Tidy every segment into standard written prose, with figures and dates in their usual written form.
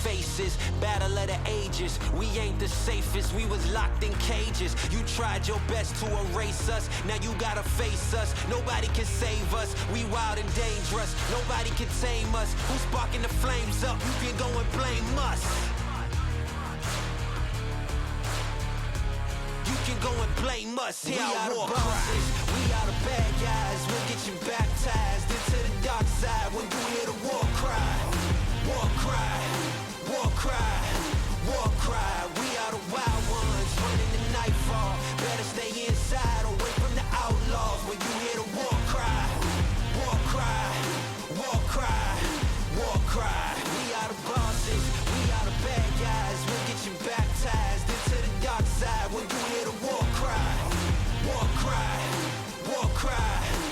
faces, battle of the ages. We ain't the safest, we was locked in cages. You tried your best to erase us, now you gotta face us. Nobody can save us, we wild and dangerous. Nobody can tame us, who's sparking the flames up? You can go and blame us. You can go and blame us. Here I walk bosses, we are the bad guys. We'll get you baptized into the dark side when you hear the war cry. War cry, war cry, war cry. We are the wild ones running the nightfall. Better stay inside, away from the outlaws when you hear the war cry. War cry, war cry, war cry. We are the bosses, we are the bad guys. We'll get you baptized into the dark side when you hear the war cry. War cry, war cry.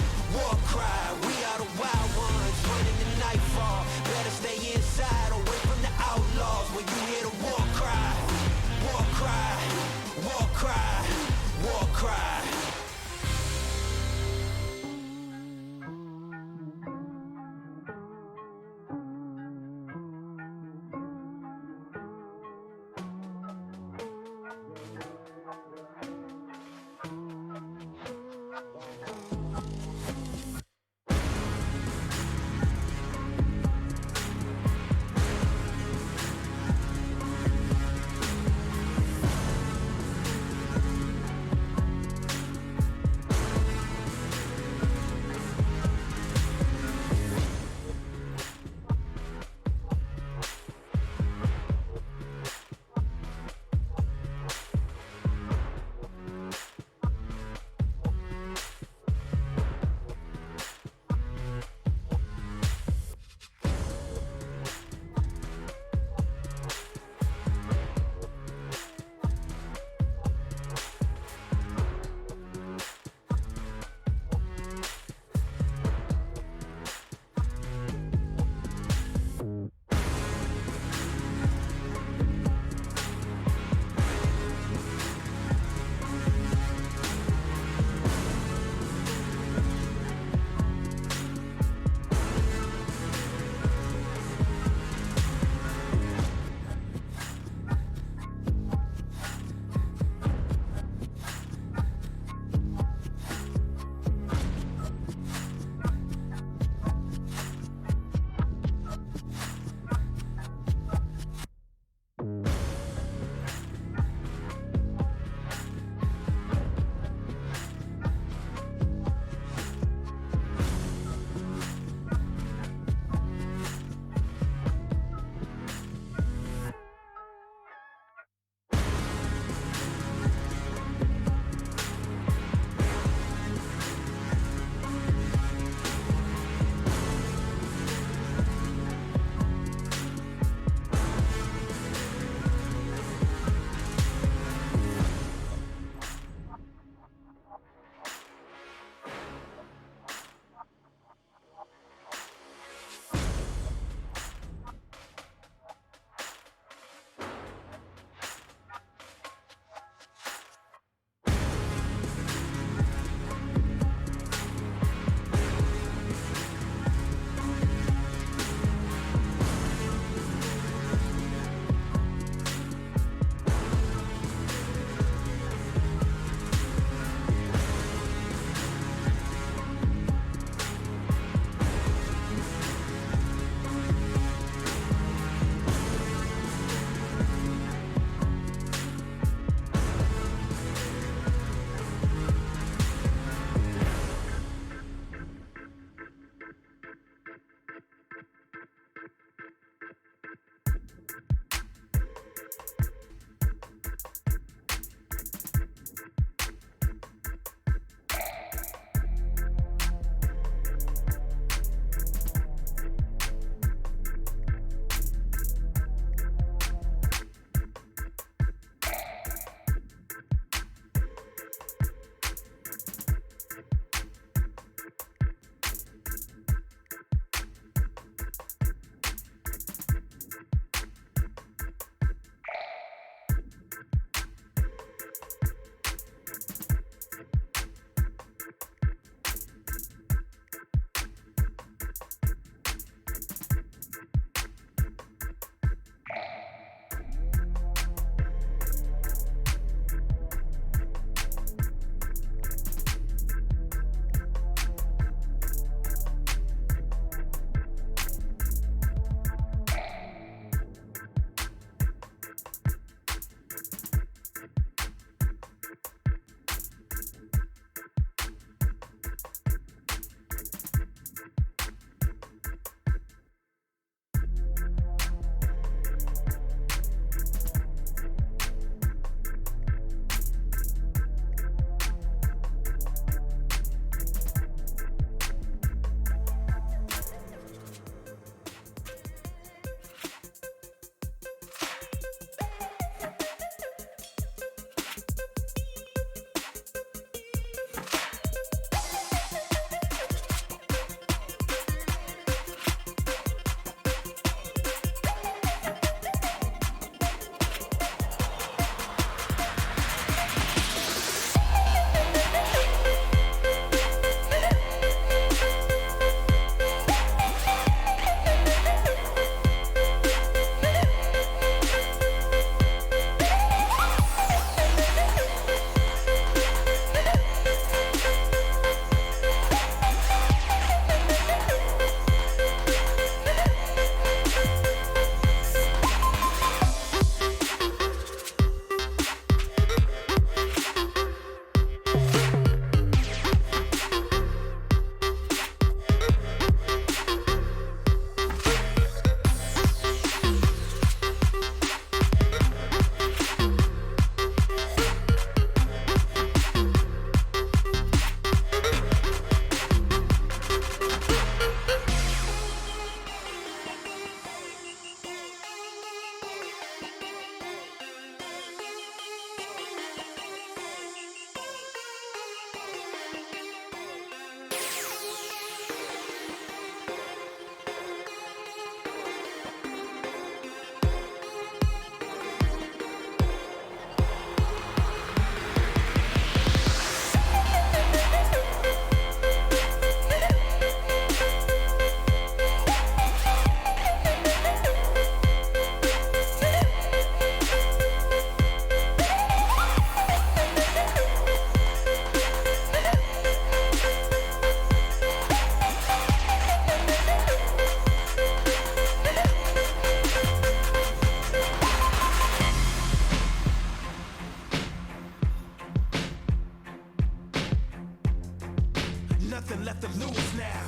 nothing left to lose now.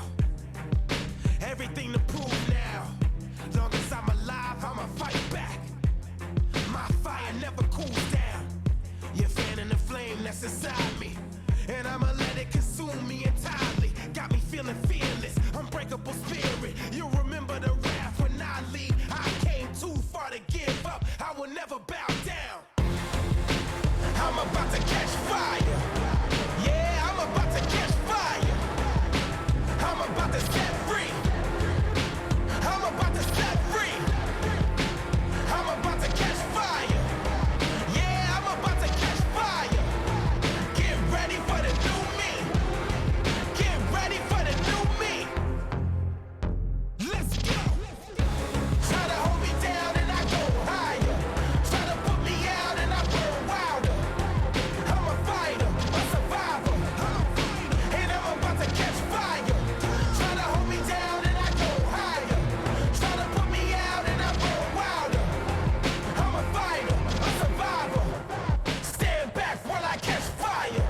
Everything to prove now. Long as I'm alive, I'ma fight back. My fire never cools down. You're fanning the flame that's inside me, and I'ma let it consume me entirely. Got me feeling fearless, unbreakable spirit. You'll remember the wrath when I leave. I came too far to give up. I will never bow down. I'm about to catch fire. Yeah, I'm about to catch fire. I'm about to set free. I'm about to set free. I'm about to catch fire. Yeah, I'm about to catch fire. Get ready for the new me. Get ready for the new me. Let's go. Try to hold me down and I go higher. Try to put me out and I go wilder. I'm a fighter, a survivor. And I'm about to catch fire. Try to hold me down and I go higher. Try to put me out and I go wilder. I'm a fighter, a survivor. Stand back while I catch fire.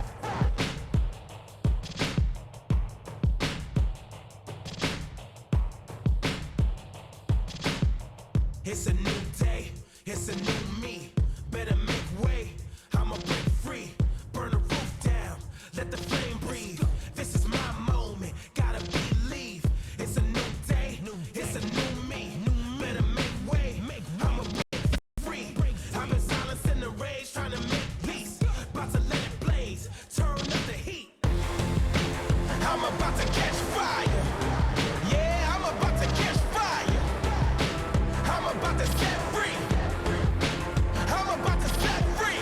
It's a new day, it's a new me. Better make way, I'ma break free. Burn the roof down, let the flame breathe. This is my moment, gotta believe. It's a new day, it's a new me. Better make way, I'ma break free. I've been silencing the rage, trying to make peace. About to let it blaze, turn up the heat. I'm about to catch fire. Yeah, I'm about to catch fire. I'm about to set free. I'm about to set free.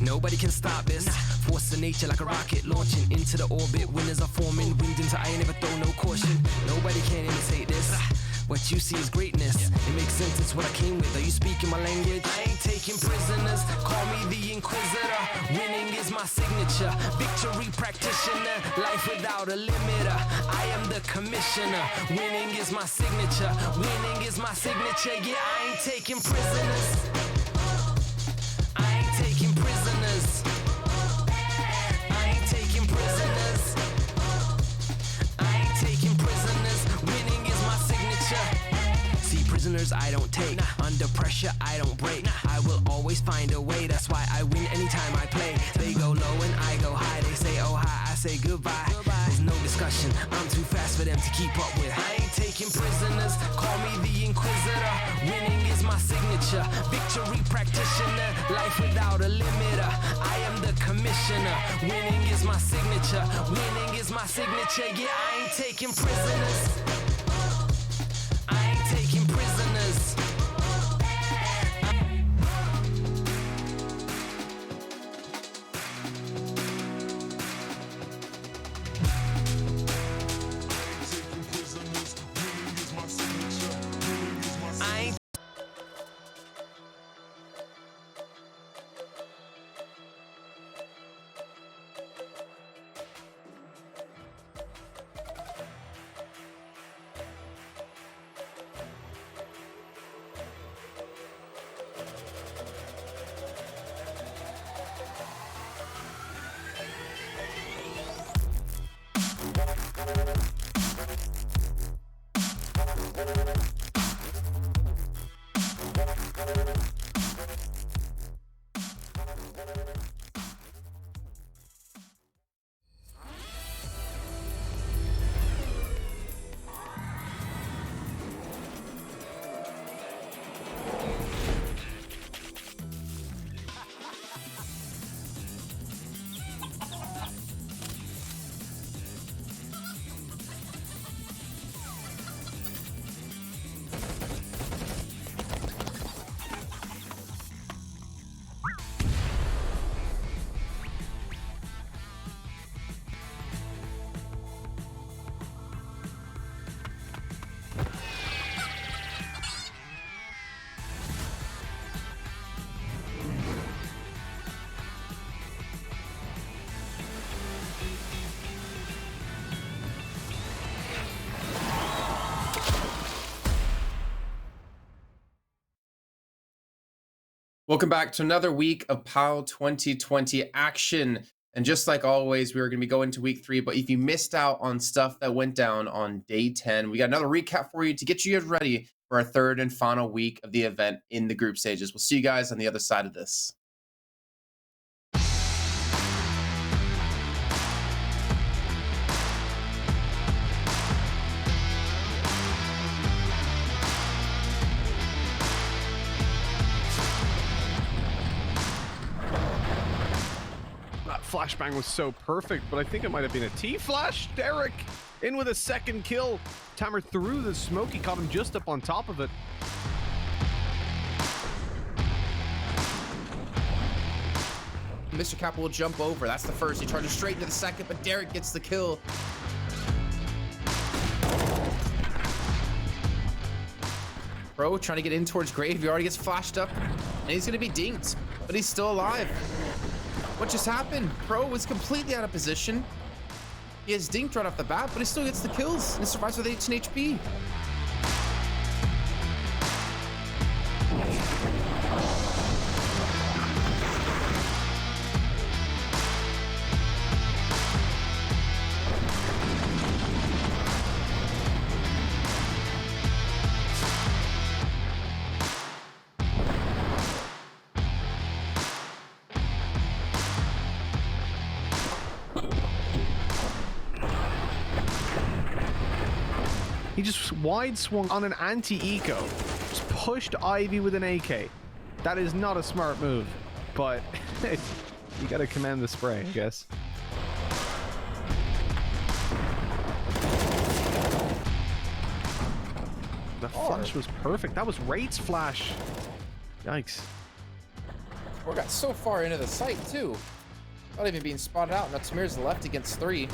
Nobody can stop this. Force of nature like a rocket launching into the orbit. Winners are forming, wind into I never throw no caution. Nobody can imitate this. What you see is greatness. It makes sense, it's what I came with. Are you speaking my language? I ain't taking prisoners. Call me the Inquisitor. Winning is my signature. Victory practitioner. Life without a limiter. I am the commissioner. Winning is my signature. Winning is my signature. Yeah, I ain't taking prisoners. I ain't taking prisoners. I ain't taking prisoners. I ain't taking prisoners. Winning is my signature. See, prisoners I don't take. Under pressure I don't break. I will always find a way. That's why I win anytime I play. They go low and I go high. They say oh hi, I say goodbye. There's no discussion. I'm too fast for them to keep up with. I ain't taking prisoners. Call me the Inquisitor. Winning is my signature. Victory practitioner. Life without a limiter. I am the commissioner. Winning is my signature. Winning is my signature. Yeah, I ain't taking prisoners. I ain't taking prisoners. I ain't Welcome back to another week of PAL 2020 action. And just like always, we are going to be going to week 3. But if you missed out on stuff that went down on day 10, we got another recap for you to get you guys ready for our third and final week of the event in the group stages. We'll see you guys on the other side of this. Flashbang was so perfect, but I think it might have been a T-Flash. Derek in with a second kill. Tamer through the smoke. He caught him just up on top of it. Mr. Cap will jump over. That's the first. He charges straight into the second, but Derek gets the kill. Pro trying to get in towards Grave. He already gets flashed up, and he's going to be dinked, but he's still alive. What just happened? Pro was completely out of position. He has dinked right off the bat, but he still gets the kills and survives with 18 HP. He just wide swung on an anti-eco. Just pushed Ivy with an AK. That is not a smart move, but you gotta commend the spray, I guess. The flash was perfect. That was Wraith's flash. Yikes. 4 got so far into the site, too. Not even being spotted out. Now Tamir's left against 3.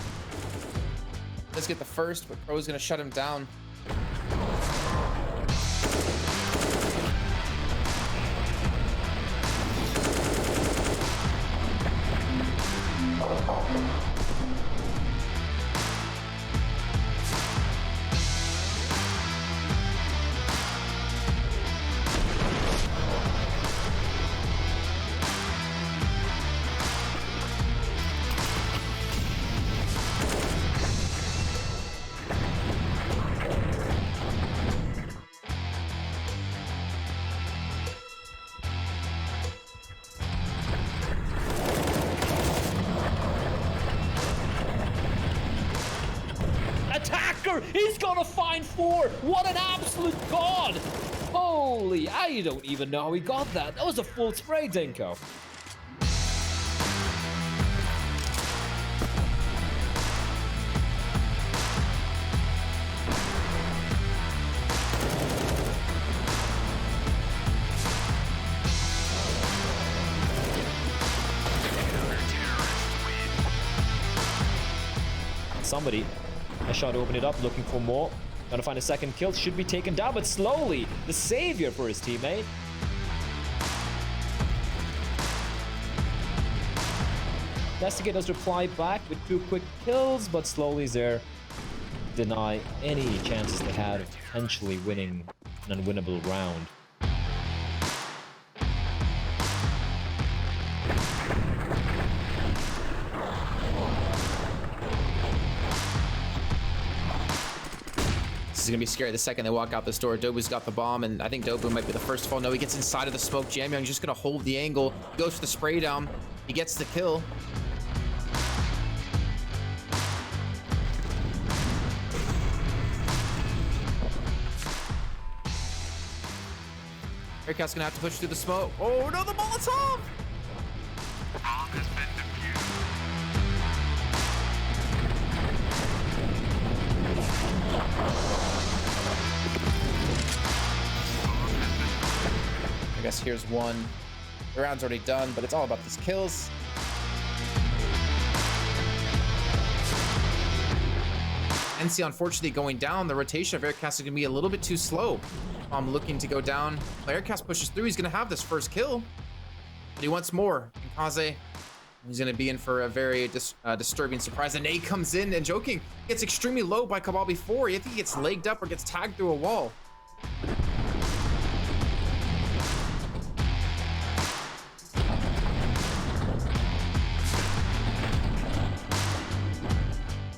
Let's get the first, but Pro's going to shut him down. Attacker! He's gonna find 4! What an absolute god! Holy, I don't even know how he got that. That was a full spray, Dinko. Somebody, a shot to open it up, looking for more. Gonna find a second kill, should be taken down, but slowly, the savior for his teammate. Investigate does reply back with 2 quick kills, but slowly there deny any chances they had of potentially winning an unwinnable round. This is gonna be scary the second they walk out this door. Dobu's got the bomb, and I think Dobu might be the first to fall. No, he gets inside of the smoke. Jamyoung's just gonna hold the angle, goes for the spray down. He gets the kill. Aircast's gonna have to push through the smoke. Oh no, the Molotov! I guess here's one. The round's already done, but it's all about these kills. NC unfortunately going down. The rotation of Aircast is gonna be a little bit too slow. I'm looking to go down. Aircast pushes through. He's gonna have this first kill, but he wants more. And Kaze, he's gonna be in for a very disturbing surprise. And Nate comes in and joking gets extremely low by Cabal before. I think he gets legged up or gets tagged through a wall.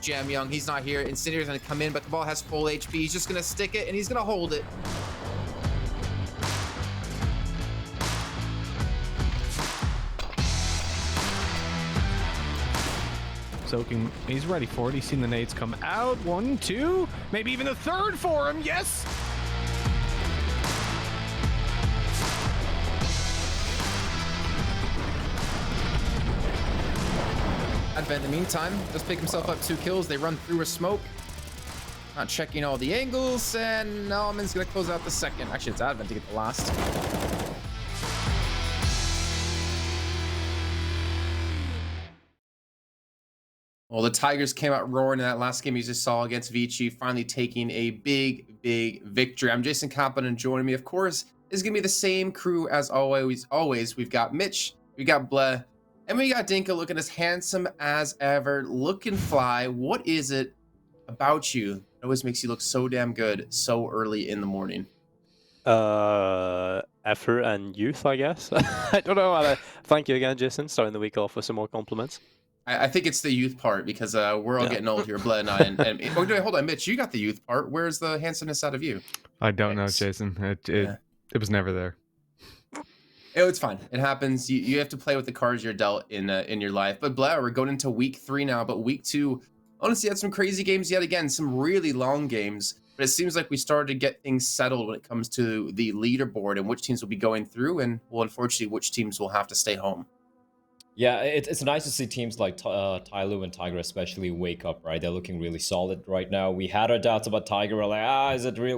Jamyoung, he's not here. Incendiary's gonna come in, but Cabal has full HP. He's just gonna stick it and he's gonna hold it. Soaking, he's ready for it. He's seen the nades come out. 1, 2, maybe even a third for him. Yes! Advent, in the meantime, does pick himself up 2 kills. They run through a smoke. Not checking all the angles, and Alman's gonna close out the second. Actually, it's Advent to get the last. Well, the Tigers came out roaring in that last game you just saw against Vici, finally taking a big, big victory. I'm Jason Kaplan, and joining me, of course, is going to be the same crew as always. We've got Mitch, we got Bleh, and we got Dinka looking as handsome as ever, looking fly. What is it about you that always makes you look so damn good so early in the morning? Effort and youth, I guess. I don't know. Thank you again, Jason. Starting the week off with some more compliments. I think it's the youth part because we're all getting old here, Bled and I. And oh, no, hold on, Mitch, you got the youth part. Where's the handsomeness out of you? I don't know, Jason. It was never there. It's fine. It happens. You have to play with the cards you're dealt in your life. But Bled, we're going into week 3 now. But week 2, honestly, had some crazy games yet again. Some really long games. But it seems like we started to get things settled when it comes to the leaderboard and which teams will be going through, and well, unfortunately, which teams will have to stay home. Yeah, it's nice to see teams like Tyloo and Tiger especially wake up, right? They're looking really solid right now. We had our doubts about Tiger. We're like,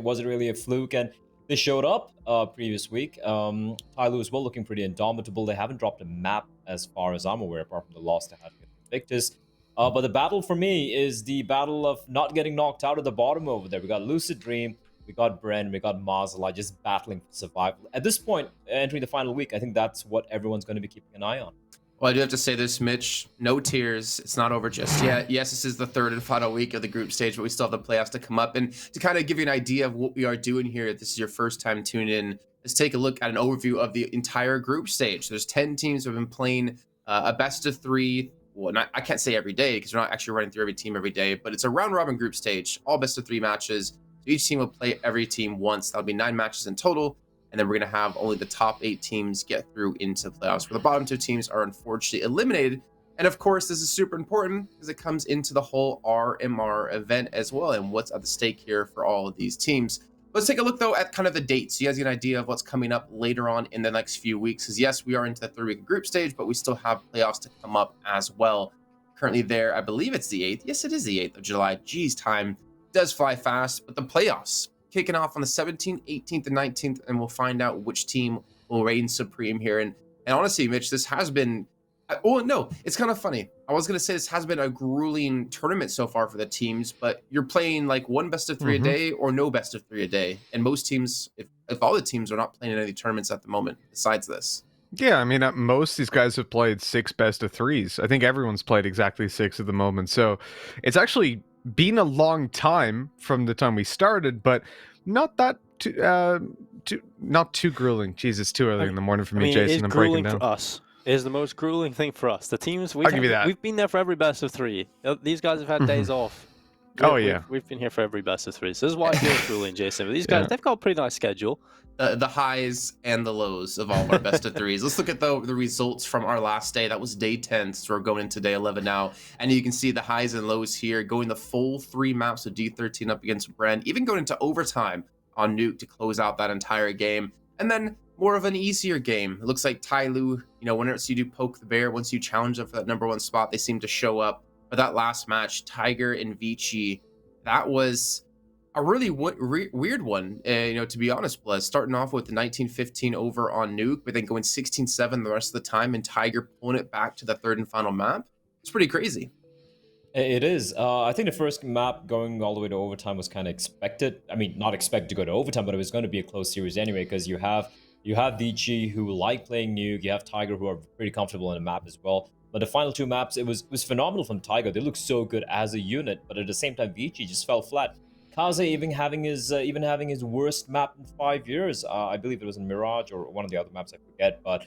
was it really a fluke? And they showed up previous week. Tyloo as well looking pretty indomitable. They haven't dropped a map as far as I'm aware, apart from the loss they had with Invictus. But the battle for me is the battle of not getting knocked out at the bottom over there. We got Lucid Dream, we got Bren, we got Marzala just battling for survival. At this point, entering the final week, I think that's what everyone's going to be keeping an eye on. Well, I do have to say this, Mitch. No tears. It's not over just yet. Yes, this is the third and final week of the group stage, but we still have the playoffs to come up. And to kind of give you an idea of what we are doing here, if this is your first time tuning in, let's take a look at an overview of the entire group stage. There's 10 teams who have been playing a best of 3. Well, I can't say every day because we're not actually running through every team every day, but it's a round-robin group stage, all best of 3 matches. So each team will play every team once. That'll be 9 matches in total. And then we're going to have only the top 8 teams get through into the playoffs, where the bottom 2 teams are unfortunately eliminated. And of course, this is super important because it comes into the whole RMR event as well and what's at the stake here for all of these teams. Let's take a look, though, at kind of the dates. So you guys get an idea of what's coming up later on in the next few weeks. Because, yes, we are into the 3rd week of group stage, but we still have playoffs to come up as well. Currently there, I believe it's the 8th. Yes, it is the 8th of July. Geez, time does fly fast. But the playoffs kicking off on the 17th, 18th, and 19th, and we'll find out which team will reign supreme here. And honestly, Mitch, this has been... Oh, no, it's kind of funny. I was going to say this has been a grueling tournament so far for the teams, but you're playing like one best of 3 a day or no best of 3 a day. And most teams, if all the teams are not playing in any tournaments at the moment besides this. Yeah, I mean, at most these guys have played 6 best of 3s. I think everyone's played exactly 6 at the moment. So it's actually been a long time from the time we started, but not that not too grueling. Jesus, it's too early in the morning for me, Jason. I'm breaking down. For us. It is the most grueling thing for us. The teams I'll give you that. We've been there for every best of 3. These guys have had days off. We've been here for every best of 3. So this is why it feels grueling, Jason. But these guys, they've got a pretty nice schedule. The highs and the lows of all of our best of 3s. Let's look at the results from our last day. That was day 10, so we're going into day 11 now. And you can see the highs and lows here, going the full 3 maps of D13 up against Bren, even going into overtime on Nuke to close out that entire game. And then more of an easier game. It looks like Tyloo, whenever you do poke the bear, once you challenge them for that number 1 spot, they seem to show up. But that last match, Tiger and Vici, that was a really weird one, to be honest, Bless. Starting off with the 19-15 over on Nuke, but then going 16-7 the rest of the time, and Tiger pulling it back to the 3rd and final map. It's pretty crazy. It is. I think the first map going all the way to overtime was kind of expected. I mean, not expected to go to overtime, but it was going to be a close series anyway, because you have Vici, who like playing Nuke. You have Tiger, who are pretty comfortable on the map as well. But the final 2 maps, it was phenomenal from Tiger. They look so good as a unit, but at the same time, Vici just fell flat. Kaze even having his worst map in 5 years. I believe it was in Mirage or one of the other maps, I forget. But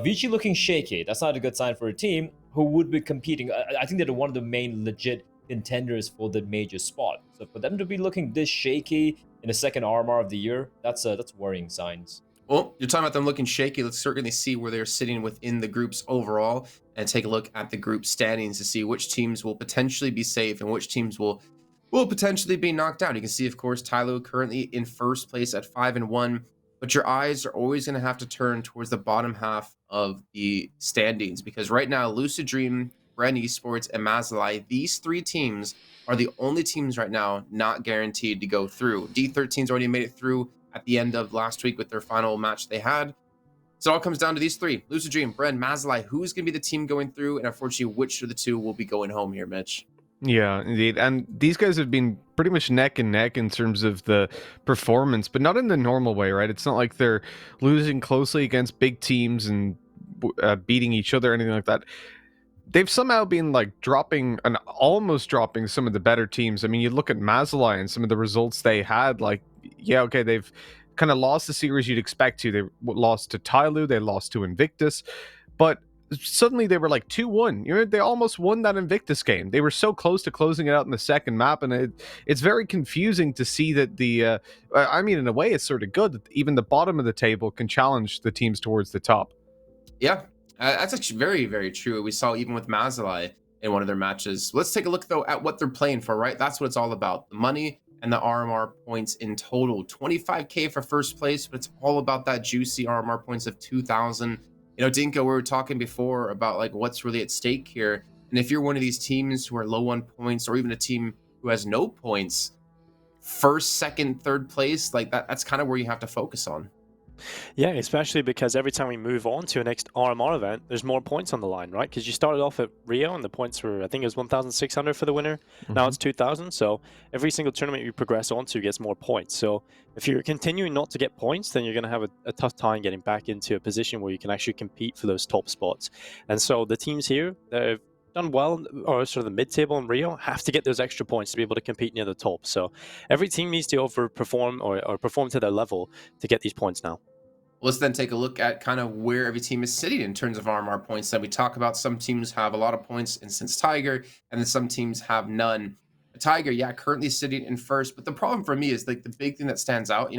Vici looking shaky. That's not a good sign for a team who would be competing. I think they're one of the main legit contenders for the major spot. So for them to be looking this shaky in the second RMR of the year, that's worrying signs. Well, you're talking about them looking shaky. Let's certainly see where they're sitting within the groups overall and take a look at the group standings to see which teams will potentially be safe and which teams will potentially be knocked out. You can see, of course, Tyloo currently in first place at 5-1, but your eyes are always going to have to turn towards the bottom half of the standings, because right now, Lucid Dream, Bren Esports, and Mazalai, these 3 teams are the only teams right now not guaranteed to go through. D13's already made it through at the end of last week with their final match they had. So it all comes down to these 3, Lucid Dream, Bren, Mazalai. Who's going to be the team going through, and unfortunately, which of the 2 will be going home here, Mitch? Yeah, indeed. And these guys have been pretty much neck and neck in terms of the performance, but not in the normal way, right? It's not like they're losing closely against big teams and beating each other or anything like that. They've somehow been like almost dropping some of the better teams. I mean, you look at Mazalai and some of the results they had, like, yeah, okay, they've kind of lost the series you'd expect to. They lost to Tyloo, they lost to Invictus, but suddenly they were like 2-1. They almost won that Invictus game. They were so close to closing it out in the second map, and it's very confusing to see that in a way, it's sort of good that even the bottom of the table can challenge the teams towards the top. Yeah, that's actually very, very true. We saw even with Mazalai in one of their matches. Let's take a look, though, at what they're playing for, right? That's what it's all about. The money and the RMR points in total. 25K for first place, but it's all about that juicy RMR points of 2,000. Dinko, we were talking before about like what's really at stake here. And if you're one of these teams who are low on points, or even a team who has no points, first, second, third place, like that's kind of where you have to focus on. Yeah, especially because every time we move on to a next RMR event, there's more points on the line, right? Because you started off at Rio and the points were, I think it was 1,600 for the winner. Now it's 2,000. So every single tournament you progress onto gets more points. So if you're continuing not to get points, then you're going to have a tough time getting back into a position where you can actually compete for those top spots. And so the teams here that have done well, or sort of the mid-table in Rio, have to get those extra points to be able to compete near the top. So every team needs to overperform or perform to their level to get these points now. Let's then take a look at kind of where every team is sitting in terms of RMR points. Then we talk about some teams have a lot of points, instance Tiger, and then some teams have none. Tiger, yeah, currently sitting in first, but the problem for me is like the big thing that stands out,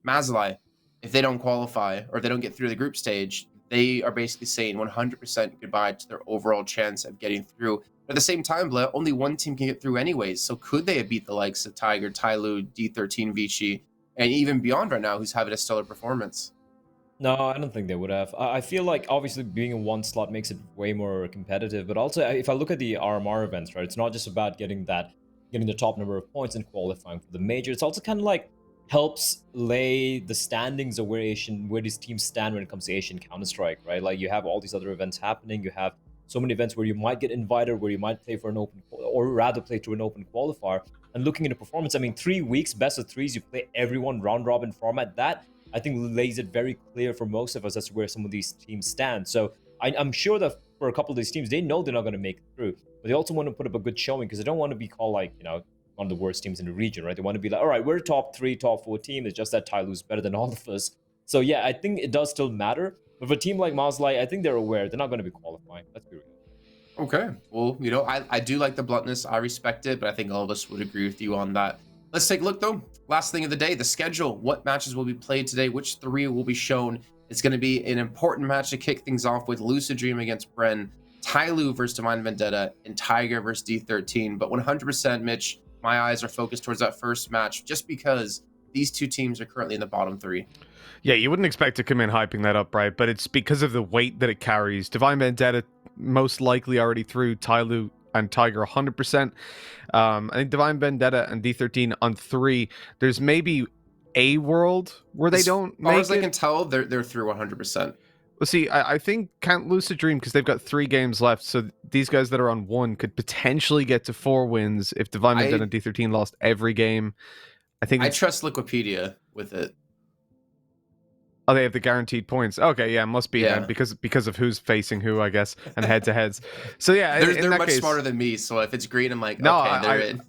Mazalai, if they don't qualify or they don't get through the group stage, they are basically saying 100% goodbye to their overall chance of getting through. But at the same time, only one team can get through anyways. So could they have beat the likes of Tiger, Tyloo, D13, Vici, and even beyond right now, who's having a stellar performance? No, I don't think they would have. I feel like obviously being in one slot makes it way more competitive, but also if I look at the RMR events, right, it's not just about getting the top number of points and qualifying for the major. It's also kind of like helps lay the standings of where these teams stand when it comes to Asian Counter-Strike, right? Like you have all these other events happening. You have so many events where you might get invited, where you might play for an open, or rather play to an open qualifier. And looking into performance, I mean, 3 weeks, best of threes, you play everyone round robin format. That I think lays it very clear for most of us as to where some of these teams stand. So I'm sure that for a couple of these teams, they know they're not going to make it through, but they also want to put up a good showing because they don't want to be called like, one of the worst teams in the region, right? They want to be like, all right, we're top 3, top 4 team. It's just that Tyloo's better than all of us. So yeah, I think it does still matter. But for a team like Mazalai, I think they're aware they're not going to be qualifying. Let's be real. Okay. Well, I do like the bluntness. I respect it, but I think all of us would agree with you on that. Let's take a look, though. Last thing of the day, the schedule. What matches will be played today? Which 3 will be shown? It's going to be an important match to kick things off with Lucid Dream against Bren, Tyloo versus Divine Vendetta, and Tiger versus D13. But 100%, Mitch, my eyes are focused towards that first match just because these two teams are currently in the bottom 3. Yeah, you wouldn't expect to come in hyping that up, right? But it's because of the weight that it carries. Divine Vendetta most likely already through, Tyloo and Tiger 100%. I think Divine Vendetta and D13 on 3. There's maybe a world where they don't make it. As far as I can tell, they're through 100%. Well, see, I think can't Lucid Dream because they've got 3 games left. So these guys that are on 1 could potentially get to 4 wins if Divine Vendetta and D13 lost every game. I trust Liquipedia with it. Oh, they have the guaranteed points. Okay, yeah, must be then because of who's facing who, I guess, and head to heads. So yeah, they're much smarter than me. So if it's green, I'm like, no, okay, they're in.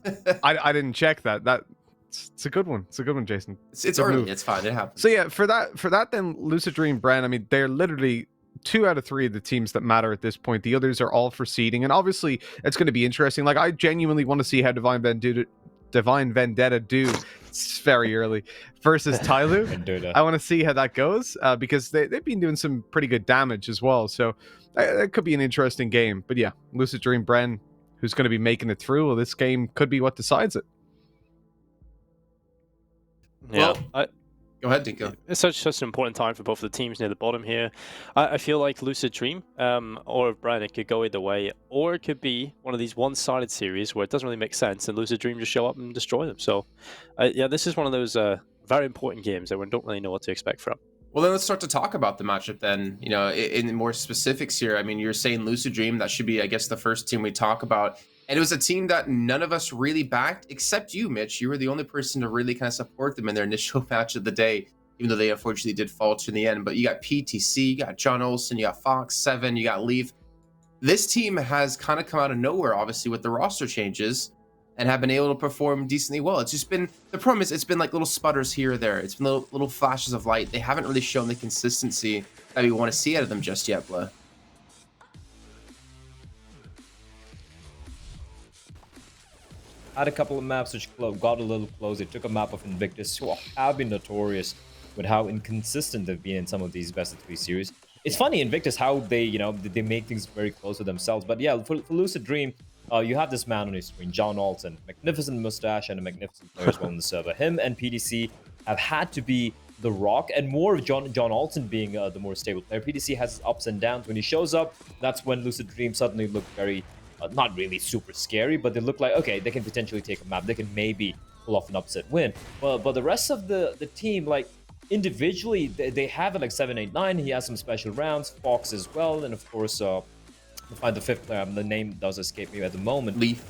I didn't check that. It's a good one. It's a good one, Jason. It's early. Move. It's fine. It happens. So yeah, for that, then Lucid Dream, Bren. I mean, they're literally 2 out of 3 of the teams that matter at this point. The others are all for seeding, and obviously it's going to be interesting. Like I genuinely want to see how Divine Vendetta do. It's very early versus Tyloo. I want to see how that goes because they've been doing some pretty good damage as well. So that could be an interesting game. But yeah, Lucid Dream, Bren, who's going to be making it through? Well, this game could be what decides it. Yeah. Well, go ahead, Dinko. It's such an important time for both of the teams near the bottom here. I feel like Lucid Dream or Bren, it could go either way, or it could be one of these one-sided series where it doesn't really make sense and Lucid Dream just show up and destroy them. So yeah, this is one of those very important games that we don't really know what to expect from. Well, then let's start to talk about the matchup then, in more specifics here. I mean, you're saying Lucid Dream, that should be, I guess, the first team we talk about. And it was a team that none of us really backed, except you, Mitch. You were the only person to really kind of support them in their initial match of the day, even though they unfortunately did falter in the end. But you got PTC, you got John Olsen, you got Fox, Seven, you got Leaf. This team has kind of come out of nowhere, obviously, with the roster changes and have been able to perform decently well. It's just been, the problem is it's been like little sputters here or there. It's been little flashes of light. They haven't really shown the consistency that we want to see out of them just yet, Blah. Had a couple of maps which got a little close. They took a map of Invictus, who have been notorious with how inconsistent they've been in some of these best of 3 series. It's funny, Invictus, how they, they make things very close to themselves. But yeah, for Lucid Dream, you have this man on your screen, John Alton, magnificent mustache and a magnificent player as well on the server. Him and PDC have had to be the rock, and more of John Alton being the more stable player. PDC has his ups and downs. When he shows up, that's when Lucid Dream suddenly look very, not really super scary, but they look like, okay, they can potentially take a map. They can maybe pull off an upset win. But the rest of the team, like individually, they have it like 7-8-9. He has some special rounds, Fox as well, and of course, to find the fifth player, the name does escape me at the moment. Leaf.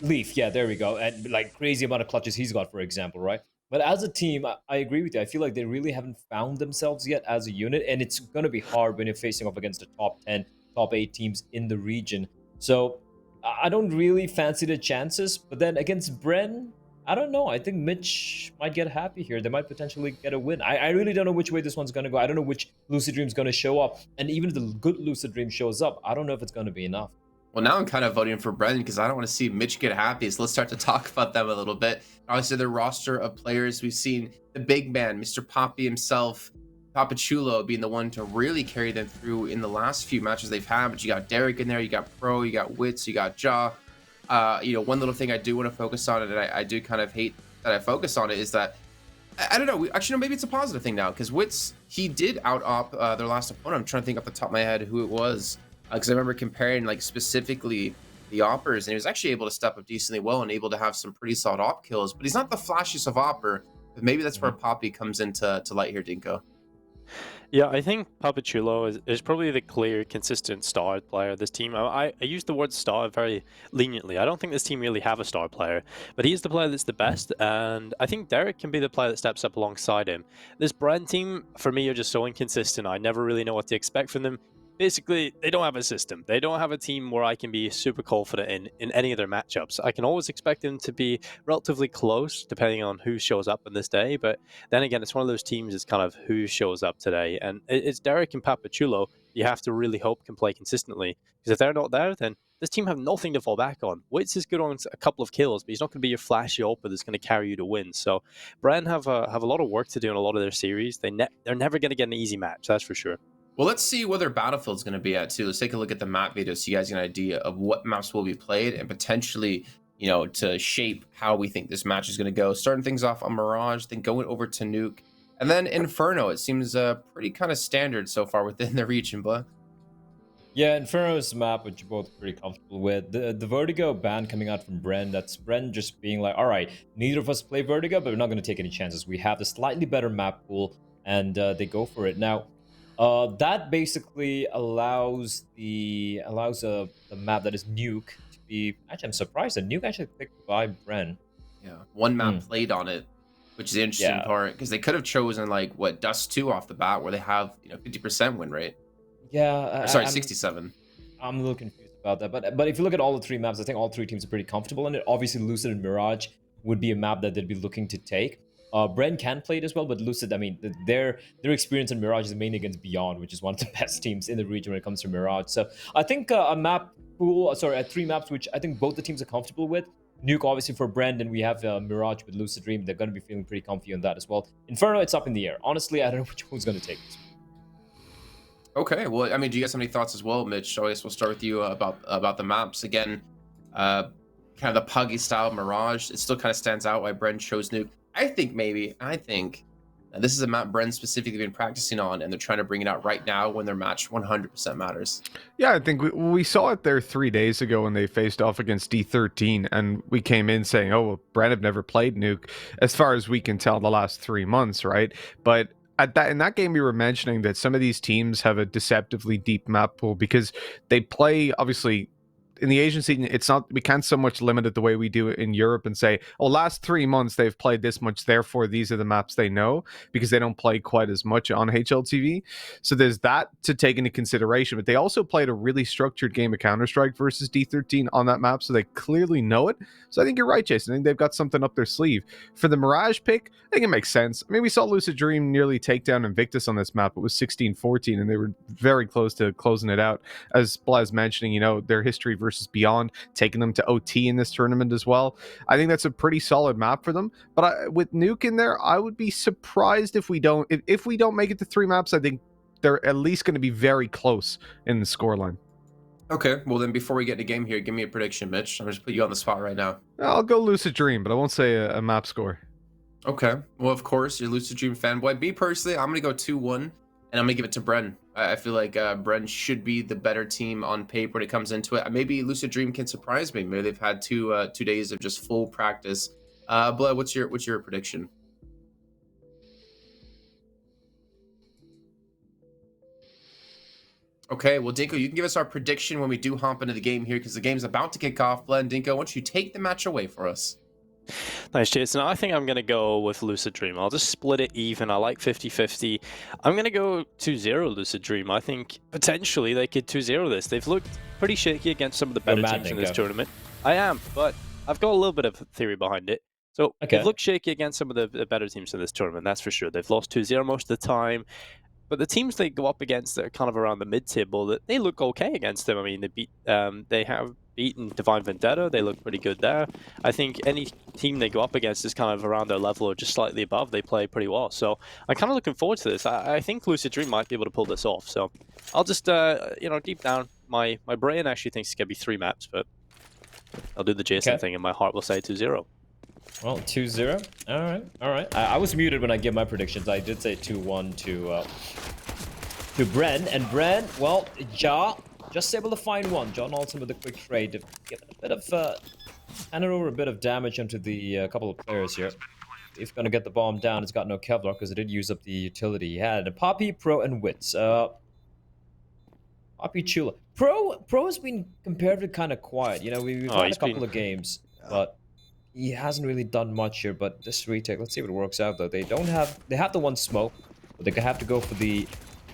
Leaf, yeah, there we go. And like crazy amount of clutches he's got, for example, right? But as a team, I agree with you. I feel like they really haven't found themselves yet as a unit, and it's going to be hard when you're facing off against the top 10, top 8 teams in the region. So I don't really fancy the chances, but then against Bren, I don't know. I think Mitch might get happy here. They might potentially get a win. I really don't know which way this one's going to go. I don't know which Lucid Dream's going to show up. And even if the good Lucid Dream shows up, I don't know if it's going to be enough. Well, now I'm kind of voting for Brendan because I don't want to see Mitch get happy. So let's start to talk about them a little bit. Obviously, the roster of players, we've seen the big man, Mr. Poppy himself, Papachulo being the one to really carry them through in the last few matches they've had. But you got Derek in there, you got Pro, you got Wits, you got Jaw. One little thing I do want to focus on, and I do kind of hate that I focus on it, is that I don't know. Actually, no, maybe it's a positive thing now because Wits, he did out-op their last opponent. I'm trying to think off the top of my head who it was because I remember comparing like specifically the oppers, and he was actually able to step up decently well and able to have some pretty solid op kills. But he's not the flashiest of opper. But maybe that's where Poppy comes into light here, Dinko. Yeah, I think Papachulo is probably the clear, consistent star player of this team. I use the word star very leniently. I don't think this team really have a star player, but he's the player that's the best, and I think Derek can be the player that steps up alongside him. This Brand team, for me, are just so inconsistent. I never really know what to expect from them. Basically, they don't have a system. They don't have a team where I can be super confident in any of their matchups. I can always expect them to be relatively close, depending on who shows up on this day. But then again, it's one of those teams that's kind of who shows up today. And it's Derek and Papachulo you have to really hope can play consistently. Because if they're not there, then this team have nothing to fall back on. Wits is good on a couple of kills, but he's not going to be your flashy opera that's going to carry you to win. So Bren have a lot of work to do in a lot of their series. They're never going to get an easy match, that's for sure. Well, let's see where their battlefield's going to be at, too. Let's take a look at the map video so you guys get an idea of what maps will be played and potentially, to shape how we think this match is going to go. Starting things off on Mirage, then going over to Nuke, and then Inferno. It seems pretty kind of standard so far within the region, but... Yeah, Inferno's map, which you're both pretty comfortable with. The Vertigo ban coming out from Bren, that's Bren just being like, all right, neither of us play Vertigo, but we're not going to take any chances. We have the slightly better map pool, and they go for it. Now, that basically allows the map that is Nuke to be... Actually, I'm surprised that Nuke actually picked by Bren. Yeah, one map played on it, which is the interesting part, because they could have chosen, Dust 2 off the bat, where they have, 50% win rate. Yeah. 67. I'm a little confused about that. But if you look at all the three maps, I think all three teams are pretty comfortable in it. Obviously, Lucid and Mirage would be a map that they'd be looking to take. Bren can play it as well, but Lucid, I mean, their experience in Mirage is mainly against Beyond, which is one of the best teams in the region when it comes to Mirage. So I think three maps, which I think both the teams are comfortable with. Nuke, obviously, for Bren, and we have Mirage with Lucid Dream. They're going to be feeling pretty comfy on that as well. Inferno, it's up in the air. Honestly, I don't know which one's going to take this. Okay, well, I mean, do you guys have any thoughts as well, Mitch? So I guess we'll start with you about the maps. Again, kind of the puggy style Mirage. It still kind of stands out why Bren chose Nuke. I think this is a map Bren specifically been practicing on, and they're trying to bring it out right now when their match 100% matters. Yeah, I think we saw it there 3 days ago when they faced off against D13, and we came in saying, oh, well, Bren have never played Nuke, as far as we can tell, the last 3 months, right? But in that game, we were mentioning that some of these teams have a deceptively deep map pool because they play, obviously... In the Asian scene, we can't so much limit it the way we do it in Europe and say, oh, last 3 months they've played this much, therefore these are the maps they know, because they don't play quite as much on HLTV. So there's that to take into consideration. But they also played a really structured game of Counter-Strike versus D13 on that map, so they clearly know it. So I think you're right, Jason. I think they've got something up their sleeve. For the Mirage pick, I think it makes sense. I mean, we saw Lucid Dream nearly take down Invictus on this map. It was 16-14, and they were very close to closing it out. As Blaz mentioning, their history versus Beyond, taking them to OT in this tournament as well. I think that's a pretty solid map for them. But with Nuke in there, I would be surprised if we don't make it to 3 maps. I think they're at least going to be very close in the scoreline. Okay, well then before we get into game here, give me a prediction, Mitch. I'm just put you on the spot right now. I'll go Lucid Dream, but I won't say a map score. Okay, well of course you're Lucid Dream fanboy. Me personally, I'm gonna go 2-1, and I'm gonna give it to Bren. I feel like Bren should be the better team on paper when it comes into it. Maybe Lucid Dream can surprise me. Maybe they've had two days of just full practice, Blood, what's your prediction? Okay, well, Dinko, you can give us our prediction when we do hop into the game here, because the game's about to kick off. Blood and Dinko, why don't you take the match away for us? Nice, Jason. I think I'm going to go with Lucid Dream. I'll just split it even. I like 50-50. I'm going to go 2-0 Lucid Dream. I think potentially they could 2-0 this. They've looked pretty shaky against some of the better teams in this tournament. I am, but I've got a little bit of theory behind it. So they've looked shaky against some of the better teams in this tournament, that's for sure. They've lost 2-0 most of the time. But the teams they go up against that are kind of around the mid-table, they look okay against them. I mean, they have beaten Divine Vendetta. They look pretty good there. I think any team they go up against is kind of around their level or just slightly above. They play pretty well. So I'm kind of looking forward to this. I think Lucid Dream might be able to pull this off. So I'll just, deep down, my brain actually thinks it's going to be 3 maps, but I'll do the Jason thing and my heart will say 2-0. Well, 2-0. All right. I was muted when I gave my predictions. I did say 2-1 to Bren. And Bren, well, Ja just able to find one. John Olsen with a quick trade to give a bit of handed over a bit of damage onto the couple of players here. If gonna get the bomb down, it's got no Kevlar because it did use up the utility he had. And Poppy, Pro, and Wits. Poppy Chula. Pro has been comparatively kind of quiet. You know, we've had a couple of games, but he hasn't really done much here. But this retake, let's see if it works out though. They have the one smoke, but they have to go for the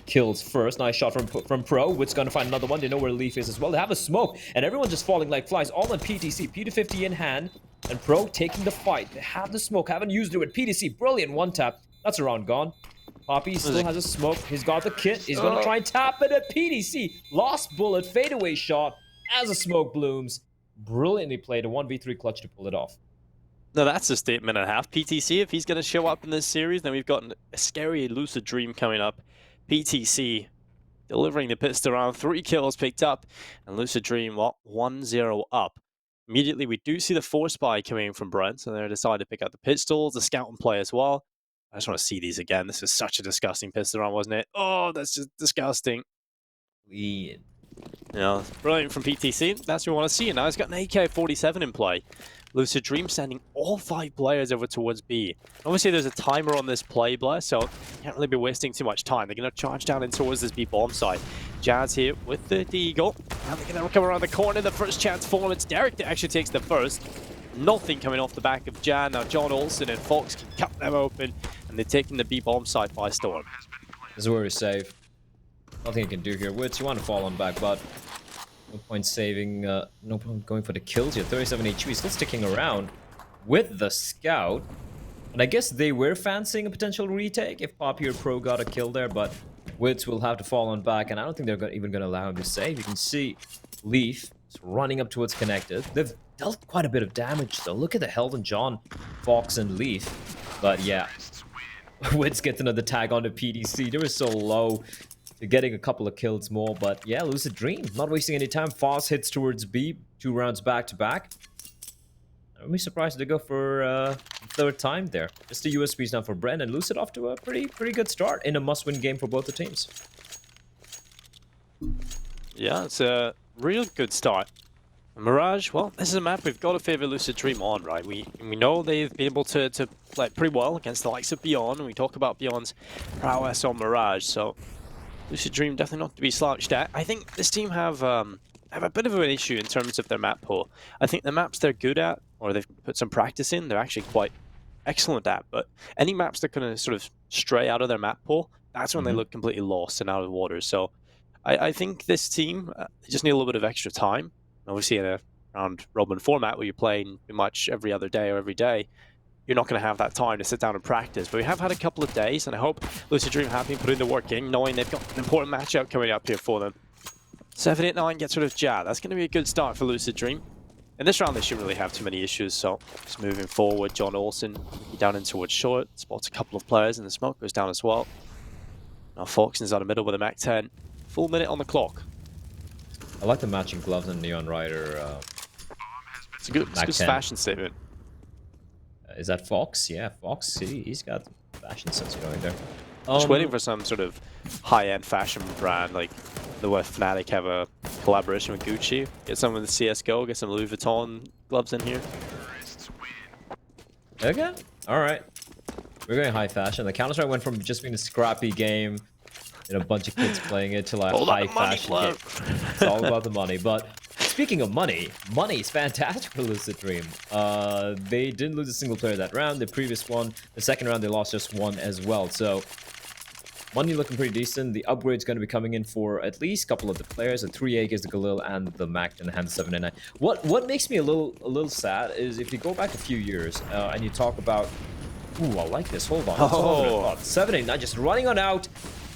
kills first. Nice shot from Pro. Wit's gonna find another one. They know where Leaf is as well. They have a smoke, and everyone's just falling like flies. All on PTC. P250 in hand, and Pro taking the fight. They have the smoke. Haven't used it with PTC. Brilliant one tap. That's a round gone. Poppy still has a smoke. He's got the kit. He's gonna try and tap it at PTC. Lost bullet. Fadeaway shot as the smoke blooms. Brilliantly played. A 1v3 clutch to pull it off. No, that's a statement and a half. PTC, if he's going to show up in this series, then we've got a scary Lucid Dream coming up. PTC delivering the pistol round, 3 kills picked up, and Lucid Dream, 1-0 up. Immediately, we do see the force buy coming in from Brent, so they decided to pick up the pistols, the scout and play as well. I just want to see these again. This is such a disgusting pistol round, wasn't it? Oh, that's just disgusting. Weird. Yeah, brilliant from PTC. That's what we want to see. And now he's got an AK-47 in play. Lucid Dream sending all 5 players over towards B. Obviously, there's a timer on this play, Blair, so you can't really be wasting too much time. They're going to charge down in towards this B bomb site. Jazz here with the Deagle. Now they're going to come around the corner. The first chance for him. It's Derek that actually takes the first. Nothing coming off the back of Jan. Now John Olsen and Fox can cut them open, and they're taking the B bomb site by storm. This is where we're safe. Nothing you can do here. Wits, you want to fall on back, but no point saving, no point going for the kills here. 37 HP, still sticking around with the scout. And I guess they were fancying a potential retake if Poppy or Pro got a kill there, but Wits will have to fall on back, and I don't think they're even going to allow him to save. You can see Leaf is running up towards connected. They've dealt quite a bit of damage, though. Look at the health on John, Fox, and Leaf. But yeah, Wits gets another tag onto PDC. They were so low. They're getting a couple of kills more, but yeah, Lucid Dream. Not wasting any time. Foss hits towards B, 2 rounds back to back. I'm really surprised to go for third time there. Just the USPs now for Bren, and Lucid off to a pretty good start in a must-win game for both the teams. Yeah, it's a real good start. Mirage, well, this is a map we've got to favor Lucid Dream on, right? We know they've been able to play pretty well against the likes of Beyond, and we talk about Beyond's prowess on Mirage, so Lucid Dream definitely not to be slouched at. I think this team have a bit of an issue in terms of their map pool. I think the maps they're good at, or they've put some practice in, they're actually quite excellent at. But any maps that kind of sort of stray out of their map pool, that's when they look completely lost and out of the water. So I think this team they just need a little bit of extra time. Obviously, in a round robin format where you're playing pretty much every other day or every day, you're not going to have that time to sit down and practice. But we have had a couple of days, and I hope Lucid Dream happy putting the work in, knowing they've got an important matchup coming up here for them. 7-8-9 gets rid of Ja. That's going to be a good start for Lucid Dream. In this round, they shouldn't really have too many issues, so just moving forward. John Olsen down in towards short, spots a couple of players, and the smoke goes down as well. Now Foxen's out of middle with a Mac 10. Full minute on the clock. I like the matching gloves and Neon Rider. It's a good fashion statement. Is that Fox? Yeah, Fox. He's got fashion sense going there. Just waiting for some sort of high-end fashion brand, like the way Fnatic have a collaboration with Gucci. Get some of the CSGO, get some Louis Vuitton gloves in here. Okay. All right. We're going high fashion. The Counter-Strike went from just being a scrappy game and a bunch of kids playing it to like All about high the money, fashion game. It's all about the money. But speaking of money, money is fantastic for Lucid Dream. They didn't lose a single player that round. The previous one, the second round, they lost just one as well. So money looking pretty decent. The upgrade's going to be coming in for at least a couple of the players. The 3 is the Galil and the Mac and the Hand 799. What makes me a little sad is if you go back a few years and you talk about, ooh, I like this. Hold on. Oh. 789 just running on out.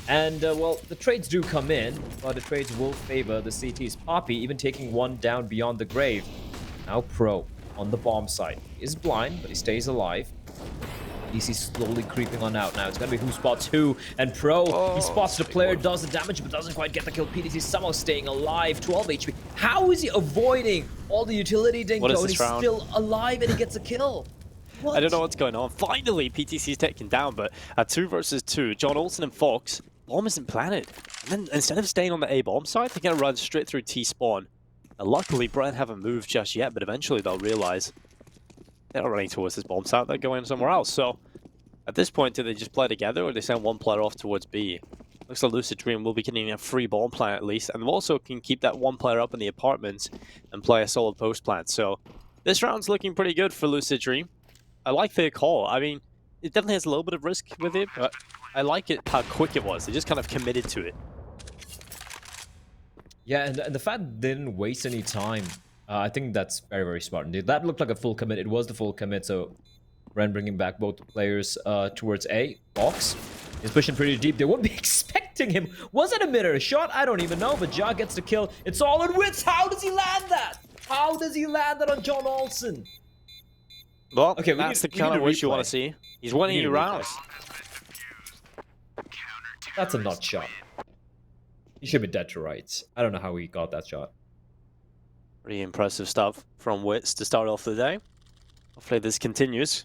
And, well, the trades do come in, but the trades will favor the CT's Poppy, even taking one down beyond the grave. Now Pro on the bomb site. He is blind, but he stays alive. DC slowly creeping on out now. It's going to be who spots who. And Pro, he spots the player, does the damage, but doesn't quite get the kill. PDC somehow staying alive, 12 HP. How is he avoiding all the utility, Dinko? And he's still alive and he gets a kill. What? I don't know what's going on. Finally, PTC's taken down, but at 2 versus 2, John Olsen and Fox, bomb isn't planted. And then instead of staying on the A bomb side, they're going to run straight through T spawn. And luckily, Brent haven't moved just yet, but eventually they'll realize they're not running towards this bomb site, they're going somewhere else. So at this point, do they just play together or do they send one player off towards B? Looks like Lucid Dream will be getting a free bomb plant at least, and they also can keep that one player up in the apartments and play a solid post plant. So this round's looking pretty good for Lucid Dream. I like their call. I mean, it definitely has a little bit of risk with it, but I like it how quick it was. They just kind of committed to it. Yeah, and the fact they didn't waste any time, I think that's very, very smart. Indeed. That looked like a full commit. It was the full commit, so Ren bringing back both the players towards A. Box is pushing pretty deep. They won't be expecting him. Was it a mid-air shot? I don't even know, but Ja gets the kill. It's all in Wits. How does he land that? How does he land that on John Olsen? Well, okay, that's the kind of wish you want to see. He's winning you rounds. That's a nut shot. He should be dead to rights. I don't know how he got that shot. Pretty impressive stuff from Wits to start off the day. Hopefully this continues.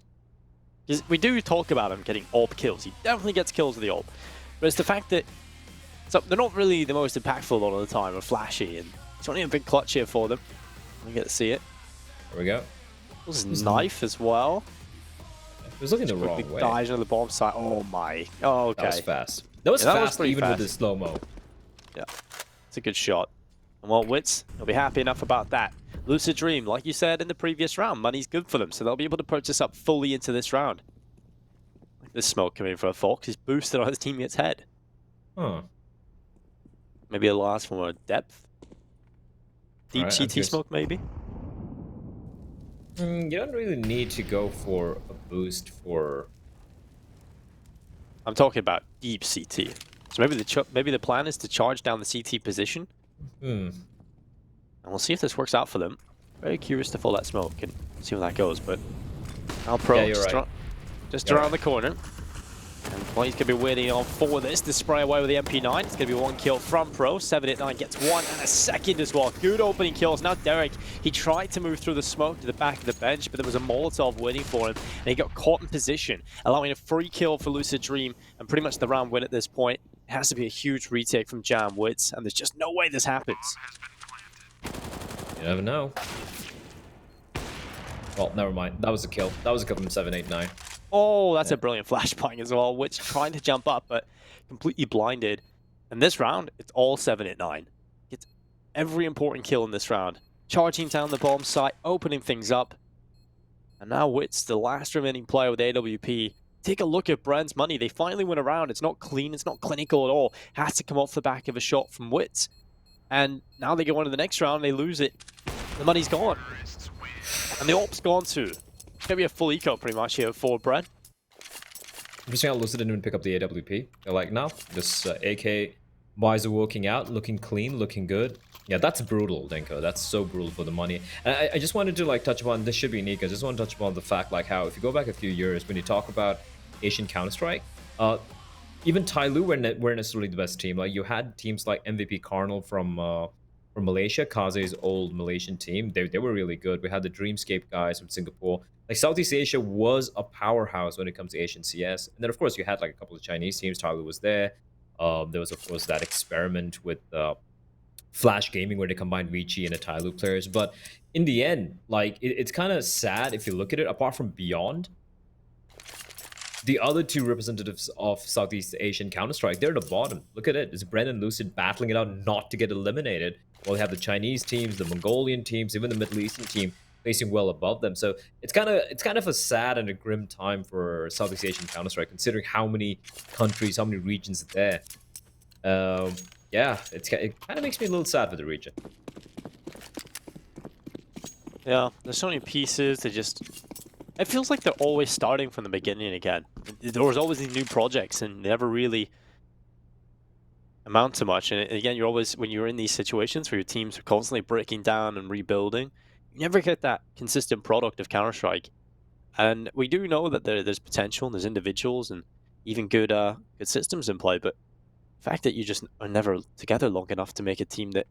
We do talk about him getting AWP kills. He definitely gets kills with the AWP. But it's the fact that they're not really the most impactful a lot of the time or flashy. And it's only a big clutch here for them. We get to see it. There we go. There's a knife as well. He was looking the wrong way. Dies on the bomb site. Oh my. Oh, okay. That was fast. That was fast even with the slow-mo. Yeah. It's a good shot. And well, Wits, they'll be happy enough about that. Lucid Dream, like you said in the previous round, money's good for them, so they'll be able to purchase up fully into this round. Like this smoke coming for a Fox. He's boosted on his teammate's head. Huh. Maybe a last from a depth. Deep right, CT smoke, maybe? You don't really need to go for a boost for... I'm talking about deep CT. So maybe the plan is to charge down the CT position. And we'll see if this works out for them. Very curious to follow that smoke and see where that goes. But now Pro just around the corner. And well, he's going to be waiting on for this to spray away with the MP9. It's going to be one kill from Pro. 789 gets one and a second as well. Good opening kills. Now Derek, he tried to move through the smoke to the back of the bench, but there was a Molotov waiting for him. And he got caught in position, allowing a free kill for Lucid Dream. And pretty much the round win at this point. It has to be a huge retake from Jam Wits. And there's just no way this happens. You never know. Well, never mind. That was a kill. That was a kill from 789. Oh, that's a brilliant flashbang as well, which trying to jump up, but completely blinded. And this round, it's all 789. Gets every important kill in this round. Charging down the bomb site, opening things up. And now Wits, the last remaining player with AWP. Take a look at Brand's money. They finally win a round. It's not clean, it's not clinical at all. Has to come off the back of a shot from Wits. And now they go on to the next round, they lose it. The money's gone. And the AWP's gone too. It's going to be a full eco pretty much here for Brad. Interesting how Lucid didn't even pick up the AWP. They're like, no, this AK buys are working out, looking clean, looking good. Yeah, that's brutal, Denko. That's so brutal for the money. And I just wanted to like touch upon, this should be unique, I just want to touch upon the fact like how, if you go back a few years, when you talk about Asian Counter-Strike, even Tyloo weren't necessarily the best team. Like you had teams like MVP Carnal from Malaysia, Kaze's old Malaysian team. They were really good. We had the Dreamscape guys from Singapore. Like Southeast Asia was a powerhouse when it comes to Asian CS. And then of course you had like a couple of Chinese teams. Tyloo was there. There was of course that experiment with Flash Gaming where they combined Vici and the Tyloo players. But in the end, like it's kind of sad if you look at it. Apart from Beyond, the other two representatives of Southeast Asian Counter-Strike, they're at the bottom. Look at it. It's Bren and Lucid battling it out not to get eliminated. While you have the Chinese teams, the Mongolian teams, even the Middle Eastern team facing well above them. So it's kind of a sad and a grim time for Southeast Asian Counter-Strike, considering how many countries, how many regions are there. Yeah, it kind of makes me a little sad for the region. Yeah, there's so many pieces. It feels like they're always starting from the beginning again. There was always these new projects, and they never really amount to much. And again, you're always, when you're in these situations where your teams are constantly breaking down and rebuilding, you never get that consistent product of Counter-Strike. And we do know that there's potential, and there's individuals, and even good systems in play. But the fact that you just are never together long enough to make a team that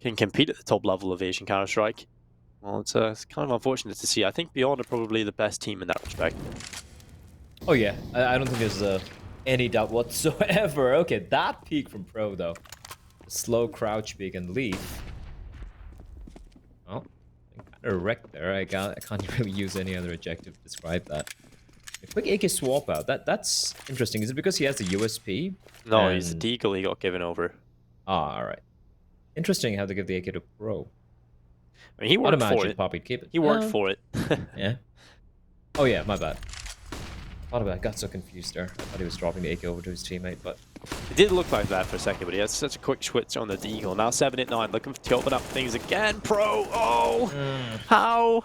can compete at the top level of Asian Counter-Strike, well, it's kind of unfortunate to see. I think Beyond are probably the best team in that respect. Oh yeah, I don't think there's any doubt whatsoever. Okay, that peek from Pro though, the slow crouch peek and leaf. Well, kind of wrecked there. I can't really use any other adjective to describe that. A quick AK swap out. That's interesting. Is it because he has the USP? No, he's a Deagle. He got given over. Ah, all right. Interesting how they give the AK to Pro. I mean, he worked for it. Poppy'd keep it. He worked for it. Yeah. Oh yeah, my bad. I got so confused there. I thought he was dropping the AK over to his teammate, but It did look like that for a second, but he had such a quick switch on the Deagle. Now 789 looking to open up things again. Pro, oh! How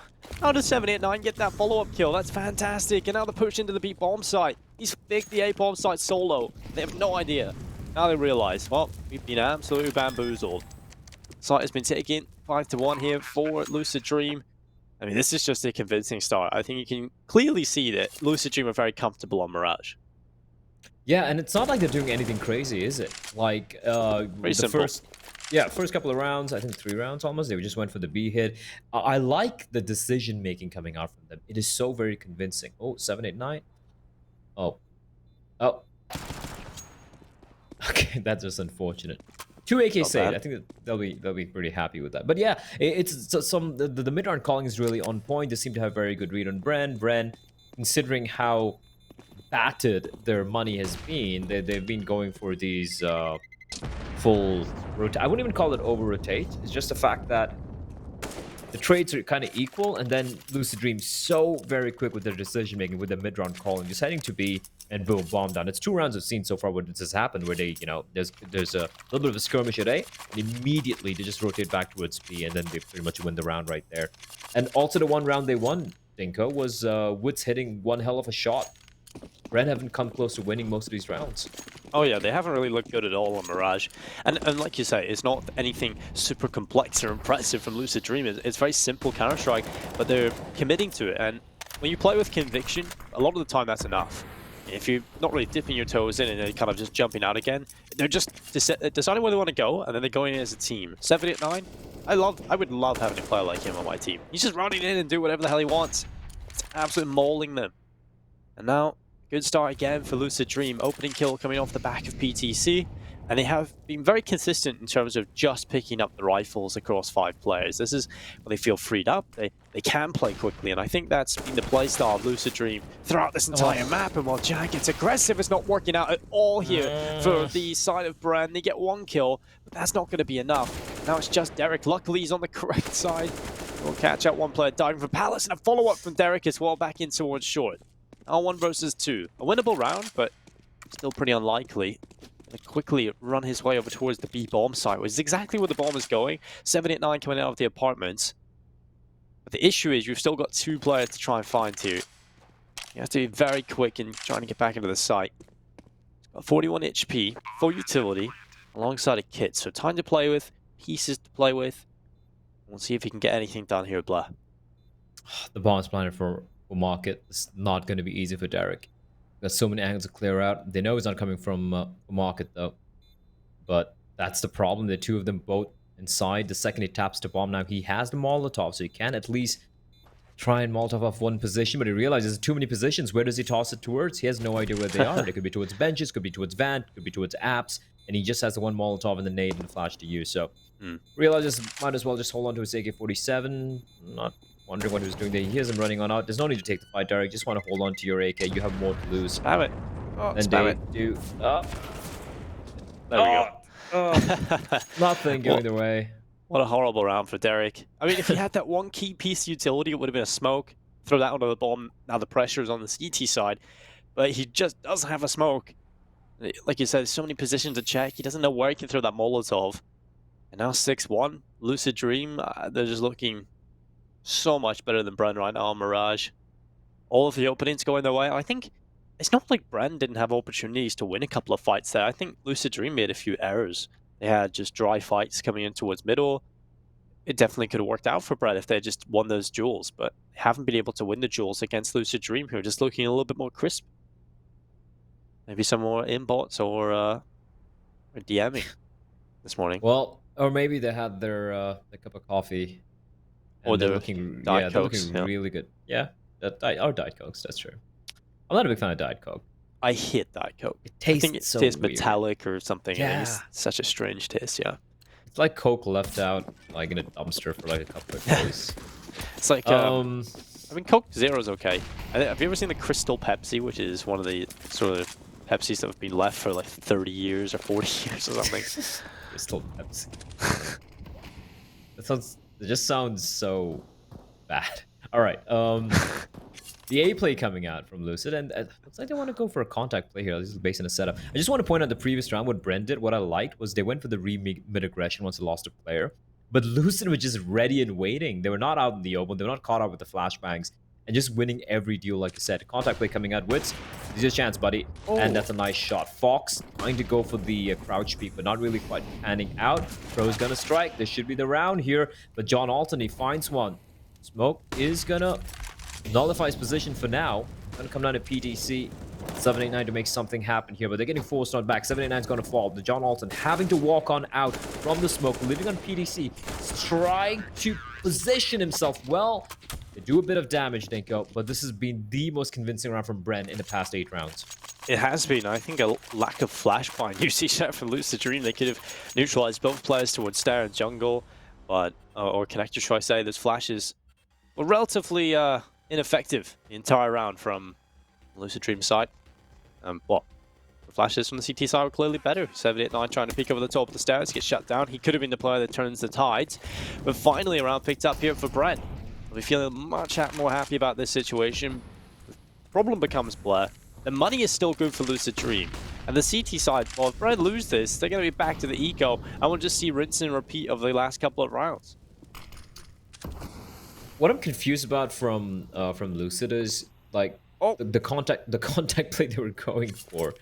does 789 get that follow-up kill? That's fantastic. And now the push into the B bomb site. He's picked the A bomb site solo. They have no idea. Now they realize, well, we've been absolutely bamboozled. Site has been taken 5-1 here for Lucid Dream. I mean, this is just a convincing start. I think you can clearly see that Lucid Dream are very comfortable on Mirage. yeah, and it's not like they're doing anything crazy, is it? Like Very simple. first couple of rounds, I think 3 rounds almost, they just went for the B hit. I like the decision making coming out from them. It is so very convincing. Oh, 789. Oh. Okay, that's just unfortunate. 2 AK saved. I think that they'll be pretty happy with that. But yeah, the mid round calling is really on point. They seem to have very good read on Bren, considering how battered their money has been. They've been going for these full rotate. I wouldn't even call it over rotate. It's just the fact that the trades are kind of equal, and then Lucid Dream so very quick with their decision making, with the mid round calling, just heading to B and boom, bomb down. It's 2 rounds I've seen so far where this has happened, where they, there's a little bit of a skirmish at A, and immediately they just rotate back towards B, and then they pretty much win the round right there. And also the 1 round they won, Dinko, was Woods hitting one hell of a shot. Bren haven't come close to winning most of these rounds. Oh yeah, they haven't really looked good at all on Mirage. And like you say, it's not anything super complex or impressive from Lucid Dream. It's very simple Counter-Strike, but they're committing to it. And when you play with conviction, a lot of the time that's enough. If you're not really dipping your toes in and then kind of just jumping out again, they're just deciding where they want to go, and then they're going in as a team. 789, I would love having a player like him on my team. He's just running in and do whatever the hell he wants. It's absolutely mauling them. And now, good start again for Lucid Dream. Opening kill coming off the back of PTC. And they have been very consistent in terms of just picking up the rifles across 5 players. This is when they feel freed up. They can play quickly, and I think that's been the playstyle of Lucid Dream throughout this entire map. And while Jack gets aggressive, it's not working out at all here for the side of Bren. They get 1 kill, but that's not going to be enough. Now it's just Derek. Luckily, he's on the correct side. We'll catch out 1 player diving for Palace, and a follow-up from Derek as well back in towards short. Now 1 versus 2. A winnable round, but still pretty unlikely. Quickly run his way over towards the B bomb site, which is exactly where the bomb is going. 789 coming out of the apartments. But the issue is you've still got 2 players to try and find here. You have to be very quick in trying to get back into the site. He's got 41 HP, full utility, alongside a kit. So time to play with, pieces to play with. We'll see if he can get anything done here, Blair. The bomb's planted for market. It's not going to be easy for Derek. Got so many angles to clear out. They know he's not coming from market though, but that's the problem. The 2 of them both inside. The second he taps the bomb, now he has the Molotov, so he can at least try and Molotov off 1 position, but he realizes there's too many positions. Where does he toss it towards? He has no idea where they are. They could be towards benches, could be towards vent, could be towards apps, and he just has the 1 Molotov and the nade and the flash to use. So realizes might as well just hold on to his AK-47. Not wondering what he was doing there. He hears him running on out. There's no need to take the fight, Derek. Just want to hold on to your AK. You have more to lose Spam it. Oh, than spam they it. do. There we go. Nothing going their way. What a horrible round for Derek. I mean, if he had that one key piece of utility, it would have been a smoke. Throw that onto the bomb. Now the pressure is on the CT side. But he just doesn't have a smoke. Like you said, there's so many positions to check. He doesn't know where he can throw that Molotov. And now 6-1. Lucid Dream, they're just looking so much better than Bren right now on Mirage. All of the openings going their way. I think it's not like Bren didn't have opportunities to win a couple of fights there. I think Lucid Dream made a few errors. They had just dry fights coming in towards middle. It definitely could have worked out for Brett if they just won those duels, but they haven't been able to win the duels against Lucid Dream, who are just looking a little bit more crisp. Maybe some more inbots or DMing this morning. Well, or maybe they had their cup of coffee. Or they're they're looking, Diet they're Cokes, looking yeah. really good. Yeah, Diet Cokes, that's true. I'm not a big fan of Diet Coke. I hate Diet Coke. It I tastes think it so tastes weird. metallic or something. Yeah. It's such a strange taste, yeah. It's like Coke left out, like in a dumpster for like a couple of days. It's like, I mean, Coke Zero is okay. Have you ever seen the Crystal Pepsi, which is one of the sort of Pepsis that have been left for like 30 years or 40 years or something? Crystal Pepsi. It just sounds so bad. All right. The A play coming out from Lucid, and it looks like they want to go for a contact play here. This is based on a setup. I just want to point out the previous round what Bren did. What I liked was they went for the mid aggression once they lost a player, but Lucid was just ready and waiting. They were not out in the open. They were not caught out with the flashbangs and just winning every duel, like I said. Contact play coming out. Wits, this is your chance, buddy. Oh. And that's a nice shot. Fox trying to go for the crouch peek, but not really quite panning out. Pro's gonna strike. This should be the round here, but John Alton, he finds one. Smoke is gonna nullify his position for now. Gonna come down to PTC. 789 to make something happen here, but they're getting forced on back. 789 is gonna fall. The John Alton having to walk on out from the smoke, living on PTC, trying to position himself well. They do a bit of damage, Dinko, but this has been the most convincing round from Bren in the past 8 rounds. It has been. I think a lack of flashpoint. You see that from Lucid Dream. They could have neutralized both players towards Star and Jungle, but or connector, should I say. Those flashes were relatively ineffective the entire round from Lucid Dream's side. The flashes from the CT side were clearly better. 789 trying to peek over the top of the stairs, gets shut down. He could have been the player that turns the tides, but finally a round picked up here for Brent. We're feeling much more happy about this situation. The problem becomes Blair. The money is still good for Lucid Dream. And the CT side, well, if Brent lose this, they're going to be back to the eco. And we'll just see rinse and repeat of the last couple of rounds. What I'm confused about from Lucid is like the contact play they were going for.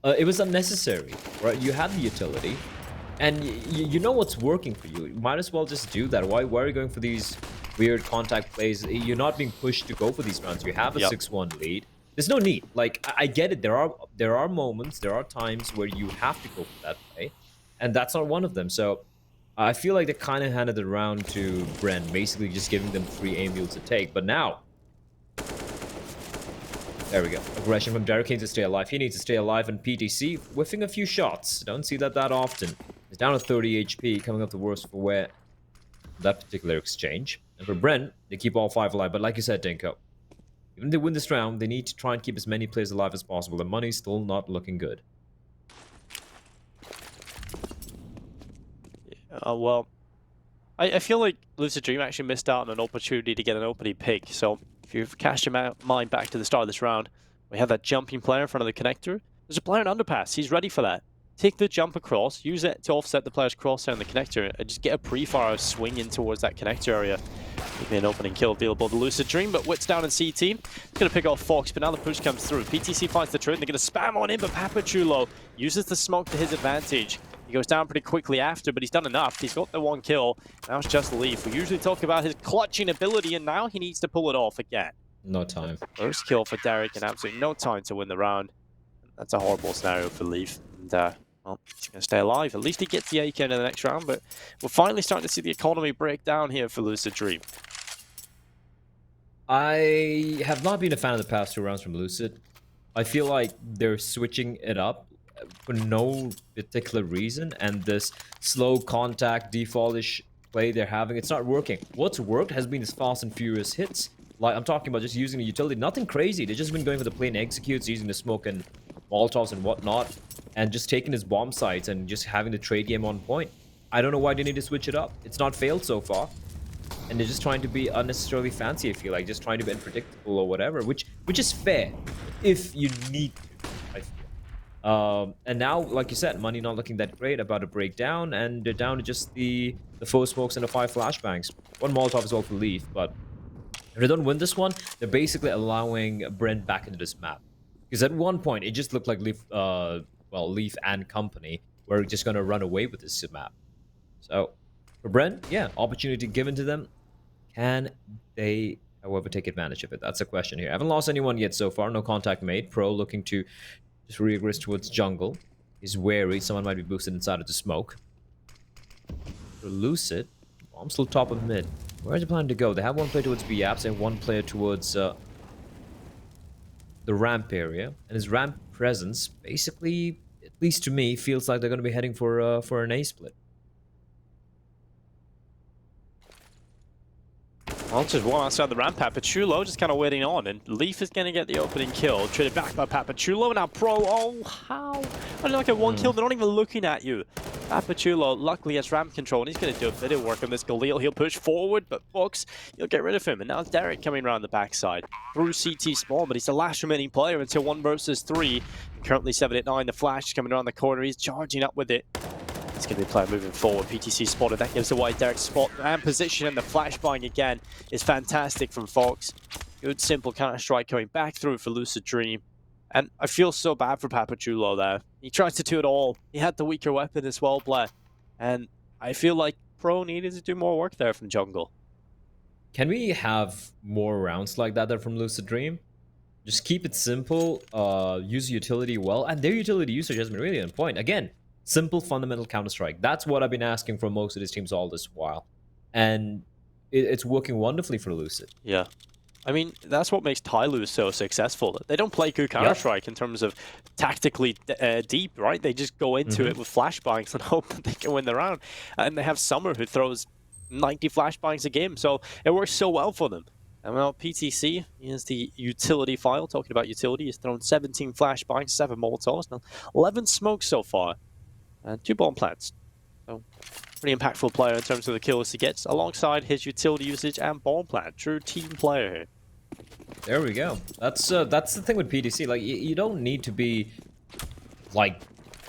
It was unnecessary, right? You had the utility, and you know what's working for you. You might as well just do that. Why are you going for these weird contact plays? You're not being pushed to go for these rounds. You have a 6-1 lead. There's no need. Like, I get it. There are moments, there are times where you have to go for that play, and that's not one of them. So I feel like they kind of handed the round to Bren, basically just giving them 3 aim mules to take. But now, there we go. Aggression from Derek needs to stay alive. He needs to stay alive, and PTC whiffing a few shots. Don't see that often. He's down to 30 HP, coming up the worst for wear that particular exchange. And for Bren, they keep all 5 alive. But like you said, Dinko, even if they win this round, they need to try and keep as many players alive as possible. The money's still not looking good. Well, I feel like Lucid Dream actually missed out on an opportunity to get an opening pick. So if you've cast your mind back to the start of this round, we have that jumping player in front of the connector. There's a player in underpass. He's ready for that. Take the jump across, use it to offset the player's crosshair on the connector, and just get a pre-fire swing in towards that connector area. Maybe an opening kill available to Lucid Dream, but Wits down in CT. He's going to pick off Fox, but now the push comes through. PTC finds the turret, and they're going to spam on him, but Papachulo uses the smoke to his advantage. He goes down pretty quickly after, but he's done enough. He's got the 1 kill. Now it's just Leaf. We usually talk about his clutching ability, and now he needs to pull it off again. No time. First kill for Derek, and absolutely no time to win the round. That's a horrible scenario for Leaf. And, well, he's going to stay alive. At least he gets the AK in the next round, but we're finally starting to see the economy break down here for Lucid Dream. I have not been a fan of the past 2 rounds from Lucid. I feel like they're switching it up for no particular reason, and this slow contact, default-ish play they're having, it's not working. What's worked has been his fast and furious hits. Like, I'm talking about just using the utility, nothing crazy. They've just been going for the plain executes, using the smoke and Molotovs and whatnot, and just taking his bomb sites and just having the trade game on point. I don't know why they need to switch it up. It's not failed so far. And they're just trying to be unnecessarily fancy, I feel like, just trying to be unpredictable or whatever, which is fair if you need to, I feel. And now, like you said, money not looking that great, about to break down, and they're down to just the 4 smokes and the 5 flashbangs. 1 Molotov as well for Leaf, but if they don't win this one, they're basically allowing Brent back into this map. Because at one point, it just looked like Leaf, Leaf and company were just going to run away with this map. So, for Brent, yeah, opportunity given to them. Can they, however, take advantage of it? That's a question here. I haven't lost anyone yet so far. No contact made. Pro looking to just regress towards jungle. He's wary. Someone might be boosted inside of the smoke. For Lucid, bomb still top of mid. Where's the plan to go? They have 1 player towards B-apps and 1 player towards the ramp area. And his ramp presence, basically, at least to me, feels like they're going to be heading for an A split. Well, just one outside the ramp. Papachulo just kind of waiting on, and Leaf is going to get the opening kill. Traded back by Papachulo. Now Pro, oh, how? Only like a 1 kill, they're not even looking at you. Papachulo luckily has ramp control, and he's going to do a bit of work on this Galil. He'll push forward, but Fox, he'll get rid of him. And now it's Derek coming around the backside through CT spawn, but he's the last remaining player until 1 versus 3. Currently 789, the flash is coming around the corner. He's charging up with it. It's going to be a player moving forward. PTC spotted. That gives away Derek's spot and position, and the flashbang again is fantastic from Fox. Good, simple counter-strike going back through for Lucid Dream. And I feel so bad for Papachulo there. He tried to do it all. He had the weaker weapon as well, Blair. And I feel like Pro needed to do more work there from jungle. Can we have more rounds like that there from Lucid Dream? Just keep it simple, use utility well, and their utility usage has been really on point. Again, simple, fundamental Counter-Strike. That's what I've been asking for most of these teams all this while. And it's working wonderfully for Lucid. Yeah. I mean, that's what makes Tyloo so successful. They don't play good Counter-Strike in terms of tactically deep, right? They just go into it with flashbangs and hope that they can win the round. And they have Summer who throws 90 flashbangs a game, so it works so well for them. And well, PTC is the utility file. Talking about utility, he's thrown 17 flashbangs, 7 Molotovs, now 11 smokes so far, and 2 bomb plants. So, pretty impactful player in terms of the kills he gets, alongside his utility usage and bomb plant. True team player here. There we go. That's the thing with PTC. Like, you don't need to be like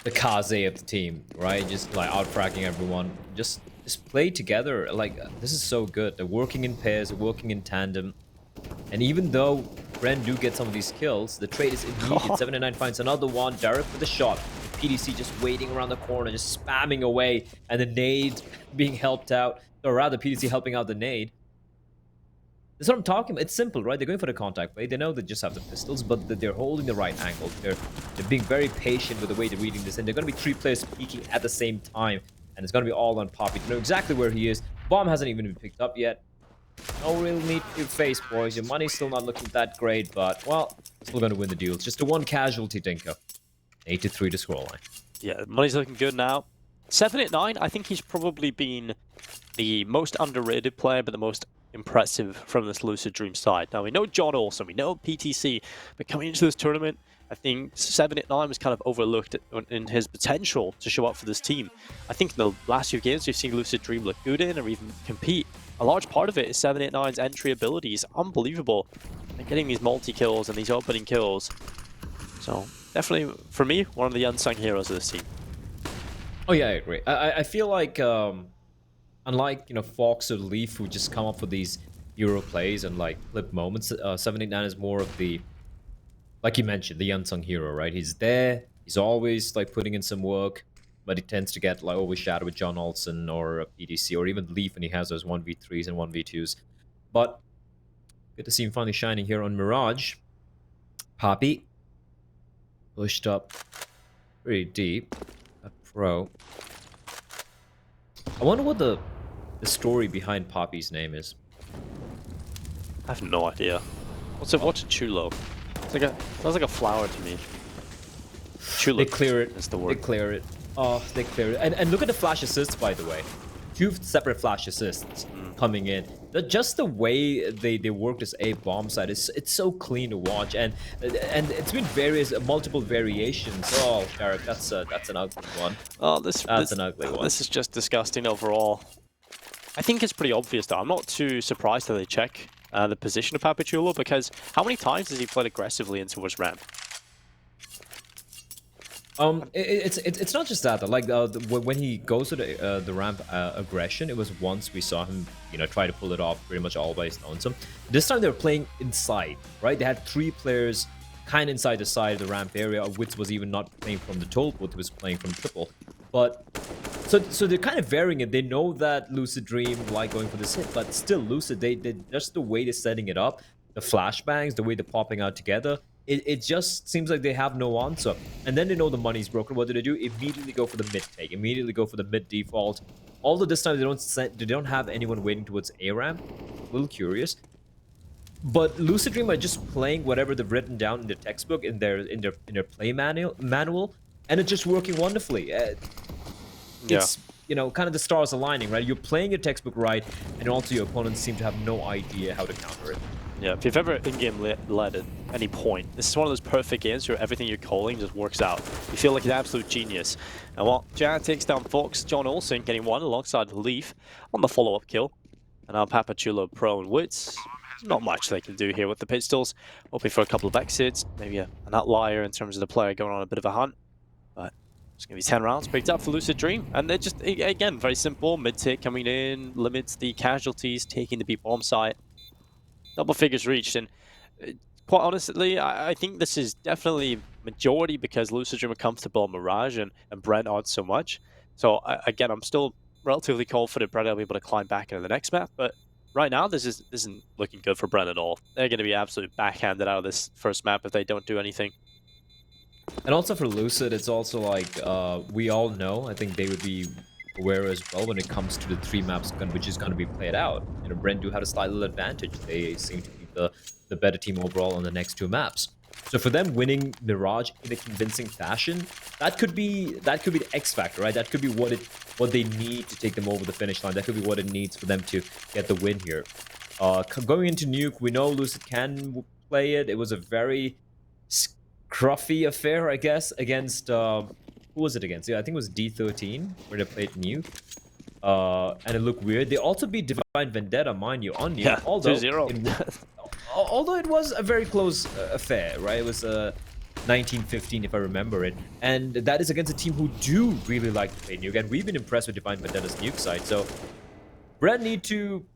the Kaze of the team, right? Just like out-fracking everyone. Just play together. Like, this is so good. They're working in pairs, they're working in tandem. And even though Bren do get some of these kills, the trade is immediate. 79 finds another one. Derek with a shot. PDC just waiting around the corner, just spamming away, and the nade being helped out, or rather PDC helping out the nade. That's what I'm talking about. It's simple, right? They're going for the contact play. They know they just have the pistols, but they're holding the right angle. They're being very patient with the way they're reading this, and they're going to be 3 players peeking at the same time, and it's going to be all on Poppy. They know exactly where he is. Bomb hasn't even been picked up yet. No real need to face, boys. Your money's still not looking that great, but, well, still going to win the deal. It's just a 1 casualty, Dinko. 8-3 to scoreline. Yeah, the money's looking good now. 789, I think he's probably been the most underrated player, but the most impressive from this Lucid Dream side. Now, we know John Olsen, we know PTC, but coming into this tournament, I think 789 was kind of overlooked in his potential to show up for this team. I think in the last few games, we've seen Lucid Dream look good in or even compete. A large part of it is 789's entry ability is unbelievable. And getting these multi-kills and these opening kills. So, definitely, for me, one of the unsung heroes of this team. Oh yeah, I agree. I feel like, unlike, you know, Fox or Leaf, who just come up with these hero plays and, like, flip moments, 789 is more of the, like you mentioned, the unsung hero, right? He's there, he's always, like, putting in some work, but he tends to get, like, overshadowed with John Olsen or PDC, or even Leaf, and he has those 1v3s and 1v2s. But, good to see him finally shining here on Mirage. Poppy. Pushed up pretty deep. A Pro. I wonder what the story behind Poppy's name is. I have no idea. What's a chulo? Sounds like a flower to me. Chulo. They clear it. Is the word. They clear it. Oh, they clear it. And look at the flash assists, by the way. two separate flash assists coming in. Just the way they work this A bomb side is it's so clean to watch, and it's been multiple variations. Oh, Sharek, that's an ugly one. Oh, That's an ugly one. This is just disgusting overall. I think it's pretty obvious though. I'm not too surprised that they check the position of Papachulo, because how many times has he played aggressively into his ramp? It's not just that though. Like when he goes to the ramp aggression, it was once we saw him, try to pull it off pretty much all by his lonesome. This time they were playing inside, right? They had 3 players kind of inside the side of the ramp area, of which was even not playing from the toll booth, he was playing from triple. But so they're kind of varying it. They know that Lucid Dream like going for this hit, but still Lucid, they just the way they're setting it up, the flashbangs, the way they're popping out together. It just seems like they have no answer. And then they know the money's broken. What do? Immediately go for the mid take. Immediately go for the mid default. Although this time they don't have anyone waiting towards A ramp. A little curious. But Lucid Dream are just playing whatever they've written down in their textbook, in their play manual, and it's just working wonderfully. It's kind of the stars aligning, right? You're playing your textbook right, and also your opponents seem to have no idea how to counter it. Yeah, if you've ever in-game led at any point, this is one of those perfect games where everything you're calling just works out. You feel like an absolute genius. And while Jan takes down Fox, John Olsen getting one alongside Leaf on the follow-up kill. And now Papachulo, Pro, and Wits. Not much they can do here with the pistols. Hoping for a couple of exits, maybe an outlier in terms of the player going on a bit of a hunt. But it's going to be 10 rounds picked up for Lucid Dream. And they're just, again, very simple. Mid-tick coming in, limits the casualties, taking the B-bomb site. Double figures reached, and quite honestly, I think this is definitely majority because Lucid Dream are comfortable on Mirage and Brent aren't so much. So again, I'm still relatively confident Brent will be able to climb back into the next map, but right now this isn't looking good for Brent at all. They're going to be absolutely backhanded out of this first map if they don't do anything. And also for Lucid, it's also like we all know, I think they would be aware as well when it comes to the 3 maps which is going to be played out. Brent do have a slight little advantage. They seem to be the better team overall on the next 2 maps. So for them winning Mirage in a convincing fashion, that could be the X factor, right? That could be what they need to take them over the finish line. That could be what it needs for them to get the win here. Going into Nuke, we know Lucid can play it. It was a very scruffy affair, I guess, against who was it against? Yeah, I think it was D13 where they played Nuke. And it looked weird. They also beat Divine Vendetta, mind you, on Nuke. Yeah, although 2-0. Although it was a very close affair, right? It was 19-15 if I remember it. And that is against a team who do really like to play Nuke. And we've been impressed with Divine Vendetta's Nuke side. So Brent need to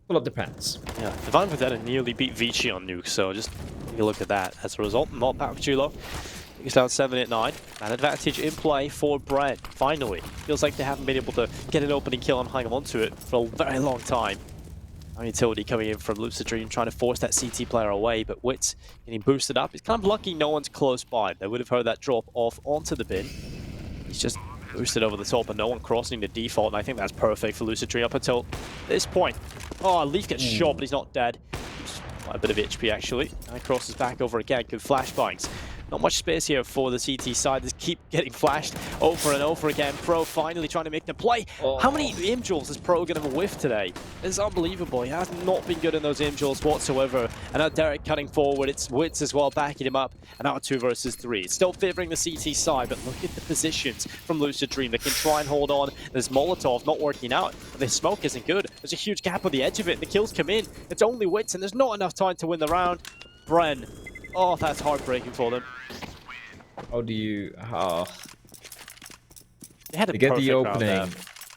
pull up their pants. Yeah, Divine Vendetta nearly beat Vici on Nuke, so just take a look at that. As a result, not Papachulo. It's down 7-9. An advantage in play for Brent. Finally, feels like they haven't been able to get an opening kill and hang on to it for a very long time. Utility coming in from Lucid Dream, trying to force that CT player away, but Wits getting boosted up. He's kind of lucky no one's close by. They would have heard that drop off onto the bin. He's just boosted over the top and no one crossing the default, and I think that's perfect for Lucid Dream up until this point. Oh, Leaf gets shot, but he's not dead. Quite a bit of HP actually. And crosses back over again. Good flashbangs. Not much space here for the CT side. They keep getting flashed over and over again. Pro finally trying to make the play. How many aim jewels is Pro going to whiff today? It's unbelievable. He has not been good in those aim jewels whatsoever. And now Derek cutting forward. It's Wits as well backing him up. And now 2 versus 3. It's still favoring the CT side, but look at the positions from Lucid Dream. They can try and hold on. There's Molotov not working out. But the smoke isn't good. There's a huge gap on the edge of it. The kills come in. It's only Wits, and there's not enough time to win the round. Bren. Oh, that's heartbreaking for them. How do you... They get the opening.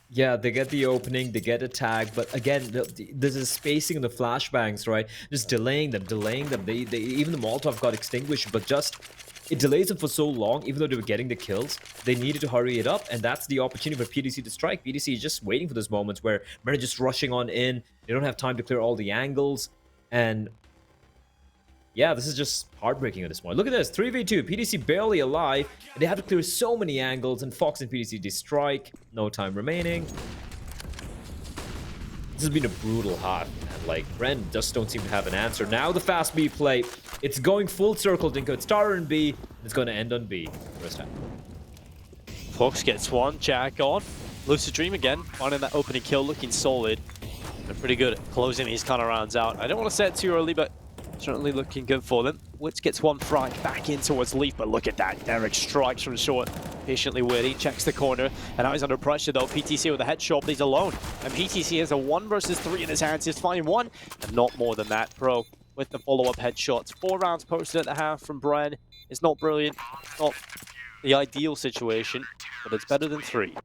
Yeah, they get the opening, they get a tag, but again, there's a spacing in the flashbangs, right? Just delaying them. They even the Molotov got extinguished, but just... It delays them for so long, even though they were getting the kills. They needed to hurry it up, and that's the opportunity for PDC to strike. PDC is just waiting for those moments where men are just rushing on in. They don't have time to clear all the angles, and... Yeah, this is just heartbreaking at this point. Look at this, 3v2, PDC barely alive, and they have to clear so many angles, and Fox and PDC de-strike, no time remaining. This has been a brutal half, and like, Ren just don't seem to have an answer. Now the fast B play, it's going full circle, Dinko. It started in B, it's going to end on B. First half. Fox gets one, Jack on. Lucid Dream again, finding that opening kill, looking solid. They're pretty good at closing these kind of rounds out. I don't want to say it too early, but certainly looking good for them. Witz gets one frag back in towards Leaf, but look at that. Derek strikes from short, patiently waiting, checks the corner, and now he's under pressure though. PTC with a headshot, but he's alone. And PTC has a 1 versus 3 in his hands. He's finding 1, and not more than that. Pro with the follow-up headshots. 4 rounds posted at the half from Bren. It's not brilliant, not the ideal situation, but it's better than 3.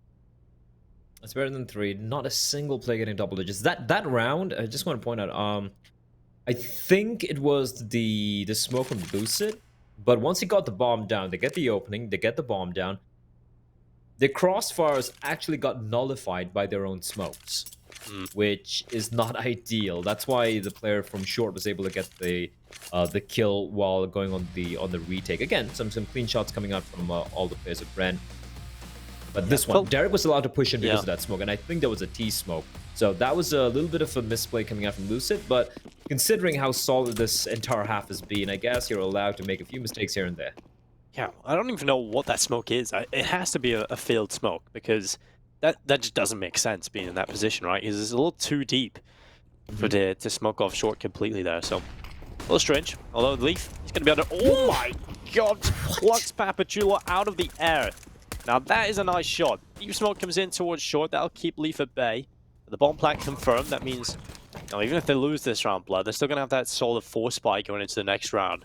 It's better than 3. Not a single play getting double digits. That round, I just want to point out, I think it was the smoke from Lucid, but once he got the bomb down, they get the opening, they get the bomb down. The crossfires actually got nullified by their own smokes, which is not ideal. That's why the player from short was able to get the kill while going on the retake. Again, some clean shots coming out from all the players at Bren. But this one, Derek was allowed to push in because of that smoke, and I think there was a T smoke. So that was a little bit of a misplay coming out from Lucid, but considering how solid this entire half has been, I guess you're allowed to make a few mistakes here and there. Yeah, I don't even know what that smoke is. It has to be a failed smoke, because that just doesn't make sense being in that position, right? Because it's a little too deep for to smoke off short completely there, so a little strange. Although Leaf, he's going to be able to... Oh my god! Plucks Papachula out of the air. Now that is a nice shot. Deep smoke comes in towards short. That'll keep Leaf at bay. The bomb plant confirmed. That means, even if they lose this round, Blood, they're still going to have that solid 4 spike going into the next round.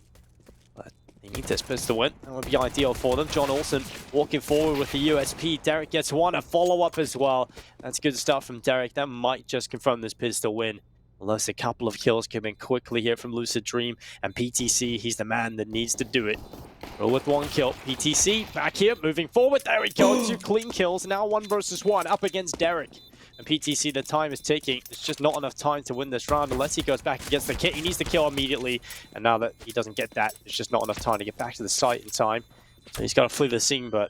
But they need this pitch to win. That would be ideal for them. John Olsen walking forward with the USP. Derek gets 1, a follow-up as well. That's good stuff from Derek. That might just confirm this pistol win. Unless a couple of kills come in quickly here from Lucid Dream. And PTC, he's the man that needs to do it. Roll with 1 kill. PTC back here, moving forward. There we go. 2 clean kills. Now 1 versus 1 up against Derek. And PTC, the time is ticking. It's just not enough time to win this round unless he goes back and gets the kill. He needs to kill immediately. And now that he doesn't get that, it's just not enough time to get back to the site in time. So he's got to flee the scene, but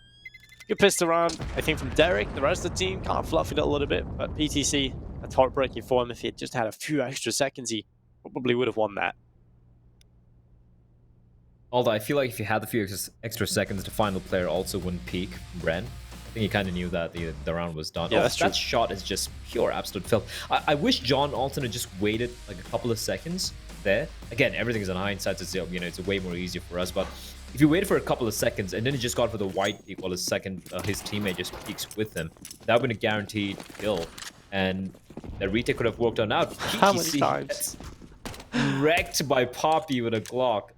good pistol round, I think, from Derek. The rest of the team can't fluff it a little bit, but PTC, that's heartbreaking for him. If he had just had a few extra seconds, he probably would have won that. Although I feel like if you had a few extra seconds, the final player also wouldn't peek Bren. I think he kind of knew that the round was done. Yeah, that's true. That shot is just pure absolute filth. I wish John Alton had just waited like a couple of seconds there. Again, everything's in hindsight, so it's way more easier for us. But if you waited for a couple of seconds and then he just got for the white peek while his teammate just peeks with him, that would have been a guaranteed kill. And the retake could have worked on out. How many times? Wrecked by Poppy with a Glock.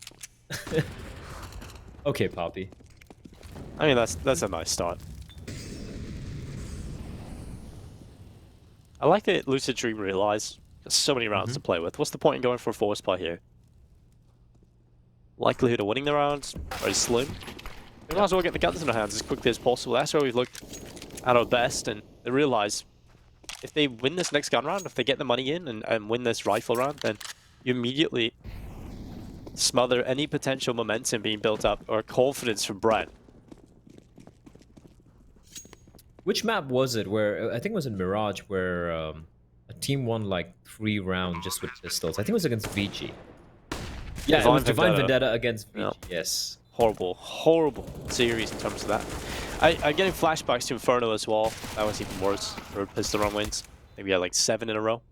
Okay, Poppy. I mean, that's a nice start. I like that Lucid Dream realized there's so many rounds to play with. What's the point in going for a 4 spot here? Likelihood of winning the rounds very slim. We might as well get the guns in our hands as quickly as possible. That's where we've looked at our best, and they realize if they win this next gun round, if they get the money in and win this rifle round, then you immediately smother any potential momentum being built up or confidence from Brent. Which map was it where, I think it was in Mirage, where a team won like 3 rounds just with pistols? I think it was against VG. Yeah, it was Divine Vendetta against VG, yes. Horrible, horrible series in terms of that. I'm getting flashbacks to Inferno as well. That was even worse for pistol run wins. Maybe had like 7 in a row.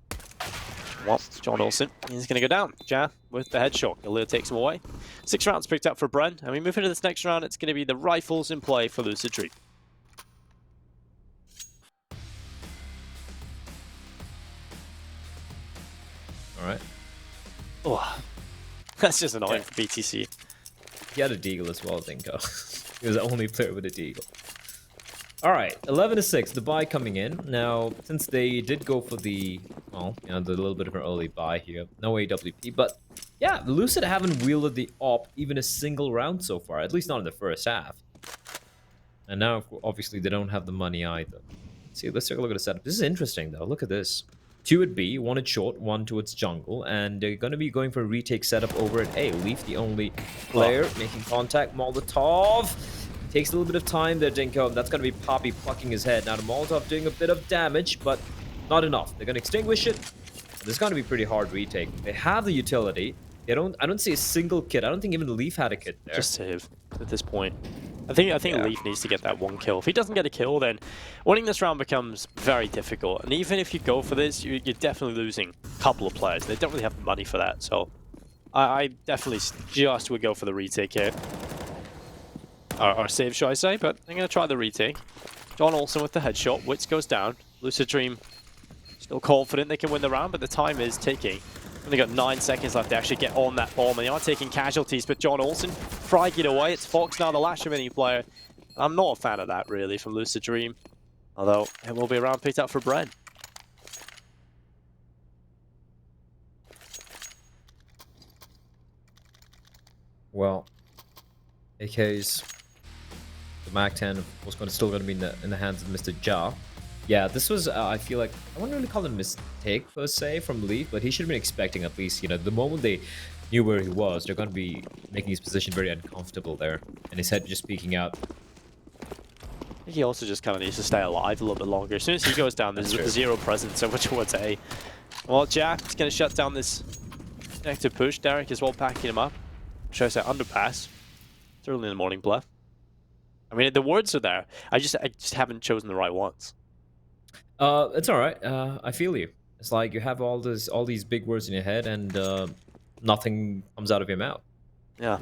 Well, John Olsen, he's going to go down. Ja with the headshot. Galil takes him away. 6 rounds picked up for Bren. And we move into this next round. It's going to be the rifles in play for Lucid Dream. Alright. Oh, that's just annoying for BTC. He had a deagle as well, I think. He was the only player with a deagle. Alright, 11-6, the buy coming in. Now, since they did go for the, well, the little bit of an early buy here, no AWP, but yeah, Lucid haven't wielded the AWP even a single round so far, at least not in the first half. And now, obviously, they don't have the money either. See, let's take a look at the setup. This is interesting, though. Look at this. 2 at B, 1 at short, 1 towards jungle, and they're going to be going for a retake setup over at A. Leaf, the only player making contact. Molotov takes a little bit of time there, Dinko. That's going to be Poppy plucking his head. Now the Molotov doing a bit of damage, but not enough. They're going to extinguish it. This is going to be pretty hard retake. They have the utility. I don't see a single kit. I don't think even Leaf had a kit there. Just save at this point. I think Leaf needs to get that 1 kill. If he doesn't get a kill, then winning this round becomes very difficult. And even if you go for this, you're definitely losing a couple of players. They don't really have the money for that. So I definitely just would go for the retake here. Or save, should I say? But I'm going to try the retake. John Olsen with the headshot. Wits goes down. Lucid Dream still confident they can win the round, but the time is ticking. Only got 9 seconds left to actually get on that bomb, and they are taking casualties, but John Olsen frag it away. It's Fox now, the Lasher mini player. I'm not a fan of that, really, from Lucid Dream. Although, it will be a round picked up for Bren. Well, AK's the MAC-10 was still going to be in the hands of Mr. Ja. Yeah, this was, I feel like, I wouldn't really call it a mistake per se from Leaf, but he should have been expecting at least, you know, the moment they knew where he was, they're going to be making his position very uncomfortable there. And his head just peeking out. I think he also just kind of needs to stay alive a little bit longer. As soon as he goes down, there's zero presence over towards A. Well, Jack's going to shut down this active push. Derek is well packing him up. Shows that underpass. It's early in the morning, Bluff. I mean, the words are there. I just haven't chosen the right ones. It's all right. I feel you. It's like you have all these big words in your head, and nothing comes out of your mouth. Yeah.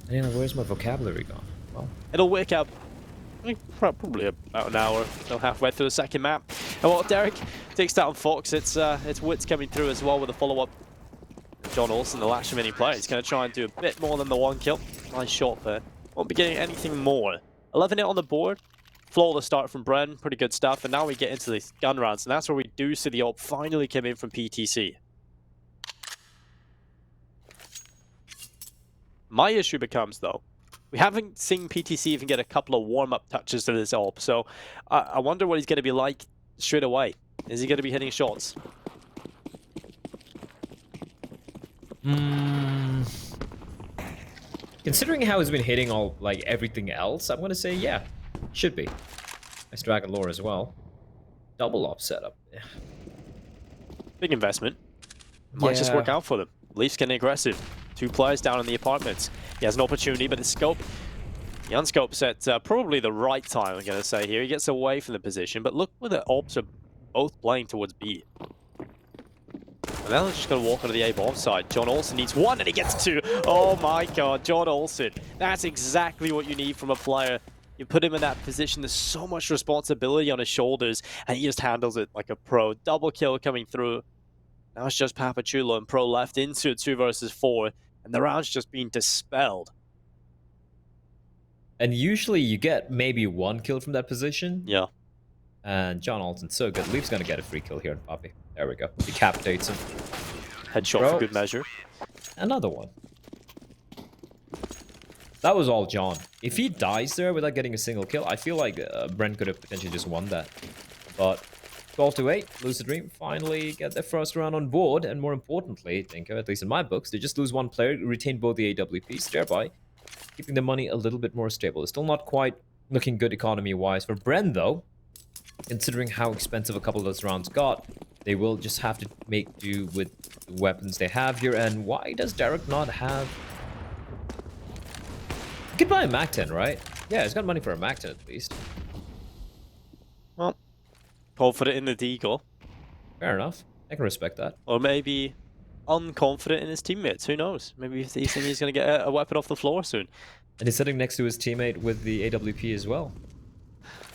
Yeah, where's my vocabulary gone? Well, it'll wake up. I think probably about an hour, so halfway through the second map. And while Derek takes that on Fox, it's Wits coming through as well with a follow-up. John Olsen, the Lasher mini player, he's going to try and do a bit more than the 1 kill. Nice shot there. Won't be getting anything more. 11 hit on the board. Flawless start from Bren, pretty good stuff. And now we get into these gun rounds, and that's where we do see the ult finally come in from PTC. My issue becomes, though, we haven't seen PTC even get a couple of warm-up touches to this ult, so I wonder what he's going to be like straight away. Is he going to be hitting shots? Considering how he's been hitting all everything else, I'm gonna say yeah, should be. Nice Dragon Lore as well. Double op setup. Yeah. Big investment. Might just work out for them. Leafs getting aggressive. 2 players down in the apartments. He has an opportunity, but the scope, the unscope's at probably the right time, I'm gonna say here. He gets away from the position, but look where the ops are both playing towards B. And now they're just going to walk onto the A bomb side. John Olsen needs 1 and he gets 2. Oh my god, John Olsen. That's exactly what you need from a player. You put him in that position, there's so much responsibility on his shoulders, and he just handles it like a pro. Double kill coming through. Now it's just Papachulo and Pro left into 2 versus 4, and the round's just being dispelled. And usually you get maybe 1 kill from that position. Yeah. And John Alton's so good. Leaf's gonna get a free kill here on Poppy. There we go. Decapitates him. Headshot for good measure. Another one. That was all John. If he dies there without getting a single kill, I feel like Brent could have potentially just won that. But 12-8, Lucid Dream finally get their first round on board, and more importantly, I think, at least in my books, they just lose 1 player, retain both the AWPs, thereby keeping the money a little bit more stable. It's still not quite looking good economy-wise for Bren, though. Considering how expensive a couple of those rounds got, they will just have to make do with the weapons they have here. And why does Derek not have... He could buy a MAC-10, right? Yeah, he's got money for a MAC-10 at least. Well, confident in the deagle. Fair enough. I can respect that. Or maybe unconfident in his teammates. Who knows? Maybe he's thinking he's going to get a weapon off the floor soon. And he's sitting next to his teammate with the AWP as well.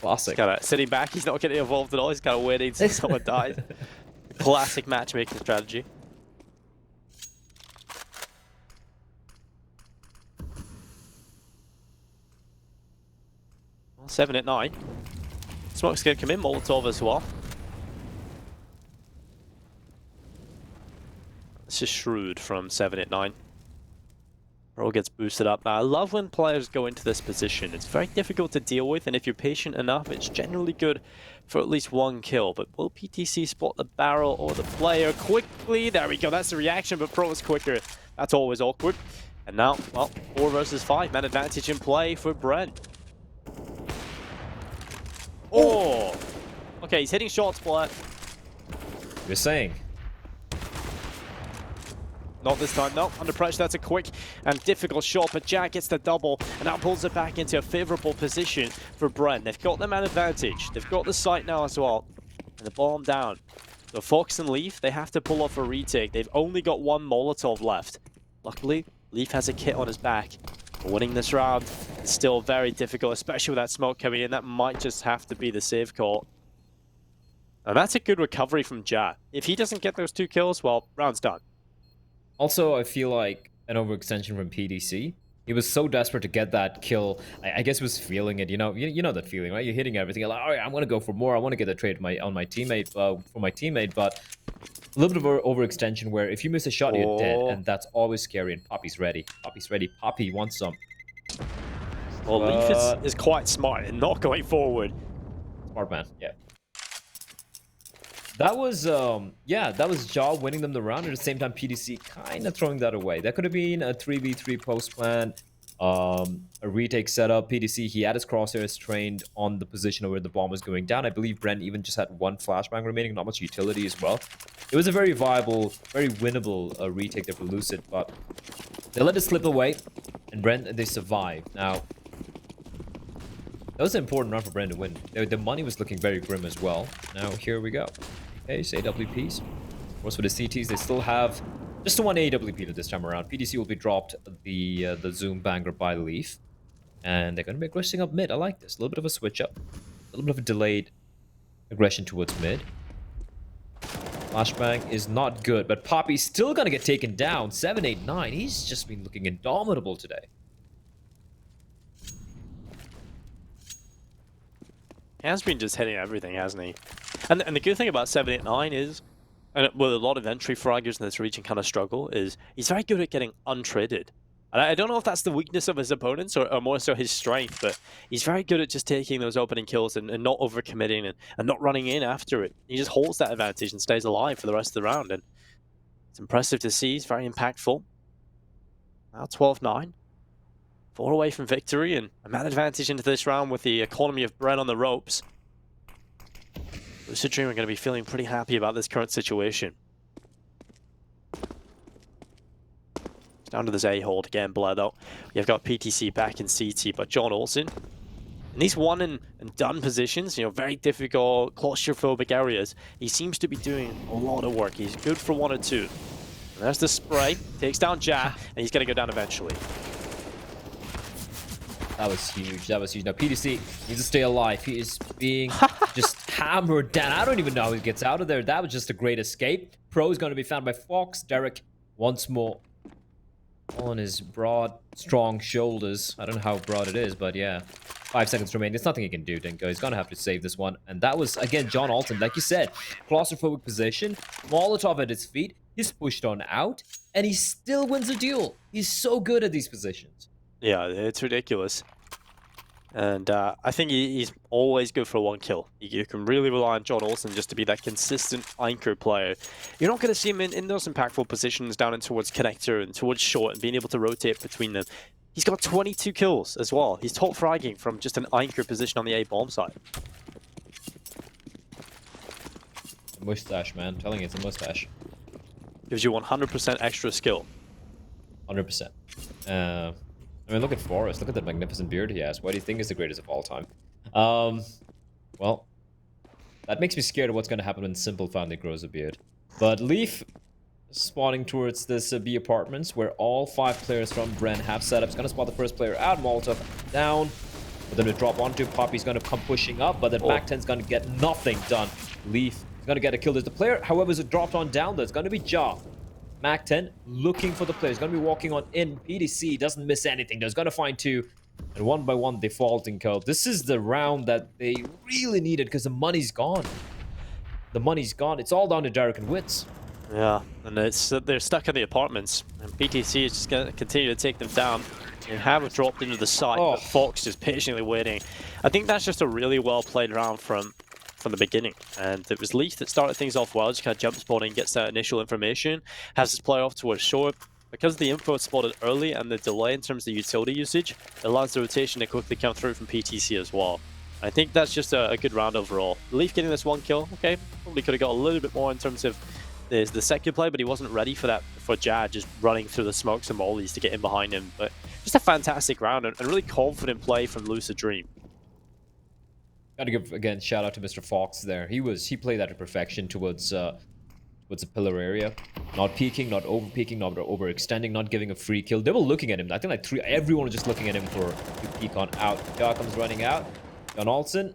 Classic. He's kind of sitting back, he's not getting involved at all, he's kind of waiting until someone dies. Classic matchmaking strategy. Well, 7 at 9. Smoke's going to come in, Molotov as well. This is shrewd from 7 at 9. Bro gets boosted up. Now, I love when players go into this position. It's very difficult to deal with, and if you're patient enough, it's generally good for at least 1 kill. But will PTC spot the barrel or the player quickly? There we go, that's the reaction, but Pro is quicker. That's always awkward. And now, well, 4 versus 5. Man advantage in play for Brent. Oh! Okay, he's hitting shots, Black. You're saying. Not this time, no. Under pressure, that's a quick and difficult shot, but Jack gets the double, and that pulls it back into a favorable position for Brent. They've got the man advantage. They've got the site now as well, and the bomb down. So Fox and Leaf, they have to pull off a retake. They've only got one Molotov left. Luckily, Leaf has a kit on his back. Winning this round is still very difficult, especially with that smoke coming in. That might just have to be the save call. And that's a good recovery from Ja. If he doesn't get those 2 kills, well, round's done. Also, I feel like an overextension from PDC. He was so desperate to get that kill. I guess he was feeling it, you know that feeling, right? You're hitting everything. You're like, all right, I'm gonna go for more. I want to get the trade on my teammate, for my teammate, but a little bit of overextension where if you miss a shot, you're dead, and that's always scary. And Poppy's ready. Poppy's ready. Poppy wants some. Well, Leaf is quite smart in not going forward. Smart man, yeah. That was, that was Ja winning them the round. At the same time, PDC kind of throwing that away. That could have been a 3v3 post plan, a retake setup. PDC, he had his crosshairs trained on the position where the bomb was going down. I believe Brent even just had 1 flashbang remaining, not much utility as well. It was a very viable, very winnable retake there for Lucid, but they let it slip away, and Brent, they survived. Now, that was an important round for Brent to win. The money was looking very grim as well. Now, here we go. Okay, so AWPs. Of course, for the CTs, they still have just the 1 AWP this time around. PDC will be dropped the Zoom banger by Leaf. And they're going to be aggressing up mid. I like this. A little bit of a switch up. A little bit of a delayed aggression towards mid. Flashbang is not good, but Poppy's still going to get taken down. 7-8-9. He's just been looking indomitable today. He has been just hitting everything, hasn't he? And the good thing about 789 is, and with a lot of entry fraggers in this region kind of struggle, is he's very good at getting untraded. And I don't know if that's the weakness of his opponents or more so his strength, but he's very good at just taking those opening kills and not overcommitting and not running in after it. He just holds that advantage and stays alive for the rest of the round. And it's impressive to see. He's very impactful. Now 12-9. 4 away from victory and a man advantage into this round with the economy of Brent on the ropes. Lucid Dream are going to be feeling pretty happy about this current situation. It's down to this A-hold again, Blair, though. You've got PTC back in CT, but John Olsen, in these one and done positions, very difficult, claustrophobic areas, he seems to be doing a lot of work. He's good for 1 or 2. And there's the spray, takes down Ja, and he's going to go down eventually. That was huge. That was huge. Now, PDC needs to stay alive. He is being just hammered down. I don't even know how he gets out of there. That was just a great escape. Pro is going to be found by Fox. Derek once more on his broad, strong shoulders. I don't know how broad it is, but yeah. 5 seconds remain. There's nothing he can do, Dinko. He's going to have to save this one. And that was, again, John Alton. Like you said, claustrophobic position. Molotov at his feet. He's pushed on out. And he still wins the duel. He's so good at these positions. Yeah, it's ridiculous. And I think he's always good for 1 kill. You can really rely on John Olsen just to be that consistent anchor player. You're not going to see him in those impactful positions down in towards connector and towards short and being able to rotate between them. He's got 22 kills as well. He's top fragging from just an anchor position on the A bomb side. Mustache, man. I'm telling you, it's a mustache. Gives you 100% extra skill. 100%. I mean, look at Forrest. Look at that magnificent beard he has. Why do you think is the greatest of all time? Well, that makes me scared of what's going to happen when Simple finally grows a beard. But Leaf spawning towards this B apartments where all 5 players from Brent have setups. Going to spot the first player out. Molotov down. But then to drop onto Poppy's going to come pushing up. But then Mac-10's going to get nothing done. Leaf is going to get a kill. There's the player, however, is dropped on down. There's going to be Ja. Mac-10 looking for the player. He's going to be walking on in. PDC doesn't miss anything. There's going to find 2. And 1 by 1, they fall in code. This is the round that they really needed because the money's gone. The money's gone. It's all down to Derek and Wits. Yeah, and they're stuck in the apartments. And PTC is just going to continue to take them down. And have dropped into the site, but Fox just patiently waiting. I think that's just a really well played round from the beginning, and it was Leaf that started things off well. Just kind of jump spotting, gets that initial information, has his player off towards short. Because the info is spotted early and the delay in terms of the utility usage, it allows the rotation to quickly come through from PTC as well. I think that's just a good round overall. Leaf getting this 1 kill, okay, probably could have got a little bit more in terms of the second play, but he wasn't ready for that, for Ja just running through the smokes and mollies to get in behind him. But just a fantastic round and really confident play from Lucid Dream. Gotta give again shout out to Mr. Fox there. He played that to perfection towards the pillar area, not peeking, not over peeking, not overextending, not giving a free kill. They were looking at him. I think like everyone was just looking at him to peek on out. Ja comes running out. Jon Olsen.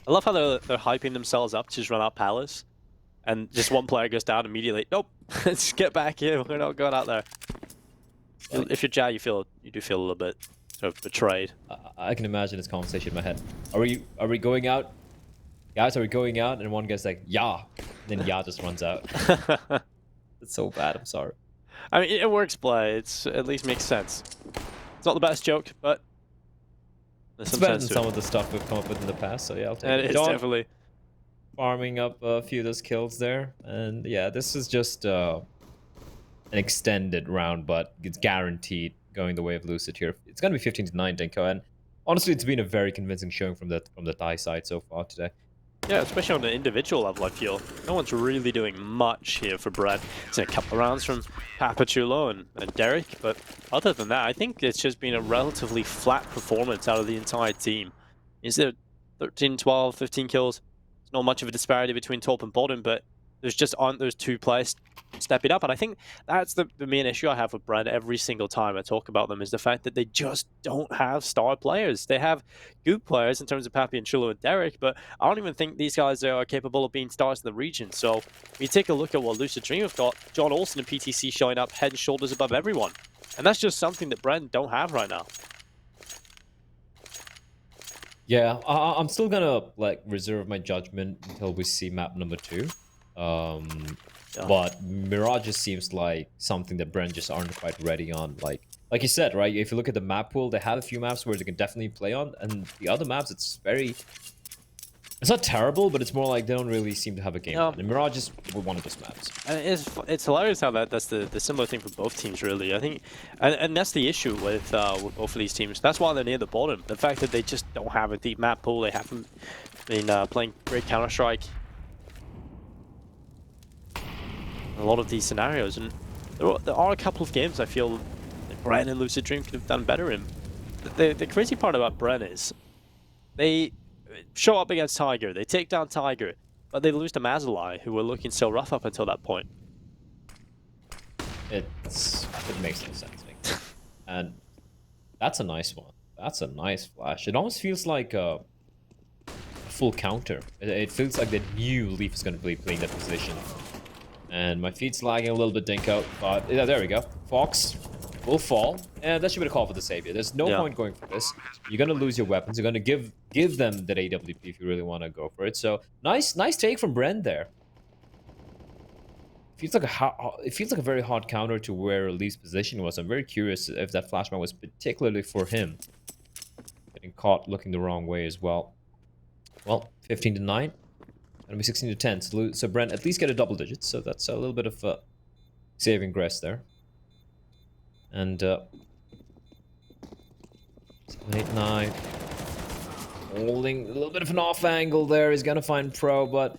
I love how they're hyping themselves up to just run out Palace, and just one player goes down immediately. Nope, let's get back here. We're not going out there. If you're Ja, you do feel a little bit sort of betrayed. I can imagine this conversation in my head. Are we going out? Guys, are we going out? And one guy's like, yeah. And then Ja just runs out. It's so bad, I'm sorry. I mean, it works play. It's at least makes sense. It's not the best joke, but there's It's some better sense than to some it. of the stuff we've come up with in the past, so yeah, I'll take And it. it's Jon definitely... farming up a few of those kills there. And yeah, this is just an extended round, but it's guaranteed going the way of Lucid here. It's going to be 15-9, Dinko, and honestly, it's been a very convincing showing from the Thai side so far today. Yeah, especially on an individual level, I feel. No one's really doing much here for Brent. It's a couple of rounds from Papachulo and Derek, but other than that, I think it's just been a relatively flat performance out of the entire team. Is there 13, 12, 15 kills? There's not much of a disparity between top and bottom, but there's just aren't those two players stepping up. And I think that's the main issue I have with Brent every single time I talk about them, is the fact that they just don't have star players. They have good players in terms of Pappy and Chulo and Derek, but I don't even think these guys are capable of being stars in the region. So if you take a look at what Lucid Dream have got, Jon Olsen and PTC showing up head and shoulders above everyone. And that's just something that Brent don't have right now. Yeah, I'm still gonna like reserve my judgment until we see map number 2. But Mirage just seems like something that Brent just aren't quite ready on. Like you said, right? If you look at the map pool, they have a few maps where they can definitely play on, and the other maps, it's not terrible, but it's more like they don't really seem to have a game plan. And Mirage is one of those maps. And it's hilarious how that's the similar thing for both teams, really. I think, and that's the issue with both of these teams. That's why they're near the bottom. The fact that they just don't have a deep map pool. They haven't been playing great Counter-Strike. A lot of these scenarios, and there are a couple of games I feel that Brent and Lucid Dream could have done better in. The crazy part about Brent is they show up against Tiger, they take down Tiger, but they lose to Mazalai, who were looking so rough up until that point. It makes no sense. And that's a nice one. That's a nice flash. It almost feels like a full counter. It feels like they knew Leaf is going to be playing that position. And my feet's lagging a little bit, Dinko, but yeah, there we go. Fox will fall, and that should be a call for the savior. There's no point going for this. You're gonna lose your weapons. You're gonna give them that AWP if you really want to go for it. So nice take from Brent there. Feels like a very hard counter to where Lee's position was. I'm very curious if that flashback was particularly for him. Getting caught looking the wrong way as well. Well, 15-9. Gonna be 16-10, so Brent at least get a double digit, so that's a little bit of saving grace there. And 7, 8, 9, holding a little bit of an off angle there. He's gonna find Pro, but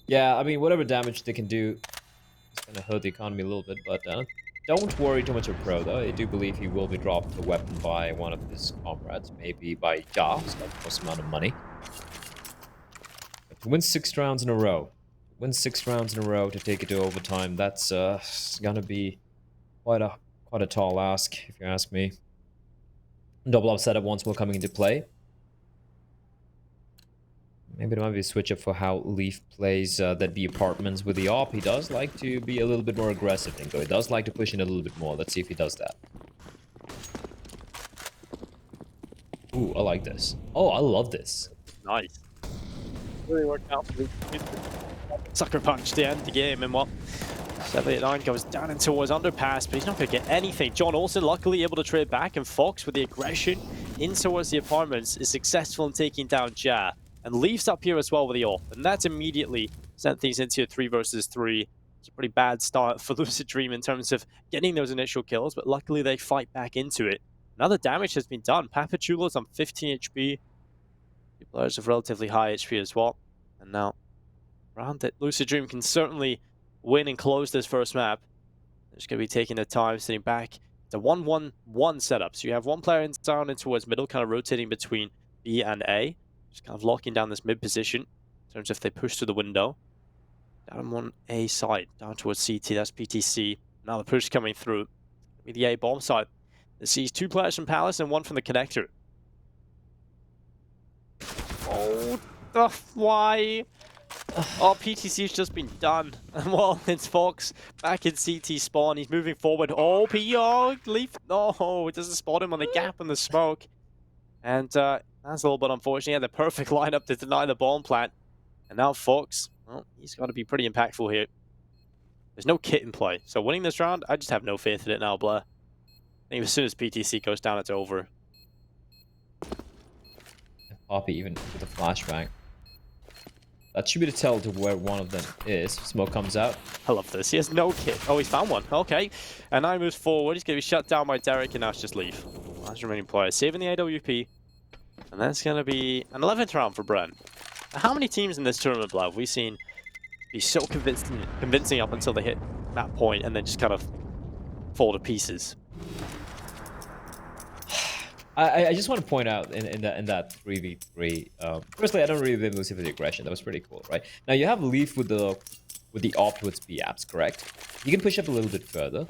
yeah, I mean whatever damage they can do, it's gonna hurt the economy a little bit. But don't worry too much of Pro though. I do believe he will be dropped the weapon by one of his comrades, maybe by Ja, who's got the most amount of money. To win 6 rounds in a row, to take it to overtime, that's gonna be quite a tall ask, if you ask me. Double up setup once more coming into play. Maybe there might be a switch up for how Leaf plays that B apartments with the AWP. He does like to be a little bit more aggressive, Dinko. He does like to push in a little bit more. Let's see if he does that. Ooh, I like this. Oh, I love this. Nice. Really worked out for the sucker punch to end the game, and what 789 goes down into his underpass, but he's not going to get anything. Jon Olsen luckily able to trade back, and Fox with the aggression in towards the apartments is successful in taking down Ja, and Leaf's up here as well with the AWP, and that's immediately sent things into a 3 versus 3. It's a pretty bad start for Lucid Dream in terms of getting those initial kills, but luckily they fight back into it. Another damage has been done. Papachulo's on 15 HP. The players have relatively high HP as well. And now round that Lucid Dream can certainly win and close this first map. They're just going to be taking their time, sitting back. It's a 1-1-1 setup. So you have one player down in towards middle, kind of rotating between B and A. Just kind of locking down this mid position in terms of if they push through the window. Down on A side, down towards CT, that's PTC. Now the push coming through. With the A bomb side. It sees 2 players from Palace and 1 from the connector. Oh, why? Oh, PTC's just been done. Well, it's Fox back in CT spawn. He's moving forward. Oh, PR, Leaf. No, it doesn't spot him on the gap in the smoke. And that's a little bit unfortunate. He had the perfect lineup to deny the bomb plant. And now Fox, well, he's got to be pretty impactful here. There's no kit in play. So winning this round, I just have no faith in it now, Blair. I think as soon as PTC goes down, it's over. Poppy even with a flashbang. That should be the tell to where one of them is. Smoke comes out. I love this. He has no kit. Oh, he's found one. Okay. And now he moves forward. He's going to be shut down by Derek, and now it's just leave. Last remaining player. Saving the AWP. And that's going to be an 11th round for Bren. How many teams in this tournament, Blair, have we seen be so convincing up until they hit that point and then just kind of fall to pieces? I just want to point out in that 3v3. Firstly, I don't really blame Lucy for the aggression. That was pretty cool, right? Now you have Leaf with the op towards B apps, correct? You can push up a little bit further.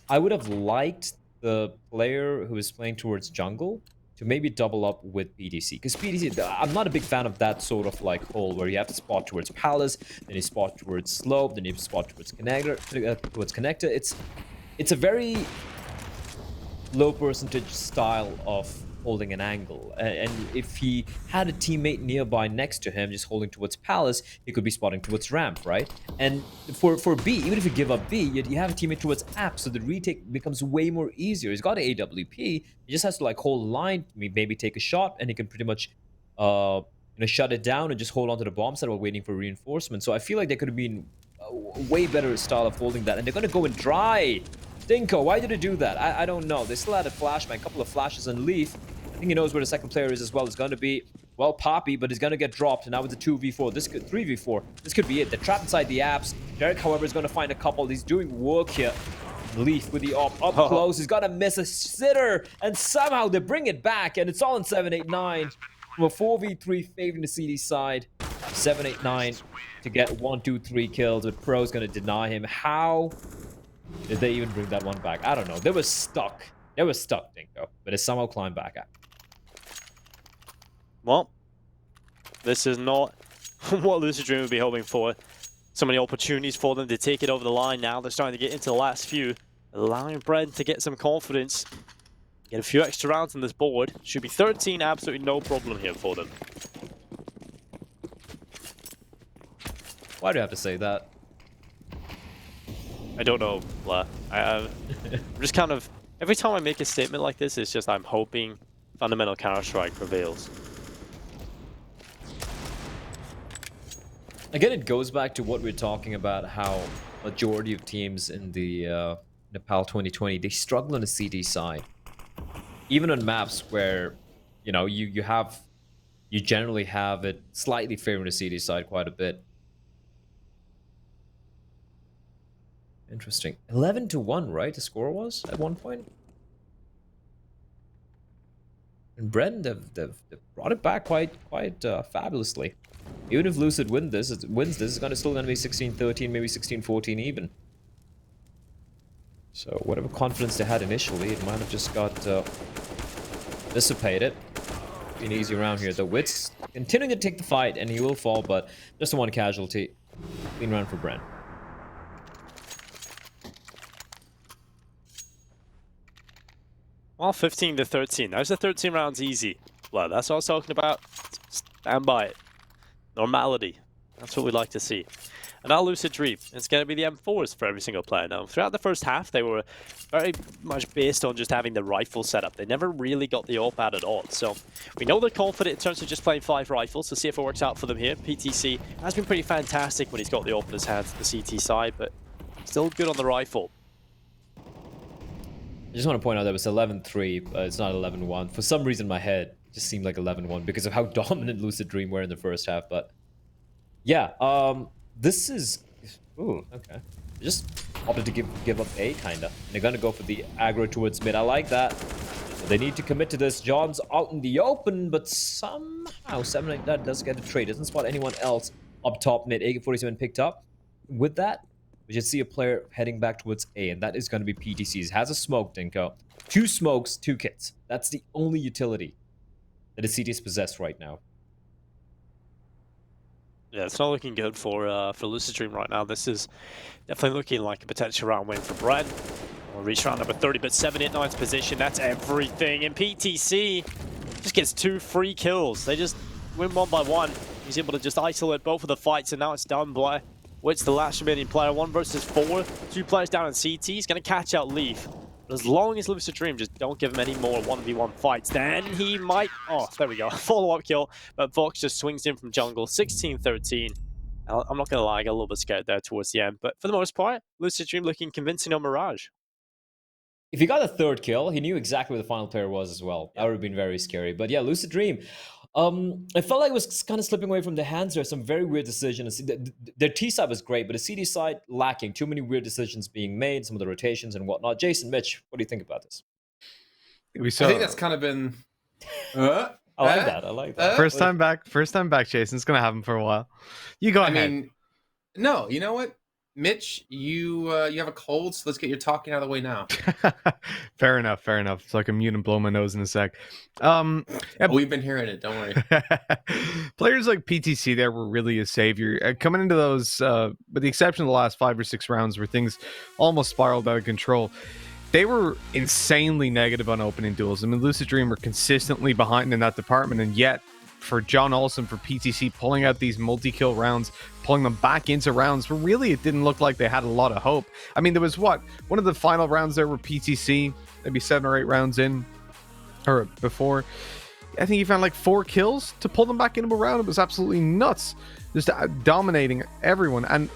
I would have liked the player who is playing towards jungle to maybe double up with PDC, because PDC, I'm not a big fan of that sort of like hole where you have to spot towards Palace, then you spot towards Slope, then you spot towards Connector. It's a very low percentage style of holding an angle, and if he had a teammate nearby next to him just holding towards Palace, he could be spotting towards ramp, right? And for B, even if you give up B, you have a teammate towards app, so the retake becomes way more easier. He's got an AWP, he just has to like hold line, maybe take a shot, and he can pretty much shut it down and just hold on to the bomb site while waiting for reinforcement. So I feel like there could have been a way better style of holding that, and they're gonna go and dry. Dinko, why did he do that? I don't know. They still had a flashbang, a couple of flashes on Leaf. I think he knows where the second player is as well. It's going to be, well, Poppy, but he's going to get dropped. And now it's a 2v4. This could 3v4. This could be it. They're trapped inside the apps. Derek, however, is going to find a couple. He's doing work here. Leaf with the op up close. He's going to miss a sitter. And somehow they bring it back. And it's all in 7-8-9. From a 4v3 favoring the CD side. 7-8-9 to get 1, 2, 3 kills. But Pro's going to deny him. How did they even bring that one back? I don't know. They were stuck. They were stuck, Dinko. But they somehow climbed back up. Well, this is not what Lucid Dream would be hoping for. So many opportunities for them to take it over the line now. They're starting to get into the last few, allowing Brent to get some confidence. Get a few extra rounds on this board. Should be 13, absolutely no problem here for them. Why do I have to say that? I don't know, Blah. I'm just kind of... Every time I make a statement like this, it's just I'm hoping fundamental Counter-Strike prevails. Again, it goes back to what we're talking about, how majority of teams in the Nepal 2020, they struggle on the CD side. Even on maps where, you know, you generally have it slightly favoring the CD side quite a bit. Interesting. 11-1, right? The score was at one point. And Bren, they've brought it back quite fabulously. Even if Lucid wins this, it's still gonna be 16-13, maybe 16-14 even. So whatever confidence they had initially, it might have just got dissipated. Be an easy round here. The Wits continuing to take the fight, and he will fall, but just the one casualty. Clean round for Bren. Well, 15-13. Those are 13 rounds easy. Well, that's what I was talking about. Stand by it. Normality. That's what we'd like to see. And now Lucid Dream. It's going to be the M4s for every single player. Now, throughout the first half, they were very much based on just having the rifle setup. They never really got the AWP out at all. So we know they're confident in terms of just playing 5 rifles. So see if it works out for them here. PTC has been pretty fantastic when he's got the AWP in his hands, the CT side, but still good on the rifle. I just want to point out that it was 11-3, it's not 11-1. For some reason, in my head, it just seemed like 11-1 because of how dominant Lucid Dream were in the first half, but Yeah, this is... Ooh, okay. They just opted to give up A, kinda. And they're gonna go for the aggro towards mid. I like that. But they need to commit to this. John's out in the open, but somehow 789 does get a trade. Doesn't spot anyone else up top mid. AK-47 picked up. With that, we should see a player heading back towards A, and that is going to be PTC's. Has a smoke, Dinko. 2 smokes, 2 kits. That's the only utility that a CT's possessed right now. Yeah, it's not looking good for Lucid Dream right now. This is definitely looking like a potential round win for Brad. We'll reach round number 30, but 789's position, that's everything. And PTC just gets 2 free kills. They just win 1 by 1. He's able to just isolate both of the fights, and now it's done by Wit's the last remaining player. 1 versus 4. 2 players down in CT. He's going to catch out Leaf. But as long as Lucid Dream just don't give him any more 1v1 fights, then he might... Oh, there we go. Follow-up kill. But Vox just swings in from jungle. 16-13. I'm not going to lie, I got a little bit scared there towards the end. But for the most part, Lucid Dream looking convincing on Mirage. If he got a 3rd kill, he knew exactly where the final player was as well. That would have been very scary. But yeah, Lucid Dream. I felt like it was kind of slipping away from their hands there. Some very weird decisions. Their T side was great, but the CD side lacking. Too many weird decisions being made, some of the rotations and whatnot. Jason, Mitch, what do you think about this? I think that's kind of been... I like that. I like that. First time back, Jason. It's gonna happen for a while. You go ahead. I mean, no, you know what? Mitch, you have a cold, so let's get your talking out of the way now. Fair enough. So I can mute and blow my nose in a sec. We've been hearing it, don't worry. Players like PTC there were really a savior. Coming into those, with the exception of the last 5 or 6 rounds where things almost spiraled out of control, they were insanely negative on opening duels. I mean, Lucid Dream were consistently behind in that department, and yet for John Olsen, for PTC, pulling out these multi-kill rounds, pulling them back into rounds where really it didn't look like they had a lot of hope. I mean, there was one of the final rounds there were PTC, maybe 7 or 8 rounds in, or before, I think he found like 4 kills to pull them back into a round. It was absolutely nuts, just dominating everyone. And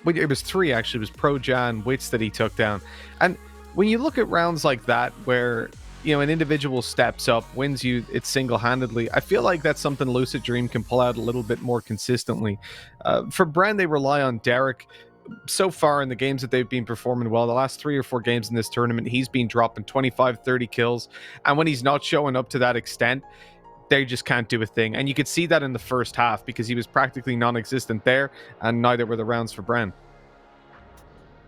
it was 3 actually. It was Pro Jan, Wits that he took down. And when you look at rounds like that where, you know, an individual steps up, wins you it single-handedly, I feel like that's something Lucid Dream can pull out a little bit more consistently. For Bren, they rely on Derek. So far in the games that they've been performing well, the last 3 or 4 games in this tournament, he's been dropping 25, 30 kills. And when he's not showing up to that extent, they just can't do a thing. And you could see that in the first half because he was practically non-existent there, and neither were the rounds for Bren.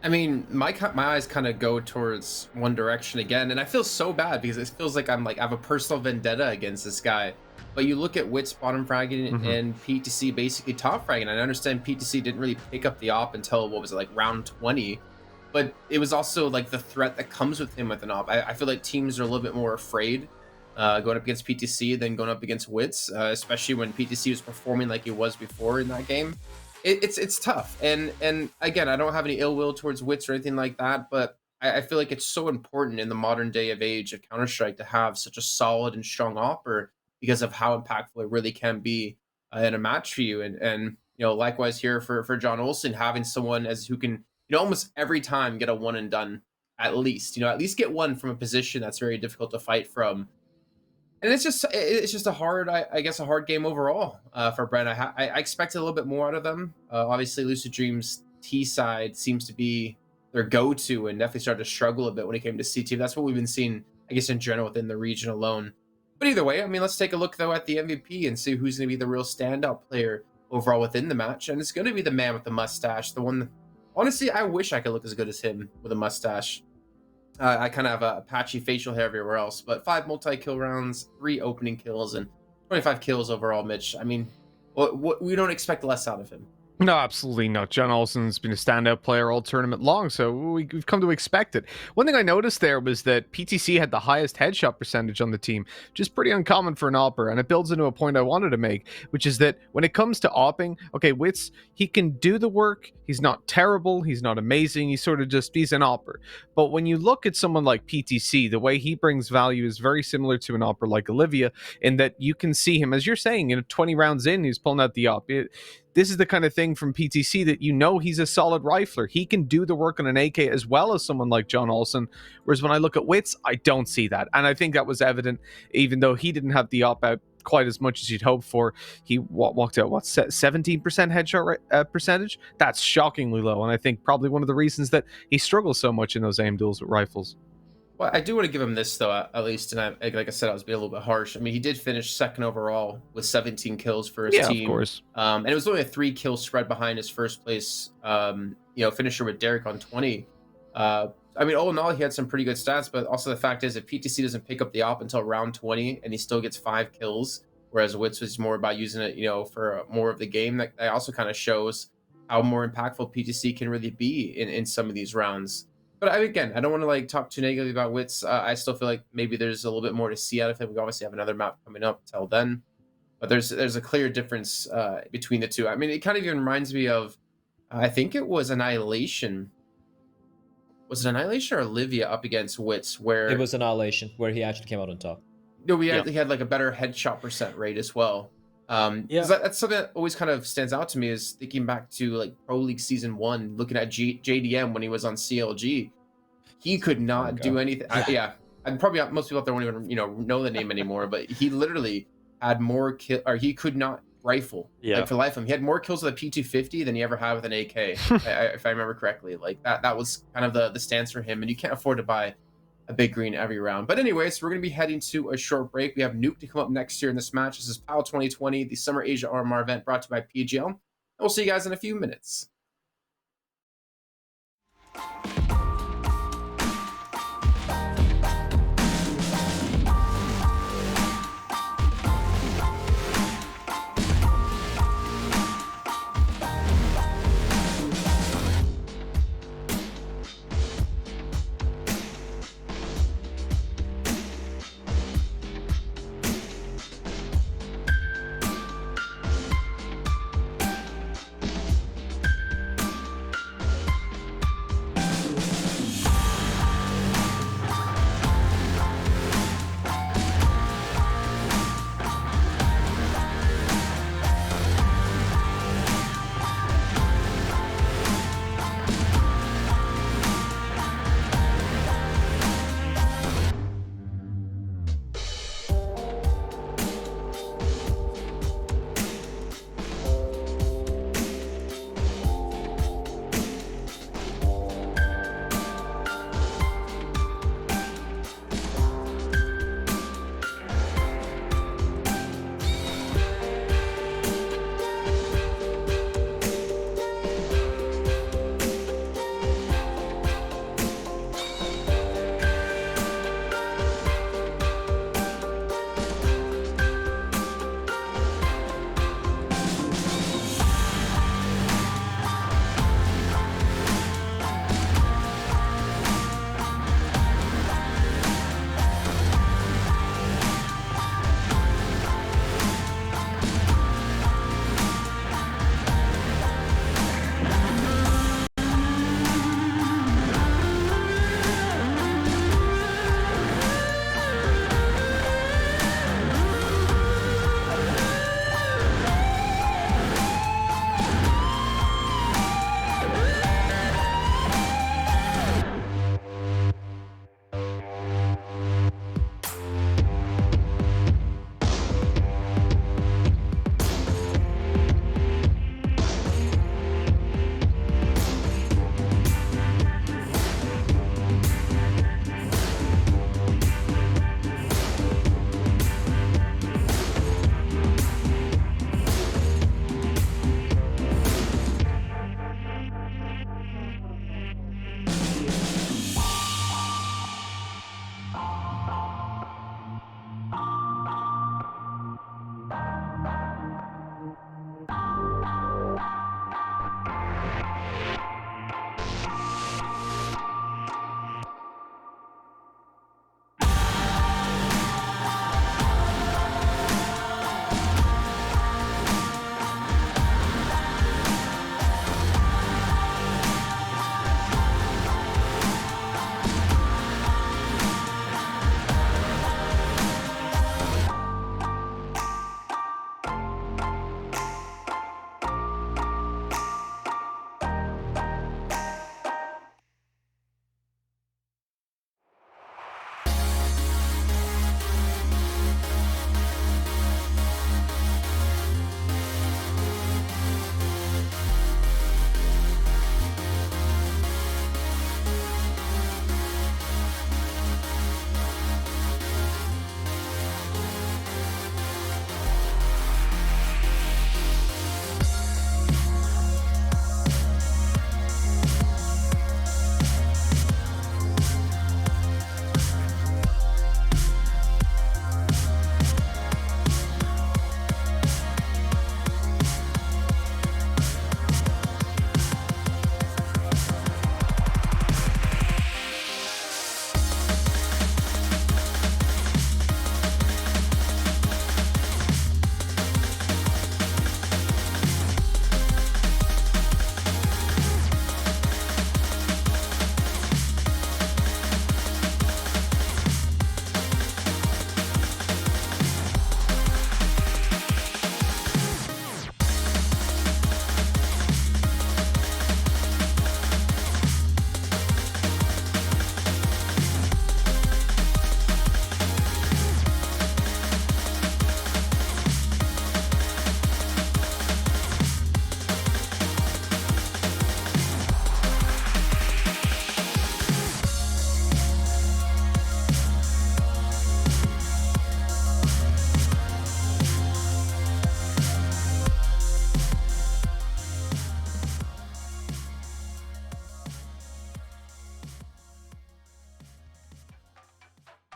I mean, my eyes kind of go towards one direction again, and I feel so bad because it feels like I have a personal vendetta against this guy. But you look at Wits bottom fragging and PTC basically top fragging. I understand PTC didn't really pick up the op until, what was it, like round 20, but it was also like the threat that comes with him with an op. I feel like teams are a little bit more afraid going up against PTC than going up against Wits, especially when PTC was performing like he was before in that game. It's tough, and again, I don't have any ill will towards Wits or anything like that, but I feel like it's so important in the modern day of age of Counter-Strike to have such a solid and strong opper because of how impactful it really can be in a match for you. And you know, likewise here for John Olsen, having someone who can, you know, almost every time get a one and done, at least get one from a position that's very difficult to fight from. And it's just a hard, I guess, a hard game overall for Brent. I expected a little bit more out of them. Obviously, Lucid Dream's T side seems to be their go-to, and definitely started to struggle a bit when it came to CT. That's what we've been seeing, I guess, in general within the region alone. But either way, I mean, let's take a look though at the MVP and see who's going to be the real standout player overall within the match. And it's going to be the man with the mustache, the one. Honestly, I wish I could look as good as him with a mustache. I kind of have a patchy facial hair everywhere else, but 5 multi-kill rounds, 3 opening kills, and 25 kills overall, Mitch. I mean, we don't expect less out of him. No, absolutely not. John Olsen's been a standout player all tournament long, so we've come to expect it. One thing I noticed there was that PTC had the highest headshot percentage on the team, which is pretty uncommon for an opper, and it builds into a point I wanted to make, which is that when it comes to opping, okay, Wits, he can do the work, he's not terrible, he's not amazing, he's an opper. But when you look at someone like PTC, the way he brings value is very similar to an opper like Olivia, in that you can see him, as you're saying, 20 rounds in, he's pulling out the op. This is the kind of thing from PTC that he's a solid rifler. He can do the work on an AK as well as someone like John Olsen. Whereas when I look at Wits, I don't see that. And I think that was evident, even though he didn't have the op out quite as much as you'd hope for. He walked out, 17% headshot percentage? That's shockingly low, and I think probably one of the reasons that he struggles so much in those aim duels with rifles. Well, I do want to give him this, though, at least, and like I said, I was being a little bit harsh. I mean, he did finish second overall with 17 kills for his team. Yeah, of course. And it was only a 3-kill spread behind his first place, finisher with Derek on 20. I mean, all in all, he had some pretty good stats, but also the fact is, if PTC doesn't pick up the op until round 20 and he still gets 5 kills, whereas Wits was more about using it, for more of the game, that also kind of shows how more impactful PTC can really be in some of these rounds. But I don't want to talk too negatively about Wits. I still feel like maybe there's a little bit more to see out of him. We obviously have another map coming up till then, but there's a clear difference between the two. I mean, it kind of even reminds me of, I think it was Annihilation. Was it Annihilation or Olivia up against Wits? Where It was Annihilation, where he actually came out on top. No, he had like a better headshot percent rate as well. That's something that always kind of stands out to me, is thinking back to Pro League Season 1, looking at JDM when he was on CLG. He could not do anything. And probably most people out there won't even know the name anymore, but he literally had more kill, or he could not rifle for the life of him. He had more kills with a P250 than he ever had with an AK, if I remember correctly. That was kind of the stance for him, and you can't afford to buy a big green every round. But anyways, we're going to be heading to a short break. We have Nuke to come up next year in this match. This is PAL 2020, the Summer Asia RMR event brought to you by PGL. And we'll see you guys in a few minutes.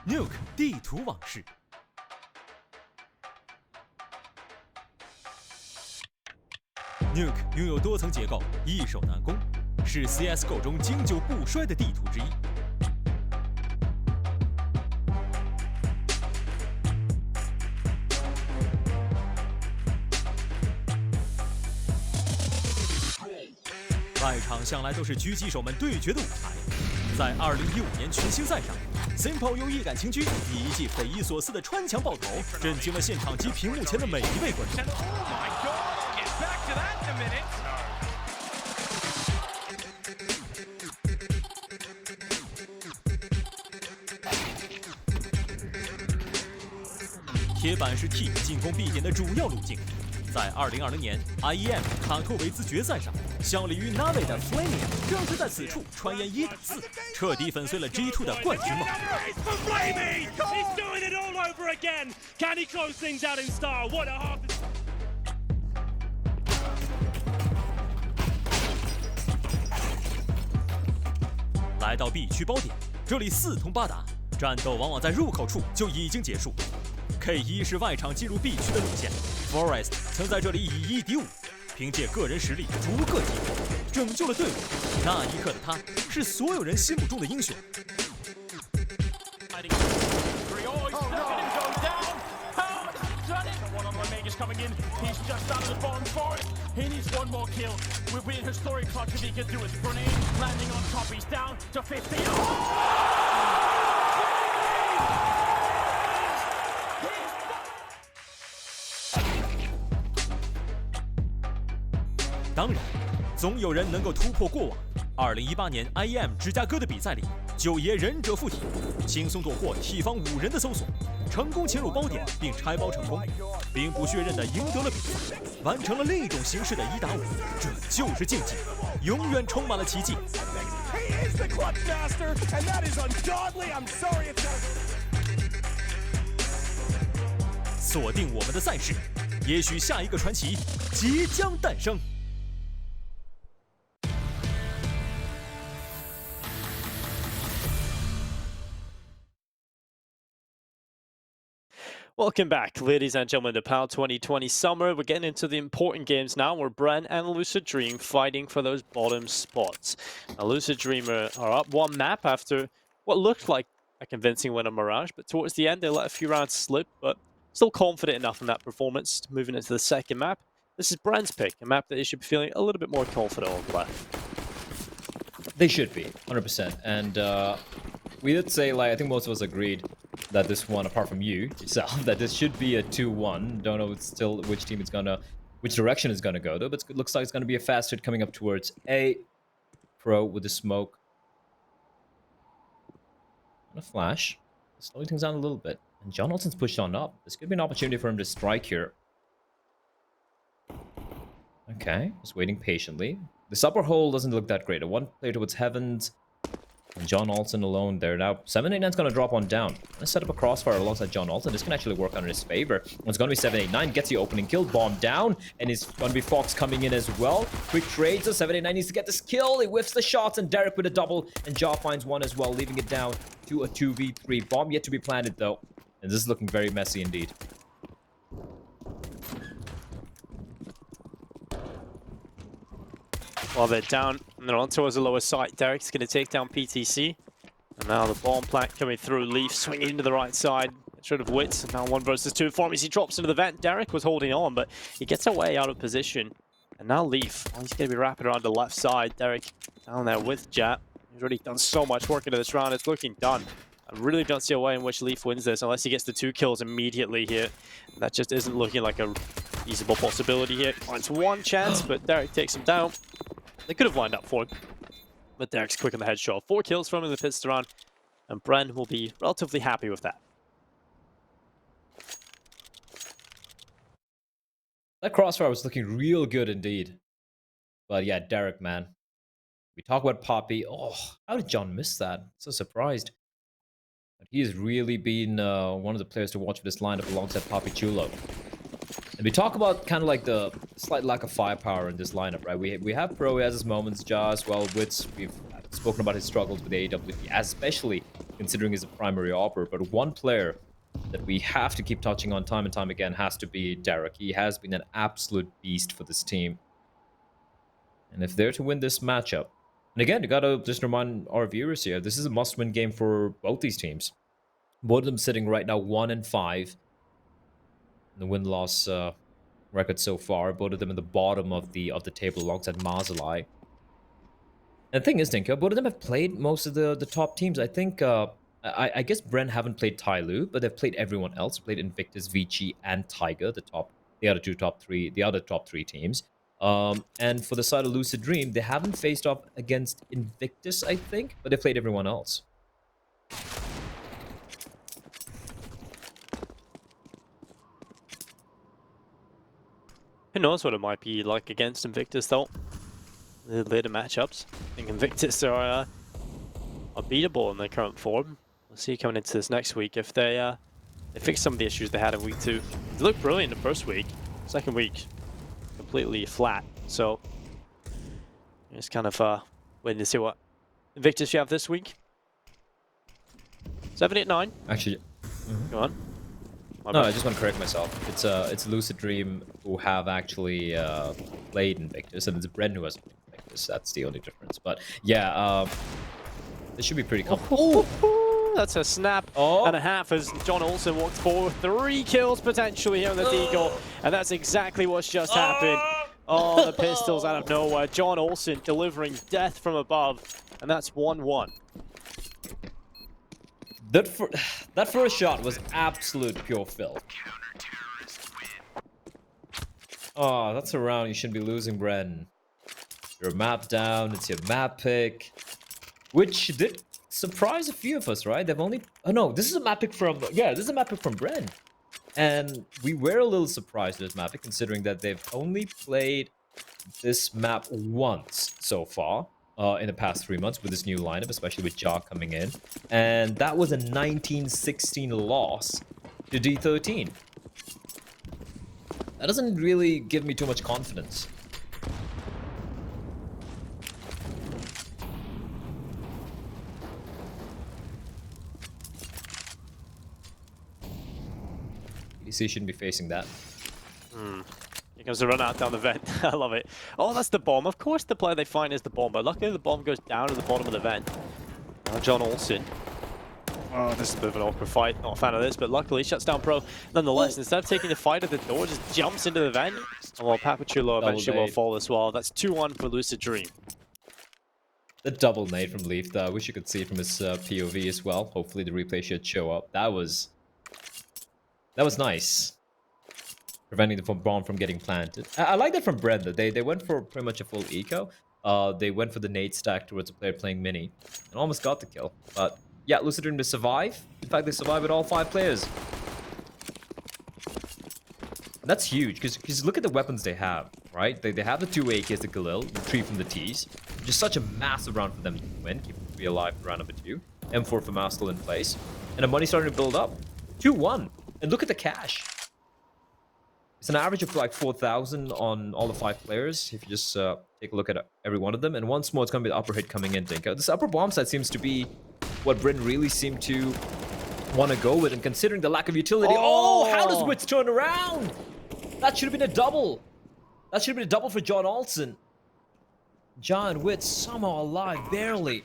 Nuke 地图往事。Nuke 拥有多层结构，易守难攻，是 CS:GO 中经久不衰的地图之一。外场向来都是狙击手们对决的舞台。在2015年群星赛上 ，Simple 又一杆轻狙，以一记匪夷所思的穿墙爆头，震惊了现场及屏幕前的每一位观众。铁板是 T 进攻 B 点的主要路径。在2020年 IEM 卡托维兹决赛上，效力于 Na'Vi 的 Flaming 正是在此处穿越1打4，彻底粉碎了 G2 的冠军梦。来到 B 区包点，这里4通8达，战斗往往在入口处就已经结束。K1是外场进入 B 区的路线 ，Forest 曾在这里以1敌5，凭借个人实力逐个击破，拯救了队伍。那一刻的他，是所有人心目中的英雄。当然，总有人能够突破过往。2018年 IEM 芝加哥的比赛里，九爷忍者附体，轻松躲过T方5人的搜索，成功潜入包点并拆包成功，兵不血刃地赢得了比赛，完成了另一种形式的1打5。这就是竞技，永远充满了奇迹。锁定我们的赛事，也许下一个传奇即将诞生。Welcome back, ladies and gentlemen, to PAL 2020 Summer. We're getting into the important games now, where Bren and Lucid Dream fighting for those bottom spots. Now, Lucid Dream are up one map after what looked like a convincing win on Mirage, but towards the end, they let a few rounds slip, but still confident enough in that performance, moving into the second map. This is Bren's pick, a map that they should be feeling a little bit more confident on left. They should be, 100%. And we did say, like, I think most of us agreed that this one, apart from you yourself, that this should be a 2-1. Don't know still which team it's gonna, which direction it's gonna go though, but it looks like it's gonna be a fast hit coming up towards A. Pro with the smoke. And a flash. Slowing things down a little bit. And John Olsen's pushed on up. This could be an opportunity for him to strike here. Okay, just waiting patiently. This upper hole doesn't look that great. A one player towards Heavens. And John Olsen alone there. Now, 789's going to drop on down. Let's set up a crossfire alongside John Olsen. This can actually work out in his favor. It's going to be 789. Gets the opening kill. Bomb down. And it's going to be Fox coming in as well. Quick trade. So 789 needs to get this kill. He whiffs the shots. And Derek with a double. And Jaw finds one as well, leaving it down to a 2v3. Bomb yet to be planted, though. And this is looking very messy indeed. Well, they're down, and they're on towards the lower side. Derek's going to take down PTC. And now the bomb plant coming through. Leaf swinging into the right side. Should have Wits. And now 1 versus 2 for him as he drops into the vent. Derek was holding on, but he gets away out of position. And now Leaf, well, he's going to be wrapping around the left side. Derek down there with Jat. He's already done so much work into this round. It's looking done. I really don't see a way in which Leaf wins this unless he gets the 2 kills immediately here. That just isn't looking like a feasible possibility here. Finds one chance, but Derek takes him down. They could have lined up for him, but Derek's quick on the headshot. 4 kills from him in the pits round, and Bren will be relatively happy with that. That crossfire was looking real good indeed. But yeah, Derek, man. We talk about Poppy. Oh, how did John miss that? So surprised. But he has really been one of the players to watch for this lineup alongside Poppy Chulo. And we talk about kind of like the slight lack of firepower in this lineup, right? We have Pro, he has his moments, Jaws, well, Wits, we've spoken about his struggles with the AWP, especially considering he's a primary opper. But one player that we have to keep touching on time and time again has to be Derek. He has been an absolute beast for this team. And if they're to win this matchup, and again, you gotta just remind our viewers here, this is a must-win game for both these teams. Both of them sitting right now 1-5 in the win-loss record so far. Both of them in the bottom of the table alongside Marzalai. And the thing is, Dinka, both of them have played most of the top teams. I think, I guess Bren haven't played Tyloo, but they've played everyone else. Played Invictus, Vici, and Tiger, the other top three teams. And for the side of Lucid Dream, they haven't faced off against Invictus, I think, but they played everyone else. Who knows what it might be like against Invictus, though? The later matchups. I think Invictus are beatable in their current form. We'll see coming into this next week if they fix some of the issues they had in week 2. They looked brilliant the first week. Second week, completely flat. So, just kind of waiting to see what Invictus you have this week. 7, 8, 9. Actually, Go on. no, I just want to correct myself. It's Lucid Dream who have actually played Invictus, and it's Bren who hasn't played Invictus. That's the only difference. But yeah, this should be pretty comfortable. That's a snap and a half as John Olsen walked forward. 3 kills potentially here on the Deagle, and that's exactly what's just happened. Oh, the pistols out of nowhere. John Olsen delivering death from above, and that's 1-1. That first shot was absolute pure filth. Oh, that's a round you shouldn't be losing, Bren. Your map down, it's your map pick. Which did surprise a few of us, right? They've only... Oh no, this is a map pick from... Yeah, this is a map pick from Bren. And we were a little surprised with this map pick, considering that they've only played this map once so far. In the past 3 months with this new lineup, especially with Ja coming in. And that was a 19-16 loss to D13. That doesn't really give me too much confidence. EDC shouldn't be facing that. Here comes the run out down the vent. I love it. Oh, that's the bomb. Of course the player they find is the bomb, but luckily the bomb goes down at the bottom of the vent. Now John Olsen. Oh, this is a bit of an awkward fight. Not a fan of this, but luckily shuts down Pro. Nonetheless, instead of taking the fight at the door, just jumps into the vent. And well, Papachulo eventually will fall as well. That's 2-1 for Lucid Dream. The double nade from Leaf, though. I wish you could see it from his POV as well. Hopefully the replay should show up. That was nice. Preventing the bomb from getting planted. I like that from Bren, though. They went for pretty much a full eco. They went for the nade stack towards a player playing mini. And almost got the kill. But yeah, Lucid Dream to survive. In fact, they survive with all 5 players. That's huge, because look at the weapons they have, right? They have the 2 AKs, the Galil, the 3 from the Ts. Just such a massive round for them to win, keep them alive for round number 2. M4 for Mouse still in place. And the money's starting to build up. 2-1. And look at the cash. It's an average of like 4,000 on all the 5 players, if you just take a look at every one of them. And once more, it's going to be the upper hit coming in, Dinka. This upper bomb site seems to be what Bren really seemed to want to go with. And considering the lack of utility... Oh, how does Wits turn around? That should have been a double. That should have been a double for John Olsen. John Wits somehow alive, barely.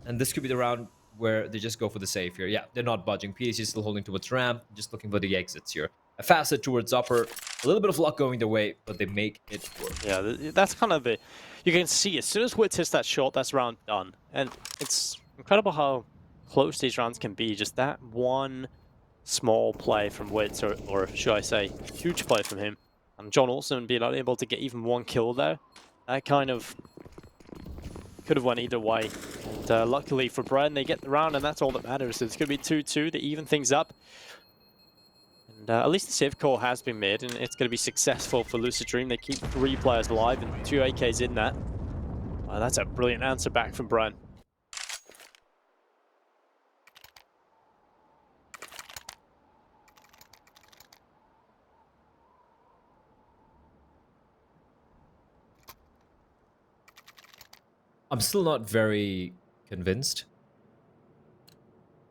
And this could be the round where they just go for the save here. Yeah, they're not budging. PSC is still holding towards ramp, just looking for the exits here. A fast hit towards upper, a little bit of luck going their way, but they make it work. Yeah, that's kind of it. You can see as soon as Wits hits that shot, that's round done. And it's incredible how close these rounds can be. Just that one small play from Wits, or should I say, huge play from him. And John Olsen being unable to get even 1 kill there. That kind of could have went either way. And luckily for Bren, they get the round, and that's all that matters. So it's going to be 2-2 to even things up. And at least the save call has been made, and it's going to be successful for Lucid Dream. They keep 3 players alive and 2 AKs in that. That's a brilliant answer back from Bren. I'm still not very convinced.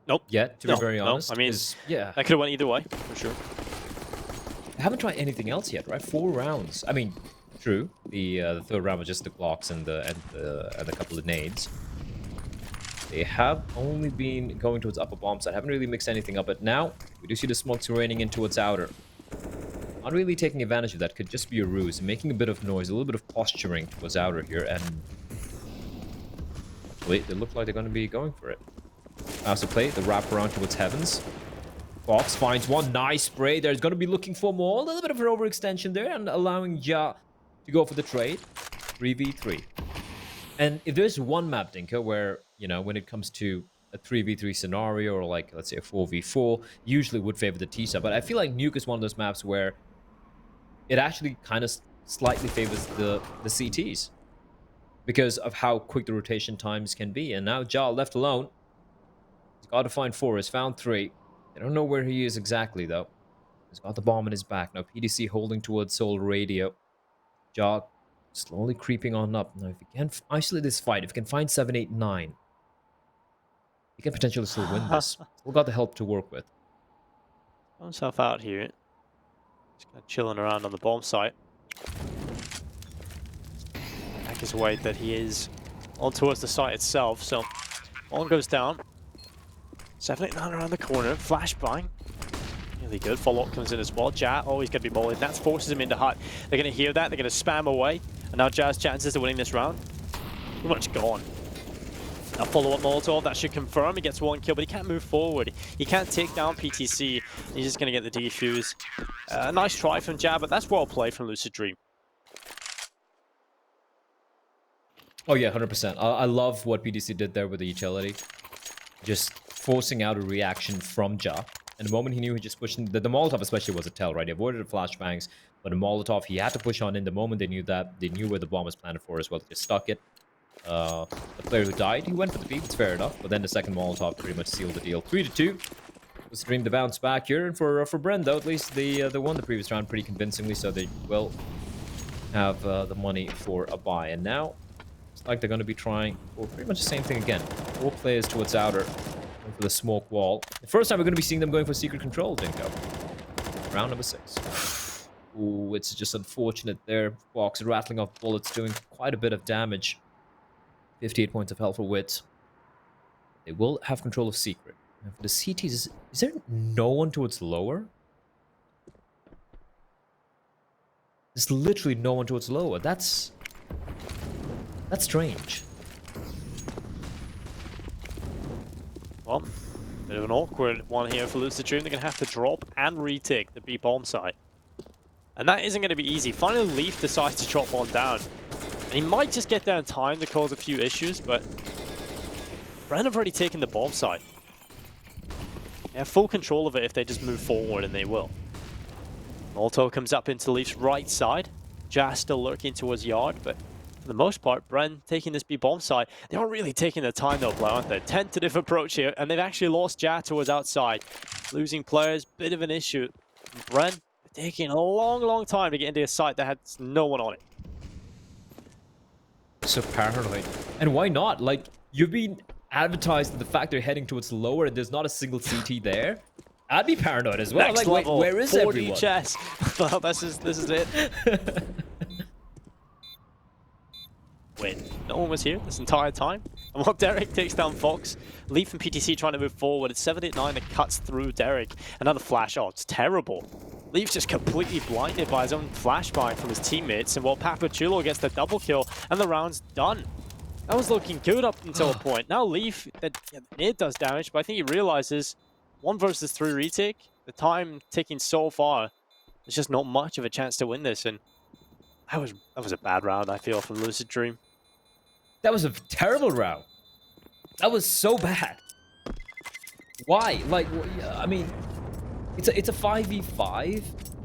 Nope. Yet, to be very honest. I mean, yeah, that could have went either way, for sure. I haven't tried anything else yet, right? 4 rounds. I mean, true. The third round was just the Glocks and a couple of nades. They have only been going towards upper bomb side. Haven't really mixed anything up. But now we do see the smokes raining in towards outer. Not really taking advantage of that. Could just be a ruse, making a bit of noise, a little bit of posturing towards outer here, and wait, they look like they're going to be going for it. As to play the wrap around towards heavens. Fox finds one nice spray. There's going to be looking for more. A little bit of an overextension there and allowing Ja to go for the trade. 3v3. And if there's one map, Dinka, where, you know, when it comes to a 3v3 scenario or like, let's say a 4v4, usually would favor the T-side. But I feel like Nuke is one of those maps where it actually kind of slightly favors the CTs because of how quick the rotation times can be. And now Ja left alone. He's got to find 4. He's found 3. I don't know where he is exactly, though. He's got the bomb in his back. Now PDC holding towards Soul Radio. Ja slowly creeping on up. Now, if he can isolate this fight, if he can find 7, 8, 9, he can potentially still win this. Still got the help to work with. Got himself out here. Just kind of chilling around on the bomb site. Back his way that he is on towards the site itself. So one goes down. 7, 8, 9 around the corner. Flashbang. Really good. Follow-up comes in as well. Ja always going to be bullied. That forces him into hut. They're going to hear that. They're going to spam away. And now Ja's chances of winning this round pretty much gone. A follow-up Molotov, that should confirm. He gets 1 kill, but he can't move forward. He can't take down PTC. He's just going to get the defuse. Nice try from Ja, but that's well played from Lucid Dream. Oh yeah, 100%. I love what PDC did there with the utility. Just forcing out a reaction from Ja. And the moment he knew he just pushed in, the Molotov especially was a tell, right? He avoided the flashbangs, but the Molotov, he had to push on in. The moment they knew that, they knew where the bomb was planted for as well. They just stuck it. The player who died, he went for the peep, it's fair enough. But then the second Molotov pretty much sealed the deal. 3-2. Lucid Dream to bounce back here. And for Bren, though, at least they won the previous round pretty convincingly, so they will have the money for a buy. And now, it's like they're going to be trying for pretty much the same thing again. 4 players towards outer. For the smoke wall. The first time we're going to be seeing them going for secret control, Dinko. Round number 6. Ooh, it's just unfortunate there. Fox rattling off bullets, doing quite a bit of damage. 58 points of health for Wit. They will have control of secret. And for the CTs, is there no one towards lower? There's literally no one towards lower. That's strange. Well, bit of an awkward one here for Lucid Dream. They're going to have to drop and retake the B bomb site. And that isn't going to be easy. Finally, Leaf decides to drop one down. And he might just get there in time to cause a few issues, but Bren have already taken the bomb site. They have full control of it if they just move forward, and they will. Molotov comes up into Leaf's right side. Ja still lurking towards Yard, but for the most part, Bren taking this B bomb site. They aren't really taking their time though, Blau, aren't they? Tentative approach here, and they've actually lost Ja towards outside. Losing players, bit of an issue. Bren taking a long time to get into a site that had no one on it. So paranoid. And why not? Like, you've been advertised the fact they're heading towards lower and there's not a single CT there. I'd be paranoid as well. Next like, level, where is 4D everyone? chess. Well, this is it. Wait, no one was here this entire time? And while Derek takes down Fox, Leaf and PTC trying to move forward. It's 789 that cuts through Derek. Another flash. Oh, it's terrible. Leaf's just completely blinded by his own flashbang from his teammates. And while Papachulo gets the double kill, and the round's done. That was looking good up until a point. Now Leaf, it does damage, but I think he realizes 1 versus 3 retake. The time ticking so far, there's just not much of a chance to win this. And that was a bad round, I feel, from Lucid Dream. That was a terrible round. That was so bad. Why? Like, I mean, it's a 5v5.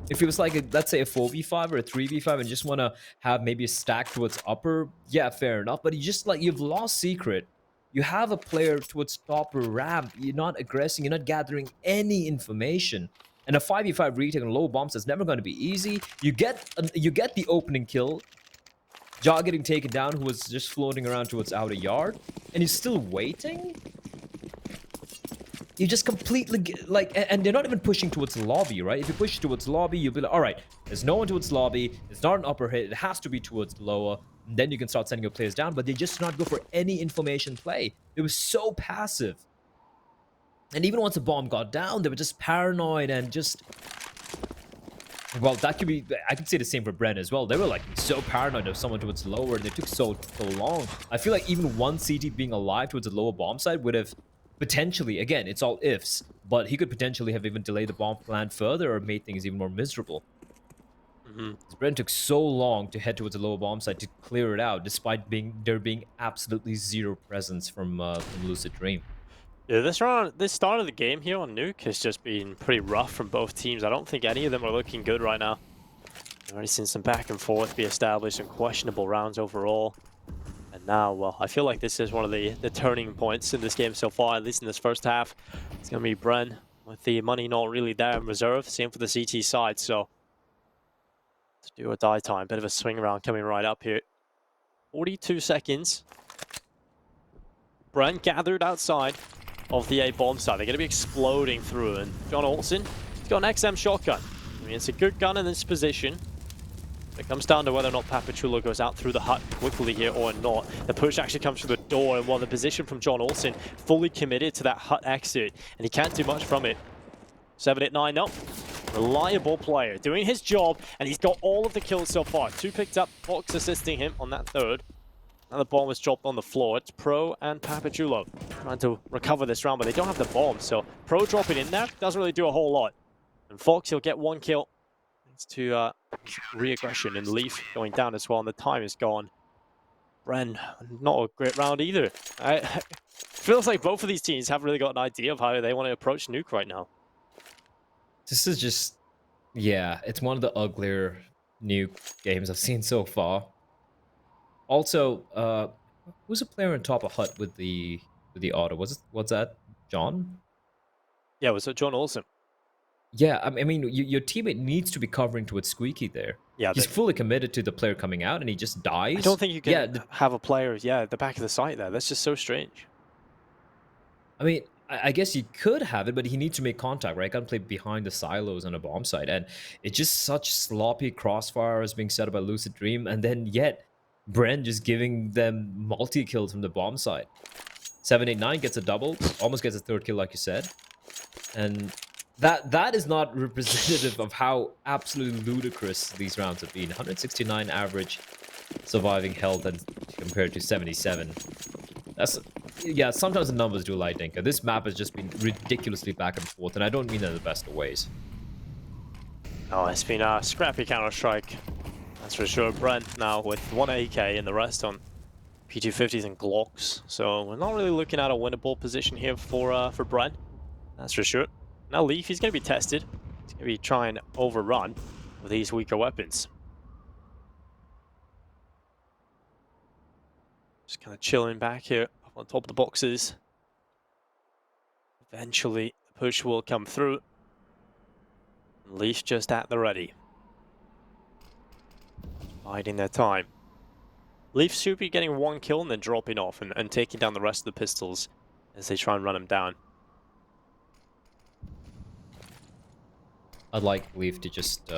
If it was like, let's say a 4v5 or a 3v5 and just want to have maybe a stack towards upper, yeah, fair enough. But you just like, you've lost secret. You have a player towards top or ramp. You're not aggressing. You're not gathering any information. And a 5v5 retake on low bombs is never going to be easy. You get the opening kill. Jaw getting taken down, who was just floating around towards outer yard, and he's still waiting. You just completely and they're not even pushing towards the lobby, right? If you push towards the lobby, you'll be like, all right, there's no one towards the lobby. It's not an upper hit. It has to be towards the lower. And then you can start sending your players down. But they just not go for any information play. They were so passive. And even once the bomb got down, they were just paranoid and just... Well, that could be... I could say the same for Bren as well. They were like so paranoid of someone towards lower. And they took so long. I feel like even one CT being alive towards the lower bomb side would have... Potentially, again, it's all ifs, but he could potentially have even delayed the bomb plan further or made things even more miserable. Brent took so long to head towards the lower bomb site to clear it out, despite there being absolutely zero presence from Lucid Dream. Yeah, this start of the game here on Nuke has just been pretty rough from both teams. I don't think any of them are looking good right now. I've already seen some back and forth be established, some questionable rounds overall. And now, well, I feel like this is one of the turning points in this game so far, at least in this first half. It's going to be Bren with the money not really there in reserve. Same for the CT side, so it's do or die time. Bit of a swing round coming right up here. 42 seconds. Bren gathered outside of the A bomb site. They're going to be exploding through, and John Olsen, he's got an XM shotgun. I mean, it's a good gun in this position. It comes down to whether or not Papachulo goes out through the hut quickly here or not. The push actually comes through the door, and while the position from John Olsen fully committed to that hut exit, and he can't do much from it. 789, no. Reliable player, doing his job, and he's got all of the kills so far. 2 picked up, Fox assisting him on that third. Now the bomb was dropped on the floor. It's Pro and Papachulo trying to recover this round, but they don't have the bomb, so Pro dropping in there doesn't really do a whole lot. And Fox, he'll get 1 kill. To re-aggression, and Leaf going down as well, and the time is gone. Bren, not a great round either. Feels like both of these teams haven't really got an idea of how they want to approach Nuke right now. This is just, yeah, it's one of the uglier Nuke games I've seen so far. Also, who's a player on top of hut with the auto? What's that? John? Yeah, was it John Olsen? Yeah, I mean, your teammate needs to be covering towards Squeaky there. Yeah, he's fully committed to the player coming out, and he just dies. I don't think you can have a player, at the back of the site there. That's just so strange. I mean, I guess you could have it, but he needs to make contact, right? Can't play behind the silos on a bomb site, and it's just such sloppy crossfires being set up by Lucid Dream, and then yet Bren just giving them multi-kills from the bomb site. 789 gets a double, almost gets a third kill, like you said, and that is not representative of how absolutely ludicrous these rounds have been. 169 average surviving health and compared to 77. That's, yeah, sometimes the numbers do lie, Dinka. This map has just been ridiculously back and forth, and I don't mean that in the best of ways. Oh, it's been a scrappy Counter-Strike. That's for sure. Bren now with 1 AK and the rest on P250s and Glocks. So we're not really looking at a winnable position here for Bren. That's for sure. Now Leaf, he's going to be tested. He's going to be trying to overrun with these weaker weapons. Just kind of chilling back here up on top of the boxes. Eventually, the push will come through. Leaf just at the ready. Biding their time. Leaf should be getting 1 kill and then dropping off and taking down the rest of the pistols as they try and run him down. I'd like Leaf to just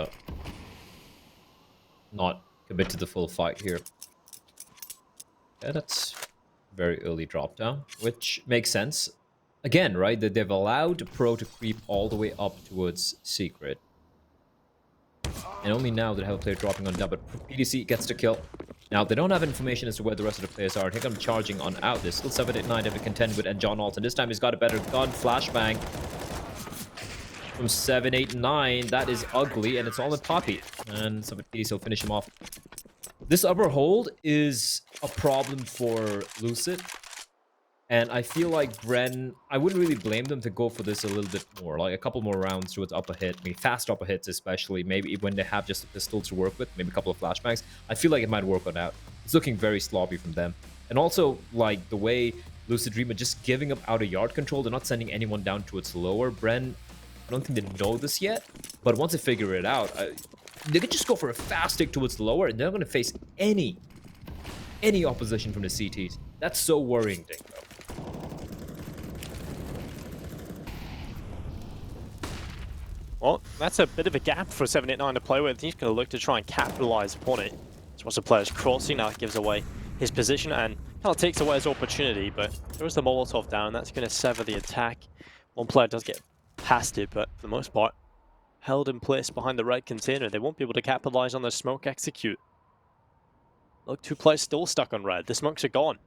not commit to the full fight here. Yeah, that's very early drop down, which makes sense. Again, right, that they've allowed Pro to creep all the way up towards Secret. And only now they have a player dropping on down, but PDC gets the kill. Now, they don't have information as to where the rest of the players are. Here comes charging on out. There's still 789 to contend with, and John Alton. This time he's got a better gun. Flashbang from 789. That is ugly, and it's all in Poppy. And so PDC will finish him off. This upper hold is a problem for Lucid. And I feel like Bren, I wouldn't really blame them to go for this a little bit more. Like a couple more rounds towards upper hit, maybe fast upper hits especially, maybe when they have just a pistol to work with, maybe a couple of flashbangs. I feel like it might work on out. It's looking very sloppy from them. And also, like, the way Lucid Dream are just giving up outer yard control, they're not sending anyone down towards lower. Bren, I don't think they know this yet, but once they figure it out, they could just go for a fast stick towards lower, and they're not going to face any any opposition from the CTs. That's so worrying, Dingo. Well, that's a bit of a gap for 789 to play with. He's going to look to try and capitalize upon it. So once the player's crossing, now it gives away his position and kind of takes away his opportunity, but throws the Molotov down, and that's going to sever the attack. One player does get past it, but for the most part, held in place behind the red container. They won't be able to capitalize on their smoke execute. Look, 2 players still stuck on red. The smokes are gone.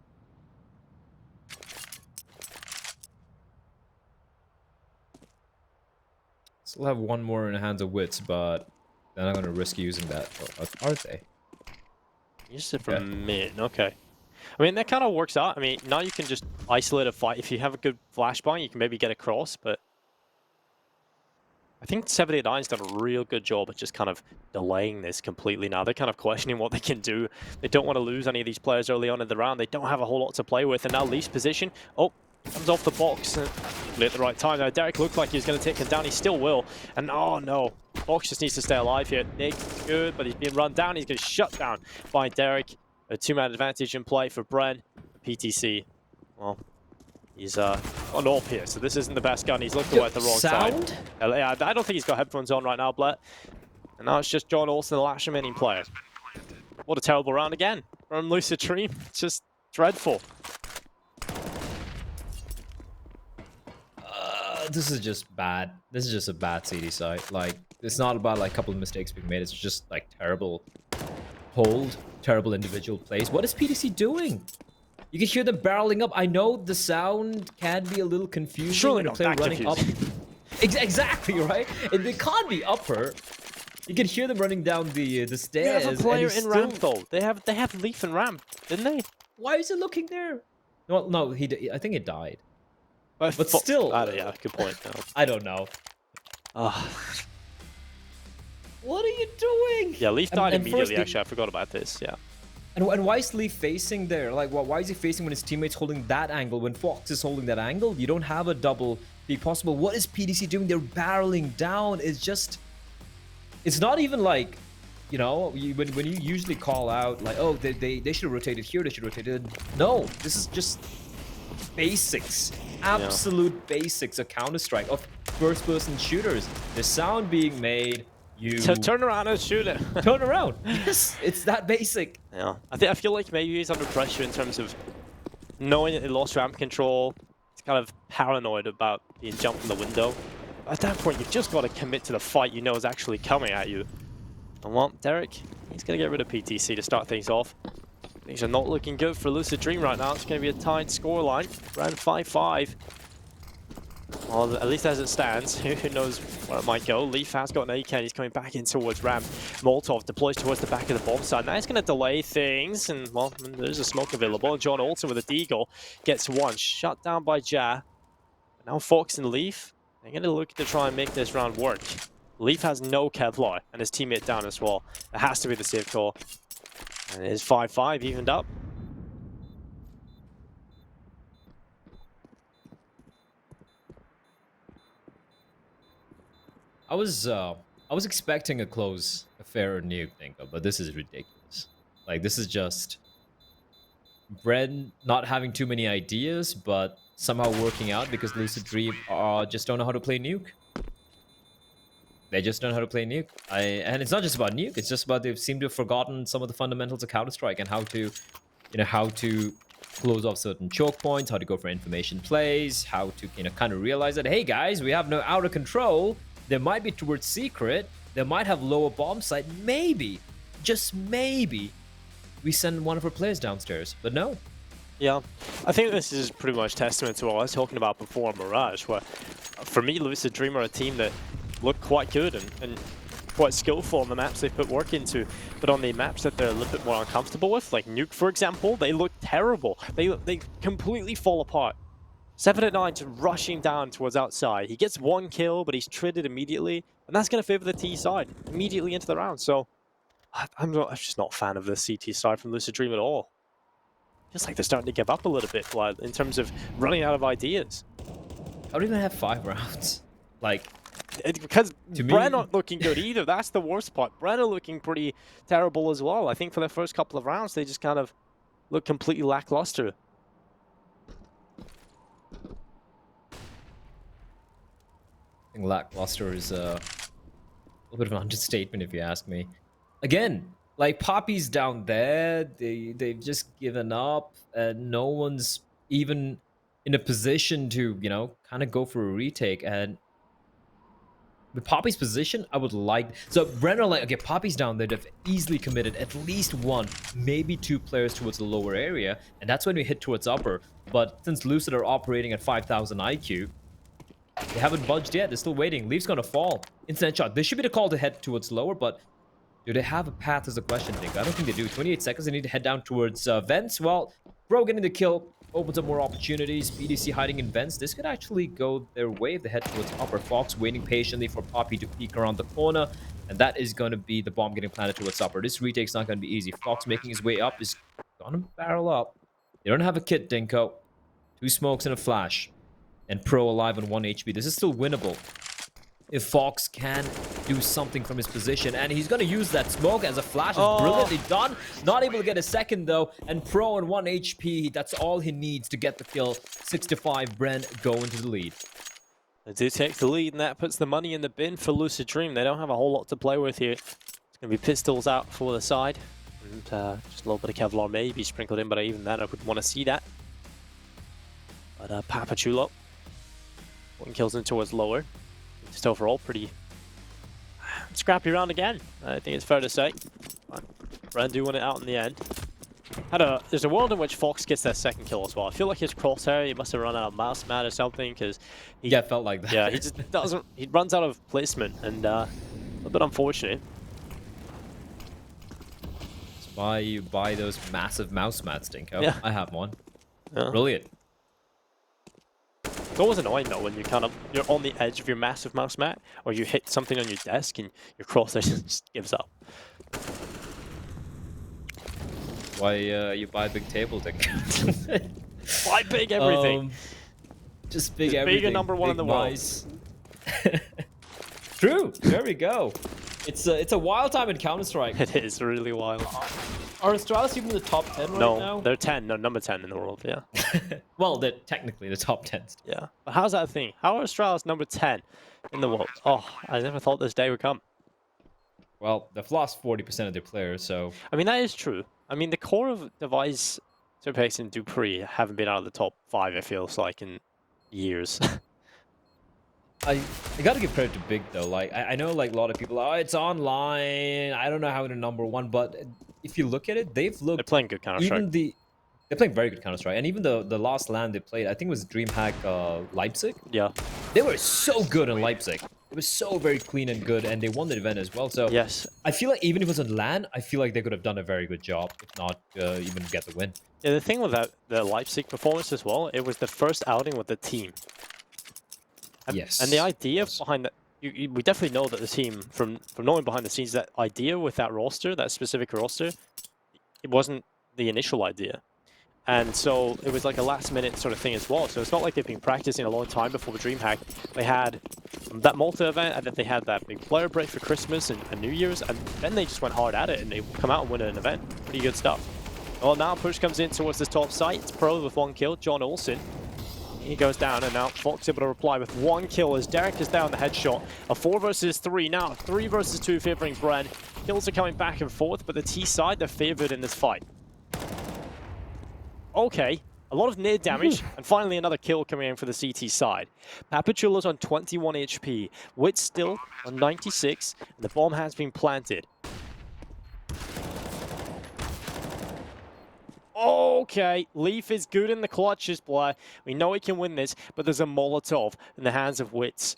Still have one more in the hands of Wits, but they're not going to risk using that. Or are they? Used it from mid, okay. I mean, that kind of works out. I mean, now you can just isolate a fight. If you have a good flashbang, you can maybe get across, but I think 789's done a real good job at just kind of delaying this completely now. They're kind of questioning what they can do. They don't want to lose any of these players early on in the round. They don't have a whole lot to play with, and now Leaf's position. Oh, comes off the box at the right time. Now, Derek looked like he was going to take him down. He still will. And oh no, Box just needs to stay alive here. Nick's good, but he's being run down. He's getting shut down by Derek. A 2-man advantage in play for Bren. PTC, well, he's on off here, so this isn't the best gun. He's looked away at the wrong side. Yeah, I don't think he's got headphones on right now, Blett. And now it's just John Olsen, the last remaining player. What a terrible round again from Lucid Dream. It's just dreadful. This is just bad. This is just a bad CD site. Like, it's not about like a couple of mistakes being made. It's just like terrible hold, terrible individual plays. What is PTC doing? You can hear them barreling up. I know the sound can be a little confusing. Surely when not a player that running up. Exactly, right? And they can't be upper. You can hear them running down the stairs. They have a player and in ramp though. They have Leaf and ramp, didn't they? Why is it looking there? Well, no, I think it died. But still, yeah, good point. No. I don't know. What are you doing? Yeah, Leaf died and immediately. first Actually, I forgot about this. Yeah. And why is Leaf facing there? Like, why is he facing when his teammate's holding that angle? When Fox is holding that angle, you don't have a double peek possible. What is PDC doing? They're barreling down. It's just, it's not even like, you know, when you usually call out like, oh, they should have rotated here, they should have rotated. No, this is just basics, absolute basics of Counter-Strike, of first-person shooters. The sound being made. You turn around and shoot it. Turn around. Yes, it's that basic. Yeah, I feel like maybe he's under pressure in terms of knowing that he lost ramp control. He's kind of paranoid about being jumped from the window. At that point, you've just got to commit to the fight you know is actually coming at you. And well, Derek, he's going to get rid of PTC to start things off. Things are not looking good for Lucid Dream right now. It's going to be a tied scoreline, round 5-5. Well, at least as it stands, who knows where it might go. Leaf has got an AK, he's coming back in towards ramp. Molotov deploys towards the back of the bomb site. Now it's going to delay things, and well, there's a smoke available. And John Olsen with a deagle gets one, shut down by Ja. Now Fox and Leaf, they're going to look to try and make this round work. Leaf has no Kevlar, and his teammate down as well. It has to be the safe call. And it is 5-5, evened up. I was expecting a close affair or Nuke, but this is ridiculous. Like, this is just Bren not having too many ideas, but somehow working out because Lucid Dream just don't know how to play Nuke. They just don't know how to play Nuke. And it's not just about Nuke, it's just about they seem to have forgotten some of the fundamentals of Counter-Strike and how to, how to close off certain choke points, how to go for information plays, how to, kind of realize that, hey guys, we have no out of control. There might be towards secret. They might have lower bomb site. Maybe, just maybe, we send one of our players downstairs. But no. Yeah, I think this is pretty much testament to what I was talking about before on Mirage, where for me, Lucid Dream are a team that look quite good and quite skillful on the maps they put work into. But on the maps that they're a little bit more uncomfortable with, like Nuke, for example, they look terrible. They completely fall apart. 789 just rushing down towards outside. He gets one kill, but he's traded immediately. And that's going to favor the T side immediately into the round. So I'm just not a fan of the CT side from Lucid Dream at all. Just like they're starting to give up a little bit in terms of running out of ideas. I don't even have 5 rounds. Like, because Bren not looking good either. That's the worst part. Bren are looking pretty terrible as well. I think for the first couple of rounds, they just kind of look completely lackluster. I think lackluster is a little bit of an understatement if you ask me. Again, like Poppy's down there, they've just given up, and no one's even in a position to, you know, kind of go for a retake. And with Poppy's position, I would like... So Brenner, like, okay, Poppy's down there. They've easily committed at least one, maybe two players towards the lower area, and that's when we hit towards upper. But since Lucid are operating at 5,000 IQ, they haven't budged yet. They're still waiting. Leaf's gonna fall. Instant shot. This should be the call to head towards lower, but do they have a path is a question, I think. I don't think they do. 28 seconds. They need to head down towards vents. Well, Bro getting the kill opens up more opportunities. BDC hiding in vents. This could actually go their way if they head towards upper. Fox waiting patiently for Poppy to peek around the corner, and that is going to be the bomb getting planted towards upper. This retake's not going to be easy. Fox making his way up is going to barrel up. They don't have a kit, Dinko. 2 smokes and a flash. And Pro alive on 1 HP. This is still winnable if Fox can do something from his position. And he's going to use that smoke as a flash. It's brilliantly done. Not able to get a second, though. And Pro on 1 HP. That's all he needs to get the kill. 6-5. Bren go into the lead. They do take the lead, and that puts the money in the bin for Lucid Dream. They don't have a whole lot to play with here. It's going to be pistols out for the side. And just a little bit of Kevlar maybe sprinkled in, but even that, I wouldn't want to see that. But Papachulo. 1 kills in towards lower. Just overall pretty scrappy round again, I think it's fair to say. Bren do win it out in the end. There's a world in which Fox gets that second kill as well. I feel like his crosshair, he must have run out of mouse mat or something, because yeah, it felt like that. Yeah, he just doesn't. He runs out of placement, and a little bit unfortunate. That's why you buy those massive mouse mats, Dinko. Yeah. I have one. Yeah. Brilliant. It's always annoying though when you're on the edge of your massive mouse mat, or you hit something on your desk and your crosshair just gives up. Why you buy a big table, Dinko? Buy big everything. Just big Just everything. bigger number 1 in the world. True. There we go. It's a wild time in Counter-Strike. It is really wild. Are Astralis even in the top 10 right now? No, they're 10. No, number 10 in the world, yeah. Well, they're technically the top 10. Yeah. But how's that a thing? How are Astralis number 10 in the world? Oh, I never thought this day would come. Well, they've lost 40% of their players, so... I mean, that is true. I mean, the core of Device, Surpace, and Dupree haven't been out of the top 5, it feels like, in years. I gotta give credit to Big, though. Like, I know, like, a lot of people are, oh, it's online, I don't know how they're number 1, but if you look at it, they've looked... They're playing good Counter-Strike. They're playing very good Counter-Strike, and even the last LAN they played, I think it was DreamHack Leipzig. Yeah. They were so good in Leipzig. It was so very clean and good, and they won the event as well. So yes, I feel like even if it was on LAN, I feel like they could have done a very good job, if not even get the win. Yeah, the thing with the Leipzig performance as well, it was the first outing with the team. Yes. And the idea behind that, we definitely know that the team, from knowing behind the scenes, that idea with that roster, that specific roster, it wasn't the initial idea. And so it was like a last minute sort of thing as well. So it's not like they've been practicing a long time before the DreamHack. They had that Malta event, and then they had that big player break for Christmas and New Year's, and then they just went hard at it and they come out and win an event. Pretty good stuff. Well, now push comes in towards this top site. It's Pro with 1 kill, John Olsen. He goes down, and now Fox able to reply with 1 kill as Derek is down the headshot. A 4 versus 3 now, 3 versus 2 favoring Bren. Kills are coming back and forth, but the T side, they're favored in this fight. Okay, a lot of near damage, and finally another kill coming in for the CT side. Papachulo's on 21 HP, Wit still on 96, and the bomb has been planted. Okay, Leaf is good in the clutches, Blair. We know he can win this, but there's a Molotov in the hands of Wits.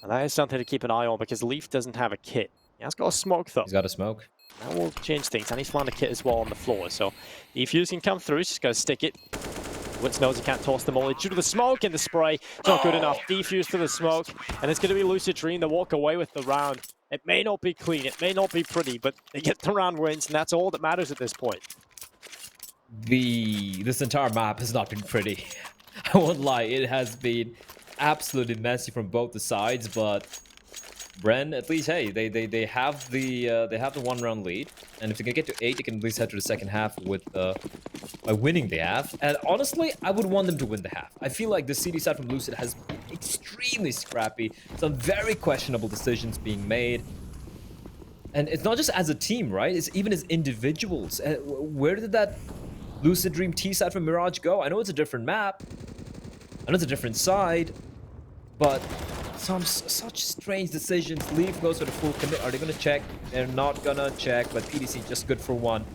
And that is something to keep an eye on, because Leaf doesn't have a kit. He has got a smoke, though. He's got a smoke. That will change things, and he's found a kit as well on the floor, so defuse can come through, just gotta stick it. Witz knows he can't toss the molly due to the smoke in the spray. It's not good enough. Defuse to the smoke, and it's gonna be Lucid Dream to walk away with the round. It may not be clean, it may not be pretty, but they get the round wins, and that's all that matters at this point. This entire map has not been pretty. I won't lie, it has been absolutely messy from both the sides, but Bren, at least, hey, they have the 1-round lead, and if they can get to 8, they can at least head to the second half with by winning the half. And honestly, I would want them to win the half. I feel like the CD side from Lucid has been extremely scrappy, some very questionable decisions being made, and it's not just as a team, right? It's even as individuals. Where did that Lucid Dream T side from Mirage go? I know it's a different map, I know it's a different side, but such strange decisions. Leaf goes for the full commit. Are they gonna check? They're not gonna check, but PDC just good for 1.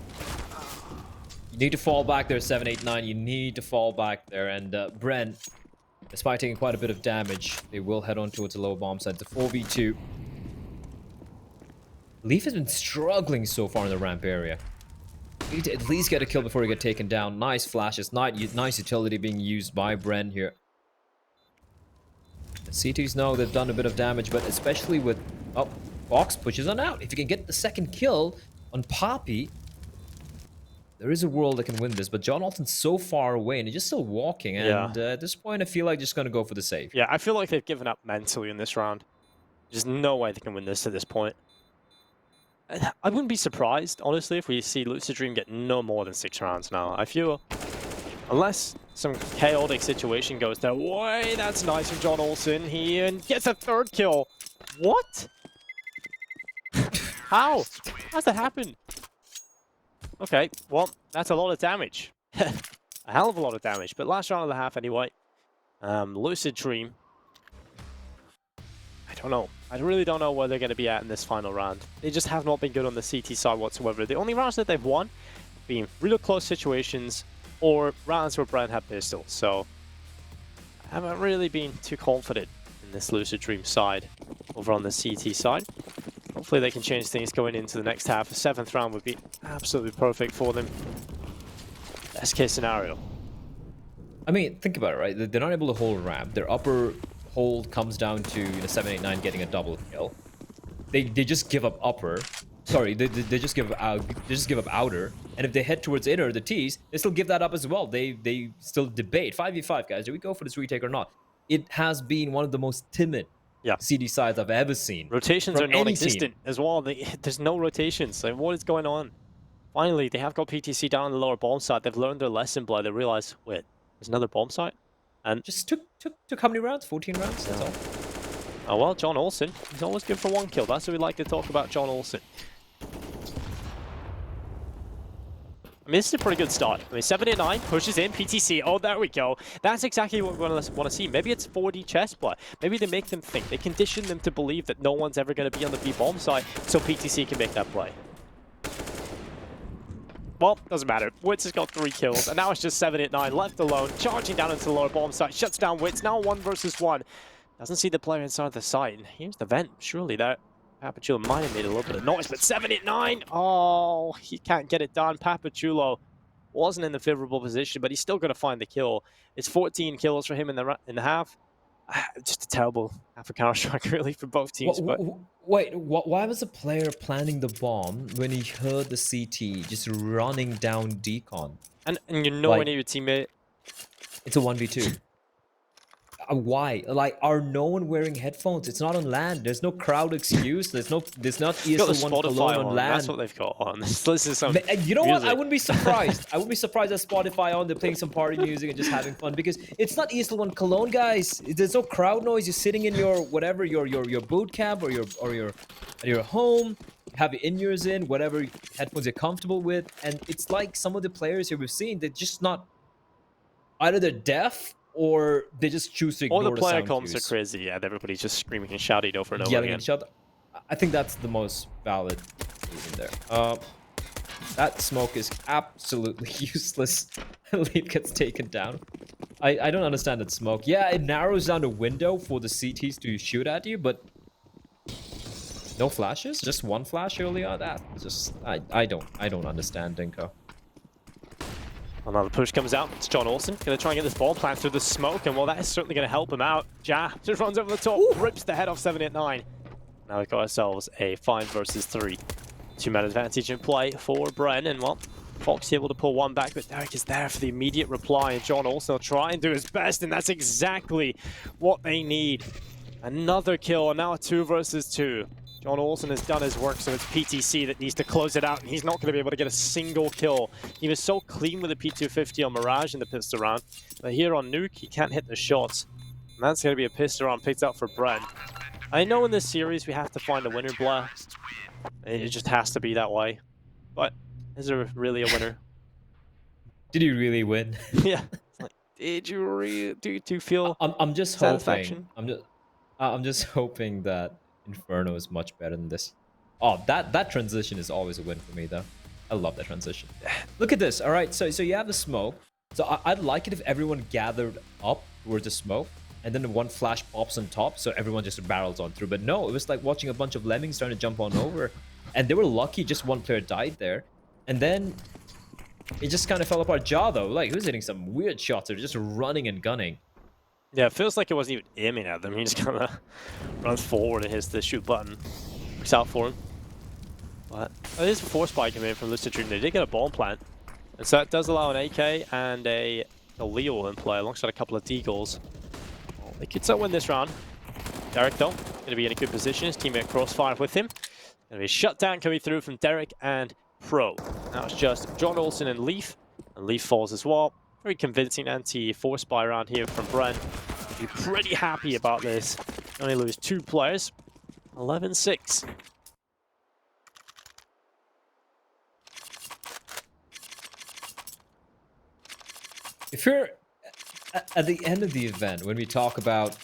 You need to fall back there, 789. You need to fall back there. And Bren, despite taking quite a bit of damage, they will head on towards the lower bomb site. It's a 4v2. Leaf has been struggling so far in the ramp area. You need to at least get a kill before you get taken down. Nice flashes, nice utility being used by Bren here. The CTs know they've done a bit of damage, but especially with... Oh, Fox pushes on out. If you can get the second kill on Poppy, there is a world that can win this. But John Alton's so far away, and he's just still walking. And at this point, I feel like just going to go for the save. Yeah, I feel like they've given up mentally in this round. There's no way they can win this at this point. I wouldn't be surprised, honestly, if we see Lucid Dream get no more than 6 rounds now. I feel... Unless some chaotic situation goes their way, that's nice from John Olsen. He gets a 3rd kill. What? How? How's that happen? Okay, well, that's a lot of damage. A hell of a lot of damage, but last round of the half anyway. Lucid Dream. I don't know. I really don't know where they're going to be at in this final round. They just have not been good on the CT side whatsoever. The only rounds that they've won have been really close situations or rounds where Bren had pistols. So I haven't really been too confident in this Lucid Dream side over on the CT side. Hopefully they can change things going into the next half. The 7th round would be absolutely perfect for them. Best case scenario. I mean, think about it, right? They're not able to hold ramp. Their upper hold comes down to 789 getting a double kill. They just give up upper. Sorry, they just give up outer. And if they head towards inner, the T's, they still give that up as well. They still debate 5v5, guys. Do we go for this retake or not? It has been one of the most timid CD sides I've ever seen. Rotations are non-existent as well. There's no rotations. Like, what is going on? Finally, they have got PTC down on the lower bomb site. They've learned their lesson, but they realize, wait, there's another bomb site? And just took how many rounds? 14 rounds? That's all. Oh well, John Olsen. He's always good for 1 kill. That's what we like to talk about, John Olsen. I mean, this is a pretty good start. I mean, 789 pushes in PTC. Oh, there we go. That's exactly what we want to see. Maybe it's 4D chess play. Maybe they make them think. They condition them to believe that no one's ever going to be on the B bomb site, so PTC can make that play. Well, doesn't matter. Wits has got 3 kills, and now it's just 789 left alone, charging down into the lower bomb site, shuts down Wits. Now 1 versus 1. Doesn't see the player inside the site. And here's the vent. Surely that Papachulo might have made a little bit of noise, but 789! Oh, he can't get it done. Papachulo wasn't in the favorable position, but he's still going to find the kill. It's 14 kills for him in the half. Just a terrible half of Counter-Strike, really, for both teams. Wait, why was the player planning the bomb when he heard the CT just running down decon? And you're nowhere near your teammate. It's a 1v2. Why? Like, are no one wearing headphones? It's not on land. There's no crowd excuse. There's not ESL1 Cologne on land. That's what they've got on. Listen to some you know music. what? I wouldn't be surprised. I wouldn't be surprised at Spotify on. They're playing some party music and just having fun, because it's not ESL1 Cologne, guys. There's no crowd noise. You're sitting in your whatever your boot camp or your home. You have your in-ears in, whatever headphones you're comfortable with, and it's like some of the players here we've seen, they're just not, either they're deaf or they just choose to ignore the player sound comms cues. are crazy, and everybody's just screaming and shouting over and over Yelling again. at each other. I think that's the most valid reason there. That smoke is absolutely useless. Leap gets taken down. I don't understand that smoke. Yeah, it narrows down the window for the CTs to shoot at you, but no flashes? Just 1 flash early on? That just I don't understand, Dinko. Another push comes out. It's John Olsen going to try and get this ball plant through the smoke, and well, that is certainly going to help him out. Ja just runs over the top, rips the head off 789. Now we've got ourselves a 5 versus 3. 2-man advantage in play for Bren, and well, Fox able to pull 1 back, but Derek is there for the immediate reply, and John Olsen will try and do his best, and that's exactly what they need. Another kill, and now a 2 versus 2. John Olsen has done his work, so it's PTC that needs to close it out. He's not going to be able to get a single kill. He was so clean with the P250 on Mirage in the pistol round, but here on Nuke, he can't hit the shots. And that's going to be a pistol round picked up for Brent. I know in this series we have to find a winner, Blah. It just has to be that way. But is there really a winner? Did you really win? Yeah. It's like, did you really? Do you feel I'm just satisfaction? hoping. I'm just hoping that Inferno is much better than this. Oh, that transition is always a win for me, though. I love that transition. Look at this. All right, so you have the smoke. So I'd like it if everyone gathered up towards the smoke, and then the one flash pops on top, so everyone just barrels on through. But no, it was like watching a bunch of lemmings trying to jump on over, and they were lucky just one player died there, and then it just kind of fell apart. Jaw, though, like, he was hitting some weird shots. They're just running and gunning. Yeah, it feels like it wasn't even aiming at them. He just kind of runs forward and hits the shoot button. Works out for him. But there's a force spike coming in from Lucid Dream. They did get a bomb plant. And so that does allow an AK and a Leo in play alongside a couple of Deagles. Well, they could still win this round. Derek, though, going to be in a good position. His teammate Crossfire with him. Going to be a shutdown coming through from Derek and Pro. Now it's just John Olsen and Leaf. And Leaf falls as well. Very convincing anti-force spy around here from Brent. Be pretty happy about this. Only lose 2 players. 11-6. If you're at the end of the event, when we talk about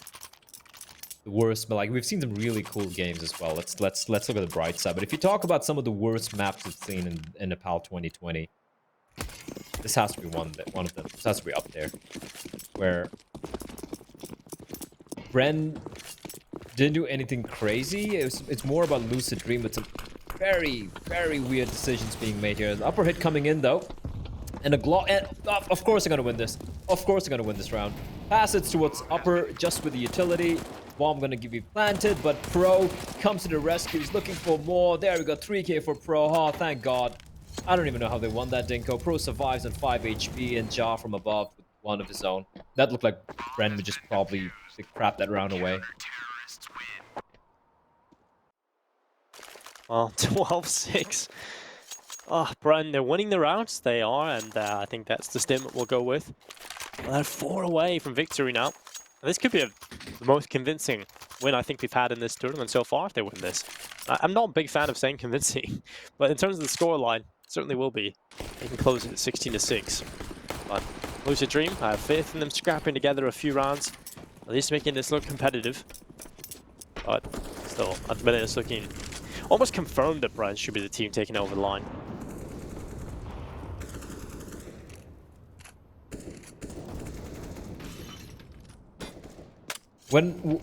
the worst, but like we've seen some really cool games as well. Let's look at the bright side. But if you talk about some of the worst maps we've seen in the PAL 2020, this has to be one of them. This has to be up there, where Bren didn't do anything crazy. It's more about Lucid Dream, but some very, very weird decisions being made here. The upper hit coming in though, and a glock. And of course they're gonna win this. Of course they're gonna win this round. Pass it towards upper, just with the utility. Bomb gonna give you planted, but Pro comes to the rescue. He's looking for more. There we go, 3K for Pro. Oh, thank God. I don't even know how they won that, Dinko. Pro survives on 5 HP and Jaw from above with 1 of his own. That looked like Bren would just probably crap that round away. Well, 12-6. Oh, Bren, they're winning the rounds. They are, and I think that's the statement we'll go with. Well, they're 4 away from victory now. And this could be the most convincing win I think we've had in this tournament so far if they win this. I'm not a big fan of saying convincing, but in terms of the scoreline, certainly will be. They can close it at 16-6. But Lucid Dream, I have faith in them scrapping together a few rounds, at least making this look competitive. But still, at the minute it's looking almost confirmed that Brent should be the team taking over the line. When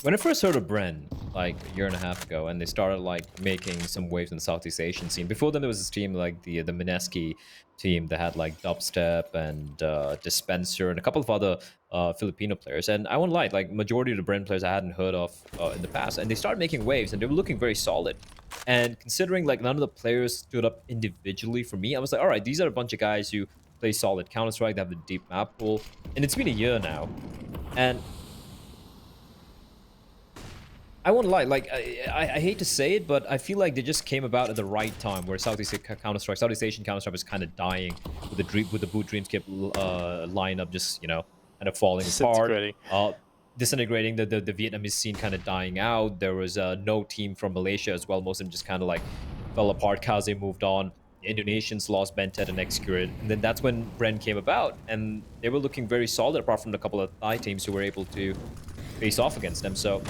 I first heard of Bren, like a year and a half ago, and they started like making some waves in the Southeast Asian scene. Before then, there was this team like the Mineski team that had like Dubstep and Dispenser and a couple of other Filipino players. And I won't lie, like majority of the Bren players I hadn't heard of in the past, and they started making waves, and they were looking very solid. And considering like none of the players stood up individually for me, I was like, all right, these are a bunch of guys who play solid Counter-Strike, they have the deep map pool, and it's been a year now, and I won't lie, like, I hate to say it, but I feel like they just came about at the right time where Southeast Asian Counter-Strike was kind of dying with the Boot Dreamscape lineup just, you know, kind of falling apart. Disintegrating, the Vietnamese scene kind of dying out. There was no team from Malaysia as well. Most of them just kind of like fell apart. Kaze moved on. The Indonesians lost Bentet and Excurid. And then that's when Bren came about. And they were looking very solid apart from a couple of Thai teams who were able to face off against them. So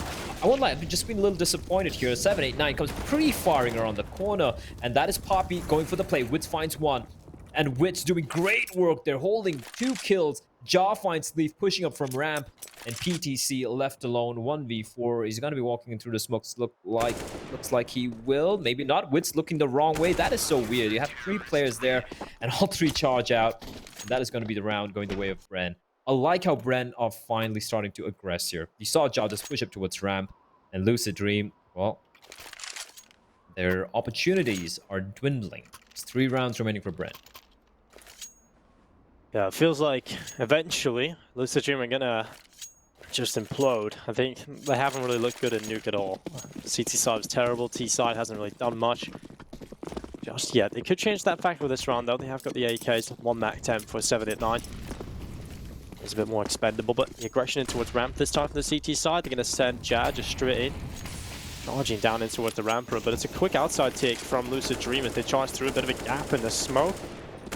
I won't lie, I've just been a little disappointed here. 789 comes pre-firing around the corner, and that is Poppy going for the play. Witz finds 1, and Witz doing great work. They're holding 2 kills. Jaw finds Leaf pushing up from ramp, and PTC left alone 1v4. He's gonna be walking in through the smokes. Looks like he will, maybe not. Witz looking the wrong way. That is so weird. You have 3 players there, and all 3 charge out. And that is going to be the round going the way of Bren. I like how Bren are finally starting to aggress here. You saw Jaw just push up towards ramp, and Lucid Dream, well, their opportunities are dwindling. It's 3 rounds remaining for Bren. Yeah, it feels like eventually Lucid Dream are gonna just implode. I think they haven't really looked good at Nuke at all. CT side was terrible. T side hasn't really done much just yet. They could change that factor this round though. They have got the AKs, 1 Mac 10 for 7 at 9. It's a bit more expendable, but the aggression in towards ramp this time from the CT side. They're going to send Jad just straight in. Charging down in towards the ramp room, but it's a quick outside take from Lucid Dream as they charge through a bit of a gap in the smoke.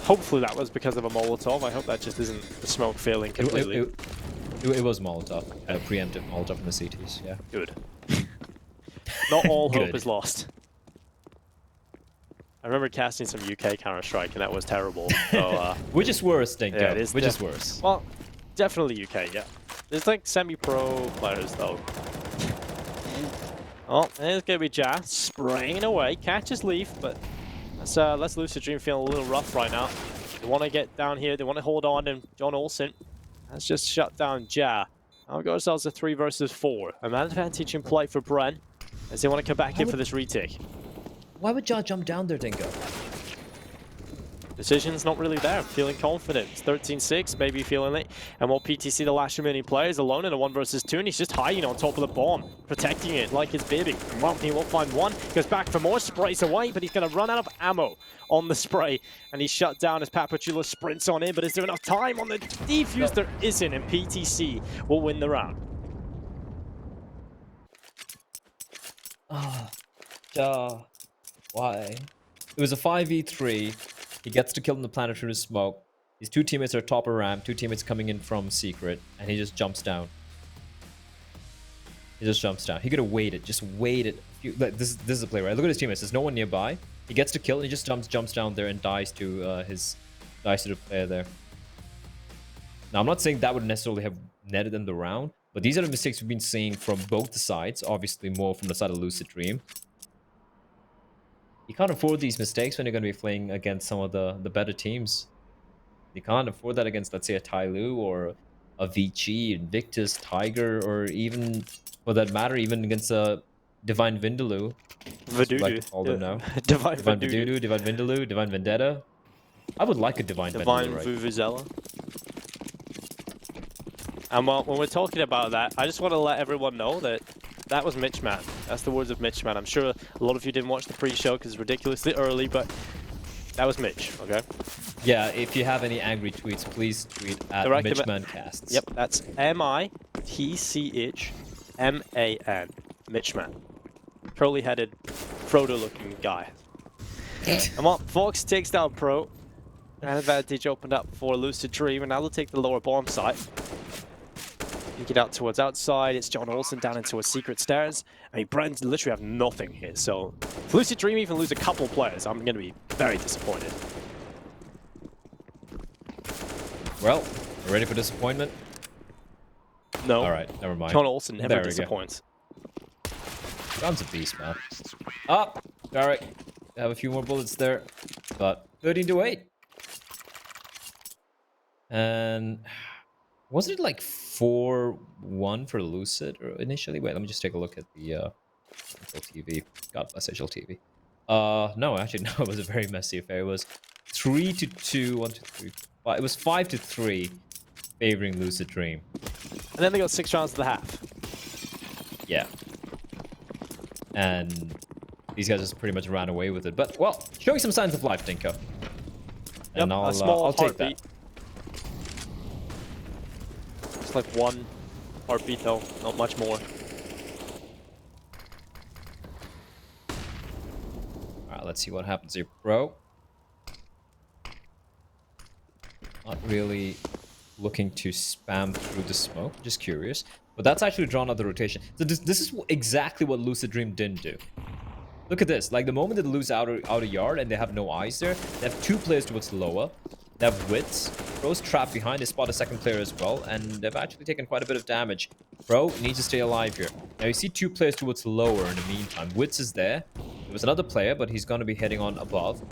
Hopefully that was because of a Molotov. I hope that just isn't the smoke failing completely. It was Molotov, a preemptive Molotov from the CTs, yeah. Good. Not all hope Good. is lost. I remember casting some UK Counter-Strike and that was terrible. So, Which is worse, Dinko. yeah, it is Which is worse. well, definitely UK, yeah. There's like semi-pro players though. Oh, there's gonna be Ja spraying away, catches Leaf, but that's Lucid Dream feeling a little rough right now. They want to get down here, they want to hold on, and John Olsen has just shut down Ja. Now we've got ourselves a 3 versus 4. An advantage in play for Bren as they want to come back in for this retake. Why would Ja jump down there, Dinko? Decision's not really there. Feeling confident. It's 13-6, maybe feeling it. And while PTC, the last remaining player, is alone in a 1 versus 2, and he's just hiding on top of the bomb, protecting it like his baby. Well, he won't find one. Goes back for more, sprays away, but he's going to run out of ammo on the spray. And he's shut down as Papachula sprints on in, but is there enough time on the defuse? There isn't, and PTC will win the round. Ja. Why? It was a 5v3. He gets to kill in the planet through the smoke. His 2 teammates are top of ramp, 2 teammates coming in from secret, and he just jumps down. He just jumps down. He could have waited, just waited. This is a play, right? Look at his teammates. There's no one nearby. He gets to kill, and he just jumps down there and dies to the player there. Now, I'm not saying that would necessarily have netted them the round, but these are the mistakes we've been seeing from both the sides. Obviously, more from the side of Lucid Dream. You can't afford these mistakes when you're going to be playing against some of the better teams. You can't afford that against, let's say, a Tyloo or a Vici, Invictus, Tiger, or even, for that matter, even against a Divine Vindaloo. Vadudu. Like to call them now. Divine Vadudu, Divine Vindaloo, Divine Vendetta. I would like a Divine Vindaloo, right? Vuvuzela. And when we're talking about that, I just want to let everyone know that that was Mitchman. That's the words of Mitchman. I'm sure a lot of you didn't watch the pre-show because it's ridiculously early, but that was Mitch, okay? Yeah, if you have any angry tweets, please tweet at MitchmanCasts. Yep, that's M-I-T-C-H-M-A-N. Mitchman. Curly-headed, Frodo-looking guy. And well, Fox takes down Pro. An advantage opened up for Lucid Dream, and now they'll take the lower bomb site. You get out towards outside, it's John Olsen down into a secret stairs. I mean, Brent literally have nothing here, so if Lucid Dream even lose a couple players, I'm going to be very disappointed. Well, ready for disappointment? No. Alright, never mind. John Olsen never There we go. disappoints. John's a beast, man. Up! Alright, have a few more bullets there, but 13-8. And wasn't it like 4-1 for Lucid or initially? Wait, let me just take a look at the TV. God bless HLTV. No, actually, no, it was a very messy affair. It was 3-2, 1, 2, 3, 5. It was 5-3, favoring Lucid Dream. And then they got 6 rounds to the half. Yeah. And these guys just pretty much ran away with it. But, well, showing some signs of life, Dinko. And Yep, a small I'll take heartbeat. that. It's like 1 heartbeat though, not much more. Alright, let's see what happens here, bro. Not really looking to spam through the smoke, just curious. But that's actually drawn out the rotation. So this is exactly what Lucid Dream didn't do. Look at this. Like, the moment they lose out a yard and they have no eyes there, they have 2 players towards lower. They have Wits. Bro's trapped behind. They spot a second player as well, and they've actually taken quite a bit of damage. Bro needs to stay alive here. Now, you see 2 players towards lower in the meantime. Wits is there. There was another player, but he's going to be heading on above.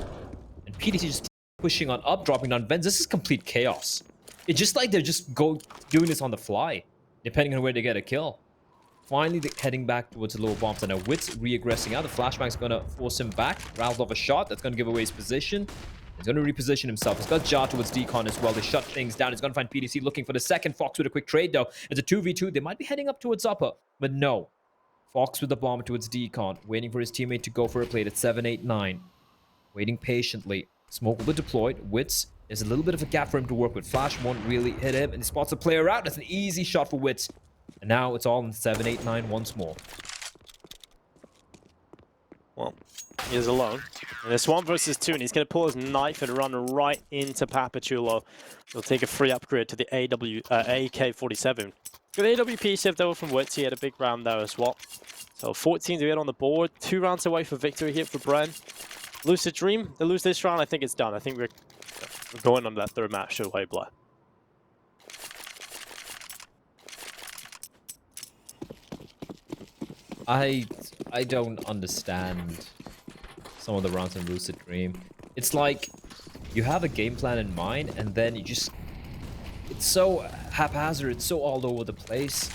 And PTC just pushing on up, dropping down vents. This is complete chaos. It's just like they're just doing this on the fly, depending on where they get a kill. Finally, they're heading back towards the lower bombs. And now Wits re-aggressing out. The flashbang's going to force him back. Rattled off a shot. That's going to give away his position. He's going to reposition himself. He's got Jar towards Decon as well. They shut things down. He's going to find PDC looking for the second. Fox with a quick trade, though. It's a 2v2. They might be heading up towards upper, but no. Fox with the bomb towards Decon, waiting for his teammate to go for a plate at 7-8-9. Waiting patiently. Smoke will be deployed. Wits, there's a little bit of a gap for him to work with. Flash won't really hit him, and he spots a player out. That's an easy shot for Wits. And now it's all in 7-8-9 once more. Well, he is alone. And it's 1 versus 2, and he's going to pull his knife and run right into Papachulo. He'll take a free upgrade to the AK-47. Good AWP shift over from Wits. He had a big round there as well. So 14 to 8 on the board. 2 rounds away for victory here for Bren. Lucid Dream, they lose this round, I think it's done. I think we're going on that third match away, Blair. I don't understand some of the rounds in Lucid Dream. It's like you have a game plan in mind, and then you just... It's so haphazard, it's so all over the place.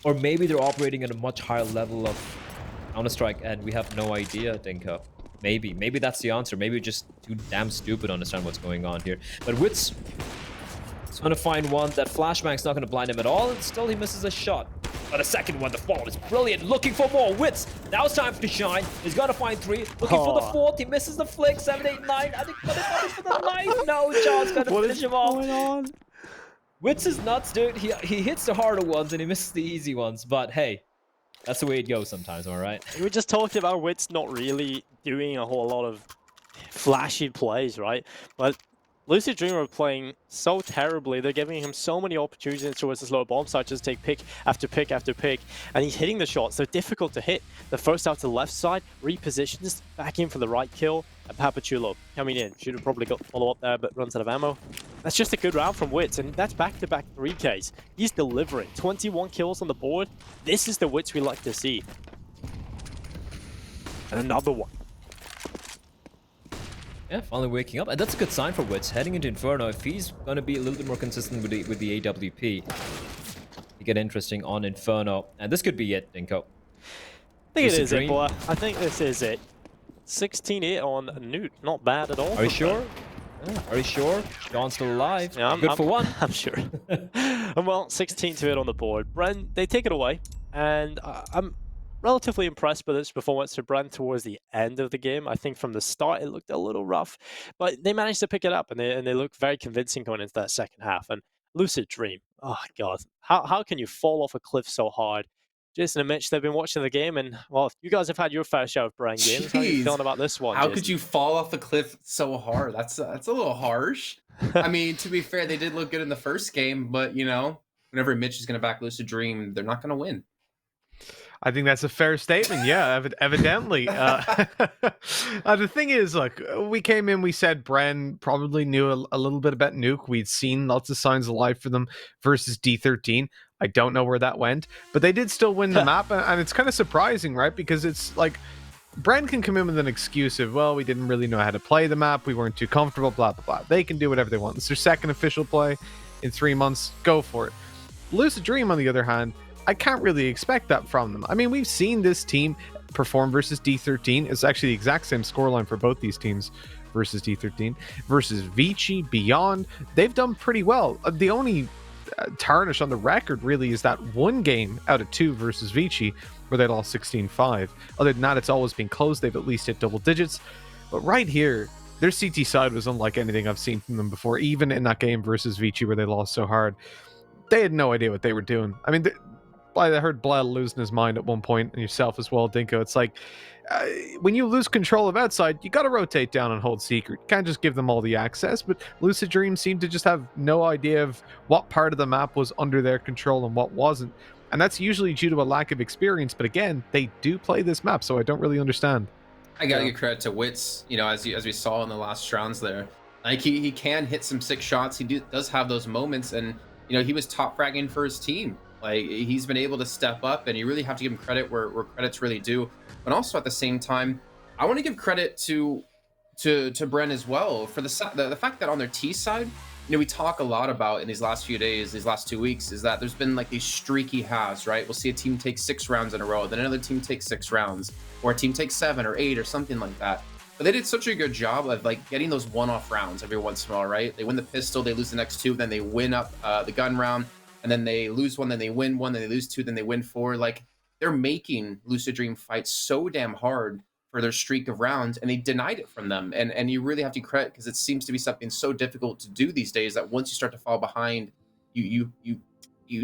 Or maybe they're operating at a much higher level of Counter-Strike, and we have no idea, Dinka. Maybe that's the answer. Maybe we're just too damn stupid to understand what's going on here. But Wits is going to find one. That flashbang's not going to blind him at all, and still he misses a shot. But a second one, the fall is brilliant. Looking for more. Wits, now it's time to shine. He's going to find 3. Looking for the 4th. He misses the flick. 7-8-9. I think he's going for the knife. No, John's going to finish him off. What's going on? Wits is nuts, dude. He hits the harder ones and he misses the easy ones. But hey, that's the way it goes sometimes, am I right? We were just talking about Wits not really doing a whole lot of flashy plays, right? But Lucid Dream are playing so terribly. They're giving him so many opportunities towards this low bomb site. Just take pick after pick after pick. And he's hitting the shots. They're difficult to hit. The first out to the left side, repositions, back in for the right kill. And Papachulo coming in. Should have probably got follow-up there, but runs out of ammo. That's just a good round from Wits, and that's back-to-back 3Ks. He's delivering. 21 kills on the board. This is the Wits we like to see. And another one. Yeah, finally waking up. And that's a good sign for Wits. Heading into Inferno, if he's going to be a little bit more consistent with the AWP, you get interesting on Inferno. And this could be it, Dinko. I think it is it, boy. I think this is it. 16-8 on Nuke. Not bad at all. Are you sure? Yeah, are you sure? John's still alive. Yeah, Good for one. I'm sure. And well, 16-8 on the board. Bren, they take it away. And I'm relatively impressed by this performance for Bren towards the end of the game. I think from the start it looked a little rough, but they managed to pick it up, and they look very convincing going into that second half. And Lucid Dream, oh god, how can you fall off a cliff so hard? Jason and Mitch, they've been watching the game, and well, you guys have had your fair share of Bren games. How are you feeling about this one? How Jason? could you fall off a cliff so hard? That's a little harsh. I mean, to be fair, they did look good in the first game, but you know, whenever Mitch is going to back Lucid Dream, they're not going to win. I think that's a fair statement. Yeah, evidently. The thing is, look, we came in, we said Bren probably knew a little bit about Nuke. We'd seen lots of signs of life for them versus D13. I don't know where that went, but they did still win the map, and it's kind of surprising, right? Because it's like, Bren can come in with an excuse of, well, we didn't really know how to play the map, we weren't too comfortable, blah, blah, blah. They can do whatever they want. It's their second official play in 3 months. Go for it. Lucid Dream, on the other hand, I can't really expect that from them. I mean, we've seen this team perform versus D13. It's actually the exact same scoreline for both these teams versus D13. Versus Vici, Beyond, they've done pretty well. The only tarnish on the record really is that one game out of 2 versus Vici where they lost 16-5. Other than that, it's always been close. They've at least hit double digits. But right here, their CT side was unlike anything I've seen from them before. Even in that game versus Vici where they lost so hard, they had no idea what they were doing. I mean, I heard Bled losing his mind at one point, and yourself as well, Dinko. It's like, when you lose control of outside, you got to rotate down and hold secret. You can't just give them all the access, but Lucid Dream seemed to just have no idea of what part of the map was under their control and what wasn't. And that's usually due to a lack of experience, but again, they do play this map, so I don't really understand. I gotta give credit to Wits, you know, as we saw in the last rounds there. Like, he can hit some sick shots. He does have those moments, and, you know, he was top fragging for his team. Like, he's been able to step up, and you really have to give him credit where credit's really due. But also at the same time, I want to give credit to Bren as well for the fact that on their T side, you know, we talk a lot about in these last few days, these last 2 weeks, is that there's been like these streaky halves, right? We'll see a team take 6 rounds in a row, then another team takes 6 rounds, or a team takes 7 or 8 or something like that. But they did such a good job of like getting those one-off rounds every once in a while, right? They win the pistol, they lose the next 2, then they win up the gun round, and then they lose 1, then they win 1, then they lose 2, then they win 4. Like, they're making Lucid Dream fight so damn hard for their streak of rounds, and they denied it from them. And you really have to credit, because it seems to be something so difficult to do these days that once you start to fall behind, you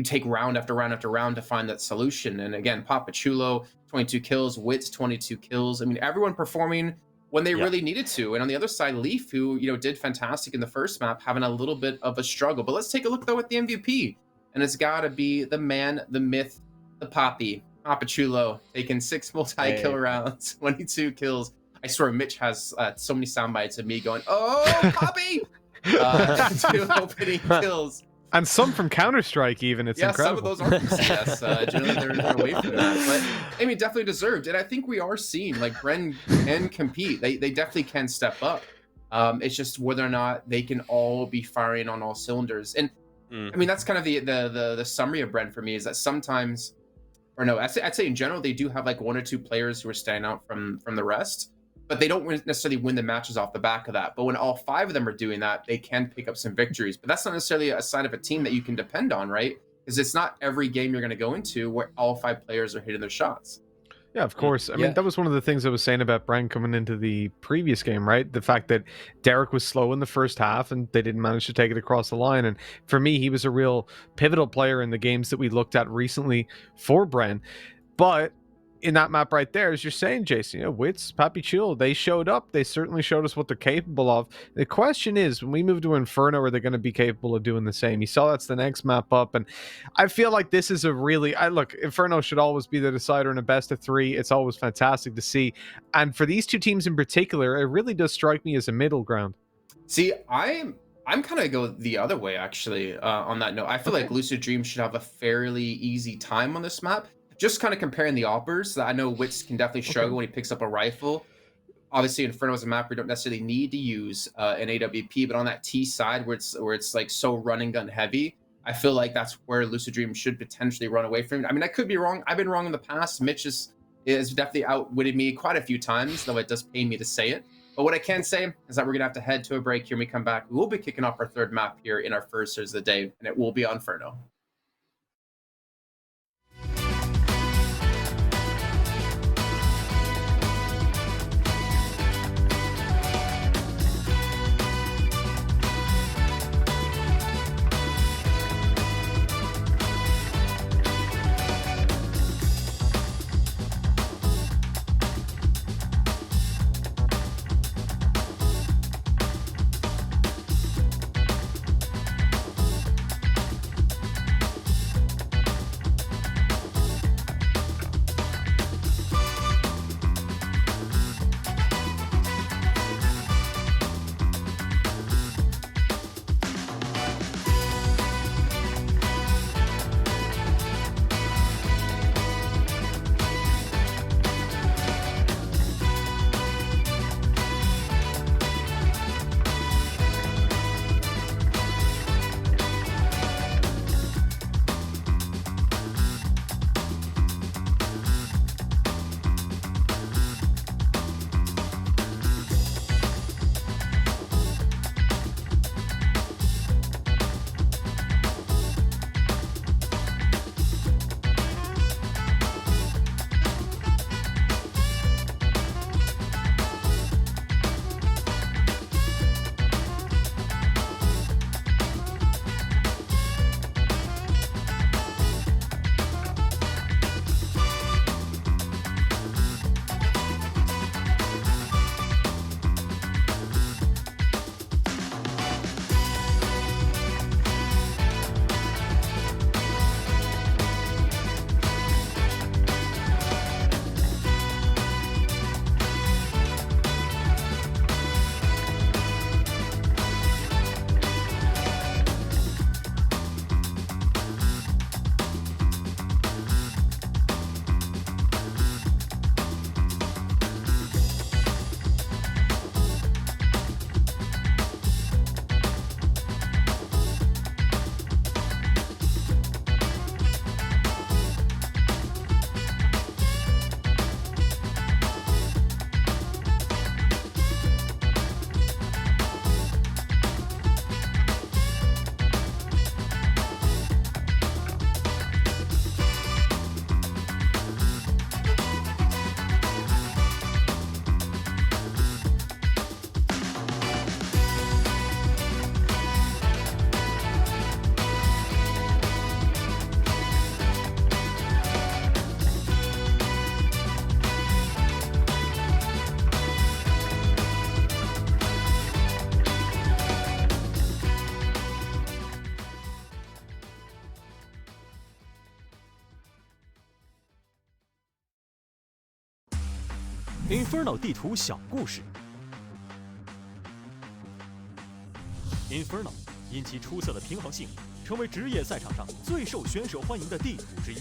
take round after round after round to find that solution. And again, Papachulo, 22 kills, Wits, 22 kills. I mean, everyone performing when they really needed to. And on the other side, Leaf, who, you know, did fantastic in the first map, having a little bit of a struggle. But let's take a look, though, at the MVP. And it's got to be the man, the myth, the Papachulo, taking 6 multi-kill rounds, 22 kills. I swear Mitch has so many sound bites of me going, "Oh, Poppy!" 2 opening kills. And some from Counter-Strike even, it's incredible. Some of those are from CS. Generally, they're away from that. But, I mean, definitely deserved. And I think we are seeing, like, Bren can compete. They definitely can step up. It's just whether or not they can all be firing on all cylinders. And, I mean, that's kind of the summary of Bren for me, is that sometimes, or no, I'd say in general, they do have, like, 1 or 2 players who are standing out from the rest. But they don't necessarily win the matches off the back of that. But when all 5 of them are doing that, they can pick up some victories. But that's not necessarily a sign of a team that you can depend on, right? Because it's not every game you're going to go into where all 5 players are hitting their shots. Yeah, of course. I mean, that was one of the things I was saying about Bren coming into the previous game, right? The fact that Derek was slow in the first half and they didn't manage to take it across the line. And for me, he was a real pivotal player in the games that we looked at recently for Bren. But in that map right there, as you're saying, Jason, you know, Wits, Papachulo, they showed up. They certainly showed us what they're capable of. The question is, when we move to Inferno, are they going to be capable of doing the same? You saw that's the next map up, and I feel like this is a really, look, Inferno should always be the decider in a best of 3. It's always fantastic to see. And for these 2 teams in particular, it really does strike me as a middle ground. See, I'm kind of go the other way, actually, on that note. I feel like Lucid Dream should have a fairly easy time on this map. Just kind of comparing the oppers, I know Wits can definitely struggle when he picks up a rifle. Obviously, Inferno is a map where you don't necessarily need to use an AWP, but on that T side where it's like so running gun heavy, I feel like that's where Lucid Dream should potentially run away from it. I mean, I could be wrong. I've been wrong in the past. Mitch is definitely outwitted me quite a few times, though it does pain me to say it. But what I can say is that we're going to have to head to a break here. When we come back, we'll be kicking off our 3rd map here in our first series of the day, and it will be on Inferno. Inferno 地图小故事。Inferno 因其出色的平衡性，成为职业赛场上最受选手欢迎的地图之一。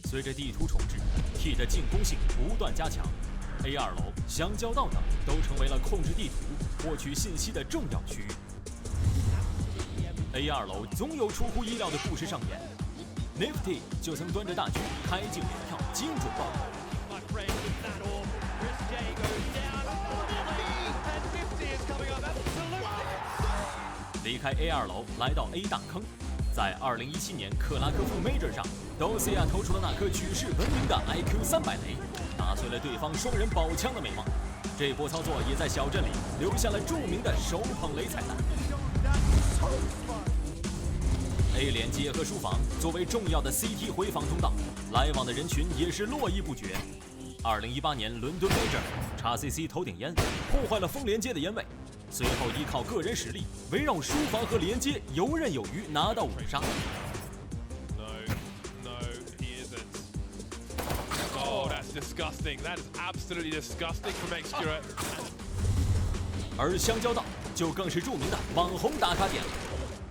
随着地图重置 ，T 的进攻性不断加强 ，A2 楼、香蕉道等都成为了控制地图、获取信息的重要区域。A2 楼总有出乎意料的故事上演 ，Nifty 就曾端着大狙开镜连跳，精准爆头。离开 A2 楼，来到 A 大坑，在2017年克拉科夫 Major 上 ，Dosia 投出了那颗举世闻名的 IQ 300雷，打碎了对方双人宝枪的美梦。这波操作也在小镇里留下了著名的手捧雷彩蛋。A 连接和书房作为重要的 CT 回防通道，来往的人群也是络绎不绝。2018年伦敦 Major，XCC 头顶烟破坏了风连接的烟位。随后依靠个人实力，围绕书房和连接游刃有余，拿到5杀。No, he isn't. Oh, that's disgusting. That is absolutely disgusting from Xcura. 而香蕉道就更是著名的网红打卡点了。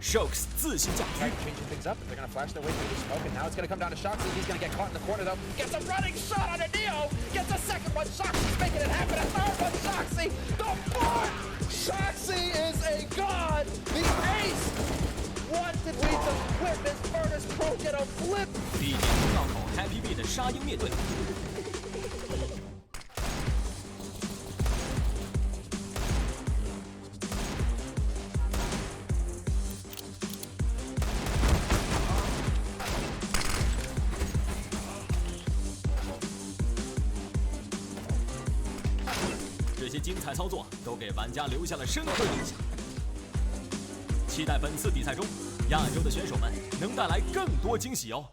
Shokes 自信驾狙。Changing things up. They're going to flash their way through the smoke, and now it's going to come down to Shoxy. He's going to get caught in the corner, though. Gets a running shot on a Neo. Gets a second one. Shoxy's making it happen. A third one. Shoxy. The fourth. Shoxy is a god. The ace. What did we just witness? Furnace Pro get a flip. 地点通道口 Happy B 的杀鹰灭队。这些精彩操作都给玩家留下了深刻印象。期待本次比赛中，亚洲的选手们能带来更多惊喜哦。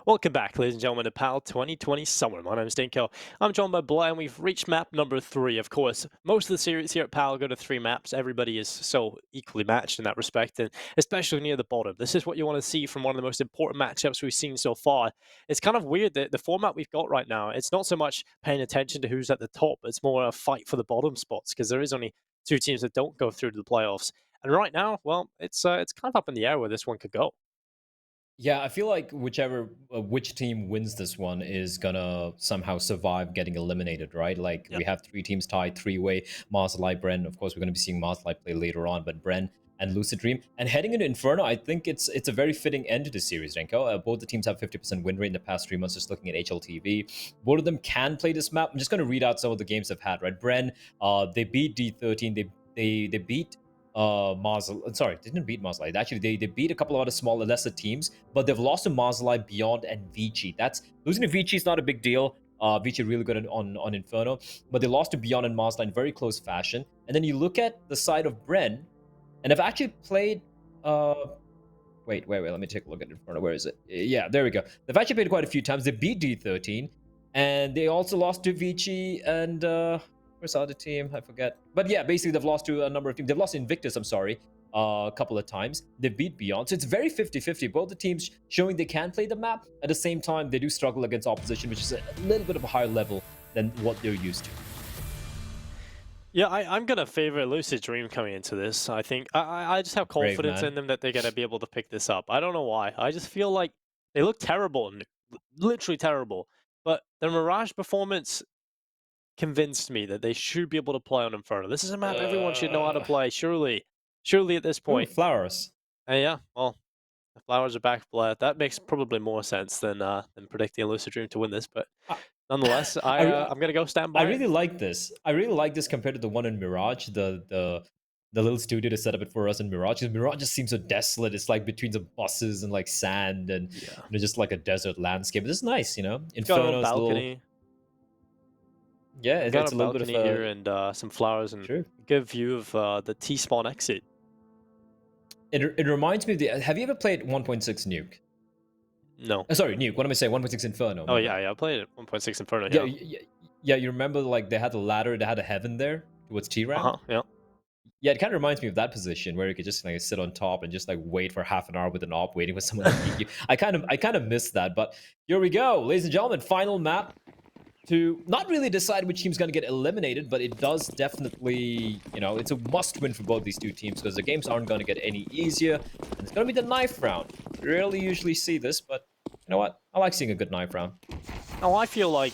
Welcome back, ladies and gentlemen, to PAL 2020 Summer. My name is Dinko. I'm joined by Blair, and we've reached map number 3. Of course, most of the series here at PAL go to 3 maps. Everybody is so equally matched in that respect, and especially near the bottom. This is what you want to see from one of the most important matchups we've seen so far. It's kind of weird that the format we've got right now, it's not so much paying attention to who's at the top, it's more a fight for the bottom spots, because there is only 2 teams that don't go through to the playoffs. And right now, well, it's kind of up in the air where this one could go. Yeah, I feel like which team wins this one is gonna somehow survive getting eliminated, right? Like we have 3 teams tied 3-way, Marzalai, Bren. Of course, we're gonna be seeing Marzalai play later on, but Bren and Lucid Dream. And heading into Inferno, I think it's a very fitting end to the series, Renko. Both the teams have 50% win rate in the past 3 months, just looking at HLTV. Both of them can play this map. I'm just gonna read out some of the games they've had, right? Bren, they beat D13, they beat Marzalai, sorry, they didn't beat Marzalai. Actually, they beat a couple of other smaller, lesser teams, but they've lost to Marzalai, Beyond, and Vici. Losing to Vici is not a big deal. Vici really good on Inferno, but they lost to Beyond and Marzalai in very close fashion. And then you look at the side of Bren, and they've actually played. Wait. Let me take a look at Inferno. Where is it? Yeah, there we go. They've actually played quite a few times. They beat D13, and they also lost to Vici and. Where's the other team? I forget. But yeah, basically they've lost to a number of teams. They've lost Invictus, I'm sorry, a couple of times. They beat Beyond. So it's very 50-50. Both the teams showing they can play the map. At the same time, they do struggle against opposition, which is a little bit of a higher level than what they're used to. Yeah, I'm going to favor Lucid Dream coming into this. I think I just have confidence in them that they're going to be able to pick this up. I don't know why. I just feel like they look terrible, literally terrible. But the Mirage performance convinced me that they should be able to play on Inferno. This is a map everyone should know how to play, surely at this point. Ooh, flowers. Yeah, well, the flowers are back, Blair. That makes probably more sense than predicting Lucid Dream to win this, but nonetheless, I'm going to go stand by. I really like this. I really like this compared to the one in Mirage, the little studio to set up it for us in Mirage. Mirage just seems so desolate. It's like between some buses and like sand and just like a desert landscape. It's nice, It's got a balcony. Yeah, it's a little bit of here and some flowers and good view of the T-spawn exit. It reminds me of have you ever played 1.6 Nuke? No. Sorry, Nuke. What am I saying? 1.6 Inferno. Oh yeah, I played it. 1.6 Inferno. Yeah. You remember like they had the ladder, they had a heaven there towards T-Ram? Yeah. Yeah, it kind of reminds me of that position where you could just like sit on top and just like wait for half an hour with an op, waiting for someone to peek you. I kind of miss that, but here we go, ladies and gentlemen. Final map to not really decide which team's going to get eliminated, but it does definitely, you know, it's a must-win for both these two teams because the games aren't going to get any easier, and it's going to be the knife round. Rarely usually see this, but you know what? I like seeing a good knife round. Now, I feel like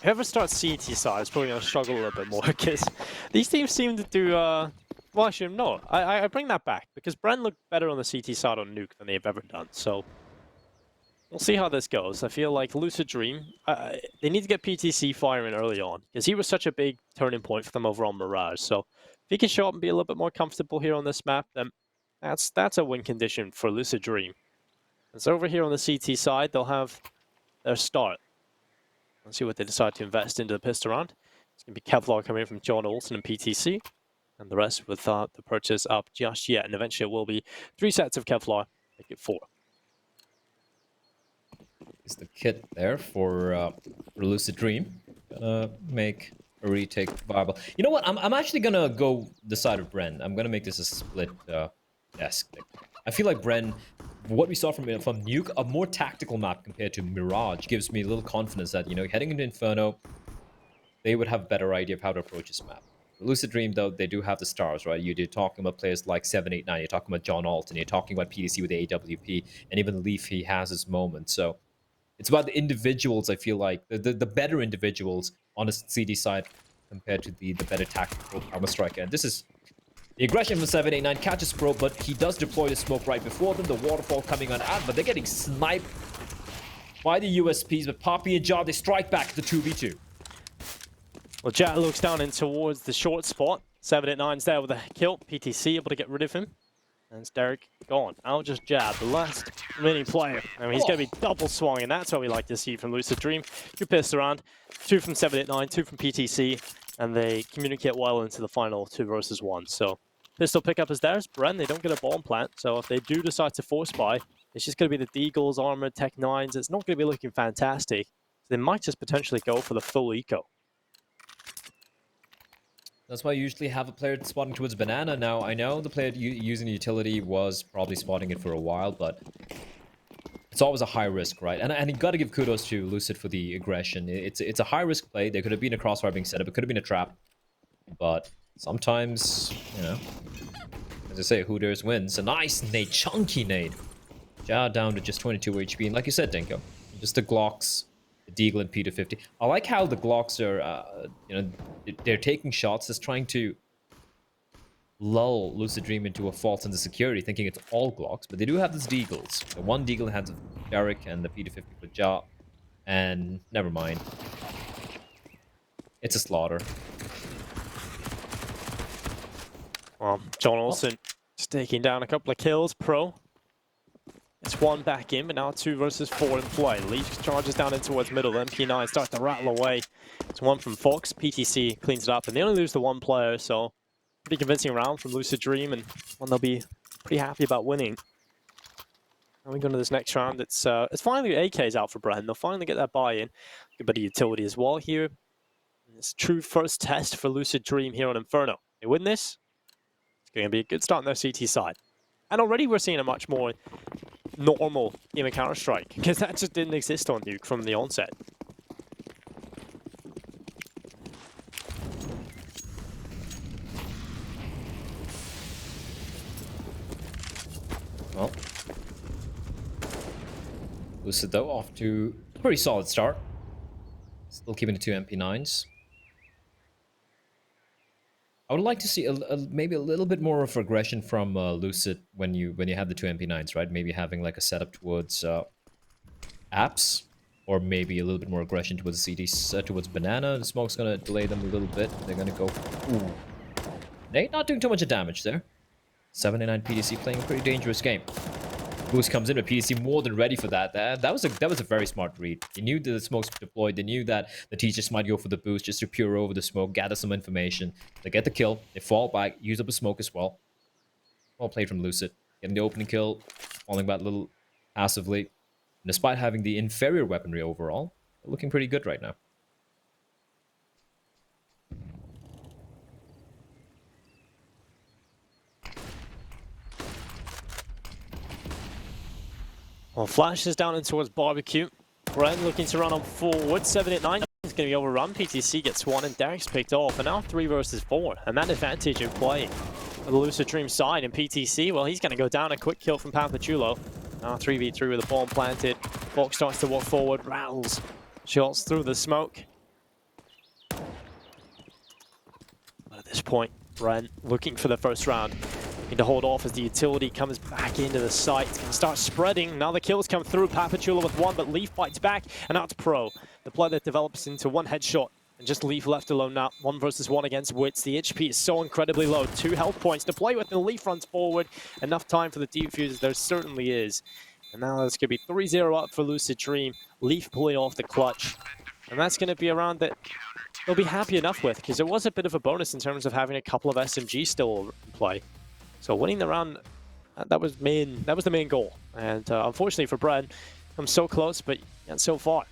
whoever starts CT side is probably going to struggle a little bit more because these teams seem to do. Well, actually, no. I bring that back because Bren looked better on the CT side on Nuke than they've ever done. So we'll see how this goes. I feel like Lucid Dream, they need to get PTC firing early on because he was such a big turning point for them over on Mirage. So if he can show up and be a little bit more comfortable here on this map, then that's a win condition for Lucid Dream. And so over here on the CT side, they'll have their start. Let's see what they decide to invest into the pistol round. It's going to be Kevlar coming in from John Olsen and PTC. And the rest without the purchase up just yet. And eventually it will be 3 sets of Kevlar. Make it 4. Is the kit there for Lucid Dream? Gonna make a retake viable. You know what? I'm actually gonna go the side of Bren. I'm gonna make this a split desk pick. I feel like Bren, what we saw from Nuke, a more tactical map compared to Mirage, gives me a little confidence that, you know, heading into Inferno, they would have a better idea of how to approach this map. Lucid Dream, though, they do have the stars, right? You're talking about players like 789, you're talking about John Alton, you're talking about PDC with the AWP, and even Leaf, he has his moment. So it's about the individuals, I feel like, the better individuals on the CD side compared to the better tactical armor striker. And this is the aggression from 789, catches Pro, but he does deploy the smoke right before them, the waterfall coming on out, but they're getting sniped by the USPs, but Poppy and Jar, they strike back the 2v2. Well, Jat looks down in towards the short spot. 789's there with a kill. PTC able to get rid of him. And it's Derek gone. I'll just jab the last remaining player. I mean, he's going to be double swung, and that's what we like to see from Lucid Dream. 2 pistol around, 2 from 789, 2 from PTC, and they communicate well into the final 2 versus 1. So pistol pickup is theirs. Bren, they don't get a bomb plant, so if they do decide to force buy, it's just going to be the Deagles, Armored, Tech 9s. It's not going to be looking fantastic. So they might just potentially go for the full eco. That's why I usually have a player spotting towards banana. Now, I know the player using the utility was probably spotting it for a while, but it's always a high risk, right? And you got to give kudos to Lucid for the aggression. It's a high risk play. There could have been a crossfire being set up. It could have been a trap. But sometimes, you know, as I say, who dares wins. A nice nade, chunky nade. Ja down to just 22 HP. And like you said, Dinko, just the Glocks, the Deagle and P250. I like how the Glocks are, you know, they're taking shots, just trying to lull Lucid Dream into a false sense of security, thinking it's all Glocks, but they do have these Deagles. The one Deagle in the hands of Derek and the P250 for Ja, and never mind. It's a slaughter. Well, John Olsen just taking down a couple of kills. Pro. It's 1 back in, but now 2 versus 4 in play. Leaf charges down in towards middle. MP9 starts to rattle away. It's 1 from Fox. PTC cleans it up, and they only lose the 1 player, so pretty convincing round from Lucid Dream, and one they'll be pretty happy about winning. And we go to this next round. It's finally AK's out for Bren. They'll finally get that buy-in. Good bit of utility as well here. It's a true first test for Lucid Dream here on Inferno. They win this, it's going to be a good start on their CT side. And already we're seeing a much more normal game of Counter-Strike, because that just didn't exist on Nuke from the onset. Well, Lucid though off to a pretty solid start. Still keeping the 2 MP9s. I would like to see maybe a little bit more of aggression from Lucid when you have the 2 MP9s, right? Maybe having like a setup towards apps, or maybe a little bit more aggression towards CDs, towards banana. The smoke's gonna delay them a little bit. They're gonna go. Ooh, Nate not doing too much of damage there. 79 PDC playing a pretty dangerous game. Boost comes in, but PDC more than ready for that. That was a very smart read. They knew that the smoke's deployed. They knew that the teachers might go for the boost just to peer over the smoke, gather some information. They get the kill. They fall back, use up a smoke as well. Well played from Lucid. Getting the opening kill, falling back a little passively. And despite having the inferior weaponry overall, they're looking pretty good right now. Well, Flash is down in towards Barbecue. Bren looking to run on forward. 789 is going to be overrun. PTC gets one and Derek's picked off. And now 3 versus 4. And that advantage in play for the Lucid Dream side. And PTC, well, he's going to go down. A quick kill from Papachulo. Now 3v3 with a bomb planted. Fox starts to walk forward. Rattles shots through the smoke. But at this point, Bren looking for the first round. Need to hold off as the utility comes back into the site and starts spreading. Now the kills come through. Papachula with one, but Leaf bites back, and now it's Pro. The play that develops into one headshot, and just Leaf left alone now. 1 versus 1 against Wits. The HP is so incredibly low. 2 health points to play with, and Leaf runs forward. Enough time for the defuse, there certainly is. And now this could be 3-0 up for Lucid Dream. Leaf pulling off the clutch. And that's going to be a round that they'll be happy enough with, because it was a bit of a bonus in terms of having a couple of SMGs still in play. So winning the round, that was the main goal. And unfortunately for Bren, I'm so close, but yet so far.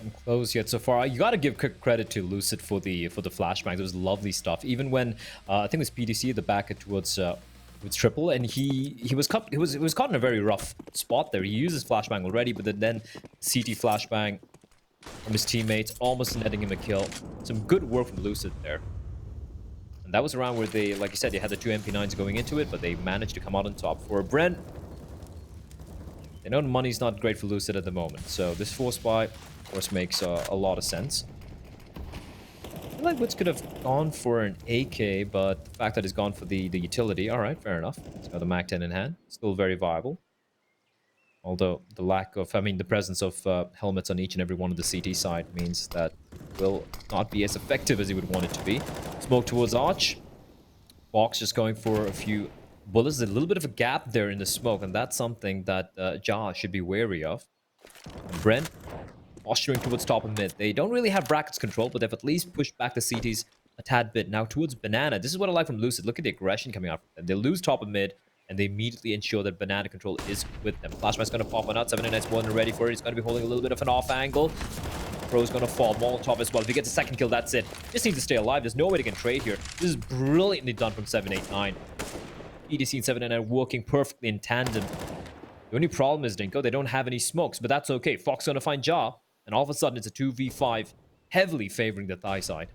I'm close yet so far. You got to give credit to Lucid for the flashbang. It was lovely stuff. Even when I think it was PDC at the back towards Triple, and he was caught in a very rough spot there. He uses flashbang already, but then CT flashbang from his teammates, almost netting him a kill. Some good work from Lucid there. And that was a round where they, like you said, they had the 2 MP9s going into it, but they managed to come out on top. For Brent, they know the money's not great for Lucid at the moment, so this force buy, of course, makes a lot of sense. I feel like Woods could have gone for an AK, but the fact that he's gone for the utility, all right, fair enough. He's got the MAC-10 in hand, still very viable. Although the lack of, the presence of helmets on each and every one of the CT side means that will not be as effective as he would want it to be. Smoke towards Arch. Fox just going for a few bullets. There's a little bit of a gap there in the smoke, and that's something that Ja should be wary of. Brent posturing towards top of mid. They don't really have brackets control, but they've at least pushed back the CTs a tad bit. Now towards Banana. This is what I like from Lucid. Look at the aggression coming out from them. They lose top of mid, and they immediately ensure that Banana control is with them. Flashbang's going to pop one out. 799's more than ready for it. He's going to be holding a little bit of an off angle. Pro's going to fall. Molotov as well. If he gets a second kill, that's it. Just needs to stay alive. There's no way to get trade here. This is brilliantly done from 789. EDC and 789 working perfectly in tandem. The only problem is, Dinko, they don't have any smokes, but that's okay. Fox going to find Ja, and all of a sudden it's a 2v5, heavily favoring the Thai side.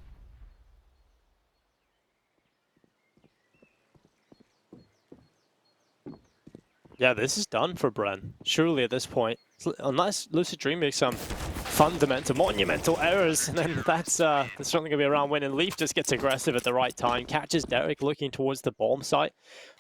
Yeah, this is done for Bren. Surely at this point, unless Lucid Dream makes some fundamental, monumental errors, and then that's certainly going to be a round win. And Leaf just gets aggressive at the right time, catches Derek looking towards the bomb site.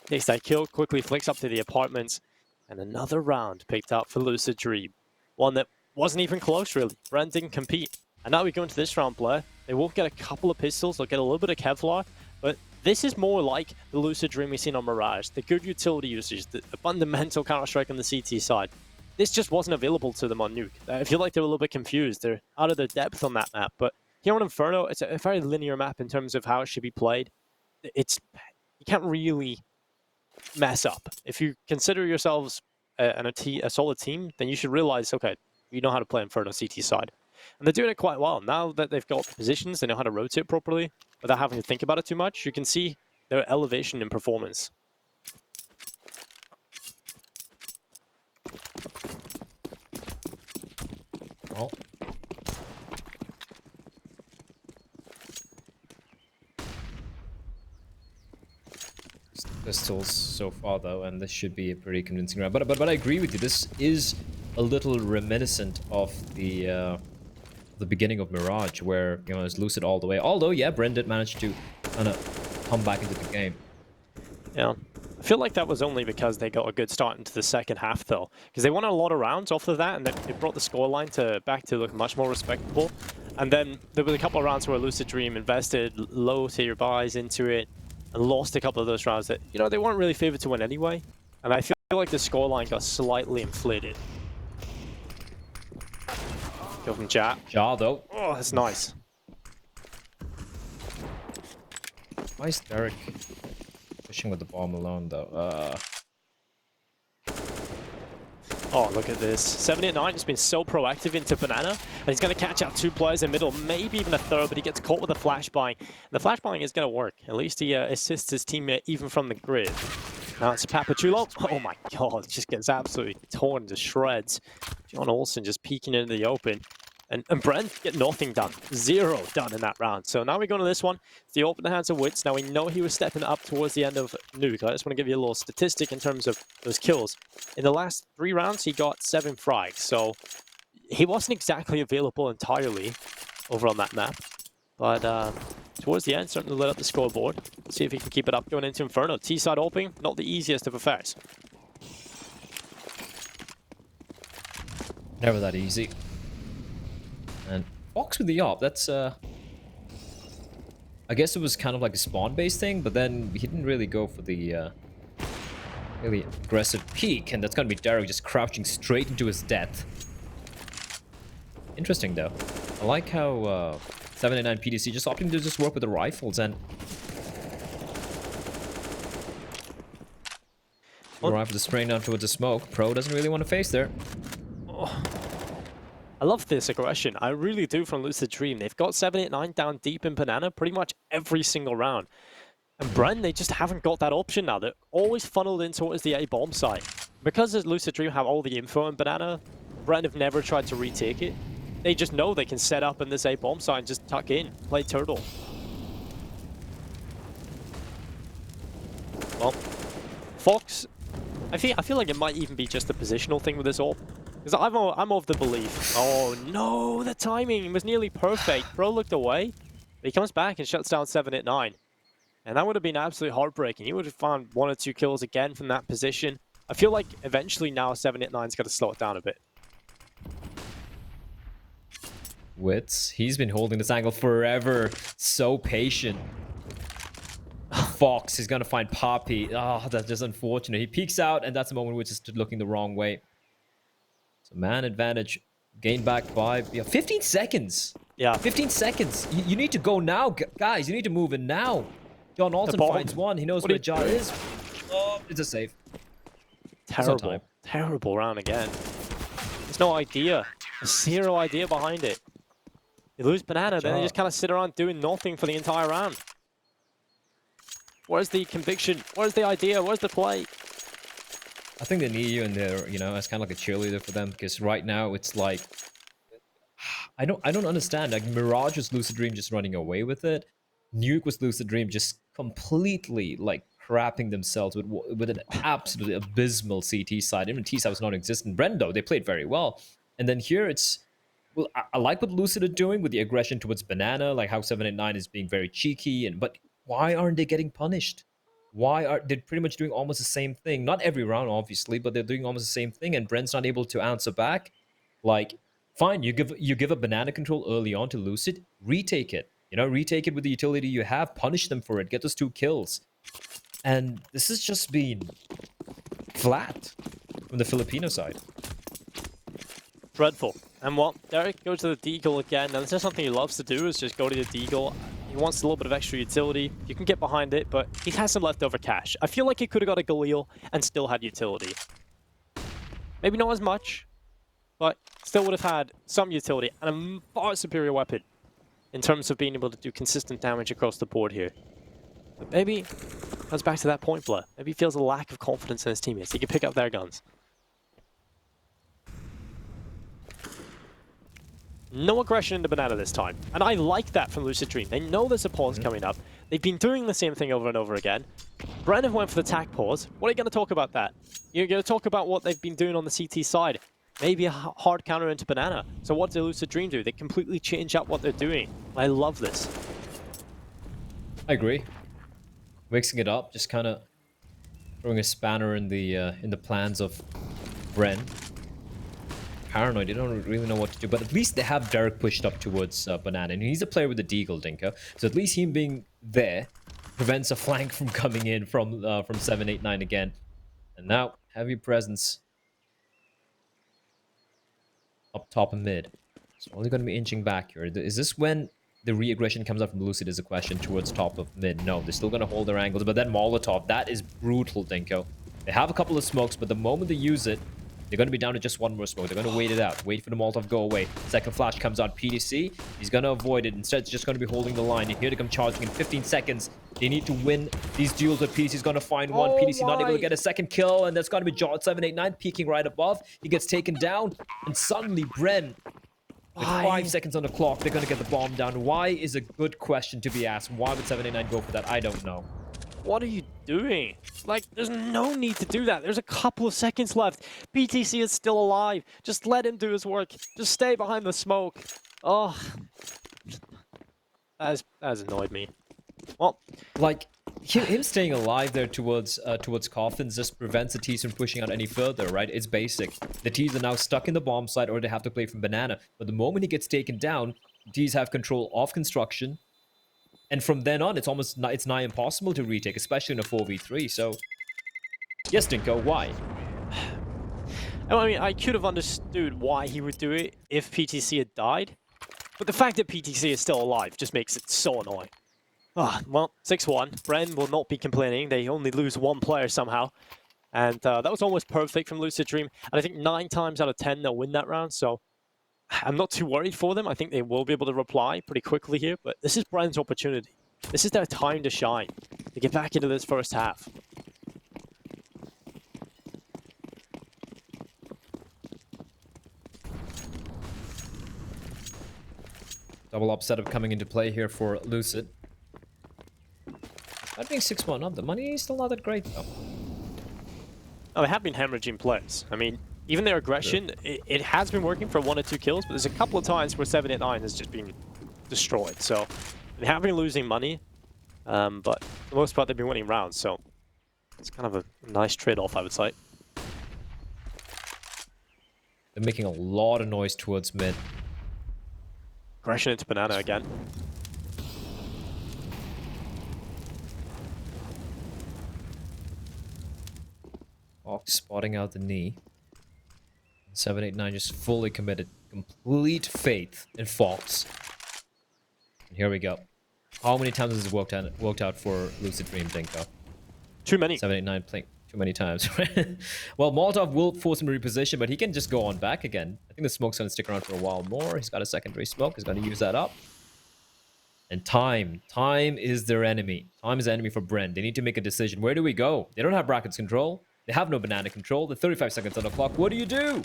Takes that kill, quickly flicks up to the apartments, and another round picked up for Lucid Dream. One that wasn't even close, really. Bren didn't compete. And now we go into this round, Blair. They will get a couple of pistols, they'll get a little bit of Kevlar, but this is more like the Lucid Dream we've seen on Mirage. The good utility usage, the fundamental Counter-Strike on the CT side. This just wasn't available to them on Nuke. I feel like they're a little bit confused. They're out of their depth on that map. But here on Inferno, it's a very linear map in terms of how it should be played. You can't really mess up. If you consider yourselves a solid team, then you should realize, okay, you know how to play Inferno CT side. And they're doing it quite well. Now that they've got positions, they know how to rotate properly without having to think about it too much. You can see their elevation in performance. Oh. Pistols so far though, and this should be a pretty convincing round. But I agree with you. This is a little reminiscent of the beginning of Mirage, where it's Lucid all the way. Although, yeah, Bren did manage to kind of come back into the game. Yeah. I feel like that was only because they got a good start into the second half, though. Because they won a lot of rounds off of that, and it brought the scoreline back to look much more respectable. And then there was a couple of rounds where Lucid Dream invested low-tier buys into it and lost a couple of those rounds that, they weren't really favored to win anyway. And I feel like the scoreline got slightly inflated. Go from Ja. Ja, though. Oh, that's nice. Why is Derek pushing with the bomb alone, though? Oh, look at this. 789 has been so proactive into Banana, and he's going to catch out 2 players in middle, maybe even a third, but he gets caught with a flashbang. The flashbang is going to work. At least he assists his teammate even from the grid. Now it's Papachulo. Oh my god, just gets absolutely torn to shreds. John Olsen just peeking into the open. And Brent get nothing done. 0 done in that round. So now we go to this one. It's the open hands of Wits. Now we know he was stepping up towards the end of Nuke. I just want to give you a little statistic in terms of those kills. In the last 3 rounds, he got 7 frags. So he wasn't exactly available entirely over on that map. But towards the end, starting to lit up the scoreboard. See if he can keep it up going into Inferno. T-side opening, not the easiest of affairs. Never that easy. And Fox with the op, that's I guess it was kind of like a spawn-based thing, but then he didn't really go for the really aggressive peek, and that's gonna be Derek just crouching straight into his death. Interesting though. I like how 789 PDC just opting to just work with the rifles and the rifle is spraying down towards the smoke. Pro doesn't really want to face there. Oh. I love this aggression. I really do from Lucid Dream. They've got 789 down deep in Banana pretty much every single round. And Bren, they just haven't got that option now. They're always funneled in towards the A bomb site. Because Lucid Dream have all the info in Banana, Bren have never tried to retake it. They just know they can set up in this A bomb site and just tuck in, play turtle. Well, Fox, I feel like it might even be just a positional thing with this AWP. Because I'm of the belief. Oh no, the timing was nearly perfect. Pro looked away, but he comes back and shuts down 789. And that would have been absolutely heartbreaking. He would have found 1 or 2 kills again from that position. I feel like eventually now 789's got to slow it down a bit. Wits, he's been holding this angle forever. So patient. Fox, he's gonna find Poppy. Oh, that's just unfortunate. He peeks out, and that's the moment which is looking the wrong way. So man advantage gained back by 15 seconds. Yeah. 15 seconds. You need to go now, guys. You need to move in now. John Alton finds one. He knows where Ja is. Oh, it's a save. Terrible. Terrible round again. There's no idea. Zero idea behind it. They lose Banana, then they just kind of sit around doing nothing for the entire round. Where's the conviction? Where's the idea? Where's the play? I think they need you in there, you know, as kind of like a cheerleader for them, because right now it's like I don't understand. Like Mirage was Lucid Dream just running away with it. Nuke was Lucid Dream just completely like crapping themselves with an absolutely abysmal CT side. Even T side was non-existent. Brendo, they played very well. And then here it's, well, I like what Lucid are doing with the aggression towards Banana, like how 789 is being very cheeky, but why aren't they getting punished? Why are they pretty much doing almost the same thing? Not every round, obviously, but they're doing almost the same thing, and Brent's not able to answer back. Like, fine, you give a Banana control early on to Lucid, retake it. You know, retake it with the utility you have, punish them for it, get those 2 kills. And this has just been flat from the Filipino side. Dreadful. And what? Derek goes to the Deagle again. Now, this is something he loves to do, is just go to the Deagle. He wants a little bit of extra utility. You can get behind it, but he has some leftover cash. I feel like he could have got a Galil and still had utility. Maybe not as much, but still would have had some utility and a far superior weapon in terms of being able to do consistent damage across the board here. But maybe it comes back to that point, Blur. Maybe he feels a lack of confidence in his teammates. He can pick up their guns. No aggression into Banana this time. And I like that from Lucid Dream. They know there's a pause coming up. They've been doing the same thing over and over again. Brennan went for the tack pause. What are you going to talk about that? You're going to talk about what they've been doing on the CT side. Maybe a hard counter into Banana. So what did Lucid Dream do? They completely change up what they're doing. I love this. I agree. Mixing it up, just kind of throwing a spanner in the plans of Bren. Paranoid, they don't really know what to do, but at least they have Derek pushed up towards Banana, and he's a player with the Deagle, Dinka, so at least him being there prevents a flank from coming in from 789 again. And now, heavy presence up top and mid. It's only going to be inching back here. Is this when the re-aggression comes up from Lucid is a question towards top of mid? No, they're still going to hold their angles, but then Molotov, that is brutal, Dinko. They have a couple of smokes, but the moment they use it, they're going to be down to just one more smoke. They're going to wait it out. Wait for the Molotov to go away. Second flash comes out. PDC, he's going to avoid it. Instead, it's just going to be holding the line. And here they come charging in 15 seconds. They need to win these duels, but PDC's gonna find one. Oh, PDC not able to why? get a second kill, and that's gonna be John789 peeking right above. He gets taken down, and suddenly Bren, with 5 seconds on the clock, they're gonna get the bomb down. Why is a good question to be asked. Why would 789 go for that? I don't know. What are you doing? Like, there's no need to do that. There's a couple of seconds left. PTC is still alive. Just let him do his work. Just stay behind the smoke. Oh, that has annoyed me. Well, like him staying alive there towards coffins just prevents the T's from pushing out any further, right? It's basic. The T's are now stuck in the bomb site, or they have to play from banana. But the moment he gets taken down, T's have control of construction, and from then on, it's nigh impossible to retake, especially in a 4v3. So, yes, Dinko, why? I mean, I could have understood why he would do it if PTC had died, but the fact that PTC is still alive just makes it so annoying. Ah, well, 6-1. Bren will not be complaining. They only lose one player somehow. And that was almost perfect from Lucid Dream. And I think 9 times out of 10 they'll win that round. So I'm not too worried for them. I think they will be able to reply pretty quickly here. But this is Bren's opportunity. This is their time to shine, to get back into this first half. Double up setup coming into play here for Lucid. That being 6-1 up, the money is still not that great though. Oh, they have been hemorrhaging plays. I mean, even their aggression, it has been working for 1 or 2 kills, but there's a couple of times where 789 has just been destroyed. So they have been losing money, but for the most part they've been winning rounds. So it's kind of a nice trade-off, I would say. They're making a lot of noise towards mid. Aggression into banana again. Fox spotting out the knee. 789 just fully committed. Complete faith in Fox. And here we go. How many times has it worked out for Lucid Dream, Dinko? Too many. 789 playing too many times. Well, Molotov will force him to reposition, but he can just go on back again. I think the smoke's going to stick around for a while more. He's got a secondary smoke. He's going to use that up. And time. Time is their enemy. Time is the enemy for Bren. They need to make a decision. Where do we go? They don't have brackets control. They have no banana control. They're 35 seconds on the clock. What do you do?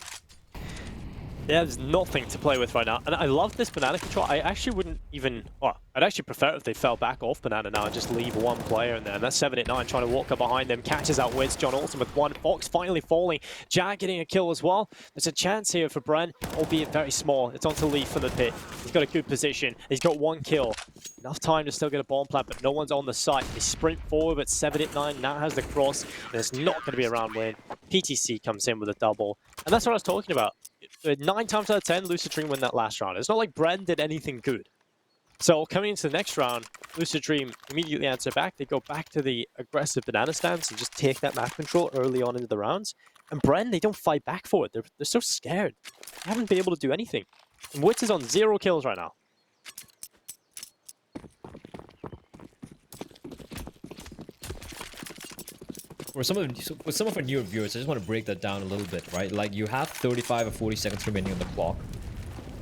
There's nothing to play with right now. And I love this banana control. I actually wouldn't even... Or I'd actually prefer if they fell back off banana now and just leave one player in there. And that's 789 trying to walk up behind them. Catches out Wiz. John Olsen with 1. Fox finally falling. Jag getting a kill as well. There's a chance here for Bren, albeit very small. It's onto Leaf from the pit. He's got a good position. He's got 1 kill. Enough time to still get a bomb plant, but no one's on the site. They sprint forward, but 789 now has the cross. And it's not going to be a round win. PTC comes in with a double. And that's what I was talking about. 9 times out of 10, Lucid Dream win that last round. It's not like Bren did anything good. So coming into the next round, Lucid Dream immediately answer back. They go back to the aggressive banana stance and just take that map control early on into the rounds. And Bren, they don't fight back for it. They're so scared. They haven't been able to do anything. And Witz is on 0 kills right now. For some of our newer viewers, I just want to break that down a little bit, right? Like, you have 35 or 40 seconds remaining on the clock.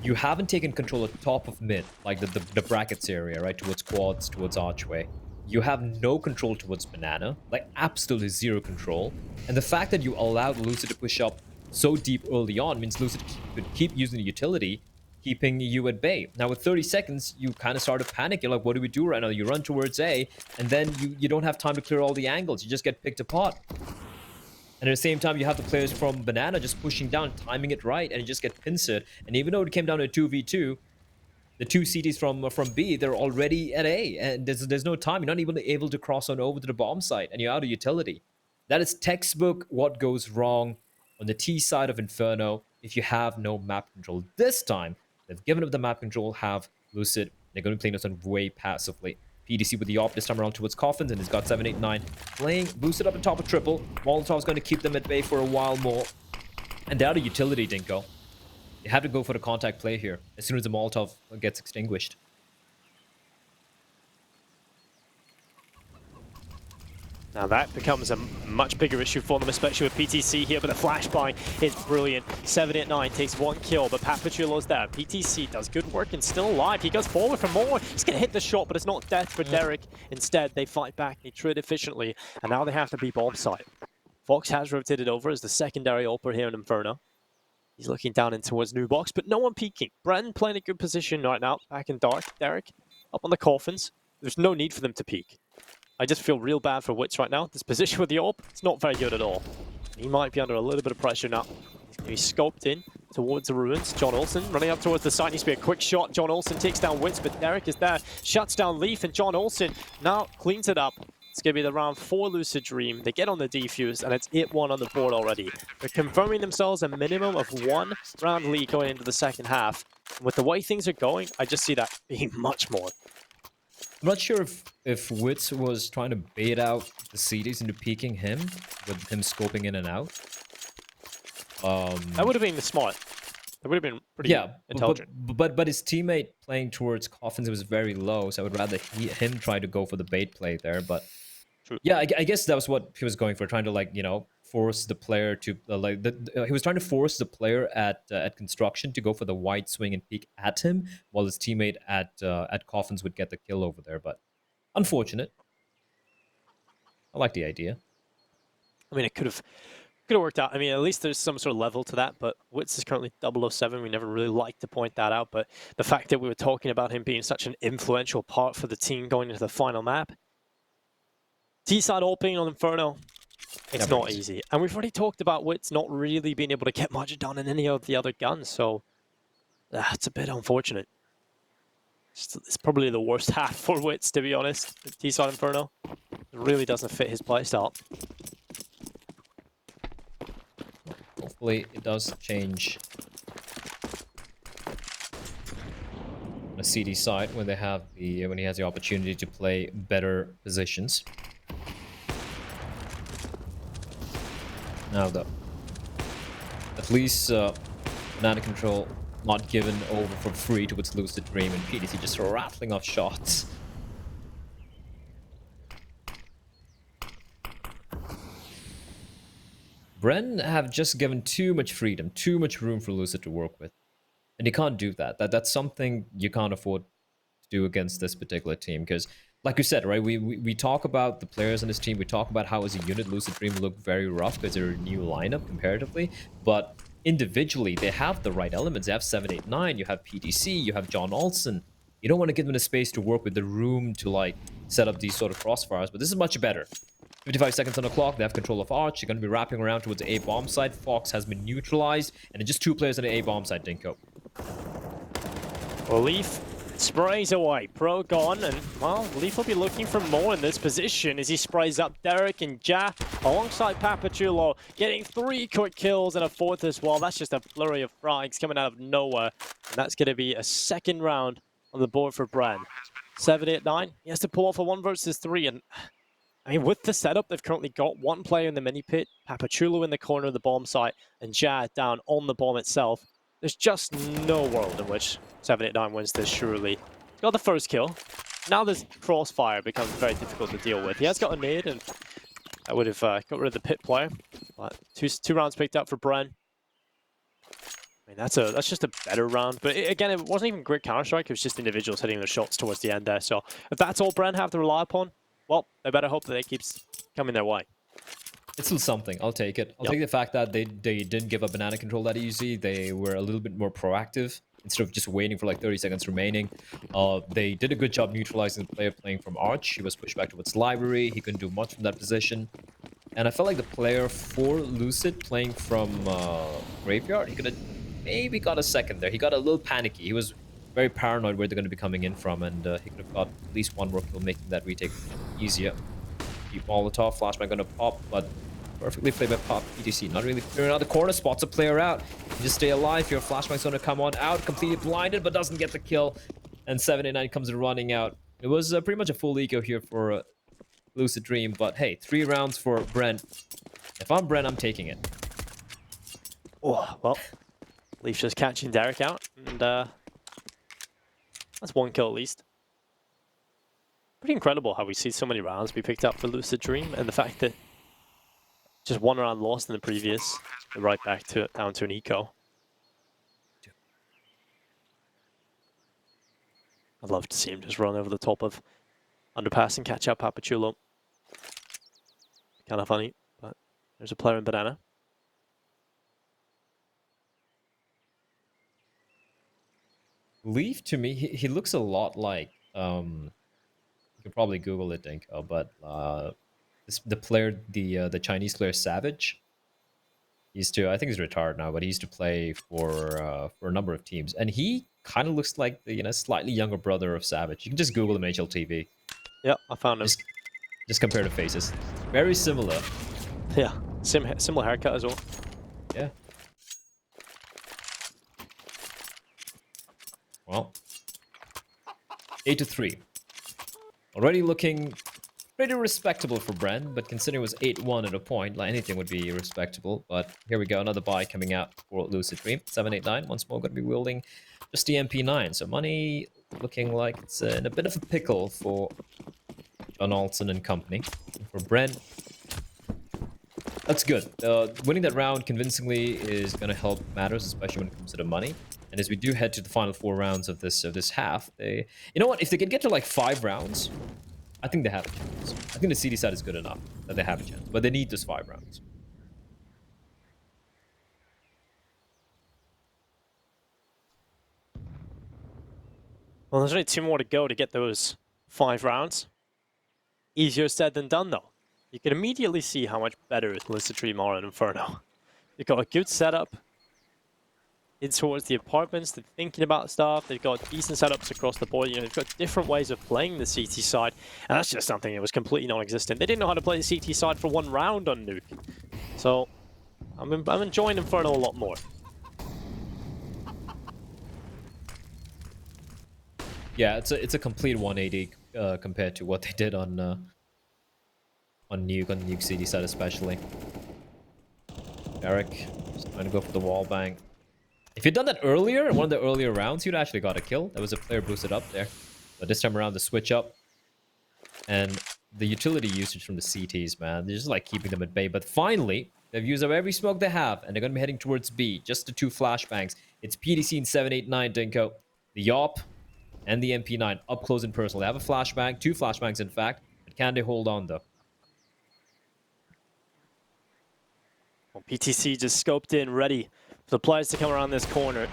You haven't taken control at top of mid, like the brackets area, right? Towards quads, towards archway. You have no control towards banana, like absolutely 0 control. And the fact that you allowed Lucid to push up so deep early on means Lucid could keep using the utility, keeping you at bay. Now with 30 seconds, you kind of start to panic. You're like, what do we do right now? You run towards A, and then you don't have time to clear all the angles. You just get picked apart. And at the same time, you have the players from banana just pushing down, timing it right, and you just get pincered. And even though it came down to a 2v2, the 2 CTs from B, they're already at A, and there's no time. You're not even able to cross on over to the bomb site, and you're out of utility. That is textbook what goes wrong on the T side of Inferno if you have no map control. This time, they've given up the map control, have Lucid. They're going to be playing this one way passively. PDC with the op this time around towards coffins, and he's got 789 playing boosted up on top of triple. Molotov's going to keep them at bay for a while more. And they're out of utility, Dinko. They have to go for the contact play here as soon as the Molotov gets extinguished. Now that becomes a much bigger issue for them, especially with PTC here, but the flashbang is brilliant. 789 takes 1 kill, but Papachulo's there. PTC does good work and still alive. He goes forward for more. He's going to hit the shot, but it's not death for Derek. Instead, they fight back, they trade efficiently, and now they have to be bomb site. Fox has rotated over as the secondary AWPer here in Inferno. He's looking down in towards New Box, but no one peeking. Bren playing a good position right now, back in dark. Derek up on the coffins. There's no need for them to peek. I just feel real bad for Wits right now. This position with the AWP, it's not very good at all. He might be under a little bit of pressure now. He's going to be scoped in towards the ruins. John Olsen running up towards the side. Needs to be a quick shot. John Olsen takes down Wits, but Derek is there. Shuts down Leaf, and John Olsen now cleans it up. It's going to be the round 4 Lucid Dream. They get on the defuse, and it's 8-1 on the board already. They're confirming themselves a minimum of 1 round lead going into the second half. And with the way things are going, I just see that being much more. I'm not sure if Wits was trying to bait out the CDs into peeking him, with him scoping in and out. That would have been smart. That would have been pretty intelligent. But his teammate playing towards coffins was very low, so I would rather him try to go for the bait play there. But true. Yeah, I guess that was what he was going for, trying to force the player to he was trying to force the player at construction to go for the wide swing and peek at him, while his teammate at coffins would get the kill over there. But unfortunate. I like the idea. I mean, it could have worked out. I mean, at least there's some sort of level to that, but Wits is currently 007. We never really liked to point that out, but the fact that we were talking about him being such an influential part for the team going into the final map. T-side AWPing on Inferno, it's not easy. And we've already talked about Wits not really being able to get much done in any of the other guns, so that's a bit unfortunate. It's probably the worst half for Wits, to be honest. T-side Inferno, it really doesn't fit his playstyle. Hopefully it does change on the CD side when he has the opportunity to play better positions. Now though, at least Banana Control not given over for free to its Lucid Dream, and PDC just rattling off shots. Bren have just given too much freedom, too much room for Lucid to work with. And you can't do that. That's something you can't afford to do against this particular team. Because, like you said, right, we talk about the players on this team. We talk about how as a unit Lucid Dream look very rough because they're a new lineup comparatively. But individually, they have the right elements. They have 789, you have PTC, you have John Olsen. You don't want to give them the space to work with, the room to set up these sort of crossfires. But this is much better. 55 seconds on the clock, they have control of Arch. They're going to be wrapping around towards the A bomb site. Fox has been neutralized, and it's just 2 players on the A bomb site, Dinko. Well, Leaf sprays away. Pro gone, and, well, Leaf will be looking for more in this position as he sprays up Derek and Ja alongside Papachulo, getting 3 quick kills and a 4th as well. That's just a flurry of frags coming out of nowhere, and that's going to be a second round on the board for Bren. 789, he has to pull off a 1 versus 3, and I mean, with the setup, they've currently got 1 player in the mini pit, Papachulo in the corner of the bomb site, and Ja down on the bomb itself. There's just no world in which 789 wins this, surely. Got the first kill. Now this crossfire becomes very difficult to deal with. He has got a nade, and I would have got rid of the pit player. But two rounds picked up for Bren. I mean, that's just a better round. But again, it wasn't even great Counter-Strike. It was just individuals hitting their shots towards the end there. So if that's all Bren have to rely upon, well, they better hope that it keeps coming their way. It's still something. I'll take it. I'll take the fact that they didn't give up banana control that easy. They were a little bit more proactive instead of just waiting for 30 seconds remaining. They did a good job neutralizing the player playing from Arch. He was pushed back towards Library. He couldn't do much from that position. And I felt like the player for Lucid playing from Graveyard, he could have maybe got a second there. He got a little panicky. He was very paranoid where they're going to be coming in from, and he could have got at least 1 more kill, making that retake easier. Keep Molotov, flashbang going to pop, but perfectly played by Pop. PTC not really clearing out the corner, spots a player out. You just stay alive, your flashbang's going to come on out, completely blinded, but doesn't get the kill. And 789 comes running out. It was pretty much a full eco here for Lucid Dream, but hey, 3 rounds for Brent. If I'm Brent, I'm taking it. Oh, well, Leaf's just catching Derek out, and that's 1 kill at least. pretty incredible how we see so many rounds be picked up for Lucid Dream, and the fact that just one round lost in the previous, right back to down to an eco. I'd love to see him just run over the top of underpass and catch up Papachulo. Kind of funny, but there's a player in banana. Leaf, to me, he looks a lot like, you can probably Google it, Dinko, but the player, the Chinese player Savage, he used to, I think he's retired now, but he used to play for a number of teams, and he kind of looks like the slightly younger brother of Savage. You can just Google him, HLTV. Yeah, I found him. Just compare the faces. Very similar. Yeah, similar haircut as well. Yeah. Well, 8-3. Already looking pretty respectable for Bren, but considering it was 8-1 at a point, like anything would be respectable. But here we go, another buy coming out for Lucid Dream. 7-8-9, once more going to be wielding just the MP9. So money looking like it's in a bit of a pickle for John Alton and company. And for Bren, that's good. Winning that round convincingly is going to help matters, especially when it comes to the money. And as we do head to the final 4 rounds of this half, you know what? If they can get to like 5 rounds, I think they have a chance. I think the CD side is good enough that they have a chance, but they need those 5 rounds. Well, there's only 2 more to go to get those 5 rounds. Easier said than done, though. You can immediately see how much better Lucid Dream are in Inferno. You've got a good setup in towards the apartments. They're thinking about stuff. They've got decent setups across the board. They've got different ways of playing the CT side, and that's just something that was completely non-existent. They didn't know how to play the CT side for 1 round on Nuke. So I'm enjoying Inferno a lot more. Yeah, it's a complete 180 compared to what they did on Nuke CD side especially. Eric just trying to go for the wall bang. If you'd done that earlier, in one of the earlier rounds, you'd actually got a kill. There was a player boosted up there. But this time around, the switch up and the utility usage from the CTs, man, they're just like keeping them at bay. But finally, they've used up every smoke they have, and they're going to be heading towards B. Just the 2 flashbangs. It's PDC in 789, Dinko. The Yop and the MP9 up close and personal. They have a flashbang, 2 flashbangs in fact. But can they hold on though? Well, PTC just scoped in, ready for the players to come around this corner.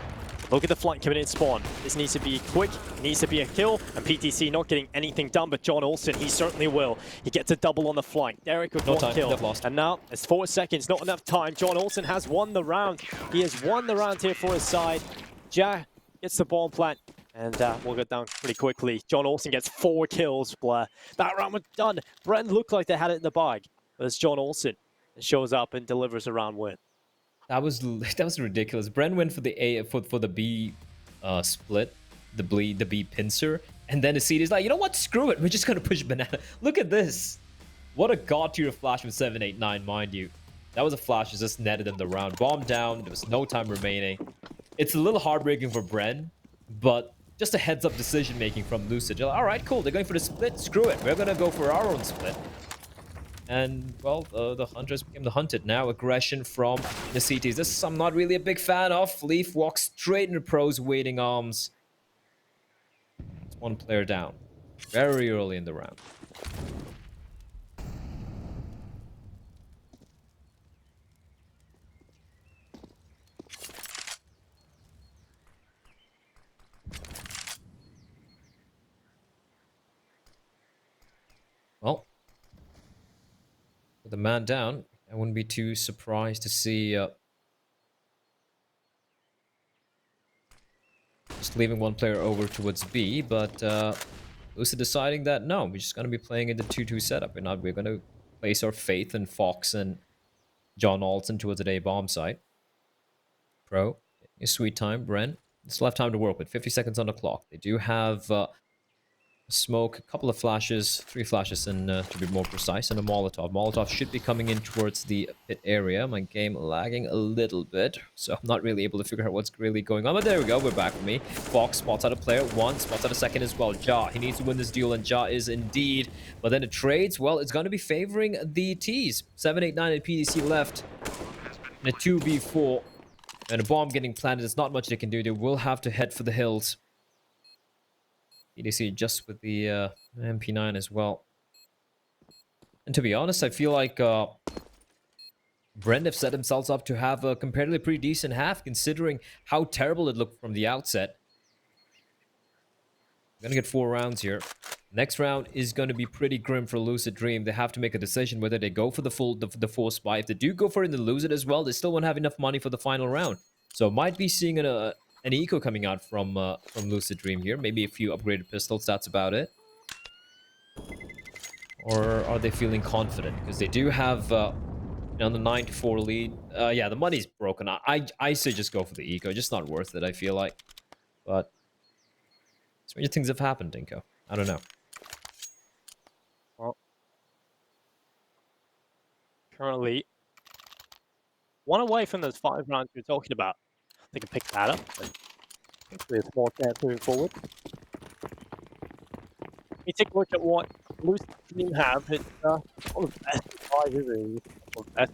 Look at the flank coming in spawn. This needs to be quick, it needs to be a kill, and PTC not getting anything done, but John Olsen, he certainly will. He gets a double on the flank. Derek with 1 kill. Lost. And now, it's 4 seconds, not enough time. John Olsen has won the round. He has won the round here for his side. Ja gets the bomb plant, and we'll get down pretty quickly. John Olsen gets 4 kills, Blair. That round was done. Bren looked like they had it in the bag, but it's John Olsen that shows up and delivers a round win. That was ridiculous. Bren went for the A for the B split, the B pincer, and then the CD is like, you know what? Screw it. We're just gonna push banana. Look at this. What a god tier flash with 789, mind you. That was a flash that just netted in the round. Bomb down. There was no time remaining. It's a little heartbreaking for Bren, but just a heads up decision making from Lucid. Like, all right, cool. They're going for the split. Screw it. We're gonna go for our own split. And, well, the hunters became the hunted. Now aggression from the CTs. This I'm not really a big fan of. Leaf walks straight into pros waiting arms. It's 1 player down. Very early in the round. Well, with the man down, I wouldn't be too surprised to see just leaving 1 player over towards B, but Lucid deciding that no, we're just going to be playing in the 2-2 setup. We're going to place our faith in Fox and John Alton towards the A bomb site. Pro, a sweet time, Bren. Still have time to work with. 50 seconds on the clock. They do have smoke, a couple of flashes, 3 flashes and to be more precise, and a Molotov. Molotov should be coming in towards the pit area. My game lagging a little bit, so I'm not really able to figure out what's really going on. But there we go, we're back with me. Fox spots out a player, 1, spots out a second as well. Ja, he needs to win this duel, and Ja is indeed. But then the trades, well, it's going to be favoring the Ts. 7, 8, 9 and PDC left in a 2v4. And a bomb getting planted, there's not much they can do. They will have to head for the hills. PDC just with the MP9 as well. And to be honest, I feel like Brent have set themselves up to have a comparatively pretty decent half, considering how terrible it looked from the outset. I'm gonna get 4 rounds here. Next round is going to be pretty grim for Lucid Dream. They have to make a decision whether they go for the force buy. If they do go for it and they lose it as well, they still won't have enough money for the final round. So might be seeing an eco coming out from Lucid Dream here. Maybe a few upgraded pistols. That's about it. Or are they feeling confident? Because they do have on the 9-4 lead. Yeah, the money's broken. I say just go for the eco. Just not worth it, I feel like. But stranger things have happened, Dinko. I don't know. Well, currently 1 away from those 5 rounds we were talking about. They can pick that up. Hopefully a small chance moving forward. We take a look at what Lucid Dream have. It's one of the best 5, isn't it? One of the best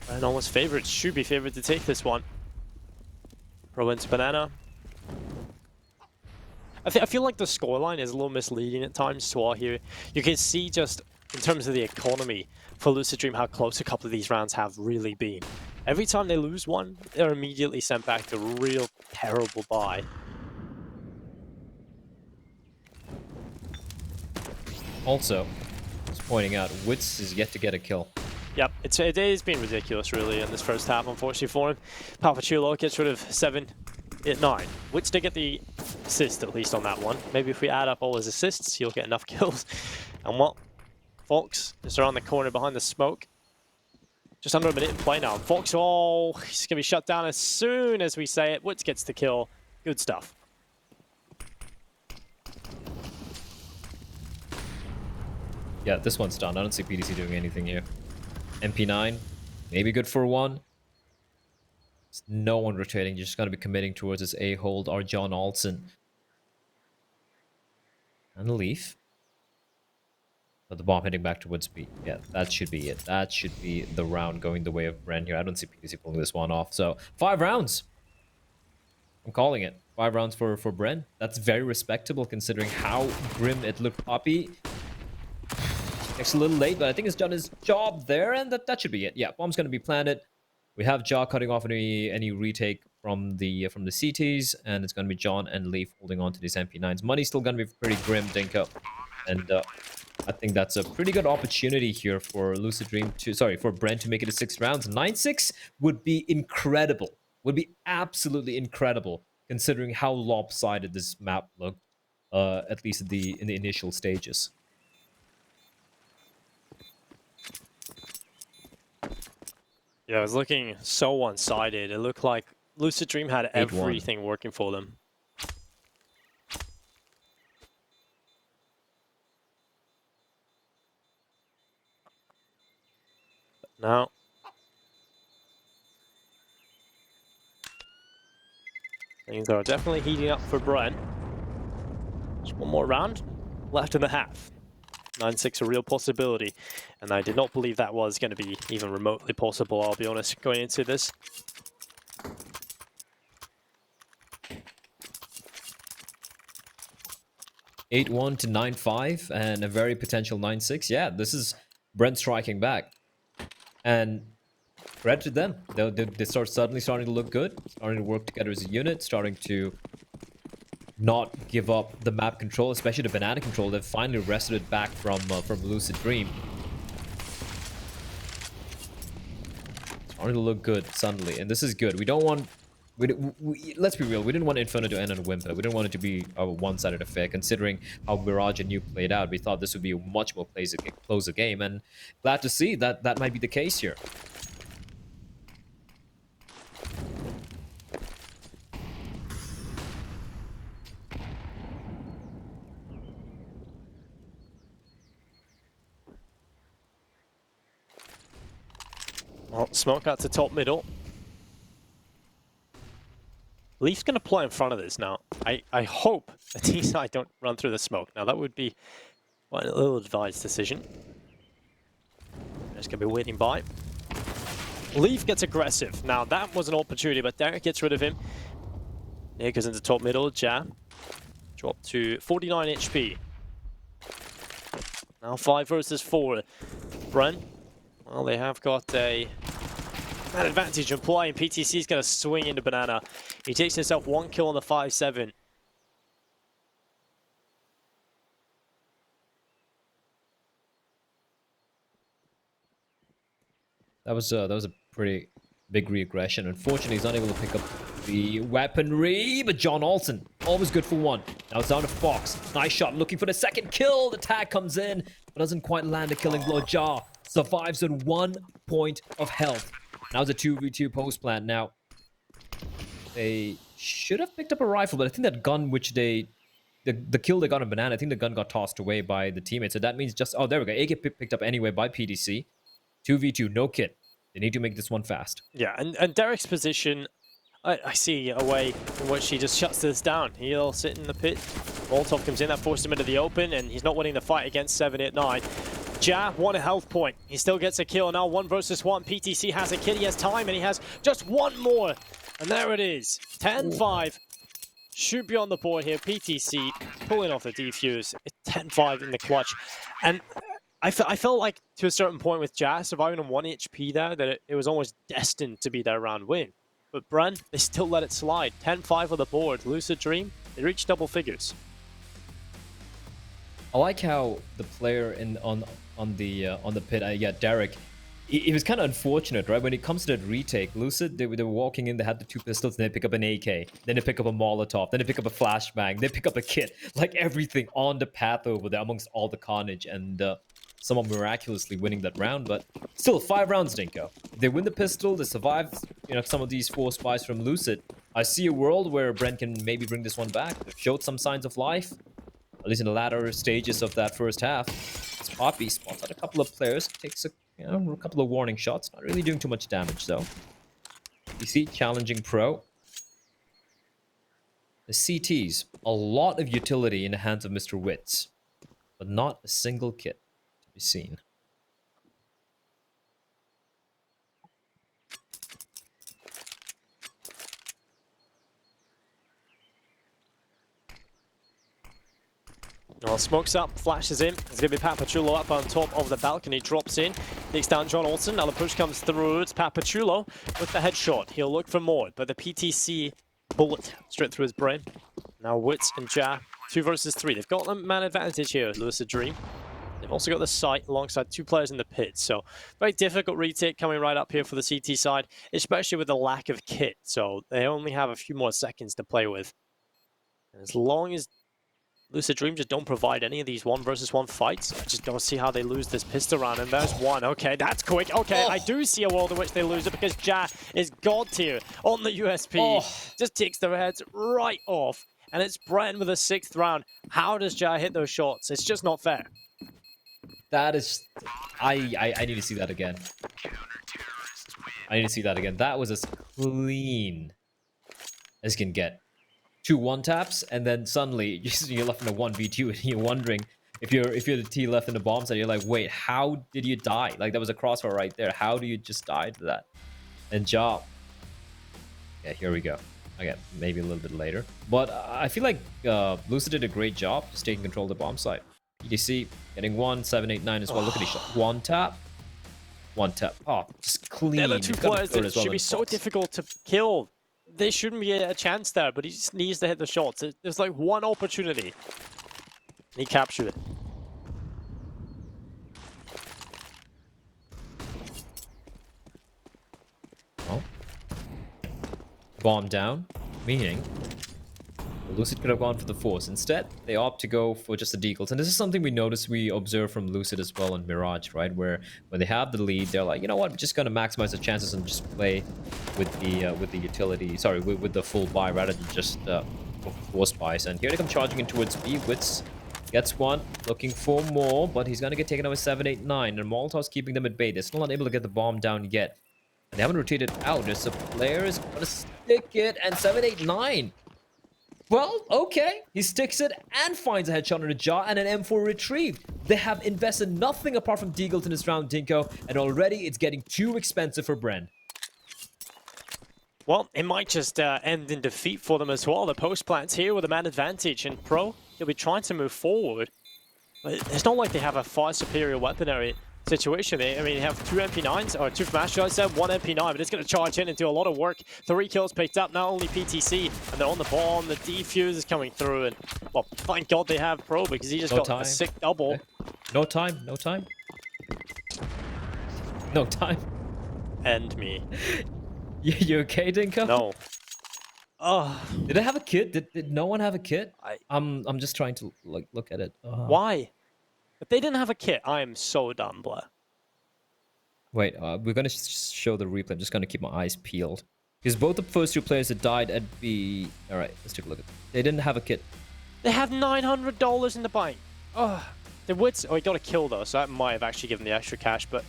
2. And almost favorites. Should be favored to take this one. Pro into banana. I feel like the scoreline is a little misleading at times to all here. You can see just in terms of the economy for Lucid Dream how close a couple of these rounds have really been. Every time they lose one, they're immediately sent back to real terrible buy. Also, just pointing out, Wits is yet to get a kill. Yep, it has been ridiculous really in this first half, unfortunately for him. Papachulo gets rid of 7, 8, 9. Wits did get the assist at least on that one. Maybe if we add up all his assists, he'll get enough kills. And well, Fox is around the corner behind the smoke. Just under a minute in play now. Fox, oh, he's going to be shut down as soon as we say it. Wits gets the kill. Good stuff. Yeah, this one's done. I don't see PDC doing anything here. MP9, maybe good for 1. There's no one rotating. You're just going to be committing towards this A-hold or John Alson. And the Leaf. But the bomb hitting back towards B. Yeah, that should be it. That should be the round going the way of Bren here. I don't see PDC pulling this one off. So, 5 rounds. I'm calling it. 5 rounds for Bren. That's very respectable considering how grim it looked. Poppy. It's a little late, but I think he's done his job there, and that should be it. Yeah, bomb's going to be planted. We have Jaw cutting off any retake from the CTs, and it's going to be John and Leaf holding on to these MP9s. Money's still going to be pretty grim, Dinko. And I think that's a pretty good opportunity here for Lucid Dream for Brent to make it to 6 rounds. 9-6 would be incredible. Would be absolutely incredible, considering how lopsided this map looked, at least in the initial stages. Yeah, it was looking so one-sided. It looked like Lucid Dream had everything working for them. But now, things are definitely heating up for Brent. Just 1 more round left in the half. 9-6 a real possibility, and I did not believe that was going to be even remotely possible, I'll be honest, going into this. (8-1 to 9-5) and a very potential 9-6. Yeah, this is Brent striking back, and credit to them. They start suddenly starting to look good, starting to work together as a unit, starting to not give up the map control, especially the banana control. They've finally wrested it back from Lucid Dream. Starting to look good suddenly, and this is good. We don't want... let's be real, we didn't want Inferno to end on a whimper. We didn't want it to be a one-sided affair, considering how Mirage and Nuke played out. We thought this would be a much more closer game, and glad to see that that might be the case here. Well, smoke out to top middle. Leaf's going to play in front of this now. I hope the T side don't run through the smoke. Now, that would be quite a little advised decision. Just going to be waiting by. Leaf gets aggressive. Now, that was an opportunity, but Derek gets rid of him. Nick goes into top middle. Jam. Drop to 49 HP. Now 5 versus 4. Bren. Well, they have got an advantage in play, and PTC's going to swing into Banana. He takes himself 1 kill on the 5-7. That was a pretty big regression. Unfortunately, he's not able to pick up the weaponry, but John Olsen, always good for 1. Now it's down to Fox. Nice shot, looking for the second kill. The tag comes in, but doesn't quite land a killing blow. Ja survives at 1 point of health. Now it's a 2v2 post plant. Now, they should have picked up a rifle, but I think that gun which the kill they got on Banana, I think the gun got tossed away by the teammates. So that means just, oh, there we go. AK picked up anyway by PDC. 2v2, no kit. They need to make this one fast. Yeah, and Derek's position, I see a way in which he just shuts this down. He'll sit in the pit. Molotov comes in, that forced him into the open, and he's not winning the fight against 789. Ja, 1 health point. He still gets a kill. Now 1 versus 1. PTC has a kid. He has time, and he has just 1 more. And there it is. 10-5. Should be on the board here. PTC pulling off the defuse. 10-5 in the clutch. And I felt like, to a certain point with Ja surviving on 1 HP there, that it was almost destined to be their round win. But Bren, they still let it slide. 10-5 on the board. Lucid Dream, they reached double figures. I like how the player on the pit, yeah, Derek, it was kind of unfortunate, right? When it comes to that retake, Lucid, they were walking in, they had the 2 pistols, and they pick up an AK, then they pick up a Molotov, then they pick up a flashbang, they pick up a kit, like everything on the path over there amongst all the carnage, and someone miraculously winning that round. But still, 5 rounds didn't go. They win the pistol, they survive, some of these 4 spies from Lucid. I see a world where Brent can maybe bring this one back. They've showed some signs of life, at least in the latter stages of that first half. It's Poppy spots out a couple of players, takes a couple of warning shots, not really doing too much damage though. You see, challenging Pro. The CTs, a lot of utility in the hands of Mr. Witz, but not a single kit to be seen. Well, smokes up, flashes in. It's going to be Papachulo up on top of the balcony. Drops in, takes down John Olsen. Now the push comes through. It's Papachulo with the headshot. He'll look for more, but the PTC bullet straight through his brain. Now Witz and Ja, 2 versus 3. They've got the man advantage here, Lucid Dream. They've also got the sight alongside 2 players in the pit. So very difficult retake coming right up here for the CT side, especially with the lack of kit. So they only have a few more seconds to play with. And as long as Lucid Dream just don't provide any of these 1 versus 1 fights, I just don't see how they lose this pistol round. And there's one. Okay, that's quick. Okay, I do see a world in which they lose it because Ja is god tier on the USP. Just takes their heads right off. And it's Bren with a 6th round. How does Ja hit those shots? It's just not fair. That is... I need to see that again. I need to see that again. That was as clean as can get. 2 1-taps, and then suddenly you're left in a 1v2, and you're wondering if you're the T left in the bomb side, you're like, wait, how did you die? Like, that was a crossfire right there. How do you just die to that? And Ja, yeah, here we go. Okay, maybe a little bit later, but I feel like Lucid did a great job just taking control of the bomb site. EDC getting 1, 789 as well. Look at these shots. 1-tap. 1-tap. Oh, just clean. Yeah, the 2 players that should be so difficult to kill. There shouldn't be a chance there, but he just needs to hit the shots. There's like 1 opportunity. He captured it. Well, bomb down, meaning Lucid could have gone for the force. Instead, they opt to go for just the deagles. And this is something we observe from Lucid as well in Mirage, right? Where when they have the lead, they're like, you know what, we're just going to maximize the chances and just play with the utility, sorry, with the full buy rather than just force buys. And here they come charging in towards B. Witz gets 1, looking for more, but he's going to get taken out with 789. And Molotov's keeping them at bay. They're still not able to get the bomb down yet. And they haven't rotated out. There's a player is gonna stick it, and 789. Well, okay. He sticks it and finds a headshot on the jaw and an M4 retrieved. They have invested nothing apart from Deagle in this round, Dinko, and already it's getting too expensive for Bren. Well, it might just end in defeat for them as well. The post plant's here with a man advantage, and Pro, he'll be trying to move forward. But it's not like they have a far superior weaponry situation. I mean, they have 2 MP9s, or 2 Smash shots, 1 MP9, but it's going to charge in and do a lot of work. 3 kills picked up, not only PTC, and they're on the bomb. The defuse is coming through, and, well, thank God they have Pro, because he just got a sick double. Okay. No time, no time. No time. And me. You okay, Dinko? No. Oh. Did I have a kit? Did no one have a kit? I'm just trying to look at it. Why? If they didn't have a kit, I am so done, Blair. Wait, we're gonna show the replay. I'm just gonna keep my eyes peeled. Because both the first 2 players that died at B... Alright, let's take a look at it. They didn't have a kit. They have $900 in the bank. Oh, they would... Oh, he got a kill, though, so that might have actually given the extra cash, but...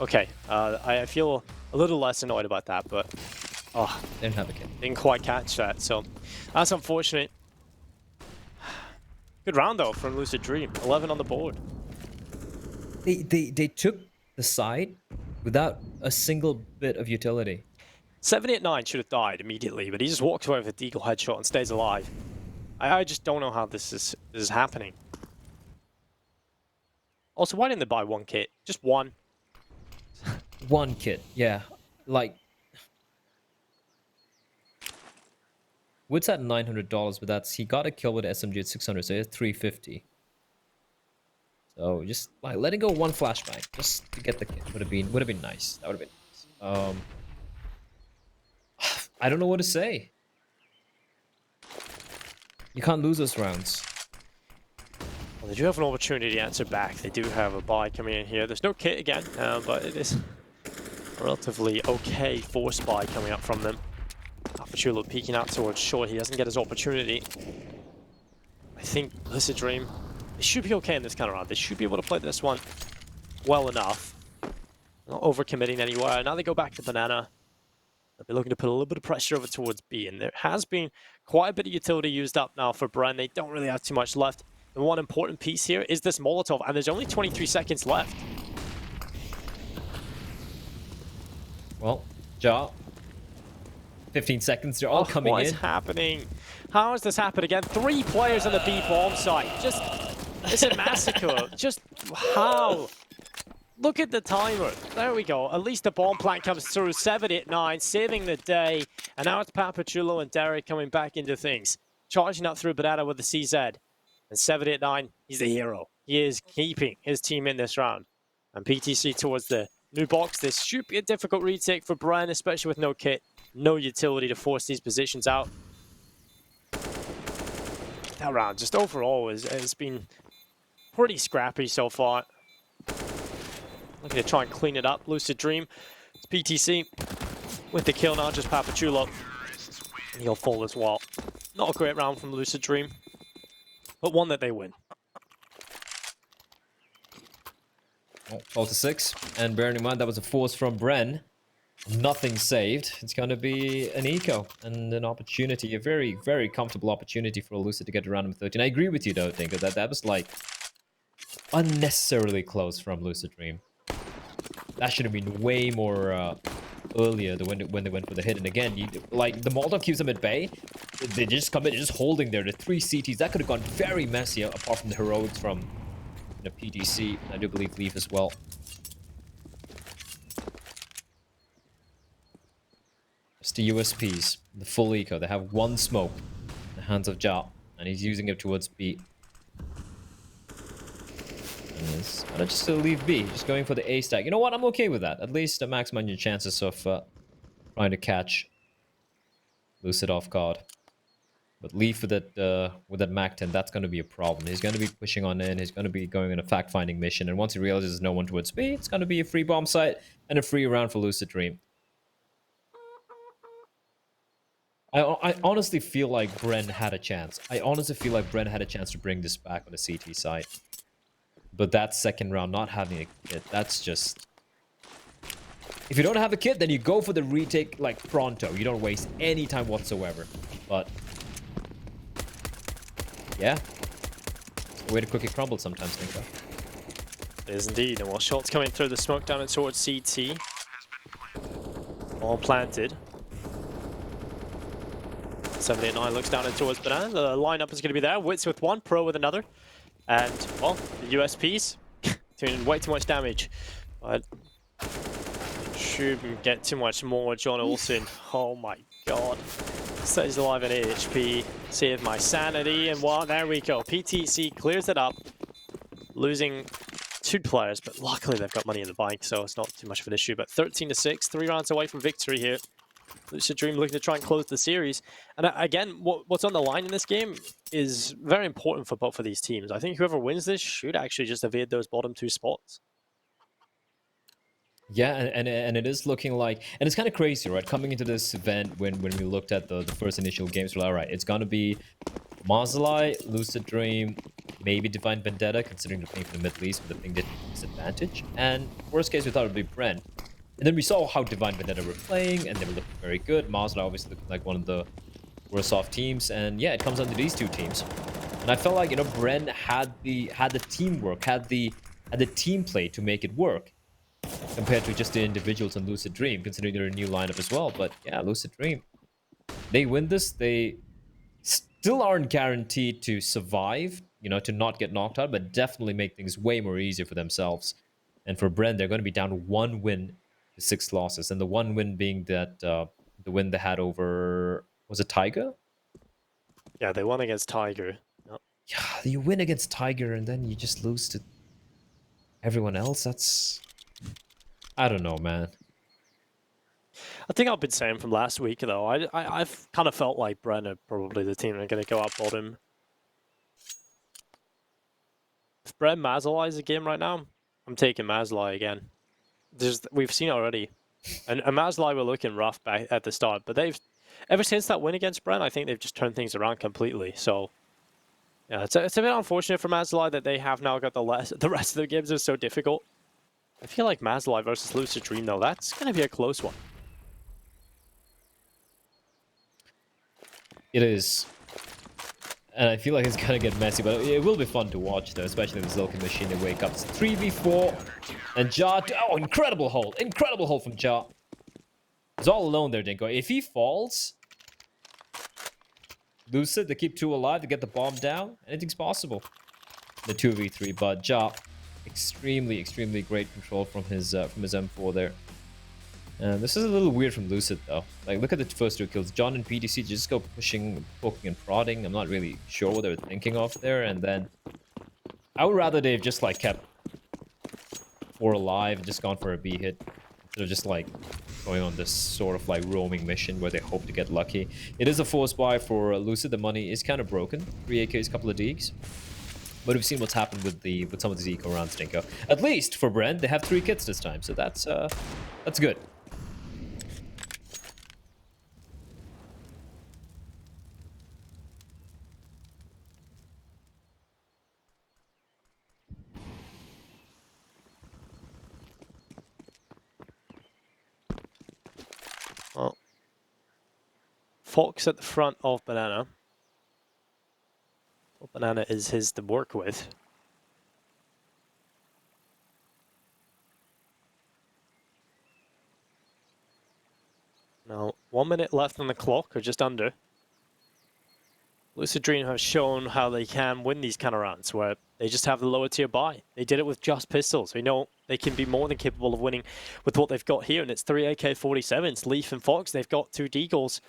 Okay, I feel a little less annoyed about that, but... Oh, they didn't have a kit. Didn't quite catch that, so... That's unfortunate. Good round, though, from Lucid Dream. 11 on the board. They took the side without a single bit of utility. 789 should have died immediately, but he just walks away with a Deagle headshot and stays alive. I just don't know how this is happening. Also, why didn't they buy 1 kit? Just 1. 1 kit, yeah. Like... Wood's at $900, but that's... He got a kill with SMG at 600, so he has 350. So just like letting go 1 flashbang just to get the kit would have been nice. That would have been nice. I don't know what to say. You can't lose those rounds. Well, they do have an opportunity to answer back. They do have a buy coming in here. There's no kit again, but it is a relatively okay force buy coming up from them. Papachulo peeking out towards short. He doesn't get his opportunity. I think Lucid Dream, they should be okay in this kind of round. They should be able to play this one well enough. Not overcommitting anywhere. Now they go back to Banana. They'll be looking to put a little bit of pressure over towards B. And there has been quite a bit of utility used up now for Bren. They don't really have too much left. The one important piece here is this Molotov. And there's only 23 seconds left. Well, Ja. 15 seconds. They're all coming in. What is happening? How has this happened again? 3 players on the B bomb site. Just, it's a massacre. Just how? Look at the timer. There we go. At least the bomb plant comes through. 789, saving the day. And now it's Papachulo and Derek coming back into things. Charging up through Banana with the CZ. And 789, he's the hero. He is keeping his team in this round. And PTC towards the new box. This should be a difficult retake for Brian, especially with no kit. No utility to force these positions out. That round just overall has been pretty scrappy so far. Looking to try and clean it up. Lucid Dream. It's PTC with the kill now, just Papachulo. And he'll fall as well. Not a great round from Lucid Dream, but one that they win. 12-6. And bearing in mind that was a force from Bren. Nothing saved. It's going to be an eco and an opportunity, a very, very comfortable opportunity for Lucid to get to round number 13. I agree with you though, Dinko, that was like unnecessarily close from Lucid Dream. That should have been way more earlier when they went for the hit. And again, like the Molotov keeps them at bay. They just come in, they're just holding there. The 3 CTs that could have gone very messy apart from the heroics from the PTC. I do believe Leaf as well. It's the USPs, the full eco. They have 1 smoke in the hands of Ja, and he's using it towards B. And he's gonna just leave B, just going for the A stack. You know what? I'm okay with that. At least maximize your chances of trying to catch Lucid off guard. But Leaf with that Mac 10, that's going to be a problem. He's going to be pushing on in. He's going to be going on a fact-finding mission. And once he realizes there's no one towards B, it's going to be a free bomb site and a free round for Lucid Dream. I honestly feel like Bren had a chance. I honestly feel like Bren had a chance to bring this back on the CT side. But that second round, not having a kit, that's just... If you don't have a kit, then you go for the retake like pronto. You don't waste any time whatsoever. But yeah, it's a way to quickly crumble sometimes, think so. It is indeed. And while shots coming through the smoke down and towards CT. All planted. 79 looks down and towards Banana. The lineup is going to be there. Wits with one, Pro with another. And, well, the USPs doing way too much damage. But shouldn't get too much more. John Olsen. Oh my god. Stays alive at 8 HP. Save my sanity. And well, there we go. PTC clears it up. Losing 2 players, but luckily they've got money in the bank, so it's not too much of an issue. But 13-6, 3 rounds away from victory here. Lucid Dream looking to try and close the series. And again, what's on the line in this game is very important for both of these teams. I think whoever wins this should actually just evade those bottom 2 spots. Yeah, and it is looking like, and it's kind of crazy, right? Coming into this event, when we looked at the first initial games, we're like, all right, it's gonna be Marzalai, Lucid Dream, maybe Divine Vendetta, considering they're playing for the Middle East with a ping disadvantage. And worst case, we thought it would be Bren. And then we saw how Divine Vendetta were playing, and they were looking very good. Marzalai obviously looking like one of the worst off teams, and yeah, it comes down to these 2 teams. And I felt like, you know, Bren had the teamwork, had the team play to make it work, compared to just the individuals on Lucid Dream, considering they're a new lineup as well. But yeah, Lucid Dream, they win this, they still aren't guaranteed to survive, you know, to not get knocked out, but definitely make things way more easier for themselves. And for Bren, they're going to be down 1 win to 6 losses, and the 1 win being that the win they had over, was it Tiger? Yeah, they won against Tiger. Yep. Yeah, you win against Tiger and then you just lose to everyone else. That's, I don't know, man. I think I've been saying from last week, though, I've kind of felt like Bren are probably the team that are going to go up bottom. If Bren Marzalai is a game right now, I'm taking Marzalai again. We've seen it already. And Marzalai were looking rough back at the start, but they've, ever since that win against Bren, I think they've just turned things around completely. So, yeah, it's a bit unfortunate for Marzalai that they have now got the rest of the games are so difficult. I feel like Marzalai versus Lucid Dream, though, that's going to be a close one. It is. And I feel like it's gonna get messy, but it will be fun to watch, though, especially the Zilka machine. They wake up. It's 3v4. And Ja, oh, incredible hold. Incredible hold from Ja. He's all alone there, Dinko. If he falls, Lucid, they keep 2 alive to get the bomb down. Anything's possible. The 2v3, but Ja, extremely, extremely great control from his M4 there. And this is a little weird from Lucid, though. Like, look at the first 2 kills. John and PDC just go pushing, poking, and prodding. I'm not really sure what they're thinking of there. And then I would rather they've just, like, kept 4 alive and just gone for a B hit. Instead of just, like, going on this sort of, like, roaming mission where they hope to get lucky. It is a force buy for Lucid. The money is kind of broken. 3 AKs, couple of Deegs. But we've seen what's happened with some of these eco rounds, Dinko. At least for Bren, they have 3 kits this time. So that's good. Well, Fox at the front of Banana. Well, Banana is his to work with. Now, 1 minute left on the clock, or just under. Lucid Dream have shown how they can win these kind of rounds, where they just have the lower tier buy. They did it with just pistols. We know they can be more than capable of winning with what they've got here, and it's 3 AK-47s. Leaf and Fox, they've got 2 Deagles.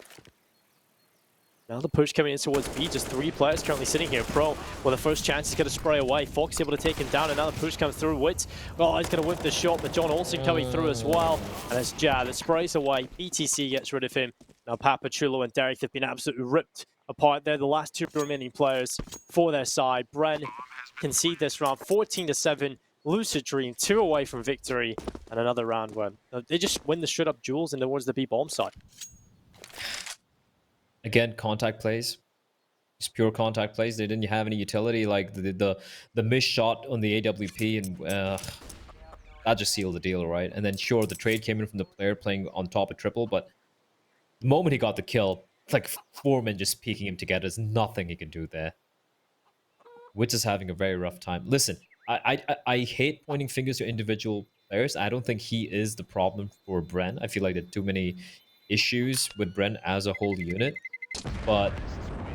Now the push coming in towards B, just 3 players currently sitting here. Pro, well, the first chance is going to spray away. Fox able to take him down, and now the push comes through. Wits, oh, he's going to whip the shot, but John Olsen coming through as well. And it's Ja that sprays away. BTC gets rid of him. Now Papachulo and Derek have been absolutely ripped apart. They're the last 2 remaining players for their side. Bren concede this round, 14-7. Lucid Dream 2 away from victory, and another round where they just win the straight-up duels in towards the B bomb side. Again, contact plays. Just pure contact plays. They didn't have any utility, like the missed shot on the AWP, and that just sealed the deal, right? And then sure, the trade came in from the player playing on top of triple, but the moment he got the kill, it's like 4 men just peeking him together. There's nothing he can do there. Witz is having a very rough time. Listen, I hate pointing fingers to individual players. I don't think he is the problem for Bren. I feel like there are too many issues with Bren as a whole unit. But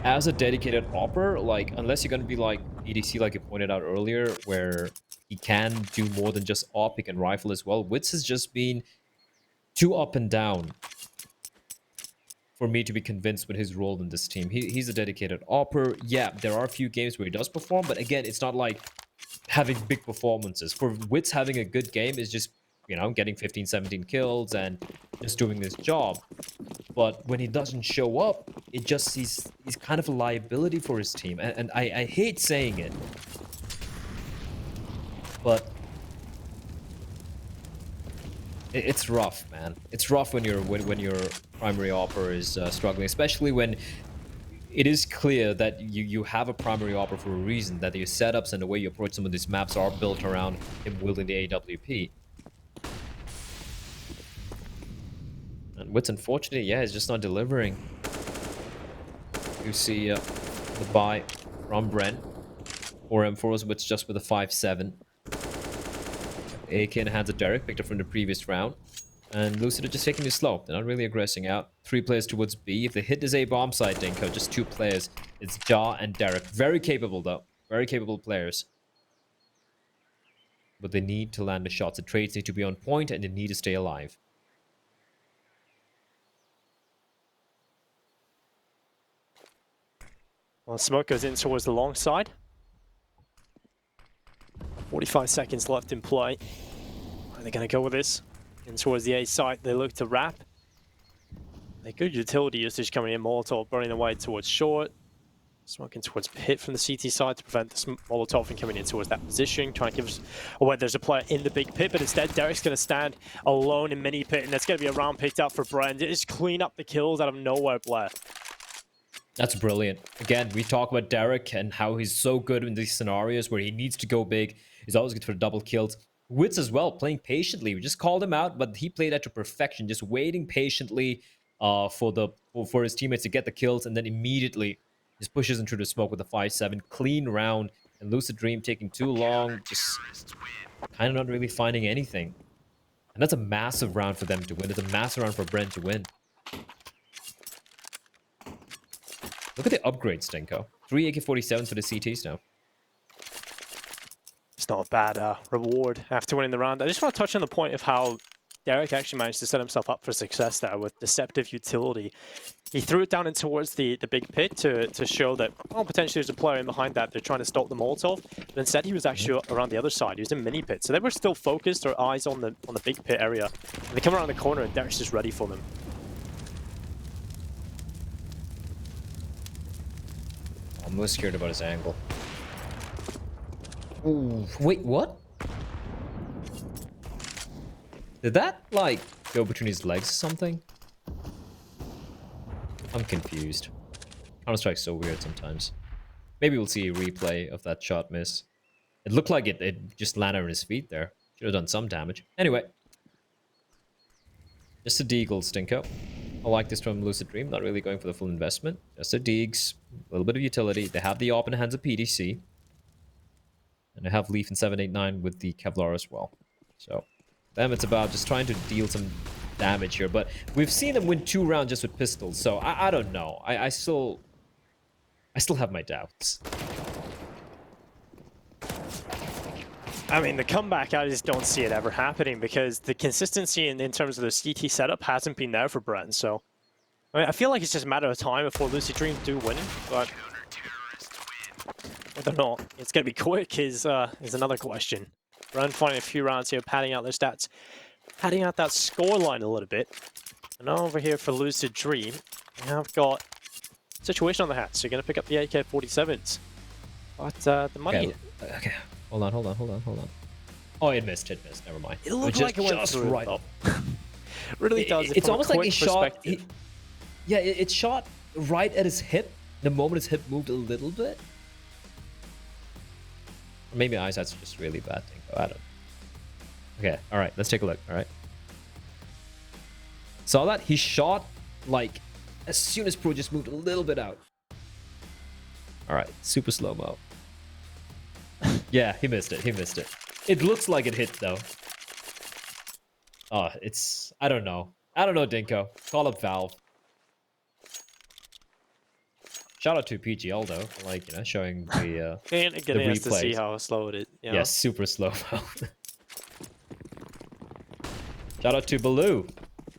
as a dedicated opper, like, unless you're going to be like EDC, like you pointed out earlier, where he can do more than just op, he can rifle as well. Witz has just been too up and down for me to be convinced with his role in this team. He's a dedicated opper. Yeah, there are a few games where he does perform, but again, it's not like having big performances. For Witz, having a good game is just, you know, getting 15, 17 kills and just doing his job. But when he doesn't show up, it just he's kind of a liability for his team. And I hate saying it, but it's rough, man. It's rough when your primary opper is struggling, especially when it is clear that you have a primary opper for a reason, that your setups and the way you approach some of these maps are built around him wielding the AWP. And Witz, unfortunately, yeah, is just not delivering. You see the buy from Bren. Or M4's Witz just with a 5-7. AK in the hands of Derek, picked up from the previous round. And Lucid are just taking it slow. They're not really aggressing out. 3 players towards B. If they hit this A bomb site, Dinko, just 2 players. It's Ja and Derek. Very capable, though. Very capable players. But they need to land the shots. The trades need to be on point, and they need to stay alive. Well, smoke goes in towards the long side. 45 seconds left in play. Are they going to go with this? In towards the A site, they look to wrap. A good utility usage coming in. Molotov burning away towards short. Smoking towards pit from the CT side to prevent the Molotov from coming in towards that position. Trying to give us away. There's a player in the big pit, but instead Derek's going to stand alone in mini pit, and there's going to be a round picked up for Brand. Just clean up the kills out of nowhere, Blair. That's brilliant. Again, we talk about Derek and how he's so good in these scenarios where he needs to go big. He's always good for double kills. Witz as well, playing patiently. We just called him out, but he played that to perfection, just waiting patiently for his teammates to get the kills, and then immediately just pushes into the smoke with a 5-7. Clean round, and Lucid Dream taking too long, just kind of not really finding anything. And that's a massive round for them to win. It's a massive round for Brent to win. Look at the upgrades, Stinko. 3 AK-47s for the CTs now. It's not a bad reward after winning the round. I just want to touch on the point of how Derek actually managed to set himself up for success there with deceptive utility. He threw it down in towards the big pit to show that, well, potentially there's a player in behind that. They're trying to stop the Molotov. But instead, he was actually around the other side. He was in mini pit. So they were still focused, or eyes on the big pit area. And they come around the corner, and Derek's just ready for them. I'm most scared about his angle. Ooh, wait, what? Did that, like, go between his legs or something? I'm confused. Counter-Strike's so weird sometimes. Maybe we'll see a replay of that shot miss. It looked like it just landed on his feet there. Should have done some damage. Anyway. Just a deagle, Stinko. I like this from Lucid Dream. Not really going for the full investment. Just a deags. A little bit of utility. They have the AWP in the hands of PDC. And they have Leaf in 789 with the Kevlar as well. So, them, it's about just trying to deal some damage here. But we've seen them win 2 rounds just with pistols. So, I don't know. I still have my doubts. I mean, the comeback, I just don't see it ever happening because the consistency in terms of the CT setup hasn't been there for Brent. So, I mean, I feel like it's just a matter of time before Lucid Dream do win, but whether or not it's going to be quick is another question. Brent finding a few rounds here, padding out their stats, padding out that scoreline a little bit. And over here for Lucid Dream, they have got a situation on the hat, so you're going to pick up the AK-47s. But the money... Okay. Hold on. Oh, it missed. Never mind. It looked like it went through, right up. Really does. It's almost like he shot... Yeah, it shot right at his hip. The moment his hip moved a little bit. Or maybe eyesight's just really bad thing. I don't know. Okay, all right, let's take a look. All right. Saw that? He shot like as soon as Pro just moved a little bit out. All right, super slow-mo. Yeah, he missed it. He missed it. It looks like it hit though. Oh, it's... I don't know. I don't know, Dinko. Call up Valve. Shout out to PGL though, for, like, you know, showing the Getting us to see replays. how slow it is. You know? Yes, super slow-mo. Shout out to Baloo,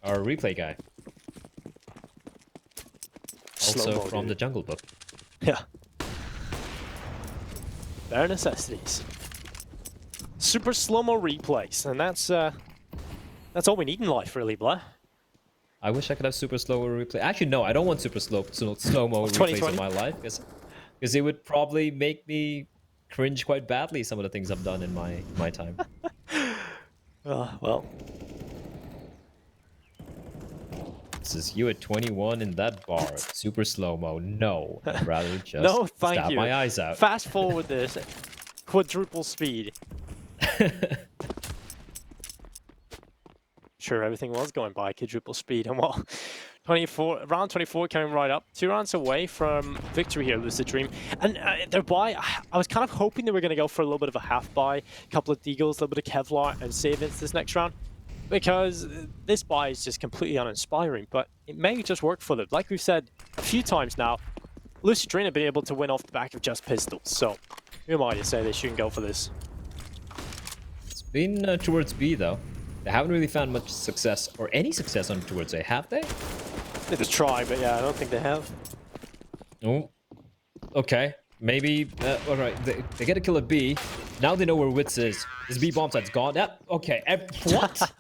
our replay guy. Also Slow-mo, from dude. the Jungle Book. Yeah. Bare necessities. Super slow-mo replays, and that's all we need in life, really, Blair. I wish I could have super slow replay. Actually, no, I don't want super slow-mo replays 2020? in my life because it would probably make me cringe quite badly. Some of the things I've done in my time. Well. This is you at 21 in that bar. Super slow-mo. No, I'd rather just No, thank stab you. my eyes out. Fast forward this. Quadruple speed. Sure, everything was going by quadruple speed, and well, round 24 coming right up, 2 rounds away from victory here, Lucid Dream. And their buy, I was kind of hoping they were going to go for a little bit of a half buy, a couple of deagles, a little bit of Kevlar, and save into this next round, because this buy is just completely uninspiring, but it may just work for them. Like we've said a few times now, Lucid Dream have been able to win off the back of just pistols, so who am I to say they shouldn't go for this? It's been towards B though. They haven't really found much success or any success on towards A, have they? They just try, but yeah, I don't think they have. Oh, okay. Maybe, all right, they get a kill at B. Now they know where Wits is. His B bomb site's gone. Yep, okay. What?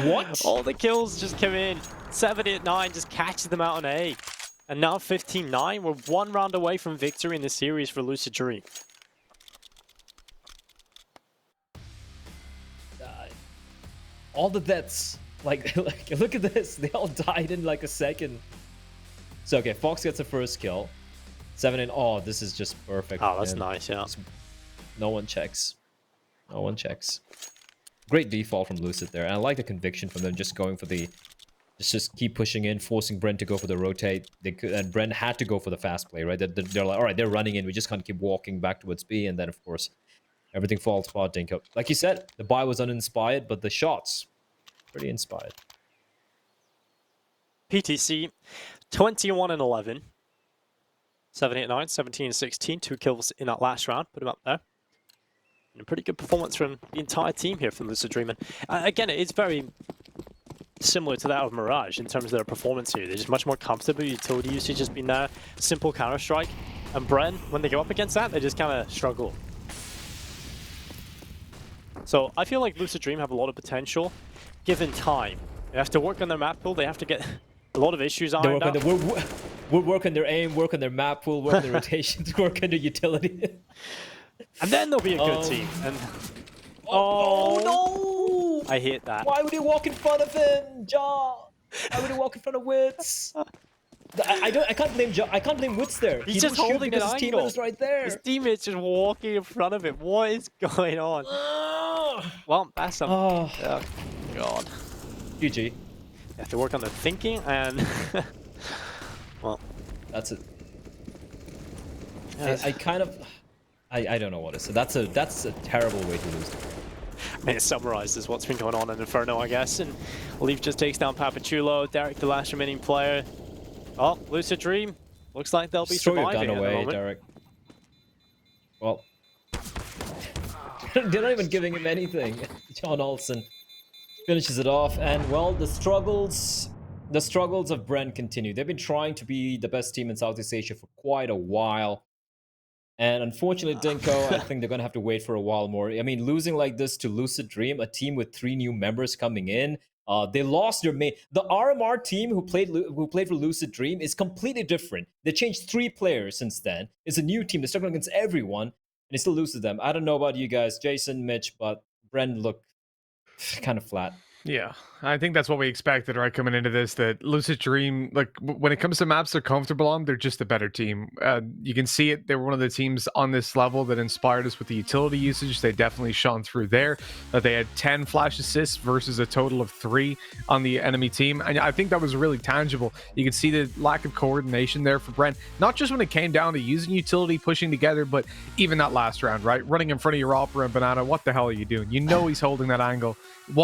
What? All the kills just come in. 7-8-9 just catches them out on A. And now 15-9, we're 1 round away from victory in the series for Lucid Dream. All the deaths, like look at this. They all died in like a second. So, okay, Fox gets the first kill. 7 and oh, this is just perfect. Oh, that's man. nice, yeah. No one checks. No one checks. Great default from Lucid there. And I like the conviction from them just going for the... Just keep pushing in, forcing Brent to go for the rotate. And Brent had to go for the fast play, right? They're like, all right, they're running in. We just can't keep walking back towards B. And then, of course, everything falls apart, Dinko. Like you said, the buy was uninspired, but the shots, pretty inspired. PTC, 21-11. 7-8-9, 17-16, 2 kills in that last round. Put him up there. And a pretty good performance from the entire team here from Lucid Dream. Again, it's very similar to that of Mirage in terms of their performance here. They're just much more comfortable. Utility usage has been there. Simple Counter-Strike. And Bren, when they go up against that, they just kind of struggle. So I feel like Lucid Dream have a lot of potential, given time. They have to work on their map pool. They have to get a lot of issues ironed out. We're working their aim, work on their map pool, work on their rotations, work on their utility. And then they'll be a good team. And oh no! I hate that. Why would he walk in front of him, Ja? Why would he walk in front of Wits? I can't blame Ja. I can't blame Wits there. He's just holding an his angle. teammate is right there. His teammate's just walking in front of him. What is going on? Well, that's some. Oh God. GG. They have to work on their thinking and. Well, that's it. Yes. I don't know what to say. That's a terrible way to lose. I mean, it summarizes what's been going on in Inferno, I guess. And Leaf just takes down Papachulo. Derek, the last remaining player. Oh, Lucid Dream. Looks like they'll be surviving Throw your gun away, at the moment. Derek. Well, they're not even giving him anything. John Olsen finishes it off, and well, the struggles of Brent continue. They've been trying to be the best team in Southeast Asia for quite a while. And unfortunately, Dinko, I think they're going to have to wait for a while more. I mean, losing like this to Lucid Dream, a team with 3 new members coming in, they lost their main... The RMR team who played for Lucid Dream is completely different. They changed 3 players since then. It's a new team. They're struggling against everyone, and they still lose to them. I don't know about you guys, Jason, Mitch, but Brent looked kind of flat. Yeah, I think that's what we expected, right? Coming into this, that Lucid Dream, like when it comes to maps they're comfortable on, they're just a better team. You can see it. They were one of the teams on this level that inspired us with the utility usage. They definitely shone through there. They had 10 flash assists versus a total of 3 on the enemy team, and I think that was really tangible. You could see the lack of coordination there for Brent, not just when it came down to using utility, pushing together, but even that last round, right? Running in front of your Opera and Banana, what the hell are you doing? You know he's holding that angle.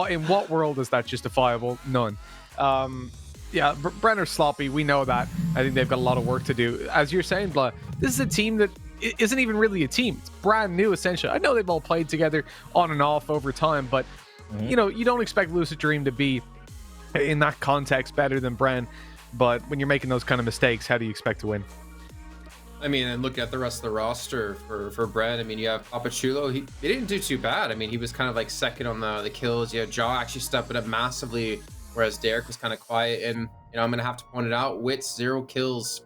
In what world is that justifiable? None. Yeah, Brenner's sloppy. We know that. I think they've got a lot of work to do. As you're saying, Blah, this is a team that isn't even really a team. It's brand new, essentially. I know they've all played together on and off over time, but you know, you don't expect Lucid Dream to be in that context better than Bren. But when you're making those kind of mistakes, how do you expect to win? I mean, and look at the rest of the roster for Brent. I mean, you have Papachulo. He didn't do too bad. I mean, he was kind of like second on the kills. You had Jaw actually stepping up massively, whereas Derek was kind of quiet. And, you know, I'm going to have to point it out. Wits, 0 kills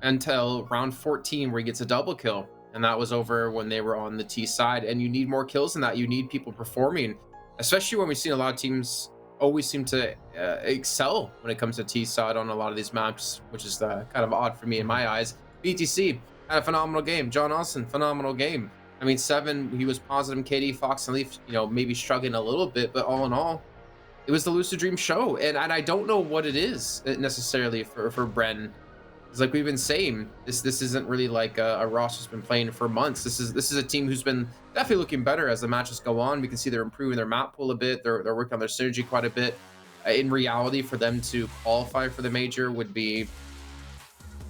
until round 14 where he gets a double kill. And that was over when they were on the T side. And you need more kills than that. You need people performing, especially when we've seen a lot of teams always seem to excel when it comes to T side on a lot of these maps, which is kind of odd for me in my eyes. BTC had a phenomenal game. John Austin, phenomenal game. I mean, 7, he was positive. KD, Fox, and Leaf, you know, maybe struggling a little bit, but all in all, it was the Lucid Dream show. And I don't know what it is necessarily for Bren. It's like we've been saying, this isn't really like a roster's been playing for months. This is a team who's been definitely looking better as the matches go on. We can see they're improving their map pool a bit. They're working on their synergy quite a bit. In reality, for them to qualify for the major would be,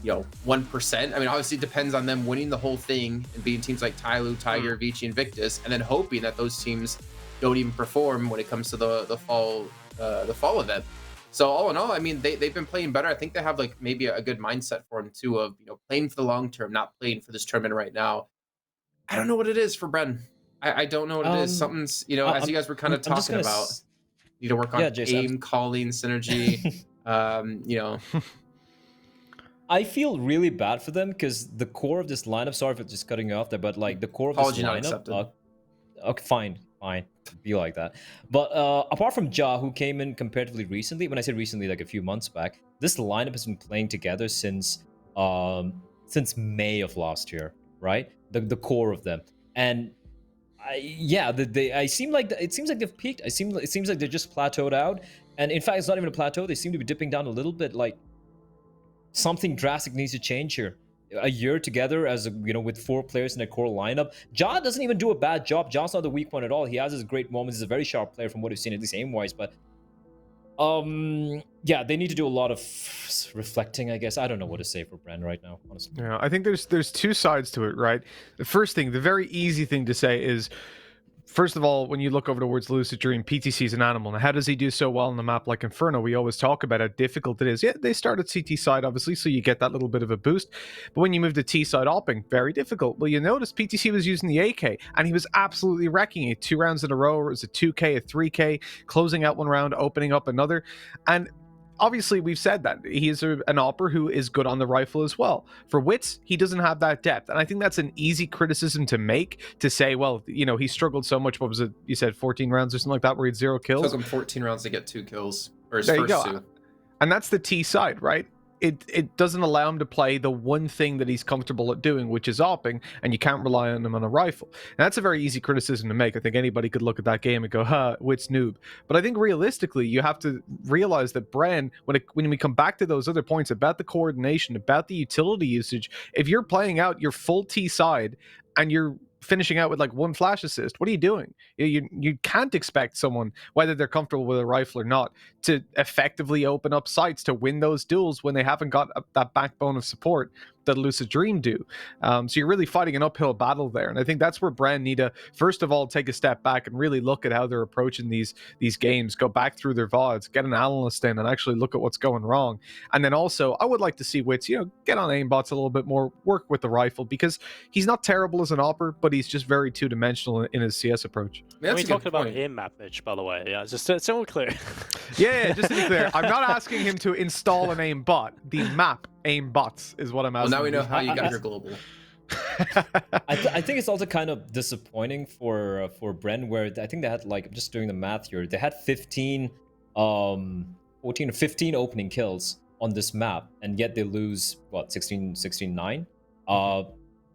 you know, 1%. I mean, obviously it depends on them winning the whole thing and beating teams like Tyloo, Tiger, Vici, and Victus, and then hoping that those teams don't even perform when it comes to the fall event. So all in all, I mean, they've been playing better. I think they have like maybe a good mindset for them too, of, you know, playing for the long term, not playing for this tournament right now. I don't know what it is for Bren. I don't know what it is. Something's, you know, as you guys were kind of talking about, need to work on aim, calling, synergy. You know. I feel really bad for them because the core of this lineup, sorry for just cutting you off there, but like the core of this lineup, okay, fine, be like that. But apart from Ja, who came in comparatively recently, when I say recently, like a few months back, this lineup has been playing together since May of last year, right? The core of them, and it seems like they've peaked. It seems like they're just plateaued out, and in fact, it's not even a plateau. They seem to be dipping down a little bit, like. Something drastic needs to change here. A year together as with 4 players in a core lineup. Ja doesn't even do a bad job. Ja's not the weak point at all. He has his great moments. He's a very sharp player from what we've seen, at least aim-wise. But yeah, they need to do a lot of reflecting, I guess. I don't know what to say for Bren right now, honestly. Yeah, I think there's 2 sides to it, right? The first thing, the very easy thing to say is, first of all, when you look over towards Lucid Dream, PTC is an animal. Now, how does he do so well on a map like Inferno? We always talk about how difficult it is. Yeah, they start at CT side, obviously, so you get that little bit of a boost. But when you move to T side opping, very difficult. Well, you notice PTC was using the AK, and he was absolutely wrecking it. 2 rounds in a row. It was a 2K, a 3K, closing out one round, opening up another. And obviously, we've said that he is an opper who is good on the rifle as well. For Wits, he doesn't have that depth. And I think that's an easy criticism to make, to say, well, you know, he struggled so much. What was it? You said 14 rounds or something like that, where he had 0 kills? It took him 14 rounds to get 2 kills. Or his first 2. And that's the T side, right? It doesn't allow him to play the one thing that he's comfortable at doing, which is opping, and you can't rely on him on a rifle. And that's a very easy criticism to make. I think anybody could look at that game and go, Wits noob. But I think realistically, you have to realize that Bren, when we come back to those other points about the coordination, about the utility usage, if you're playing out your full T side and you're finishing out with like 1 flash assist, what are you doing? You can't expect someone, whether they're comfortable with a rifle or not, to effectively open up sites to win those duels when they haven't got that backbone of support that Lucid Dream do. So you're really fighting an uphill battle there. And I think that's where Bren need to, first of all, take a step back and really look at how they're approaching these games, go back through their VODs, get an analyst in and actually look at what's going wrong. And then also, I would like to see Wits, get on aimbots a little bit more, work with the rifle, because he's not terrible as an opper, but he's just very two-dimensional in his CS approach. When we talking about aim map, Mitch, by the way, yeah, just so clear. Yeah, just to be clear, I'm not asking him to install an aimbot. The map aimbots is what I'm asking. Well, now we know how you got your global. I think it's also kind of disappointing for Bren, where I think they had, like, I'm just doing the math here, they had 14 or 15 opening kills on this map, and yet they lose, what, 16-9?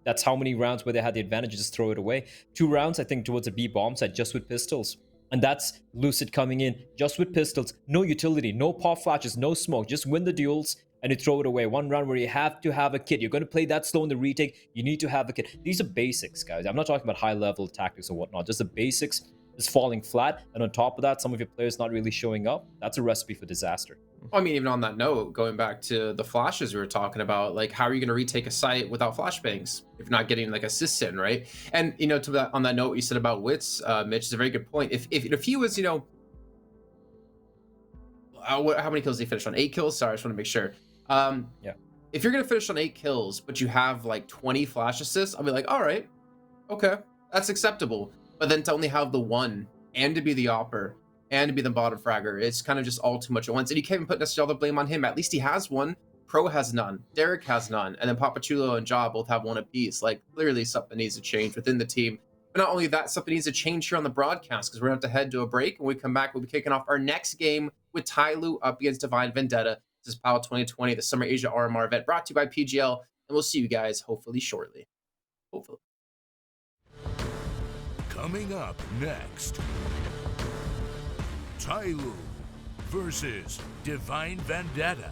That's how many rounds where they had the advantage, just throw it away. 2 rounds, I think, towards the B bomb side, just with pistols. And that's Lucid coming in just with pistols, no utility, no pop flashes, no smoke, just win the duels and you throw it away. 1 round where you have to have a kit. You're going to play that slow in the retake, you need to have a kit. These are basics, guys. I'm not talking about high level tactics or whatnot, just the basics is falling flat. And on top of that, some of your players not really showing up. That's a recipe for disaster. I mean, even on that note, going back to the flashes we were talking about, like, how are you going to retake a site without flashbangs if you're not getting like assists in, right? And you know, to that, on that note, you said about Wits, Mitch, is a very good point. If he was, you know, how many kills did he finish on? 8 kills. Sorry, I just want to make sure. Yeah. If you're going to finish on 8 kills, but you have like 20 flash assists, I'll be like, all right, okay, that's acceptable. But then to only have the 1 and to be the opper and to be the bottom fragger, it's kind of just all too much at once. And you can't even put necessarily all the blame on him. At least he has 1. Pro has none. Derek has none. And then Papachulo and Ja both have 1 apiece. Like, clearly something needs to change within the team. But not only that, something needs to change here on the broadcast, because we're going to have to head to a break. When we come back, we'll be kicking off our next game with Tyloo up against Divine Vendetta. This is PAL 2020, the Summer Asia RMR event, brought to you by PGL. And we'll see you guys hopefully shortly. Hopefully. Coming up next, Tyloo versus Divine Vendetta.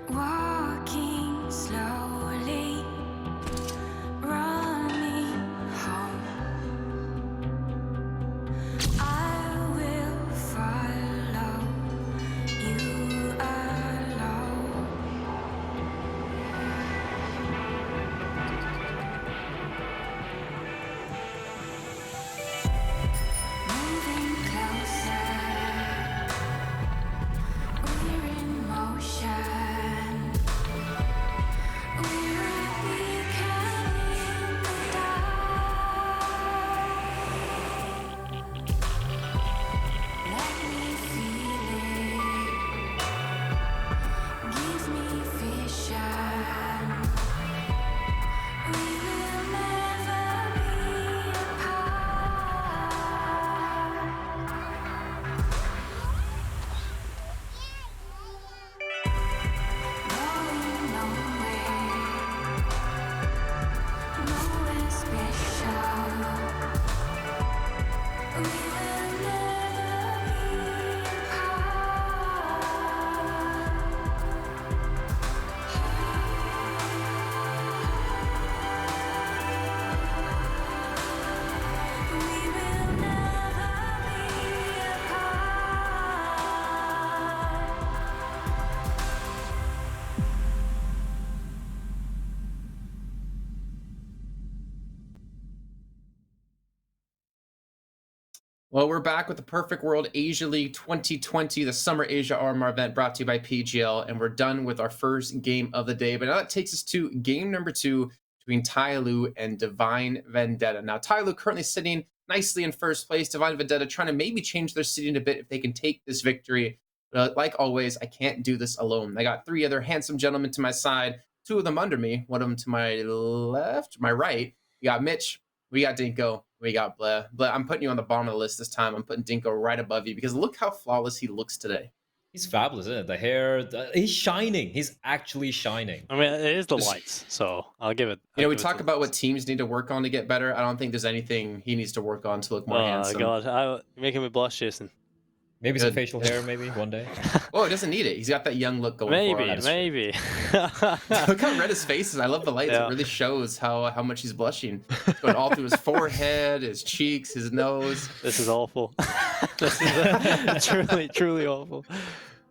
Walking slowly, running home. I will follow you alone. Moving closer, we're in motion. We're a beacon in the dark. Let me feel it. Give me vision. We will never be apart. Going nowhere, nowhere special. We will never be apart. We will never be apart. Well, we're back with the Perfect World Asia League 2020, the Summer Asia RMR event brought to you by PGL, and we're done with our first game of the day. But now that takes us to game number 2 between Tyloo and Divine Vendetta. Now, Tyloo currently sitting nicely in first place. Divine Vendetta trying to maybe change their seeding a bit if they can take this victory. But like always, I can't do this alone. I got 3 other handsome gentlemen to my side, 2 of them under me, one of them to my left, my right. We got Mitch, we got Dinko, we got Blair. Blair, I'm putting you on the bottom of the list this time. I'm putting Dinko right above you because look how flawless he looks today. He's fabulous, isn't it? The hair, he's shining. He's actually shining. I mean, it is the lights, so I'll give it. You know, we talk about what teams need to work on to get better. I don't think there's anything he needs to work on to look more handsome. Oh God, you're making me blush, Jason. Maybe some facial hair, maybe one day. Oh, it doesn't need it. He's got that young look going for him. Maybe. Look how red his face is. I love the lights. Yeah. It really shows how much he's blushing. It's going all through his forehead, his cheeks, his nose. This is awful. This is truly awful.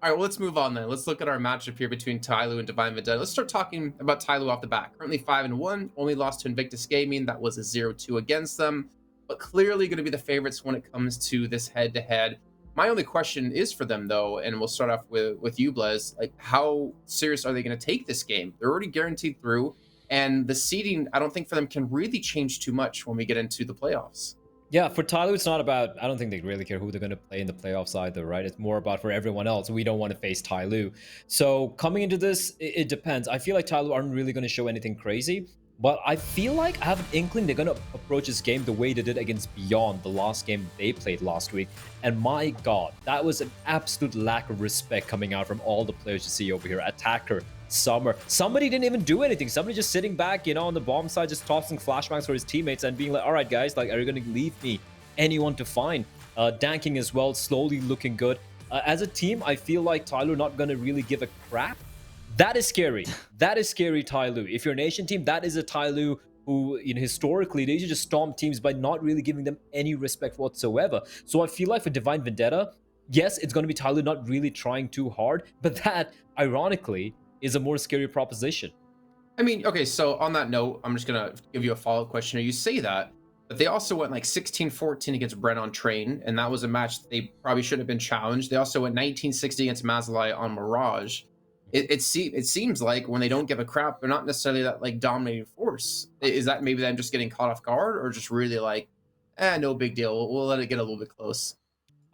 All right, well, let's move on then. Let's look at our matchup here between Tyloo and Divine Vendetta. Let's start talking about Tyloo off the bat. Currently 5-1, only lost to Invictus Gaming. That was a 0-2 against them, but clearly going to be the favorites when it comes to this head-to-head. My only question is for them, though, and we'll start off with you, Blaise. Like, how serious are they going to take this game? They're already guaranteed through, and the seeding, I don't think for them can really change too much when we get into the playoffs. Yeah, for Tyloo, it's not about, I don't think they really care who they're going to play in the playoffs either, right? It's more about for everyone else. We don't want to face Tyloo. So coming into this, it depends. I feel like Tyloo aren't really going to show anything crazy, but I feel like I have an inkling they're going to approach this game the way they did against Beyond, the last game they played last week. And my God, that was an absolute lack of respect coming out from all the players you see over here. Attacker, Summer. Somebody didn't even do anything. Somebody just sitting back, you know, on the bomb side, just tossing flashbangs for his teammates and being like, all right, guys, like, are you going to leave me anyone to find? Danking as well, slowly looking good. As a team, I feel like Tyloo not going to really give a crap. That is scary. That is scary, Tyloo. If you're an Asian team, that is a Tyloo who, you know, historically, they used to just stomp teams by not really giving them any respect whatsoever. So I feel like for Divine Vendetta, yes, it's going to be Tyloo not really trying too hard, but that, ironically, is a more scary proposition. I mean, okay, so on that note, I'm just going to give you a follow-up question. You say that, but they also went like 16-14 against Brent on Train, and that was a match that they probably should have been challenged. They also went 19-60 against Mazalai on Mirage. It seems like when they don't give a crap, they're not necessarily that like dominating force. Is that maybe them just getting caught off guard, or just really like, no big deal, we'll let it get a little bit close?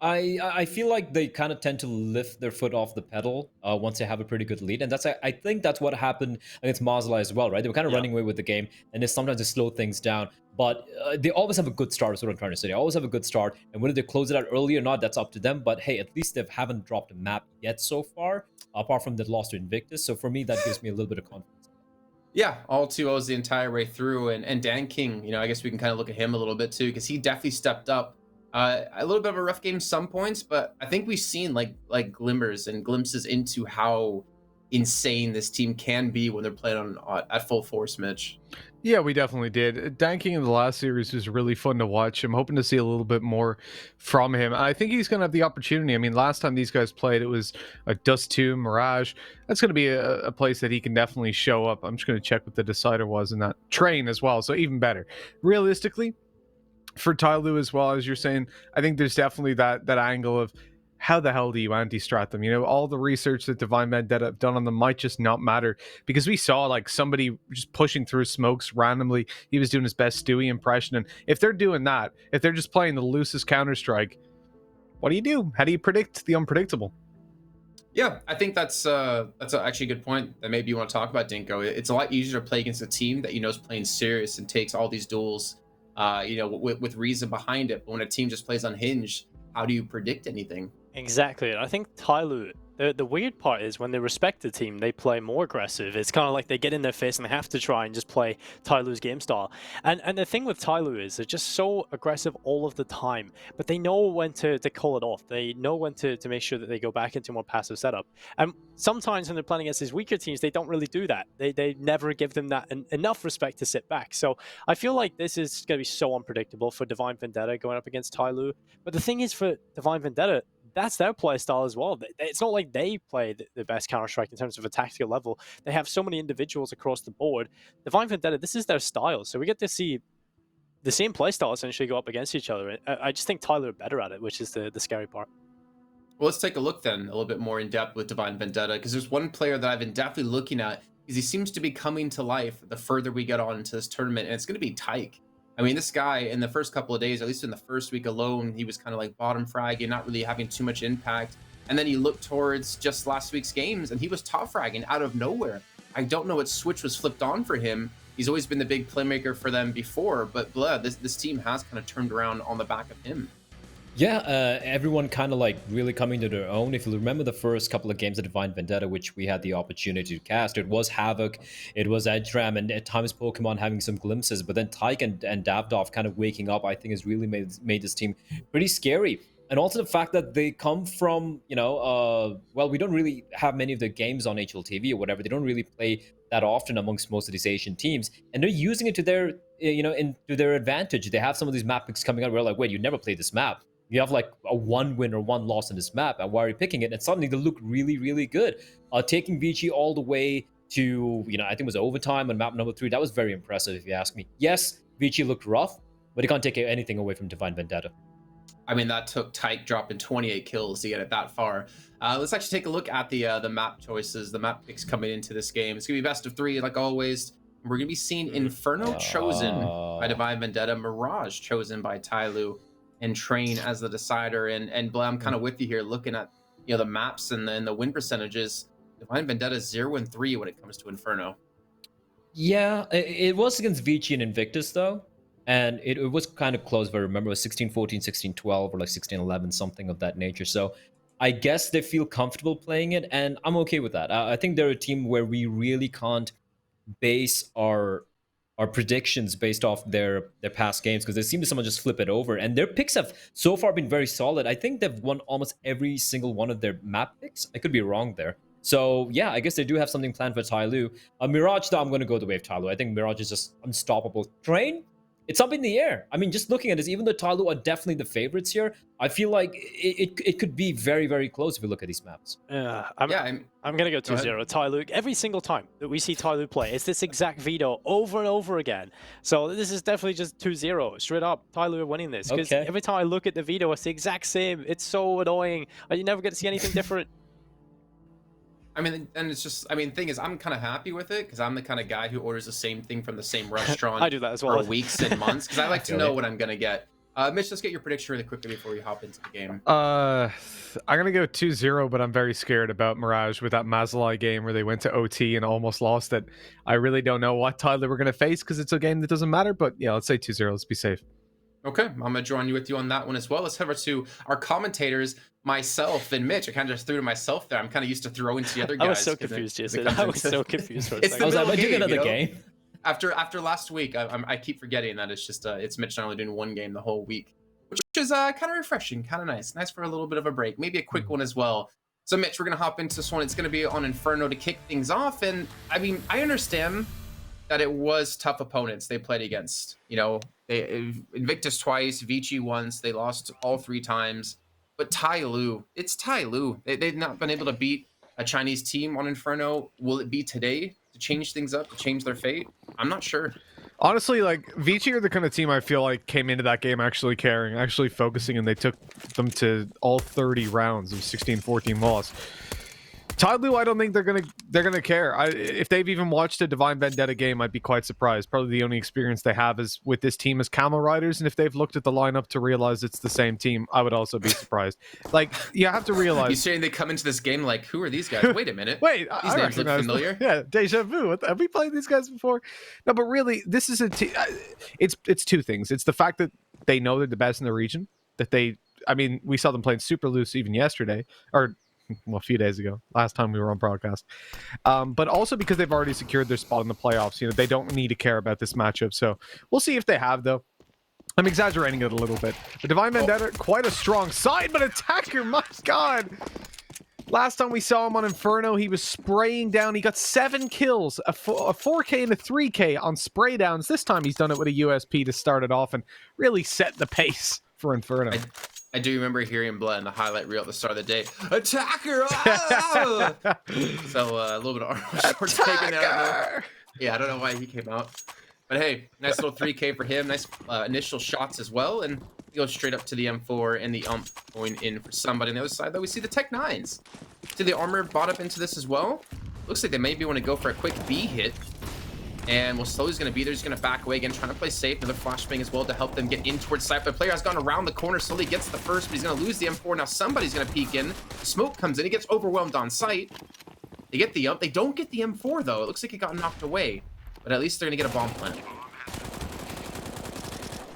I feel like they kind of tend to lift their foot off the pedal once they have a pretty good lead, and I think that's what happened against Mazalai as well, right? They were kind of running away with the game, and sometimes they slow things down, but they always have a good start. Is what I'm trying to say. They always have a good start, and whether they close it out early or not, that's up to them. But hey, at least they haven't dropped a map yet so far, apart from the loss to Invictus. So for me, that gives me a little bit of confidence. Yeah, all 2-0s the entire way through, and Dan King, you know, I guess we can kind of look at him a little bit too, because he definitely stepped up. A little bit of a rough game some points, but I think we've seen like glimmers and glimpses into how insane this team can be when they're playing on at full force, Mitch. Yeah, we definitely did. Danking in the last series was really fun to watch. I'm hoping to see a little bit more from him. I think he's going to have the opportunity. I mean, last time these guys played, it was a Dust 2, Mirage. That's going to be a place that he can definitely show up. I'm just going to check what the decider was in that train as well, so even better. Realistically, for Tyloo as well, as you're saying, I think there's definitely that angle of how the hell do you anti-strat them? You know, all the research that Divine Vendetta have done on them might just not matter, because we saw like somebody just pushing through smokes randomly. He was doing his best Stewie impression, and if they're doing that, if they're just playing the loosest Counter-Strike, what do you do? How do you predict the unpredictable? Yeah, I think that's actually a good point that maybe you want to talk about, Dinko. It's a lot easier to play against a team that you know is playing serious and takes all these duels, with reason behind it. But when a team just plays unhinged, how do you predict anything? Exactly. I think Tyloo, the weird part is when they respect the team, they play more aggressive. It's kind of like they get in their face and they have to try and just play Tyloo's game style. And the thing with Tyloo is they're just so aggressive all of the time, but they know when to call it off. They know when to make sure that they go back into a more passive setup. And sometimes when they're playing against these weaker teams, they don't really do that. They never give them that enough respect to sit back. So I feel like this is going to be so unpredictable for Divine Vendetta going up against Tyloo. But the thing is, for Divine Vendetta, that's their play style as well. It's not like they play the best Counter-Strike in terms of a tactical level. They have so many individuals across the board. Divine Vendetta, this is their style. So we get to see the same play style essentially go up against each other. I just think Tyloo are better at it, which is the scary part. Well, let's take a look then a little bit more in depth with Divine Vendetta, because there's one player that I've been definitely looking at, because he seems to be coming to life the further we get on into this tournament, and it's going to be Tyke. I mean, this guy in the first couple of days, at least in the first week alone, he was kind of like bottom fragging, not really having too much impact. And then you look towards just last week's games, and he was top fragging out of nowhere. I don't know what switch was flipped on for him. He's always been the big playmaker for them before, but this team has kind of turned around on the back of him. Yeah, everyone kind of like really coming to their own. If you remember the first couple of games of Divine Vendetta, which we had the opportunity to cast, it was Havoc, it was Edgeram, and at times Pokemon having some glimpses. But then Tyke and Davdov kind of waking up, I think, has really made this team pretty scary. And also the fact that they come from, well, we don't really have many of the games on HLTV or whatever. They don't really play that often amongst most of these Asian teams, and they're using it to their, into their advantage. They have some of these map picks coming out. We're like, wait, you never played this map. You have like a 1 win or 1 loss in this map, and why are you picking it? And suddenly they look really, really good. Taking Vici all the way to, I think it was overtime on map number 3. That was very impressive, if you ask me. Yes, Vici looked rough, but he can't take anything away from Divine Vendetta. I mean, that took Tyke dropping 28 kills to get it that far. Let's actually take a look at the map choices, the map picks coming into this game. It's gonna be best of 3, like always. We're gonna be seeing Inferno chosen by Divine Vendetta, Mirage chosen by Tyloo, and Train as the decider. And Blah, I'm kind of with you here, looking at the maps and then the win percentages. Divine Vendetta 0-3 when it comes to Inferno. Yeah, it was against Vici and Invictus though, and it was kind of close. If I remember, it was 16-14, 16-12, or like 16-11, something of that nature. So I guess they feel comfortable playing it, and I'm okay with that. I think they're a team where we really can't base our predictions based off their past games, because they seem to someone just flip it over, and their picks have so far been very solid. I think they've won almost every single one of their map picks. I could be wrong there. So yeah, I guess they do have something planned for Tyloo. Mirage, though, I'm going to go the way of Tyloo. I think Mirage is just unstoppable. Train, it's up in the air. I mean, just looking at this, even though Tyloo are definitely the favorites here, I feel like it could be very, very close if you look at these maps. I'm going to go 2-0. Tyloo, every single time that we see Tyloo play, it's this exact veto over and over again. So this is definitely just 2-0. Straight up, Tyloo are winning this. Because every time I look at the veto, it's the exact same. It's so annoying. You never get to see anything different. I mean, and it's just, the thing is, I'm kind of happy with it, because I'm the kind of guy who orders the same thing from the same restaurant I do that as well. for weeks and months, because I like to know what I'm going to get. Mitch, let's get your prediction really quickly before we hop into the game. I'm going to go 2-0, but I'm very scared about Mirage with that Mazalai game where they went to OT and almost lost it. I really don't know what Tyler we're going to face, because it's a game that doesn't matter, but yeah, let's say 2-0. Let's be safe. Okay, I'm going to join you with you on that one as well. Let's head over to our commentators, myself and Mitch. I kind of just threw to myself there. I'm kind of used to throwing to the other guys. I was so confused, Jason. I was so confused for a second. I was like, doing another game. After last week, I keep forgetting that it's just it's Mitch not only doing one game the whole week, which is kind of refreshing, kind of nice for a little bit of a break. Maybe a quick one as well. So Mitch, we're gonna hop into this one. It's gonna be on Inferno to kick things off, and I mean, I understand that it was tough opponents they played against. You know, they Invictus twice, Vici once, they lost all 3 times. But Tai Lu, it's Tai Lu. They've not been able to beat a Chinese team on Inferno. Will it be today to change things up, to change their fate? I'm not sure. Honestly, like, Vici are the kind of team I feel like came into that game actually caring, actually focusing, and they took them to all 30 rounds of 16-14 loss. Lu, I don't think they're gonna care. If they've even watched a Divine Vendetta game, I'd be quite surprised. Probably the only experience they have is with this team as Camel Riders, and if they've looked at the lineup to realize it's the same team, I would also be surprised. Like, you have to realize. You're saying they come into this game like, who are these guys? Wait a minute. Wait, these names look familiar. Yeah, deja vu. Have we played these guys before? No, but really, this is it's 2 things. It's the fact that they know they're the best in the region. I mean, we saw them playing super loose even yesterday, or well, a few days ago, last time we were on broadcast. But also because they've already secured their spot in the playoffs. You know, they don't need to care about this matchup. So we'll see if they have, though. I'm exaggerating it a little bit. The Divine Vendetta, quite a strong side, but Attacker, my God. Last time we saw him on Inferno, he was spraying down. He got 7 kills, a 4K and a 3K on spray downs. This time he's done it with a USP to start it off and really set the pace for Inferno. I do remember hearing Blood in the highlight reel at the start of the day. Attacker! Ah! So a little bit of Arnold Shorts taken there. Yeah, I don't know why he came out. But hey, nice little 3K for him. Nice initial shots as well. And he goes straight up to the M4 and the ump going in for somebody on the other side. Though we see the Tech 9s. See the armor bought up into this as well. Looks like they maybe want to go for a quick B hit. And well, Slowly's going to be there. He's going to back away again, trying to play safe. Another flashbang as well to help them get in towards site. The player has gone around the corner. Slowly gets the first, but he's going to lose the M4. Now somebody's going to peek in. Smoke comes in. He gets overwhelmed on site. They get the ump. They don't get the M4, though. It looks like it got knocked away. But at least they're going to get a bomb plant.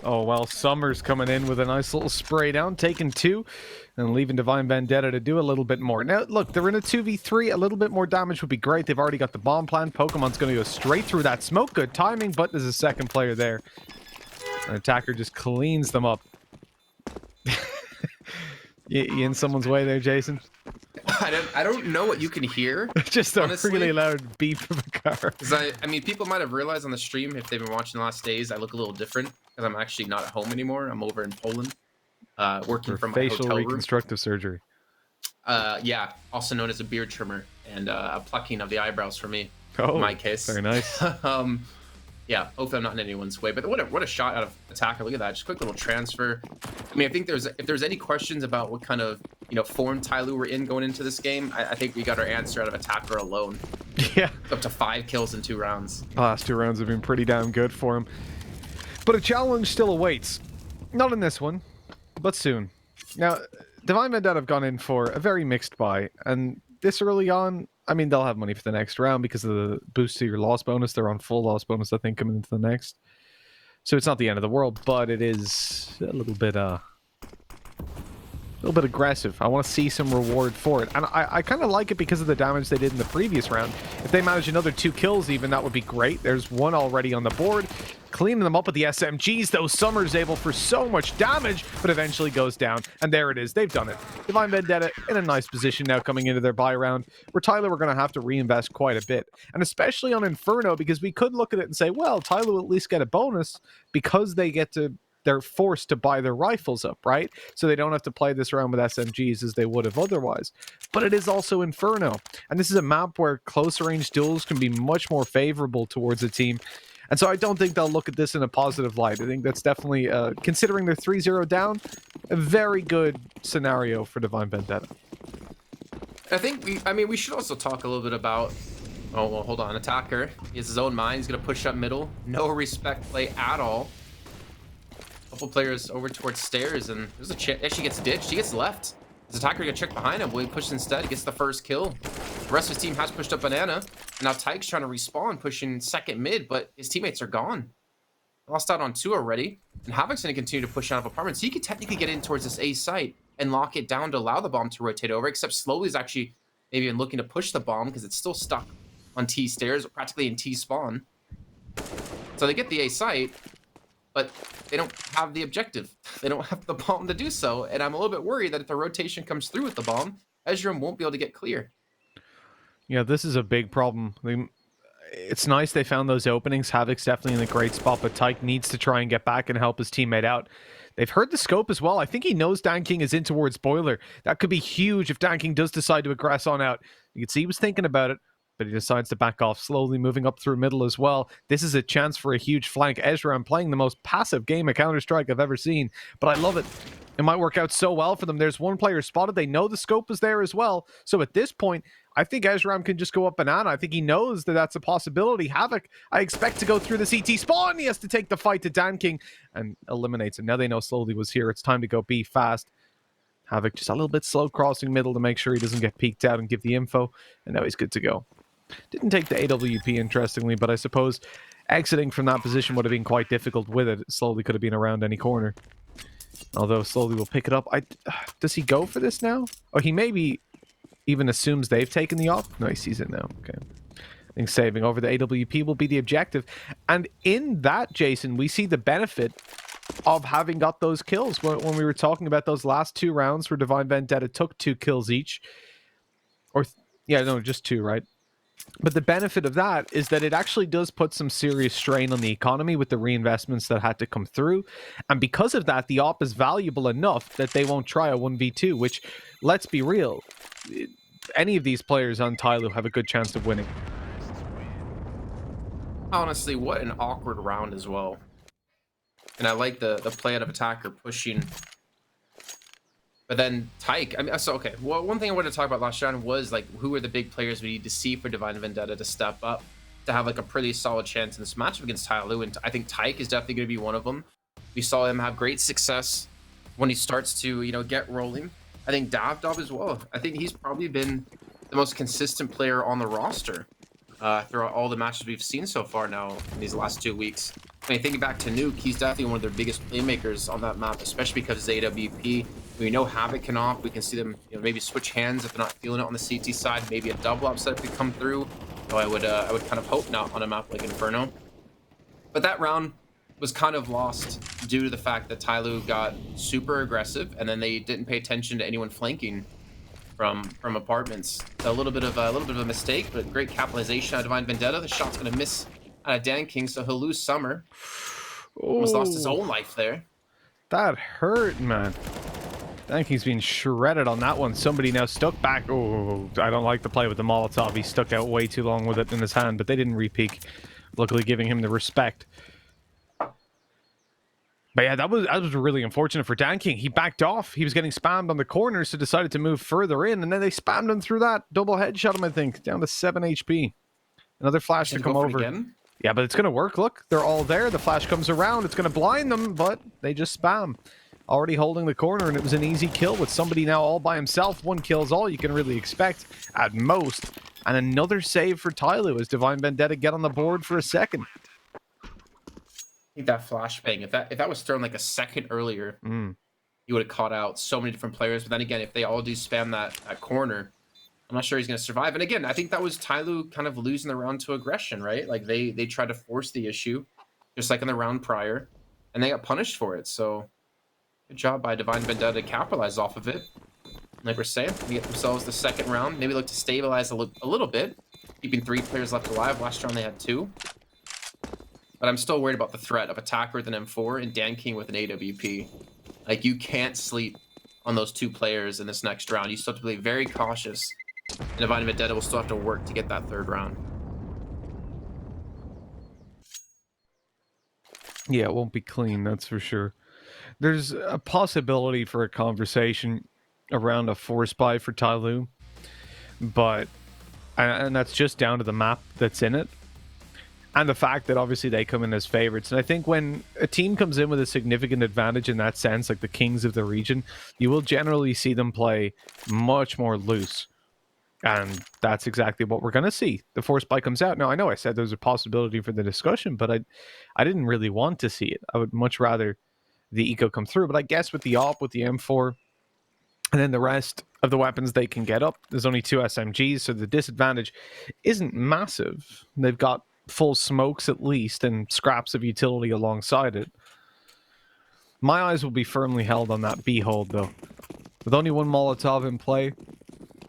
Oh, well, Summers coming in with a nice little spray down, taking 2, and leaving Divine Vendetta to do a little bit more. Now, look, they're in a 2v3. A little bit more damage would be great. They've already got the bomb plan. Pokemon's going to go straight through that smoke. Good timing, but there's a second player there. An Attacker just cleans them up. you in someone's way there, Jason? I don't know what you can hear. Just a honestly. really loud beep of a car. Because I mean, people might have realized on the stream, if they've been watching the last days, I look a little different. Because I'm actually not at home anymore. I'm over in Poland, working from my facial hotel room. reconstructive surgery. Yeah, also known as a beard trimmer and a plucking of the eyebrows for me. Oh, in my case. Very nice. Yeah, hopefully I'm not in anyone's way. But what a shot out of Attacker. Look at that. Just quick little transfer. I mean, I think if there's any questions about what kind of form Lu were in going into this game, I think we got our answer out of Attacker alone. Yeah. Up to 5 kills in 2 rounds. The last 2 rounds have been pretty damn good for him. But a challenge still awaits. Not in this one, but soon. Now, Divine Vendetta have gone in for a very mixed buy, and this early on, I mean, they'll have money for the next round because of the boost to your loss bonus. They're on full loss bonus, I think, coming into the next. So it's not the end of the world, but it is a little bit aggressive. I want to see some reward for it. And I kind of like it because of the damage they did in the previous round. If they manage another 2 kills even, that would be great. There's 1 already on the board. Cleaning them up with the SMGs, though. Summer's able for so much damage, but eventually goes down. And there it is. They've done it. Divine Vendetta in a nice position now coming into their buy round, where Tyler we're going to have to reinvest quite a bit. And especially on Inferno, because we could look at it and say, well, Tyler will at least get a bonus because they're forced to buy their rifles up, right? So they don't have to play this round with SMGs as they would have otherwise. But it is also Inferno. And this is a map where close range duels can be much more favorable towards a team. And so I don't think they'll look at this in a positive light. I think that's definitely, considering they're 3-0 down, a very good scenario for Divine Vendetta. I think we should also talk a little bit about, oh, well, hold on, Attacker. He has his own mind. He's going to push up middle. No respect play at all. Couple players over towards stairs, and there's a chance. Actually gets ditched. He gets left. His Attacker gonna check behind him. Will he push instead? He gets the first kill. The rest of his team has pushed up Banana. And now Tyke's trying to respawn, pushing second mid, but his teammates are gone. Lost out on 2 already. And Havoc's gonna continue to push out of apartments. He could technically get in towards this A site and lock it down to allow the bomb to rotate over, except Slowly is actually maybe even looking to push the bomb because it's still stuck on T stairs, practically in T spawn. So they get the A site, but they don't have the objective. They don't have the bomb to do so, and I'm a little bit worried that if the rotation comes through with the bomb, Ezreal won't be able to get clear. Yeah, this is a big problem. It's nice they found those openings. Havoc's definitely in a great spot, but Tyke needs to try and get back and help his teammate out. They've heard the scope as well. I think he knows Dan King is in towards Boiler. That could be huge if Dan King does decide to aggress on out. You can see he was thinking about it, but he decides to back off, slowly moving up through middle as well. This is a chance for a huge flank. Ezra, playing the most passive game of Counter-Strike I've ever seen, but I love it. It might work out so well for them. There's one player spotted. They know the scope is there as well. So at this point, I think Ezram can just go up banana. I think he knows that that's a possibility. Havoc, I expect to go through the CT spawn. He has to take the fight to Dan King and eliminates him. Now they know Slowly was here. It's time to go B fast. Havoc just a little bit slow crossing middle to make sure he doesn't get peeked out and give the info. And now he's good to go. Didn't take the AWP, interestingly, but I suppose exiting from that position would have been quite difficult with it. Slowly could have been around any corner. Although Slowly will pick it up. Does he go for this now? Or he maybe even assumes they've taken the op? No, he sees it now. Okay. I think saving over the AWP will be the objective. And in that, Jason, we see the benefit of having got those kills. When we were talking about those last 2 rounds where Divine Vendetta took 2 kills each. Or, yeah, no, just 2, right? But the benefit of that is that it actually does put some serious strain on the economy with the reinvestments that had to come through. And because of that, the op is valuable enough that they won't try a 1v2, which, let's be real, any of these players on Tyloo have a good chance of winning. Honestly, what an awkward round as well. And I like the play out of attacker pushing. But then Tyke, I mean, so okay. Well, one thing I wanted to talk about last round was like who are the big players we need to see for Divine Vendetta to step up to have like a pretty solid chance in this matchup against Tyloo. And I think Tyke is definitely going to be one of them. We saw him have great success when he starts to, you know, get rolling. I think Davdov as well. I think he's probably been the most consistent player on the roster throughout all the matches we've seen so far now in these last 2 weeks. I mean, thinking back to Nuke, he's definitely one of their biggest playmakers on that map, especially because of his AWP. We know Havoc can off. We can see them, you know, maybe switch hands if they're not feeling it on the CT side. Maybe a double up setup could come through. Though I would kind of hope not on a map like Inferno. But that round was kind of lost due to the fact that Tyloo got super aggressive, and then they didn't pay attention to anyone flanking from apartments. So a little bit of a mistake, but great capitalization out of Divine Vendetta. The shot's gonna miss out of Dan King, so he'll lose Summer. Almost lost his own life there. That hurt, man. Dan King's being shredded on that one. Somebody now stuck back. Oh, I don't like the play with the Molotov. He stuck out way too long with it in his hand, but they didn't re-peek. Luckily giving him the respect. But yeah, that was really unfortunate for Dan King. He backed off. He was getting spammed on the corners, so decided to move further in, and then they spammed him through that. Double headshot him, I think, down to 7 HP. Another flash to come over. Yeah, but it's going to work. Look, they're all there. The flash comes around. It's going to blind them, but they just spam. Already holding the corner, and it was an easy kill with somebody now all by himself. 1 kill's all you can really expect at most. And another save for Tyloo as Divine Vendetta get on the board for a second. I think that flashbang, if that was thrown like a second earlier, you would have caught out so many different players. But then again, if they all do spam that corner, I'm not sure he's going to survive. And again, I think that was Tyloo kind of losing the round to aggression, right? Like they tried to force the issue, just like in the round prior, and they got punished for it. So good job by Divine Vendetta to capitalize off of it. Like we're saying, they get themselves the second round. Maybe look to stabilize a little bit, keeping 3 players left alive. Last round they had 2. But I'm still worried about the threat of attacker with an M4 and Dan King with an AWP. Like, you can't sleep on those 2 players in this next round. You still have to be very cautious. And Divine Vendetta will still have to work to get that 3rd round. Yeah, it won't be clean, that's for sure. There's a possibility for a conversation around a force buy for Tyloo. But, and that's just down to the map that's in it. And the fact that obviously they come in as favorites. And I think when a team comes in with a significant advantage in that sense, like the kings of the region, you will generally see them play much more loose. And that's exactly what we're going to see. The force buy comes out. Now, I know I said there's a possibility for the discussion, but I didn't really want to see it. I would much rather the eco come through. But I guess with the op, with the M4, and then the rest of the weapons they can get up, there's only 2 SMGs, so the disadvantage isn't massive. They've got full smokes at least, and scraps of utility alongside it. My eyes will be firmly held on that B hold, though. With only 1 Molotov in play,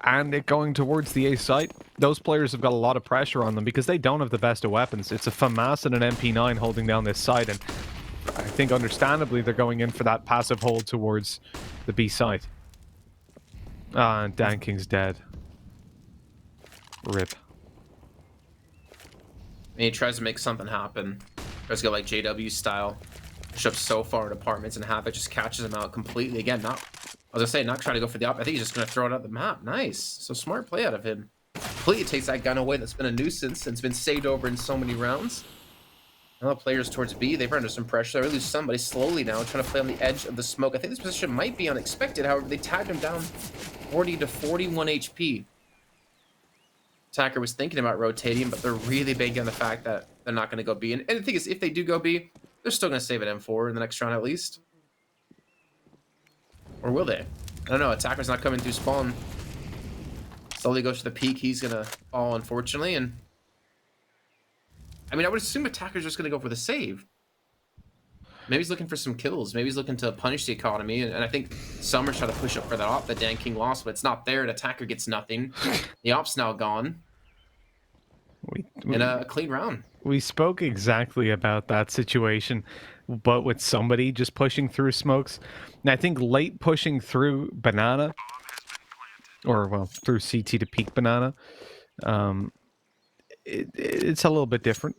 and it going towards the A site, those players have got a lot of pressure on them because they don't have the best of weapons. It's a FAMAS and an MP9 holding down this site, and I think understandably they're going in for that passive hold towards the B site. Ah, Dan King's dead. Rip. And he tries to make something happen. Tries to go like JW style. Push up so far in apartments, and Havoc just catches him out completely. Again, not, as I say, not trying to go for the op. I think he's just going to throw it out the map. Nice. So smart play out of him. Completely takes that gun away that's been a nuisance and it's been saved over in so many rounds. Now the players towards B, they've under some pressure. They lose somebody slowly now, trying to play on the edge of the smoke. I think this position might be unexpected. However, they tagged him down 40 to 41 HP. Attacker was thinking about rotating, but they're really banking on the fact that they're not going to go B. And the thing is, if they do go B, they're still going to save an M4 in the next round at least. Or will they? I don't know. Attacker's not coming through spawn. Slowly goes to the peak. He's going to fall, unfortunately. And I mean, I would assume Attacker's just going to go for the save. Maybe he's looking for some kills. Maybe he's looking to punish the economy. And I think Summer's trying to push up for that op that Dan King lost, but it's not there. And Attacker gets nothing. The op's now gone. And a clean round. We spoke exactly about that situation, but with somebody just pushing through smokes. And I think late pushing through banana, or well, through CT to peak banana, it's a little bit different.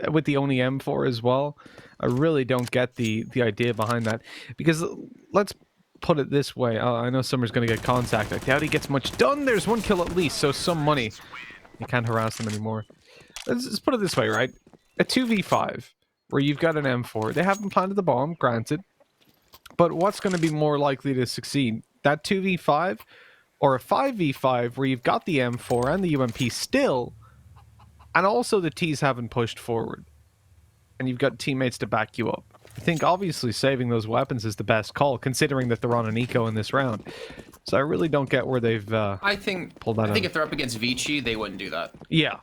With the only M4 as well, I really don't get the idea behind that. Because let's put it this way. I know Summer's going to get contact. I doubt he gets much done. There's one kill at least, so some money. You can't harass them anymore. Let's put it this way, right? A 2v5, where you've got an M4. They haven't planted the bomb, granted. But what's going to be more likely to succeed? That 2v5 or a 5v5 where you've got the M4 and the UMP still, and also the T's haven't pushed forward. And you've got teammates to back you up. I think obviously saving those weapons is the best call, considering that they're on an eco in this round. So I really don't get where they've pulled that out. I think if they're up against Vici, they wouldn't do that. Yeah,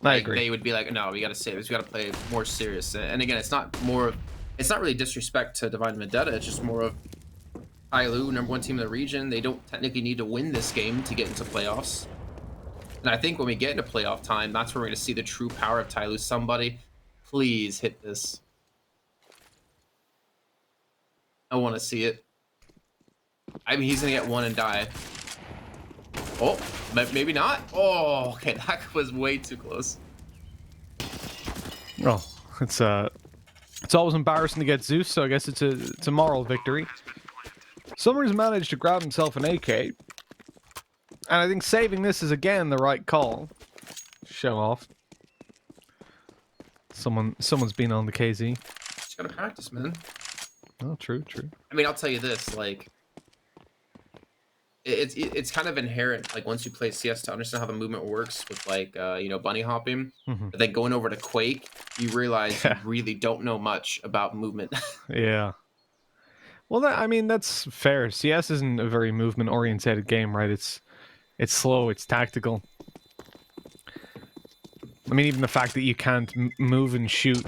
I agree. They would be like, no, we got to save this. We got to play more serious. And again, it's not really disrespect to Divine Vendetta. It's just more of Tyloo, #1 team in the region. They don't technically need to win this game to get into playoffs. And I think when we get into playoff time, that's where we're going to see the true power of Tyloo. Somebody, please hit this. I want to see it. I mean, he's going to get one and die. Oh, maybe not. Oh, okay, that was way too close. Well, it's always embarrassing to get Zeus, so I guess it's a moral victory. Summers managed to grab himself an AK, and I think saving this is again the right call. Show off. Someone's been on the KZ. Just gotta practice, man. Oh, true. I mean, I'll tell you this, like, it's kind of inherent, like, once you play CS to understand how the movement works with, like, bunny hopping, but then going over to Quake, you realize you really don't know much about movement. Yeah. Well, that's fair. CS isn't a very movement-oriented game, right? It's slow, it's tactical. I mean, even the fact that you can't move and shoot.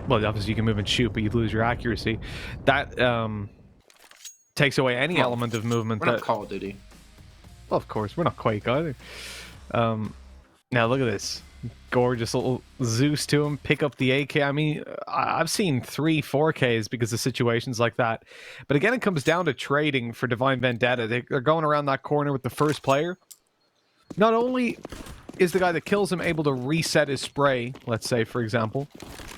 Well, obviously you can move and shoot, but you lose your accuracy. That takes away any element of movement. We're not Call of Duty. Well, of course, we're not Quake either. Now look at this. Gorgeous little Zeus to him. Pick up the AK. I mean, I've seen 3 4Ks because of situations like that. But again, it comes down to trading for Divine Vendetta. They're going around that corner with the first player. Not only is the guy that kills him able to reset his spray, let's say, for example,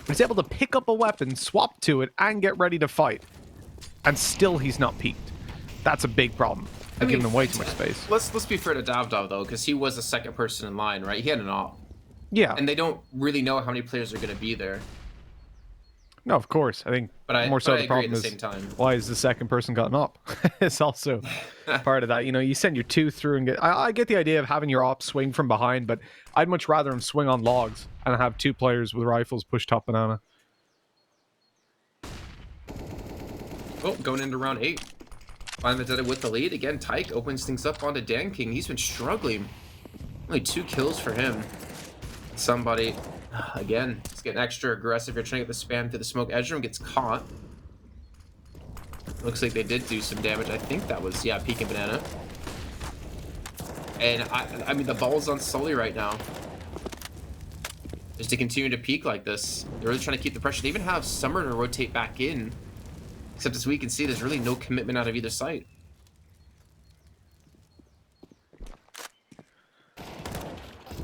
he's able to pick up a weapon, swap to it, and get ready to fight. And still he's not peaked. That's a big problem. They're giving him way too much space. Let's be fair to Davdov, though, because he was the second person in line, right? He had an op. Yeah. And they don't really know how many players are going to be there. No, of course. I think more so the problem is, why is the second person gotten up? It's also part of that. You send your 2 through and get... I get the idea of having your op swing from behind, but I'd much rather him swing on logs and have 2 players with rifles push top banana. Oh, going into round 8. Divine Vendetta with the lead. Again, Tyke opens things up onto Dan King. He's been struggling. Only 2 kills for him. Somebody, again, is getting extra aggressive. You're trying to get the spam through the smoke. Ezra gets caught. Looks like they did do some damage. I think that was, yeah, peeking banana. And I mean, the ball's on Sully right now. Just to continue to peak like this. They're really trying to keep the pressure. They even have Summer to rotate back in. Except as we can see, there's really no commitment out of either side.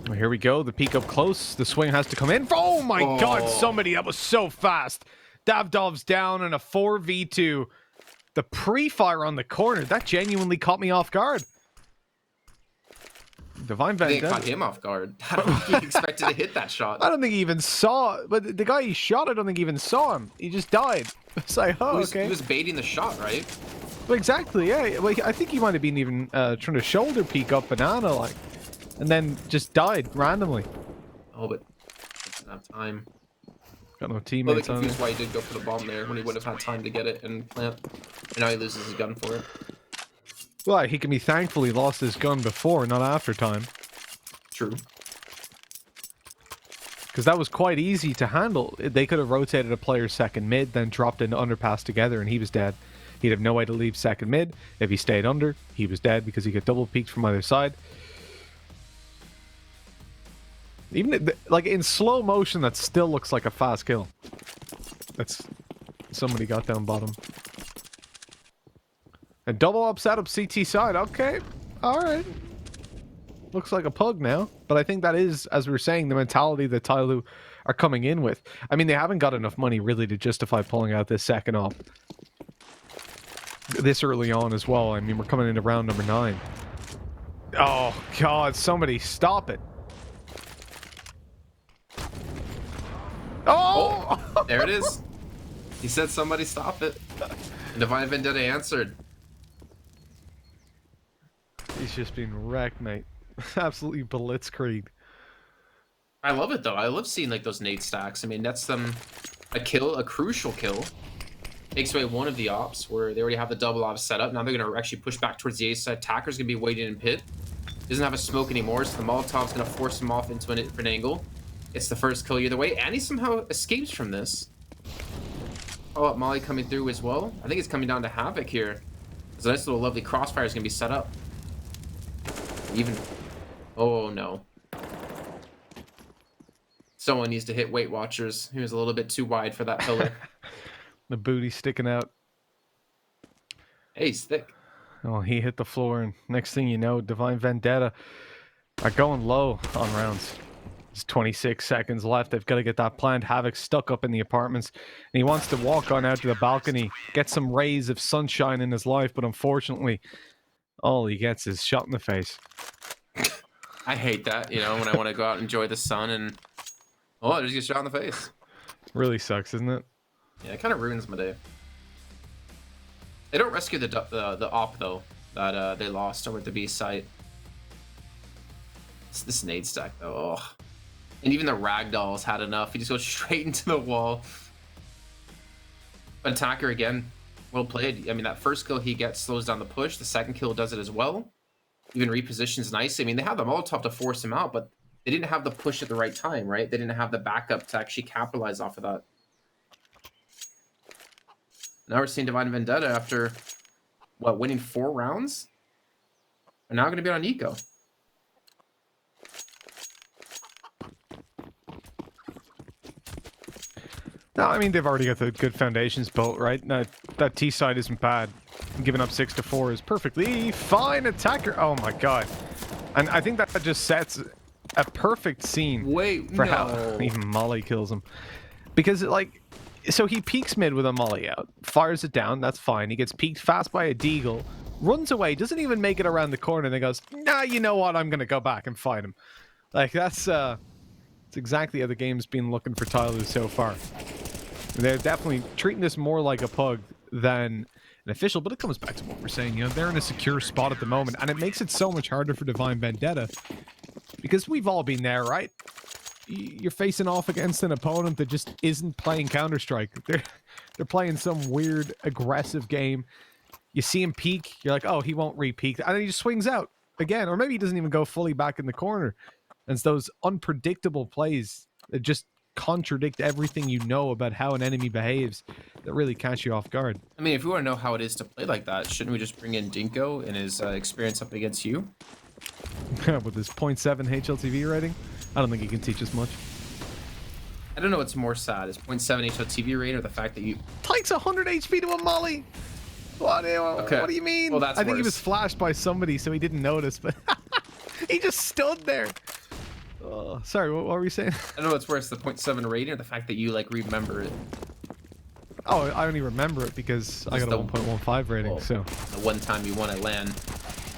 Well, here we go. The peek up close. The swing has to come in. Oh my god, somebody, that was so fast. Davdov's down in a 4v2. The pre-fire on the corner, that genuinely caught me off guard. Divine Vendetta. They caught him off guard. I don't think he expected to hit that shot. I don't think he even saw, but the guy he shot, I don't think he even saw him. He just died. It's like, oh, okay. He was baiting the shot, right? Well, exactly, yeah. Well, I think he might have been even trying to shoulder peek up Banana, like, and then just died randomly. Oh, but doesn't have time. Got no I'm a little bit teammates on confused there. why he did go for the bomb there when he would have had time to get it and plant. And now he loses his gun for it. Well, he can be thankful he lost his gun before, not after time. True. Because that was quite easy to handle. They could have rotated a player second mid, then dropped into underpass together, and he was dead. He'd have no way to leave second mid. If he stayed under, he was dead because he got double peeked from either side. Even like in slow motion, that still looks like a fast kill. That's somebody got down bottom. And double up setup CT side. Okay, all right. Looks like a pug now, but I think that is, as we were saying, the mentality that Tyloo are coming in with. I mean, they haven't got enough money really to justify pulling out this second op this early on as well. I mean, we're coming into round number 9. Oh god, somebody stop it. Oh, there it is. He said somebody stop it. And Divine Vendetta answered. He's just been wrecked, mate. Absolutely blitzkrieg. I love it though. I love seeing like those nade stacks. I mean, that's them a kill, a crucial kill. Takes away one of the ops where they already have the double op set up. Now they're gonna actually push back towards the A side. Attacker's gonna be waiting in pit. Doesn't have a smoke anymore, so the Molotov's gonna force him off into a different angle. It's the first kill either way, and he somehow escapes from this. Oh, Molly coming through as well. I think it's coming down to Havoc here. There's a nice little lovely crossfire is gonna be set up. Even, oh no. Someone needs to hit Weight Watchers. He was a little bit too wide for that pillar. The booty sticking out. Hey, he's thick. Oh, he hit the floor, and next thing you know, Divine Vendetta are going low on rounds. There's 26 seconds left. They've got to get that planned. Havoc stuck up in the apartments, and he wants to walk on out to the balcony, get some rays of sunshine in his life, but unfortunately, all he gets is shot in the face. I hate that, you know, when I want to go out and enjoy the sun and, oh, I just get shot in the face. Really sucks, isn't it? Yeah, it kind of ruins my day. They don't rescue the op though that they lost over at the B site. It's this nade stack though. Oh. And even the ragdolls had enough. He just goes straight into the wall. But Attacker again, well played. I mean, that first kill he gets slows down the push. The second kill does it as well. Even repositions nicely. I mean, they have the Molotov to force him out, but they didn't have the push at the right time, right? They didn't have the backup to actually capitalize off of that. Now we're seeing Divine Vendetta after, what, winning 4 rounds? Are now going to be on Eco. No, I mean, they've already got the good foundations built, right? That T side isn't bad. Giving up 6 to 4 is perfectly fine. Attacker. Oh my god. And I think that just sets a perfect scene for how even Molly kills him. Because, like, so he peeks mid with a Molly out, fires it down, that's fine. He gets peeked fast by a Deagle, runs away, doesn't even make it around the corner, and then goes, nah, you know what, I'm going to go back and fight him. Like, that's exactly how the game's been looking for Tyloo so far. They're definitely treating this more like a pug than an official, but it comes back to what we're saying. You know, they're in a secure spot at the moment, and it makes it so much harder for Divine Vendetta, because we've all been there, right? You're facing off against an opponent that just isn't playing Counter-Strike. They're playing some weird, aggressive game. You see him peek, you're like, oh, he won't re-peek, and then he just swings out again, or maybe he doesn't even go fully back in the corner. And it's those unpredictable plays that just contradict everything you know about how an enemy behaves that really catch you off guard. I mean, if we want to know how it is to play like that, shouldn't we just bring in Dinko and his experience up against you? With his 0.7 HLTV rating, I don't think he can teach us much. I don't know what's more sad, is 0.7 HLTV rating or the fact that you... Takes 100 HP to a molly! What do you mean? Well, that's I think he worse. was flashed by somebody, so he didn't notice, but he just stood there. Sorry, what were you saying? I don't know what's worse, the 0.7 rating or the fact that you, like, remember it. Oh, I only remember it because I got a 1.15 rating, Well, so... The one time you won at LAN.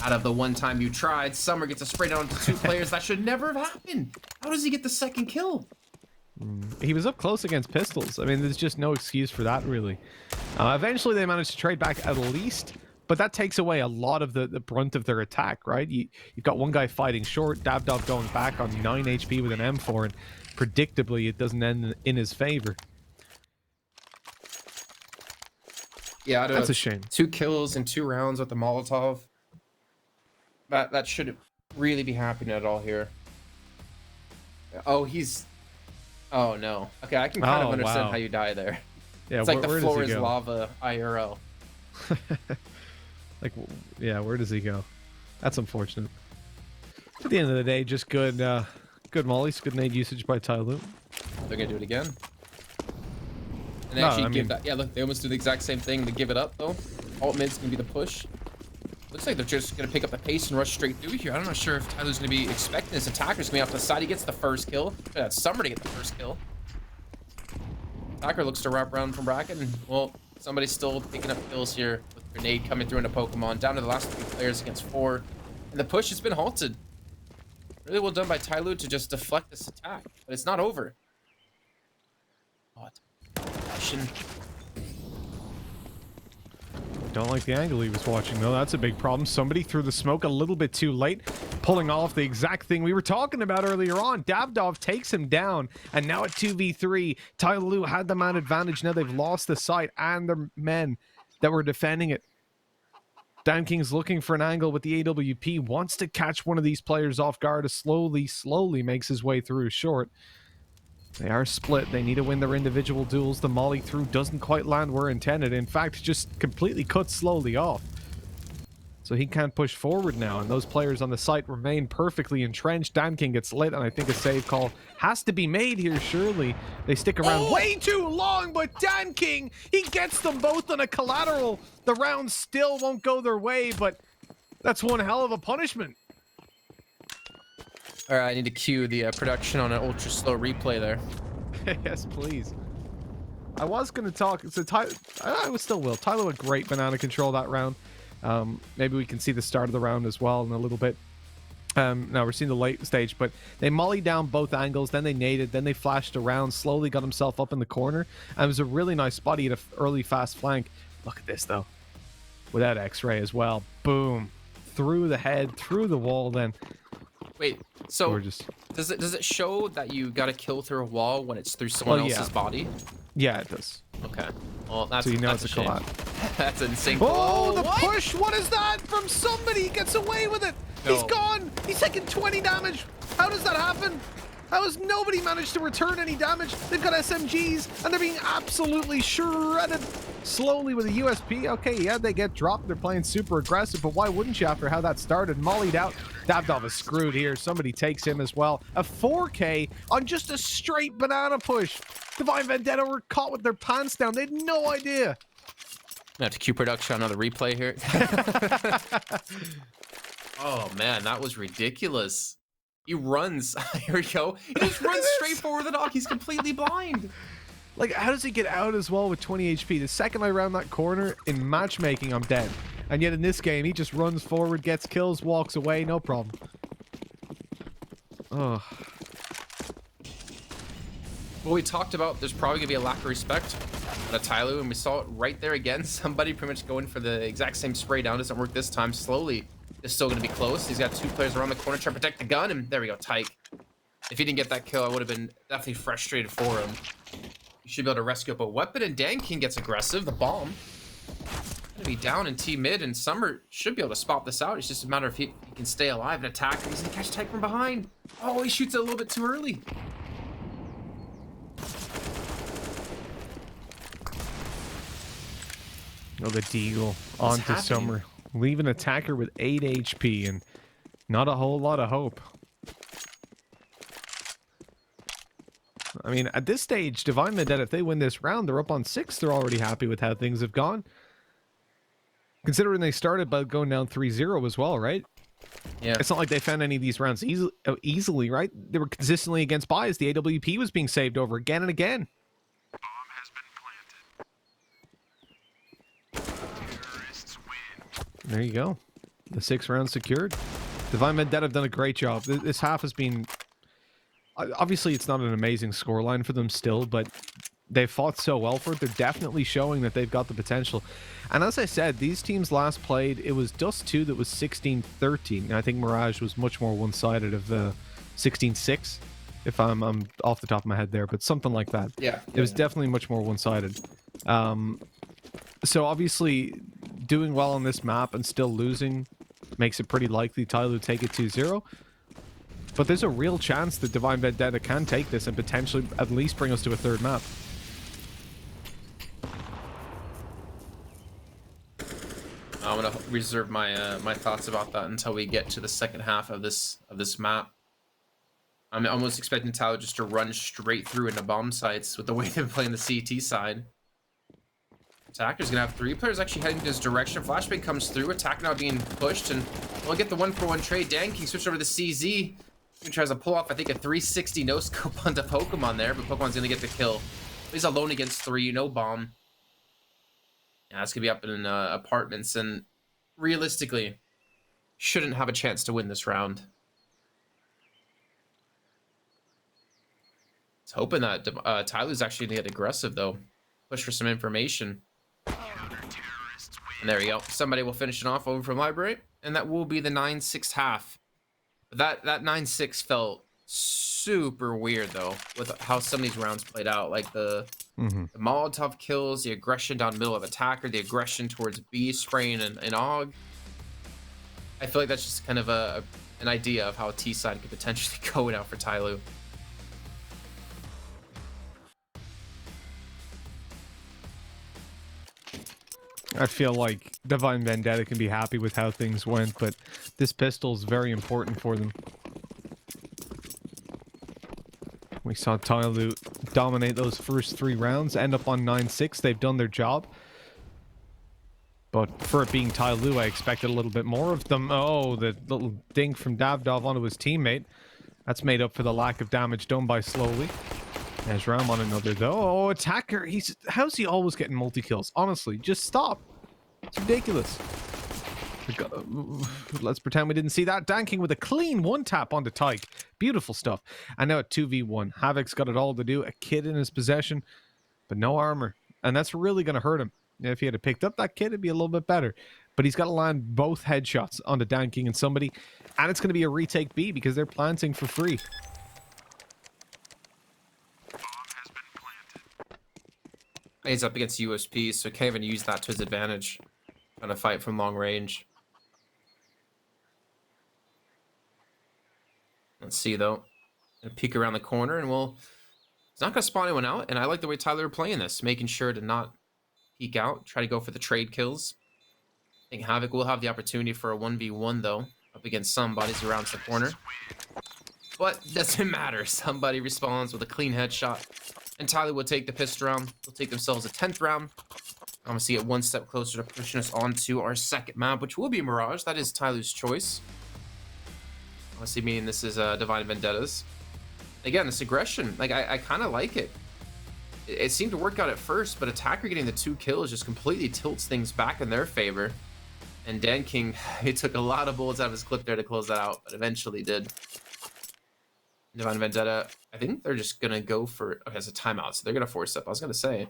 Out of the one time you tried, Summer gets a spray down to 2 players. That should never have happened. How does he get the second kill? He was up close against pistols. I mean, there's just no excuse for that, really. Eventually, they managed to trade back at least, but that takes away a lot of the brunt of their attack, right? You've got one guy fighting short, Davdov going back on 9 HP with an M4, and predictably, it doesn't end in his favor. Yeah, that's a shame. 2 kills in 2 rounds with the Molotov. That shouldn't really be happening at all here. Oh, he's... Oh, no. Okay, I can kind of understand how you die there. Yeah, it's like the where floor does he is go? lava IRL. Like, yeah, where does he go? That's unfortunate. At the end of the day, just good mollies, good nade usage by Tyloo. They're going to do it again. And they No, actually I give mean- that... Yeah, look, they almost do the exact same thing to give it up, though. Alt mid's going to be the push. Looks like they're just going to pick up the pace and rush straight through here. I'm not sure if Tyler's going to be expecting this attacker's going to be off to the side. He gets the first kill. That's Summer to get the first kill. Attacker looks to wrap around from bracket, and, well, somebody's still picking up kills here with Grenade coming through into Pokemon. Down to the last 3 players against 4. And the push has been halted. Really well done by Tyloo to just deflect this attack. But it's not over. Oh, it's... Don't like the angle he was watching, though. That's a big problem. Somebody threw the smoke a little bit too late, pulling off the exact thing we were talking about earlier on. Davdov takes him down, and now at 2v3, Tyloo had the man advantage. Now they've lost the site and the men that were defending it. Dan King's looking for an angle with the AWP, wants to catch one of these players off guard as slowly makes his way through short. They are split. They need to win their individual duels. The molly through doesn't quite land where intended. In fact, just completely cuts slowly off. So he can't push forward now, and those players on the site remain perfectly entrenched. Dan King gets lit, and I think a save call has to be made here, surely. They stick around way too long, but Dan King, he gets them both on a collateral. The round still won't go their way, but that's one hell of a punishment. All right, I need to cue the production on an ultra slow replay there. Yes, please. I was going to talk. So I still will. Tyloo a great banana control that round. Maybe we can see the start of the round as well in a little bit. Now we're seeing the late stage, but they mollied down both angles, then they naded, then they flashed around, slowly got himself up in the corner, and it was a really nice spot. He had an early fast flank. Look at this though, without X-ray as well. Boom, through the head, through the wall. Then wait, so gorgeous. Does it show that you got to kill through a wall when it's through someone else's body? Yeah, it does. Okay. Well, that's So you know that's it's a shame. collab. That's insane. Oh, the what? push! What is that from somebody? He gets away with it. No. He's gone. He's taking 20 damage. How does that happen? How has nobody managed to return any damage? They've got SMGs, and they're being absolutely shredded slowly with a USP. Okay, yeah, they get dropped. They're playing super aggressive, but why wouldn't you after how that started? Mollied out. Davdov is screwed here. Somebody takes him as well. A 4K on just a straight banana push. Divine Vendetta were caught with their pants down. They had no idea. I have to cue production on the replay here. Oh man, that was ridiculous. He runs. Here we go. He just runs straight forward the dog. He's completely blind. Like, how does he get out as well with 20 HP? The second I round that corner in matchmaking, I'm dead. And yet in this game, he just runs forward, gets kills, walks away, no problem. Oh. Well, we talked about there's probably going to be a lack of respect at Tyloo, and we saw it right there again. Somebody pretty much going for the exact same spray down. Doesn't work this time. Slowly. It's still going to be close. He's got 2 players around the corner trying to protect the gun, and there we go, Tyke. If he didn't get that kill, I would have been definitely frustrated for him. You should be able to rescue up a weapon, and Dan King gets aggressive. The bomb. Gonna be down in T mid, and Summer should be able to spot this out. It's just a matter of he can stay alive and attack. He's gonna catch Tyke from behind. Oh, he shoots it a little bit too early. Oh, the Deagle onto happening? Summer. Leave an attacker with 8 HP, and Not a whole lot of hope. I mean, at this stage, Divine Vendetta, if they win this round, they're up on 6. They're already happy with how things have gone. Considering they started by going down 3-0 as well, right? Yeah. It's not like they found any of these rounds easily, right? They were consistently against buys. The AWP was being saved over again and again. There you go. The 6 rounds secured. Divine Vendetta have done a great job. This half has been... Obviously, it's not an amazing scoreline for them still, but they've fought so well for it. They're definitely showing that they've got the potential. And as I said, these teams last played, it was Dust 2 that was 16-13. I think Mirage was much more one-sided of 16-6, if I'm off the top of my head there, but something like that. Yeah. It was definitely much more one-sided. So obviously, doing well on this map and still losing makes it pretty likely Tyloo take it 2-0. But there's a real chance that Divine Vendetta can take this and potentially at least bring us to a third map. I'm gonna reserve my my thoughts about that until we get to the second half of this map. I'm almost expecting Tyloo just to run straight through into bomb sites with the way they're playing the CT side. Attacker's gonna have 3 players actually heading this direction. Flashbang comes through, Attack now being pushed, and we'll get the 1-for-1 trade. Dan King switch over to CZ. He tries to pull off, I think, a 360 no scope onto Pokemon there, but Pokemon's gonna get the kill. He's alone against 3, no bomb. Yeah, it's gonna be up in apartments, and realistically, shouldn't have a chance to win this round. It's hoping that Tyloo's actually gonna get aggressive though. Push for some information. And there we go. Somebody will finish it off over from Library, and that will be the 9-6 half. But that 9-6 felt super weird though, with how some of these rounds played out. Like the Molotov kills, the aggression down middle of Attacker, the aggression towards B spraying and AUG. I feel like that's just kind of an idea of how T side could potentially go now for Tyloo. I feel like Divine Vendetta can be happy with how things went, but this pistol is very important for them. We saw Tyloo dominate those first 3 rounds, end up on 9-6. They've done their job. But for it being Tyloo, I expected a little bit more of them. Oh, the little dink from Davdov onto his teammate. That's made up for the lack of damage done by Slowly. There's Ram on another though. Oh, Attacker. How's he always getting multi-kills? Honestly, just stop. It's ridiculous. Let's pretend we didn't see that. Danking with a clean 1-tap onto Tyke. Beautiful stuff. And now at 2v1. Havoc's got it all to do. A kid in his possession, but no armor. And that's really going to hurt him. If he had picked up that kid, it'd be a little bit better. But he's got to land both headshots onto Danking and somebody. And it's going to be a retake B because they're planting for free. He's up against USP, so can't even use that to his advantage. Trying to fight from long range. Let's see though. Gonna peek around the corner, and it's not gonna spawn anyone out. And I like the way Tyloo are playing this, making sure to not peek out, try to go for the trade kills. I think Havoc will have the opportunity for a 1v1 though, up against somebody who rounds the corner. But doesn't matter. Somebody responds with a clean headshot. And Tyloo will take the pistol round. They'll take themselves a 10th round. I'm going to see it one step closer to pushing us onto our second map, which will be Mirage. That is Tyloo's choice. Honestly, meaning this is Divine Vendetta's. Again, this aggression, like I kind of like it. It seemed to work out at first, but Attacker getting the 2 kills just completely tilts things back in their favor. And Dan King, he took a lot of bullets out of his clip there to close that out, but eventually did. Divine Vendetta, I think they're just going to go for... Okay, it's a timeout, so they're going to force up. I was going to say.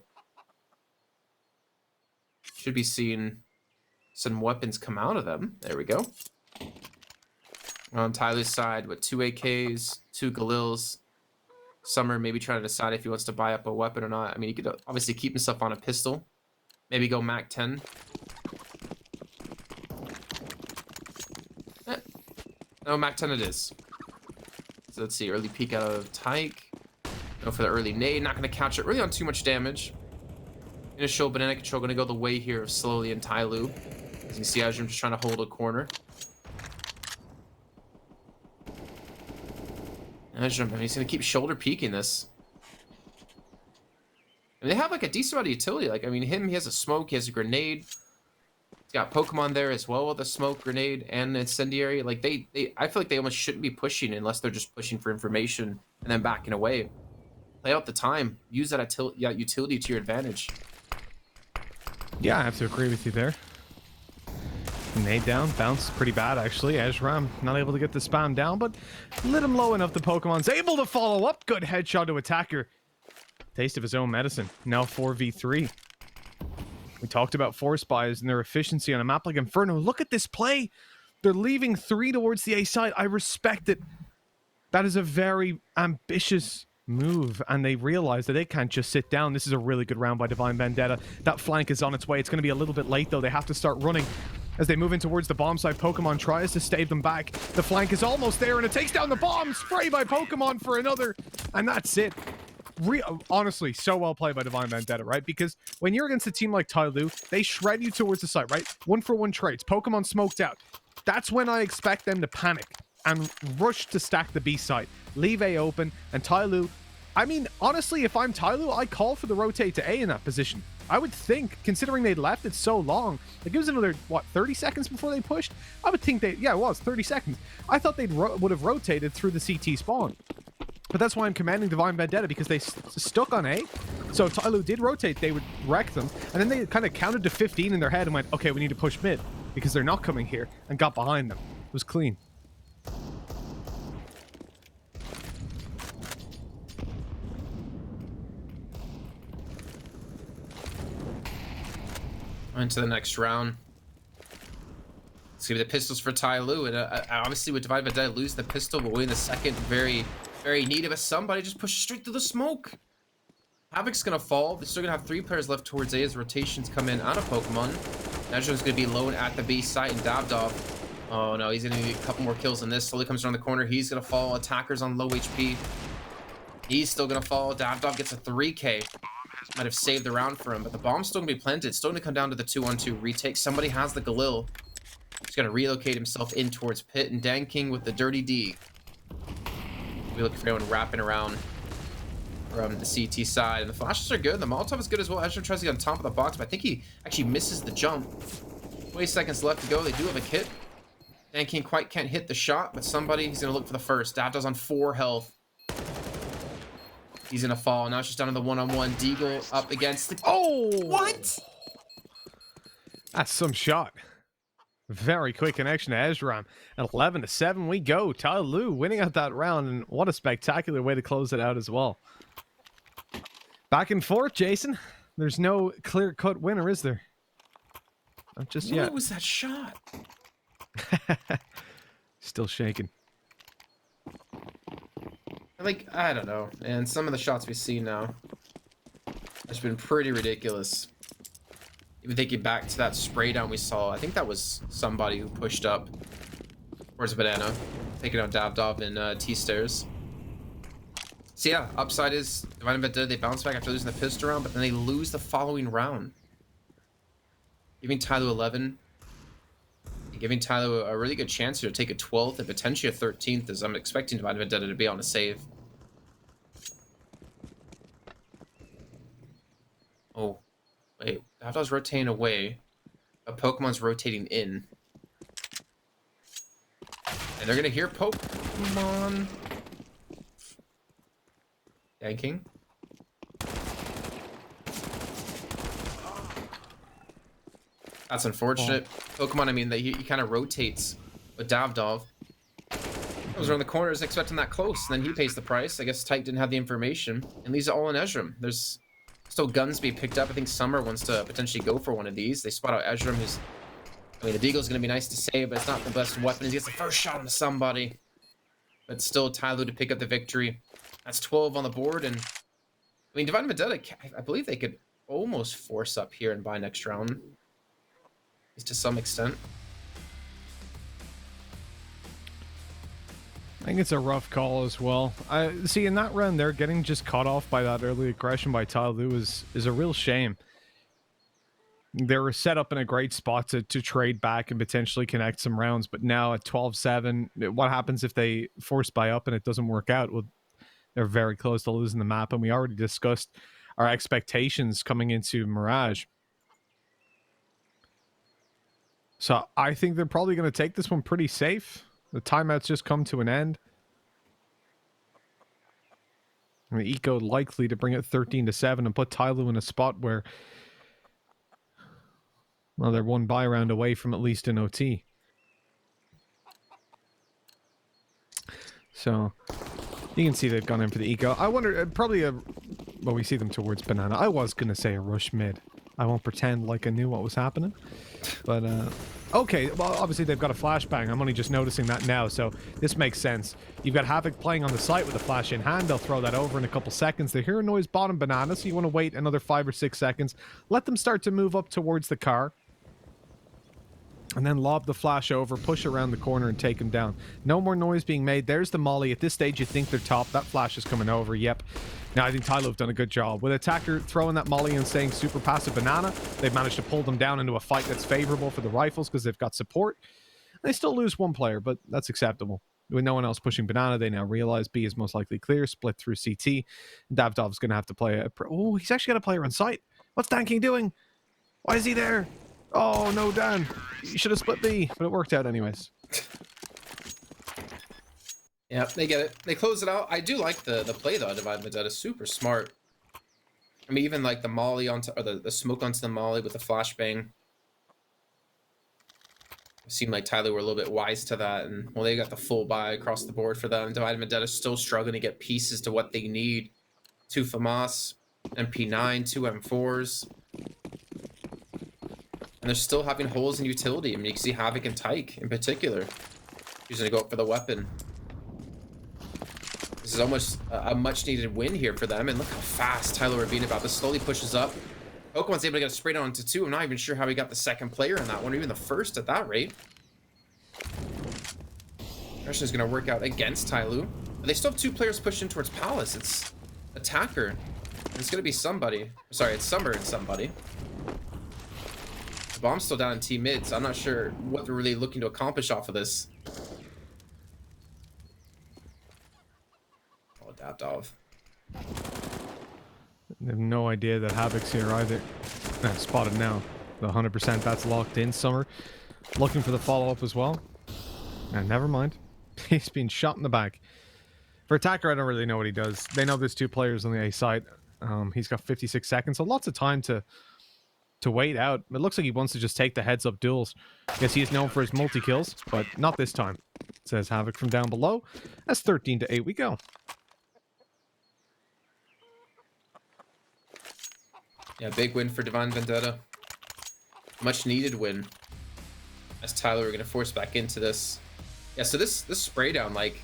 Should be seeing some weapons come out of them. There we go. On Tyloo's side, with 2 AKs, 2 Galils. Summer maybe trying to decide if he wants to buy up a weapon or not. I mean, he could obviously keep himself on a pistol. Maybe go Mac 10. No, Mac 10 it is. So let's see, early peek out of Tyke. Go for the early nade, not going to catch it really on too much damage. Initial banana control going to go the way here of Slowly and Tyloo. As you can see, Azure just trying to hold a corner. He's gonna keep shoulder peeking this. And they have like a decent amount of utility. Like, I mean, he has a smoke, he has a grenade. He's got Pokemon there as well with a smoke, grenade, and incendiary. Like, I feel like they almost shouldn't be pushing unless they're just pushing for information and then backing away. Play out the time. Use that utility to your advantage. Yeah, I have to agree with you there. Nade down, bounce pretty bad actually. Ezram not able to get the spam down, but lit him low enough the Pokemon's able to follow up. Good headshot to attacker. Taste of his own medicine. Now 4v3. We talked about force buys and their efficiency on a map like Inferno. Look at this play. They're leaving 3 towards the A side. I respect it. That is a very ambitious move, and they realize that they can't just sit down. This is a really good round by Divine Vendetta. That flank is on its way. It's going to be a little bit late, though. They have to start running. As they move in towards the bomb site, Pokemon tries to stave them back. The flank is almost there, and it takes down the bomb. Spray by Pokemon for another, and that's it. Honestly, so well played by Divine Vendetta, right? Because when you're against a team like Tyloo, they shred you towards the site, right? 1-for-1 trades. Pokemon smoked out. That's when I expect them to panic and rush to stack the B site. Leave A open, and Tyloo... I mean, honestly, if I'm Tyloo, I call for the rotate to A in that position. I would think, considering they'd left it so long, like it was another, what, 30 seconds before they pushed? I would think yeah, it was 30 seconds. I thought they would have rotated through the CT spawn. But that's why I'm commanding Divine Vendetta, because they stuck on A. So if Tyloo did rotate, they would wreck them. And then they kind of counted to 15 in their head and went, okay, we need to push mid, because they're not coming here, and got behind them. It was clean. Into the next round. It's gonna be the pistols for Tyloo, and obviously with Divine Vendetta lose the pistol, but win the second. Very needy, but somebody just pushes straight through the smoke. Havoc's gonna fall. They're still gonna have 3 players left towards A as rotations come in on a Pokemon. Nezro's gonna be alone at the B site, and Davdov. Oh no, he's gonna need a couple more kills than this. Slowly comes around the corner. He's gonna fall. Attacker's on low HP. He's still gonna fall. Davdov gets a 3K. Might have saved the round for him, but the bomb's still gonna be planted. It's still gonna come down to the 2-on-2 retake. Somebody has the Galil. He's gonna relocate himself in towards Pit, and Dan King with the dirty D. We look for anyone wrapping around from the CT side, and the flashes are good. The Molotov is good as well. Ezra tries to get on top of the box, but I think he actually misses the jump. 20 seconds left to go. They do have a kit. Dan King quite can't hit the shot, but he's gonna look for the first. Davdov's on 4 health. He's gonna fall. Now it's just down to the 1-on-1. Deagle up against the... Oh! What? That's some shot. Very quick connection to Ezram. 11-7 we go. Tyloo winning out that round, and what a spectacular way to close it out as well. Back and forth, Jason. There's no clear-cut winner, is there? Not just yet. What was that shot? Still shaking. Like, I don't know. And some of the shots we see now has been pretty ridiculous. Even thinking back to that spray down we saw, I think that was somebody who pushed up towards Banana, taking out Davdov and T-Stairs. So yeah, upside is Divine Vendetta, they bounce back after losing the pistol round, but then they lose the following round. Giving Tyloo 11. Giving Tyloo a really good chance here to take a 12th and potentially a 13th, as I'm expecting Divine Vendetta to be on a save. Oh, wait. Davdov's rotating away. A Pokemon's rotating in. And they're going to hear Pokemon. Yanking. That's unfortunate. Pokemon, I mean, he kind of rotates with Davdov. Goes around the corners expecting that close, and then he pays the price. I guess Tyke didn't have the information, and leaves it all in Ezram. There's still guns to be picked up. I think Summer wants to potentially go for one of these. They spot out Ezram, who's... I mean, the Deagle's going to be nice to save, but it's not the best weapon. He gets the first shot on somebody. But still, Tyloo to pick up the victory. That's 12 on the board, and... I mean, Divine Vendetta, I believe they could almost force up here and buy next round. At least to some extent. I think it's a rough call as well. See, in that round there, getting just caught off by that early aggression by Tyloo is a real shame. They were set up in a great spot to trade back and potentially connect some rounds, but now at 12-7, what happens if they force buy up and it doesn't work out? Well, they're very close to losing the map, and we already discussed our expectations coming into Mirage. So I think they're probably going to take this one pretty safe. The timeout's just come to an end. I mean, Eco likely to bring it 13-7 and put Tyloo in a spot where, well, they're one buy round away from at least an OT. So you can see they've gone in for the Eco. I wonder, probably well, we see them towards Banana. I was going to say a rush mid. I won't pretend like I knew what was happening. But, okay, well, obviously they've got a flashbang. I'm only just noticing that now, so this makes sense. You've got Havoc playing on the site with a flash in hand. They'll throw that over in a couple seconds. They hear a noise bottom Banana, so you want to wait another 5 or 6 seconds. Let them start to move up towards the car. And then lob the flash over, push around the corner, and take him down. No more noise being made. There's the molly. At this stage, you think they're top. That flash is coming over. Yep. Now, I think Tyloo have done a good job. With Attacker throwing that molly and saying super passive Banana, they've managed to pull them down into a fight that's favorable for the rifles because they've got support. They still lose one player, but that's acceptable. With no one else pushing Banana, they now realize B is most likely clear. Split through CT. Davdov's going to have to play oh, he's actually got a player on site. What's Dan King doing? Why is he there? Oh, no, Dan. You should have split B, but it worked out anyways. Yeah, they get it. They close it out. I do like the play, though. Divine Vendetta, super smart. I mean, even like the molly onto, or the smoke onto the molly with the flashbang. It seemed like Tyloo were a little bit wise to that, and well, they got the full buy across the board for them. Divine Vendetta still struggling to get pieces to what they need. 2 FAMAS, MP9, 2 M4s. And they're still having holes in utility. I mean, you can see Havoc and Tyke in particular. He's going to go up for the weapon. This is almost a much-needed win here for them. And look how fast Tyloo Ravine about this slowly pushes up. Pokemon's able to get a spray down into 2. I'm not even sure how he got the second player in that one, or even the first at that rate. Intermission is going to work out against Tyloo. But they still have 2 players pushing towards Palace. It's Attacker. And it's going to be somebody. Sorry, it's Summer and somebody. Bomb's still down in T mid, so I'm not sure what they're really looking to accomplish off of this. Oh, Davdov. They have no idea that Havoc's here either. Spotted now. The 100% that's locked in. Summer looking for the follow-up as well. And never mind. He's been shot in the back. For Attacker, I don't really know what he does. They know there's 2 players on the A side. He's got 56 seconds, so lots of time to wait out. It looks like he wants to just take the heads-up duels. Guess he is known for his multi-kills, but not this time. Says Havoc from down below. That's 13-8 we go. Yeah, big win for Divine Vendetta. Much needed win. As Tyloo are going to force back into this. Yeah, so this spray down, like,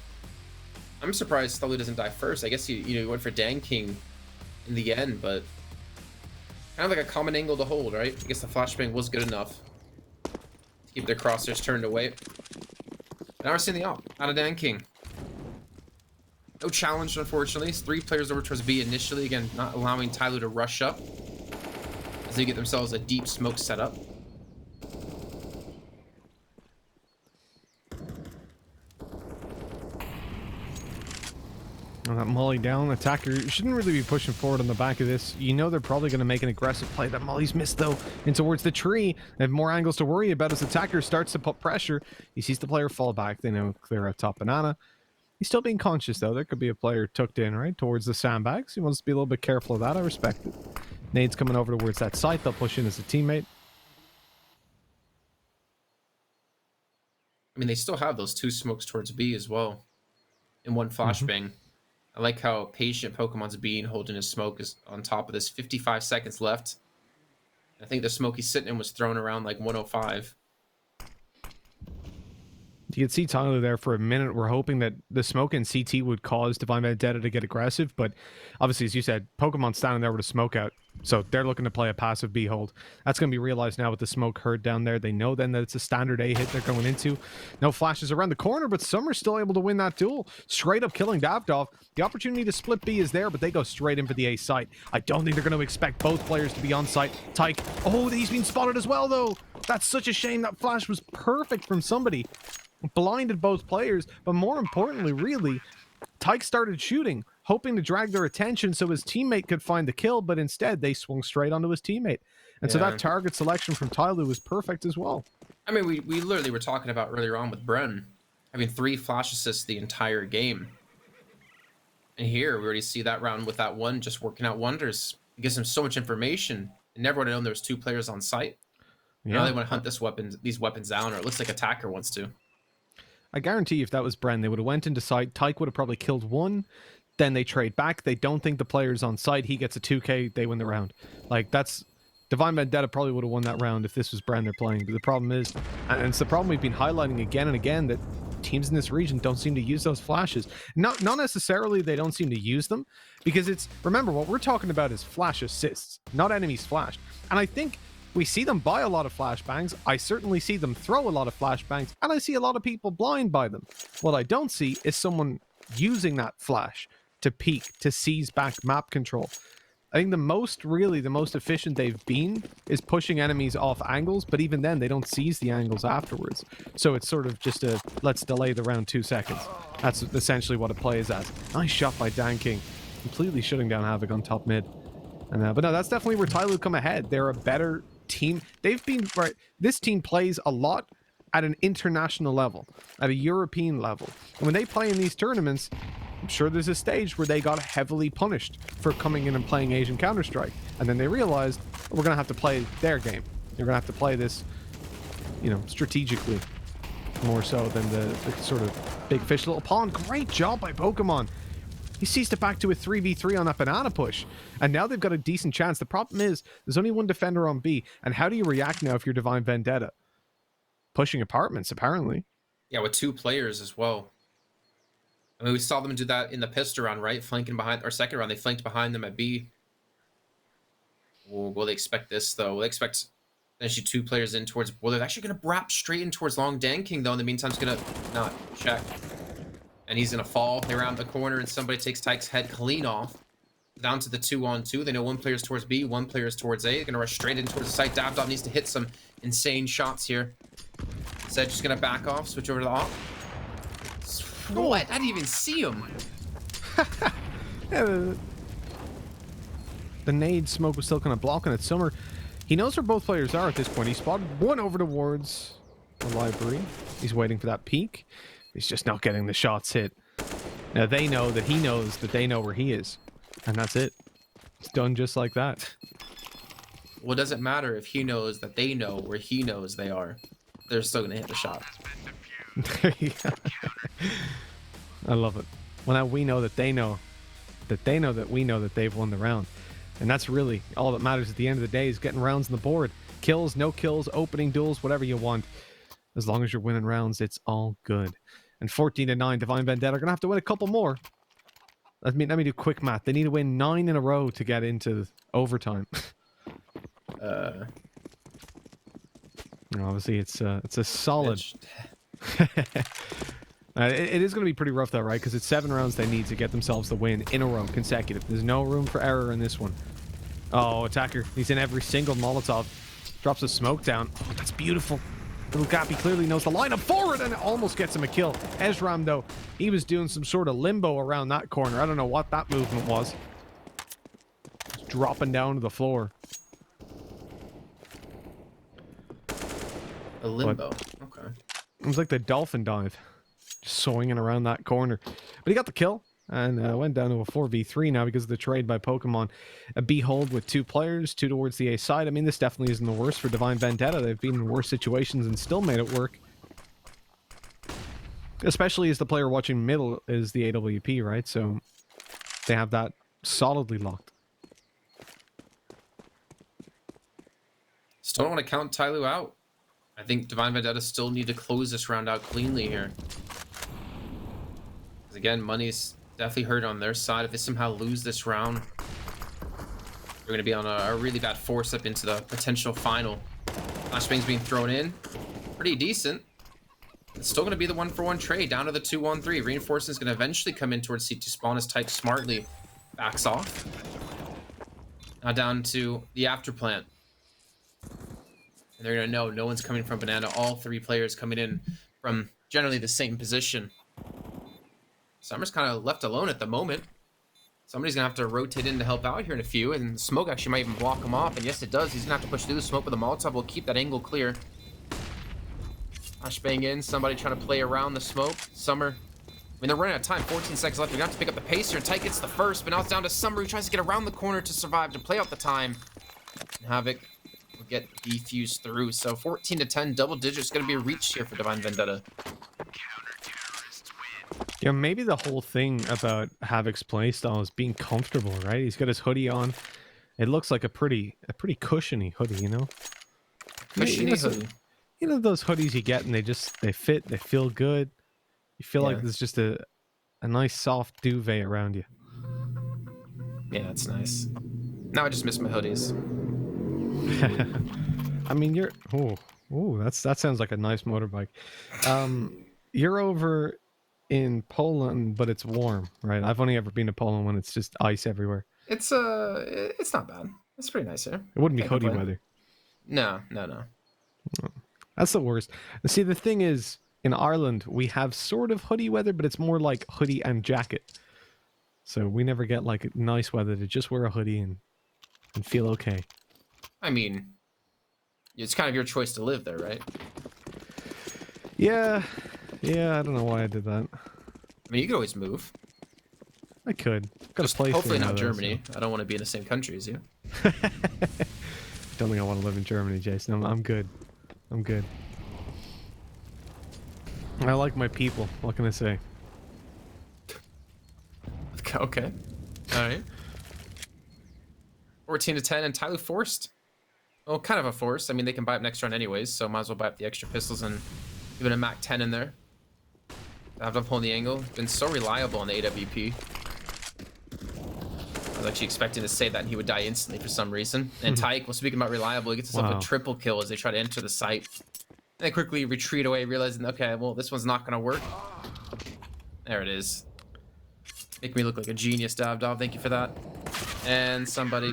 I'm surprised Tyloo doesn't die first. I guess he went for Dan King in the end, but kind of like a common angle to hold, right? I guess the flashbang was good enough to keep their crosshairs turned away. Now we're seeing the op out of Dan King. No challenge, unfortunately. It's 3 players over towards B initially. Again, not allowing Tyloo to rush up as they get themselves a deep smoke setup. That molly down. Attacker shouldn't really be pushing forward on the back of this. You know they're probably going to make an aggressive play. That molly's missed, though, in towards the tree. They have more angles to worry about as Attacker starts to put pressure. He sees the player fall back. They know clear out top Banana. He's still being conscious, though. There could be a player tucked in, right, towards the sandbags. He wants to be a little bit careful of that. I respect it. Nade's coming over towards that site. They'll push in as a teammate. I mean, they still have those 2 smokes towards B as well. And 1 flashbang. I like how patient Pokemon's being, holding his smoke is on top of this. 55 seconds left. I think the smoke he's sitting in was thrown around like 105. You could see Tyler there for a minute. We're hoping that the smoke and CT would cause Divine Vendetta to get aggressive, but obviously, as you said, Pokemon's standing there with a smoke out, so they're looking to play a passive B hold. That's going to be realized now with the smoke heard down there. They know then that it's a standard A hit they're going into. No flashes around the corner, but Summer's still able to win that duel. Straight up killing Davidoff. The opportunity to split B is there, but they go straight in for the A site. I don't think they're going to expect both players to be on site. Tyke, oh, he's been spotted as well, though. That's such a shame. That flash was perfect from somebody. Blinded both players, but more importantly, really, Tyke started shooting, hoping to drag their attention so his teammate could find the kill, but instead they swung straight onto his teammate. And so that target selection from Tyler was perfect as well. I mean, we literally were talking about earlier on with Bren having 3 flash assists the entire game. And here we already see that round with that one just working out wonders. It gives him so much information. They never would have known there was 2 players on site. Now they want to hunt these weapons down, or it looks like Attacker wants to. I guarantee if that was Bren, they would have went into site. Tyke would have probably killed one. Then they trade back. They don't think the player's on site. He gets a 2k. They win the round. Like, that's... Divine Vendetta probably would have won that round if this was Bren they're playing. But the problem is, and it's the problem we've been highlighting again and again, that teams in this region don't seem to use those flashes. Not necessarily they don't seem to use them, because it's... Remember, what we're talking about is flash assists, not enemies flashed. And I think... we see them buy a lot of flashbangs. I certainly see them throw a lot of flashbangs, and I see a lot of people blind by them. What I don't see is someone using that flash to peek, to seize back map control. I think the most efficient they've been is pushing enemies off angles, but even then, they don't seize the angles afterwards. So it's sort of just a, let's delay the round 2 seconds. That's essentially what it plays as. Nice shot by Dan King. Completely shutting down Havoc on top mid. And, but no, that's definitely where Tyler would come ahead. They're a better team. They've been right. This team plays a lot at an international level, at a European level. And when they play in these tournaments, I'm sure there's a stage where they got heavily punished for coming in and playing Asian Counter-Strike. And then they realized, we're going to have to play their game. You're going to have to play this, you know, strategically more so than the sort of big fish little pond. Great job by Pokemon. He seized it back to a 3v3 on that banana push. And now they've got a decent chance. The problem is, there's only one defender on B. And how do you react now if you're Divine Vendetta? Pushing apartments, apparently. Yeah, with 2 players as well. I mean, we saw them do that in the pistol round, right? Flanking behind, or second round, they flanked behind them at B. Will they expect this, though? Will they expect actually 2 players in towards... Well, they're actually going to wrap straight in towards Long Dan King, though. In the meantime, it's going to not check. And he's going to fall around the corner, and somebody takes Tyke's head clean off. Down to the 2-on-2. They know 1 player's towards B, 1 player's towards A. They're going to rush straight in towards the site. Davidoff needs to hit some insane shots here. Zed just going to back off, switch over to the op. What? I didn't even see him. Yeah, the nade smoke was still kind of blocking it. Summer, he knows where both players are at this point. He spotted one over towards the library. He's waiting for that peek. He's just not getting the shots hit. Now they know that he knows that they know where he is. And that's it. It's done just like that. Well, it doesn't matter if he knows that they know where he knows they are. They're still going to hit the shot. There you go. I love it. Well, now we know that they know that they know that we know that they've won the round. And that's really all that matters at the end of the day, is getting rounds on the board. Kills, no kills, opening duels, whatever you want. As long as you're winning rounds, it's all good. And 14-9, Divine Vendetta are going to have to win a couple more. Let me do quick math. They need to win 9 in a row to get into overtime. Obviously, it's a solid... it is going to be pretty rough, though, right? Because it's 7 rounds they need to get themselves the win in a row, consecutive. There's no room for error in this one. Oh, Attacker. He's in every single Molotov. Drops a smoke down. Oh, that's beautiful. Little Gappy clearly knows the lineup forward, and it almost gets him a kill. Ezram, though, he was doing some sort of limbo around that corner. I don't know what that movement was. Just dropping down to the floor. A limbo. Okay. It was like the dolphin dive. Just swinging around that corner. But he got the kill. And went down to a 4v3 now because of the trade by Pokemon. A B hold with 2 players, 2 towards the A side. I mean, this definitely isn't the worst for Divine Vendetta. They've been in worse situations and still made it work. Especially as the player watching middle is the AWP, right? So they have that solidly locked. Still don't want to count Tyloo out. I think Divine Vendetta still need to close this round out cleanly here. Because again, money's definitely hurt on their side. If they somehow lose this round, they're going to be on a really bad force up into the potential final. Flashbang's being thrown in. Pretty decent. It's still going to be the 1-for-1 trade down to the 2-1-3. Reinforcement is going to eventually come in towards C2 spawn as Tyke smartly backs off. Now down to the afterplant. And they're going to know no one's coming from Banana. All 3 players coming in from generally the same position. Summer's kind of left alone at the moment. Somebody's going to have to rotate in to help out here in a few. And the smoke actually might even block him off. And yes, it does. He's going to have to push through the smoke, but the Molotov will keep that angle clear. Flashbang in. Somebody trying to play around the smoke. Summer. I mean, they're running out of time. 14 seconds left. You're going to have to pick up the pace here. And Tyke gets the first, but now it's down to Summer, who tries to get around the corner to survive, to play out the time. And Havoc will get defused through. So 14-10, double digits going to be a reach here for Divine Vendetta. Yeah, maybe the whole thing about Havoc's playstyle is being comfortable, right? He's got his hoodie on. It looks like a pretty cushiony hoodie, you know? Cushiony hoodie. You know those hoodies you get and they fit, they feel good. You feel like there's just a nice soft duvet around you. Yeah, it's nice. Now I just miss my hoodies. I mean, you're that sounds like a nice motorbike. You're over in Poland, but it's warm, right? I've only ever been to Poland when it's just ice everywhere. It's not bad. It's pretty nice here. It wouldn't be hoodie weather. No. That's the worst. See, the thing is, in Ireland, we have sort of hoodie weather, but it's more like hoodie and jacket. So we never get like nice weather to just wear a hoodie and feel okay. I mean, it's kind of your choice to live there, right? Yeah, I don't know why I did that. I mean, you could always move. I could. Got Just a place hopefully there not now, Germany. So. I don't want to be in the same country as you. Don't think I want to live in Germany, Jason. I'm good. I'm good. I like my people. What can I say? Okay. All right. 14-10, and Tyloo forced. Well, kind of a force. I mean, they can buy up next round anyways, so might as well buy up the extra pistols and give it a Mac 10 in there. I've done pulling the angle. Been so reliable on the AWP. I was actually expecting to say that and he would die instantly for some reason. And Tyke, well, speaking about reliable, he gets himself a triple kill as they try to enter the site. And they quickly retreat away, realizing, okay, well, this one's not going to work. There it is. Make me look like a genius, Davdov. Thank you for that. And somebody...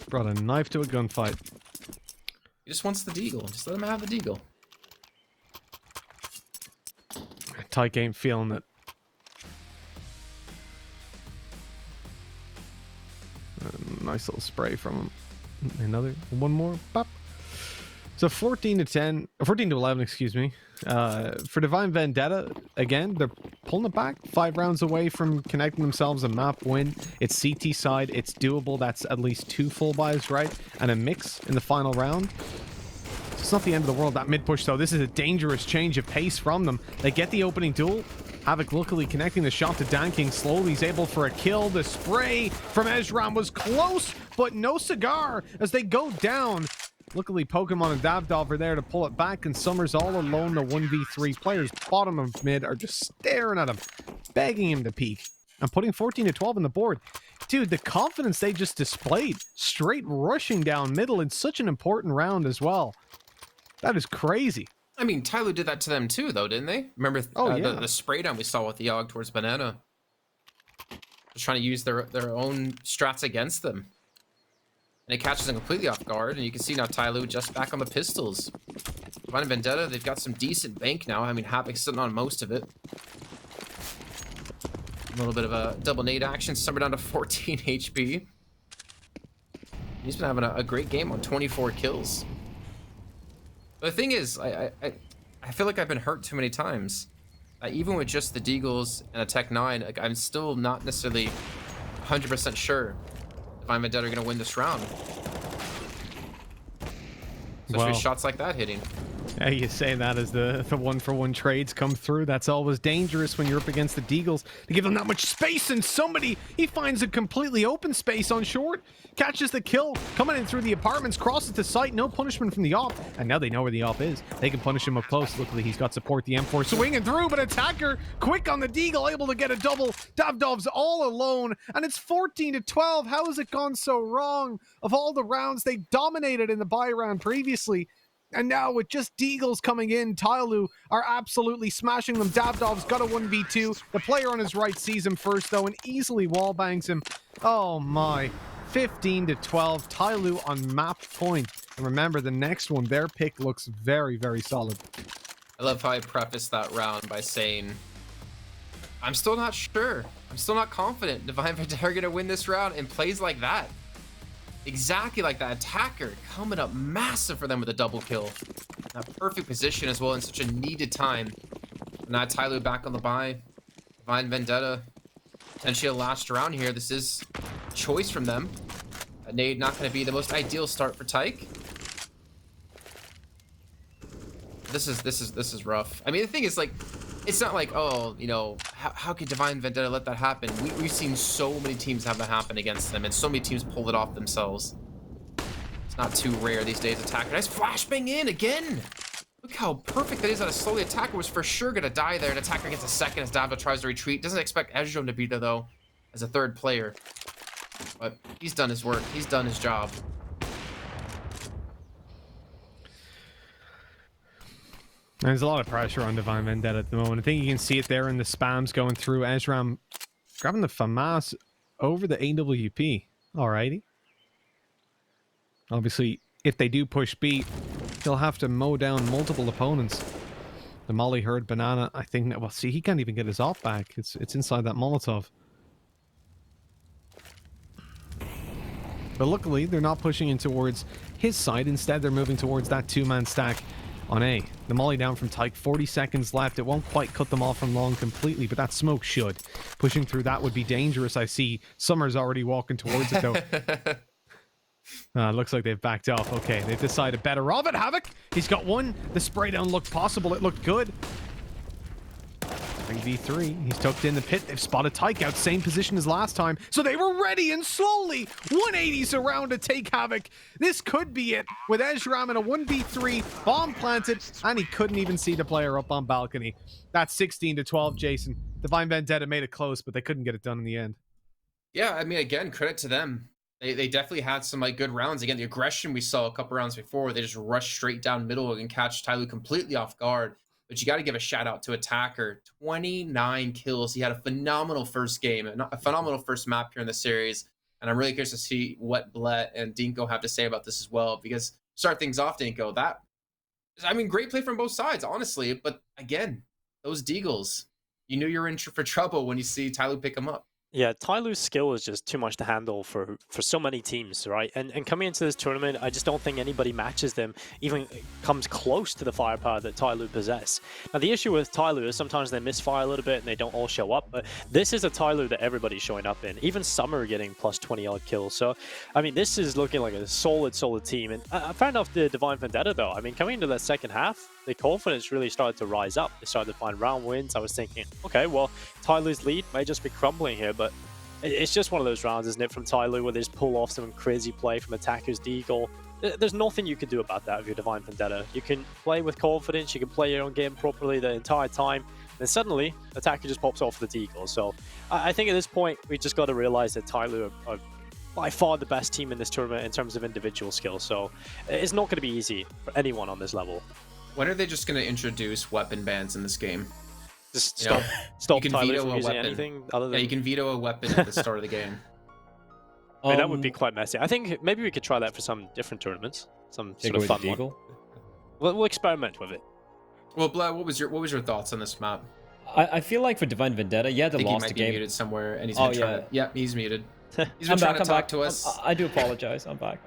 Brought a knife to a gunfight. He just wants the deagle. Just let him have the deagle. Tyke ain't feeling it. Nice little spray from him. Another one more. Bop. So 14-10, 14-11, excuse me. For Divine Vendetta, again, they're pulling it back. 5 rounds away from connecting themselves a map win. It's CT side. It's doable. That's at least 2 full buys, right? And a mix in the final round. It's not the end of the world, that mid push, though. This is a dangerous change of pace from them. They get the opening duel. Havoc luckily connecting the shot to Danking. Slowly he's able for a kill. The spray from Ezram was close, but no cigar as they go down. Luckily, Pokemon and Davdov are there to pull it back, and Summer's all alone. The 1v3 players bottom of mid are just staring at him, begging him to peek, and putting 14-12 on the board. Dude, the confidence they just displayed, straight rushing down middle in such an important round as well. That is crazy. I mean, Tyloo did that to them too, though, didn't they? Remember the spray down we saw with the Yogg towards Banana? Just trying to use their own strats against them. And it catches them completely off guard, and you can see now Tyloo just back on the pistols. Divine Vendetta, they've got some decent bank now. I mean, Havoc's sitting on most of it. A little bit of a double nade action, Summer down to 14 HP. He's been having a great game on 24 kills. But the thing is, I feel like I've been hurt too many times. Even with just the Deagles and a Tech 9, like, I'm still not necessarily 100% sure Divine Vendetta are going to win this round. Especially with shots like that hitting. Yeah, you say that as the one-for-one trades come through. That's always dangerous when you're up against the Deagles to give them that much space, and somebody, he finds a completely open space on short, catches the kill, coming in through the apartments, crosses the site, no punishment from the op, and now they know where the op is. They can punish him up close. Luckily, he's got support, the M4 swinging through, but Attacker, quick on the Deagle, able to get a double. Davdov's all alone, and it's 14-12. How has it gone so wrong? Of all the rounds, they dominated in the buy round previously. And now with just Deagles coming in, Tyloo are absolutely smashing them. Davdov's got a 1v2. The player on his right sees him first, though, and easily wallbangs him. Oh my. 15-12. Tyloo on map point. And remember, the next one, their pick looks very, very solid. I love how I prefaced that round by saying, I'm still not sure. I'm still not confident Divine Vendetta are going to win this round in plays like that. Exactly like that. Attacker coming up massive for them with a double kill. That perfect position as well in such a needed time. Now Tyloo back on the buy. Divine Vendetta potentially a last round here. This is a choice from them. A nade not going to be the most ideal start for Tyke. This is rough. I mean, the thing is, like, it's not like, oh, you know, how could Divine Vendetta let that happen? We've seen so many teams have that happen against them, and so many teams pull it off themselves. It's not too rare these days. Attacker, nice flashbang in again. Look how perfect that is. That a slowly Attacker was for sure gonna die there, and Attacker gets a second as Davda tries to retreat. Doesn't expect Ezreal to be there though, as a third player. But he's done his work. He's done his job. There's a lot of pressure on Divine Vendetta at the moment. I think you can see it there in the spams going through. Ezram grabbing the FAMAS over the AWP. Alrighty. Obviously, if they do push B, he'll have to mow down multiple opponents. The Molly Herd Banana, I think, well, see, he can't even get his op back. It's inside that Molotov. But luckily, they're not pushing in towards his side. Instead, they're moving towards that two-man stack on A. The molly down from Tyke, 40 seconds left. It won't quite cut them off from long completely, but that smoke should. Pushing through that would be dangerous. I see Summer's already walking towards it, though. Looks like they've backed off. Okay, they've decided better of it. Havoc, he's got one. The spray down looked possible. It looked good. 3v3. He's tucked in the pit. They've spotted Tyke out. Same position as last time. So they were ready, and slowly 180s around to take Havoc. This could be it with Ezram in a 1v3. Bomb planted, and he couldn't even see the player up on balcony. That's 16-12, Jason. Divine Vendetta made it close, but they couldn't get it done in the end. Yeah, I mean, again, credit to them. They definitely had some like good rounds. Again, the aggression we saw a couple rounds before, they just rushed straight down middle and catch Tyloo completely off guard. But you got to give a shout out to Attacker. 29 kills. He had a phenomenal first game, a phenomenal first map here in the series. And I'm really curious to see what Blett and Dinko have to say about this as well. Because start things off, Dinko, I mean, great play from both sides, honestly. But again, those Deagles, you knew you were in for trouble when you see Tyloo pick them up. Yeah, Tyloo's skill is just too much to handle for so many teams, right? And coming into this tournament, I just don't think anybody matches them, even comes close to the firepower that Tyloo possess. Now, the issue with Tyloo is sometimes they misfire a little bit and they don't all show up, but this is a Tyloo that everybody's showing up in. Even Summer getting plus 20-odd kills. So, I mean, this is looking like a solid team. And I found off the Divine Vendetta, though. I mean, coming into that second half, the confidence really started to rise up. They started to find round wins. I was thinking, okay, well, Tyloo's lead may just be crumbling here, but it's just one of those rounds, isn't it, from Tyloo, where they just pull off some crazy play from Attacker's Deagle. There's nothing you can do about that if you're Divine Vendetta. You can play with confidence, you can play your own game properly the entire time, then suddenly, Attacker just pops off the Deagle. So I think at this point, we just got to realize that Tyloo are by far the best team in this tournament in terms of individual skill. So it's not going to be easy for anyone on this level. When are they just going to introduce weapon bans in this game? Just stop Tyloo from using weapon. anything other than... Yeah, you can veto a weapon at the start of the game. I mean, that would be quite messy. I think maybe we could try that for some different tournaments. Some sort of fun one. We'll experiment with it. Well, Blad, what was your thoughts on this map? I feel like for Divine Vendetta, yeah, they lost the game. He might be muted somewhere, and he's been trying to... Yeah, he's muted. He's been trying to talk to us. I do apologize. I'm back.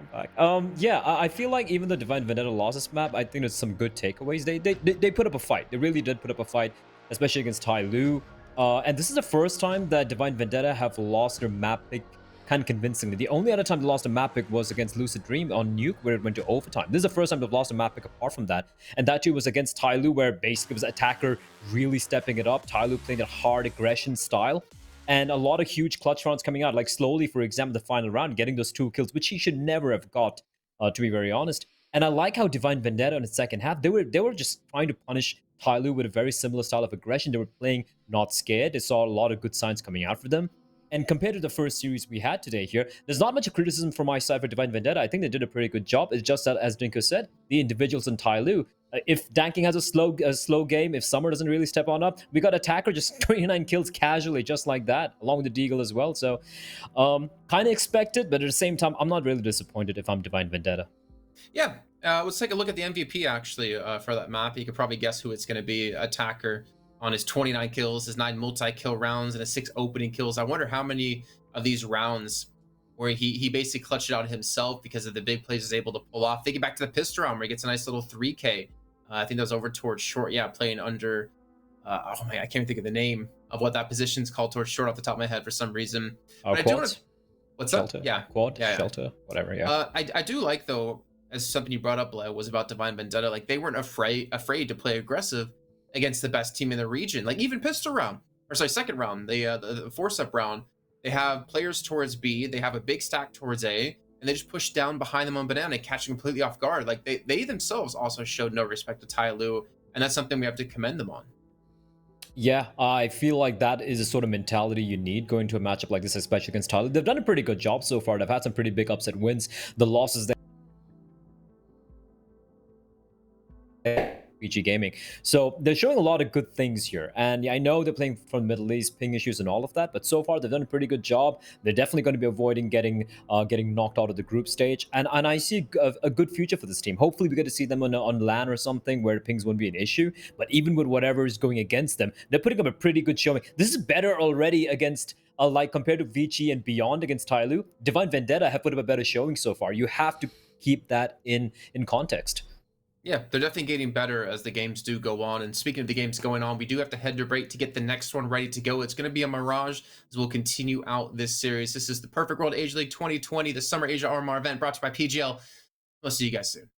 Yeah, I feel like even though Divine Vendetta lost this map, I think there's some good takeaways. They put up a fight. They really did put up a fight, especially against Tyloo. And this is the first time that Divine Vendetta have lost their map pick kind of convincingly. The only other time they lost a map pick was against Lucid Dream on Nuke, where it went to overtime. This is the first time they've lost a map pick apart from that. And that too was against Tyloo, where basically it was attacker really stepping it up. Tyloo playing a hard aggression style. And a lot of huge clutch rounds coming out, like slowly, for example, the final round, getting those 2 kills, which he should never have got, to be very honest. And I like how Divine Vendetta in the second half, they were just trying to punish Tyloo with a very similar style of aggression. They were playing not scared. They saw a lot of good signs coming out for them. And compared to the first series we had today here, there's not much of criticism from my side for Divine Vendetta. I think they did a pretty good job. It's just that, as Dinko said, the individuals in Tyloo, if Danking has a slow game, if Summer doesn't really step on up, we got Attacker just 29 kills casually, just like that, along with the Deagle as well. So, kind of expected, but at the same time, I'm not really disappointed if I'm Divine Vendetta. Yeah, let's take a look at the MVP actually for that map. You could probably guess who it's going to be. Attacker on his 29 kills, his 9 multi-kill rounds, and his 6 opening kills. I wonder how many of these rounds where he basically clutched it out himself because of the big plays he's able to pull off. Thinking back to the pistol round where he gets a nice little 3K. I think that was over towards short. Yeah, playing under. Oh my, I can't even think of the name of what that position's called towards short off the top of my head for some reason. Quads? What's Shelter. up? Yeah, Quad, yeah, shelter, whatever. Yeah. I do like though, as something you brought up, was about Divine Vendetta. Like they weren't afraid to play aggressive against the best team in the region. Like even pistol round, or sorry, second round, the force-up round, they have players towards B, they have a big stack towards A, and they just push down behind them on Banana, catching completely off guard. Like they themselves also showed no respect to Tyloo, and that's something we have to commend them on. Yeah, I feel like that is a sort of mentality you need going to a matchup like this, especially against Tyloo. They've done a pretty good job so far. They've had some pretty big upset wins. The losses PG Gaming. So they're showing a lot of good things here. And I know they're playing from the Middle East, ping issues and all of that, but so far they've done a pretty good job. They're definitely going to be avoiding getting knocked out of the group stage. And I see a good future for this team. Hopefully we get to see them on LAN or something where pings won't be an issue. But even with whatever is going against them, they're putting up a pretty good showing. This is better already against like compared to Vici and beyond against Tyloo. Divine Vendetta have put up a better showing so far. You have to keep that in context. Yeah, they're definitely getting better as the games do go on. And speaking of the games going on, we do have to head to break to get the next one ready to go. It's going to be a Mirage as we'll continue out this series. This is the Perfect World Asia League 2020, the Summer Asia RMR event brought to you by PGL. We'll see you guys soon.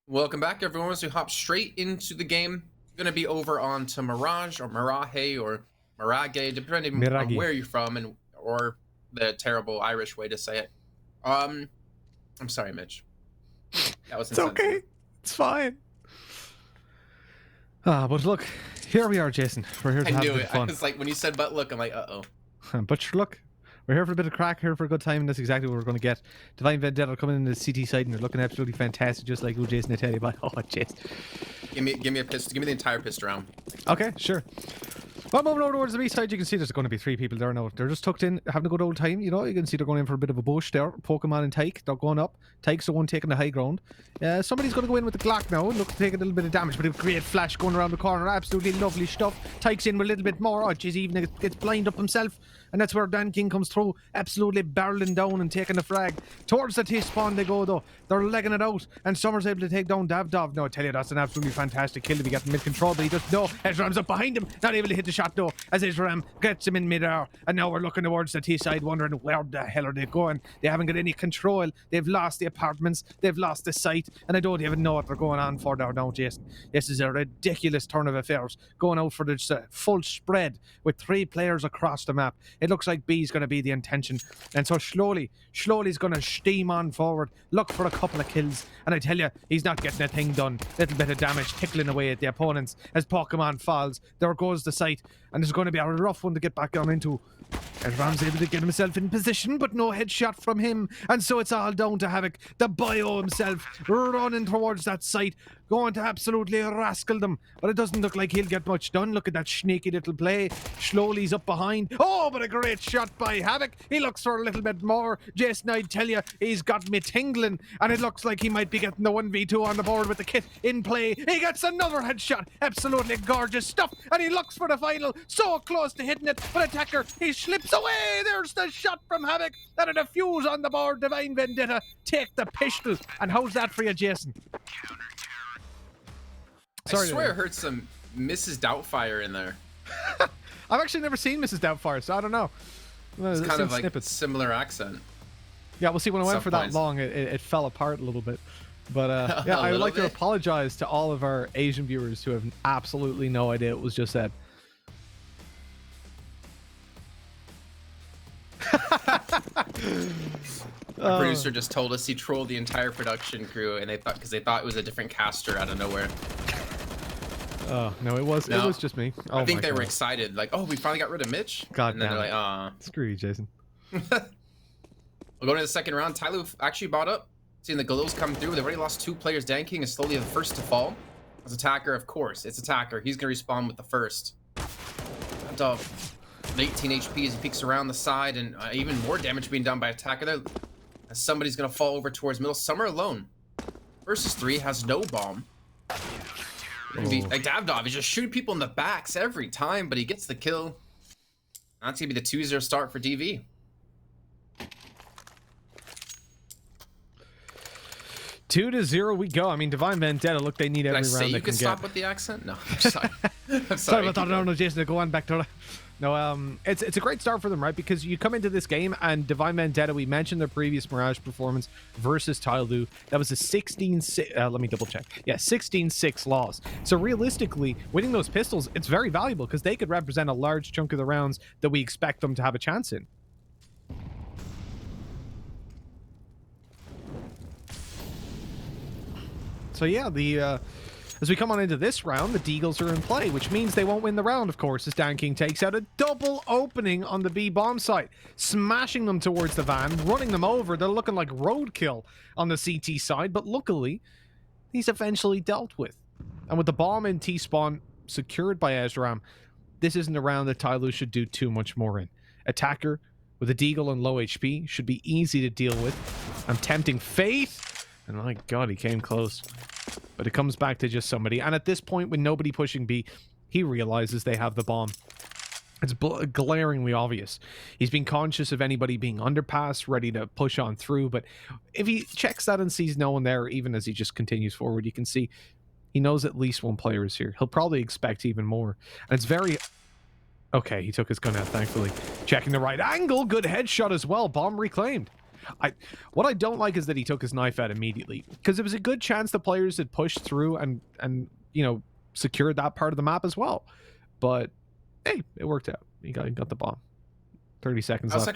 Welcome back, everyone. As we hop straight into the game, going to be over on to Mirage or Mirage or Mirage, depending on where you're from and or the terrible Irish way to say it. I'm sorry, Mitch. That was insensitive. It's okay. It's fine. But look, here we are, Jason. We're here to have a bit of fun. I was like, when you said "but look," I'm like, uh-oh. But look, we're here for a bit of crack, here for a good time, and that's exactly what we're going to get. Divine Vendetta are coming in the CT side, and they're looking absolutely fantastic, just like Jason, I tell you about. Oh, Jason. Give me a pistol. Give me the entire pistol round. Okay, sure. Well, moving over towards the B side, you can see there's going to be 3 people there now. They're just tucked in, having a good old time. You know, you can see they're going in for a bit of a bush there. Pokemon and Tyke, they're going up. Tyke's the one taking the high ground. Somebody's going to go in with the Glock now and look to take a little bit of damage, but a great flash going around the corner. Absolutely lovely stuff. Tyke's in with a little bit more. Oh, jeez, even gets blind up himself. And that's where Dan King comes through, absolutely barreling down and taking the frag. Towards the T-spawn they go, though. They're legging it out, and Summer's able to take down Davdov. No, I tell you, that's an absolutely fantastic kill to be getting mid-control, but he just, no, Ezram's up behind him, not able to hit the shot, though, as Ezram gets him in mid-air. And now we're looking towards the T-side, wondering where the hell are they going? They haven't got any control. They've lost the apartments, they've lost the site, and I don't even know what they're going on for there now, Jason. This is a ridiculous turn of affairs, going out for this full spread with 3 players across the map. It looks like B's going to be the intention, and so slowly he's going to steam on forward, look for a couple of kills, and I tell you, he's not getting a thing done. Little bit of damage tickling away at the opponents as Pokemon falls. There goes the site, and it's going to be a rough one to get back on into. And Ram's able to get himself in position, but no headshot from him, and so it's all down to Havoc, the bio himself, running towards that site, going to absolutely rascal them, but it doesn't look like he'll get much done. Look at that sneaky little play. Slowly he's up behind. Oh, but a great shot by Havoc. He looks for a little bit more. Jason, I tell you, he's got me tingling, and it looks like he might be getting the 1v2 on the board with the kit in play. He gets another headshot. Absolutely gorgeous stuff, and he looks for the final. So close to hitting it, but Attacker, he slips away. There's the shot from Havoc, and a defuse on the board. Divine Vendetta take the pistol. And how's that for you, Jason? Sorry, I swear I heard some Mrs. Doubtfire in there. I've actually never seen Mrs. Doubtfire, so I don't know. It's kind of like snippets. Similar accent. Yeah, we'll see. When I went for that long, it fell apart a little bit. But yeah, I would like to apologize to all of our Asian viewers who have absolutely no idea what was just said. The producer just told us he trolled the entire production crew, and they thought it was a different caster out of nowhere. Oh no, it was just me. Oh, I think they were excited, like, oh, we finally got rid of Mitch. God, and then they're like, screw you, Jason. We'll go into the second round. Tyloo actually bought up, seeing the Galils come through. They've already lost 2 players. Dan King is slowly the first to fall. As Attacker, of course, it's Attacker. He's gonna respawn with the first. Dog. 18 HP as he peeks around the side, and even more damage being done by Attacker there. As somebody's gonna fall over towards middle. Summer alone. Versus 3 has no bomb. Like Davdov is just shooting people in the backs every time, but he gets the kill. That's gonna be the 2-0 start for DV. Two to 0 we go. I mean, Divine Vendetta, look, they need every round they can get. You can stop with the accent? No, I'm sorry. I'm sorry about that. No, Jason, go on back to it. No, it's a great start for them, right? Because you come into this game and Divine Vendetta, we mentioned their previous Mirage performance versus Tyloo. That was a 16-6, let me double check. Yeah, 16-6 loss. So realistically, winning those pistols, it's very valuable because they could represent a large chunk of the rounds that we expect them to have a chance in. So yeah, as we come on into this round, the Deagles are in play, which means they won't win the round, of course, as Dan King takes out a double opening on the B bomb site, smashing them towards the van, running them over. They're looking like roadkill on the CT side, but luckily, he's eventually dealt with. And with the bomb in T-spawn secured by Ezram, this isn't a round that Tyloo should do too much more in. Attacker with a Deagle and low HP should be easy to deal with. I'm tempting Faith, and my god, he came close. But it comes back to just somebody. And at this point, with nobody pushing B, he realizes they have the bomb. It's glaringly obvious. He's been conscious of anybody being underpass, ready to push on through. But if he checks that and sees no one there, even as he just continues forward, you can see he knows at least one player is here. He'll probably expect even more. And it's very... Okay, he took his gun out, thankfully. Checking the right angle. Good headshot as well. Bomb reclaimed. What I don't like is that he took his knife out immediately, because it was a good chance the players had pushed through and you know, secured that part of the map as well. But hey, it worked out. He got the bomb. 30 seconds left.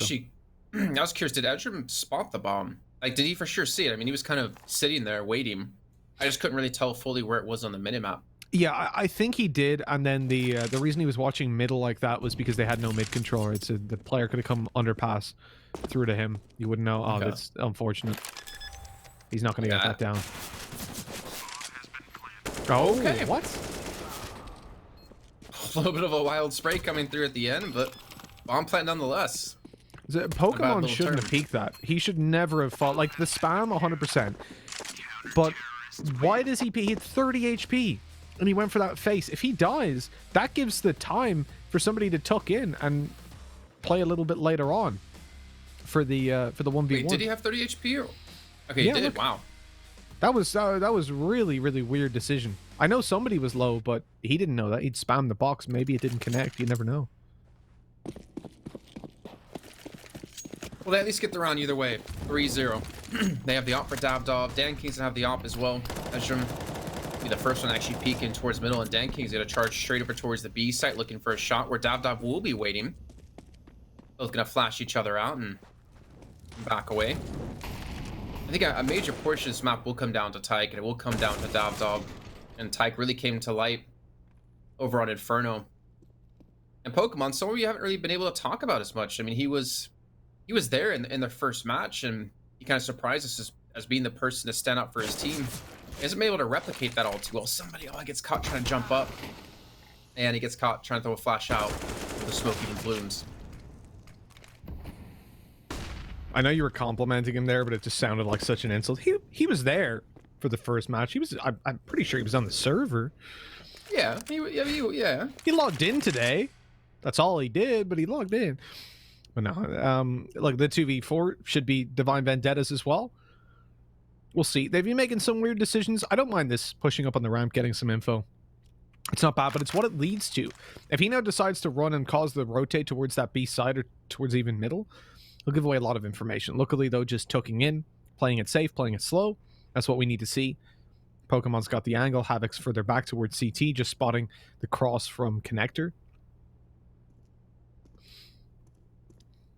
I was curious, did Edgem spot the bomb? Like, did he for sure see it? I mean, he was kind of sitting there waiting. I just couldn't really tell fully where it was on the minimap. Yeah, I think he did, and then the reason he was watching middle like that was because they had no mid controller. It's the player could have come underpass through to him. You wouldn't know. Oh, that's unfortunate. He's not going to get that down. Oh, okay. What? A little bit of a wild spray coming through at the end, but bomb plant nonetheless. Pokemon shouldn't have peeked that. He should never have fought. Like, the spam, 100%. But why does he peek? He had 30 HP. And he went for that face. If he dies, that gives the time for somebody to tuck in and play a little bit later on for the 1v1. Wait, did he have 30 HP? Or... Okay, he did. Look, wow. That was really, really weird decision. I know somebody was low, but he didn't know that. He'd spam the box. Maybe it didn't connect. You never know. Well, they at least get the round either way. 3-0. They have the op for Davdov. Dan King's gonna have the op as well. Ezram be the first one actually peeking towards middle, and Dan King's gonna charge straight over towards the B site looking for a shot where Davdov will be waiting. Both gonna flash each other out and back away. I think a major portion of this map will come down to Tyke, and it will come down to Davdov. And Tyke really came to light over on Inferno. And Pokemon, some of you haven't really been able to talk about as much. I mean, he was there in their first match, and he kind of surprised us as being the person to stand up for his team. He hasn't been able to replicate that all too well. Somebody, he gets caught trying to jump up. And he gets caught trying to throw a flash out with the smoke even blooms. I know you were complimenting him there, but it just sounded like such an insult. He was there for the first match. I'm pretty sure he was on the server. Yeah, yeah. He logged in today. That's all he did, but he logged in. But no, like the 2v4 should be Divine Vendettas as well. We'll see. They've been making some weird decisions. I don't mind this pushing up on the ramp, getting some info. It's not bad, but it's what it leads to. If he now decides to run and cause the rotate towards that B side or towards even middle, he'll give away a lot of information. Luckily, though, just tucking in, playing it safe, playing it slow. That's what we need to see. Pokemon's got the angle. Havoc's further back towards CT, just spotting the cross from Connector.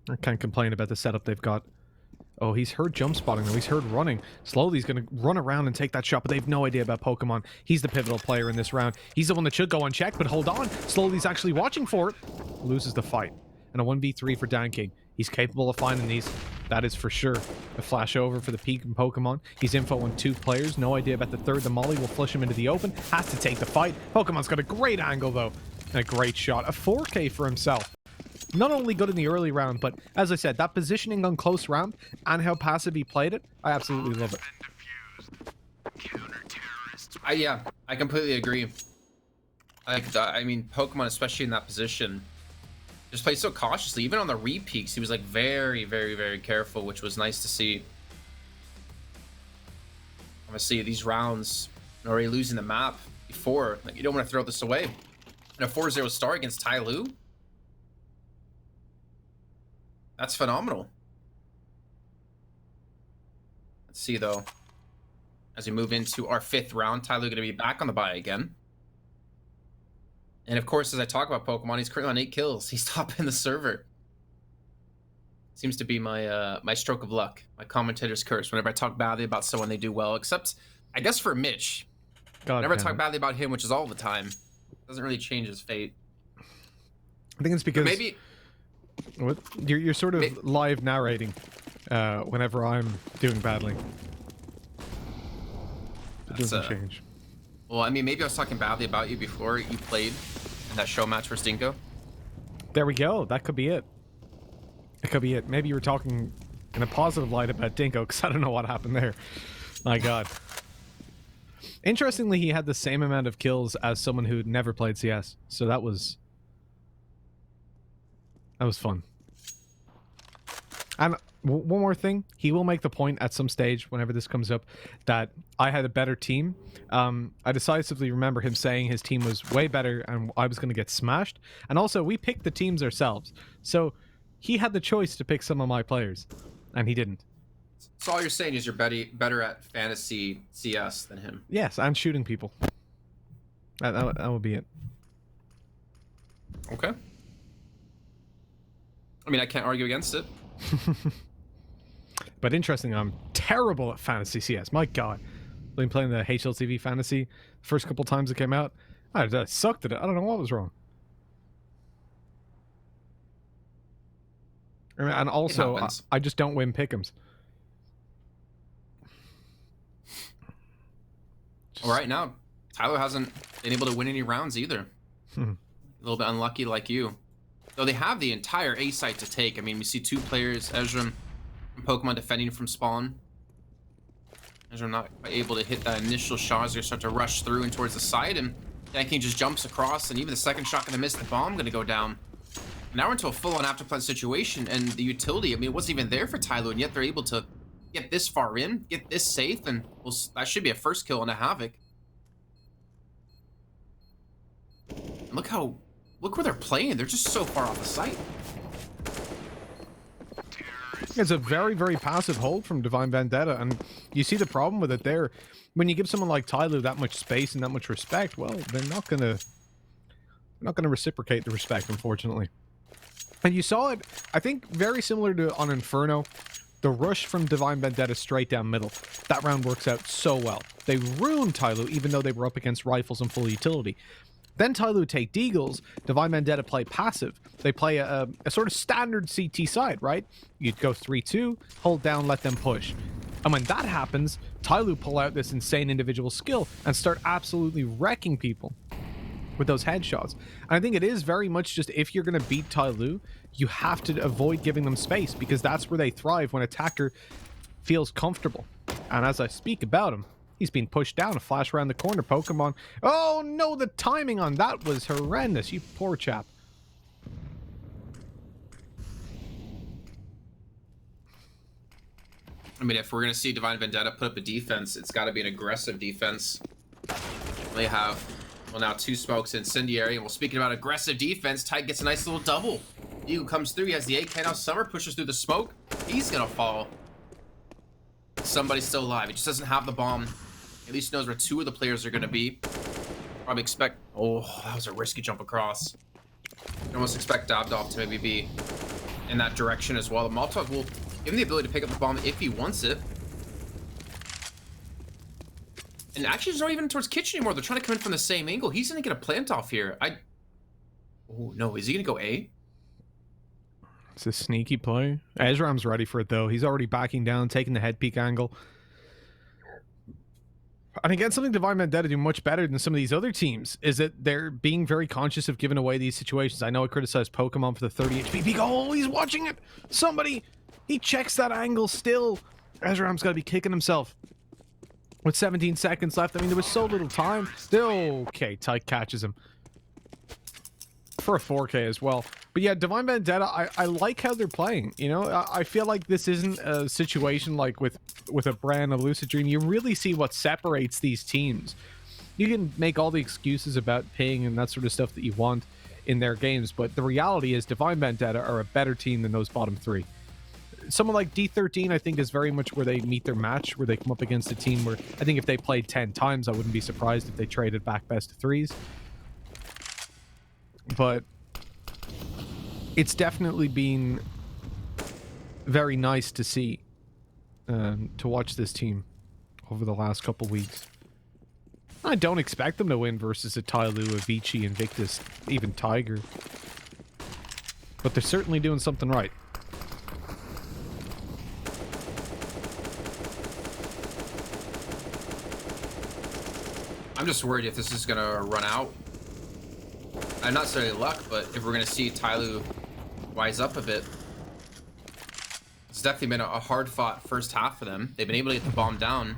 I can't complain about the setup they've got. Oh, he's heard jump spotting, though. He's heard running. Slowly, he's going to run around and take that shot, but they have no idea about Pokemon. He's the pivotal player in this round. He's the one that should go unchecked, but hold on. Slowly, he's actually watching for it. Loses the fight. And a 1v3 for Dan King. He's capable of finding these. That is for sure. A flash over for the peak in Pokemon. He's info on 2 players. No idea about the third. The Molly will flush him into the open. Has to take the fight. Pokemon's got a great angle, though. And a great shot. A 4K for himself. Not only good in the early round, but as I said, that positioning on close ramp and how passive he played it, I absolutely love it. Yeah, I completely agree. I mean, Pokemon, especially in that position, just plays so cautiously. Even on the re-peaks, he was like very, very, very careful, which was nice to see. Obviously, these rounds, already losing the map before, like, you don't want to throw this away. And a 4-0 start against Tai Lu? That's phenomenal. Let's see, though. As we move into our 5th round, Tai Lu going to be back on the bye again. And of course, as I talk about Pokemon, he's currently on 8 kills. He's top in the server. Seems to be my my stroke of luck, my commentator's curse. Whenever I talk badly about someone, they do well. Except, I guess for Mitch. Whenever I talk badly about him, which is all the time, doesn't really change his fate. I think it's because... But maybe... What? You're sort of live narrating whenever I'm doing badly. It doesn't change. Well, I mean, maybe I was talking badly about you before you played in that show match for Stinko. There we go. That could be it. It could be it. Maybe you were talking in a positive light about Dinko, because I don't know what happened there. My God. Interestingly, he had the same amount of kills as someone who'd never played CS. So that was fun. And one more thing, he will make the point at some stage whenever this comes up that I had a better team. I decisively remember him saying his team was way better and I was going to get smashed. And also, we picked the teams ourselves. So he had the choice to pick some of my players, and he didn't. So all you're saying is you're better at fantasy CS than him. Yes, and shooting people. That would be it. Okay. I mean, I can't argue against it. But interesting, I'm terrible at fantasy CS. My God. I've been playing the HLTV fantasy the first couple times it came out. I sucked at it. I don't know what was wrong. And also, I just don't win pick'ems. All right, now, Tyler hasn't been able to win any rounds either. A little bit unlucky like you. Though they have the entire A site to take. I mean, we see 2 players, Ezreal and Pokemon, defending from spawn. Ezreal not quite able to hit that initial shot as they start to rush through and towards the side, and Yankee just jumps across, and even the second shot gonna miss the bomb, gonna go down. Now we're into a full-on afterplant situation, and the utility, I mean, it wasn't even there for Tyler, and yet they're able to get this far in, get this safe, and that should be a first kill on a Havoc. And look where they're playing. They're just so far off the site. It's a very, very passive hold from Divine Vendetta, and you see the problem with it there. When you give someone like Tyler that much space and that much respect, well, they're not gonna reciprocate the respect, unfortunately. And you saw it, I think, very similar to on Inferno. The rush from Divine Vendetta straight down middle. That round works out so well. They ruined Tyloo even though they were up against rifles and full utility. Then Tyloo take Deagles, Divine Vendetta play passive. They play a sort of standard CT side, right? You'd go 3-2, hold down, let them push. And when that happens, Tyloo pull out this insane individual skill and start absolutely wrecking people with those headshots. And I think it is very much just, if you're going to beat Tyloo, you have to avoid giving them space, because that's where they thrive, when attacker feels comfortable. And as I speak about him, he's being pushed down, a flash around the corner, Pokemon. Oh no, the timing on that was horrendous, you poor chap. I mean, if we're going to see Divine Vendetta put up a defense, it's got to be an aggressive defense. They have, well, now 2 smokes, Incendiary, and we're speaking about aggressive defense. Tyke gets a nice little double. Eagle comes through, he has the AK, now Summer pushes through the smoke. He's going to fall. Somebody's still alive, he just doesn't have the bomb. At least knows where 2 of the players are going to be. Probably expect, oh, that was a risky jump across. You almost expect Dabdov to maybe be in that direction as well. The Molotov will give him the ability to pick up the bomb if he wants it. And actually, it's not even towards Kitchen anymore. They're trying to come in from the same angle. He's going to get a plant off here. Oh, no. Is he going to go A? It's a sneaky play. Ezram's ready for it, though. He's already backing down, taking the head peek angle. And again, something Divine Vendetta do much better than some of these other teams is that they're being very conscious of giving away these situations. I know I criticized Pokemon for the 30 HP peek. Oh, he's watching it! Somebody! He checks that angle still. Ezram's got to be kicking himself. With 17 seconds left, I mean, there was so little time. Still, okay, Tyke catches him. For a 4K as well. But yeah, Divine Vendetta, I like how they're playing. You know, I feel like this isn't a situation like with a brand of Lucid Dream. You really see what separates these teams. You can make all the excuses about ping and that sort of stuff that you want in their games, but the reality is Divine Vendetta are a better team than those bottom 3. Someone like D13, I think, is very much where they meet their match, where they come up against a team where I think if they played 10 times, I wouldn't be surprised if they traded back best of 3s. But it's definitely been very nice to see, to watch this team over the last couple weeks. I don't expect them to win versus a Tyloo, Avicii, Invictus, even Tiger. But they're certainly doing something right. I'm just worried if this is going to run out. I'm not necessarily luck, but if we're going to see Tyloo wise up a bit. It's definitely been a hard-fought first half for them. They've been able to get the bomb down.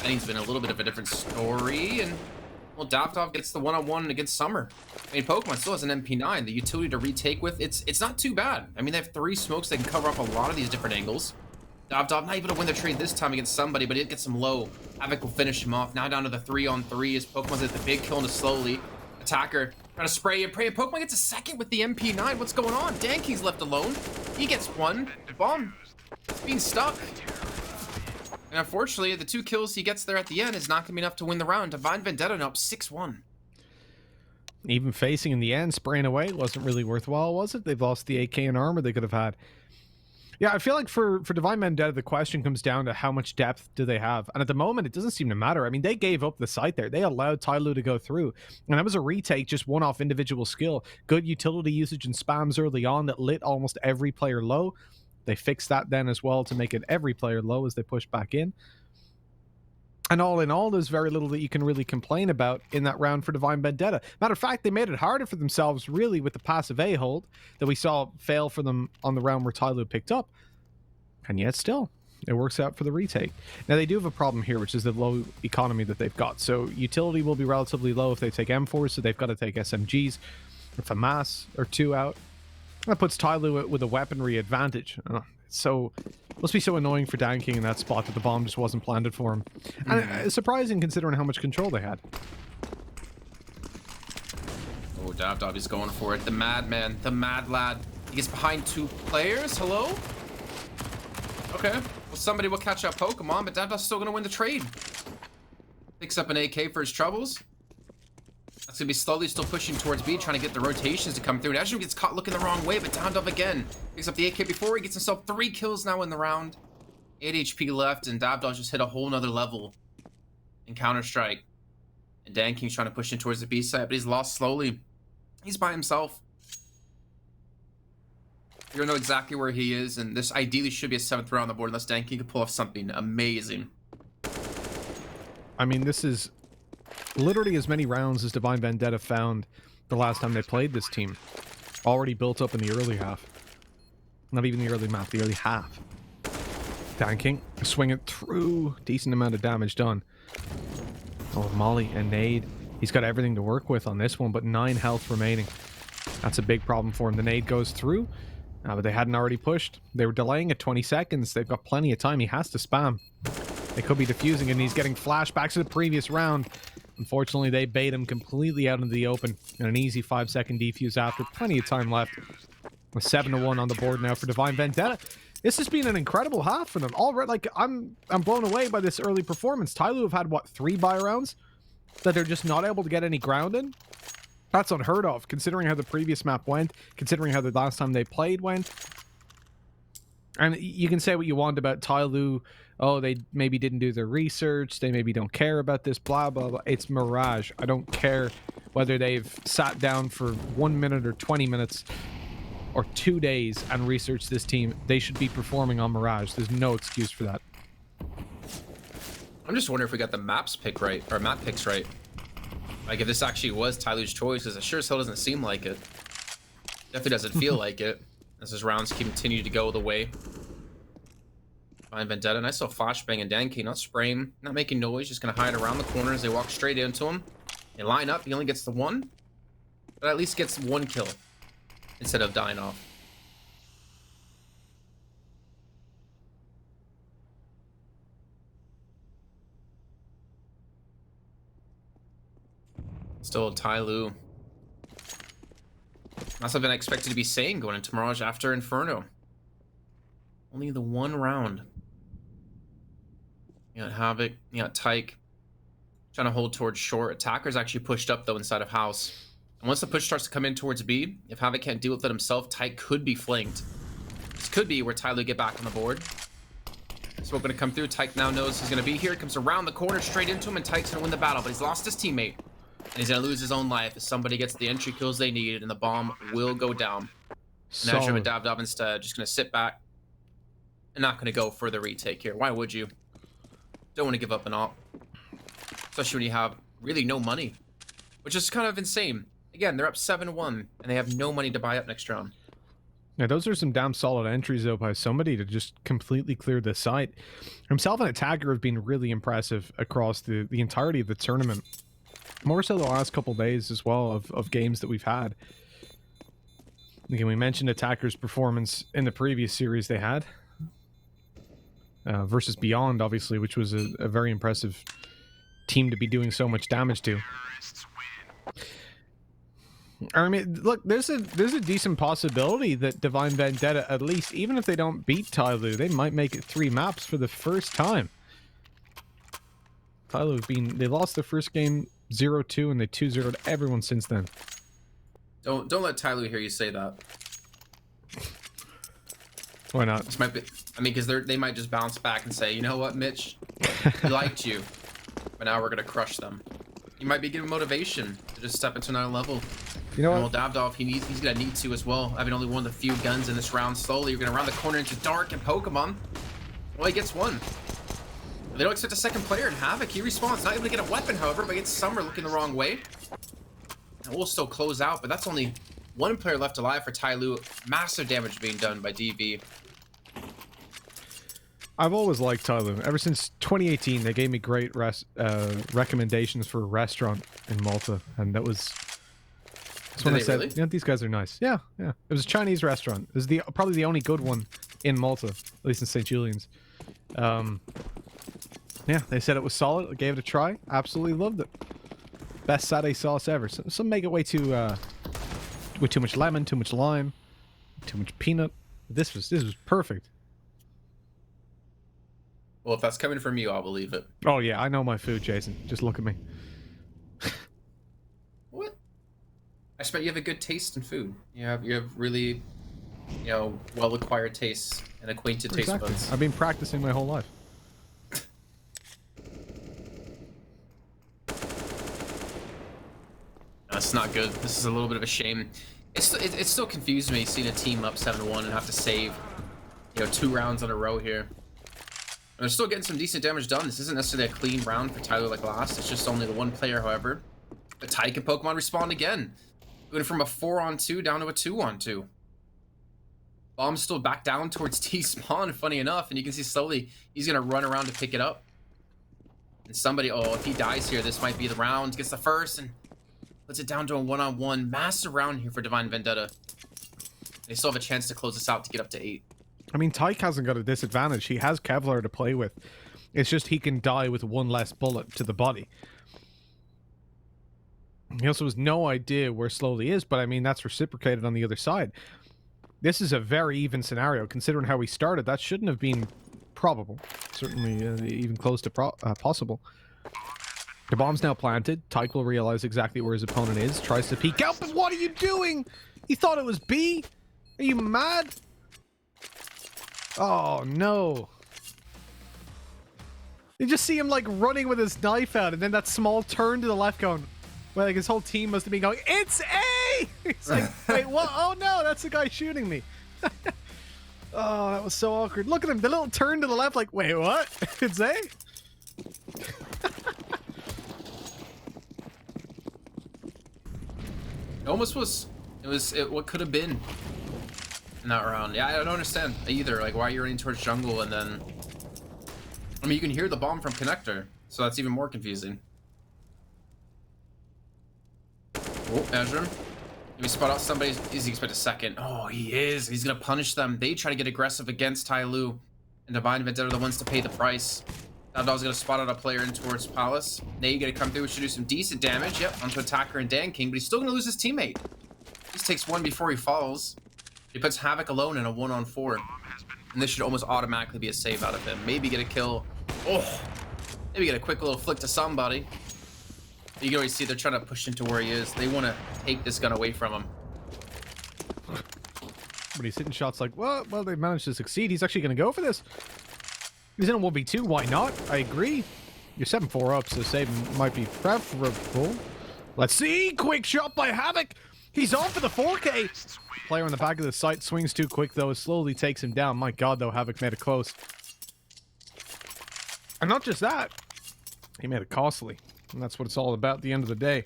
Inning's been a little bit of a different story, and well, Davdov gets the one-on-one against Summer. I mean, Pokemon still has an MP9. The utility to retake with, it's not too bad. I mean, they have 3 smokes that can cover up a lot of these different angles. Davdov not able to win the trade this time against somebody, but it gets him low. Havoc will finish him off. Now down to the 3-on-3 as Pokemon's at the big kill into slowly. Attacker trying to spray and pray, and Pokemon gets a second with the MP9. What's going on? Danky's left alone. He gets one. Bomb being stuck. And unfortunately, the 2 kills he gets there at the end is not going to be enough to win the round. Divine Vendetta up 6-1. Even facing in the end, spraying away wasn't really worthwhile, was it? They've lost the AK and armor they could have had. Yeah, I feel like for Divine Vendetta, the question comes down to how much depth do they have. And at the moment, it doesn't seem to matter. I mean, they gave up the site there. They allowed Tyloo to go through. And that was a retake, just one off individual skill. Good utility usage and spams early on that lit almost every player low. They fixed that then as well to make it every player low as they pushed back in. And all in all, there's very little that you can really complain about in that round for Divine Vendetta. Matter of fact, they made it harder for themselves, really, with the passive A hold that we saw fail for them on the round where Tyloo picked up. And yet still, it works out for the retake. Now, they do have a problem here, which is the low economy that they've got. So utility will be relatively low if they take M4s, so they've got to take SMGs. If a mass or 2 out, that puts Tyloo with a weaponry advantage. So must be so annoying for Danking in that spot that the bomb just wasn't planted for him. And it's surprising considering how much control they had. Oh, Dav is going for it. The madman, the mad lad. He gets behind 2 players. Hello? Okay. Well, somebody will catch that Pokemon, but Dav's still going to win the trade. Picks up an AK for his troubles. That's going to be slowly still pushing towards B, trying to get the rotations to come through. And Ezra gets caught looking the wrong way, but Dav again. Picks up the AK before he gets himself 3 kills now in the round. 8 HP left, and Dav just hit a whole nother level in Counter-Strike. And Dan King's trying to push in towards the B side, but he's lost slowly. He's by himself. You don't know exactly where he is, and this ideally should be a 7th round on the board unless Dan King can pull off something amazing. I mean, this is literally as many rounds as Divine Vendetta found the last time they played this team. Already built up in the early half. Not even the early map, the early half. Dan King, swing it through. Decent amount of damage done. Oh, Molly and Nade. He's got everything to work with on this one, but 9 health remaining. That's a big problem for him. The nade goes through, but they hadn't already pushed. They were delaying it 20 seconds. They've got plenty of time. He has to spam. They could be defusing, and he's getting flashbacks to the previous round. Unfortunately, they bait him completely out into the open, and an easy 5-second defuse after. Plenty of time left. A 7-1 on the board now for Divine Vendetta. This has been an incredible half for them. Already, like, I'm blown away by this early performance. Tyloo have had, what, 3 buy rounds that they're just not able to get any ground in? That's unheard of, considering how the previous map went, considering how the last time they played went. And you can say what you want about Tyloo. Oh, they maybe didn't do their research. They maybe don't care about this, blah, blah, blah. It's Mirage. I don't care whether they've sat down for 1 minute or 20 minutes or 2 days and researched this team. They should be performing on Mirage. There's no excuse for that. I'm just wondering if we got the maps pick right, or map picks right. Like, if this actually was Tyloo's choice, because it sure as hell doesn't seem like it. Definitely doesn't feel like it, as his rounds continue to go the way. Divine Vendetta, nice little flashbang and Danke, not spraying, not making noise, just gonna hide around the corner as they walk straight into him. They line up, he only gets the 1, but at least gets 1 kill instead of dying off. Still Tyloo. That's something I expected to be saying going into Mirage after Inferno. Only the 1 round. You got Havoc, you got Tyke. Trying to hold towards short. Attacker's actually pushed up though inside of house. And once the push starts to come in towards B, if Havoc can't deal with it himself, Tyke could be flanked. This could be where Tyloo get back on the board. Smoke gonna come through. Tyke now knows he's gonna be here. Comes around the corner straight into him, and Tyke's gonna win the battle, but he's lost his teammate. And he's gonna lose his own life if somebody gets the entry kills they need, and the bomb will go down. And Ezra and Dav instead just gonna sit back and not gonna go for the retake here. Why would you? Don't want to give up an op, especially when you have really no money, which is kind of insane. Again, they're up 7-1 and they have no money to buy up next round. Now, those are some damn solid entries, though, by somebody to just completely clear the site. Himself and Attacker have been really impressive across the entirety of the tournament. More so the last couple days as well of games that we've had. Again, we mentioned Attacker's performance in the previous series they had. Versus Beyond, obviously, which was a very impressive team to be doing so much damage to. I mean, look, there's a decent possibility that Divine Vendetta, at least, even if they don't beat Tyloo, they might make it 3 maps for the first time. Tyler have been, they lost their first game 0-2 and they 2-0'd everyone since then. Don't let Tyloo hear you say that. Why not? This might be, I mean, because they might just bounce back and say, you know what, Mitch, we liked you, but now we're gonna crush them. You might be given motivation to just step into another level. You know and what? well, Davdov, he's gonna need to as well. Having only one of the few guns in this round, slowly you're gonna round the corner into Dark and Pokemon. Well, he gets one. They don't expect a second player in Havoc. He respawns, not able to get a weapon, however, but gets Summer looking the wrong way. And we'll still close out, but that's only one player left alive for Tyloo. Massive damage being done by DV. I've always liked Tyloo. Ever since 2018, they gave me great recommendations for a restaurant in Malta, and that was... That's when I said, really? yeah, these guys are nice. Yeah, yeah. It was a Chinese restaurant. It was probably the only good one in Malta, at least in St. Julian's. Yeah, they said it was solid. I gave it a try. Absolutely loved it. Best satay sauce ever. Some make it way too with too much lemon, too much lime, too much peanut. This was perfect. Well, if that's coming from you, I'll believe it. Oh yeah, I know my food, Jason. Just look at me. What? I expect you have a good taste in food. You have really, you know, well-acquired tastes and acquainted taste buds. I've been practicing my whole life. That's not good. This is a little bit of a shame. It still confused me seeing a team up 7-1 and have to save, you know, 2 rounds in a row here. And they're still getting some decent damage done. This isn't necessarily a clean round for Tyloo like last. It's just only the one player, however. But Tyke and Pokemon respawn again. Going from a 4-on-2 down to a 2-on-2. Bomb's still back down towards T-spawn, funny enough. And you can see slowly he's going to run around to pick it up. And somebody, oh, if he dies here, this might be the round. Gets the first and puts it down to a 1-on-1. Massive round here for Divine Vendetta. They still have a chance to close this out to get up to 8. I mean, Tyke hasn't got a disadvantage. He has Kevlar to play with. It's just he can die with one less bullet to the body. He also has no idea where Slowly is, but I mean, that's reciprocated on the other side. This is a very even scenario. Considering how we started, that shouldn't have been probable. Certainly even close to possible. The bomb's now planted. Tyke will realize exactly where his opponent is. Tries to peek out, but what are you doing? He thought it was B? Are you mad? Oh, no. You just see him, like, running with his knife out, and then that small turn to the left going... Well, like, his whole team must have been going, it's A! He's like, wait, what? Oh, no, that's the guy shooting me. Oh, that was so awkward. Look at him, the little turn to the left, like, wait, what? It's A? It almost was. What could have been in that round. Yeah, I don't understand either. Like, why are you running towards jungle and then... I mean, you can hear the bomb from connector, so that's even more confusing. Oh, Ezra. Maybe spot out somebody. Is he expect a second? Oh, he is. He's gonna punish them. They try to get aggressive against Tyloo, and Divine Vendetta are the ones to pay the price. Dog's gonna spot out a player in towards Palace. Nate gonna come through, which should do some decent damage. Yep, onto Attacker and Dan King, but he's still gonna lose his teammate. He just takes one before he falls. He puts Havoc alone in a 1-on-4. And this should almost automatically be a save out of him. Maybe get a kill. Oh, maybe get a quick little flick to somebody. You can already see they're trying to push into where he is. They want to take this gun away from him. But he's hitting shots like, well, they managed to succeed. He's actually going to go for this. He's in a 1v2. Why not? I agree. You're 7-4 up, so saving might be preferable. Let's see. Quick shot by Havoc. He's on for the 4K. Player on the back of the site swings too quick, though. Slowly takes him down. My God, though, Havoc made it close. And not just that. He made it costly. And that's what it's all about at the end of the day.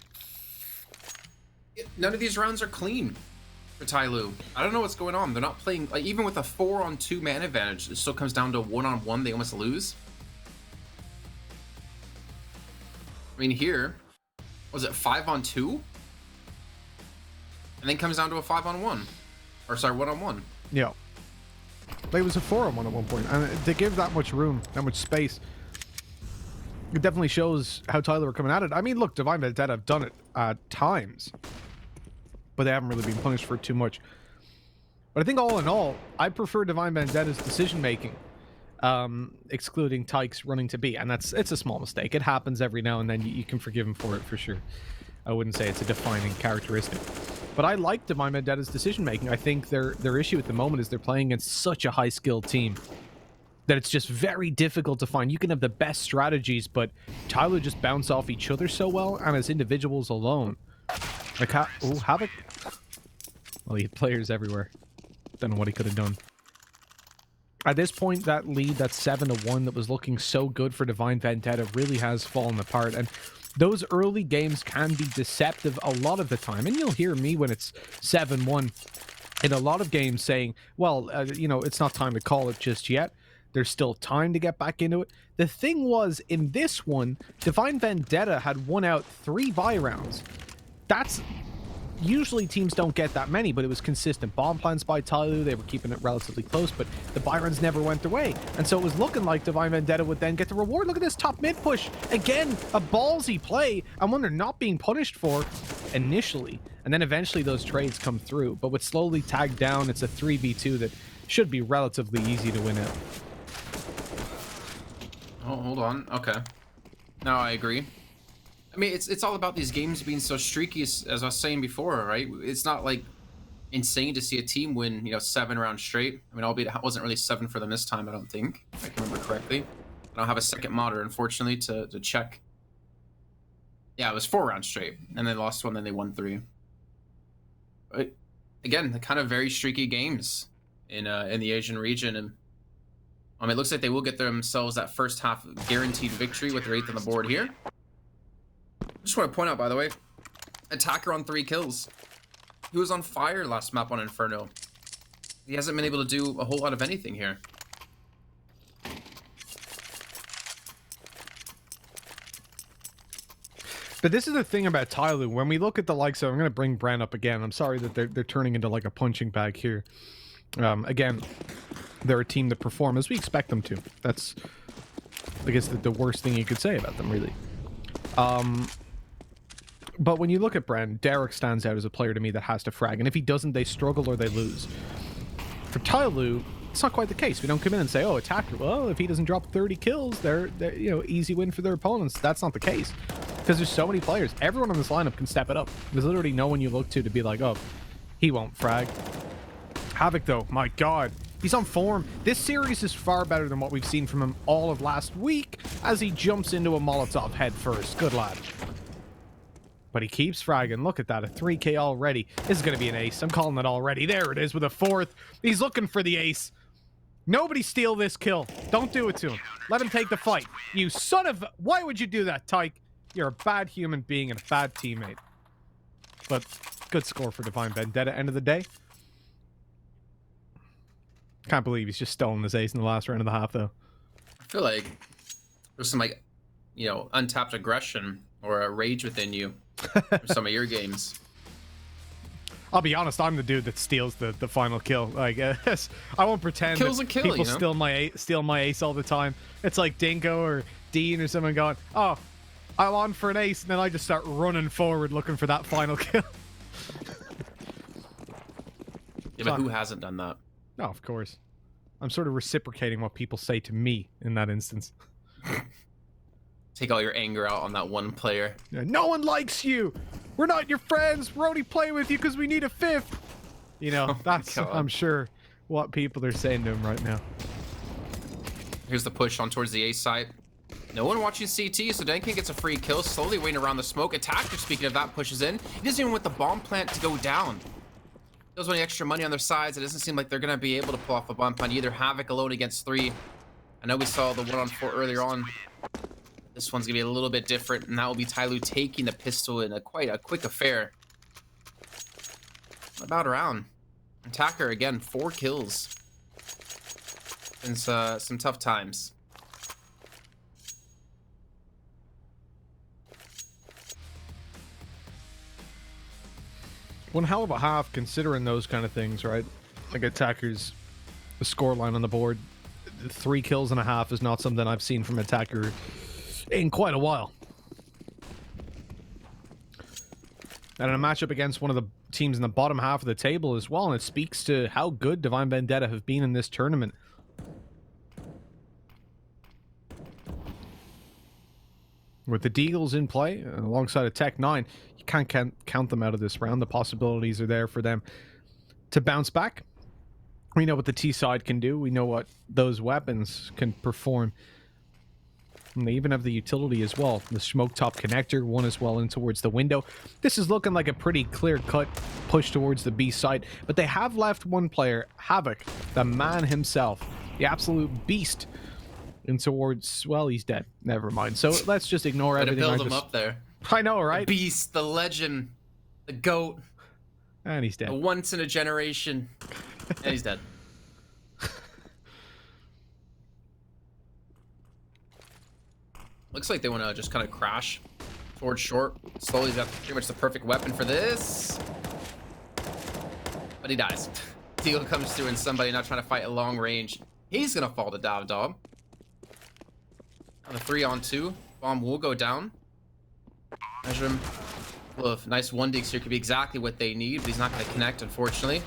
None of these rounds are clean for Tyloo. I don't know what's going on. They're not playing, like, even with a 4-on-2 man advantage, it still comes down to a 1-on-1. They almost lose. I mean, here, was it 5-on-2? And then comes down to a 5-on-1. Or, sorry, 1-on-1. Yeah. It was a 4-on-1 at one point. And they give that much room, that much space. It definitely shows how Tyler are coming at it. I mean, look, Divine Vendetta have done it at times. But they haven't really been punished for it too much. But I think all in all, I prefer Divine Vendetta's decision-making. excluding Tykes running to B, and it's a small mistake. It happens every now and then. You can forgive him for it for sure. I wouldn't say it's a defining characteristic. But I like Divine Vendetta's decision making. I think their issue at the moment is they're playing against such a high skilled team that it's just very difficult to find. You can have the best strategies, but Tyler just bounce off each other so well, and as individuals alone. Like, Havoc. Well, he had players everywhere. Don't know what he could have done. At this point, that lead, that 7-1 that was looking so good for Divine Vendetta really has fallen apart. And those early games can be deceptive a lot of the time. And you'll hear me when it's 7-1 in a lot of games saying, well, you know, it's not time to call it just yet. There's still time to get back into it. The thing was, in this one, Divine Vendetta had won out 3 buy rounds. That's... Usually teams don't get that many, but it was consistent bomb plans by Tyloo. They were keeping it relatively close, but the buy runs never went their way. And so it was looking like Divine Vendetta would then get the reward. Look at this top mid push. Again, a ballsy play, and one they're not being punished for initially. And then eventually those trades come through. But with slowly tagged down, it's a 3v2 that should be relatively easy to win out. Oh, hold on. Okay. No, I agree. I mean, it's all about these games being so streaky, as I was saying before, right? It's not like insane to see a team win, you know, 7 rounds straight. I mean, albeit it wasn't really 7 for them this time, I don't think, if I can remember correctly. I don't have a second monitor, unfortunately, to check. Yeah, it was 4 rounds straight, and they lost 1, then they won 3. But again, the kind of very streaky games in the Asian region, and it looks like they will get themselves that first half guaranteed victory with their 8th on the board here. Just want to point out, by the way, Attacker on 3 kills. He was on fire last map on Inferno. He hasn't been able to do a whole lot of anything here. But this is the thing about Tyloo. When we look at the likes of... I'm going to bring Brand up again. I'm sorry that they're turning into like a punching bag here. Again, they're a team that perform as we expect them to. That's, I guess, the worst thing you could say about them, really. But when you look at Brand, Derek stands out as a player to me that has to frag. And if he doesn't, they struggle or they lose. For Tyloo, it's not quite the case. We don't come in and say, oh, Attacker, well, if he doesn't drop 30 kills, they're you know, easy win for their opponents. That's not the case. Because there's so many players. Everyone on this lineup can step it up. There's literally no one you look to be like, oh, he won't frag. Havoc, though, my god. He's on form. This series is far better than what we've seen from him all of last week as he jumps into a Molotov head first. Good lad. But he keeps fragging. Look at that, a 3k already. This is going to be an ace. I'm calling it already. There it is with a 4th. He's looking for the ace. Nobody steal this kill. Don't do it to him. Let him take the fight. You son of... Why would you do that, Tyke? You're a bad human being and a bad teammate. But good score for Divine Vendetta, end of the day. Can't believe he's just stolen this ace in the last round of the half, though. I feel like there's some, like, you know, untapped aggression or a rage within you for some of your games. I'll be honest, I'm the dude that steals the final kill. Like, I won't pretend Kill's a kill, people you know? steal my ace all the time. It's like Dinko or Dean or someone going, oh, I'm on for an ace, and then I just start running forward looking for that final kill. Yeah, but who hasn't done that? No, of course. I'm sort of reciprocating what people say to me in that instance. Take all your anger out on that one player. Yeah, no one likes you! We're not your friends! We're only playing with you because we need a 5th! You know, that's, I'm sure, what people are saying to him right now. Here's the push on towards the A site. No one watching CT, so Denkin gets a free kill, slowly waiting around the smoke. Attacker, speaking of that, pushes in. He doesn't even want the bomb plant to go down. Those any extra money on their sides. It doesn't seem like they're going to be able to pull off a bomb plant either. Havoc alone against 3. I know we saw the 1-on-4 earlier on. This one's going to be a little bit different, and that will be Tyloo taking the pistol in quite a quick affair. About around. Attacker, again, 4 kills. Since some tough times. One hell of a half considering those kind of things, right? Like Attacker's the scoreline on the board. 3 kills and a half is not something I've seen from Attacker in quite a while. And in a matchup against one of the teams in the bottom half of the table as well, and it speaks to how good Divine Vendetta have been in this tournament. With the Deagles in play, alongside a Tech 9, you can't count them out of this round. The possibilities are there for them to bounce back. We know what the T-side can do. We know what those weapons can perform. And they even have the utility as well. The smoke top connector, one as well in towards the window. This is looking like a pretty clear-cut push towards the B side. But they have left one player, Havoc, the man himself, the absolute beast, in towards, well, he's dead. Never mind. So let's just ignore everything. Build him up there. I know, right? The beast, the legend, the GOAT. And he's dead. The once in a generation. And he's dead. Looks like they want to just kind of crash towards short. Slowly, he's got pretty much the perfect weapon for this. But he dies. Deal comes through and somebody not trying to fight at long range. He's going to fall to Davdov. On a 3-on-2. Bomb will go down. Measure him. Nice 1-digs here could be exactly what they need, but he's not going to connect, unfortunately.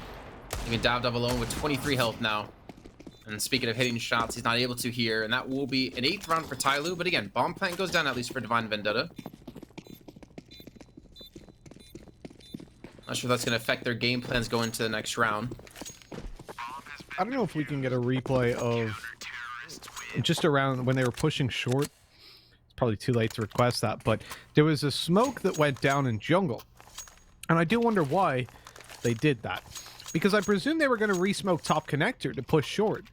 Even Davdov alone with 23 health now. And speaking of hitting shots, he's not able to here, and that will be an 8th round for Tyloo. But again, bomb plant goes down at least for Divine Vendetta. Not sure if that's going to affect their game plans going to the next round. I don't know if we can get a replay of just around when they were pushing short. It's probably too late to request that, but there was a smoke that went down in jungle. And I do wonder why they did that. Because I presume they were going to re-smoke top connector to push short.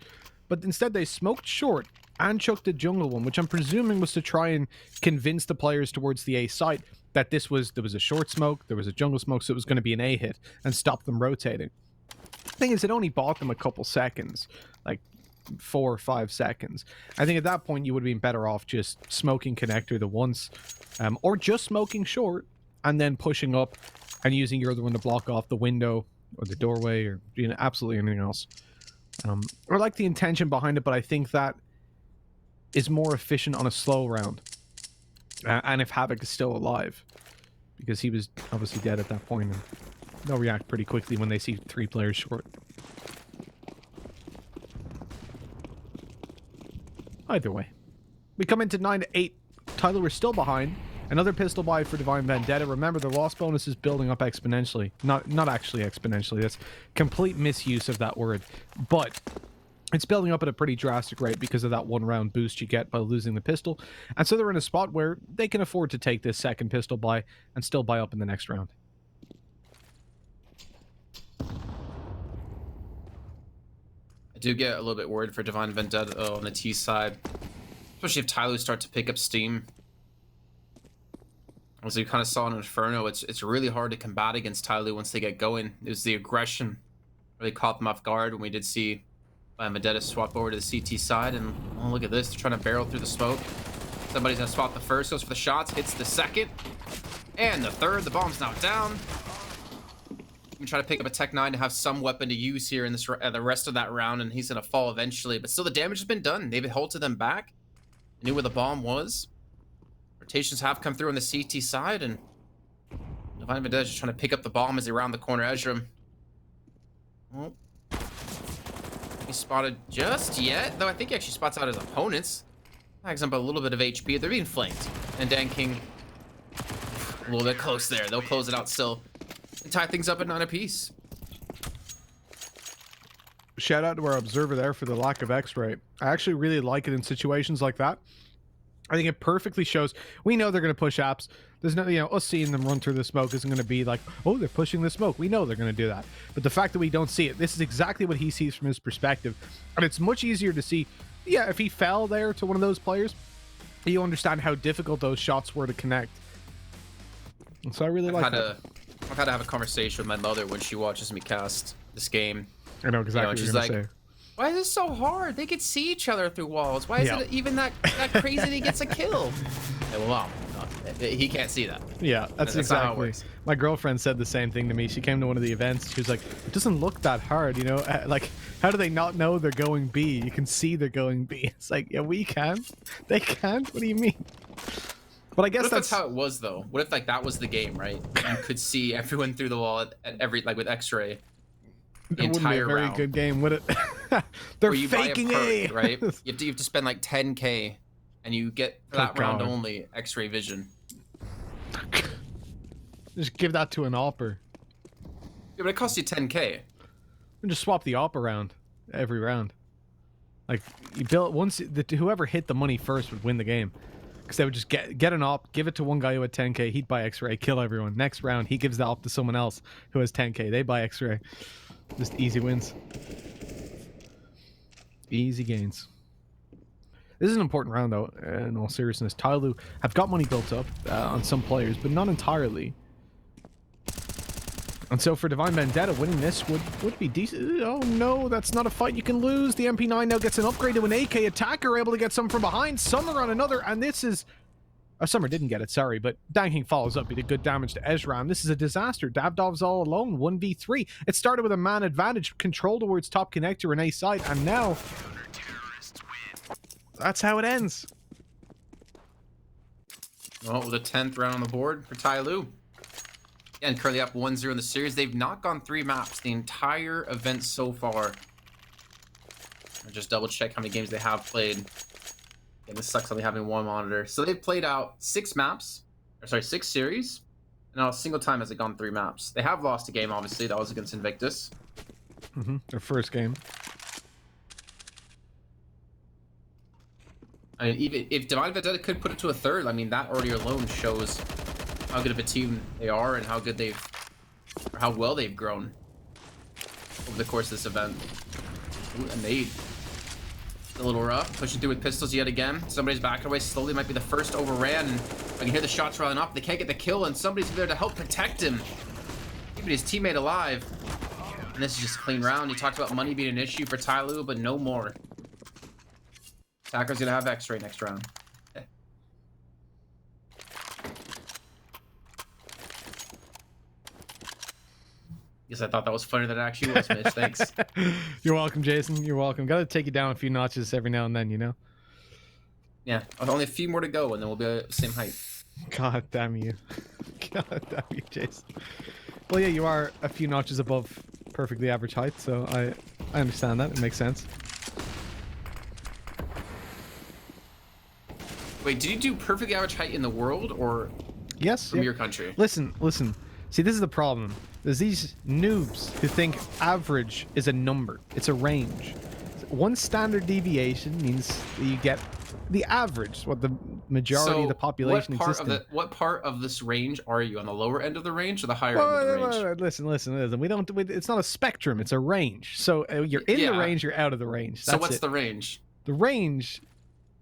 But instead they smoked short and chucked the jungle one, which I'm presuming was to try and convince the players towards the A site that there was a short smoke, there was a jungle smoke, so it was going to be an A hit and stop them rotating. The thing is, it only bought them a couple seconds, like 4 or 5 seconds. I think at that point you would have been better off just smoking connector the once, or just smoking short and then pushing up and using your other one to block off the window or the doorway or absolutely anything else. I like the intention behind it, but I think that is more efficient on a slow round. And if Havoc is still alive, because he was obviously dead at that point, and they'll react pretty quickly when they see 3 players short. Either way, we come into 9-8. Tyloo is still behind. Another pistol buy for Divine Vendetta. Remember, the loss bonus is building up exponentially. Not actually exponentially. That's complete misuse of that word. But it's building up at a pretty drastic rate because of that 1-round boost you get by losing the pistol. And so they're in a spot where they can afford to take this second pistol buy and still buy up in the next round. I do get a little bit worried for Divine Vendetta on the T side. Especially if Tyloo starts to pick up steam. As we kind of saw in Inferno, it's really hard to combat against Tyloo once they get going. It was the aggression really caught them off guard when we did see Vendetta swap over to the CT side. And oh, look at this, they're trying to barrel through the smoke. Somebody's gonna spot the first, goes for the shots, hits the second, and the third. The bomb's now down. We try to pick up a Tech 9 to have some weapon to use here in this the rest of that round, and he's gonna fall eventually. But still, the damage has been done. They've halted them back. Knew where the bomb was. Rotations have come through on the CT side, and Divine Vendetta just trying to pick up the bomb as they round the corner. Ezra. Oh. He spotted just yet, though I think he actually spots out his opponents. Tags up a little bit of HP. They're being flanked. And Dan King a little bit close there. They'll close it out still and tie things up at 9 apiece. Shout out to our observer there for the lack of X-ray. I actually really like it in situations like that. I think it perfectly shows, we know they're going to push apps. There's no, us seeing them run through the smoke isn't going to be like, oh, they're pushing the smoke. We know they're going to do that. But the fact that we don't see it, this is exactly what he sees from his perspective. And it's much easier to see, yeah, if he fell there to one of those players, you understand how difficult those shots were to connect. And so I really like that. I've had to have a conversation with my mother when she watches me cast this game. I know exactly what you're going to say. Why is this so hard? They could see each other through walls. Why is it even that crazy that he gets a kill? Yeah, well, Mom, he can't see that. Yeah, that's exactly how it works. My girlfriend said the same thing to me. She came to one of the events. She was like, it doesn't look that hard, you know? Like, how do they not know they're going B? You can see they're going B. It's like, yeah, we can. They can't? What do you mean? But I guess that's how it was, though. What if, like, that was the game, right? You could see everyone through the wall at every, like, with X-ray. It wouldn't be a very good game, would it? They're faking A, A, right? You have to spend like 10K and you get for that round only X-ray vision. Just give that to an AWPer. Yeah, but it costs you 10k. And just swap the AWP around every round. Like, you build once whoever hit the money first would win the game. Because they would just get an AWP, give it to one guy who had 10k, he'd buy X-ray, kill everyone. Next round, he gives the AWP to someone else who has 10k, they buy X-ray. Just easy wins. Easy gains. This is an important round, though, in all seriousness. Tyloo have got money built up on some players, but not entirely. And so for Divine Vendetta, winning this would be decent. Oh no, that's not a fight you can lose. The MP9 now gets an upgrade to an AK attacker, able to get some from behind. Summer on another, and this is... Summer didn't get it, sorry, but Danking follows up. He did good damage to Ezram. This is a disaster. Davdov's all alone, 1v3. It started with a man advantage, control towards top connector and A side, and now... That's how it ends. Well, with a 10th round on the board for Tyloo. And currently up 1-0 in the series. They've not gone 3 maps the entire event so far. I'll just double check how many games they have played. And this sucks only having one monitor. So they've played out 6 maps. Or sorry, 6 series. And not a single time has it gone 3 maps. They have lost a game, obviously. That was against Invictus. Their first game. I mean, even if Divine Vendetta could put it to a 3rd, I mean, that already alone shows how good of a team they are and how good or how well they've grown over the course of this event. Ooh, a nade. A little rough, pushing through with pistols yet again. Somebody's backing away slowly, might be the first overran, and I can hear the shots rolling up. They can't get the kill, and somebody's there to help protect him, keeping his teammate alive. And this is just a clean round. You talked about money being an issue for Tyloo, but no more. Attacker's gonna have X-ray next round. Okay. Guess I thought that was funnier than it actually was, Mitch. Thanks. You're welcome, Jason. You're welcome. Gotta take you down a few notches every now and then, you know? Yeah, only a few more to go, and then we'll be the same height. God damn you. God damn you, Jason. Well, yeah, you are a few notches above perfectly average height, so I understand that. It makes sense. Wait, did you do perfectly average height in the world, or yes, from your country? Listen. See, this is the problem. There's these noobs who think average is a number. It's a range. One standard deviation means that you get the average, what the majority of the population exists in. What part of this range are you? On the lower end of the range or the higher end of the range? Listen. It's not a spectrum. It's a range. So you're in the range, you're out of the range. So what's the range? The range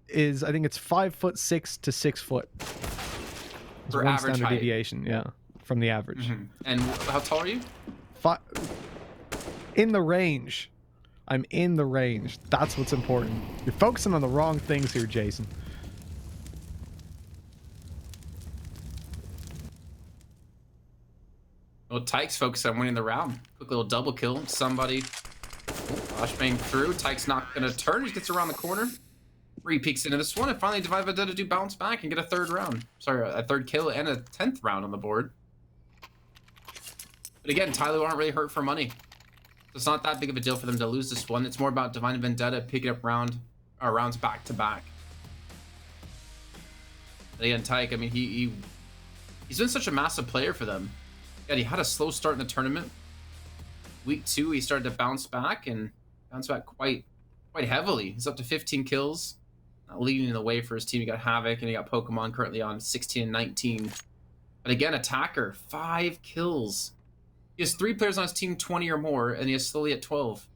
is, I think it's 5'6" to 6 foot. It's for one average standard height. Deviation, yeah, from the average. And how tall are you? In the range. I'm in the range. That's what's important. You're focusing on the wrong things here, Jason. Well, Tyke's focused on winning the round. Quick little double kill. Somebody flashbang through. Tyke's not going to turn. He gets around the corner. Peeks into this one, and finally Divine Vendetta do bounce back and get a 3rd round. Sorry, a 3rd kill and a 10th round on the board. But again, Tyloo aren't really hurt for money. So it's not that big of a deal for them to lose this one. It's more about Divine Vendetta picking up rounds back to back. But again, Tyke, I mean, he's been such a massive player for them. Yeah, he had a slow start in the tournament. Week 2, he started to bounce back quite heavily. He's up to 15 kills. Leading the way for his team. You got Havoc, and you got Pokemon currently on 16 and 19. But again, Attacker, 5 kills. He has 3 players on his team 20 or more, and he is slowly at 12.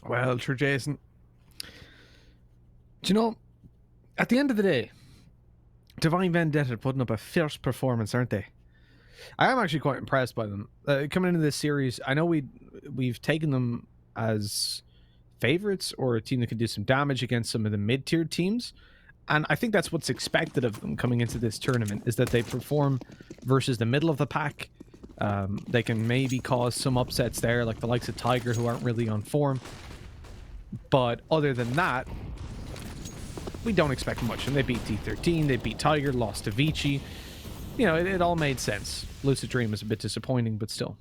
Well, true, Jason. Do you know, at the end of the day, Divine Vendetta are putting up a fierce performance, aren't they? I am actually quite impressed by them. Coming into this series, I know we've taken them as favorites or a team that can do some damage against some of the mid-tier teams. And I think that's what's expected of them coming into this tournament, is that they perform versus the middle of the pack. They can maybe cause some upsets there, like the likes of Tiger, who aren't really on form. But other than that, we don't expect much. And they beat D13, they beat Tiger, lost to Vici. You know, it all made sense. Lucid Dream was a bit disappointing, but still.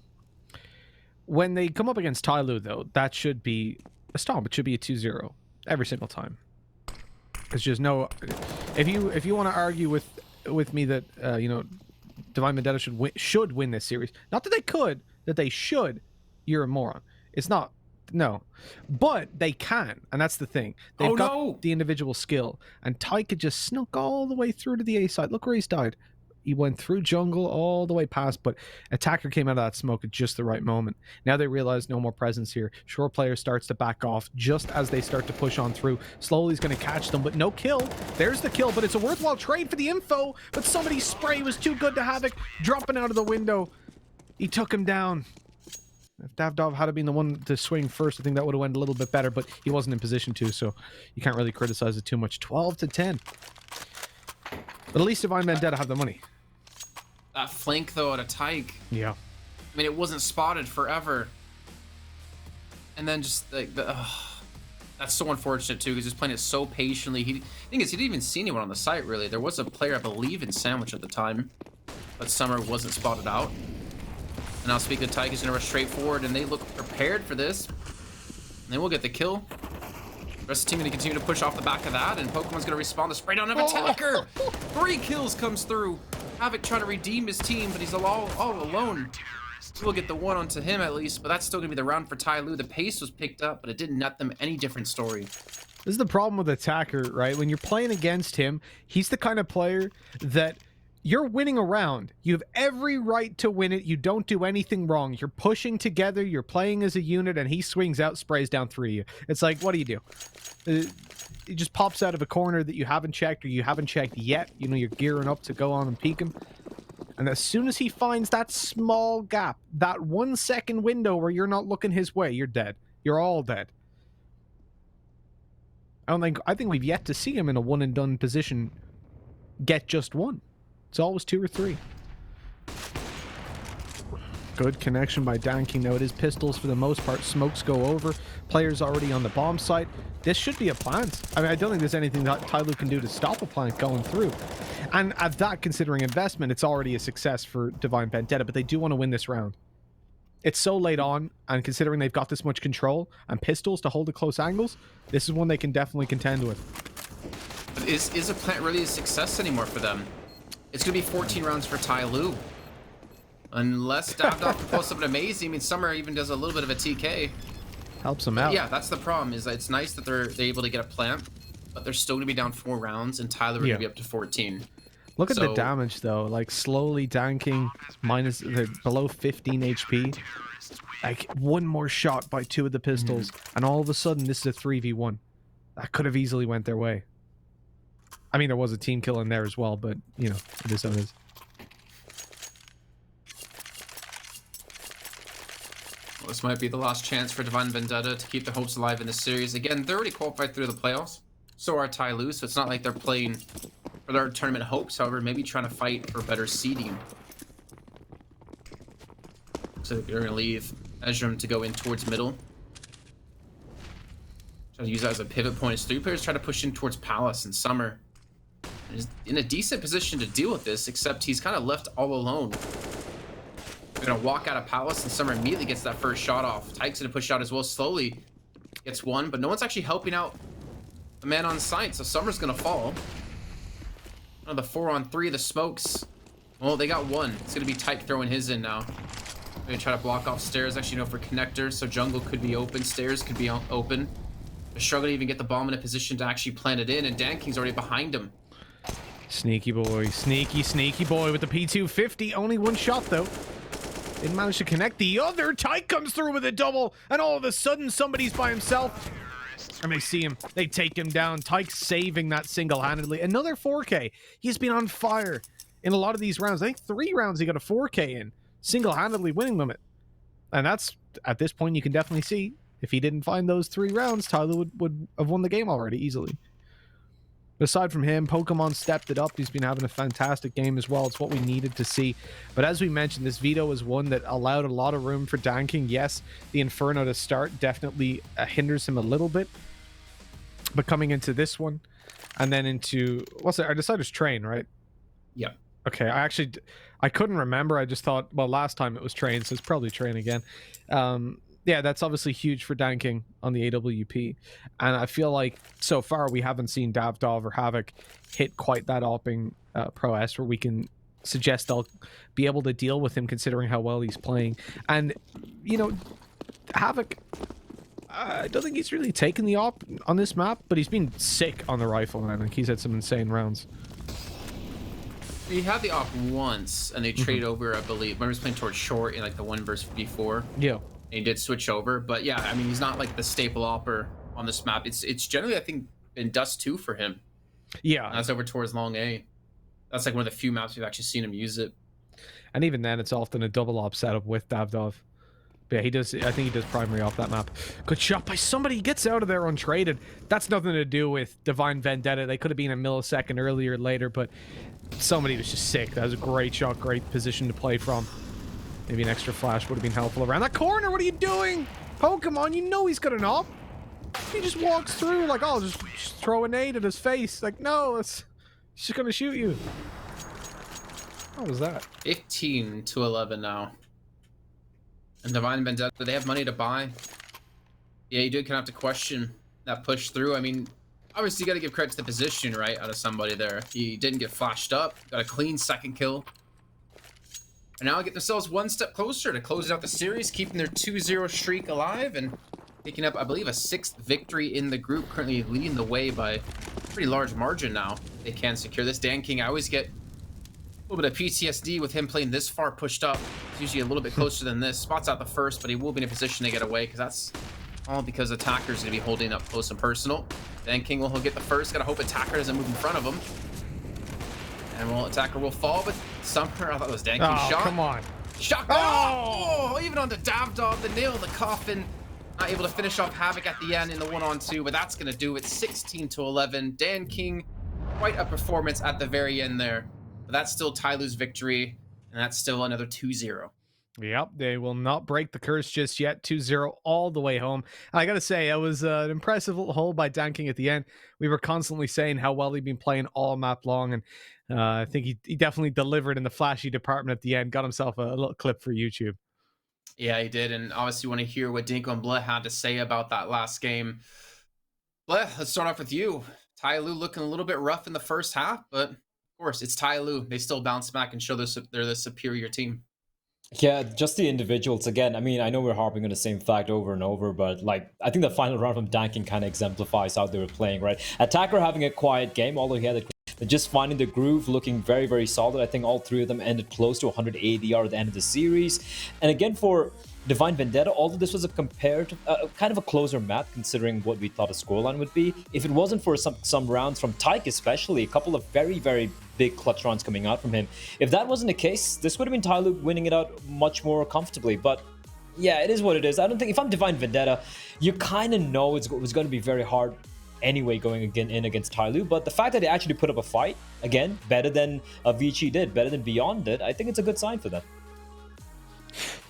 When they come up against Tyloo, though, that should be a stomp. It should be a 2-0 every single time. It's just no. If you want to argue with me that you know, Divine Vendetta should win this series, not that they could, that they should, you're a moron. It's not. No, but they can, and that's the thing. They've got the individual skill, and Taika just snuck all the way through to the A side. Look where he's died. He went through jungle all the way past, but Attacker came out of that smoke at just the right moment. Now they realize no more presence here. Shore player starts to back off just as they start to push on through. Slowly he's going to catch them, but no kill. There's the kill, but it's a worthwhile trade for the info, but somebody's spray was too good to Havoc. Dropping out of the window. He took him down. If Davdov had been the one to swing first, I think that would have went a little bit better, but he wasn't in position to, so you can't really criticize it too much. 12-10. But at least Divine Vendetta have the money. That flank, though, at a Tyke. Yeah. I mean, it wasn't spotted forever. And then just like that's so unfortunate, too, because he's playing it so patiently. The thing is, he didn't even see anyone on the site, really. There was a player, I believe, in Sandwich at the time, but Summer wasn't spotted out. And now speaking of Tyke, he's going to rush straight forward, and they look prepared for this. And they will get the kill. The rest of the team going to continue to push off the back of that, and Pokemon's going to respawn the spray down of Attacker. 3 kills comes through. Havoc trying to redeem his team, but he's all alone. We'll get the one onto him at least, but that's still going to be the round for Tyloo. The pace was picked up, but it didn't net them any different story. This is the problem with Attacker, right? When you're playing against him, he's the kind of player that you're winning a round. You have every right to win it. You don't do anything wrong. You're pushing together. You're playing as a unit, and he swings out, sprays down 3 of you. It's like, what do you do? It just pops out of a corner that you haven't checked or you haven't checked yet. You know, you're gearing up to go on and peek him. And as soon as he finds that small gap, that 1 second window where you're not looking his way, you're dead. You're all dead. I think we've yet to see him in a one and done position get just one. It's always 2 or 3. Good connection by Danking. Now it is pistols for the most part. Smokes go over. Players already on the bomb site. This should be a plant. I mean, I don't think there's anything that Tyloo can do to stop a plant going through. And at that, considering investment, it's already a success for Divine Vendetta, but they do want to win this round. It's so late on, and considering they've got this much control and pistols to hold at close angles, this is one they can definitely contend with. But is a plant really a success anymore for them? It's going to be 14 rounds for Tyloo. Unless Davdov can pull something amazing. I mean, Summer even does a little bit of a TK. Helps them out. Yeah, that's the problem, is that it's nice that they're able to get a plant, but they're still going to be down 4 rounds, and Tyloo are going to be up to 14. Look at the damage, though. Like, slowly Danking, minus, they're below 15 HP. Like, 1 more shot by 2 of the pistols, and all of a sudden, this is a 3v1. That could have easily went their way. I mean, there was a team kill in there as well, but, you know, it is what it is. Well, this might be the last chance for Divine Vendetta to keep their hopes alive in this series. Again, they're already qualified through the playoffs. So are Tyloo, so it's not like they're playing for their tournament hopes. However, maybe trying to fight for better seeding. So they're going to leave Ezram to go in towards middle. Try to use that as a pivot point. As 3 players try to push in towards Palace and Summer. And he's in a decent position to deal with this, except he's kind of left all alone. They're going to walk out of Palace, and Summer immediately gets that first shot off. Tyke's going to push out as well slowly. Gets one, but no one's actually helping out the man on site, so Summer's going to fall. Another 4-on-3, the smokes. Well, they got 1. It's going to be Tyke throwing his in now. They're going to try to block off stairs. Actually, no, for connectors, so jungle could be open. Stairs could be open. They're struggling to even get the bomb in a position to actually plant it in, and Danking's already behind him. Sneaky boy. Sneaky boy with the P250. Only 1 shot, though. Didn't manage to connect. The other Tyke comes through with a double, and all of a sudden somebody's by himself. And they see him. They take him down. Tyke saving that single-handedly. Another 4K. He's been on fire in a lot of these rounds. I think 3 rounds he got a 4K in. Single-handedly winning them. And that's, at this point, you can definitely see, if he didn't find those 3 rounds, Tyloo would have won the game already, easily. But aside from him, Pokemon stepped it up. He's been having a fantastic game as well. It's what we needed to see. But as we mentioned, this veto was one that allowed a lot of room for Danking. Yes, the Inferno to start definitely hinders him a little bit. But coming into this one, and then into... What's it? Our Decider's Train, right? Yeah. Okay, I couldn't remember. I just thought, well, last time it was train, so it's probably train again. Yeah, that's obviously huge for Danking on the AWP. And I feel like so far we haven't seen Davdov or Havoc hit quite that opping prowess where we can suggest they'll be able to deal with him considering how well he's playing. And, you know, Havoc, I don't think he's really taken the op on this map, but he's been sick on the rifle, and I think he's had some insane rounds. He had the op once, and they trade over, I believe. When he was playing towards short in like the 1 versus before. Yeah. And he did switch over, but yeah, I mean, he's not like the staple opper on this map. It's generally, I think, been Dust 2 for him. Yeah. And that's over towards Long A. That's like one of the few maps we've actually seen him use it. And even then, it's often a double op setup with Davdov. But yeah, he does. I think he does primary off that map. Good shot by somebody. He gets out of there untraded. That's nothing to do with Divine Vendetta. They could have been a millisecond earlier or later, but somebody was just sick. That was a great shot, great position to play from. Maybe an extra flash would have been helpful around that corner. What are you doing? Pokemon, you know he's got an op. He just walks through like, oh, just throw a nade at his face. Like, no, he's just going to shoot you. What was that? 15 to 11 now. And Divine Vendetta, they have money to buy. Yeah, you do kind of have to question that push through. I mean, obviously you got to give credit to the position, right, out of somebody there. He didn't get flashed up. Got a clean second kill. And now get themselves one step closer to closing out the series, keeping their 2-0 streak alive and picking up, I believe, a 6th victory in the group, currently leading the way by a pretty large margin now. They can secure this. Dan King, I always get a little bit of PTSD with him playing this far pushed up. He's usually a little bit closer than this. Spots out the first, but he will be in a position to get away because that's all because Attacker's going to be holding up close and personal. Dan King will get the first. Got to hope Attacker doesn't move in front of him. And Attacker will fall, but somehow I thought it was Dan King's shot. Come on. Shot. Oh, even on the Davdov, the nail in the coffin. Not able to finish off Havoc at the end in the 1-on-2, but that's going to do it. 16 to 11. Dan King, quite a performance at the very end there. But that's still Tyloo's victory, and that's still another 2-0. Yep, they will not break the curse just yet. 2-0 all the way home. I gotta say, it was an impressive little hold by Dan King at the end. We were constantly saying how well he'd been playing all map long, and I think he definitely delivered in the flashy department at the end. Got himself a little clip for YouTube. Yeah, he did, and obviously want to hear what Dinko and Bleh had to say about that last game. Bleh, let's start off with you. Tyloo looking a little bit rough in the first half, but of course, it's Tyloo. They still bounce back and show they're the superior team. Yeah, just the individuals again. I mean, I know we're harping on the same fact over and over, but like, I think the final round from Danking kind of exemplifies how they were playing, right? Attacker having a quiet game, although he had just finding the groove, looking very, very solid. I think all three of them ended close to 100 ADR at the end of the series. And again, for Divine Vendetta, although this was a comparative, kind of a closer map considering what we thought a scoreline would be, if it wasn't for some rounds from Tyke especially, a couple of very, very big clutch rounds coming out from him, if that wasn't the case, this would have been Tyloo winning it out much more comfortably. But yeah, it is what it is. I don't think, if I'm Divine Vendetta, you kind of know it was going to be very hard anyway going in against Tyloo, but the fact that they actually put up a fight, again, better than Avicii did, better than Beyond did, I think it's a good sign for them.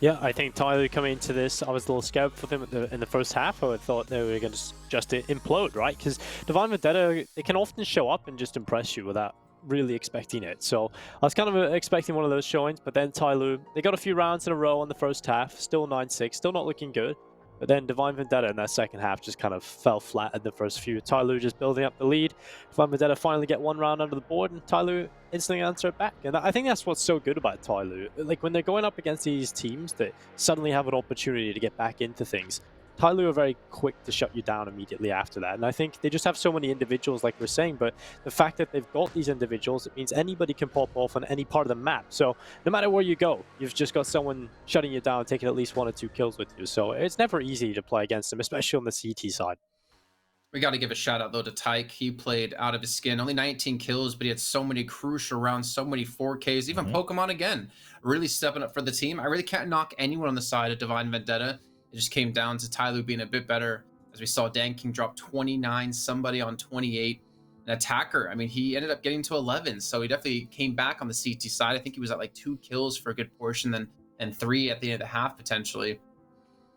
Yeah, I think Tyloo coming into this, I was a little scared for them in the first half. I thought they were going to just implode, right? Because Divine Vendetta, it can often show up and just impress you without really expecting it. So I was kind of expecting one of those showings, but then Tyloo, they got a few rounds in a row on the first half, still 9-6, still not looking good. But then Divine Vendetta in that second half just kind of fell flat in the first few. Tyloo just building up the lead. Divine Vendetta finally get one round under the board, and Tyloo instantly answer it back. And I think that's what's so good about Tyloo. Like, when they're going up against these teams that suddenly have an opportunity to get back into things, Tyloo are very quick to shut you down immediately after that. And I think they just have so many individuals, like we're saying, but the fact that they've got these individuals, it means anybody can pop off on any part of the map. So no matter where you go, you've just got someone shutting you down, taking at least 1 or 2 kills with you. So it's never easy to play against them, especially on the CT side. We got to give a shout out though to Tyke. He played out of his skin. Only 19 kills, but he had so many crucial rounds, so many 4Ks. Even Pokemon again, really stepping up for the team. I really can't knock anyone on the side of Divine Vendetta. It just came down to Tyloo being a bit better. As we saw, Dan King drop 29, somebody on 28. An Attacker, I mean, he ended up getting to 11, so he definitely came back on the CT side. I think he was at like 2 kills for a good portion, and 3 at the end of the half potentially.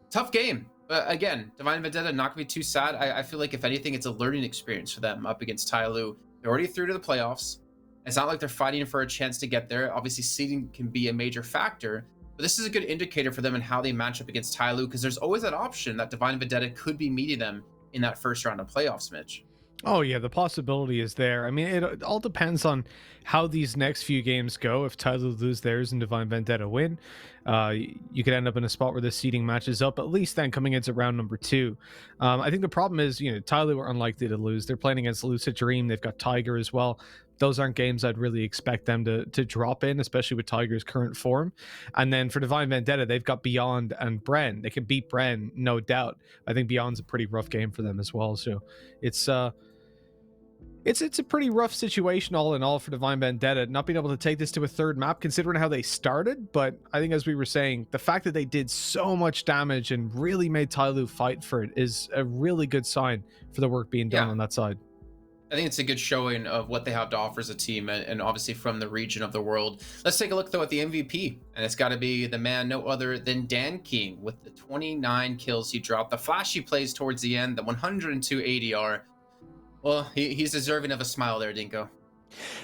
Tough game. But again, Divine Vendetta not gonna be too sad. I feel like if anything, it's a learning experience for them up against Tyloo. They're already through to the playoffs. It's not like they're fighting for a chance to get there. Obviously, seeding can be a major factor, but this is a good indicator for them and how they match up against Tyloo, because there's always that option that Divine Vendetta could be meeting them in that first round of playoffs, Mitch. Oh yeah, the possibility is there. I mean, it all depends on how these next few games go. If Tyloo lose theirs and Divine Vendetta win, you could end up in a spot where the seeding matches up, at least then coming into round number 2. I think the problem is, Tyloo are unlikely to lose. They're playing against Lucid Dream. They've got Tiger as well. Those aren't games I'd really expect them to drop in, especially with Tiger's current form. And then for Divine Vendetta, they've got Beyond and Bren. They can beat Bren, no doubt. I think Beyond's a pretty rough game for them as well. So it's a pretty rough situation all in all for Divine Vendetta, not being able to take this to a third map considering how they started. But I think, as we were saying, the fact that they did so much damage and really made Tyloo fight for it is a really good sign for the work being done on that side. I think it's a good showing of what they have to offer as a team, and obviously from the region of the world. Let's take a look, though, at the MVP, and it's got to be the man no other than Dan King with the 29 kills he dropped, the flashy plays towards the end, the 102 ADR. Well, he's deserving of a smile there, Dinko.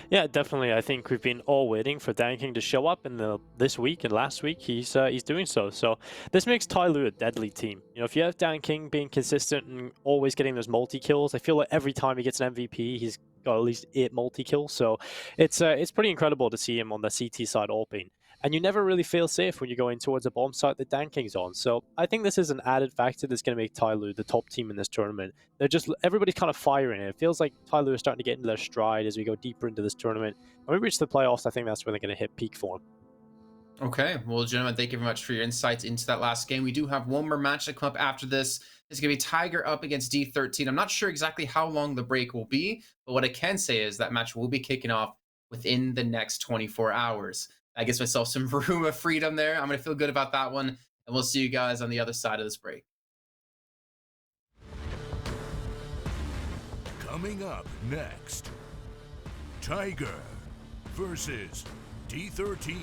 Yeah, definitely. I think we've been all waiting for Dan King to show up in this week, and last week he's doing so. So this makes Tyloo a deadly team. If you have Dan King being consistent and always getting those multi-kills, I feel like every time he gets an MVP, he's got at least 8 multi-kills. So it's pretty incredible to see him on the CT side AWPing. And you never really feel safe when you're going towards a bomb site that Dan King's on. So I think this is an added factor that's going to make Tyloo the top team in this tournament. Everybody's kind of firing. It feels like Tyloo is starting to get into their stride as we go deeper into this tournament. When we reach the playoffs, I think that's when they're going to hit peak form. Okay, well, gentlemen, thank you very much for your insights into that last game. We do have one more match to come up after this. It's going to be Tiger up against D13. I'm not sure exactly how long the break will be, but what I can say is that match will be kicking off within the next 24 hours. I gives myself some room of freedom there. I'm going to feel good about that one, and we'll see you guys on the other side of this break. Coming up next, Tiger versus D13.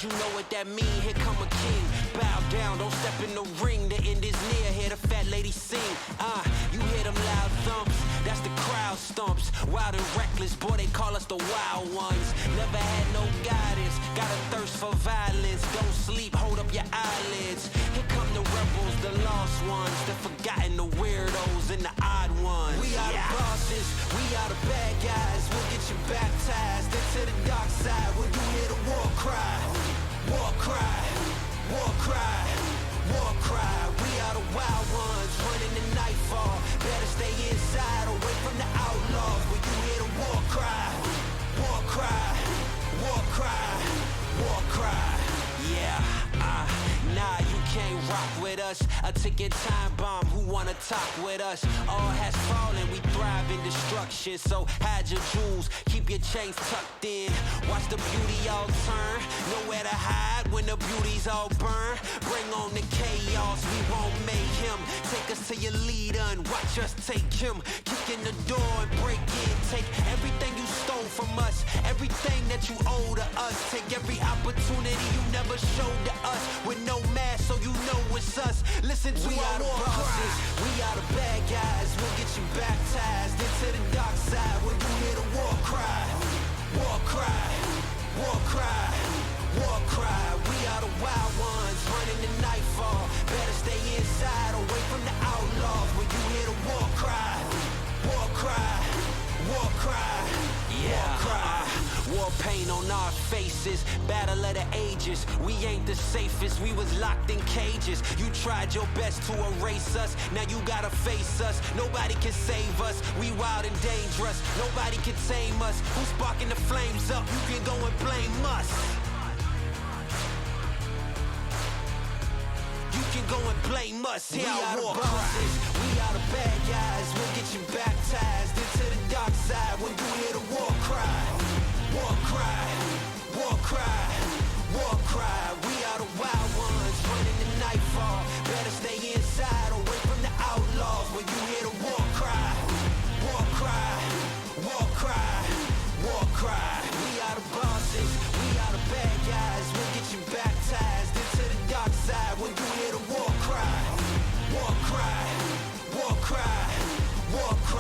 You know what that mean, here come a king. Bow down, don't step in the ring. The end is near, hear the fat lady sing. You hear them loud thumps, that's the crowd stumps. Wild and reckless, boy, they call us the wild ones. Never had no guidance, got a thirst for violence. Don't sleep, hold up your eyelids. Here come the rebels, the lost ones, the forgotten, the weirdos, and the odd ones. We are the bosses, we are the bad guys. We'll get you baptized into the dark side when you hear the war cry. War cry, war cry, war cry. We are the wild ones running the nightfall. Better stay inside, away from the outlaws. ticking time bomb. Who wanna talk with us? All has fallen, we thrive in destruction. So hide your jewels, keep your chains tucked in. Watch the beauty all turn, nowhere to hide when the beauty's all burn. Bring on the chaos, we won't make him. Take us to your leader and watch us take him. Kick in the door and break in. Take everything you stole from us, everything that you owe to us. Take every opportunity you never showed to us. With no mask, so you know it's us. Listen to our war cries. We are the bad guys. We'll get you baptized into the dark side when you hear the war cry. War cry. War cry. War cry. We are the wild ones running the nightfall. Better stay inside, away from the outlaws. When you hear the war cry. War cry. War cry. War cry. War paint on our faces, battle of the ages. We ain't the safest, we was locked in cages. You tried your best to erase us, now you gotta face us. Nobody can save us, we wild and dangerous. Nobody can tame us, who's sparking the flames up? You can go and blame us. You can go and blame us. We are the bosses, we are the bad guys. We'll get you baptized into the dark side when you hear the war cry. War cry, war cry, war cry. We are the wild ones running the nightfall. Better stay inside, away from the outlaws. When you hear the war cry, war cry, war cry, war cry. We are the bosses, we are the bad guys. We'll get you baptized into the dark side when you hear the war cry, war cry, war cry, war cry.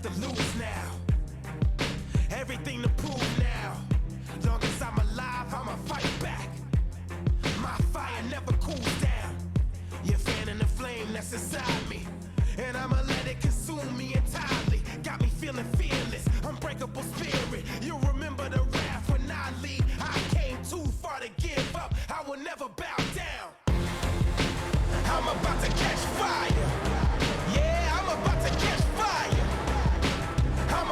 left to lose now. Everything to prove now. Long as I'm alive, I'ma fight back. My fire never cools down. You're fanning the flame that's inside me, and I'ma let it consume me entirely. Got me feeling fearless, unbreakable spirit. You remember the wrath when I lead. I came too far to give up. I will never bow down. I'm about to catch fire. Yeah, I'm about to catch fire. I'm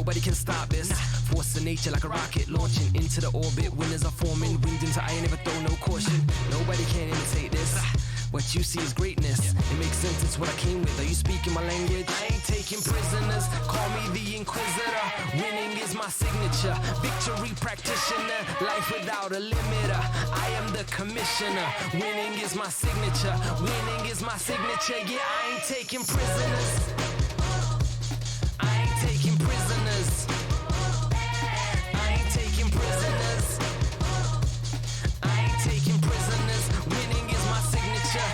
nobody can stop this. Force of nature like a rocket launching into the orbit. Winners are forming, wind into eye, never throw no caution. Nobody can imitate this. What you see is greatness. It makes sense, it's what I came with. Are you speaking my language? I ain't taking prisoners. Call me the Inquisitor. Winning is my signature. Victory practitioner. Life without a limiter. I am the commissioner. Winning is my signature. Winning is my signature. Yeah, I ain't taking prisoners. I ain't taking prisoners. I ain't taking prisoners. I ain't taking prisoners. Winning is my signature.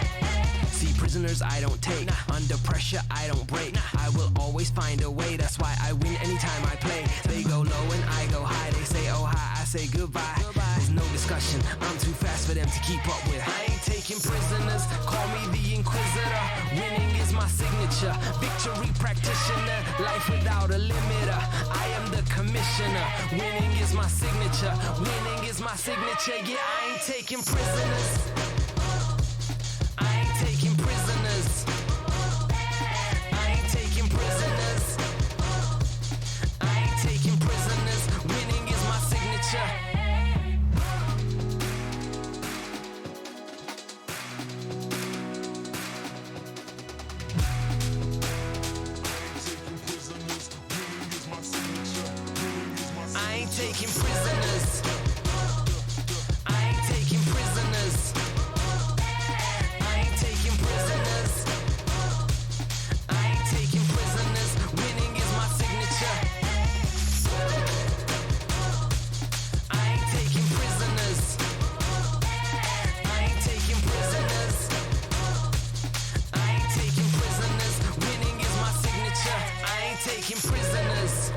See, prisoners I don't take. Under pressure I don't break. I will always find a way. That's why I win anytime I play. They go low and I go high. They say oh hi, I say goodbye. There's no discussion. I'm too fast for them to keep up with. I ain't taking prisoners. Call me the Inquisitor. Winning is my signature. Victory practitioner. Life without a limiter. I am the commissioner. Winning is my signature. Winning is my signature. Yeah, I ain't taking prisoners. I ain't taking prisoners. I ain't taking prisoners. I ain't taking prisoners. Winning is my signature. I ain't taking prisoners. I ain't taking prisoners. I ain't taking prisoners. I ain't taking prisoners. Winning is my signature. I ain't taking prisoners. I ain't taking prisoners. I ain't taking prisoners. Winning is my signature. I ain't taking prisoners.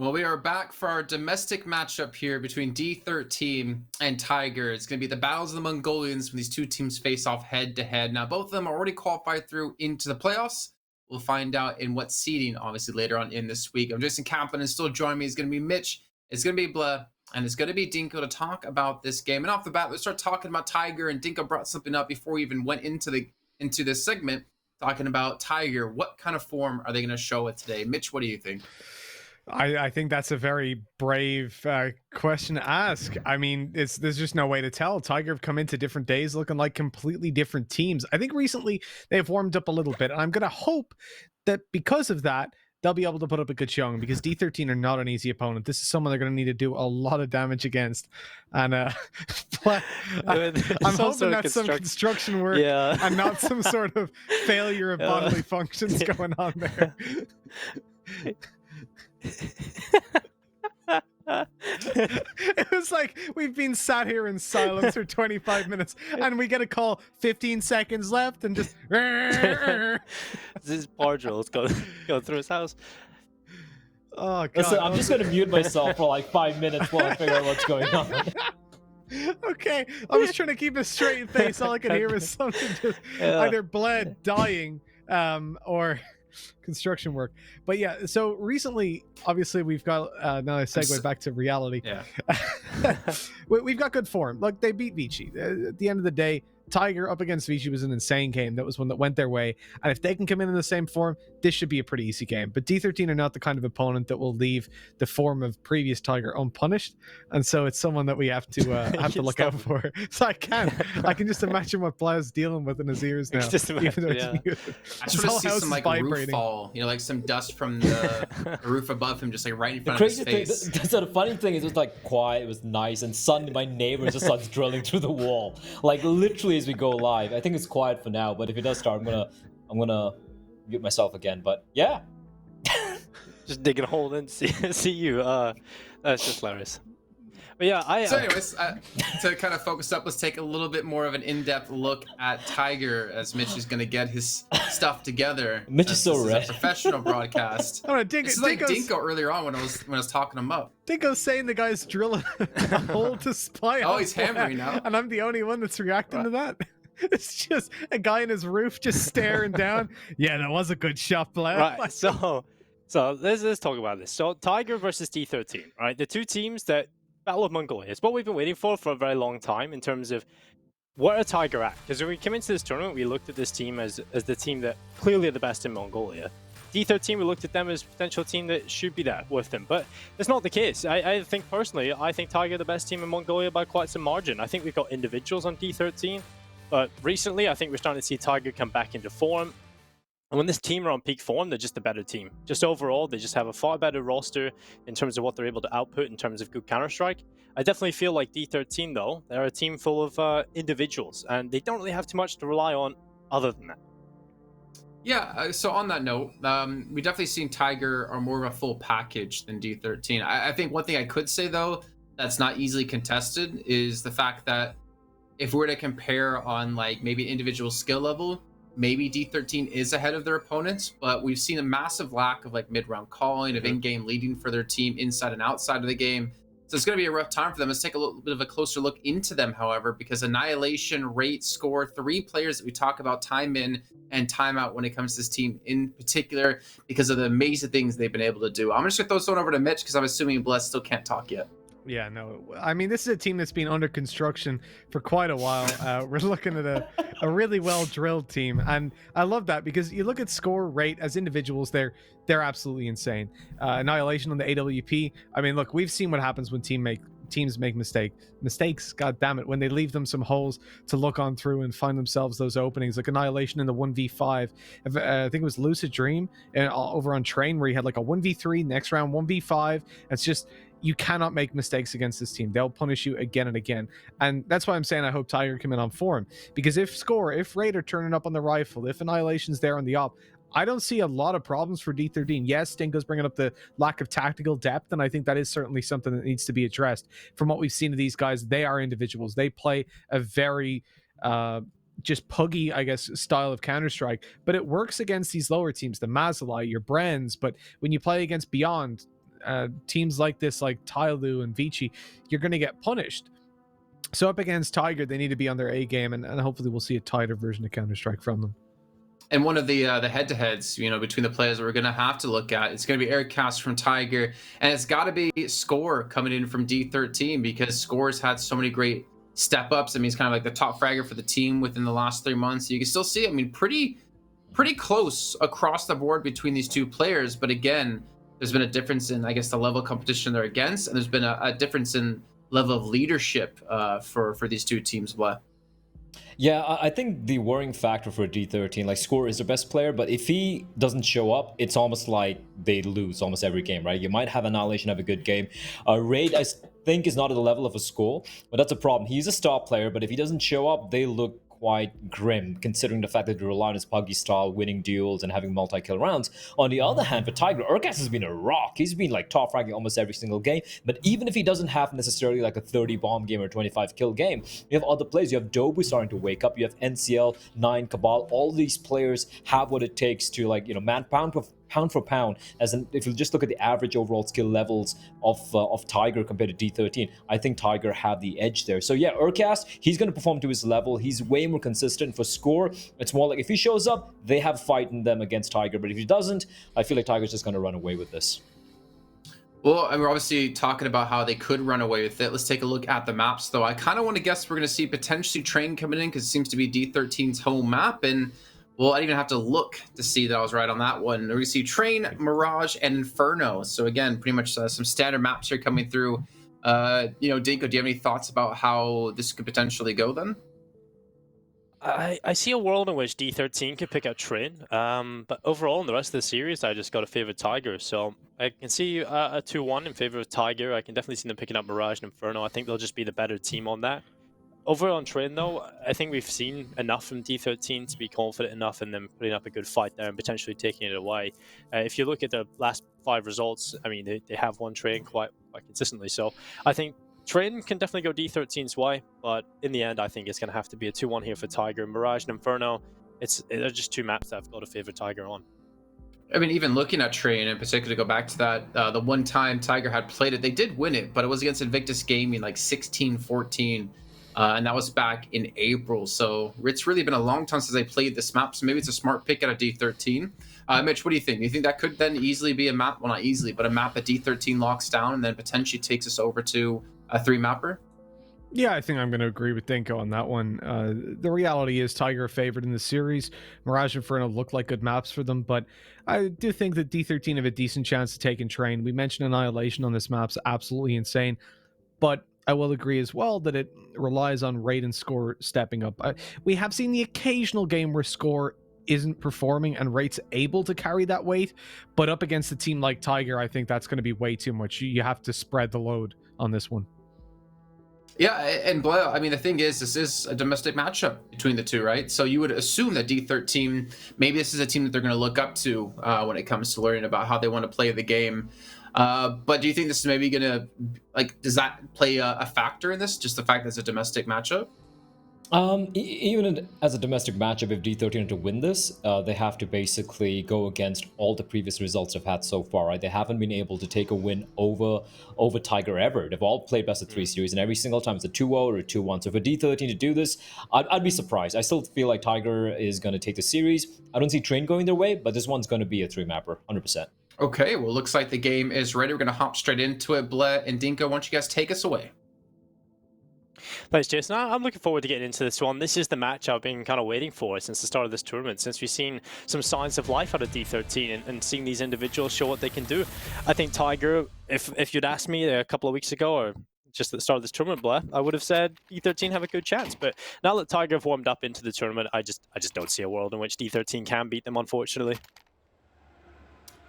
Well, we are back for our domestic matchup here between D13 and Tiger. It's going to be the battles of the Mongolians when these two teams face off head to head. Now, both of them are already qualified through into the playoffs. We'll find out in what seeding, obviously, later on in this week. I'm Jason Kaplan, and still joining me is going to be Mitch. It's going to be Blah, and it's going to be Dinko to talk about this game. And off the bat, let's start talking about Tiger. And Dinko brought something up before we even went into this segment, talking about Tiger. What kind of form are they going to show it today? Mitch, what do you think? I think that's a very brave question to ask. I mean, there's just no way to tell. Tiger have come into different days looking like completely different teams. I think recently they've warmed up a little bit, and I'm going to hope that because of that, they'll be able to put up a good showing, because D13 are not an easy opponent. This is someone they're going to need to do a lot of damage against. And I'm hoping that's some construction work and not some sort of failure of bodily functions going on there. It was like we've been sat here in silence for 25 minutes and we get a call 15 seconds left and just this is Pardrill's go through his house. Oh god. Listen, I'm just gonna mute myself for like 5 minutes while I figure out what's going on. Okay, I was trying to keep a straight face. All I could hear was something just either bled, dying, or construction work. But yeah, so recently, obviously, we've got now I segue back to reality. Yeah. We've got good form. Like, they beat Vici. At the end of the day, Tiger up against Vici was an insane game. That was one that went their way. And if they can come in the same form, this should be a pretty easy game. But D13 are not the kind of opponent that will leave the form of previous Tiger unpunished. And so it's someone that we have to look out for. So I can just imagine what Blau's dealing with in his ears now. Even though it's muted. I just want to see some like roof fall, like some dust from the roof above him, just like right in front of his face. So the funny thing is, it was like quiet, it was nice, and suddenly my neighbor just starts drilling through the wall, like literally as we go live. I think it's quiet for now, but if it does start, I'm gonna mute myself again. But yeah, just digging a hole in, see you. That's just hilarious. But yeah, So anyways, to kind of focus up, let's take a little bit more of an in-depth look at Tiger as Mitch is going to get his stuff together. Mitch is so red. This is a professional broadcast. Oh, This is like Dinko earlier on when I was talking him up. Dinko's saying the guy's drilling a hole to spy. Oh, he's hammering now. And I'm the only one that's reacting to that. It's just a guy in his roof just staring down. Yeah, that was a good shot, Blair. Right, so let's talk about this. So Tiger versus D13, right? The two teams that Battle of Mongolia. It's what we've been waiting for a very long time in terms of what are Tiger at? Because when we came into this tournament, we looked at this team as the team that clearly are the best in Mongolia. D13, we looked at them as a potential team that should be there with them, but that's not the case. I think personally, I think Tiger are the best team in Mongolia by quite some margin. I think we've got individuals on D13, but recently I think we're starting to see Tiger come back into form. And when this team are on peak form, they're just a better team. Just overall, they just have a far better roster in terms of what they're able to output in terms of good Counter-Strike. I definitely feel like D13, though, they're a team full of individuals, and they don't really have too much to rely on other than that. Yeah, so on that note, we definitely seen Tiger are more of a full package than D13. I think one thing I could say, though, that's not easily contested is the fact that if we were to compare on like maybe individual skill level, maybe D13 is ahead of their opponents, but we've seen a massive lack of like mid-round calling, of in-game leading for their team inside and outside of the game. So it's going to be a rough time for them. Let's take a little bit of a closer look into them, however, because Annihilation, Rate, Score, three players that we talk about time in and time out when it comes to this team in particular because of the amazing things they've been able to do. I'm just going to throw this one over to Mitch because I'm assuming Bless still can't talk yet. Yeah, no. I mean, this is a team that's been under construction for quite a while. We're looking at a really well-drilled team, and I love that because you look at Score, Rate as individuals, they're absolutely insane. Annihilation on the AWP. I mean, look, we've seen what happens when teams make mistakes. God damn it, when they leave them some holes to look on through and find themselves those openings, like Annihilation in the 1v5. I think it was Lucid Dream and over on Train where he had like a 1v3, next round 1v5. It's just, you cannot make mistakes against this team. They'll punish you again and again. And that's why I'm saying I hope Tiger come in on form. Because if Score, if Raid are turning up on the rifle, if Annihilation's there on the op, I don't see a lot of problems for D13. Yes, Dinko's bringing up the lack of tactical depth, and I think that is certainly something that needs to be addressed. From what we've seen of these guys, they are individuals. They play a very just puggy, I guess, style of Counter-Strike, but it works against these lower teams, the Mazalai, your Brens, but when you play against Beyond, teams like this, like Tyloo and Vici, you're going to get punished. So up against Tiger, they need to be on their A game, and hopefully we'll see a tighter version of Counter-Strike from them. And one of the head-to-heads, between the players that we're going to have to look at, it's going to be Aircast from Tiger, and it's got to be Score coming in from D13, because Score's had so many great step-ups. I mean, he's kind of like the top fragger for the team within the last 3 months. You can still see, I mean, pretty close across the board between these two players. But again, there's been a difference in, I guess, the level of competition they're against, and there's been a difference in level of leadership for these two teams. What? Yeah, I think the worrying factor for D13, like Score is the best player, but if he doesn't show up, it's almost like they lose almost every game, right? You might have Annihilation have a good game. Raid, I think, is not at the level of a Score, but that's a problem. He's a star player, but if he doesn't show up, they look quite grim, considering the fact that they rely on his Puggy style, winning duels and having multi-kill rounds. On the other hand, for Tiger, Urgas has been a rock. He's been like top fragging almost every single game, but even if he doesn't have necessarily like a 30 bomb game or 25 kill game, you have other players. You have Dobu starting to wake up, you have NCL, 9, Cabal. All these players have what it takes to, like, man, pound for pound, if you just look at the average overall skill levels of Tiger compared to D13, I think Tiger have the edge there. So yeah, Urcast, he's going to perform to his level. He's way more consistent. For Score, it's more like if he shows up, they have fight in them against Tiger, but if he doesn't, I feel like Tiger's just going to run away with this. Well, and we're obviously talking about how they could run away with it. Let's take a look at the maps, though. I kind of want to guess we're going to see potentially Train coming in, because it seems to be D13's home map, and well, I didn't even have to look to see that I was right on that one. We're going to see Train, Mirage, and Inferno. So again, pretty much some standard maps here coming through. Dinko, do you have any thoughts about how this could potentially go then? I see a world in which D13 could pick out Train, but overall in the rest of the series, I just got to favor Tiger. So I can see a 2-1 in favor of Tiger. I can definitely see them picking up Mirage and Inferno. I think they'll just be the better team on that. Over on Train, though, I think we've seen enough from D13 to be confident enough in them putting up a good fight there and potentially taking it away. If you look at the last 5 results, I mean, they have won Train quite consistently. So I think Train can definitely go D13's way, but in the end, I think it's going to have to be a 2-1 here for Tiger. Mirage and Inferno, they're just two maps that I've got to favor Tiger on. I mean, even looking at Train in particular, to go back to that, the one time Tiger had played it, they did win it, but it was against Invictus Gaming, like 16-14. And that was back in April. So it's really been a long time since I played this map. So maybe it's a smart pick out of D13. Mitch, what do you think? Do you think that could then easily be a map? Well, not easily, but a map that D13 locks down and then potentially takes us over to a 3-mapper? Yeah, I think I'm going to agree with Dinko on that one. The reality is Tiger favored in the series. Mirage and Inferno look like good maps for them, but I do think that D13 have a decent chance to take in Train. We mentioned Annihilation on this map's absolutely insane, but I will agree as well that it relies on Raid and Score stepping up. We have seen the occasional game where Score isn't performing and Raid's able to carry that weight, but up against a team like Tiger, I think that's going to be way too much. You have to spread the load on this one. Yeah, and Blair, I mean, the thing is, this is a domestic matchup between the two, right? So you would assume that D13, maybe this is a team that they're going to look up to when it comes to learning about how they want to play the game. But do you think this is maybe going to, like, does that play a factor in this? Just the fact that it's a domestic matchup? Even as a domestic matchup, if D13 are to win this, they have to basically go against all the previous results they've had so far, right? They haven't been able to take a win over Tiger ever. They've all played best of 3 series, and every single time it's a 2-0 or a 2-1. So for D13 to do this, I'd be surprised. I still feel like Tiger is going to take the series. I don't see Train going their way, but this one's going to be a 3-mapper, 100%. Okay, well, looks like the game is ready. We're going to hop straight into it. Bleh and Dinko, why don't you guys take us away? Thanks, Jason. I'm looking forward to getting into this one. This is the match I've been kind of waiting for since the start of this tournament, since we've seen some signs of life out of D13 and seeing these individuals show what they can do. I think Tiger, if you'd asked me a couple of weeks ago or just at the start of this tournament, Blair, I would have said D13 have a good chance. But now that Tiger have warmed up into the tournament, I just don't see a world in which D13 can beat them, unfortunately.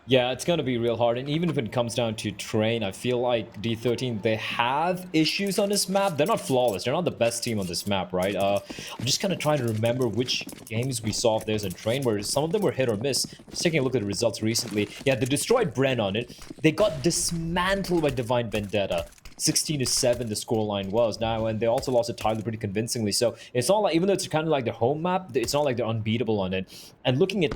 Yeah, it's going to be real hard. And even if it comes down to Train, I feel like D13, they have issues on this map. They're not flawless. They're not the best team on this map, right? I'm just kind of trying to remember which games we saw of theirs in Train, where some of them were hit or miss. Just taking a look at the results recently. Yeah, they destroyed Bren on it. They got dismantled by Divine Vendetta. 16-7 the scoreline was now, and they also lost to Tyler pretty convincingly. So it's not like, even though it's kind of like their home map, it's not like they're unbeatable on it. And looking at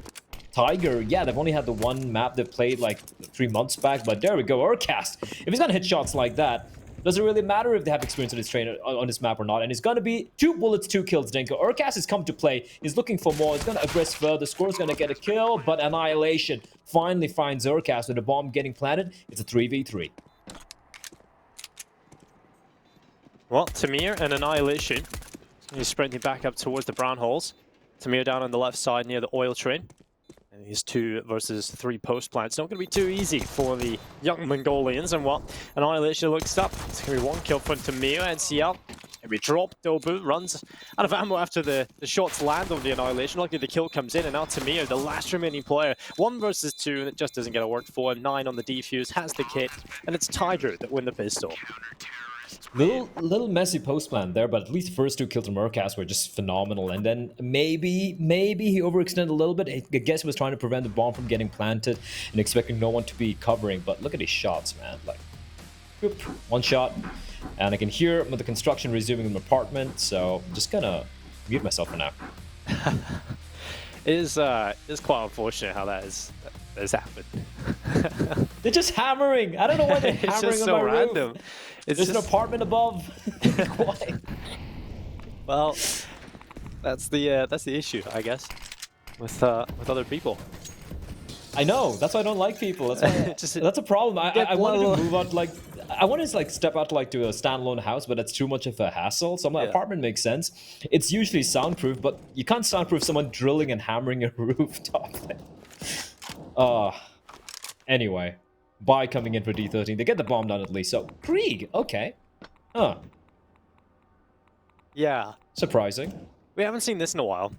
Tiger, yeah, they've only had the one map they played like 3 months back, but there we go, Urcast. If he's gonna hit shots like that, doesn't really matter if they have experience on this train on this map or not, and it's gonna be 2 bullets, 2 kills, Denko. Urcast has come to play, he's looking for more, he's gonna aggress further, Score's gonna get a kill, but Annihilation finally finds Urcast with a bomb getting planted. It's a 3v3. Well, Tamir and Annihilation. He's sprinting back up towards the brown holes. Tamir down on the left side near the oil train. And these 2 versus 3 post plants. Not going to be too easy for the young Mongolians. And what? Annihilation looks up. It's going to be 1 kill from Tamir. NCL. Maybe drop. Dobu runs out of ammo after the shots land on the Annihilation. Luckily the kill comes in. And now Tamir, the last remaining player. 1 versus 2. And it just doesn't get to work for him. 9 on the defuse. Has the kit. And it's Tiger that win the pistol. Little messy post plan there, but at least the first 2 kills from Urcast were just phenomenal. And then maybe he overextended a little bit. I guess he was trying to prevent the bomb from getting planted and expecting no one to be covering. But look at his shots, man. Like, whoop, 1 shot. And I can hear the construction resuming in the apartment, so I'm just gonna mute myself for now. It is quite unfortunate how that has happened. They're just hammering. I don't know why they're hammering just on so my random. roof. It's There's just... an apartment above. Why? Well, that's the issue, I guess, with other people. I know. That's why I don't like people. That's why that's a problem. I wanted to move out. Like, I wanted to like step out like to a standalone house, but that's too much of a hassle. So my apartment makes sense. It's usually soundproof, but you can't soundproof someone drilling and hammering a rooftop. Anyway, Bai coming in for D13. They get the bomb down at least. So Krieg, okay. Huh. Yeah. Surprising. We haven't seen this in a while.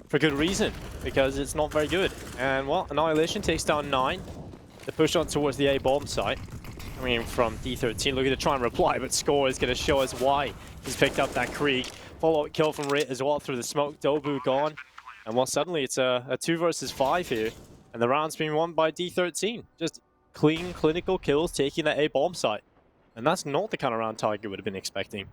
For good reason, because it's not very good. And well, Annihilation takes down 9. They push on towards the A bomb site. Coming in from D13, looking to try and reply, but Score is going to show us why he's picked up that Krieg. Follow-up kill from Rit as well through the smoke. Dobu gone. And well, suddenly it's a 2 versus 5 here. And the round's being won by D13. Just clean, clinical kills, taking that A bomb site. And that's not the kind of round Tiger would have been expecting.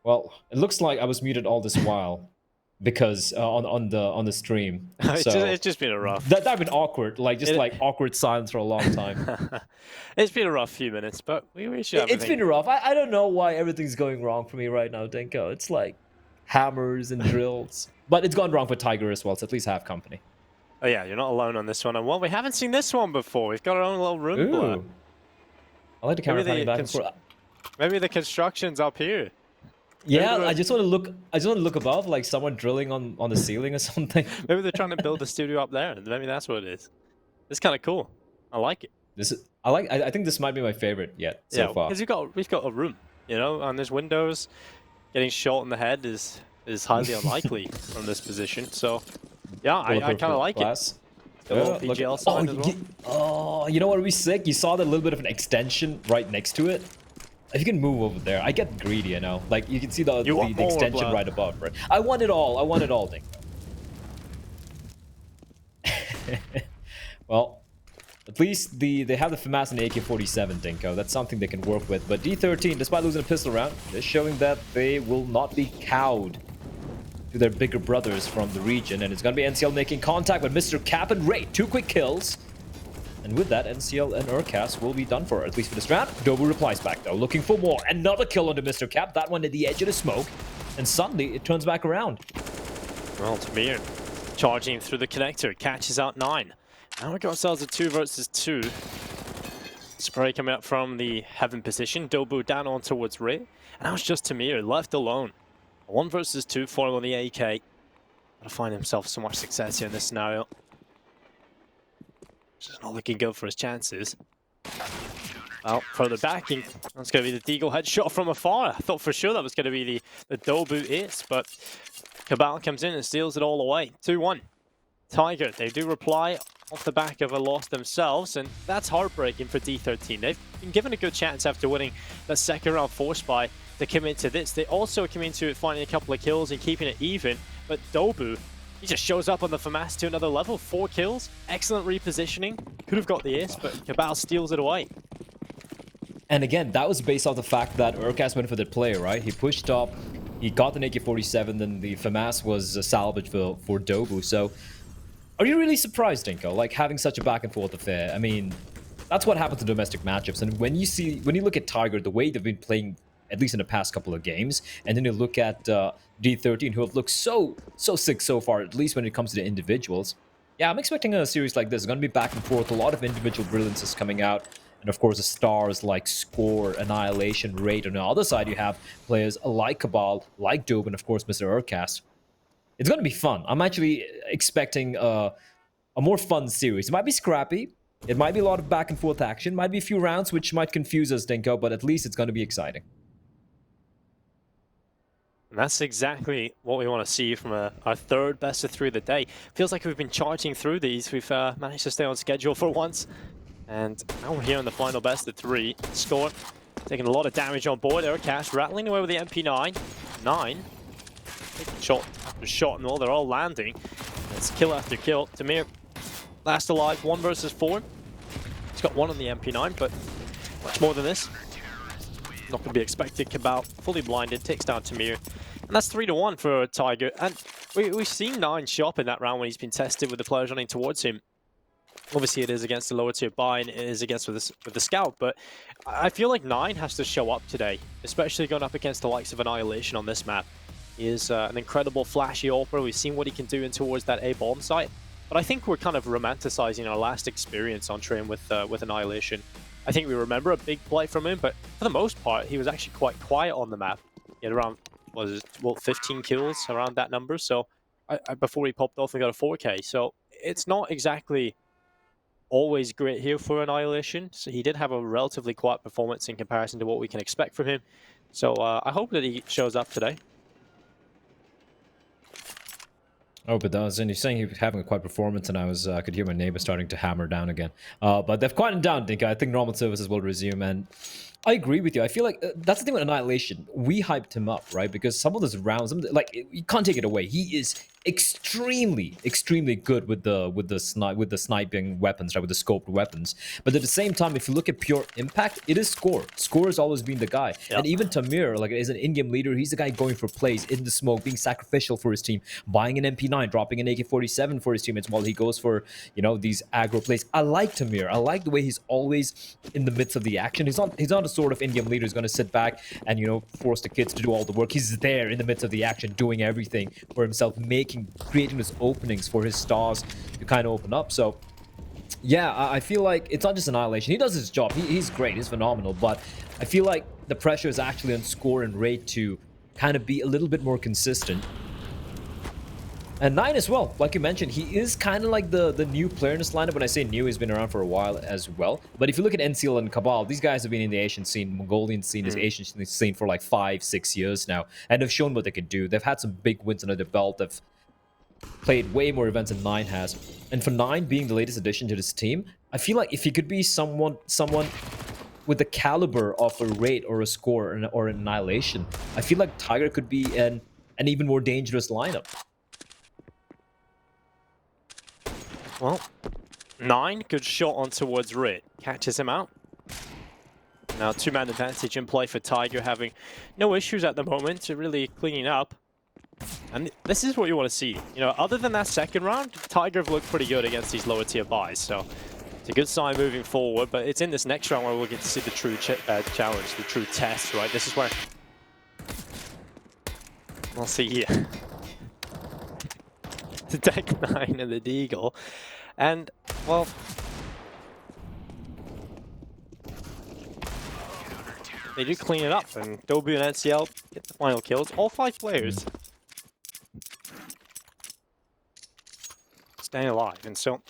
Well, it looks like I was muted all this while because on the stream. So It's just been a rough. That'd been awkward, like like awkward silence for a long time. It's been a rough few minutes, but we should have It's been rough. I don't know why everything's going wrong for me right now, Denko. It's like hammers and drills, but it's gone wrong for Tiger as well. So at least I have company. Oh yeah, you're not alone on this one. And well, we haven't seen this one before. We've got our own little room. Ooh. I like the camera panning back and forth. Maybe the construction's up here. Yeah, I just want to look. I just want to look above, like someone drilling on the ceiling or something. Maybe they're trying to build a studio up there. Maybe that's what it is. It's kind of cool. I like it. I think this might be my favorite yet so far. Because we've got a room, you know, and there's windows. Getting shot in the head is highly unlikely from this position. So yeah, I kind of like it. The little PGL side as well. Oh, you know what would be sick? You saw that little bit of an extension right next to it. If you can move over there, I get greedy, you know. Like you can see the extension right above, right? I want it all. I want it all, Dinko. Well, at least they have the FAMAS and the AK-47, Dinko. That's something they can work with. But D13, despite losing a pistol round, they're showing that they will not be cowed to their bigger brothers from the region. And it's going to be NCL making contact with Mr. Cap and Ray. 2 quick kills. And with that, NCL and Urcast will be done for, at least for this round. Dobu replies back, though, looking for more. Another kill onto Mr. Cap, that one at the edge of the smoke. And suddenly, it turns back around. Well, Tamir charging through the connector, catches out 9. Now we got ourselves a 2 versus 2. Spray coming up from the heaven position. Dobu down on towards Ray. And now it's just Tamir left alone. 1 versus 2 for him on the AK. Gotta find himself so much success here in this scenario. Just not looking good for his chances. Well, further backing, that's going to be the Deagle headshot from afar. I thought for sure that was going to be the Dobu ace, but Cabal comes in and steals it all away. 2-1. Tiger, they do reply off the back of a loss themselves, and that's heartbreaking for D13. They've been given a good chance after winning that second round force buy to come into this. They also come into it finding a couple of kills and keeping it even, but Dobu, he just shows up on the FAMAS to another level. 4 kills, excellent repositioning. Could have got the ace, but Cabal steals it away. And again, that was based off the fact that Urkas went for the play, right? He pushed up, he got an AK-47, then the FAMAS was salvaged for Dobu. So, are you really surprised, Dinko, like having such a back and forth affair? I mean, that's what happens in domestic matchups. And when you look at Tiger, the way they've been playing, at least in the past couple of games, and then you look at D13, who have looked so sick so far, at least when it comes to the individuals. Yeah, I'm expecting a series like this. It's going to be back and forth, a lot of individual brilliances coming out. And of course, the stars like Score, Annihilation, Raid. On the other side, you have players like Cabal, like Dobe, and of course, Mr. Urcast. It's going to be fun. I'm actually expecting a more fun series. It might be scrappy. It might be a lot of back and forth action. Might be a few rounds, which might confuse us, Dinko, but at least it's going to be exciting. And that's exactly what we want to see from our third best of 3 of the day. Feels like we've been charging through these. We've managed to stay on schedule for once. And now we're here in the final best of 3. Score taking a lot of damage on board. Urcast rattling away with the MP9. 9. Taking shot after shot, and all they're all landing. It's kill after kill. Tamir last alive, 1 versus 4. He's got 1 on the MP9, but much more than this. Not going to be expected. Cabal fully blinded, takes down Tamir. And that's 3-1 for Tiger. And we've seen 9 show up in that round when he's been tested with the players running towards him. Obviously, it is against the lower tier buy and it is against with the scout, but I feel like 9 has to show up today, especially going up against the likes of Annihilation on this map. He is an incredible flashy AWPer. We've seen what he can do in towards that A bomb site, but I think we're kind of romanticizing our last experience on train with Annihilation. I think we remember a big play from him, but for the most part, he was actually quite quiet on the map. He had around 15 kills, around that number. So before he popped off and got a 4K, so it's not exactly always great here for Annihilation. So he did have a relatively quiet performance in comparison to what we can expect from him. So I hope that he shows up today. I hope it does. And you're saying he was having a quiet performance, and I could hear my neighbor starting to hammer down again. But they've quieted down, Dinka. I think normal services will resume, and I agree with you. I feel like that's the thing with Annihilation. We hyped him up, right? Because some of those rounds, like, you can't take it away. He is extremely good with the sniping weapons, right? With the scoped weapons. But at the same time, if you look at pure impact, it is Score. Score has always been the guy. Yep. And even Tamir, like, is an in-game leader. He's the guy going for plays in the smoke, being sacrificial for his team, buying an MP9, dropping an AK-47 for his teammates while he goes for, you know, these aggro plays. I like Tamir. I like the way he's always in the midst of the action. He's not a sort of in-game leader who's going to sit back and, you know, force the kids to do all the work. He's there in the midst of the action, doing everything for himself, creating those openings for his stars to kind of open up. So yeah, I feel like it's not just Annihilation. He does his job. He's great. He's phenomenal. But I feel like the pressure is actually on Score and Raid to kind of be a little bit more consistent. And 9 as well, like you mentioned, he is kind of like the new player in this lineup. When I say new, he's been around for a while as well. But if you look at NCL and Cabal, these guys have been in the Asian scene, Mongolian scene, this Asian scene for like 5-6 years now, and have shown what they can do. They've had some big wins under their belt. They've played way more events than 9 has. And for 9 being the latest addition to this team, I feel like if he could be someone with the caliber of a Raid or a Score or an Annihilation, I feel like Tiger could be an even more dangerous lineup. Well, 9, good shot on towards Raid. Catches him out. Now 2-man advantage in play for Tiger, having no issues at the moment, really cleaning up. And this is what you want to see. You know, other than that second round, Tiger have looked pretty good against these lower tier buys. So it's a good sign moving forward. But it's in this next round where we'll get to see the true challenge, the true test, right? This is where we'll see here. The Deck 9 and the Deagle. And, well, they do clean it up, and Dobu and NCL get the final kills. All 5 players staying alive, and so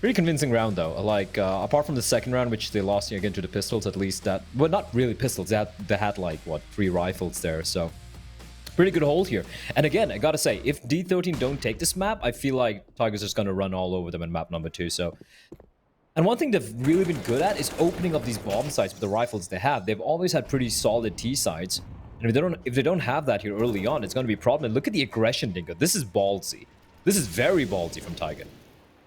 Pretty convincing round though. Like apart from the second round, which they lost again to the pistols, at least that well, not really pistols. They had like what 3 rifles there, so pretty good hold here. And again, I gotta say, if D13 don't take this map, I feel like Tiger's just gonna run all over them in map number 2. So, and one thing they've really been good at is opening up these bomb sites with the rifles they have. They've always had pretty solid T sites, and if they don't have that here early on, it's gonna be a problem. And look at the aggression, Dingo. This is ballsy. This is very ballsy from Tiger.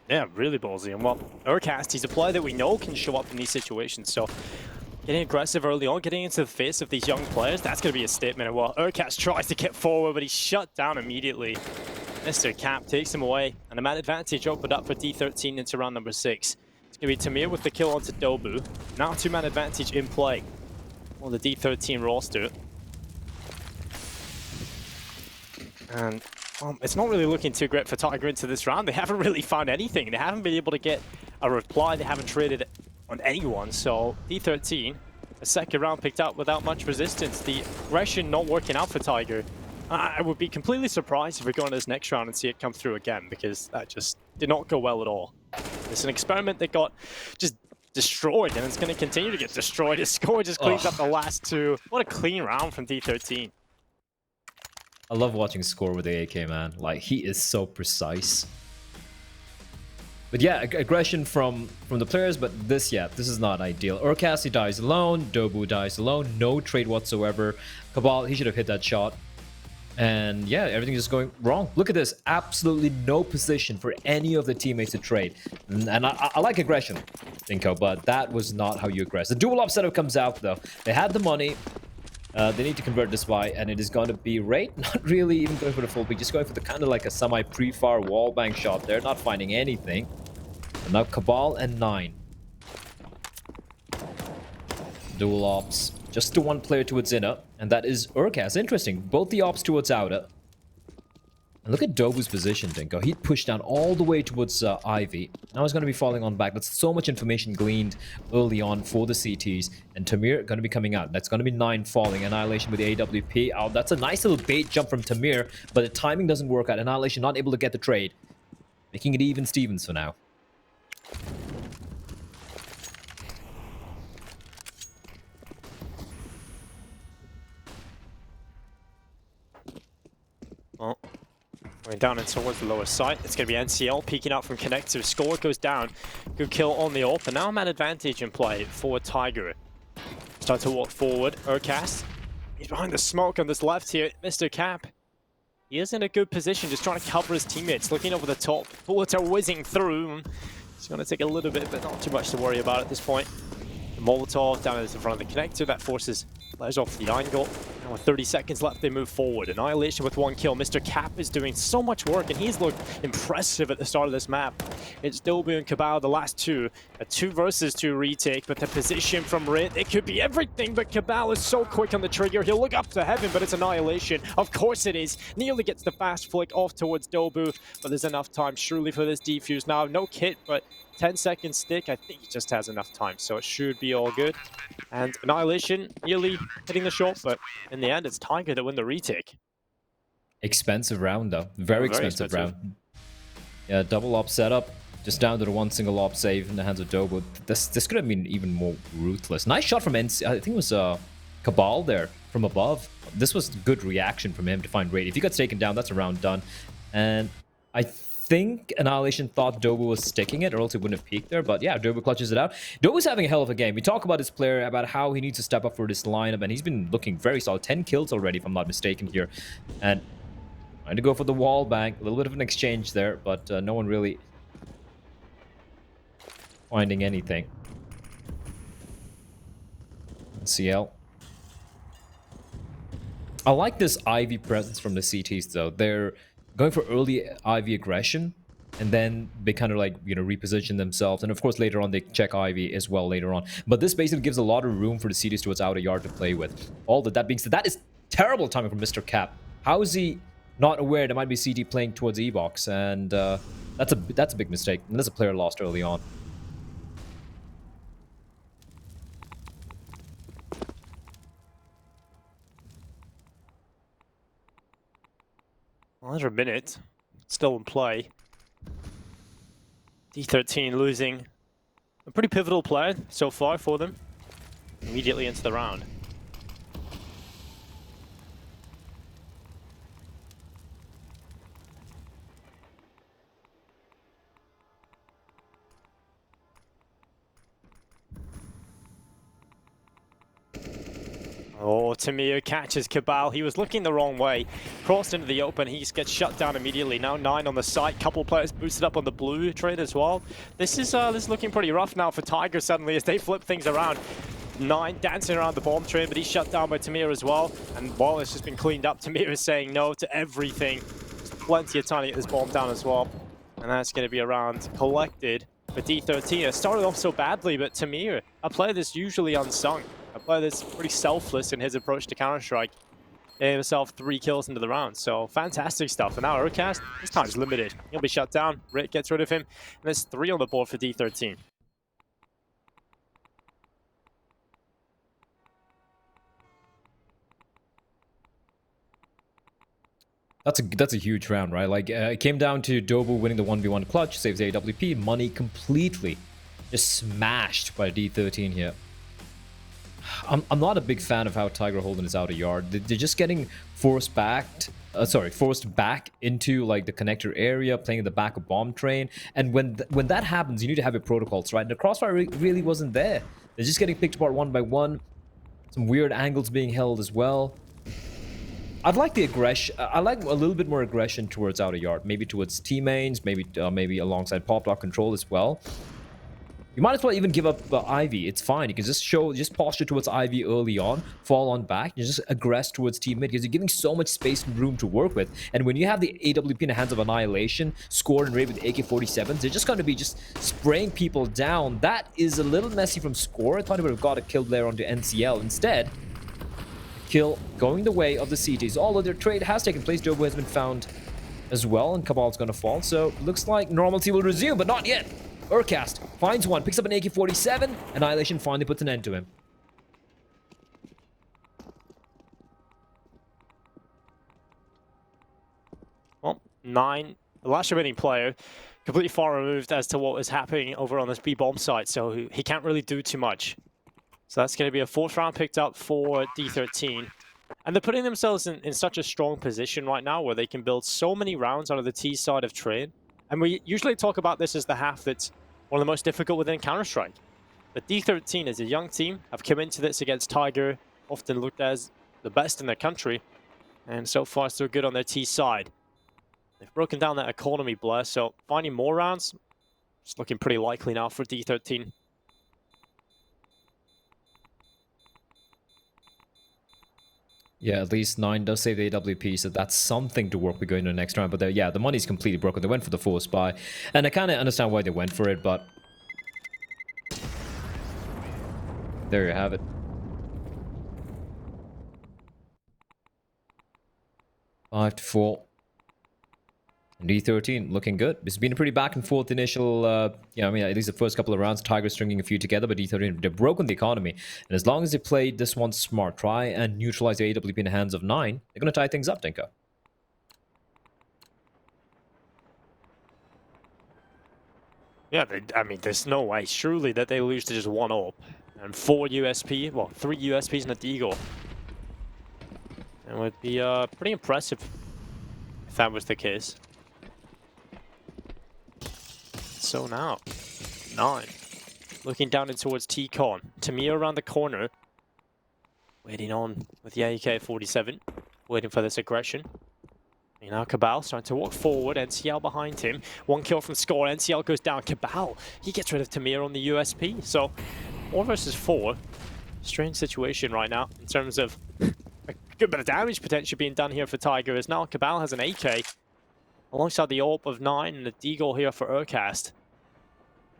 Yeah, really ballsy. And well, Urcast, he's a player that we know can show up in these situations. So getting aggressive early on, getting into the face of these young players, that's going to be a statement. And well, Urcast tries to get forward, but he's shut down immediately. Mr. Cap takes him away, and a man advantage opened up for D13 into round number 6. It's going to be Tamir with the kill onto Dobu. Now 2-man advantage in play on the D13 roster. And it's not really looking too great for Tiger into this round. They haven't really found anything. They haven't been able to get a reply. They haven't traded on anyone. So D13, a second round picked up without much resistance. The aggression not working out for Tiger. I would be completely surprised if we go into this next round and see it come through again, because that just did not go well at all. It's an experiment that got just destroyed, and it's going to continue to get destroyed. His score just cleans up the last 2. What a clean round from D13. I love watching Score with the AK, man. Like, he is so precise. But yeah, aggression from the players, but this is not ideal. Urcast, he dies alone. Dobu dies alone. No trade whatsoever. Cabal, he should have hit that shot. And yeah, everything's just going wrong. Look at this. Absolutely no position for any of the teammates to trade. And I like aggression, Dinko, but that was not how you aggress. The dual op setup comes out, though. They had the money. They need to convert this Y, and it is going to be Raid. Not really even going for the full pick, just going for the kind of like a semi-pre-fire wallbang shot there, not finding anything. And now Cabal and 9. Dual ops. Just the one player towards Inner, and that is Urcast. Interesting. Both the ops towards Outer. And look at Dobu's position, Dinko. He'd pushed down all the way towards Ivy. Now he's going to be falling on back. That's so much information gleaned early on for the CTs. And Tamir going to be coming out. That's going to be 9 falling. Annihilation with the AWP. Oh, that's a nice little bait jump from Tamir, but the timing doesn't work out. Annihilation not able to get the trade, making it even Stevens for now. Well, going down and towards the lower side. It's going to be NCL peeking out from connector. Score goes down. Good kill on the AWP. And now man advantage in play for Tiger. Start to walk forward. Urcast. He's behind the smoke on this left here. Mr. Cap. He is in a good position, just trying to cover his teammates. Looking over the top. Bullets are whizzing through. It's going to take a little bit, but not too much to worry about at this point. The Molotov down in front of the connector. That forces players off the angle. Now with 30 seconds left, they move forward. Annihilation with 1 kill. Mr. Cap is doing so much work, and he's looked impressive at the start of this map. It's Dobu and Cabal, the last 2. A 2 versus 2 retake, but the position from Rit, it could be everything, but Cabal is so quick on the trigger. He'll look up to heaven, but it's Annihilation. Of course it is. Nearly gets the fast flick off towards Dobu, but there's enough time surely for this defuse. Now, no kit, but 10-second stick, I think he just has enough time, so it should be all good. And Annihilation nearly hitting the shot, but in the end, it's Tiger that win the retake. Expensive round, though. Very expensive round. Yeah, double op setup. Just down to the 1 single op save in the hands of Dobu. This could have been even more ruthless. Nice shot from NC. I think it was Cabal there from above. This was good reaction from him to find Raid. If he got taken down, that's a round done. And I think Annihilation thought Dobu was sticking it, or else he wouldn't have peeked there. But yeah, Dobu clutches it out. Dobu's having a hell of a game. We talk about his player, about how he needs to step up for this lineup, and he's been looking very solid. 10 kills already, if I'm not mistaken here. And trying to go for the wall bang. A little bit of an exchange there, but no one really finding anything. CL. I like this Ivy presence from the CTs, though. They're going for early Ivy aggression, and then they kind of like, you know, reposition themselves. And of course, later on, they check Ivy as well later on. But this basically gives a lot of room for the CTs towards outer yard to play with. All that being said, that is terrible timing from Mr. Cap. How is he not aware there might be CT playing towards E-Box? And that's a big mistake. And that's a player lost early on. Well, there's a minute. Still in play. D13 losing a pretty pivotal player so far for them. Immediately into the round. Oh, Tamir catches Cabal. He was looking the wrong way. Crossed into the open. He just gets shut down immediately. Now 9 on the site. Couple players boosted up on the blue trade as well. This is looking pretty rough now for Tiger suddenly as they flip things around. 9 dancing around the bomb train, but he's shut down by Tamir as well. And while it's just been cleaned up, Tamir is saying no to everything. There's plenty of time to get this bomb down as well. And that's going to be a round collected for D13. It started off so badly, but Tamir, a player that's usually unsung, a player that's pretty selfless in his approach to Counter-Strike, gave himself 3 kills into the round. So fantastic stuff. And now Urcast, this time's limited. He'll be shut down. Rit gets rid of him. And there's 3 on the board for D13. That's a huge round, right? Like, it came down to Dobu winning the 1v1 clutch, saves AWP, money completely just smashed by D13 here. I'm not a big fan of how Tiger holding his outer yard. They're just getting forced back into like the connector area, playing in the back of bomb train. And when that happens, you need to have your protocols, right? And the crossfire really wasn't there. They're just getting picked apart one by one. Some weird angles being held as well. I'd like the aggression. I like a little bit more aggression towards outer yard, maybe towards teammates, maybe alongside pop lock control as well. You might as well even give up Ivy. It's fine. You can just posture towards Ivy early on, fall on back, and just aggress towards teammate because you're giving so much space and room to work with. And when you have the AWP in the hands of Annihilation, scored and raid with AK-47s, they're just going to be just spraying people down. That is a little messy from Score. I thought he would have got a kill there onto NCL. Instead, kill going the way of the CTs. Although their trade has taken place, Dobo has been found as well, and Cabal's going to fall. So looks like normalcy will resume, but not yet. Urcast finds one, picks up an AK-47. Annihilation finally puts an end to him. Well, 9, the last remaining player, completely far removed as to what was happening over on this B-bomb site, so he can't really do too much. So that's going to be a 4th round picked up for D13. And they're putting themselves in such a strong position right now where they can build so many rounds out of the T side of trade. And we usually talk about this as the half that's one of the most difficult within Counter-Strike. But D13 as a young team have come into this against Tiger, often looked as the best in their country. And so far so good on their T side. They've broken down that economy blur, so finding more rounds, it's looking pretty likely now for D13. Yeah, at least 9 does save the AWP, so that's something to work with going to the next round. But yeah, the money's completely broken. They went for the force buy, and I kind of understand why they went for it, but there you have it. Five to 4. D13 looking good. It's been a pretty back and forth initial, at least the first couple of rounds, Tiger stringing a few together, but D13, they've broken the economy. And as long as they played this one smart, try and neutralize the AWP in the hands of 9, they're going to tie things up, Dinko. Yeah, I mean, there's no way, surely, that they lose to just 1 AWP. And 4 USP, well, 3 USPs and a Deagle. It would be pretty impressive if that was the case. So now, 9. Looking down in towards T-Con. Tamir around the corner. Waiting on with the AK-47. Waiting for this aggression. And now Cabal starting to walk forward. NCL behind him. 1 kill from Score. NCL goes down. Cabal, he gets rid of Tamir on the USP. So, 4 versus 4. Strange situation right now in terms of a good bit of damage potentially being done here for Tiger. As now Cabal has an AK. Alongside the AWP of 9 and a Deagle here for Urcast.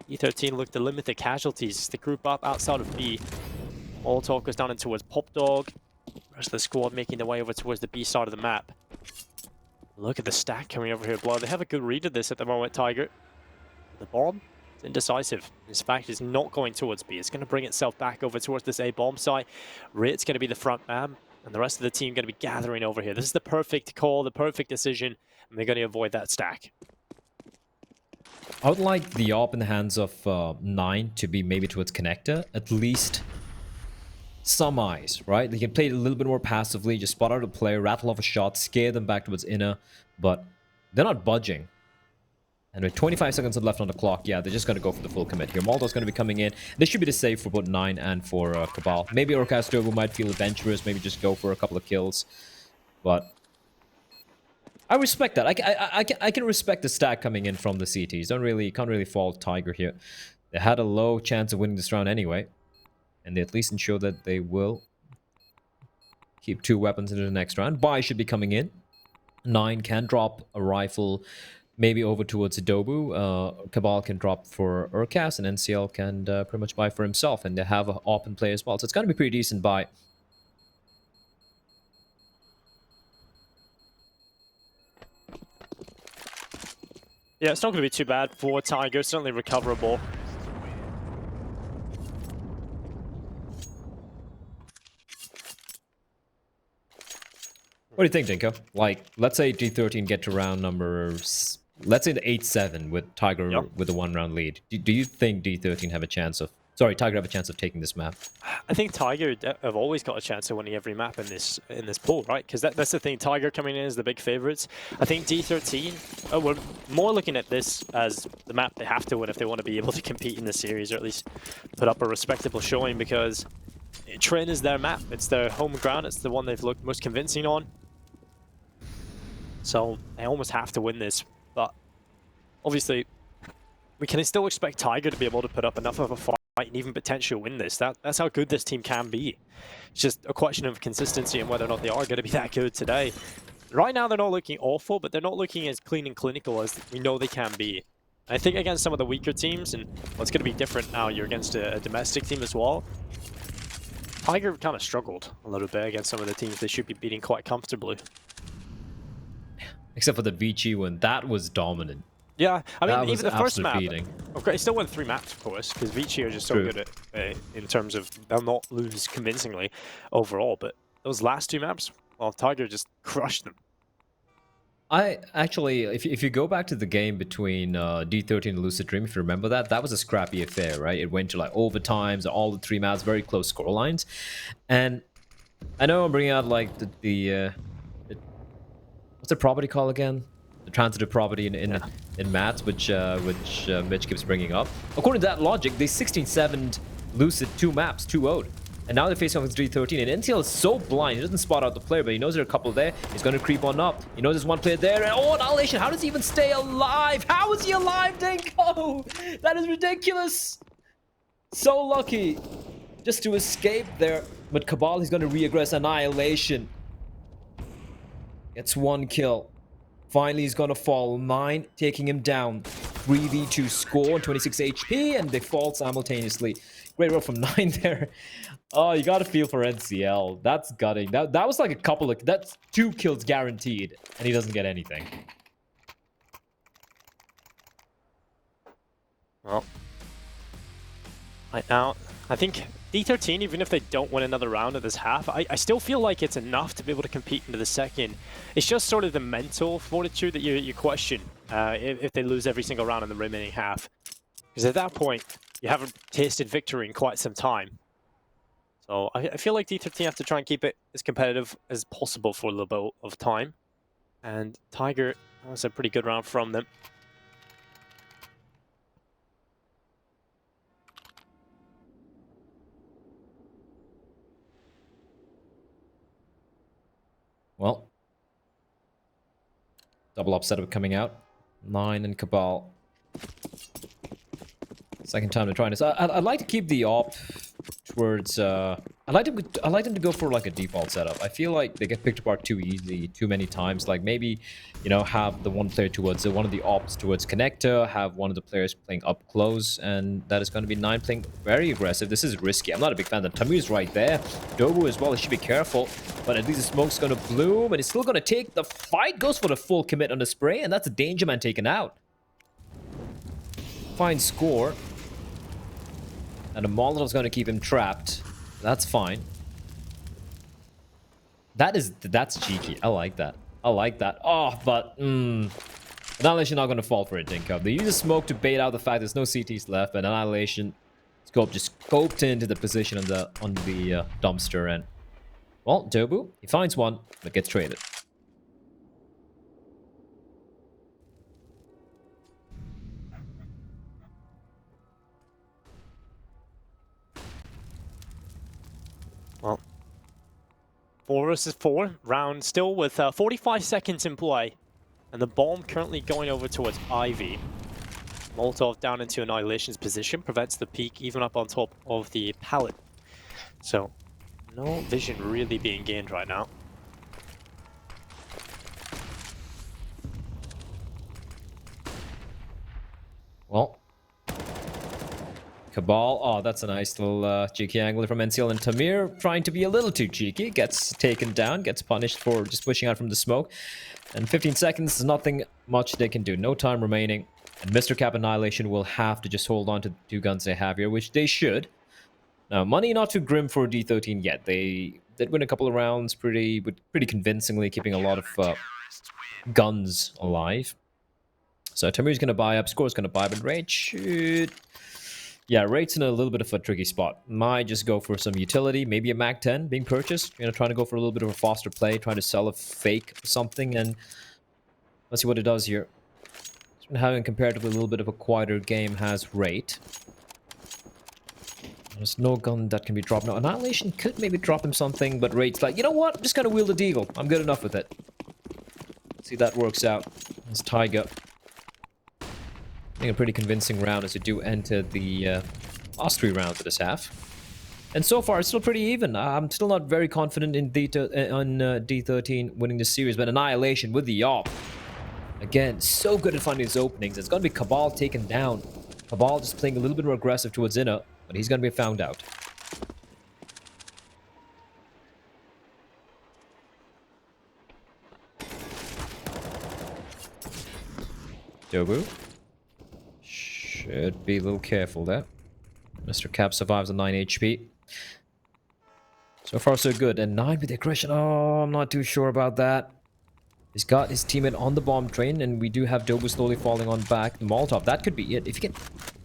E13 look to limit the casualties to group up outside of B. All talk goes down in towards Pop Dog. The rest of the squad making their way over towards the B side of the map. Look at the stack coming over here, Blood. They have a good read of this at the moment, Tiger. The bomb is indecisive. In fact, it's not going towards B. It's going to bring itself back over towards this A bomb site. Rit's going to be the front man, and the rest of the team going to be gathering over here. This is the perfect call, the perfect decision, and they're going to avoid that stack. I would like the AWP in the hands of 9 to be maybe towards connector, at least some eyes, right? They can play it a little bit more passively, just spot out a player, rattle off a shot, scare them back towards inner, but they're not budging. And with 25 seconds left on the clock, yeah, they're just going to go for the full commit here. Moldo's going to be coming in. This should be the save for both 9 and for Cabal. Maybe Orcastovo might feel adventurous, maybe just go for a couple of kills. But I respect that. I can respect the stack coming in from the CTs. Can't really fault Tiger here. They had a low chance of winning this round anyway. And they at least ensure that they will keep 2 weapons into the next round. Bai should be coming in. 9 can drop a rifle maybe over towards Adobu. Cabal can drop for Urcas, and NCL can pretty much buy for himself. And they have an AWP in play as well. So it's going to be pretty decent buy. Yeah, it's not going to be too bad for Tiger. Certainly recoverable. What do you think, Dinko? Like, let's say D13 get to round number... Let's say the 8-7 with Tiger with a 1-round lead. Do you think D13 have a chance of... Sorry, Tiger have a chance of taking this map? I think Tiger have always got a chance of winning every map in this pool, right? Because that's the thing. Tiger coming in as the big favorites. I think D13, we're more looking at this as the map they have to win if they want to be able to compete in the series, or at least put up a respectable showing, because Trin is their map. It's their home ground. It's the one they've looked most convincing on. So they almost have to win this. But obviously, we can still expect Tiger to be able to put up enough of a fight and even potentially win this. That's how good this team can be. It's just a question of consistency and whether or not they are going to be that good today. Right now, they're not looking awful, but they're not looking as clean and clinical as we know they can be. I think against some of the weaker teams, and what's going to be different now, you're against a domestic team as well. Tiger kind of struggled a little bit against some of the teams they should be beating quite comfortably. Except for the Vici one, that was dominant. Yeah, I mean, even the first map, beating. Okay, he still won 3 maps, of course, because Vici are just so good at, in terms of, they'll not lose convincingly overall, but those last 2 maps, well, Tiger just crushed them. I actually, if you go back to the game between D13 and Lucid Dream, if you remember that, that was a scrappy affair, right? It went to like overtimes, all the 3 maps, very close score lines. And I know I'm bringing out like what's the property call again? The transitive property in maths, which Mitch keeps bringing up. According to that logic, they 16-7'd Lucid 2 maps, 2-0'd. And now they're facing off with 313. And NTL is so blind, he doesn't spot out the player, but he knows there are a couple there. He's going to creep on up. He knows there's one player there. And oh, Annihilation, how does he even stay alive? How is he alive, Dinko? That is ridiculous. So lucky just to escape there. But Cabal, he's going to re-aggress Annihilation. Gets 1 kill. Finally, he's going to fall. 9 taking him down. 3v2 score, 26 HP, and they fall simultaneously. Great roll from 9 there. Oh, you got to feel for NCL. That's gutting. That was like a couple of... That's 2 kills guaranteed, and he doesn't get anything. Well, right now, I think D13, even if they don't win another round of this half, I still feel like it's enough to be able to compete into the second. It's just sort of the mental fortitude that you question if they lose every single round in the remaining half. Because at that point, you haven't tasted victory in quite some time. So I feel like D13 have to try and keep it as competitive as possible for a little bit of time. And Tiger, that was a pretty good round from them. Well, double up setup coming out. 9 and Cabal. Second time to try this. I'd like to keep the op towards. I'd like them to go for like a default setup. I feel like they get picked apart too easy, too many times. Like maybe, you know, have the one player towards one of the ops towards connector, have one of the players playing up close, and that is going to be 9 playing very aggressive. This is risky. I'm not a big fan. That Tamu's right there. Dobu as well. He should be careful, but at least the smoke's going to bloom, and he's still going to take the fight. Goes for the full commit on the spray, and that's a danger man taken out. Fine score. And a Molotov's going to keep him trapped. That's fine. That's cheeky. I like that. I like that. Oh, but Annihilation not going to fall for it, Dinko. They use a smoke to bait out the fact there's no CTs left, but Annihilation scope just scoped into the position on the dumpster, and well, Dobu, he finds one, but gets traded. Well, 4 versus 4 round still with 45 seconds in play, and the bomb currently going over towards Ivy. Molotov down into Annihilation's position prevents the peek even up on top of the pallet. So no vision really being gained right now. Well, Cabal, oh, that's a nice little cheeky angle from NCL, and Tamir trying to be a little too cheeky, gets taken down, gets punished for just pushing out from the smoke. And 15 seconds, nothing much they can do, no time remaining. And Mr. Cap Annihilation will have to just hold on to the 2 guns they have here, which they should. Now, money not too grim for D13 yet. They did win a couple of rounds pretty convincingly, keeping a lot of guns alive. So Tamir's going to buy up, Score's going to buy, but Rage should... Yeah, Rate's in a little bit of a tricky spot. Might just go for some utility, maybe a Mag-10 being purchased. Trying to go for a little bit of a faster play, trying to sell a fake or something, and let's see what it does here. It's been having comparatively a little bit of a quieter game has Rate. There's no gun that can be dropped now. Annihilation could maybe drop him something, but Rate's like, you know what? I'm just gonna wield the deagle. I'm good enough with it. Let's see if that works out. It's Tiger. I think a pretty convincing round as we do enter the last 3 rounds of this half. And so far, it's still pretty even. I'm still not very confident in D13 winning this series, but Annihilation with the AWP. Again, so good at finding his openings. It's going to be Cabal taken down. Cabal just playing a little bit more aggressive towards Inna, but he's going to be found out. Dobu. Should be a little careful there. Mr. Cap survives on 9 HP. So far, so good. And 9 with aggression. Oh, I'm not too sure about that. He's got his teammate on the bomb train, and we do have Dobu slowly falling on back. The Molotov, that could be it. If you can...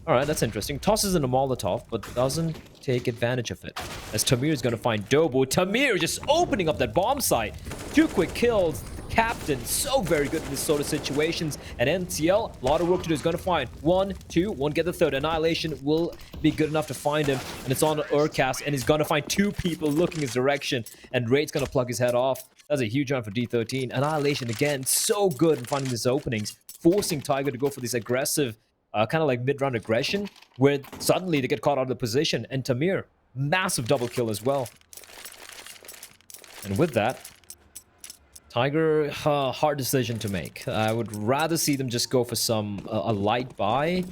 Alright, that's interesting. Tosses in a Molotov, but doesn't take advantage of it. As Tamir is going to find Dobu. Tamir just opening up that bomb site. 2 quick kills. Captain, so very good in this sort of situations. And NCL, a lot of work to do. Is going to find 1, 2, won't get the 3rd. Annihilation will be good enough to find him, and it's on Urcast, and he's going to find 2 people looking his direction, and Raid's going to plug his head off. That's a huge round for D13. Annihilation, again, so good in finding these openings, forcing Tiger to go for this aggressive, kind of like mid-round aggression, where suddenly they get caught out of the position, and Tamir, massive double kill as well. And with that, Tiger, hard decision to make. I would rather see them just go for some a light buy,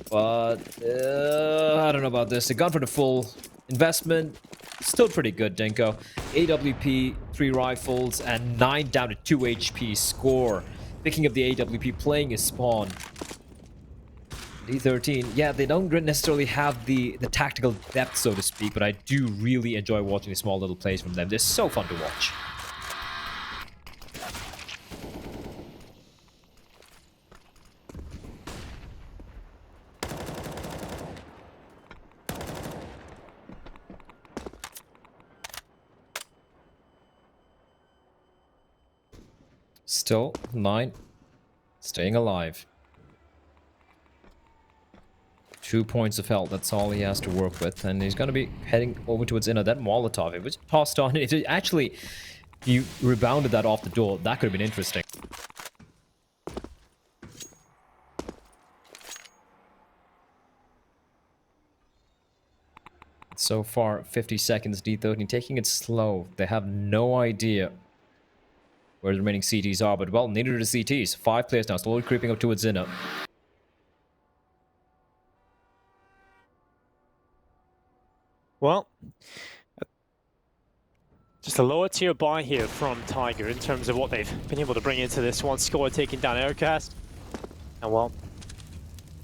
but I don't know about this. They gone for the full investment. Still pretty good, Denko. AWP, 3 rifles, and 9 down to 2 HP score. Picking up the AWP, playing his spawn. D13, yeah, they don't necessarily have the tactical depth, so to speak, but I do really enjoy watching the small little plays from them. They're so fun to watch. Still 9, staying alive. 2 points of health, that's all he has to work with, and he's going to be heading over towards Inna. That Molotov, it was tossed on. If it actually, you rebounded that off the door, that could have been interesting. So far, 50 seconds, D13 taking it slow. They have no idea where the remaining CTs are, but well, neither do the CTs. 5 players now, slowly creeping up towards Inna. Well, just a lower tier buy here from Tiger in terms of what they've been able to bring into this one. Score taking down Aircast. And well,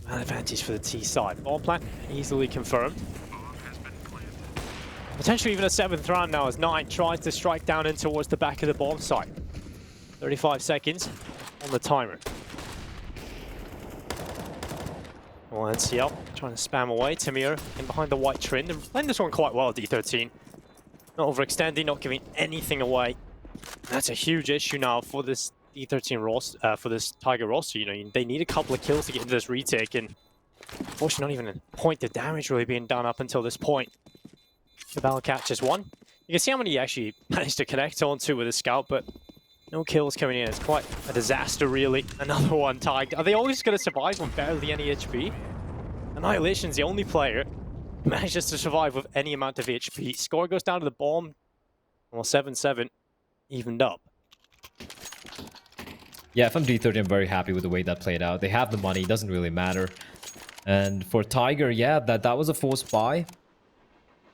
an advantage for the T side. Ball plan easily confirmed. Potentially even a 7th round now as 9 tries to strike down in towards the back of the bomb site. 35 seconds on the timer. Well, NCL trying to spam away. Tamir in behind the white trend. They're playing this one quite well, D13. Not overextending, not giving anything away. That's a huge issue now for this D13 roster, for this Tiger roster. You know, they need a couple of kills to get into this retake, and unfortunately, not even a point of damage really being done up until this point. The battle catches one. You can see how many he actually managed to connect onto with his scout, but no kills coming in. It's quite a disaster, really. Another one tagged. Are they always going to survive on barely any HP? Annihilation's the only player who manages to survive with any amount of HP. Score goes down to the bomb. Well, 7-7, evened up. Yeah, if I'm D30, I'm very happy with the way that played out. They have the money, doesn't really matter. And for Tiger, yeah, that was a forced buy.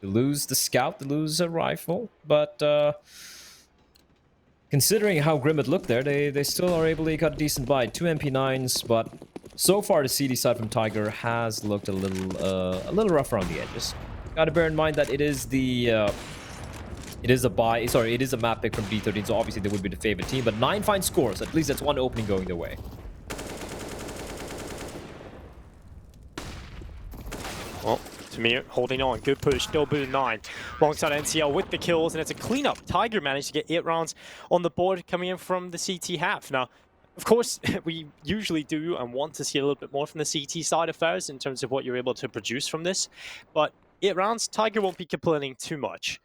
They lose the scout, they lose a rifle, but considering how grim it looked there, they still are able to get a decent buy. 2 MP9s, but so far the CD side from Tiger has looked a little rough around the edges. Got to bear in mind that it is a map pick from D13, so obviously they would be the favorite team, but 9 fine scores. At least that's one opening going their way. Well, Tamir holding on. Good push. Dobu 9. Alongside NCL with the kills, and it's a cleanup. Tiger managed to get 8 rounds on the board coming in from the CT half. Now, of course, we usually do and want to see a little bit more from the CT side of affairs in terms of what you're able to produce from this. But 8 rounds, Tiger won't be complaining too much,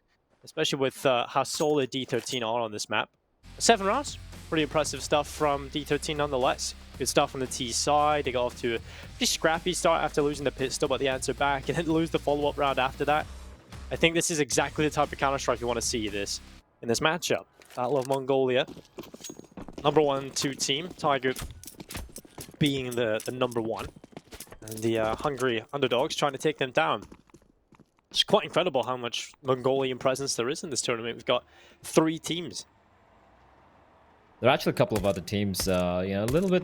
especially with how solid D13 are on this map. 7 rounds, pretty impressive stuff from D13 nonetheless. Good stuff on the T side. They got off to a pretty scrappy start after losing the pistol, but they answer back and then lose the follow-up round after that. I think this is exactly the type of Counter-Strike you want to see in this matchup. Battle of Mongolia. Number 1-2 team. Tiger being the number 1. And the hungry underdogs trying to take them down. It's quite incredible how much Mongolian presence there is in this tournament. We've got 3 teams. There are actually a couple of other teams, a little bit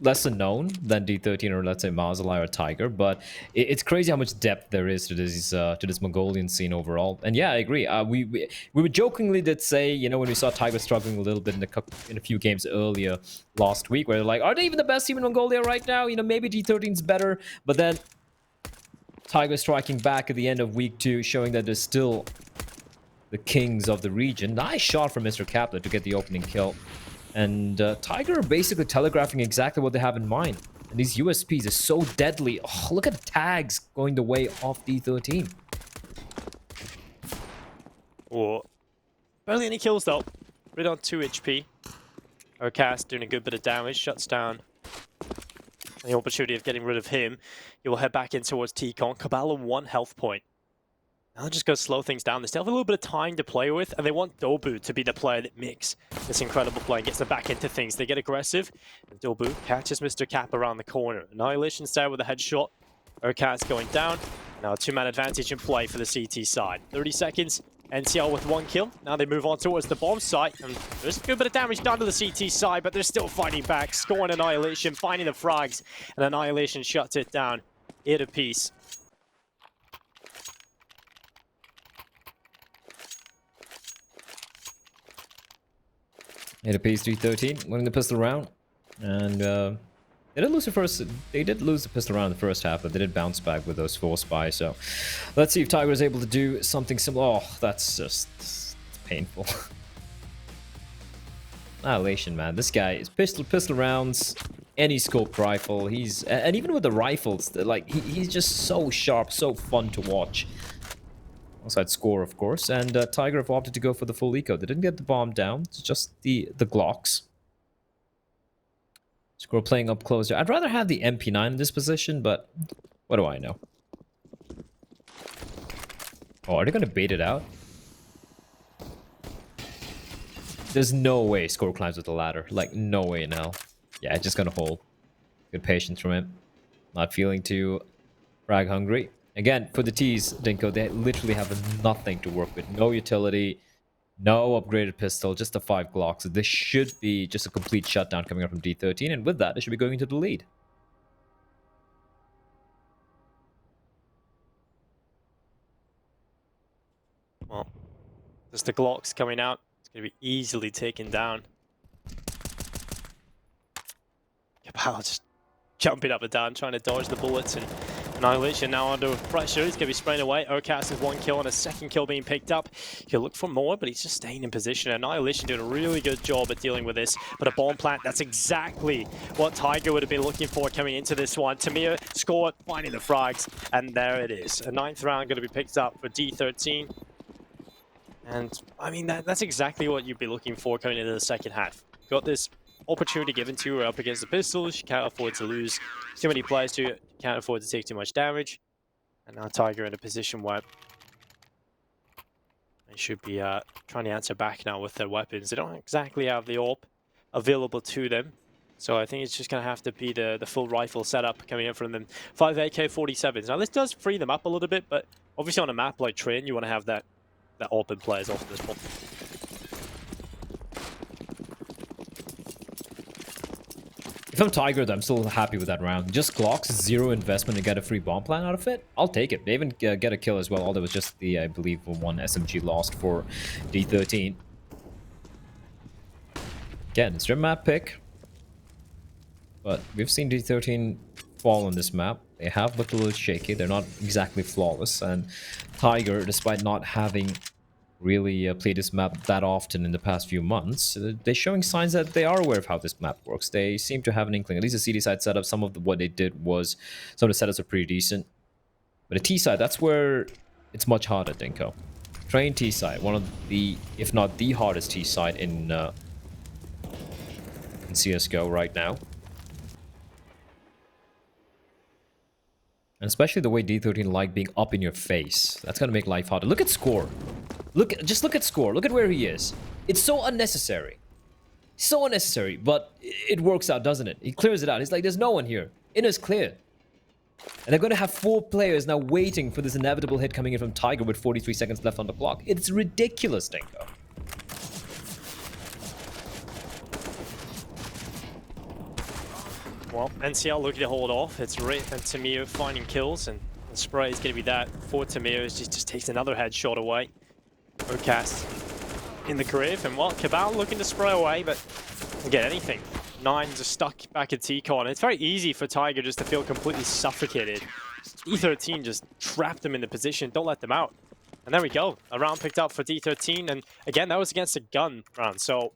lesser known than D13 or let's say Marzalai or Tiger, but it's crazy how much depth there is to this Mongolian scene overall. And yeah, I agree. We were jokingly did say, when we saw Tiger struggling a little bit in a few games earlier last week, where they're like, are they even the best team in Mongolia right now? Maybe D13's better, but then Tiger striking back at the end of week 2, showing that they're still the kings of the region. Nice shot from Mr. Kaplan to get the opening kill. And Tiger are basically telegraphing exactly what they have in mind. And these USPs are so deadly. Oh, look at the tags going the way of D13. Oh, barely any kills though. Right on 2 HP. Urcast doing a good bit of damage. Shuts down the opportunity of getting rid of him. He will head back in towards T-Con. Cabal on 1 health point. Now they're just going to slow things down. They still have a little bit of time to play with, and they want Dobu to be the player that makes this incredible play and gets them back into things. They get aggressive, and Dobu catches Mr. Cap around the corner. Annihilation's there with a headshot. Urcat's going down. Now a 2-man advantage in play for the CT side. 30 seconds. NCL with 1 kill. Now they move on towards the bomb site, and there's a good bit of damage done to the CT side, but they're still fighting back, scoring Annihilation, finding the frags, and Annihilation shuts it down. 8 apiece. Hit a pace 313, winning the pistol round. And they did lose the pistol round in the first half, but they did bounce back with those 4 spies. So let's see if Tiger is able to do something similar. Oh, that's just painful. Annihilation, man. This guy is pistol rounds, any scoped rifle. And even with the rifles, he's just so sharp, so fun to watch. Outside score, of course, and Tiger have opted to go for the full eco. They didn't get the bomb down, it's just the Glocks. Score playing up closer. I'd rather have the MP9 in this position, but what do I know? Oh, are they going to bait it out? There's no way Score climbs with the ladder. Like, no way in hell. Yeah, just going to hold. Good patience from him. Not feeling too frag hungry. Again, for the T's, Dinko, they literally have nothing to work with. No utility, no upgraded pistol, just the 5 Glocks. So this should be just a complete shutdown coming up from D13, and with that, they should be going into the lead. Well, just the Glocks coming out. It's going to be easily taken down. Cabal just jumping up and down, trying to dodge the bullets, and Annihilation now under pressure. He's going to be spraying away. Urcast has 1 kill and a 2nd kill being picked up. He'll look for more, but he's just staying in position. Annihilation doing a really good job at dealing with this. But a bomb plant, that's exactly what Tiger would have been looking for coming into this one. Tamir scored, finding the frags, and there it is. A 9th round going to be picked up for D13. And, I mean, that's exactly what you'd be looking for coming into the second half. Got this opportunity given to you up against the pistols. You can't afford to lose too many players to it. You can't afford to take too much damage. And now Tiger in a position where they should be trying to answer back now with their weapons. They don't exactly have the AWP available to them. So I think it's just going to have to be the full rifle setup coming in from them. 5 AK-47s. Now this does free them up a little bit, but obviously on a map like Train, you want to have that AWP in play as often as possible. If I'm Tiger, I'm still happy with that round. Just Glocks, 0 investment to get a free bomb plant out of it. I'll take it. They even get a kill as well. Although it was just the, I believe, 1 SMG lost for D13. Again, it's their map pick. But we've seen D13 fall on this map. They have looked a little shaky. They're not exactly flawless. And Tiger, despite not having really played this map that often in the past few months, they're showing signs that they are aware of how this map works. They seem to have an inkling. At least the CD side setup, what they did was, some of the setups are pretty decent. But the T side, that's where it's much harder, Dinko. Train T side, one of the, if not the hardest T side in CSGO right now. And especially the way D13 like being up in your face. That's gonna make life harder. Look at Score. Just look at Score. Look at where he is. It's so unnecessary. So unnecessary, but it works out, doesn't it? He clears it out. He's like, there's no one here. Inner's clear. And they're gonna have 4 players now waiting for this inevitable hit coming in from Tiger with 43 seconds left on the clock. It's ridiculous, Dinko. Well, NCL looking to hold off. It's Wraith and Tamir finding kills, and the spray is going to be that for Tamir. He just takes another headshot away. Ocast in the grave, and well, Cabal looking to spray away, but doesn't get anything. 9 just stuck back at T-Con. It's very easy for Tiger just to feel completely suffocated. D13 just trapped them in the position, don't let them out. And there we go, a round picked up for D13, and again, that was against a gun round, so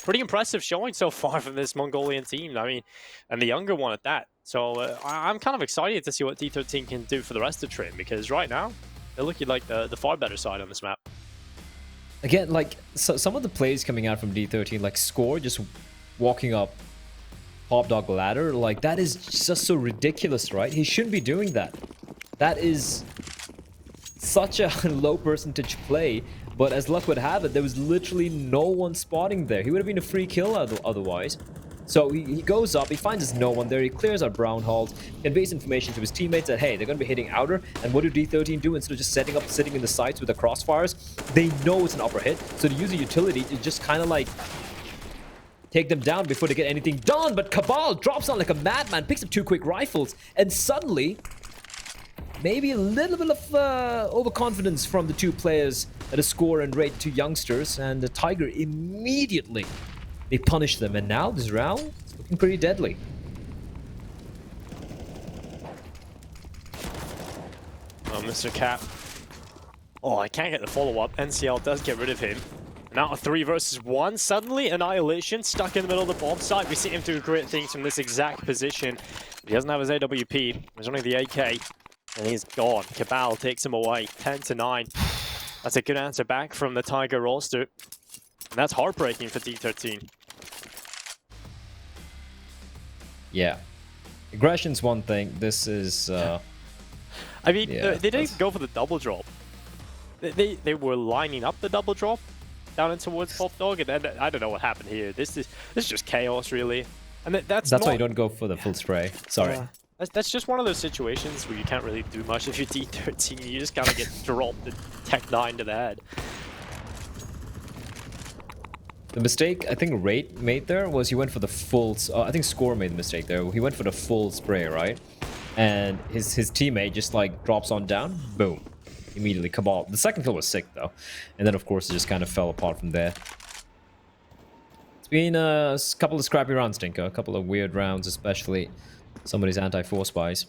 pretty impressive showing so far from this Mongolian team. I mean, and the younger one at that. So I'm kind of excited to see what D13 can do for the rest of Train, because right now, they're looking like the far better side on this map. Again, like, so some of the plays coming out from D13, like Score just walking up Pop Dog ladder, like, that is just so ridiculous, right? He shouldn't be doing that. That is such a low percentage play, but as luck would have it, there was literally no one spotting there. He would have been a free kill otherwise. So he goes up, he finds there's no one there, he clears out brown halls, conveys information to his teammates that, hey, they're going to be hitting outer, and what do D13 do? Instead of just sitting in the sights with the crossfires, they know it's an upper hit, so to use a utility to just kind of like take them down before they get anything done. But Cabal drops on like a madman, picks up 2 quick rifles, and suddenly, maybe a little bit of overconfidence from the 2 players at a Score and Raid, 2 youngsters, and the Tiger immediately, they punish them. And now this round is looking pretty deadly. Oh, Mr. Cap. Oh, I can't get the follow-up. NCL does get rid of him. Now a 3 versus 1. Suddenly, Annihilation stuck in the middle of the bomb site. We see him do great things from this exact position. He doesn't have his AWP. There's only the AK. And he's gone. Cabal takes him away. 10-9. That's a good answer back from the Tiger roster. And that's heartbreaking for D13. Yeah. Aggression's one thing. This is... I mean, yeah, they didn't go for the double drop. They were lining up the double drop down in towards Pop Dog, and then I don't know what happened here. This is just chaos, really. And that's why you don't go for the full spray. Sorry. That's just one of those situations where you can't really do much if you're D13. You just kind of get dropped and tech 9 to the head. The mistake I think Raid made there was he went for the full... I think Score made the mistake there. He went for the full spray, right? And his teammate just like drops on down. Boom. Immediately Cabal. The second kill was sick though. And then of course it just kind of fell apart from there. It's been a couple of scrappy rounds, Dinko. A couple of weird rounds, especially somebody's anti-4 spies.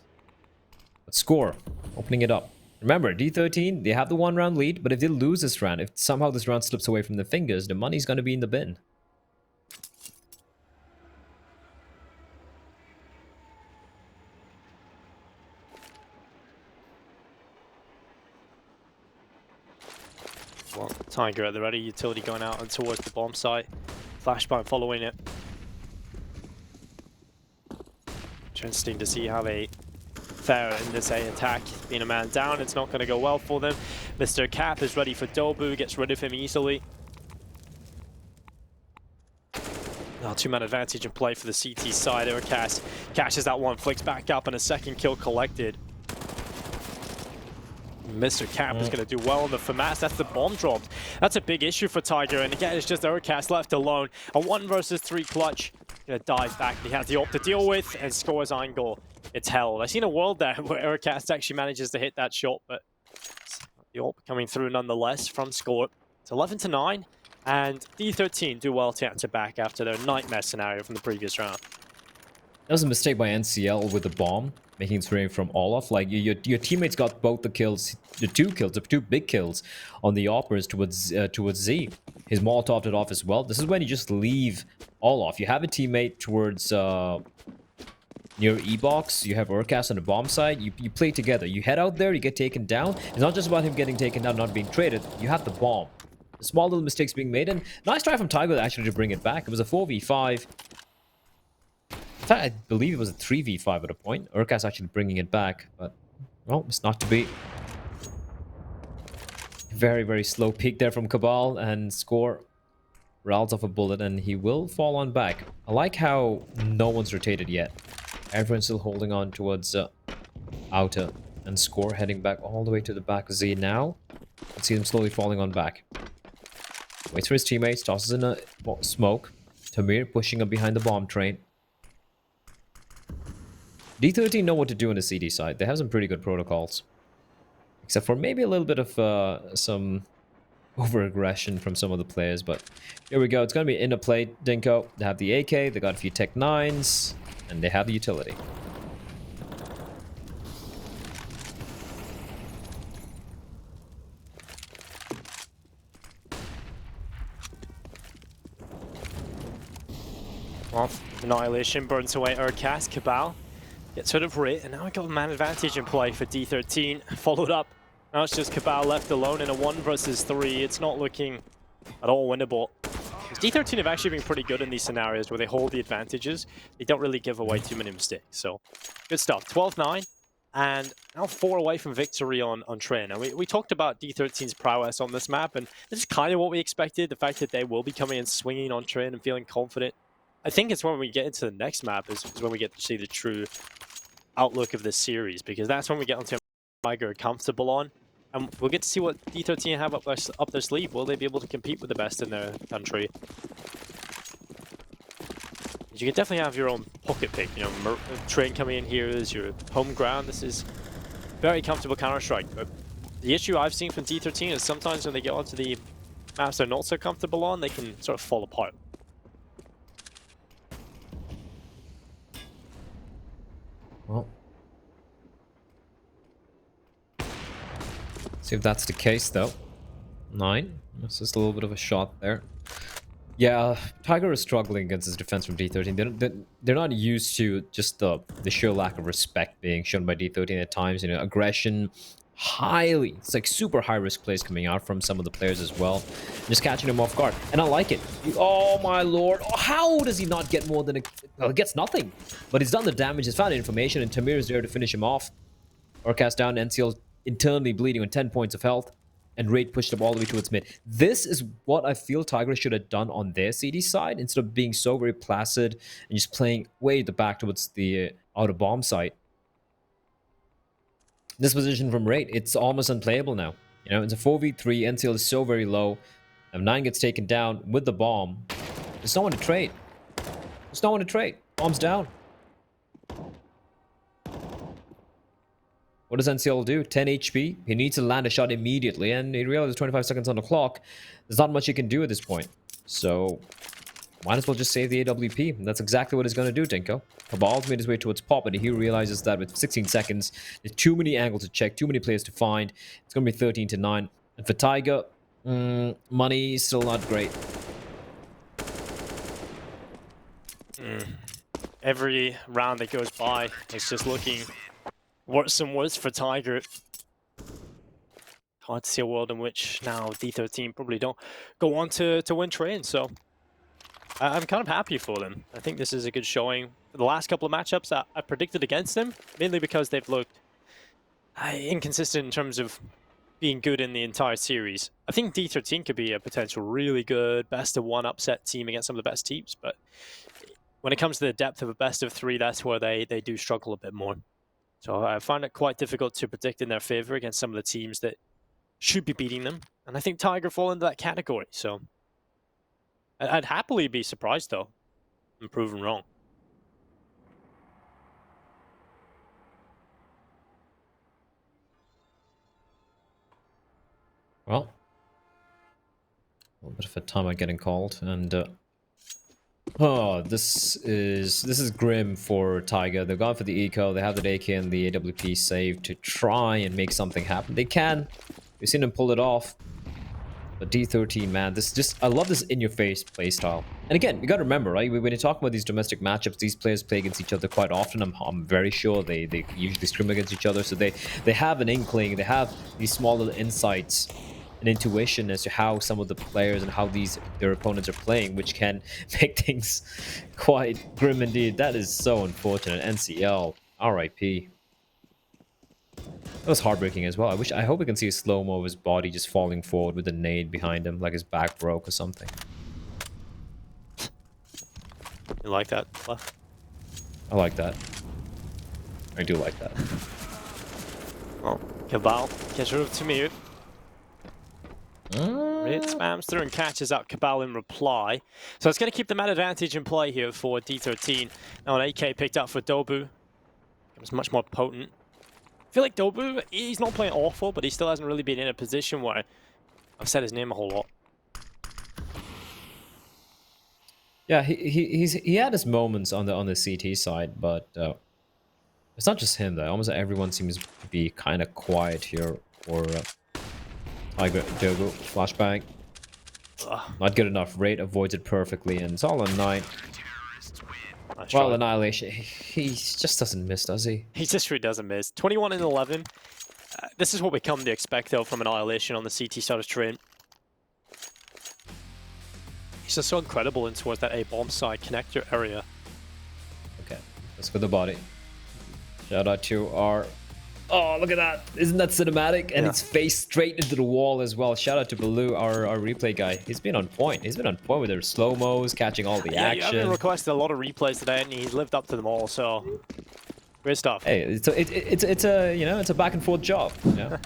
But Score, opening it up. Remember, D13, they have the 1-round lead, but if they lose this round, if somehow this round slips away from their fingers, the money's going to be in the bin. Well, Tiger at the ready, utility going out and towards the bomb site. Flashbang following it. Interesting to see how they fare in this A attack. Being a man down, it's not going to go well for them. Mr. Cap is ready for Dobu, gets rid of him easily. Now 2-man advantage in play for the CT side. Urcast catches that one, flicks back up, and a second kill collected. Mr. Cap is going to do well on the FAMAS. That's the bomb dropped. That's a big issue for Tiger. And again, it's just Urcast left alone. A 1 versus 3 clutch. Gonna dive back. He has the op to deal with and scores angle. It's hell. I've seen a world there where Urcast actually manages to hit that shot, but the op coming through nonetheless from Score. It's 11-9, and D13 do well to answer back after their nightmare scenario from the previous round. That was a mistake by NCL with the bomb, making its way from Olaf. Like, your teammates got both the kills, the two big kills on the oppers towards Z. His Molotoved it off as well. This is when you just leave Olaf. You have a teammate towards near E-box. You have Urcast on the bomb side. You play together. You head out there, you get taken down. It's not just about him getting taken down, not being traded. You have the bomb. The small little mistakes being made, and nice try from Tiger actually to bring it back. It was a 4v5. In fact, I believe it was a 3v5 at a point. Urcast actually bringing it back, but well, it's not to be. Very, very slow peek there from Cabal, and Score rattles off a bullet, and he will fall on back. I like how no one's rotated yet. Everyone's still holding on towards Outer, and Score heading back all the way to the back of Z now. Let's see him slowly falling on back. Waits for his teammates, tosses in a smoke. Tamir pushing up behind the bomb train. D13 know what to do on the CD side. They have some pretty good protocols. Except for maybe a little bit of some over-aggression from some of the players. But here we go. It's going to be in a play, Dinko. They have the AK, they got a few Tech 9s, and they have the utility. Well, Annihilation burns away Urcast. Cabal gets rid of Rit, and now we got a man advantage in play for D13. Followed up. Now it's just Cabal left alone in a 1 versus 3. It's not looking at all winnable. D13 have actually been pretty good in these scenarios where they hold the advantages. They don't really give away too many mistakes. So, good stuff. 12-9, and now 4 away from victory on Train. And we talked about D13's prowess on this map, and this is kind of what we expected. The fact that they will be coming in swinging on Train and feeling confident. I think it's when we get into the next map is when we get to see the true outlook of this series, because that's when we get onto a Tiger comfortable on, and we'll get to see what D13 have up their sleeve. Will they be able to compete with the best in their country? You can definitely have your own pocket pick. You know, Train coming in here is your home ground. This is very comfortable Counter-Strike. But the issue I've seen from D13 is sometimes when they get onto the maps they're not so comfortable on, they can sort of fall apart. Well, see if that's the case though. 9. That's just a little bit of a shot there. Yeah, Tiger is struggling against his defense from D13. They're not used to just the sheer lack of respect being shown by D13 at times. You know, aggression, it's like super high risk plays coming out from some of the players as well. Just catching him off guard, and I like it. Oh my lord! Oh, how does he not get more than a? Well, he gets nothing, but he's done the damage. He's found information, and Tamir is there to finish him off. Urcast down, NCL internally bleeding on 10 points of health, and Raid pushed up all the way towards mid. This is what I feel Tiger should have done on their CD side, instead of being so very placid and just playing way at the back towards the outer bomb site. This position from Raid, it's almost unplayable now. You know, it's a 4v3, NCL is so very low. If 9 gets taken down with the bomb, there's no one to trade. There's no one to trade. Bomb's down. What does NCL do? 10 HP. He needs to land a shot immediately, and he realizes 25 seconds on the clock. There's not much he can do at this point. So, might as well just save the AWP. And that's exactly what he's going to do, Tinko. Cabal's made his way towards Pop, and he realizes that with 16 seconds, there's too many angles to check, too many players to find. It's going to be 13-9. And for Tiger, money still not great. Every round that goes by, it's just looking worse and worse for Tiger. Hard to see a world in which now D13 probably don't go on to win train, so I'm kind of happy for them. I think this is a good showing. The last couple of matchups that I predicted against them, mainly because they've looked inconsistent in terms of being good in the entire series. I think D13 could be a potential really good best-of-1 upset team against some of the best teams, but when it comes to the depth of a best-of-3, that's where they do struggle a bit more. So I find it quite difficult to predict in their favor against some of the teams that should be beating them. And I think Tiger fall into that category. So I'd happily be surprised, though, and proven wrong. Well, a little bit of a timeout getting called, and oh, this is grim for Tiger. They've gone for the eco. They have the AK and the AWP saved to try and make something happen. They can. We've seen them pull it off. But D13, man, I love this in-your-face playstyle. And again, you got to remember, right? When you talk about these domestic matchups, these players play against each other quite often. I'm very sure they usually scrim against each other, so they have an inkling. They have these small little insights and intuition as to how some of the players and how their opponents are playing, which can make things quite grim indeed. That is so unfortunate. NCL, RIP. That was heartbreaking as well. I hope we can see a slow-mo of his body just falling forward with a nade behind him, like his back broke or something. You like that? I like that. I do like that. Oh, Cabal gets rid of Tamir. It spams through and catches out Cabal in reply. So it's going to keep the man advantage in play here for D13. Now an AK picked up for Dobu. It was much more potent. I feel like Dobu, he's not playing awful, but he still hasn't really been in a position where I've said his name a whole lot. Yeah, he had his moments on the CT side, but it's not just him though. Almost everyone seems to be kind of quiet here for Tiger. Dobu flashbang. Not good enough. Raid avoids it perfectly, and it's all on 9. Nice well, try. Annihilation. He just doesn't miss, does he? He just really doesn't miss. 21 and 11. This is what we come to expect, though, from Annihilation on the CT side of train. He's just so incredible in towards that A-bomb side connector area. Okay, let's go to the body. Shout out to our... Oh, look at that. Isn't that cinematic? And it's faced straight into the wall as well. Shout out to Baloo, our replay guy. He's been on point. He's been on point with their slow-mos, catching all the action. Yeah, you have requested a lot of replays today, and he's lived up to them all, so... Great stuff. Hey, it's a back and forth job. You know?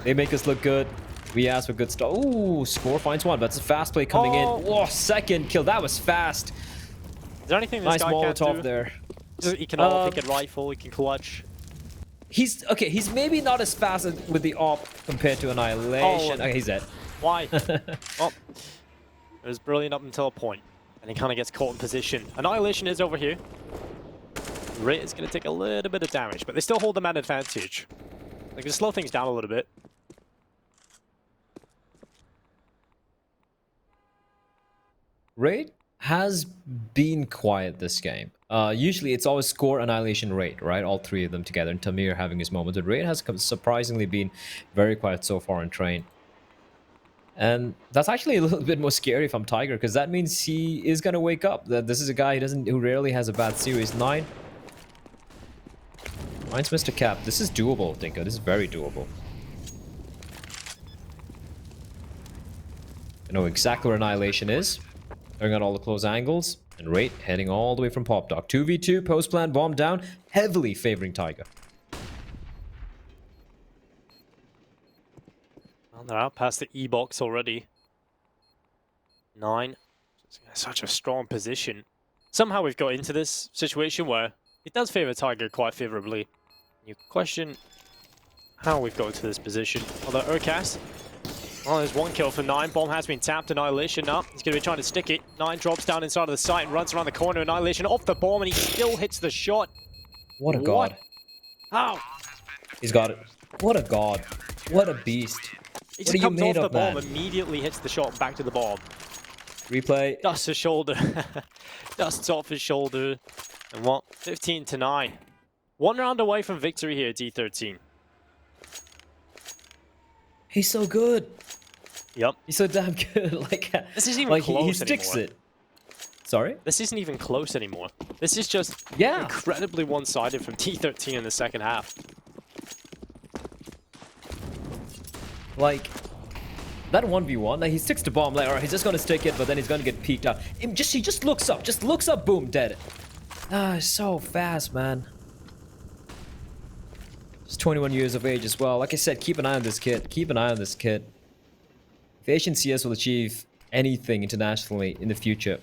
They make us look good. We ask for good stuff. Ooh, score finds one. That's a fast play coming in. Whoa, second kill. That was fast. Is there anything this nice guy can't Molotov do? there. He can all pick a rifle. He can clutch. He's maybe not as fast with the op compared to Annihilation. Okay, he's dead. Why? Well, it was brilliant up until a point, and he kind of gets caught in position. Annihilation is over here. Ray is going to take a little bit of damage, but they still hold the man advantage. They can slow things down a little bit. Raid has been quiet this game. Usually it's always score, Annihilation, Raid, right? All three of them together, and Tamir having his moments. But Raid has surprisingly been very quiet so far in train. And that's actually a little bit more scary if I'm Tiger, because that means he is going to wake up. That this is a guy who rarely has a bad series. 9. Mine's Mr. Cap. This is doable, Dinko. This is very doable. I know exactly where Annihilation is. Throwing out all the close angles. And Raid heading all the way from Pop Dog. 2v2, post plant, bomb down. Heavily favoring Tiger. Well, they're out past the E-box already. 9. Such a strong position. Somehow we've got into this situation where it does favor Tiger quite favorably. You question how we've got into this position. Although Urcast Well, there's one kill for 9. Bomb has been tapped. Annihilation up. He's going to be trying to stick it. 9 drops down inside of the site and runs around the corner. Annihilation off the bomb, and he still hits the shot. What a god. How? He's got it. What a god. What a beast. He What just are you comes off made the of, bomb, man? immediately hits the shot back to the bomb. Replay. Dusts his shoulder. Dusts off his shoulder. And what? 15-9. 1 round away from victory here, D13. He's so good. Yep. He's so damn good. Like, This isn't even like close he sticks anymore. it. Sorry? This isn't even close anymore. This is just Yeah. incredibly one-sided from D13 in the second half. Like, that 1v1, like, he sticks the bomb, like, alright, he's just gonna stick it, but then he's gonna get peeked out. He just looks up, boom, dead. Ah, he's so fast, man. He's 21 years of age as well. Like I said, keep an eye on this kid. Keep an eye on this kid. If Asian CS will achieve anything internationally in the future,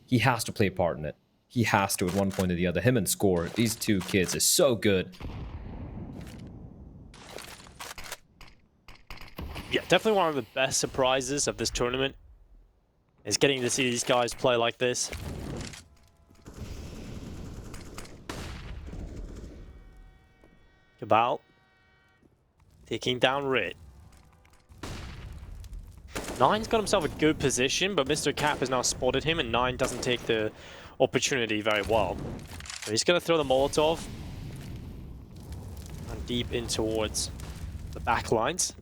he has to play a part in it. He has to at one point or the other. Him and Score, these two kids are so good. Yeah, definitely one of the best surprises of this tournament is getting to see these guys play like this. Cabal taking down Rit. 9's got himself a good position, but Mr. Cap has now spotted him, and 9 doesn't take the opportunity very well. So he's going to throw the Molotov and deep in towards the back lines.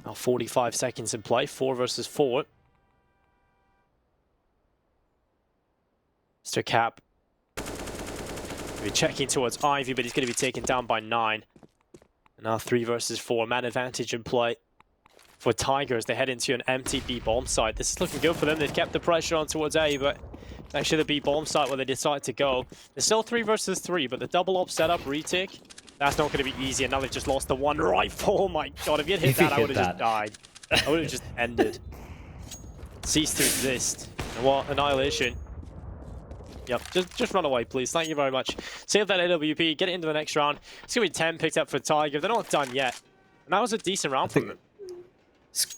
Now 45 seconds in play, 4 versus 4. Mr. Cap will be checking towards Ivy, but he's going to be taken down by 9. And now 3 versus 4, man advantage in play for Tiger as they head into an empty B bomb site. This is looking good for them. They've kept the pressure on towards A, but it's actually the B bomb site where they decide to go. There's still 3 versus 3, but the double op setup retake, that's not going to be easy. And now they've just lost the one rifle. Oh my god, if you had hit that, I would have just died. I would have just ended. Ceased to exist. And what? Annihilation. Yep, just run away, please. Thank you very much. Save that AWP, get it into the next round. It's going to be 10 picked up for Tiger. They're not done yet. And that was a decent round from them.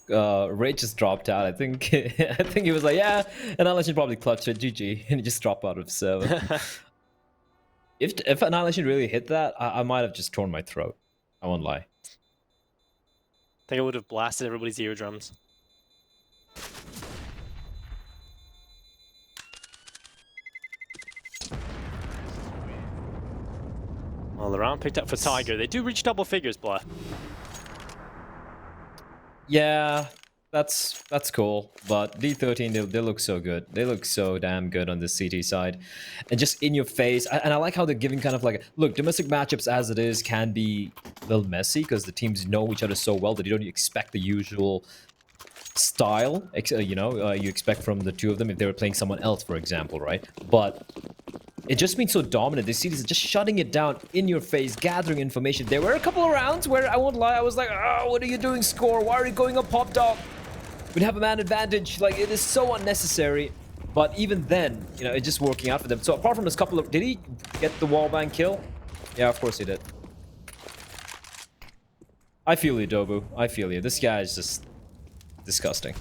Ray just dropped out. I think I think he was like, yeah, Annihilation probably clutched it, GG, and he just dropped out of 7. If Annihilation really hit that, I might have just torn my throat. I won't lie. I think I would have blasted everybody's eardrums. Well, the round picked up for Tiger. They do reach double figures, Blair. Yeah, that's cool. But D13, they look so good. They look so damn good on the CT side. And just in your face. And I like how they're giving kind of like, look, domestic matchups as it is can be a little messy because the teams know each other so well that you don't expect the usual style, you expect from the two of them if they were playing someone else, for example, right? But it just been so dominant. This series is just shutting it down in your face, gathering information. There were a couple of rounds where, I won't lie, I was like, oh, what are you doing, Score? Why are you going up pop dog? We'd have a man advantage. Like, it is so unnecessary. But even then, it's just working out for them. So apart from this couple of... Did he get the wallbang kill? Yeah, of course he did. I feel you, Dobu. I feel you. This guy is just disgusting.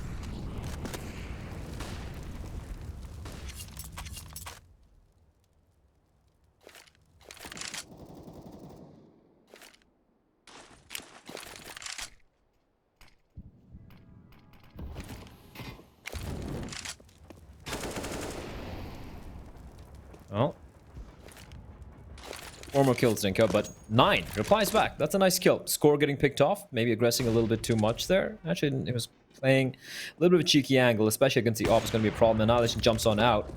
Well, 4 more kills, Dinko, but 9 replies back. That's a nice kill. Score getting picked off, maybe aggressing a little bit too much there. Actually, it was playing a little bit of a cheeky angle, especially against the off. It's going to be a problem. Annihilation jumps on out.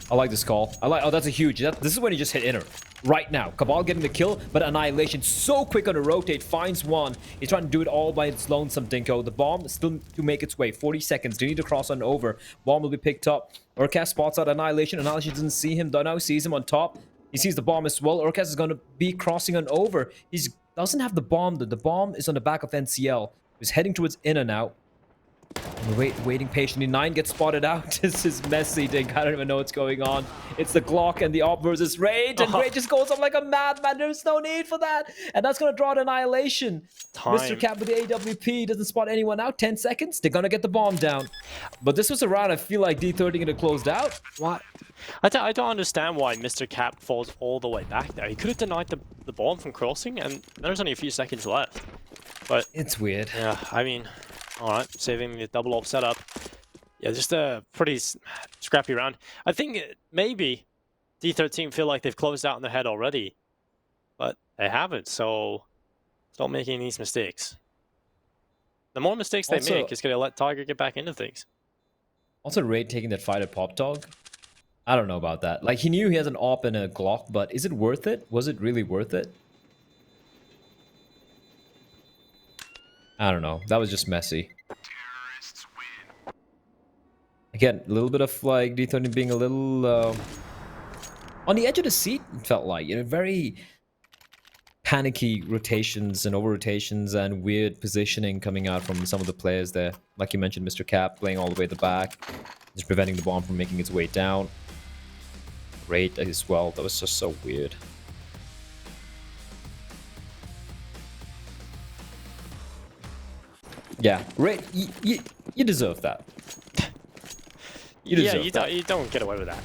I like this call. Oh, that's a huge. This is when he just hit inner. Right now. Cabal getting the kill, but Annihilation so quick on a rotate. Finds one. He's trying to do it all by its lonesome, Dinko. The bomb is still to make its way. 40 seconds. They need to cross on over. Bomb will be picked up. Orcast spots out Annihilation. Annihilation doesn't see him. Now sees him on top. He sees the bomb as well. Orcast is going to be crossing on over. He doesn't have the bomb. The bomb is on the back of NCL. He's heading towards inner now. Waiting patiently. 9 gets spotted out. This is messy, Dink. I don't even know what's going on. It's the Glock and the Op versus Rage, and Rage just goes up like a madman. There's no need for that. And that's going to draw an annihilation. Mr. Cap with the AWP doesn't spot anyone out. 10 seconds. They're going to get the bomb down. But this was a round I feel like D13 could have closed out. What? I don't understand why Mr. Cap falls all the way back there. He could have denied the bomb from crossing, and there's only a few seconds left. But it's weird. Yeah, I mean, all right, saving the double op setup. Yeah, just a pretty scrappy round. I think maybe D13 feel like they've closed out in their head already, but they haven't. So stop making these mistakes. The more mistakes they make, it's gonna let Tiger get back into things. Also, Raid taking that fight at Pop Dog. I don't know about that. Like, he knew he has an op and a Glock, but is it worth it? Was it really worth it? I don't know. That was just messy. Again, a little bit of like D13 being a little on the edge of the seat. It felt like, you know, very panicky rotations and over rotations and weird positioning coming out from some of the players there. Like you mentioned, Mr. Cap playing all the way at the back, just preventing the bomb from making its way down. Great as well. That was just so weird. Yeah, Ray, you deserve that. You deserve that. You don't get away with that.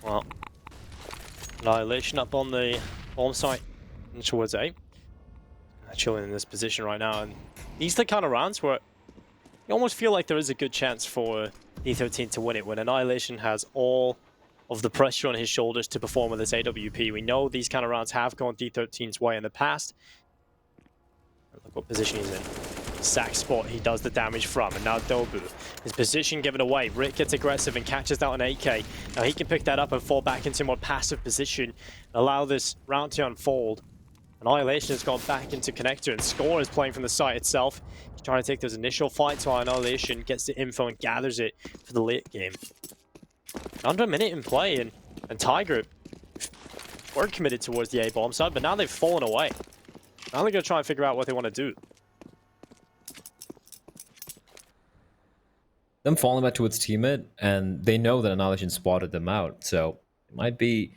Well, Annihilation up on the bomb site towards A. Chilling in this position right now, and these are the kind of rounds where you almost feel like there is a good chance for D13 to win it when Annihilation has all of the pressure on his shoulders to perform with this AWP. We know these kind of rounds have gone D13's way in the past. Look what position he's in. Sack spot he does the damage from, and now Dobu. His position given away. Rick gets aggressive and catches out an AK. Now he can pick that up and fall back into a more passive position and allow this round to unfold. Annihilation has gone back into connector, and Score is playing from the site itself. He's trying to take those initial fights while Annihilation gets the info and gathers it for the late game. Under a minute in play, and Tiger weren't committed towards the A-bomb side, but now they've fallen away. Now they're going to try and figure out what they want to do. Them falling back towards teammate, and they know that Annihilation spotted them out, so it might be...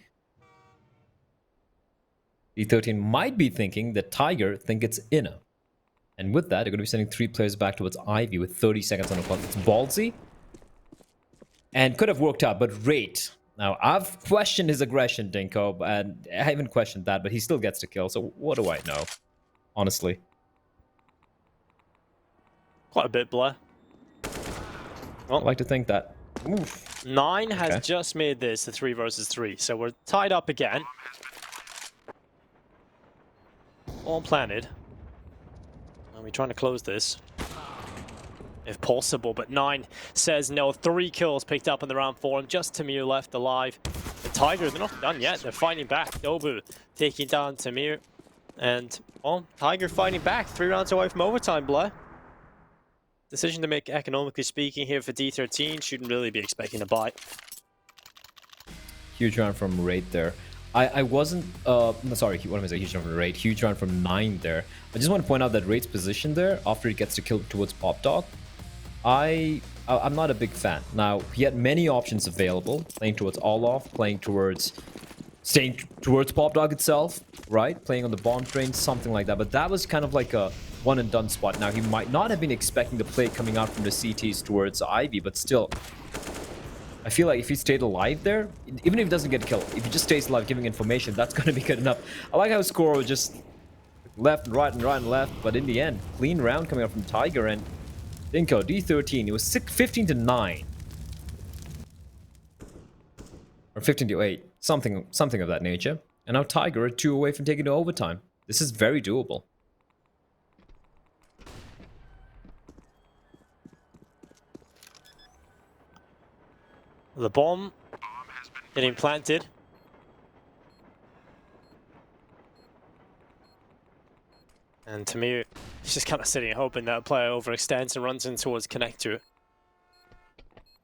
D13 might be thinking that Tiger think it's Inna. And with that, they're going to be sending 3 players back towards Ivy with 30 seconds on the clock. It's ballsy. And could have worked out, but Rate. Now, I've questioned his aggression, Dinko, and I haven't questioned that, but he still gets the kill, so what do I know? Honestly. Quite a bit, Blair. Well, I'd like to think that. Oof. 9 has just made this a 3 versus 3, so we're tied up again. All planted. Are we trying to close this? If possible, but 9 says no. 3 kills picked up in the round for him. Just Tamir left alive. The Tiger, they're not done yet. They're fighting back. Nobu taking down Tamir. And, well, Tiger fighting back. 3 rounds away from overtime, Blair. Decision to make, economically speaking, here for D13. Shouldn't really be expecting a bite. Huge round from Raid there. I wasn't, sorry, what am I saying? Huge round from Raid. Huge round from 9 there. I just want to point out that Raid's position there, after he gets the kill towards Pop Dog, I'm not a big fan. Now, he had many options available, playing towards Olof, playing towards, staying towards Pop Dog itself, right? Playing on the bomb train, something like that. But that was kind of like a one and done spot. Now, he might not have been expecting the play coming out from the CTs towards Ivy, but still, I feel like if he stayed alive there, even if he doesn't get killed, if he just stays alive giving information, that's going to be good enough. I like how Score was just left and right and right and left, but in the end, clean round coming out from Tiger and Dinko, D13, it was 15 to 9. Or 15 to 8, something of that nature. And now Tiger are 2 away from taking to overtime. This is very doable. The bomb getting planted. And Tamir, he's just kind of sitting hoping that a player overextends and runs in towards connector.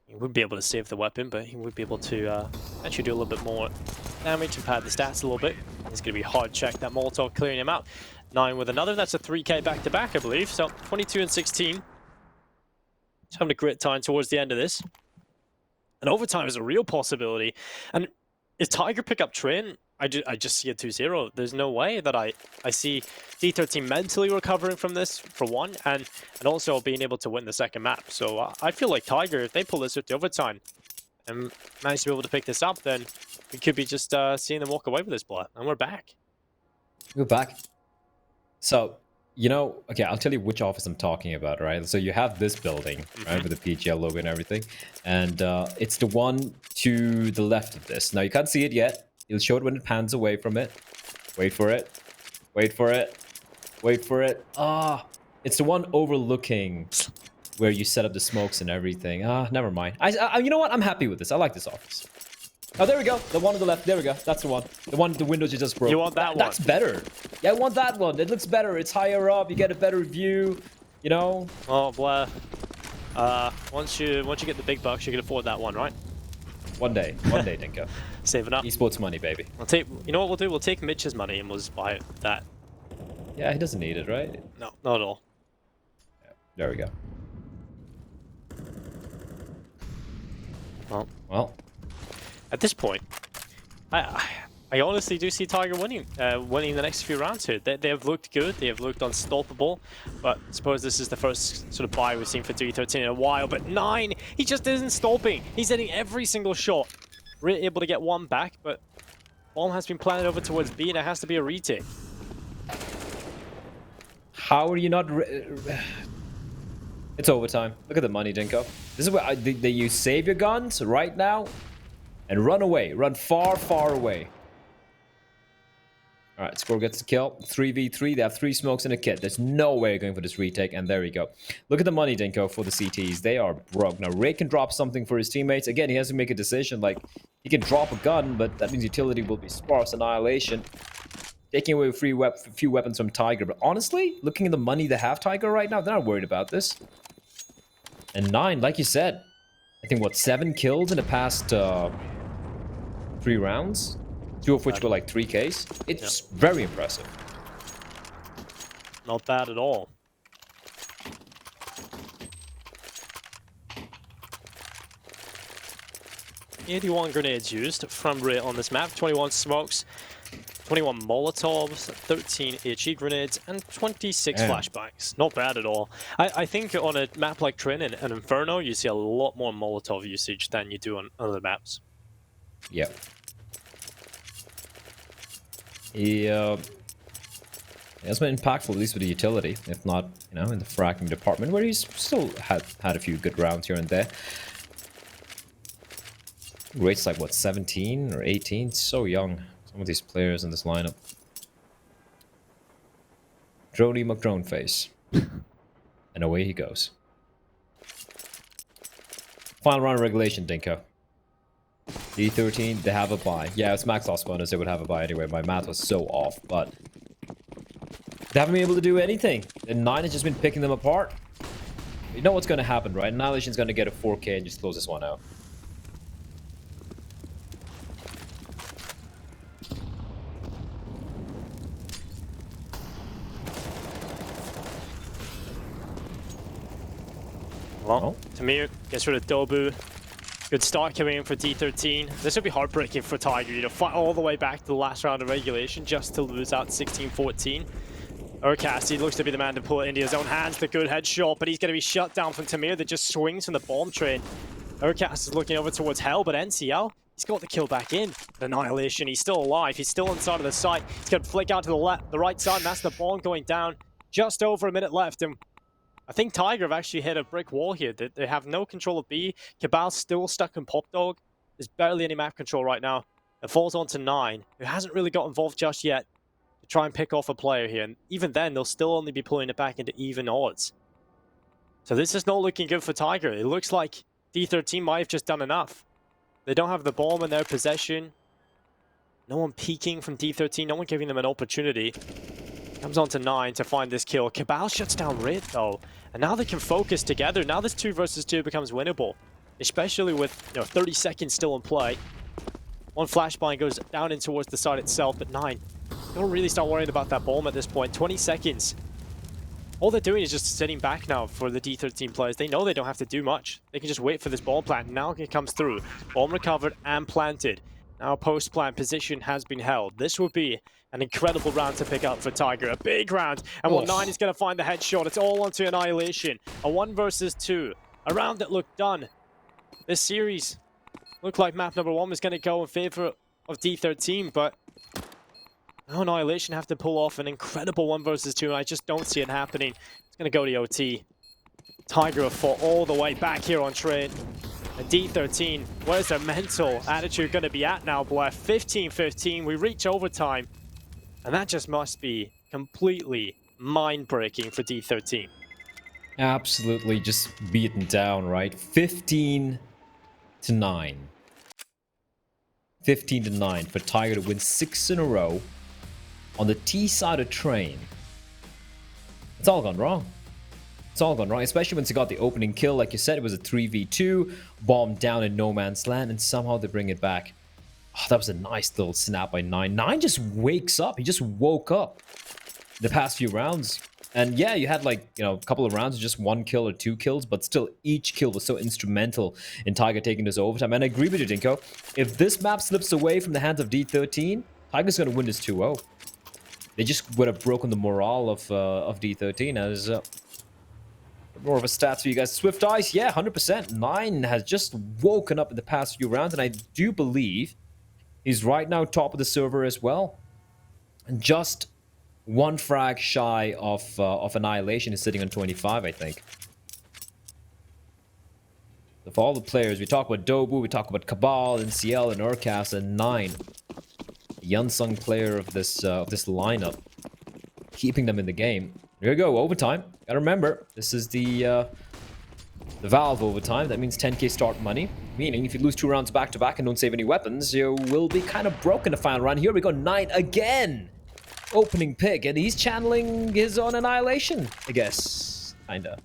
He would be able to save the weapon, but he would be able to actually do a little bit more damage and pad the stats a little bit. It's going to be hard check that Molotov clearing him out. 9 with another. That's a 3k back-to-back, I believe. So 22 and 16. Just having a grit time towards the end of this. And overtime is a real possibility. And if Tiger pick up Train, I just see a 2-0. There's no way that I see D13 mentally recovering from this, for one, and also being able to win the second map. So I feel like Tiger, if they pull this to overtime and manage to be able to pick this up, then we could be just seeing them walk away with this blood. And we're back. We're back. So, you know, okay, I'll tell you which office I'm talking about, right? So you have this building, right, with the PGL logo and everything. And it's the one to the left of this. Now, you can't see it yet. You'll show it when it pans away from it. Wait for it. Wait for it. Wait for it. Ah, it's the one overlooking where you set up the smokes and everything. Ah, never mind. You know what? I'm happy with this. I like this office. Oh, there we go. The one on the left. There we go. That's the one. The one, the windows you just broke. You want that one? That's better. Yeah, I want that one. It looks better. It's higher up. You get a better view. You know? Oh, blah. Once you get the big bucks, you can afford that one, right? One day, Dinko. Saving up. Esports money, baby. We'll take. You know what we'll do? We'll take Mitch's money and we'll just buy that. Yeah, he doesn't need it, right? No, not at all. Yeah, there we go. Well. At this point, I honestly do see Tiger winning the next few rounds here. They have looked good. They have looked unstoppable. But I suppose this is the first sort of buy we've seen for 313 in a while. But 9, he just isn't stopping. He's hitting every single shot. Really able to get one back, but bomb has been planted over towards B, and it has to be a retake. How are you not... It's overtime. Look at the money, Dinko. This is where you save your guns right now and run away. Run far, far away. All right, score gets the kill. 3v3. They have 3 smokes in a kit. There's no way you're going for this retake, and there we go. Look at the money, Dinko, for the CTs. They are broke. Now, Ray can drop something for his teammates. Again, he has to make a decision. Like, he can drop a gun, but that means utility will be sparse. Annihilation. Taking away a few weapons from Tiger. But honestly, looking at the money they have Tiger right now, they're not worried about this. And 9, like you said, I think, what, 7 kills in the past 3 rounds? 2 of which were like 3Ks. It's very impressive. Not bad at all. $81 grenades used from Ray on this map. 21 smokes, 21 Molotovs, 13 HE grenades, and 26 flashbangs. Not bad at all. I think on a map like Trin and Inferno, you see a lot more Molotov usage than you do on other maps. Yep. He has been impactful, at least with the utility, if not, you know, in the fracking department, where he's still had a few good rounds here and there. Rate's like, what, 17 or 18? So young, some of these players in this lineup. Droney McDrone face. And away he goes. Final round of regulation, Dinko. D13, they have a buy. Yeah, it's max loss bonus, they would have a buy anyway. My math was so off, but they haven't been able to do anything. And 9 has just been picking them apart. You know what's going to happen, right? Annihilation's going to get a 4K and just close this one out. Well, Tamir gets rid of Dobu. Good start coming in for D13. This would be heartbreaking for Tiger, you know, fight all the way back to the last round of regulation just to lose out 16-14. Urcast, he looks to be the man to pull it into his own hands. The good headshot, but he's going to be shut down from Tamir that just swings from the bomb train. Urcast is looking over towards Hell, but NCL, he's got the kill back in. Annihilation, he's still alive. He's still inside of the site. He's going to flick out to the right side, and that's the bomb going down. Just over a minute left, and I think Tiger have actually hit a brick wall here. They have no control of B. Cabal's still stuck in Pop Dog. There's barely any map control right now. It falls on to 9, who hasn't really got involved just yet, to try and pick off a player here. And even then, they'll still only be pulling it back into even odds. So this is not looking good for Tiger. It looks like D13 might have just done enough. They don't have the bomb in their possession. No one peeking from D13. No one giving them an opportunity. Comes on to 9 to find this kill. Cabal shuts down Rit though. And now they can focus together. Now this 2 versus 2 becomes winnable. Especially with 30 seconds still in play. One flashbang goes down in towards the side itself, but 9 don't really start worrying about that bomb at this point. 20 seconds. All they're doing is just sitting back now for the D13 players. They know they don't have to do much. They can just wait for this bomb plant. Now it comes through. Bomb recovered and planted. Now post-plant position has been held. This would be an incredible round to pick up for Tiger. A big round. And well, 9 is going to find the headshot. It's all onto Annihilation. A 1 versus 2. A round that looked done. This series looked like map number 1 was going to go in favor of D13, but now Annihilation have to pull off an incredible 1 versus 2, and I just don't see it happening. It's going to go to OT. Tiger have fought all the way back here on train. And D13, where's their mental attitude going to be at now, Blair? 15-15, we reach overtime. And that just must be completely mind-breaking for D13. Absolutely just beaten down, right? 15-9. 15-9 for Tiger to win 6 in a row on the T side of train. It's all gone wrong. It's all gone wrong, especially once he got the opening kill. Like you said, it was a 3v2, bombed down in no man's land, and somehow they bring it back. Oh, that was a nice little snap by 9. 9 just wakes up. He just woke up the past few rounds. And yeah, you had like, you know, a couple of rounds of just 1 kill or 2 kills, but still each kill was so instrumental in Tiger taking this overtime. And I agree with you, Dinko. If this map slips away from the hands of D13, Tiger's going to win this 2-0. They just would have broken the morale of D13 as more of a stats for you guys. Swift Ice, yeah, 100%. 9 has just woken up in the past few rounds, and I do believe he's right now top of the server as well. And just 1 frag shy of Annihilation is sitting on 25, I think. So for all the players, we talk about Dobu, we talk about Cabal, NCL, and Urcas, and 9. The unsung player of this lineup, keeping them in the game. Here we go, overtime. Gotta remember, this is the Valve overtime. That means 10k start money. Meaning, if you lose 2 rounds back-to-back and don't save any weapons, you will be kind of broke in the final round. Here we go, 9 again! Opening pick, and he's channeling his own Annihilation, I guess. Kinda.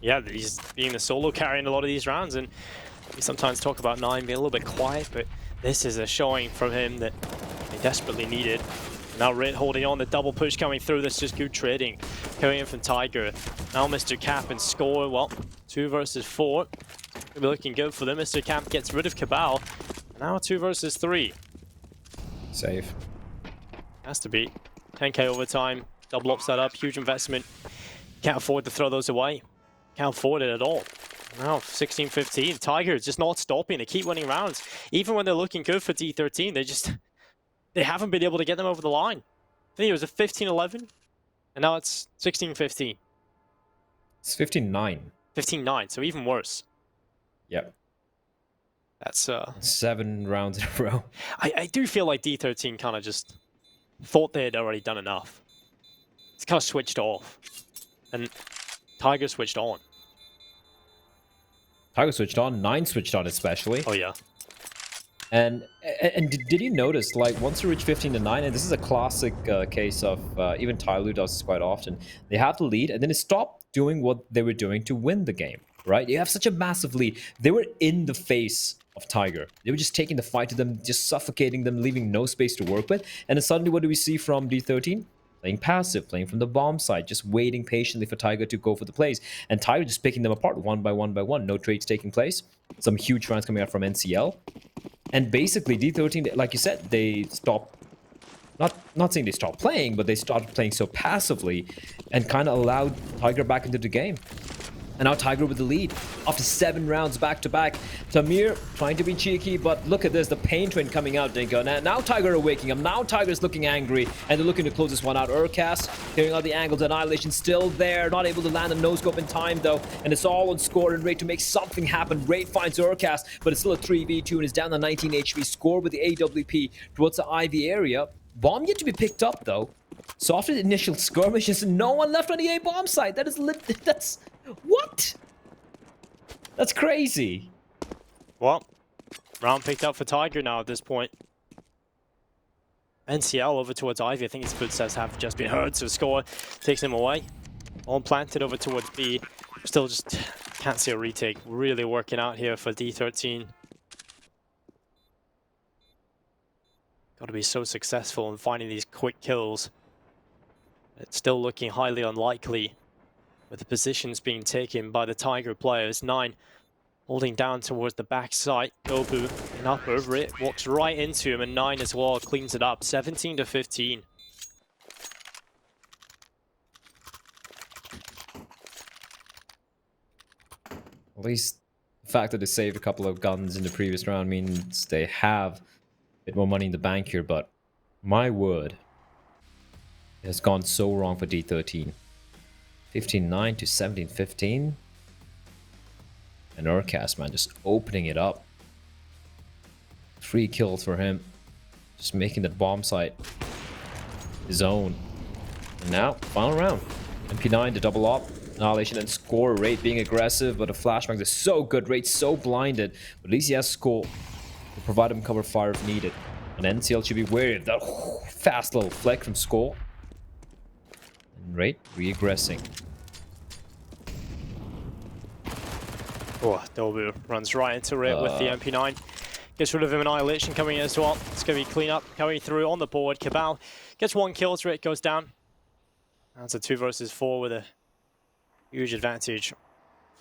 Yeah, he's being the solo carry in a lot of these rounds, and we sometimes talk about 9 being a little bit quiet, but this is a showing from him that they desperately needed. Now Rit holding on, the double push coming through. That's just good trading coming in from Tiger. Now Mr. Cap and score, well, 2 versus 4. Could be looking good for them. Mr. Cap gets rid of Cabal. Now 2 versus 3. Save. Has to be. 10k overtime, double up setup, huge investment. Can't afford to throw those away. Can't afford it at all. Now 16-15. Tiger is just not stopping. They keep winning rounds. Even when they're looking good for D13, they haven't been able to get them over the line. I think it was a 15-11, and now it's 16-15. It's 15-9. 15-9, so even worse. Yep. That's 7 rounds in a row. I do feel like D13 kind of just thought they had already done enough. It's kind of switched off, and Tiger switched on. Tiger switched on, 9 switched on especially. Oh yeah. And did you notice, like, once you reach 15-9, and this is a classic case of, even Tyloo does this quite often, they have the lead, and then they stop doing what they were doing to win the game, right? You have such a massive lead. They were in the face of Tiger. They were just taking the fight to them, just suffocating them, leaving no space to work with. And then suddenly, what do we see from D13? Playing passive, playing from the bomb side, just waiting patiently for Tiger to go for the plays. And Tiger just picking them apart one by one by one. No trades taking place. Some huge rounds coming out from NCL. And basically, D13, like you said, they stopped, not saying they stopped playing, but they started playing so passively and kind of allowed Tiger back into the game. And now Tiger with the lead after 7 rounds back-to-back. Tamir trying to be cheeky, but look at this, the pain train coming out, Dinko. Now Tiger are waking up. Now Tiger's looking angry, and they're looking to close this one out. Urcas clearing out the angles. Annihilation still there, not able to land a no-scope in time, though. And it's all on Score and Raid to make something happen. Raid finds Urcas, but it's still a 3v2, and is down to 19 HP. Score with the AWP towards the Ivy area. Bomb yet to be picked up, though. So after the initial skirmishes, no one left on the A-bomb site. That is that's... What? That's crazy. Well, round picked up for Tiger now at this point. NCL over towards Ivy. I think his footsteps have just been heard, so Score takes him away. All planted over towards B. Still just can't see a retake really working out here for D13. Got to be so successful in finding these quick kills. It's still looking highly unlikely with the positions being taken by the Tiger players. 9 holding down towards the backside. Dobu and up over it, walks right into him, and 9 as well cleans it up. 17 to 15. At least the fact that they saved a couple of guns in the previous round means they have a bit more money in the bank here, but my word, it has gone so wrong for D13. 15-9 to 17-15. And Urcast, man, just opening it up. 3 kills for him. Just making that bomb site his own. And now, final round. MP9 to double up. Annihilation and score. Rate being aggressive, but the flashbangs is so good. Rate so blinded. But at least he has score to provide him cover fire if needed. And NCL should be wary of that fast little flick from score. And Rate re-aggressing. Oh, Dobu runs right into it with the MP9. Gets rid of him. Annihilation coming in as well. It's going to be clean up coming through on the board. Cabal gets 1 kill. Rit goes down. That's a 2 versus 4 with a huge advantage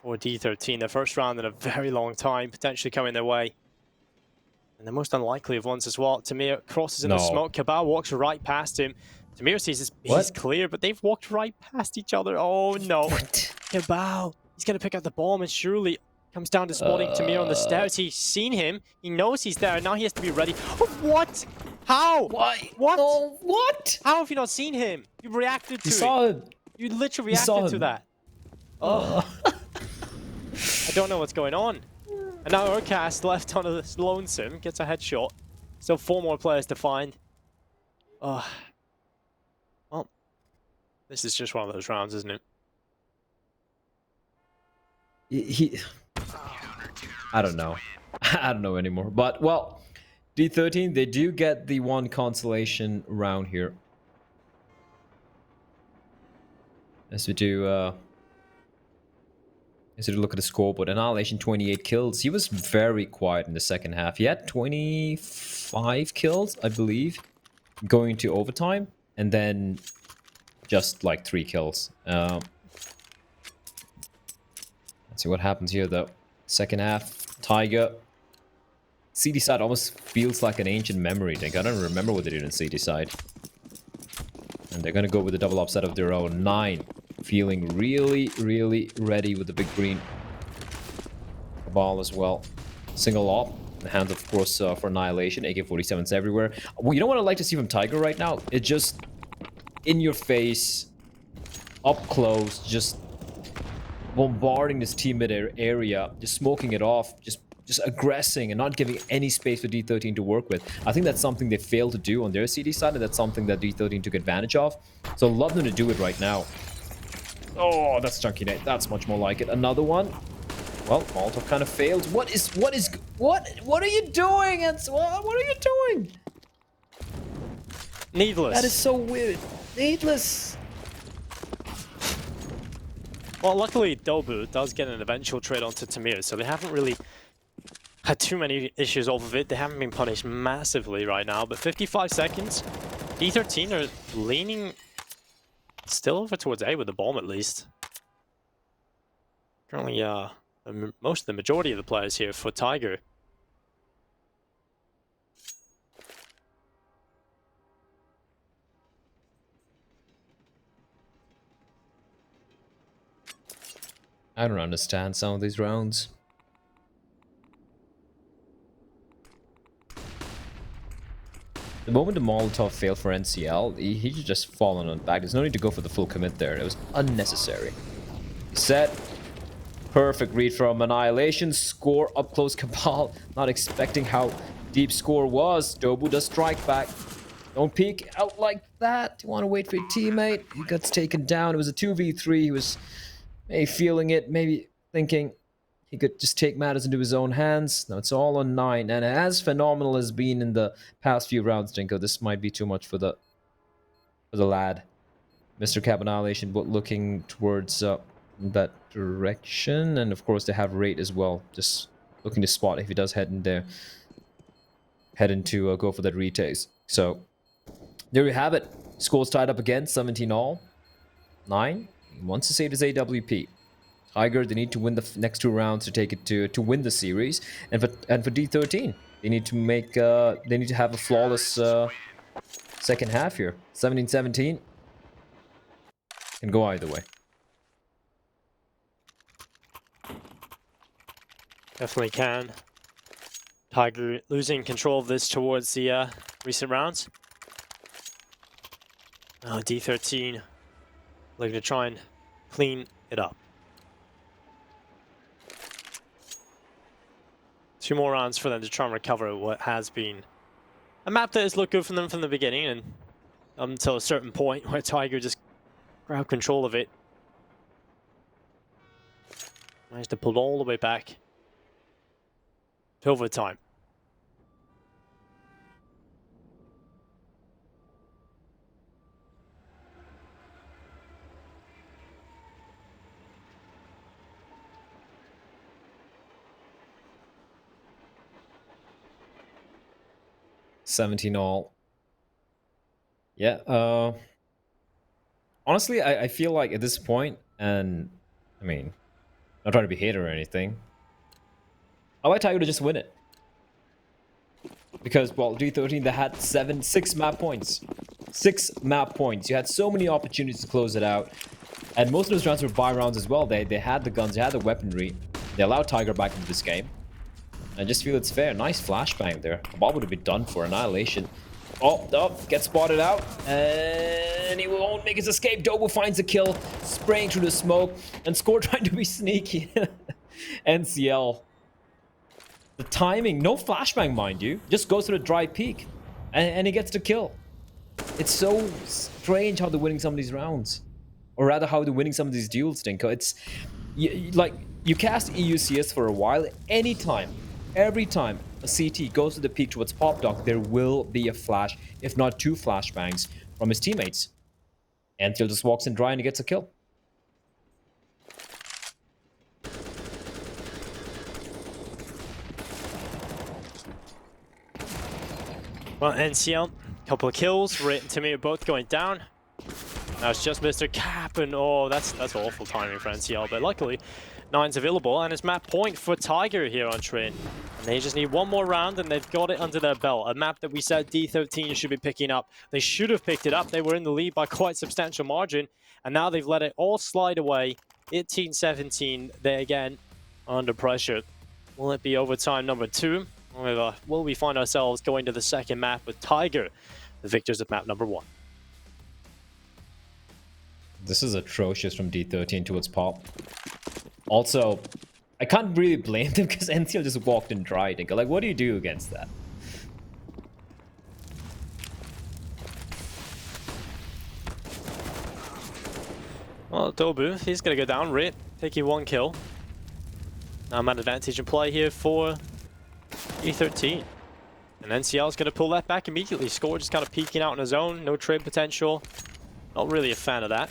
for D13. Their first round in a very long time, potentially coming their way. And the most unlikely of ones as well. Tamir crosses in the smoke. Cabal walks right past him. Tamir sees he's clear, but they've walked right past each other. Oh no. What? Cabal. He's going to pick up the bomb, and surely comes down to spotting Tamir on the stairs. He's seen him. He knows he's there. Now he has to be ready. Oh, what? How? Why? What? Oh, what? How have you not seen him? You reacted to it. Saw him. You literally reacted to that. Oh. I don't know what's going on. And now Urcast left on a lonesome. Gets a headshot. Still 4 more players to find. Oh. Well, this is just one of those rounds, isn't it? I don't know. I don't know anymore. But, well, D13, they do get the 1 consolation round here. As we do look at the scoreboard. Annihilation 28 kills. He was very quiet in the second half. He had 25 kills, I believe, going to overtime, and then just like 3 kills. Let's see what happens here though. Second half, Tiger. CD side almost feels like an ancient memory. I don't remember what they did in CD side. And they're gonna go with a double upset of their own. 9 feeling really, really ready with the big green ball as well. Single up. In the hands, of course, for Annihilation. AK-47s everywhere. Well, you know what I'd like to see from Tiger right now? It's just in your face, up close, just bombarding this teammate area, just smoking it off, just aggressing and not giving any space for D13 to work with. I think that's something they failed to do on their CD side, and that's something that D13 took advantage of. So I'd love them to do it right now. Oh, that's chunky nade. That's much more like it. Another one. Well, Molotov kind of failed. What are you doing? What are you doing? Needless. That is so weird. Needless. Well, luckily Dobu does get an eventual trade onto Tamir, so they haven't really had too many issues off of it. They haven't been punished massively right now, but 55 seconds. D13 are leaning still over towards A with the bomb at least. Currently, most of the majority of the players here for Tiger. I don't understand some of these rounds. The moment the Molotov failed for NCL, he should just fallen on back. There's no need to go for the full commit there. It was unnecessary. Set. Perfect read from Annihilation. Score up close. Cabal. Not expecting how deep score was. Dobu does strike back. Don't peek out like that. You want to wait for your teammate. He gets taken down. It was a 2v3. He was maybe feeling it. Maybe thinking he could just take matters into his own hands. Now it's all on 9. And as phenomenal as been in the past few rounds, Jinko, this might be too much for the lad. Mr. Cap Annihilation, but looking towards in that direction. And of course, they have Raid as well, just looking to spot if he does head in there. Head into go for that retake. So there you have it. Scores tied up again, 17-all. 9. He wants to save his AWP. Tiger, they need to win the next 2 rounds to take it to win the series. And for D13, they need to make they need to have a flawless second half here. 17-17 can go either way. Definitely can. Tiger losing control of this towards the recent rounds. Oh, D13 looking to try and clean it up. 2 more rounds for them to try and recover what has been a map that has looked good for them from the beginning, and until a certain point where Tiger just grabbed control of it. Managed to pull all the way back to overtime. $17-all. Yeah, honestly, I feel like at this point, and I mean, not trying to be a hater or anything, I like Tiger to just win it. Because, well, D13, they had 6 map points. 6 map points. You had so many opportunities to close it out. And most of those rounds were buy rounds as well. They had the guns, they had the weaponry. They allowed Tiger back into this game. I just feel it's fair. Nice flashbang there. The ball would have been done for annihilation. Oh, gets spotted out. And he won't make his escape. Dobu finds a kill, spraying through the smoke. And Score trying to be sneaky. NCL. The timing, no flashbang, mind you. Just goes to the dry peak. And he gets the kill. It's so strange how they're winning some of these rounds. Or rather, how they're winning some of these duels, Dinko. It's like, you cast EUCS for a while. Every time a CT goes to the peak towards Pop Dog, there will be a flash, if not 2 flashbangs from his teammates. Antil just walks in dry and he gets a kill. Well, NCL, couple of kills. Rit and Timmy are both going down. Now it's just Mr. Cap, and oh, that's awful timing for NCL, but luckily 9's available, and it's map point for Tiger here on Train. And they just need 1 more round, and they've got it under their belt. A map that we said D13 should be picking up. They should have picked it up. They were in the lead by quite substantial margin, and now they've let it all slide away. 18-17, they again under pressure. Will it be overtime number 2? Or will we find ourselves going to the second map with Tiger, the victors of map number 1? This is atrocious from D13 towards Pop. Also, I can't really blame them because NCL just walked in dry. Like, what do you do against that? Well, Dobu, he's going to go down. Rit, taking 1 kill. Now man advantage in play here for E13. And NCL is going to pull that back immediately. Score just kind of peeking out on his own. No trade potential. Not really a fan of that.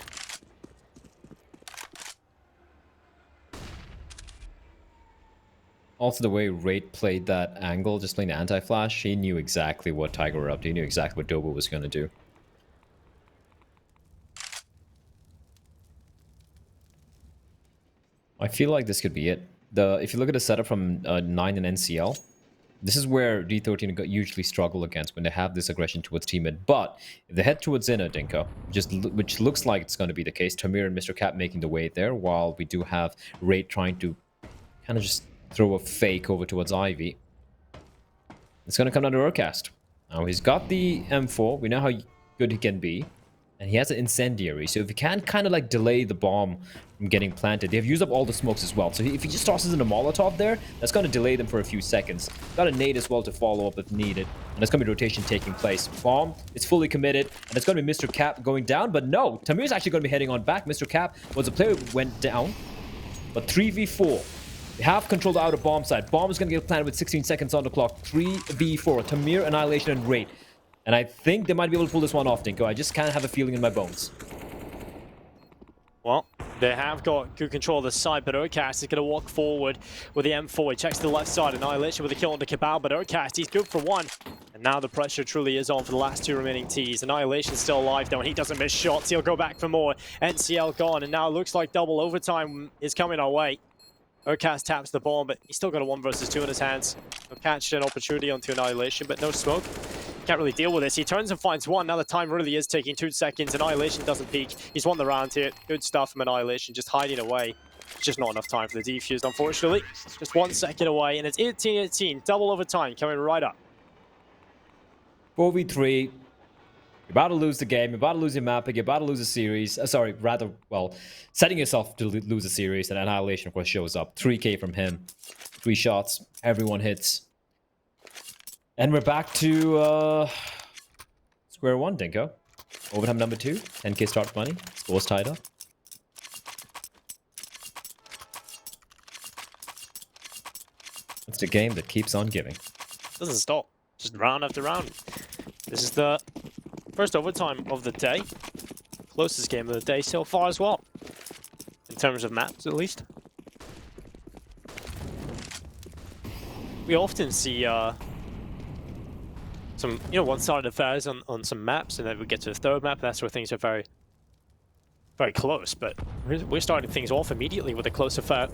Also, the way Raid played that angle, just playing the anti-flash, he knew exactly what Tiger were up to. He knew exactly what Dobu was going to do. I feel like this could be it. If you look at the setup from 9 and NCL, this is where D13 usually struggle against when they have this aggression towards teammate. But if they head towards Inner, Dinko, which looks like it's going to be the case, Tamir and Mr. Cap making the way there, while we do have Raid trying to kind of just throw a fake over towards Ivy. It's going to come down to Urcast. Now, he's got the M4. We know how good he can be. And he has an incendiary, so if he can kind of like delay the bomb from getting planted, they've used up all the smokes as well. So if he just tosses in a Molotov there, that's going to delay them for a few seconds. Got a nade as well to follow up if needed. And there's going to be rotation taking place. Bomb is fully committed, and it's going to be Mr. Cap going down. But no, Tamir's actually going to be heading on back. Mr. Cap was a player who went down. But 3v4. They have control the outer bomb side. Bomb is going to get planted with 16 seconds on the clock. 3v4. Tamir, Annihilation, and Raid. And I think they might be able to pull this one off, Dinko. I just kind of have a feeling in my bones. Well, They have got good control of the side, but Urcast is going to walk forward with the M4. He checks the left side. Annihilation with a kill on the Cabal, but Urcast, he's good for one. And now the pressure truly is on for the last two remaining Ts. Annihilation's still alive though, and he doesn't miss shots. He'll go back for more. NCL gone, and now it looks like double overtime is coming our way. Urcast taps the bomb, but he's still got a 1 versus 2 in his hands. He'll catch an opportunity onto Annihilation, but no smoke. Can't really deal with this. He turns and finds one. Now the time really is taking 2 seconds. Annihilation doesn't peek. He's won the round here. Good stuff from Annihilation, just hiding away. It's just not enough time for the defuse, unfortunately. Just 1 second away, and it's 18-18. Double overtime coming right up. 4v3. You're about to lose the game. You're about to lose your map pick. You're about to lose a series. Sorry, rather, well, setting yourself to lose a series. And Annihilation, of course, shows up. 3k from him. 3 shots. Everyone hits. And we're back to square one, Dinko. Overtime number 2. 10k start money. Scores tied up. It's the game that keeps on giving. Doesn't stop. Just round after round. This is the first overtime of the day. Closest game of the day so far as well. In terms of maps, at least. We often see some, one-sided affairs on some maps, and then we get to the third map. That's where things are very, very close. But we're starting things off immediately with a close affair.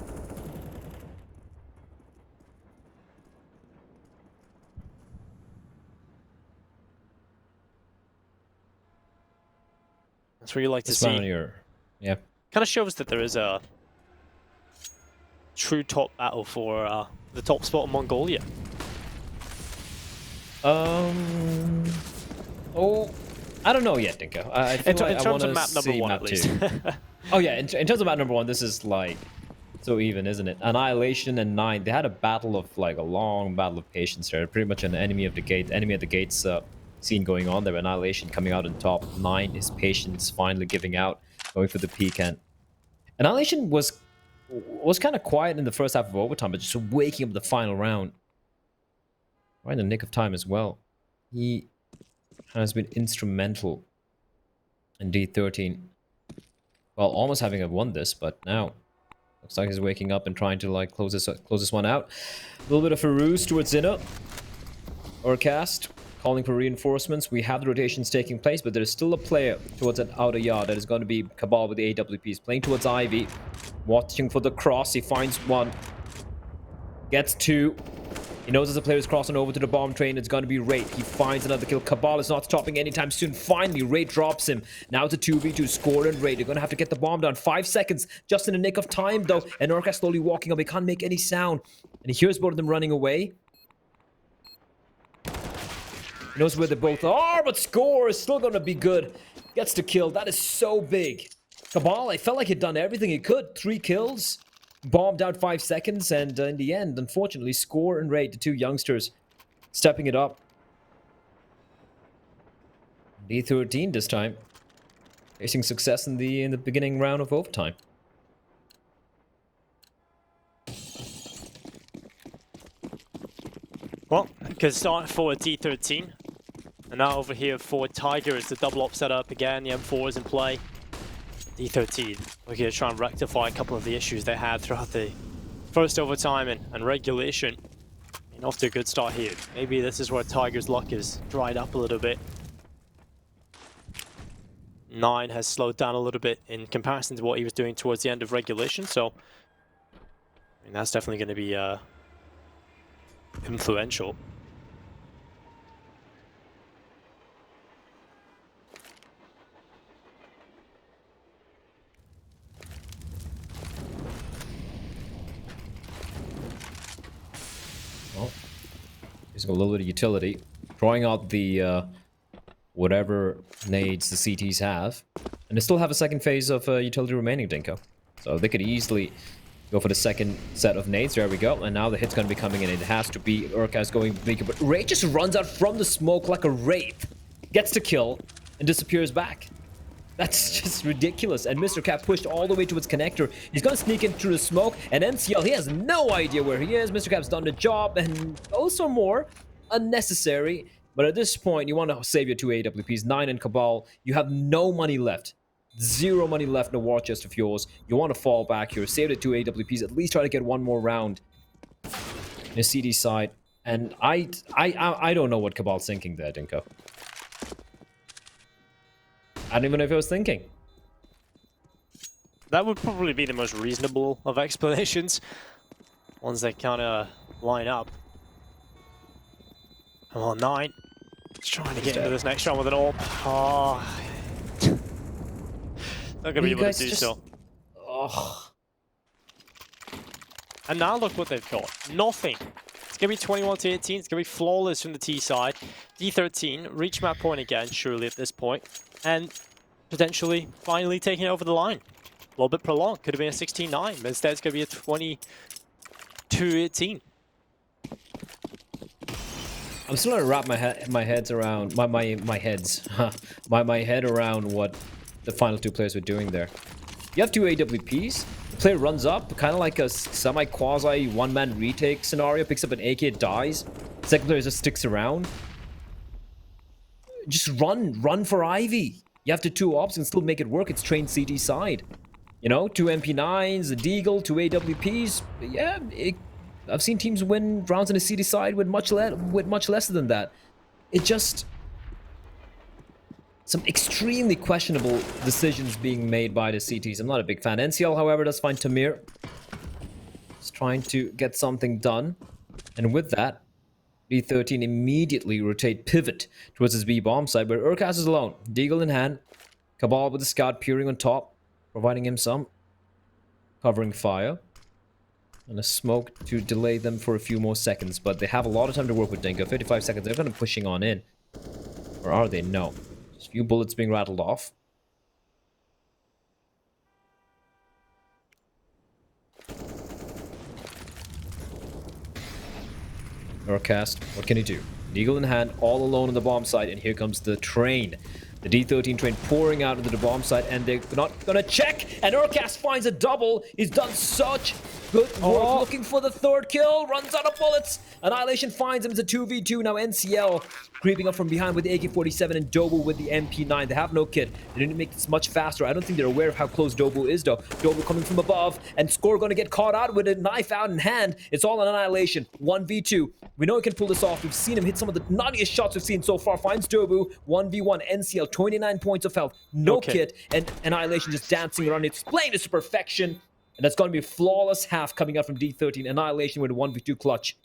That's where you like to see. Yeah. Kind of shows that there is a true top battle for the top spot in Mongolia. Oh, I don't know yet, Dinko. In terms of map number 1, at least. Oh yeah, in terms of map number 1, this is like so even, isn't it? Annihilation and 9, they had a battle of like a long battle of patience there. Pretty much an enemy at the gates scene going on there. Annihilation coming out on top. 9, his patience finally giving out, going for the peak, and Annihilation was kind of quiet in the first half of overtime, but just waking up the final round. Right in the nick of time as well. He has been instrumental in D13. Well, almost having won this, but now looks like he's waking up and trying to like close this one out. A little bit of a ruse towards Zinna. Urcast calling for reinforcements. We have the rotations taking place, but there's still a player towards an outer yard. That is going to be Cabal with the AWPs playing towards Ivy. Watching for the cross. He finds one. Gets 2. He knows as the player is crossing over to the bomb train, it's going to be Wraith. He finds another kill. Cabal is not stopping anytime soon. Finally, Wraith drops him. Now it's a 2v2. Score and Wraith. They're going to have to get the bomb down. 5 seconds, just in the nick of time, though. And Urcast slowly walking up. He can't make any sound. And he hears both of them running away. He knows where they both are, but Score is still going to be good. Gets the kill. That is so big. Cabal, I felt like he'd done everything he could. 3 kills. Bombed out 5 seconds, and in the end, unfortunately, Score and Raid, the 2 youngsters, stepping it up. D13 this time, facing success in the beginning round of overtime. Well, good start for D13. And now over here for Tiger, it's the double op setup again. The M4 is in play. D13 we're going to try and rectify a couple of the issues they had throughout the first overtime and regulation. And off to a good start here. Maybe this is where Tiger's luck is dried up a little bit. 9 has slowed down a little bit in comparison to what he was doing towards the end of regulation, so I mean, that's definitely going to be influential. Well, he's got a little bit of utility, drawing out the whatever nades the CTs have, and they still have a second phase of utility remaining, Dinko. So they could easily go for the second set of nades. There we go. And now the hit's going to be coming in. It has to be Urcast going weaker, but Wraith just runs out from the smoke like a wraith, gets the kill, and disappears back. That's just ridiculous. And Mr. Cap pushed all the way to its connector. He's going to sneak in through the smoke, and NCL, he has no idea where he is. Mr. Cap's done the job, and also more unnecessary. But at this point, you want to save your 2 AWPs, 9 and Cabal. You have no money left. Zero money left in the war chest of yours. You want to fall back here. Save the 2 AWPs. At least try to get one more round in the CD side. And I don't know what Cabal's thinking there, Dinko. I don't even know if I was thinking. That would probably be the most reasonable of explanations. Ones that kind of line up. Come on, 9. He's trying to get into this next round with an AWP. Oh. Not going to be able to do so. Oh. And now look what they've got. Nothing. It's going to be 21 to 18. It's going to be flawless from the T side. D13 reach map point again, surely at this point. And potentially finally taking it over the line. A little bit prolonged. Could have been a 16-9, but instead it's going to be a 22-18. I'm still gonna wrap my head around my head around what the final two players were doing there. You have 2 AWPs. The player runs up, kind of like a semi-quasi one-man retake scenario. Picks up an AK, dies. Second player just sticks around. Just run for Ivy. You have the 2 ops and still make it work. It's trained CT side. You know, 2 MP9s, a Deagle, 2 AWPs. Yeah, I've seen teams win rounds on the CD side with much less than that. It just some extremely questionable decisions being made by the CTs. I'm not a big fan. NCL, however, does find Tamir. He's trying to get something done, and with that, B13 immediately pivot towards his B bomb side, where Urkas is alone, Deagle in hand, Cabal with the scout peering on top, providing him some covering fire. And a smoke to delay them for a few more seconds, but they have a lot of time to work with Dinko. 55 seconds, they're kind of pushing on in. Or are they? No. Just a few bullets being rattled off. Norcast, what can he do? Deagle in hand, all alone on the bomb site, and here comes the train. The D13 train pouring out into the bomb site, and they're not gonna check. And Urkas finds a double. He's done such good work looking for the 3rd kill. Runs out of bullets. Annihilation finds him. It's a 2v2. Now NCL creeping up from behind with the AK-47 and Dobu with the MP9. They have no kit. They didn't make this much faster. I don't think they're aware of how close Dobu is, though. Dobu coming from above, and Score gonna get caught out with a knife out in hand. It's all an Annihilation. 1v2. We know he can pull this off. We've seen him hit some of the nuttiest shots we've seen so far. Finds Dobu. 1v1. NCL, 29 points of health. No kit. And Annihilation just dancing around. It's playing this to perfection. And that's going to be a flawless half coming out from D13. Annihilation with a 1v2 clutch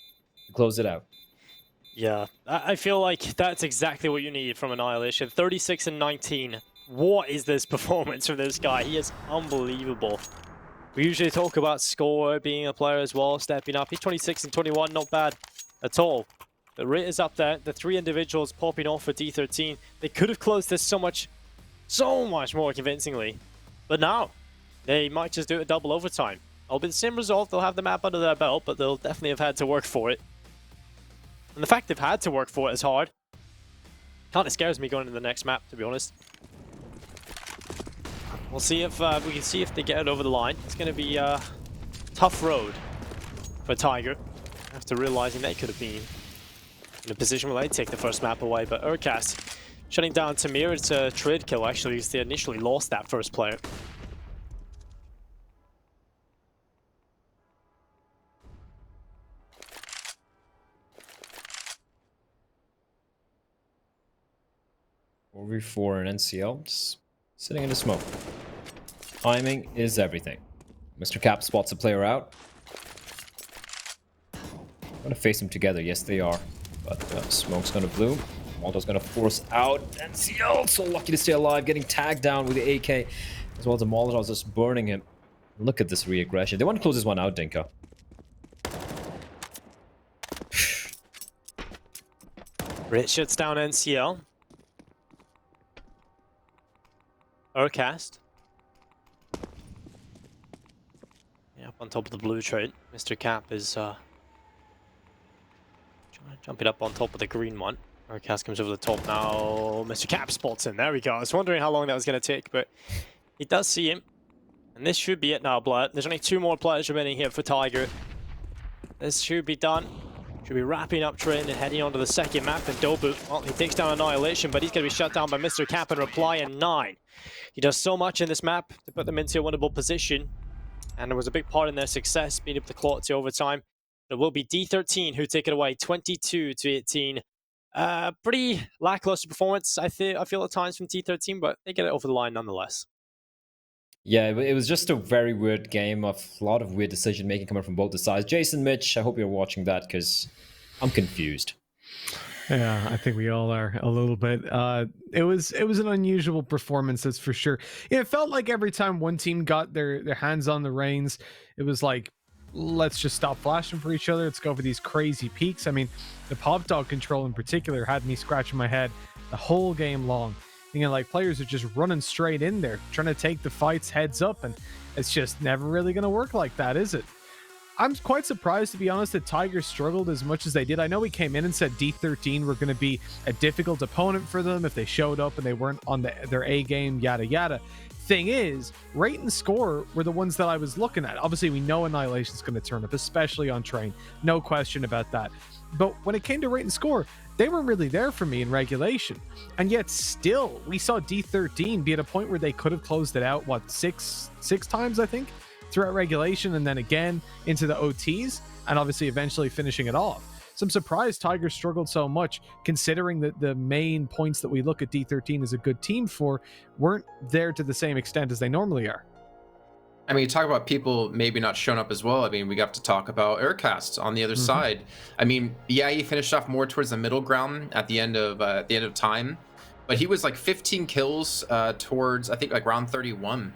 to close it out. Yeah, I feel like that's exactly what you need from Annihilation. 36 and 19. What is this performance from this guy? He is unbelievable. We usually talk about Score being a player as well, stepping up. He's 26 and 21, not bad at all. The rate is up there. The 3 individuals popping off for D13. They could have closed this so much more convincingly. But now, they might just do a double overtime. It'll be the same result. They'll have the map under their belt, but they'll definitely have had to work for it. And the fact they've had to work for it is hard. Kind of scares me going into the next map, to be honest. We'll see if we can see if they get it over the line. It's going to be a tough road for Tiger, after realizing they could have been in a position where they take the first map away. But Urkas shutting down Tamir. It's a trade kill, actually, because they initially lost that first player. V4 and NCL, just sitting in the smoke. Timing is everything. Mr. Cap spots a player out. Gonna face them together, yes they are. But smoke's gonna bloom. Malto's gonna force out NCL. So lucky to stay alive, getting tagged down with the AK. As well as the Molotov just burning him. Look at this re-aggression. They want to close this one out, Dinko. Rich shuts down NCL. Urcast. Yeah, up on top of the blue trade. Mr. Cap is jumping up on top of the green one. Urcast comes over the top now. Mr. Cap spots him. There we go. I was wondering how long that was going to take, but he does see him. And this should be it now, Blood. There's only 2 more players remaining here for Tiger. This should be done. Should be wrapping up Train and heading on to the second map. And Dobu, well, he takes down Annihilation, but he's going to be shut down by Mr. Cap and Reply in 9. He does so much in this map to put them into a winnable position. And it was a big part in their success, being able to claw it to overtime. It will be D13 who take it away, 22-18. Pretty lackluster performance, I feel at times from D13, but they get it over the line nonetheless. Yeah, it was just a very weird game of a lot of weird decision making coming from both the sides. Jason, Mitch, I hope you're watching that because I'm confused. Yeah, I think we all are a little bit. It was an unusual performance, that's for sure. It felt like every time one team got their hands on the reins, it was like, let's just stop flashing for each other. Let's go for these crazy peaks. I mean, the pop dog control in particular had me scratching my head the whole game long. You know, like players are just running straight in there, trying to take the fights heads up, and it's just never really going to work like that, is it? I'm quite surprised, to be honest, that Tiger struggled as much as they did. I know we came in and said D13 were going to be a difficult opponent for them if they showed up and they weren't on their A game, yada yada. Thing is, rate and score were the ones that I was looking at. Obviously, we know Annihilation's going to turn up, especially on Train. No question about that. But when it came to rate and score, they weren't really there for me in regulation. And yet still, we saw D13 be at a point where they could have closed it out, what, six times, I think, throughout regulation, and then again into the OTs, and obviously eventually finishing it off. So I'm surprised Tiger struggled so much, considering that the main points that we look at D13 as a good team for weren't there to the same extent as they normally are. I mean, you talk about people maybe not showing up as well. I mean, we got to talk about Aircast on the other side. I mean, yeah, he finished off more towards the middle ground at the end of time, but he was like 15 kills towards, I think, like round 31.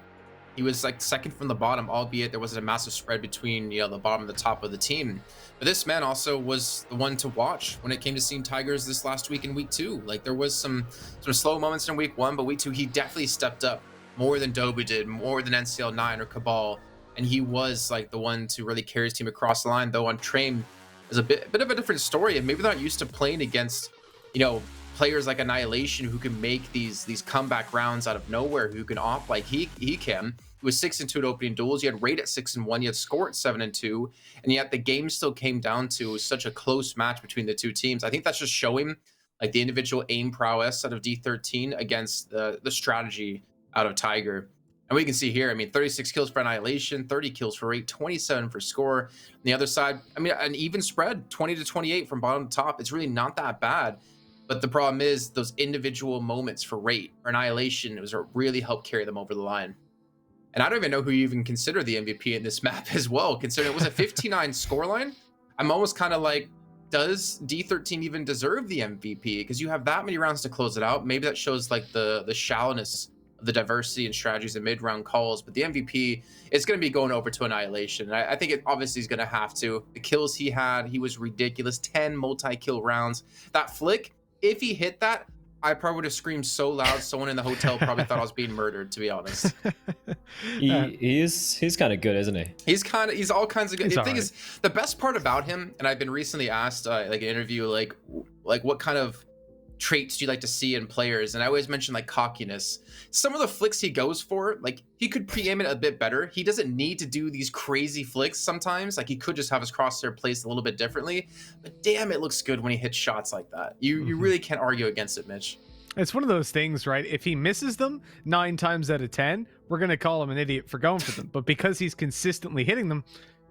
He was like second from the bottom, albeit there wasn't a massive spread between, you know, the bottom and the top of the team. But this man also was the one to watch when it came to seeing Tigers this last week in week 2. Like, there was some slow moments in week 1, but week 2 he definitely stepped up more than Dobu did, more than NCL9 or Cabal, and he was like the one to really carry his team across the line. Though on Train is a bit of a different story, and maybe they're not used to playing against, you know, players like Annihilation who can make these comeback rounds out of nowhere, who can opt like he can. He was 6-2 at opening duels. He had rate at 6-1. He had score at 7-2, and yet the game still came down to such a close match between the two teams. I think that's just showing like the individual aim prowess out of D13 against the strategy out of Tiger. And we can see here, I mean, 36 kills for Annihilation, 30 kills for rate, 27 for score. On the other side, I mean, an even spread, 20-28 from bottom to top. It's really not that bad. But the problem is those individual moments for rate or Annihilation, it was what really helped carry them over the line. And I don't even know who you even consider the MVP in this map as well, considering it was a 59 scoreline. I'm almost kind of like, does D13 even deserve the MVP? Because you have that many rounds to close it out. Maybe that shows like the shallowness of the diversity and strategies and mid-round calls. But the MVP is going to be going over to Annihilation. And I think it obviously is going to have to. The kills he had, he was ridiculous. 10 multi-kill rounds. That flick, if he hit that, I probably would have screamed so loud, someone in the hotel probably thought I was being murdered, to be honest. He's kind of good, isn't he? He's all kinds of good. He's The thing right. is, the best part about him, and I've been recently asked, like an interview, like what kind of traits do you like to see in players? And I always mention like cockiness. Some of the flicks he goes for, like he could pre-aim it a bit better. He doesn't need to do these crazy flicks sometimes. Like he could just have his crosshair placed a little bit differently. But damn, it looks good when he hits shots like that. You really can't argue against it, Mitch. It's one of those things, right? If he misses them 9 times out of 10, we're going to call him an idiot for going for them. But because he's consistently hitting them,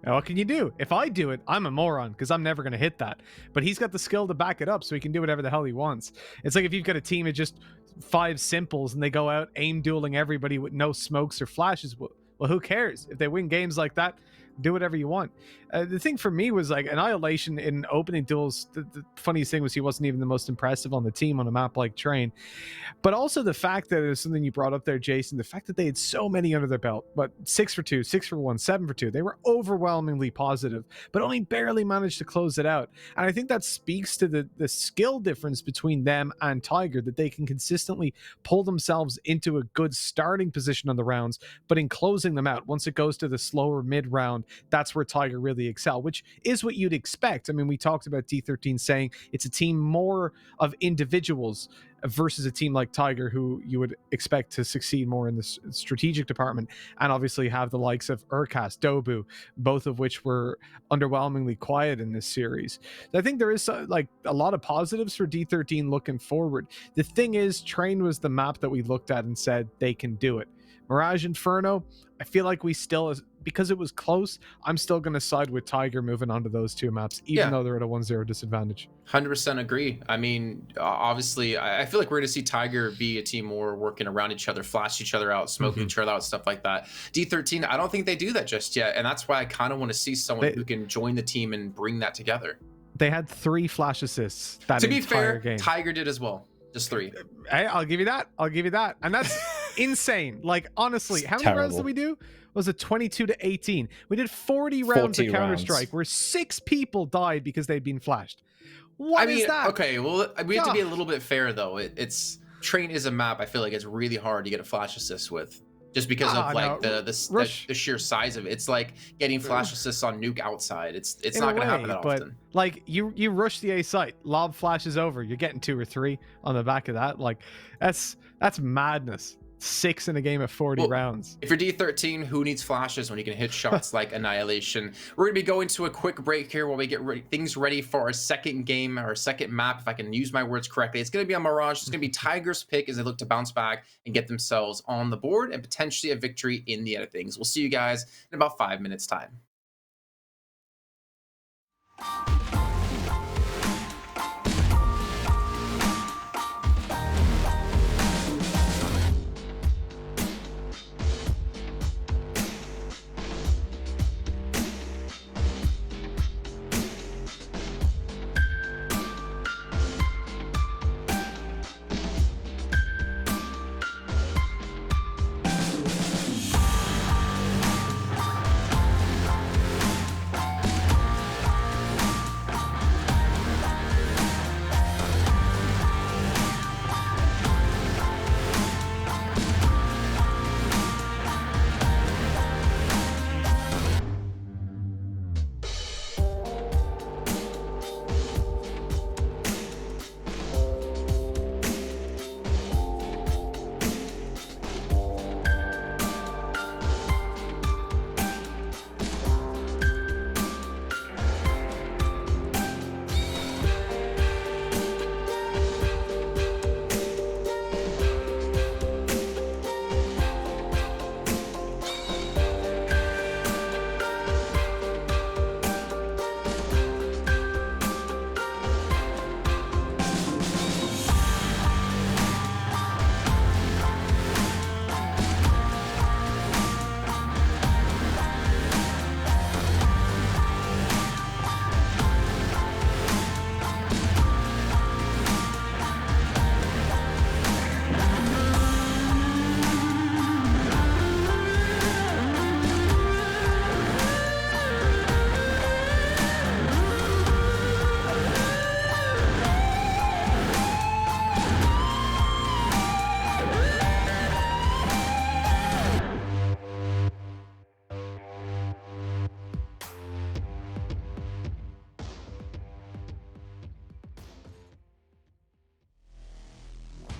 what can you do? If I do it, I'm a moron because I'm never going to hit that. But he's got the skill to back it up, so he can do whatever the hell he wants. It's like if you've got a team of just 5 simples and they go out aim dueling everybody with no smokes or flashes. Well, who cares? If they win games like that, do whatever you want. The thing for me was like Annihilation in opening duels. The funniest thing was he wasn't even the most impressive on the team on a map like Train. But also the fact that it was something you brought up there, Jason, the fact that they had so many under their belt, but 6 for 2, 6 for 1, 7 for 2. They were overwhelmingly positive, but only barely managed to close it out. And I think that speaks to the skill difference between them and Tiger, that they can consistently pull themselves into a good starting position on the rounds, but in closing them out, once it goes to the slower mid round, that's where Tiger really excel, which is what you'd expect. I mean, we talked about D13 saying it's a team more of individuals versus a team like Tiger, who you would expect to succeed more in the strategic department, and obviously have the likes of Urkas, Dobu, both of which were underwhelmingly quiet in this series. I think there is like a lot of positives for D13 looking forward. The thing is, Train was the map that we looked at and said they can do it. Mirage, Inferno, I feel like we still, because it was close, I'm still going to side with Tiger moving on to those two maps, even though they're at a 1-0 disadvantage. 100% agree. I mean, obviously, I feel like we're going to see Tiger be a team more working around each other, flash each other out, smoking each other out, stuff like that. D13, I don't think they do that just yet, and that's why I kind of want to see someone who can join the team and bring that together. They had 3 flash assists that to be entire fair, game. Tiger did as well. Just 3. Hey, I'll give you that. And that's insane. Like, honestly, how many rounds did we do? Was it 22 to 18? We did 40 rounds of Counter-Strike where 6 people died because they'd been flashed. What is that? Okay, well, we have to be a little bit fair, though. It's Train is a map I feel like it's really hard to get a flash assist with. Just because of like the sheer size of it. It's like getting flash assists on Nuke outside. It's not going to happen that often. Like you rush the A site, lob flashes over, you're getting 2 or 3 on the back of that. Like that's madness. 6 in a game of 40 rounds. If you're D13, who needs flashes when you can hit shots like Annihilation? We're going to be going to a quick break here while we get things ready for our second game, our second map, if I can use my words correctly. It's going to be on Mirage. It's going to be Tiger's pick as they look to bounce back and get themselves on the board and potentially a victory in the end of things. We'll see you guys in about 5 minutes' time.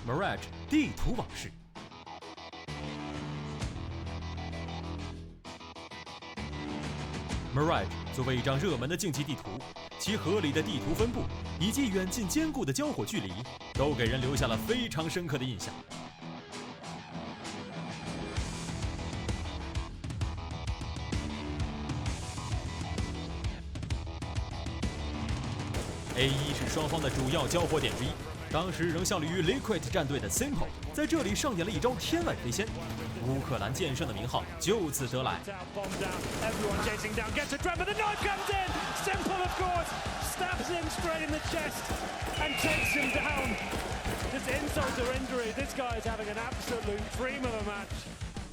Mirage 地图往事。Mirage 作为一张热门的竞技地图，其合理的地图分布以及远近兼顾的交火距离，都给人留下了非常深刻的印象。A1是双方的主要交火点之一，当时仍效力于 Liquid 战队的 Simple 在这里上演了一招天外飞仙，乌克兰剑圣的名号就此得来。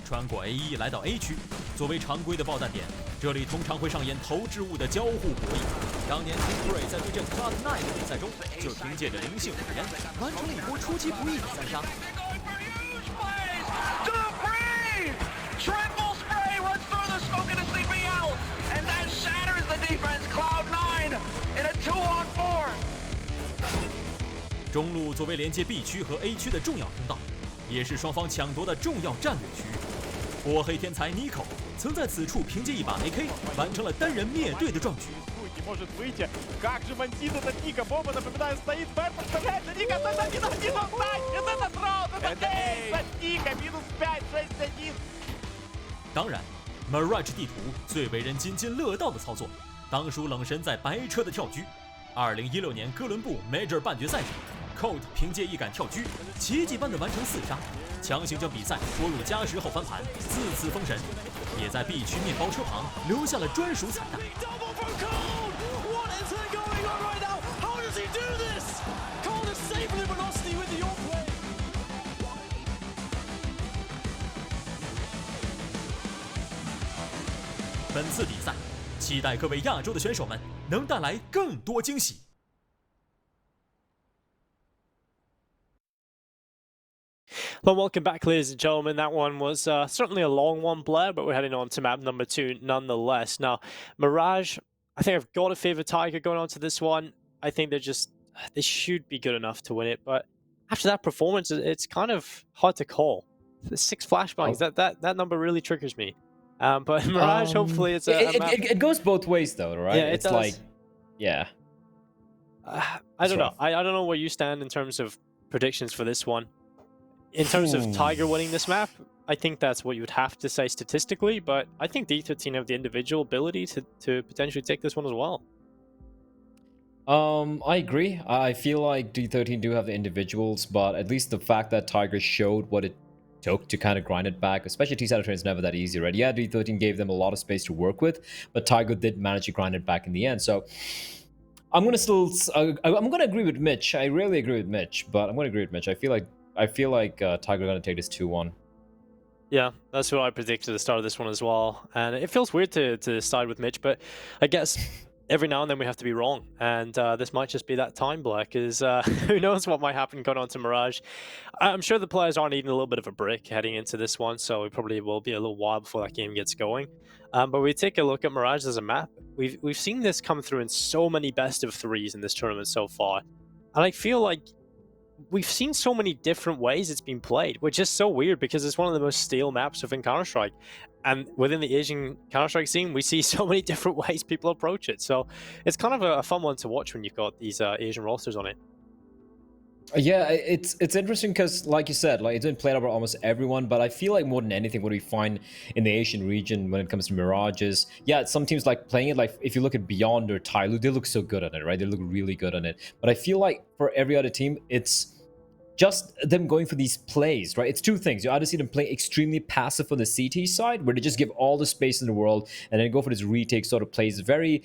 穿过 A1 来到 A 区，作为常规的爆弹点，这里通常会上演投掷物的交互博弈。当年 Team 在对阵 Cloud9 的比赛中，就凭借着灵性火焰，完成了一波出其不意的3杀。Triple spray runs through the smoke and a CP out, and that shatters the defense. Cloud9 in a 2-on-4. 中路作为连接 B 区和 A 区的重要通道，也是双方抢夺的重要战略区域。波黑天才 Nico 曾在此处凭借一把 AK 完成了单人灭队的壮举。может выйти. Как же бандит этот Ника. Бомба, напоминаю, стоит. Бэм подставляется. Ника, это один он знает. Это этот раунд. Это эйс от Ника. Минус 5, 6-1. 当然 Mirage 地图最为人津津乐道的操作，当属冷神在白车的跳狙。2016年哥伦布 Major 半决赛上 ，Colt 凭借一杆跳狙，奇迹般的完成4杀，强行将比赛拖入加时后翻盘，4次封神，也在 B 区面包车旁留下了专属彩蛋。本次比赛，期待各位亚洲的选手们能带来更多惊喜。Well, welcome back, ladies and gentlemen. That one was certainly a long one, Blair, but we're heading on to map number 2 nonetheless. Now, Mirage, I think I've got to favor Tiger going on to this one. I think they should be good enough to win it, but after that performance, it's kind of hard to call. The 6 flashbangs, that number really triggers me. But Mirage, hopefully it's it goes both ways though, right? Yeah, it's like, yeah. I don't know. I don't know where you stand in terms of predictions for this one. In terms of Tiger winning this map, I think that's what you would have to say statistically, but I think D13 have the individual ability to potentially take this one as well. I agree. I feel like D13 do have the individuals, but at least the fact that Tiger showed what it took to kind of grind it back, especially T-Side train is never that easy, right? Yeah, D13 gave them a lot of space to work with, but Tiger did manage to grind it back in the end. So I'm gonna agree with Mitch. I really agree with Mitch, but I'm gonna agree with Mitch. I feel like Tiger gonna take this 2-1. Yeah, that's what I predicted at the start of this one as well. And it feels weird to side with Mitch, but I guess every now and then we have to be wrong. And this might just be that time, Black, because who knows what might happen going on to Mirage. I'm sure the players are needing a little bit of a break heading into this one, so it probably will be a little while before that game gets going. But we take a look at Mirage as a map. We've seen this come through in so many best of 3s in this tournament so far. And I feel like we've seen so many different ways it's been played, which is so weird because it's one of the most stale maps within Counter-Strike. And within the Asian Counter-Strike scene, we see so many different ways people approach it. So it's kind of a fun one to watch when you've got these Asian rosters on it. Yeah, it's interesting because, like you said, like it's been played over almost everyone, but I feel like more than anything, what we find in the Asian region when it comes to Mirage is, yeah, some teams like playing it, like if you look at Beyond or Tyloo, they look so good on it, right? They look really good on it. But I feel like for every other team, it's just them going for these plays, right? It's two things. You either see them play extremely passive on the CT side, where they just give all the space in the world, and then go for this retake sort of plays, very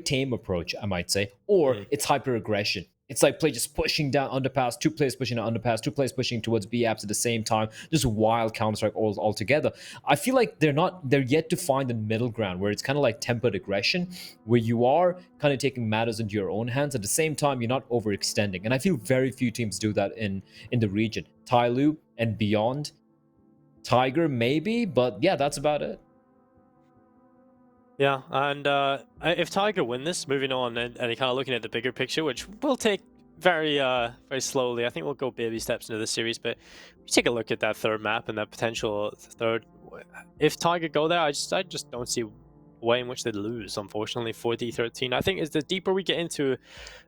tame approach, I might say, or it's hyper aggression. It's like play just pushing down underpass, 2 players pushing down underpass, 2 players pushing towards B apps at the same time, just wild Counter-Strike all together. I feel like they're yet to find the middle ground where it's kind of like tempered aggression, where you are kind of taking matters into your own hands. At the same time, you're not overextending. And I feel very few teams do that in the region. Tyloo and Beyond, Tiger maybe, but yeah, that's about it. Yeah, and if Tiger win this, moving on and kind of looking at the bigger picture, which we'll take very slowly. I think we'll go baby steps into the series, but we take a look at that third map and that potential third. If Tiger go there, I just don't see a way in which they'd lose, unfortunately, for D13. I think as the deeper we get into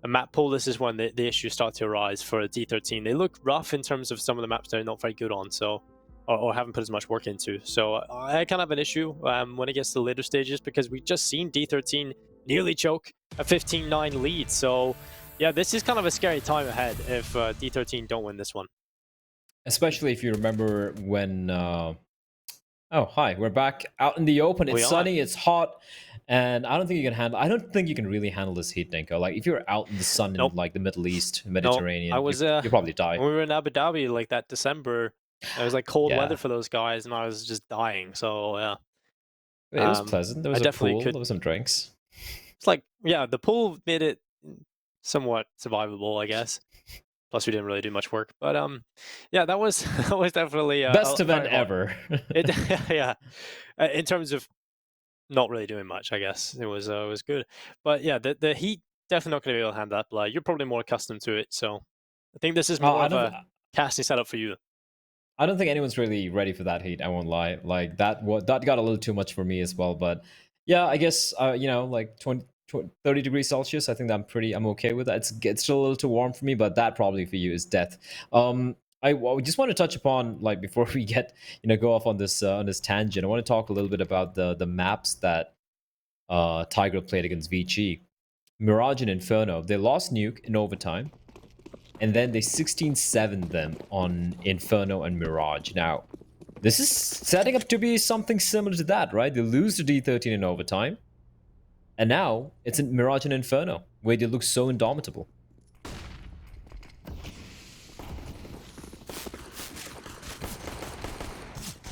a map pool, this is when the issues start to arise for D13. They look rough in terms of some of the maps they're not very good on, so or haven't put as much work into. So I kind of have an issue when it gets to the later stages, because we've just seen D13 nearly choke a 15-9 lead. So yeah, this is kind of a scary time ahead if D13 don't win this one. Especially if you remember when... Oh, hi, we're back out in the open. It's sunny, it's hot, and I don't think you can really handle this heat, Dinko. Like, if you're out in the sun in like the Middle East, Mediterranean, you'll probably die. When we were in Abu Dhabi, like that December, it was like cold weather for those guys, and I was just dying. So yeah, it was pleasant. There was a pool, there was some drinks. It's like, yeah, the pool made it somewhat survivable, I guess. Plus, we didn't really do much work, but yeah, that was definitely best event ever. Yeah, in terms of not really doing much, I guess it was good. But yeah, the heat definitely not going to be able to hand that play. You're probably more accustomed to it, so I think this is more of a casting setup for you. I don't think anyone's really ready for that heat. I won't lie. Like that got a little too much for me as well. But yeah, I guess you know, like 30 degrees Celsius. I think I'm okay with that. It's still a little too warm for me, but that probably for you is death. I just want to touch upon, like, before we get go off on this tangent. I want to talk a little bit about the maps that Tiger played against VG. Mirage and Inferno. They lost Nuke in overtime. And then they 16-7 them on Inferno and Mirage. Now, this is setting up to be something similar to that, right? They lose to D13 in overtime. And now, it's in Mirage and Inferno, where they look so indomitable.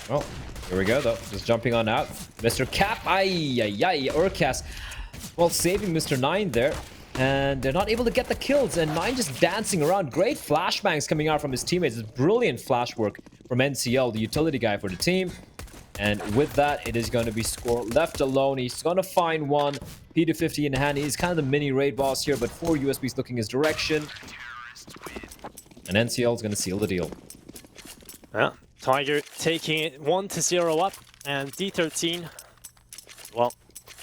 Well, here we go, though. Just jumping on out. Mr. Cap, Urcast. Well, saving Mr. 9 there. And they're not able to get the kills, and 9 just dancing around. Great flashbangs coming out from his teammates. It's brilliant flash work from NCL, the utility guy for the team. And with that, it is going to be Score left alone. He's going to find one. P250 in hand. He's kind of the mini raid boss here, but 4 USBs looking his direction. And NCL is going to seal the deal. Yeah, Tiger taking it 1-0 up, and D13, well,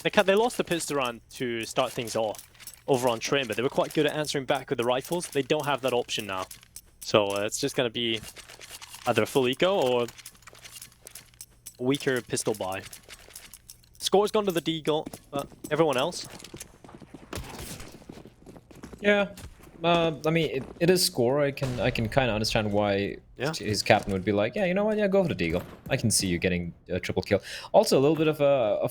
they lost the pistol round to start things off over on train, but they were quite good at answering back with the rifles. They don't have that option now. So it's just going to be either a full eco or a weaker pistol buy. Score's gone to the Deagle, but everyone else? Yeah. I mean, it is Score. I can kind of understand why his captain would be like, yeah, you know what? Yeah, go for the Deagle. I can see you getting a triple kill. Also, a little bit of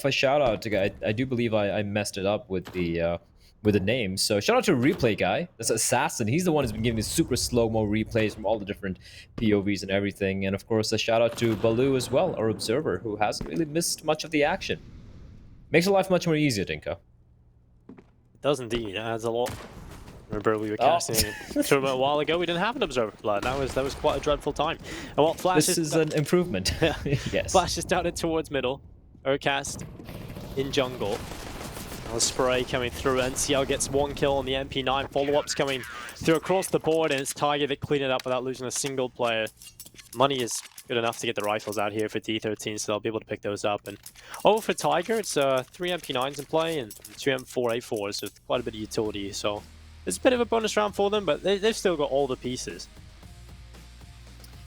a shout out to guy. I do believe I messed it up with the name. So shout out to Replay Guy. That's Assassin. He's the one who's been giving me super slow-mo replays from all the different POVs and everything. And of course, a shout out to Baloo as well, our observer, who hasn't really missed much of the action. Makes your life much more easier, Dinko. It does indeed. It adds a lot. Remember, we were casting a tournament a while ago. We didn't have an observer blood. That was quite a dreadful time. And what Flash this is an improvement. Yes. Flash is down it towards middle. Urcast in jungle. A spray coming through. NCL gets 1 kill on the MP9. Follow-ups coming through across the board, and it's Tiger that cleaned it up without losing a single player. Money is good enough to get the rifles out here for D13, so they'll be able to pick those up. And for Tiger, it's 3 MP9s in play and 2 M4A4s, so quite a bit of utility. So it's a bit of a bonus round for them, but they've still got all the pieces.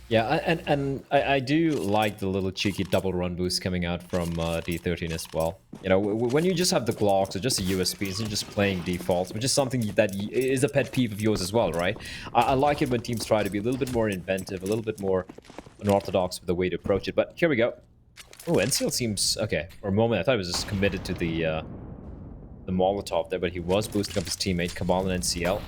Yeah, and I do like the little cheeky double run boost coming out from D13 as well. You know, when you just have the Glocks or just the USBs and just playing defaults, which is something that is a pet peeve of yours as well, right? I like it when teams try to be a little bit more inventive, a little bit more unorthodox with the way to approach it. But here we go. Oh, NCL seems okay. For a moment, I thought he was just committed to the Molotov there, but he was boosting up his teammate Cabal and NCL.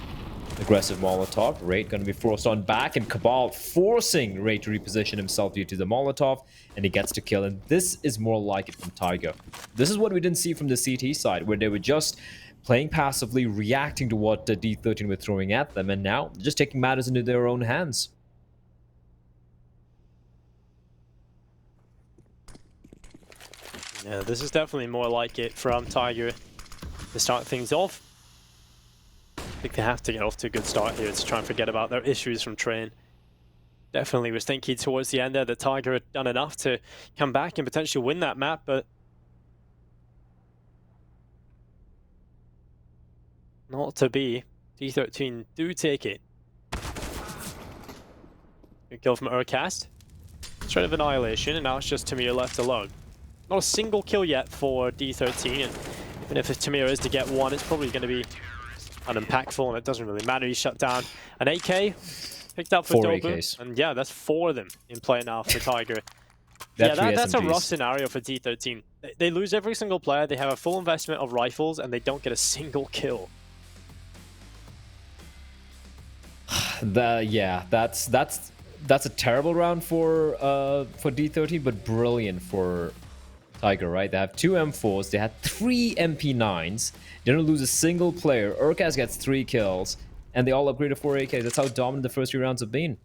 Aggressive Molotov. Raid going to be forced on back, and Cabal forcing Raid to reposition himself due to the Molotov, and he gets to kill. And this is more like it from Tiger. This is what we didn't see from the CT side, where they were just playing passively, reacting to what D13 were throwing at them, and now just taking matters into their own hands. Yeah, this is definitely more like it from Tiger to start things off. I think they have to get off to a good start here to try and forget about their issues from train. Definitely was thinking towards the end there that Tiger had done enough to come back and potentially win that map, but not to be. D13 do take it. Good kill from Urcast. Threat of Annihilation, and now it's just Tamir left alone. Not a single kill yet for D13, and even if Tamir is to get one, it's probably going to be unimpactful, and it doesn't really matter. He shut down an AK, picked up for 4 Dobu, AKs. and yeah, that's 4 of them in play now for Tiger. That's a rough scenario for D13. They lose every single player, they have a full investment of rifles, and they don't get a single kill. That's a terrible round for D13, but brilliant for Tiger, right? They have 2 M4s, they had 3 MP9s, they didn't lose a single player. Urcast gets 3 kills, and they all upgraded to 4 AKs. That's how dominant the first 3 rounds have been.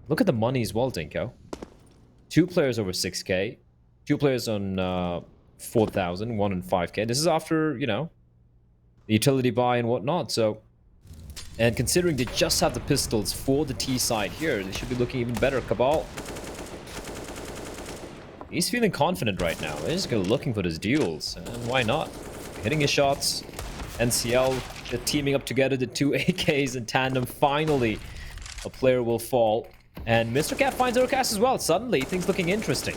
Look at the money as well, Dinko. 2 players over 6k, 2 players on 4,000, 1 and 5k. This is after, you know, the utility buy and whatnot, so... And considering they just have the pistols for the T side here, they should be looking even better. Cabal, he's feeling confident right now. He's just looking for his duels, and why not? Hitting his shots. NCL, they're teaming up together, the 2 AKs in tandem. Finally, a player will fall. And Mr. Cat finds Aircast as well. Suddenly, things looking interesting.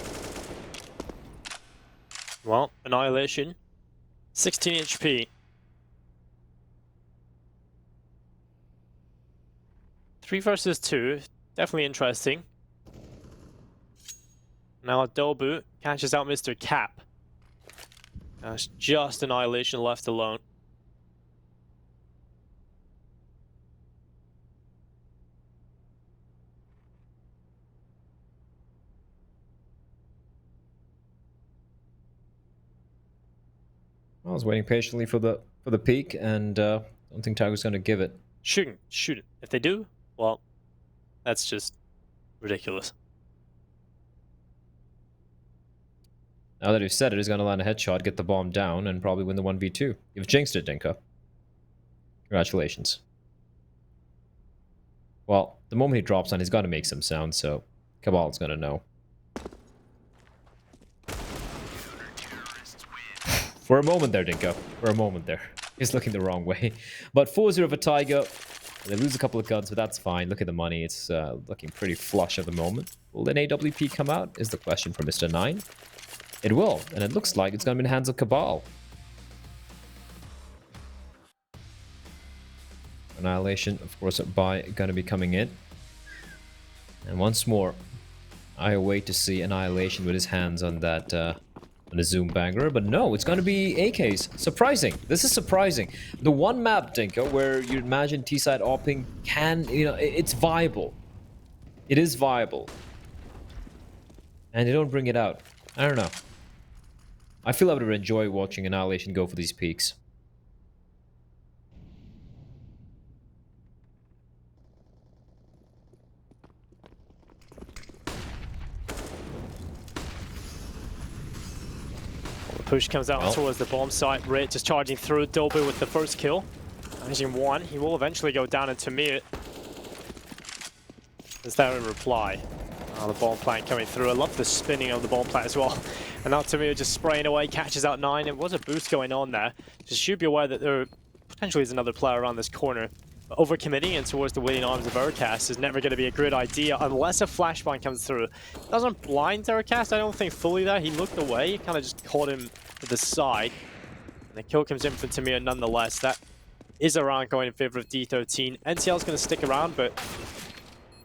Well, Annihilation. 16 HP. 3 versus 2. Definitely interesting. Now Adobu catches out Mr. Cap. That's just Annihilation left alone. I was waiting patiently for the peak, and don't think Tiger's going to give it. Shouldn't. If they do, well, that's just ridiculous. Now that he's said it, he's going to land a headshot, get the bomb down, and probably win the 1v2. You've jinxed it, Dinka. Congratulations. Well, the moment he drops on, he's got to make some sound, so Cabal's going to know. For a moment there, Dinka. For a moment there. He's looking the wrong way. But 4-0 for Tiger. They lose a couple of guns, but that's fine. Look at the money. It's looking pretty flush at the moment. Will an AWP come out? Is the question for Mr. 9. It will, and it looks like it's going to be in the hands of Cabal. Annihilation, of course, by going to be coming in. And once more, I await to see Annihilation with his hands on that on the zoom banger, but no, it's going to be AKs. Surprising. This is surprising. The one map, Dinka, where you imagine T-side opping can, you know, it's viable. It is viable. And they don't bring it out. I don't know. I feel I would enjoy watching Annihilation go for these peaks. Push comes out towards the bomb site. Rit just charging through. Dolby with the first kill. Managing 1. He will eventually go down into Tamir. Is there a reply? Oh, the bomb plant coming through. I love the spinning of the bomb plant as well. And now Tamir just spraying away, catches out 9. It was a boost going on there. Just should be aware that there potentially is another player around this corner. But overcommitting in towards the waiting arms of Aircast is never going to be a good idea unless a flashbang comes through. Doesn't blind Aircast, I don't think fully there. He looked away, he kind of just caught him to the side. And the kill comes in for Tamir nonetheless. That is a round going in favor of D13. NCL's going to stick around, but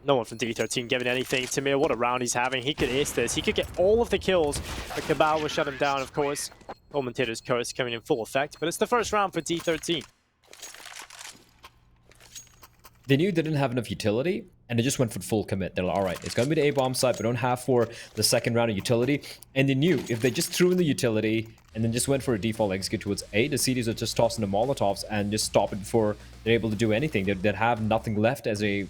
no one from D13 giving anything. Tamir, what a round he's having. He could ace this. He could get all of the kills, but Cabal will shut him down, of course. Commentator's curse coming in full effect, but it's the first round for D13. They knew they didn't have enough utility, and they just went for full commit. They're like, all right, it's going to be the A-bomb side, we don't have for the second round of utility. And they knew if they just threw in the utility and then just went for a default execute towards A, the CDs are just tossing the Molotovs and just stop it before they're able to do anything. They'd have nothing left as a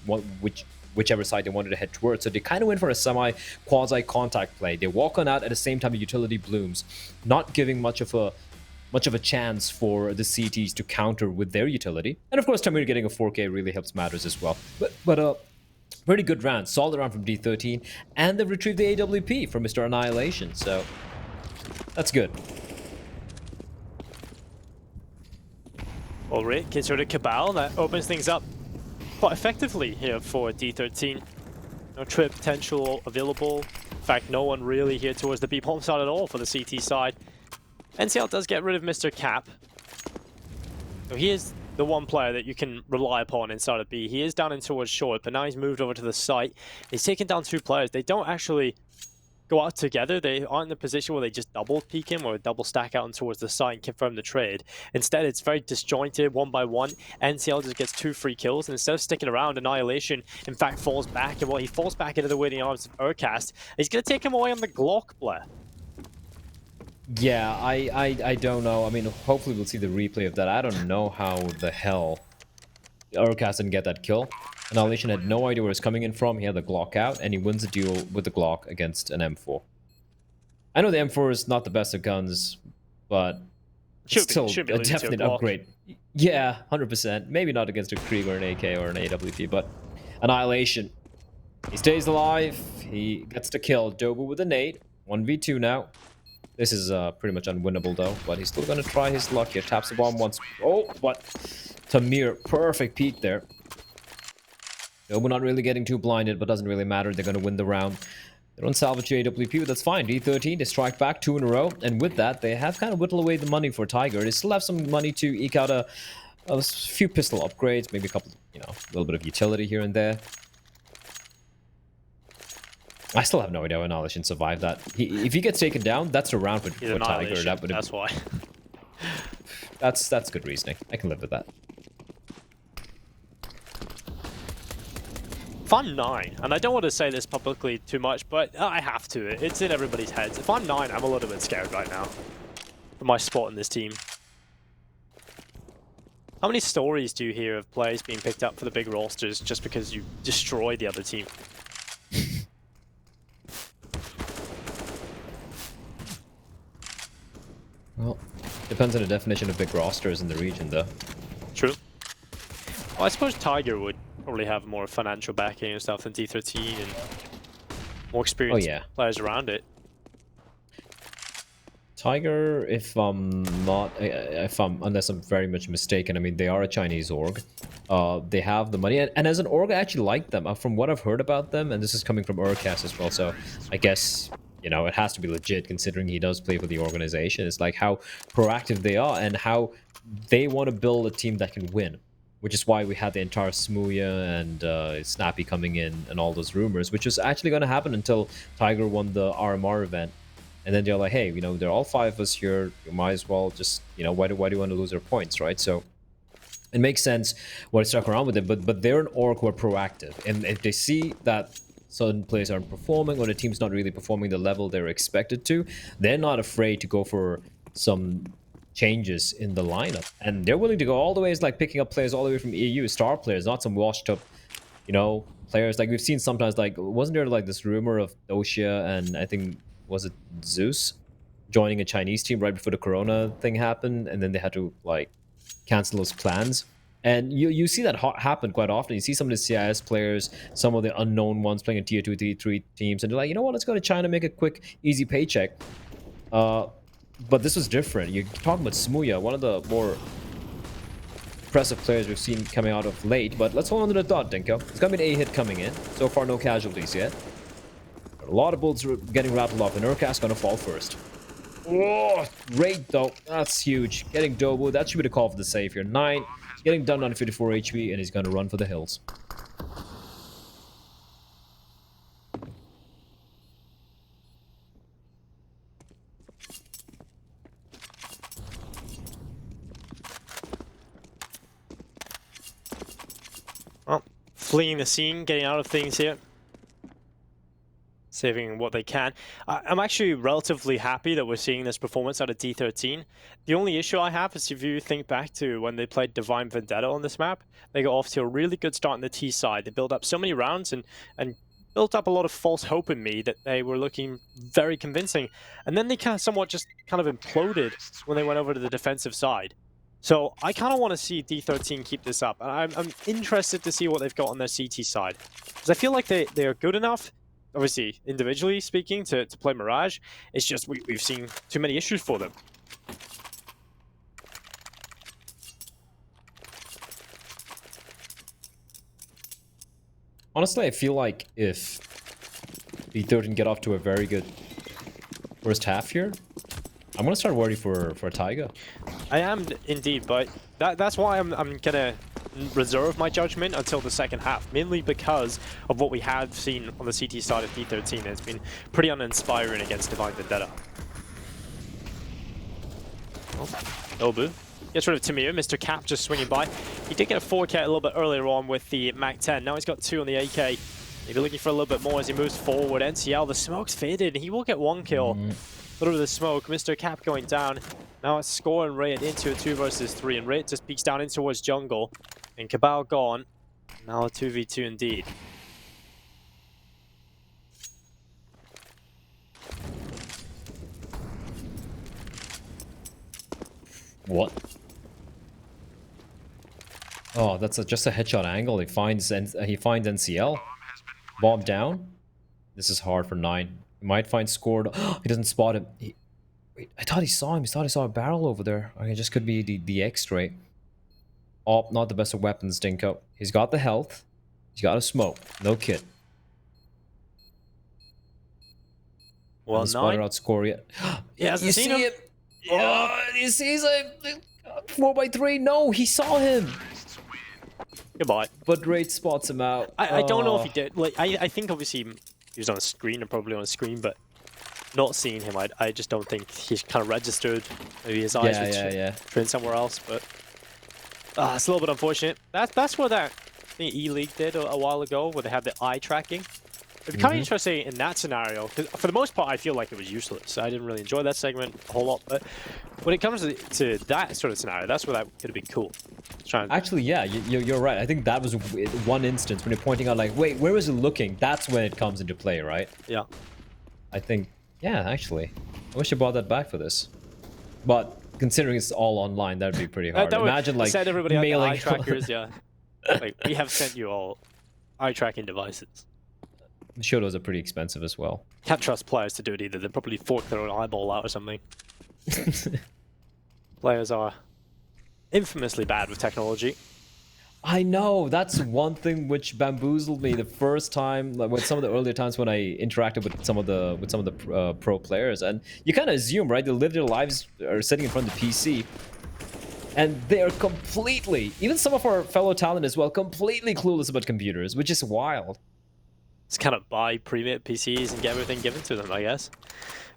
whichever side they wanted to head towards. So they kind of went for a semi-quasi-contact play. They walk on out at the same time the utility blooms, not giving much of a chance for the CTs to counter with their utility. And of course, Tamir getting a 4K really helps matters as well. But pretty good round, solid round from D13, and they've retrieved the AWP from Mr. Annihilation, so that's good. Well, Rick gets rid of Cabal. That opens things up quite effectively here for D13. No trip potential available. In fact, no one really here towards the B-bomb side at all for the CT side. NCL does get rid of Mr. Cap. So he is the one player that you can rely upon inside of B. He is down in towards short, but now he's moved over to the site. He's taken down 2 players. They don't actually go out together. They aren't in a position where they just double peek him or double stack out and towards the site and confirm the trade. Instead, it's very disjointed, 1 by 1. NCL just gets 2 free kills, and instead of sticking around, Annihilation, in fact, falls back. And he falls back into the waiting arms of Aircast. He's going to take him away on the Glock, Blair. Yeah, I don't know. I mean, hopefully we'll see the replay of that. I don't know how the hell Aircast didn't get that kill. Annihilation had no idea where it's coming in from. He had the Glock out, and he wins the duel with the Glock against an M4. I know the M4 is not the best of guns, but it's still a definite upgrade. Yeah, 100%. Maybe not against a Krieg or an AK or an AWP, but Annihilation. He stays alive. He gets the kill. Dobu with a nade. 1v2 now. This is pretty much unwinnable though, but he's still gonna try his luck here. Taps the bomb once. Oh, but Tamir, perfect peek there. Dobu not really getting too blinded, but doesn't really matter. They're gonna win the round. They don't salvage the AWP, but that's fine. D13, they strike back 2 in a row, and with that, they have kind of whittled away the money for Tiger. They still have some money to eke out a few pistol upgrades, maybe a couple, a little bit of utility here and there. I still have no idea how Annihilation survived that. If he gets taken down, that's a round for Tiger. That's why. That's good reasoning. I can live with that. If I'm 9, and I don't want to say this publicly too much, but I have to. It's in everybody's heads. If I'm 9, I'm a little bit scared right now for my spot in this team. How many stories do you hear of players being picked up for the big rosters just because you destroy the other team? Well, depends on the definition of big rosters in the region, though. True. Well, I suppose Tiger would probably have more financial backing and stuff than D13 and more experienced players around it. Tiger, unless I'm very much mistaken, I mean, they are a Chinese org. They have the money, and as an org, I actually like them. From what I've heard about them, and this is coming from Urcast as well, so I guess, it has to be legit considering he does play for the organization. It's like how proactive they are and how they want to build a team that can win. Which is why we had the entire Smooya and Snappy coming in and all those rumors, which was actually going to happen until Tiger won the RMR event. And then they're like, hey, there are all 5 of us here. You might as well just, why do you want to lose our points, right? So it makes sense why they stuck around with it. But they're an org who are proactive. And if they see that certain players aren't performing or the team's not really performing the level they're expected to, they're not afraid to go for some changes in the lineup, and they're willing to go all the way. It's like picking up players all the way from EU, star players, not some washed up, players like we've seen sometimes. Like, wasn't there like this rumor of Doshia and I think was it Zeus joining a Chinese team right before the Corona thing happened, and then they had to like cancel those plans. And you see that happen quite often. You see some of the CIS players, some of the unknown ones playing in tier 2, tier 3 teams, and they're like, you know what, let's go to China, make a quick, easy paycheck. But this was different. You're talking about Smooya, one of the more impressive players we've seen coming out of late. But let's hold on to the dot, Dinko. It's going to be an A hit coming in. So far, no casualties yet. But a lot of bullets are getting rattled off, and Urcast going to fall first. Oh, great, though. That's huge. Getting Dobu, that should be the call for the save here. 9, getting down on 54 HP, and he's going to run for the hills. Fleeing the scene, getting out of things here. Saving what they can. I'm actually relatively happy that we're seeing this performance out of D13. The only issue I have is if you think back to when they played Divine Vendetta on this map, they got off to a really good start on the T side. They built up so many rounds and built up a lot of false hope in me that they were looking very convincing. And then they somewhat just imploded when they went over to the defensive side. So I kind of want to see D13 keep this up. And I'm interested to see what they've got on their CT side. Because I feel like they are good enough, obviously, individually speaking, to play Mirage. It's just we've seen too many issues for them. Honestly, I feel like if D13 get off to a very good first half here, I'm gonna start worrying for Tiger. I am indeed, but that's why I'm gonna reserve my judgment until the second half, mainly because of what we have seen on the CT side of D13. It's been pretty uninspiring against Divine Vendetta. Dobu gets rid of Tamir. Mr. Cap just swinging by. He did get a 4K a little bit earlier on with the MAC-10. Now he's got 2 on the AK. Maybe looking for a little bit more as he moves forward. NCL, the smoke's faded. He will get 1 kill. A little bit of smoke. Mr. Cap going down. Now it's Score and Raid into a 2 versus 3. And Raid just peeks down in towards jungle. And Cabal gone. Now a 2v2 indeed. What? Oh, that's just a headshot angle. He finds NCL. Bomb down. This is hard for 9. He might find scored. He doesn't spot him. Wait, I thought he saw him. I thought he saw a barrel over there. Okay, it just could be the X-ray. Oh, not the best of weapons, Dinko. He's got the health. He's got a smoke. No kit. Well, spotted out score yet. He hasn't seen him. It. Oh, he sees him. 4x3. No, he saw him. Goodbye. But Raid spots him out. I don't know if he did. Like, I think obviously he was on a screen, or probably on a screen, but not seeing him, I just don't think he's kind of registered. Maybe his eyes were trained somewhere else, but it's a little bit unfortunate. That's what that E-League did a while ago, where they had the eye tracking. It'd be kind of interesting in that scenario, because for the most part, I feel like it was useless. I didn't really enjoy that segment a whole lot, but when it comes to that sort of scenario, that's where that could have been cool. Actually, yeah, you're right. I think that was one instance when you're pointing out, like, wait, where is it looking? That's when it comes into play, right? Yeah. I think, yeah, actually. I wish I brought that back for this. But considering it's all online, that'd be pretty hard. Imagine, like, send everybody mailing eye trackers, yeah. Like, we have sent you all eye tracking devices. The Shotos are pretty expensive as well. Can't trust players to do it either. They'll probably fork their own eyeball out or something. Players are infamously bad with technology. I know, that's one thing which bamboozled me the first time, like with some of the earlier times when I interacted with some of the pro players, and you kind of assume, right, they live their lives or sitting in front of the PC, and they are completely, even some of our fellow talent as well, completely clueless about computers, which is wild. Just kind of buy pre-made PCs and get everything given to them, I guess.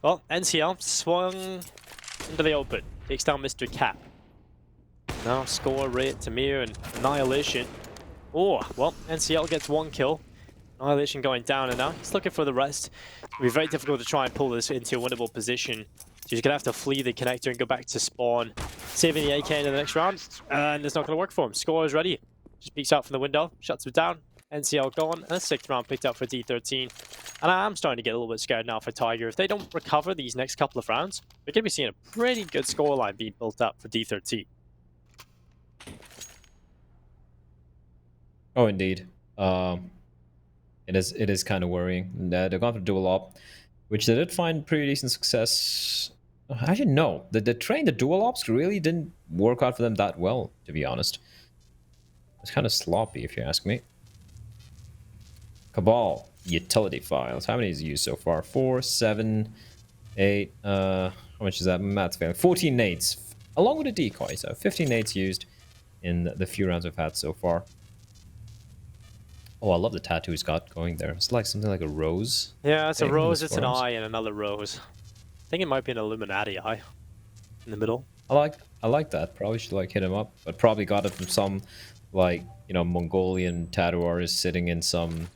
Well, NCL swung into the open, takes down Mr. Cap. Now score rate, Tamir, and Annihilation. Oh, well, NCL gets 1 kill. Annihilation going down, and now he's looking for the rest. It'll be very difficult to try and pull this into a winnable position. So he's going to have to flee the connector and go back to spawn, saving the AK in the next round. And it's not going to work for him. Score is ready. Just peeks out from the window, shuts it down. NCL gone, and a 6th round picked up for D13. And I'm starting to get a little bit scared now for Tiger. If they don't recover these next couple of rounds, we're going to be seeing a pretty good scoreline being built up for D13. Oh, indeed. It is kind of worrying. They're going to dual op, which they did find pretty decent success. Actually, no. The dual ops really didn't work out for them that well, to be honest. It's kind of sloppy, if you ask me. Cabal utility files. How many has he used so far? 4, 7, 8. How much is that? Math's failing. 14 nades, along with a decoy. So 15 nades used in the few rounds we've had so far. Oh, I love the tattoo he's got going there. It's like something like a rose. Yeah, it's a rose, it's an eye, and another rose. I think it might be an Illuminati eye in the middle. I like that. Probably should like hit him up, but probably got it from some, like, you know, Mongolian tattoo artist sitting in some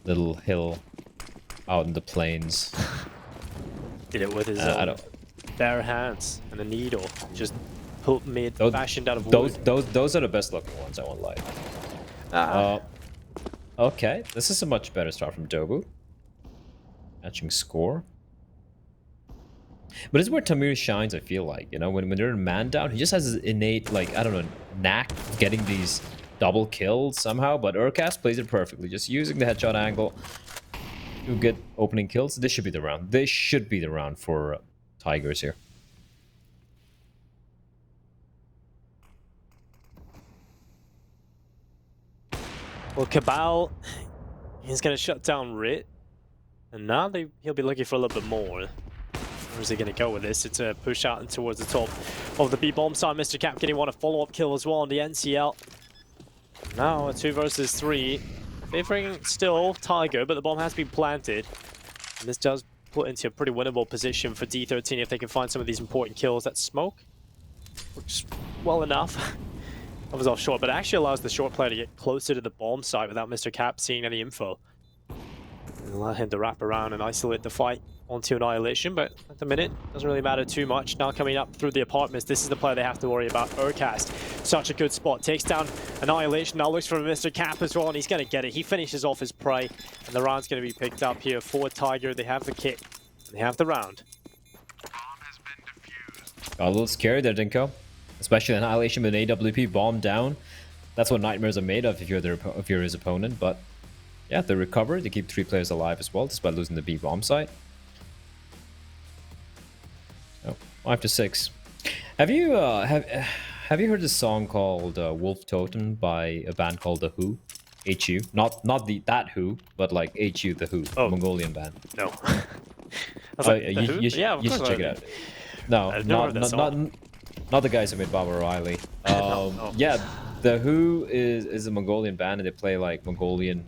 little hill out in the plains. Did it with his bare hands and a needle. Just fashioned out of wood. Those are the best looking ones, I won't lie. Okay, this is a much better start from Dobu. Matching score. But it's where Tamir shines, I feel like. You know, when they're in man down, he just has this innate, like, I don't know, knack of getting these double kills somehow. But Urcast plays it perfectly, just using the headshot angle to get opening kills. This should be the round. This should be the round for Tigers here. Well, Cabal, he's going to shut down Rit. And now he'll be looking for a little bit more. Where is he going to go with this? It's a push out and towards the top of the B-bomb side. Mr. Cap getting one a follow-up kill as well on the NCL. Now a 2 versus 3. Favoring still Tiger, but the bomb has been planted. And this does put into a pretty winnable position for D13 if they can find some of these important kills. That smoke works well enough. I was off short, but it actually allows the short player to get closer to the bomb site without Mr. Cap seeing any info. And allow him to wrap around and isolate the fight onto Annihilation, but at the minute, doesn't really matter too much. Now coming up through the apartments, this is the player they have to worry about. Urcast, such a good spot. Takes down Annihilation, now looks for Mr. Cap as well, and he's going to get it. He finishes off his prey, and the round's going to be picked up here for Tiger. They have the kit, and they have the round. Got a little scary there, Dinko. Especially Annihilation with an AWP bomb down. That's what nightmares are made of if you're his opponent. But yeah, they recover. They keep 3 players alive as well, despite losing the B bomb site. So 5-6. Have you heard this song called Wolf Totem by a band called The Who? HU, not that Who, but like HU, The Who, Mongolian band. No. Like, you should check it out. No, not the guys who made Bob O'Reilly. Yeah, The Who is a Mongolian band, and they play like Mongolian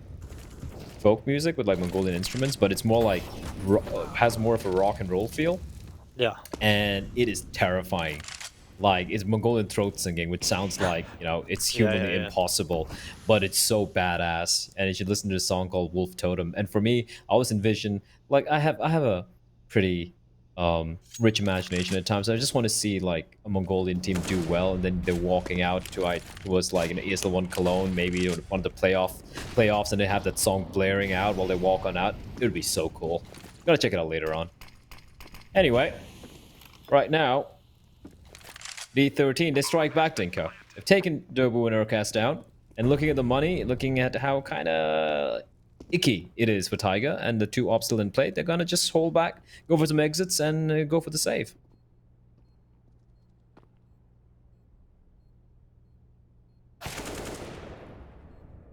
folk music with like Mongolian instruments, but it's more like has more of a rock and roll feel. Yeah. And it is terrifying. Like, it's Mongolian throat singing, which sounds like, you know, it's humanly impossible, but it's so badass. And you should listen to a song called Wolf Totem. And for me, I always envision, like, I have a pretty rich imagination at times. I just want to see like a Mongolian team do well, and then they're walking out towards like an ESL 1 Cologne, maybe one of the playoffs, and they have that song blaring out while they walk on out. It would be so cool. Gotta check it out later on. Anyway, right now, D13, they strike back, Dinko. They've taken Dobu and Urkas down, and looking at the money, looking at how kind of icky it is for Tiger, and the 2 ops still in play, they're gonna just hold back, go for some exits, and go for the save.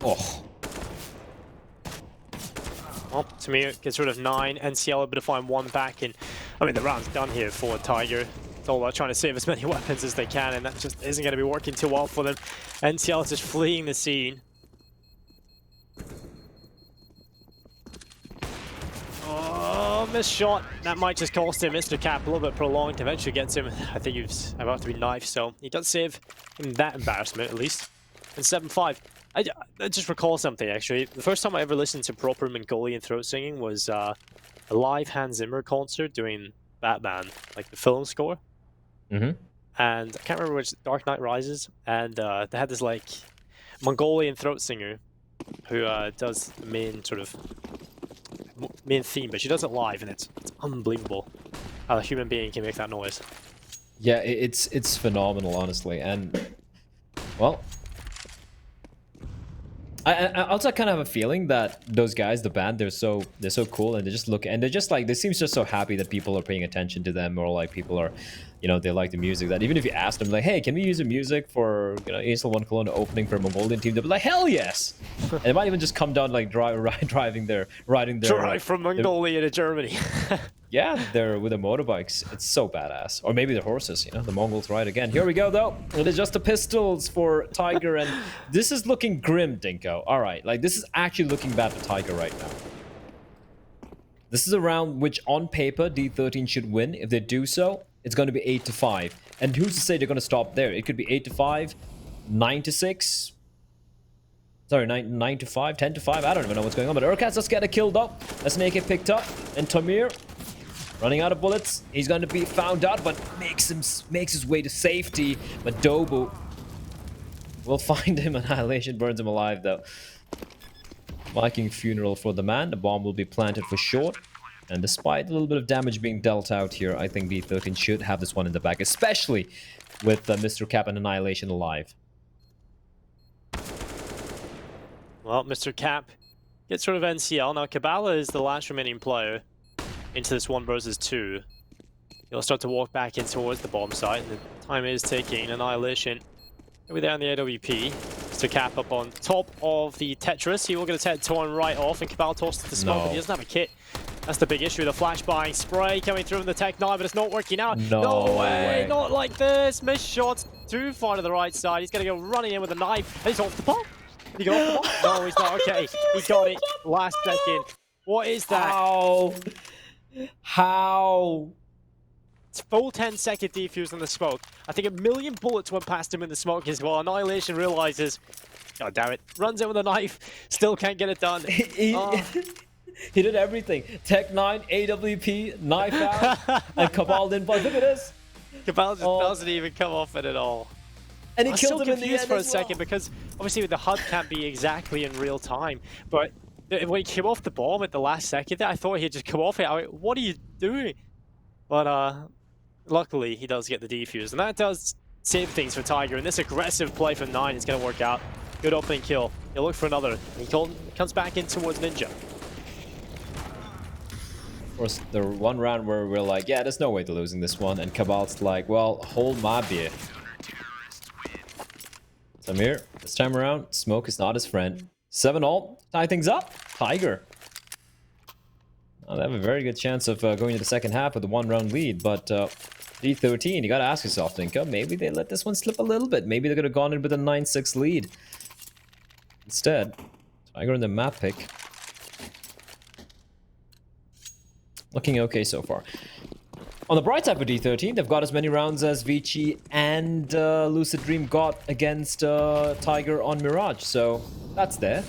Oh. Well, to me, it gets rid of 9. NCL able to find 1 back, and I mean, the round's done here for Tiger. It's all about trying to save as many weapons as they can, and that just isn't going to be working too well for them. NCL is just fleeing the scene. Oh, missed shot. That might just cost him. Mr. Cap a little bit prolonged. Eventually gets him. I think he was about to be knifed, so he does save in that embarrassment at least. And 7-5. I just recall something actually. The first time I ever listened to proper Mongolian throat singing was a live Hans Zimmer concert doing Batman, like the film score. And I can't remember which, Dark Knight Rises, and they had this like Mongolian throat singer who does the main sort of main theme, but she does it live, and it's unbelievable how a human being can make that noise. Yeah, it's phenomenal, honestly, and well, I also kind of have a feeling that those guys, the band, they're so cool, and they just look, and they're just like, they seem just so happy that people are paying attention to them, or like people are, you know, they like the music, that even if you ask them like, hey, can we use the music for, you know, ESL 1 Cologne opening for a Mongolian team, they'll be like, hell yes. And they might even just come down like riding their drive from Mongolia to Germany. Yeah, they're with their motorbikes. It's so badass. Or maybe the horses, you know, the Mongols ride again. Here we go, though. It is just the pistols for Tiger, and this is looking grim, Dinko. All right, like, this is actually looking bad for Tiger right now. This is a round which, on paper, D13 should win. If they do so, it's going to be 8-5. And who's to say they're going to stop there? It could be 8-5, 9-6... Sorry, 9-5, 10-5. I don't even know what's going on. But Urkas does get a kill, though. That's an AK picked up. And Tamir, running out of bullets. He's going to be found out, but makes his way to safety. But Dobu will find him. Annihilation burns him alive, though. Viking funeral for the man. The bomb will be planted for short. And despite a little bit of damage being dealt out here, I think D13 should have this one in the back, especially with Mr. Cap and Annihilation alive. Well, Mr. Cap gets rid of NCL. Now, Kabbalah is the last remaining player into this 1 versus 2. He'll start to walk back in towards the bomb site, and the time is ticking. Annihilation over there on the AWP. Mr. Cap up on top of the Tetris. He will get his head torn right off, and Kabbalah tossed to the smoke, but he doesn't have a kit. That's the big issue. The flashbang spray coming through in the Tech 9, but it's not working out. No way! Not like this. Missed shots too far to the right side. He's going to go running in with a knife, and he's off the bomb. Did he get off the bomb? No, he's not. Okay, he got it last second. What is that? How? It's full 10-second defuse in the smoke. I think 1 million bullets went past him in the smoke as well. Annihilation realizes, God damn it, runs in with a knife, still can't get it done. He did everything. Tech 9, AWP, knife out, and Cabal didn't bug. Look at this. Cabal just doesn't even come off it at all. And he killed him in the end for a second because obviously the HUD can't be exactly in real time. But when he came off the bomb at the last second, I thought he'd just come off it. I went, what are you doing? But Luckily, he does get the defuse, and that does save things for Tiger. And this aggressive play from 9 is going to work out. Good opening kill. He'll look for another. He comes back in towards Ninja. Of course, the one round where we're like, yeah, there's no way to losing this one, and Cabal's like, well, hold my beer. Samir, this time around, smoke is not his friend. 7-all, tie things up. Tiger. Well, they have a very good chance of going to the second half with a 1-round lead, but D13, you gotta ask yourself, Dinka, maybe they let this one slip a little bit. Maybe they could have gone in with a 9-6 lead. Instead, Tiger in the map pick. Looking okay so far. On the bright side for D13, they've got as many rounds as Vici and Lucid Dream got against Tiger on Mirage, so that's there.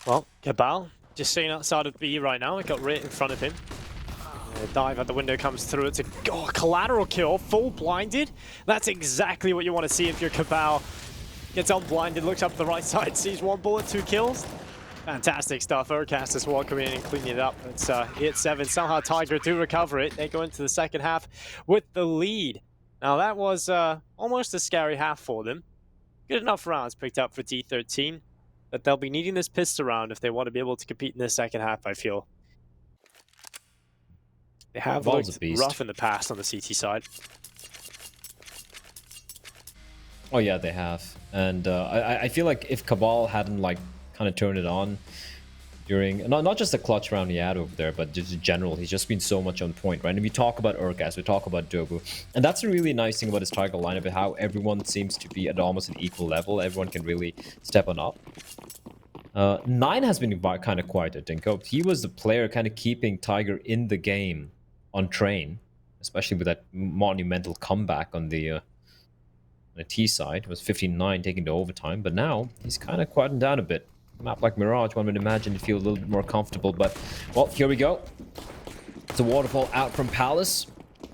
Well, Cabal just sitting outside of B right now. It got right in front of him. Dive at the window comes through. It's a collateral kill, full blinded. That's exactly what you want to see if you're Cabal. Gets unblinded, looks up the right side, sees 1 bullet, 2 kills. Fantastic stuff. Urcast as well coming in and cleaning it up. It's 8-7. Somehow Tiger do recover it. They go into the second half with the lead. Now that was almost a scary half for them. Good enough rounds picked up for D13. That they'll be needing this pistol round if they want to be able to compete in this second half, I feel. They have looked rough in the past on the CT side. Oh yeah, they have. And I feel like if Cabal hadn't like kind of turned it on during, not just the clutch round he had over there, but just in general, he's just been so much on point, right? And we talk about Urgas, we talk about Dobu, and that's a really nice thing about his Tiger lineup, how everyone seems to be at almost an equal level. Everyone can really step on up. 9 has been kind of quiet at Dinko. He was the player kind of keeping Tiger in the game on train, especially with that monumental comeback on the T side. It was 15-9 taking to overtime, but now he's kind of quieting down a bit. A map like Mirage, one would imagine to feel a little bit more comfortable, but well, here we go. It's a waterfall out from Palace.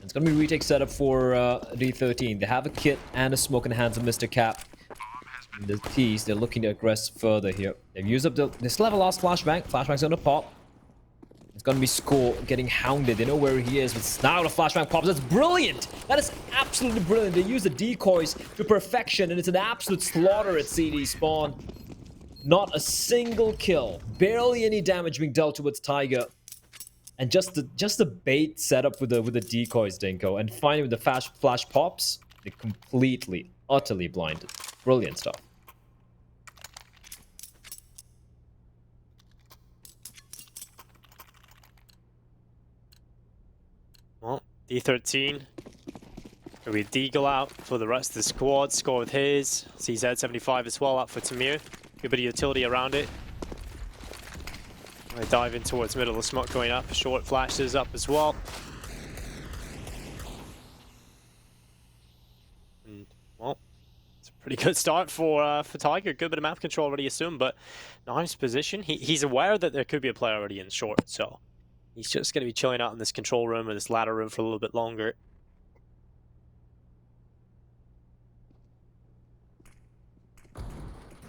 It's going to be a retake setup for D13. They have a kit and a smoke in the hands of Mr. Cap. In the T's, they're looking to aggress further here. They've used up they still have a last flashbang. Flashbang's going to pop. It's going to be Score getting hounded. They know where he is, but now the flashbang pops. That's brilliant. That is absolutely brilliant. They use the decoys to perfection, and it's an absolute slaughter at CD spawn. Not a single kill. Barely any damage being dealt towards Tiger. And just the bait setup with the decoys, Dinko. And finally with the flash pops, they completely, utterly blinded. Brilliant stuff. Well, D13. Gonna be Deagle out for the rest of the squad. Score with his. CZ75 as well up for Tamir. Good bit of utility around it. They dive in towards middle. The smoke going up. Short flashes up as well. And, well, it's a pretty good start for Tiger. Good bit of map control already assumed, but nice position. He's aware that there could be a player already in short, so he's just going to be chilling out in this control room or this ladder room for a little bit longer.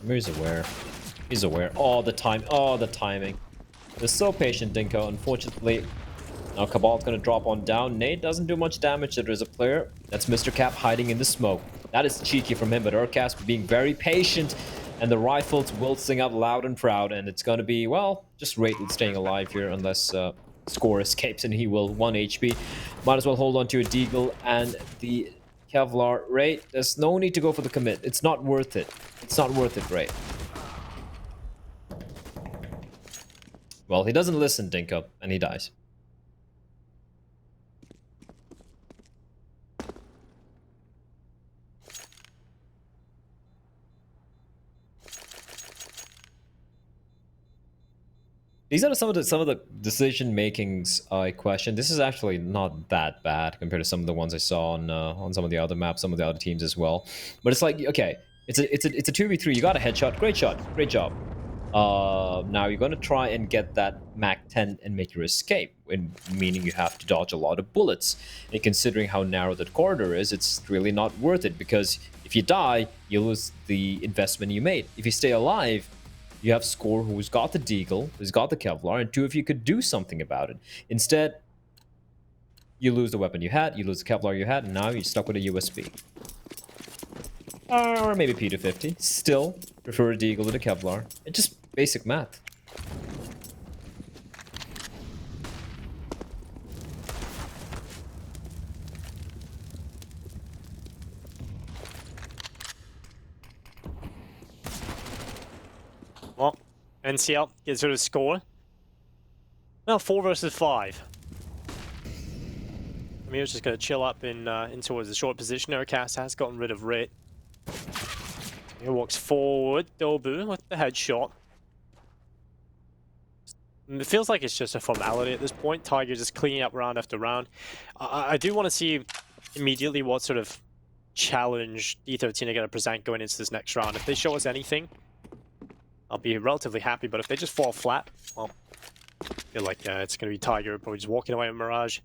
He's aware. He's aware. Oh, the timing. They're so patient, Dinko. Unfortunately, now Cabal's going to drop on down. Nate doesn't do much damage. There is a player. That's Mr. Cap hiding in the smoke. That is cheeky from him, but Urcast being very patient. And the rifles will sing out loud and proud. And it's going to be, well, just Rayton staying alive here unless Score escapes and he will 1 HP. Might as well hold on to a Deagle and the Kevlar. Ray, there's no need to go for the commit. It's not worth it. It's not worth it, Ray. Well, he doesn't listen, Dinko, and he dies. These are some of the decision makings I question. This is actually not that bad compared to some of the ones I saw on some of the other maps, some of the other teams as well. But it's like, okay, it's a 2v3. You got a headshot. Great shot. Great job. Now you're going to try and get that MAC-10 and make your escape, meaning you have to dodge a lot of bullets. And considering how narrow that corridor is, it's really not worth it, because if you die, you lose the investment you made. If you stay alive, you have Score, who's got the Deagle, who's got the Kevlar, and two of you could do something about it. Instead, you lose the weapon you had, you lose the Kevlar you had, and now you're stuck with a USB. Or maybe P250. Still, prefer a Deagle with a Kevlar. It's just basic math. Well, NCL gets rid of Score. Now 4 versus 5. Amir's just going to chill up in towards the short position. Aircast has gotten rid of Rit. He walks forward. Dobu with the headshot. It feels like it's just a formality at this point. Tiger just cleaning up round after round. I do want to see immediately what sort of challenge D13 are going to present going into this next round. If they show us anything, I'll be relatively happy. But if they just fall flat, well, I feel like it's going to be Tiger probably just walking away with Mirage.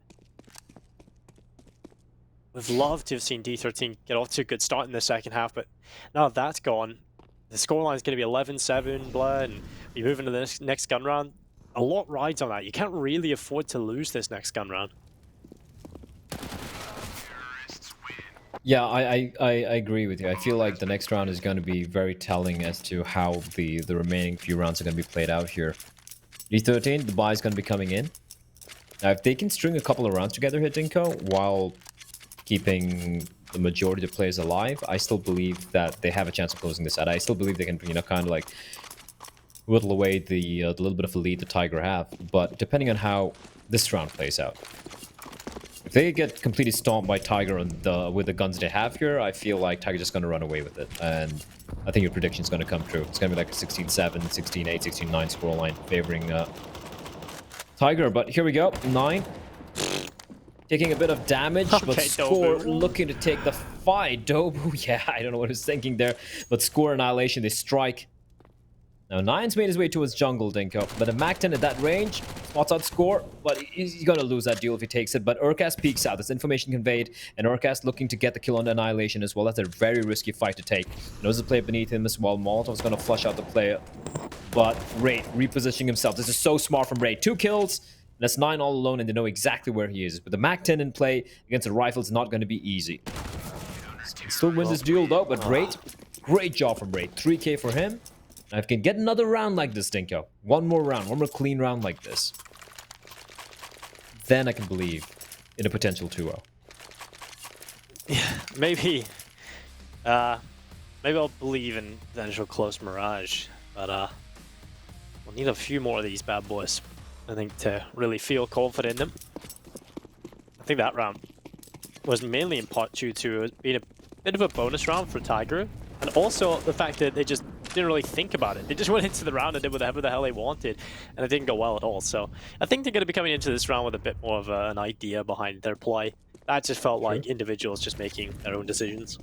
We've loved to have seen D13 get off to a good start in the second half, but now that's gone. The scoreline is going to be 11-7, Blood, and we move into the next gun round. A lot rides on that. You can't really afford to lose this next gun round. Yeah, I agree with you. I feel like the next round is going to be very telling as to how the remaining few rounds are going to be played out here. D13, the buy is going to be coming in. Now, if they can string a couple of rounds together here, Dinko, while keeping the majority of the players alive, I still believe that they have a chance of closing this out. I still believe they can, you know, kind of like whittle away the little bit of a lead the Tiger have. But depending on how this round plays out, if they get completely stomped by Tiger on with the guns they have here, I feel like Tiger's just going to run away with it. And I think your prediction is going to come true. It's going to be like a 16-7, 16-8, 16-9 scoreline favoring Tiger. But here we go, 9. Taking a bit of damage, but Score looking to take the fight. Dobu, yeah, I don't know what he was thinking there. But Score Annihilation, they strike. Now, 9's made his way towards jungle, Dinko. But a MAC-10 at that range, spots out Score, but he's going to lose that duel if he takes it. But Urcast peeks out. There's information conveyed, and Urcast looking to get the kill on the Annihilation as well. That's a very risky fight to take. Knows the player beneath him as well. Molotov's going to flush out the player. But Raid repositioning himself. This is so smart from Raid. 2 kills. That's 9 all alone, and they know exactly where he is. But the MAC-10 in play against a rifle is not going to be easy. He still wins this duel, though, but great job from Raid. 3k for him. Now, if he can get another round like this, Dinko, one more round, one more clean round like this, then I can believe in a potential 2-0. Yeah, maybe I'll believe in potential close Mirage, but we'll need a few more of these bad boys, I think, to really feel confident in them. I think that round was mainly in part due to it being a bit of a bonus round for Tiger, and also the fact that they just didn't really think about it. They just went into the round and did whatever the hell they wanted, and it didn't go well at all. So I think they're going to be coming into this round with a bit more of an idea behind their play. That just felt like individuals just making their own decisions.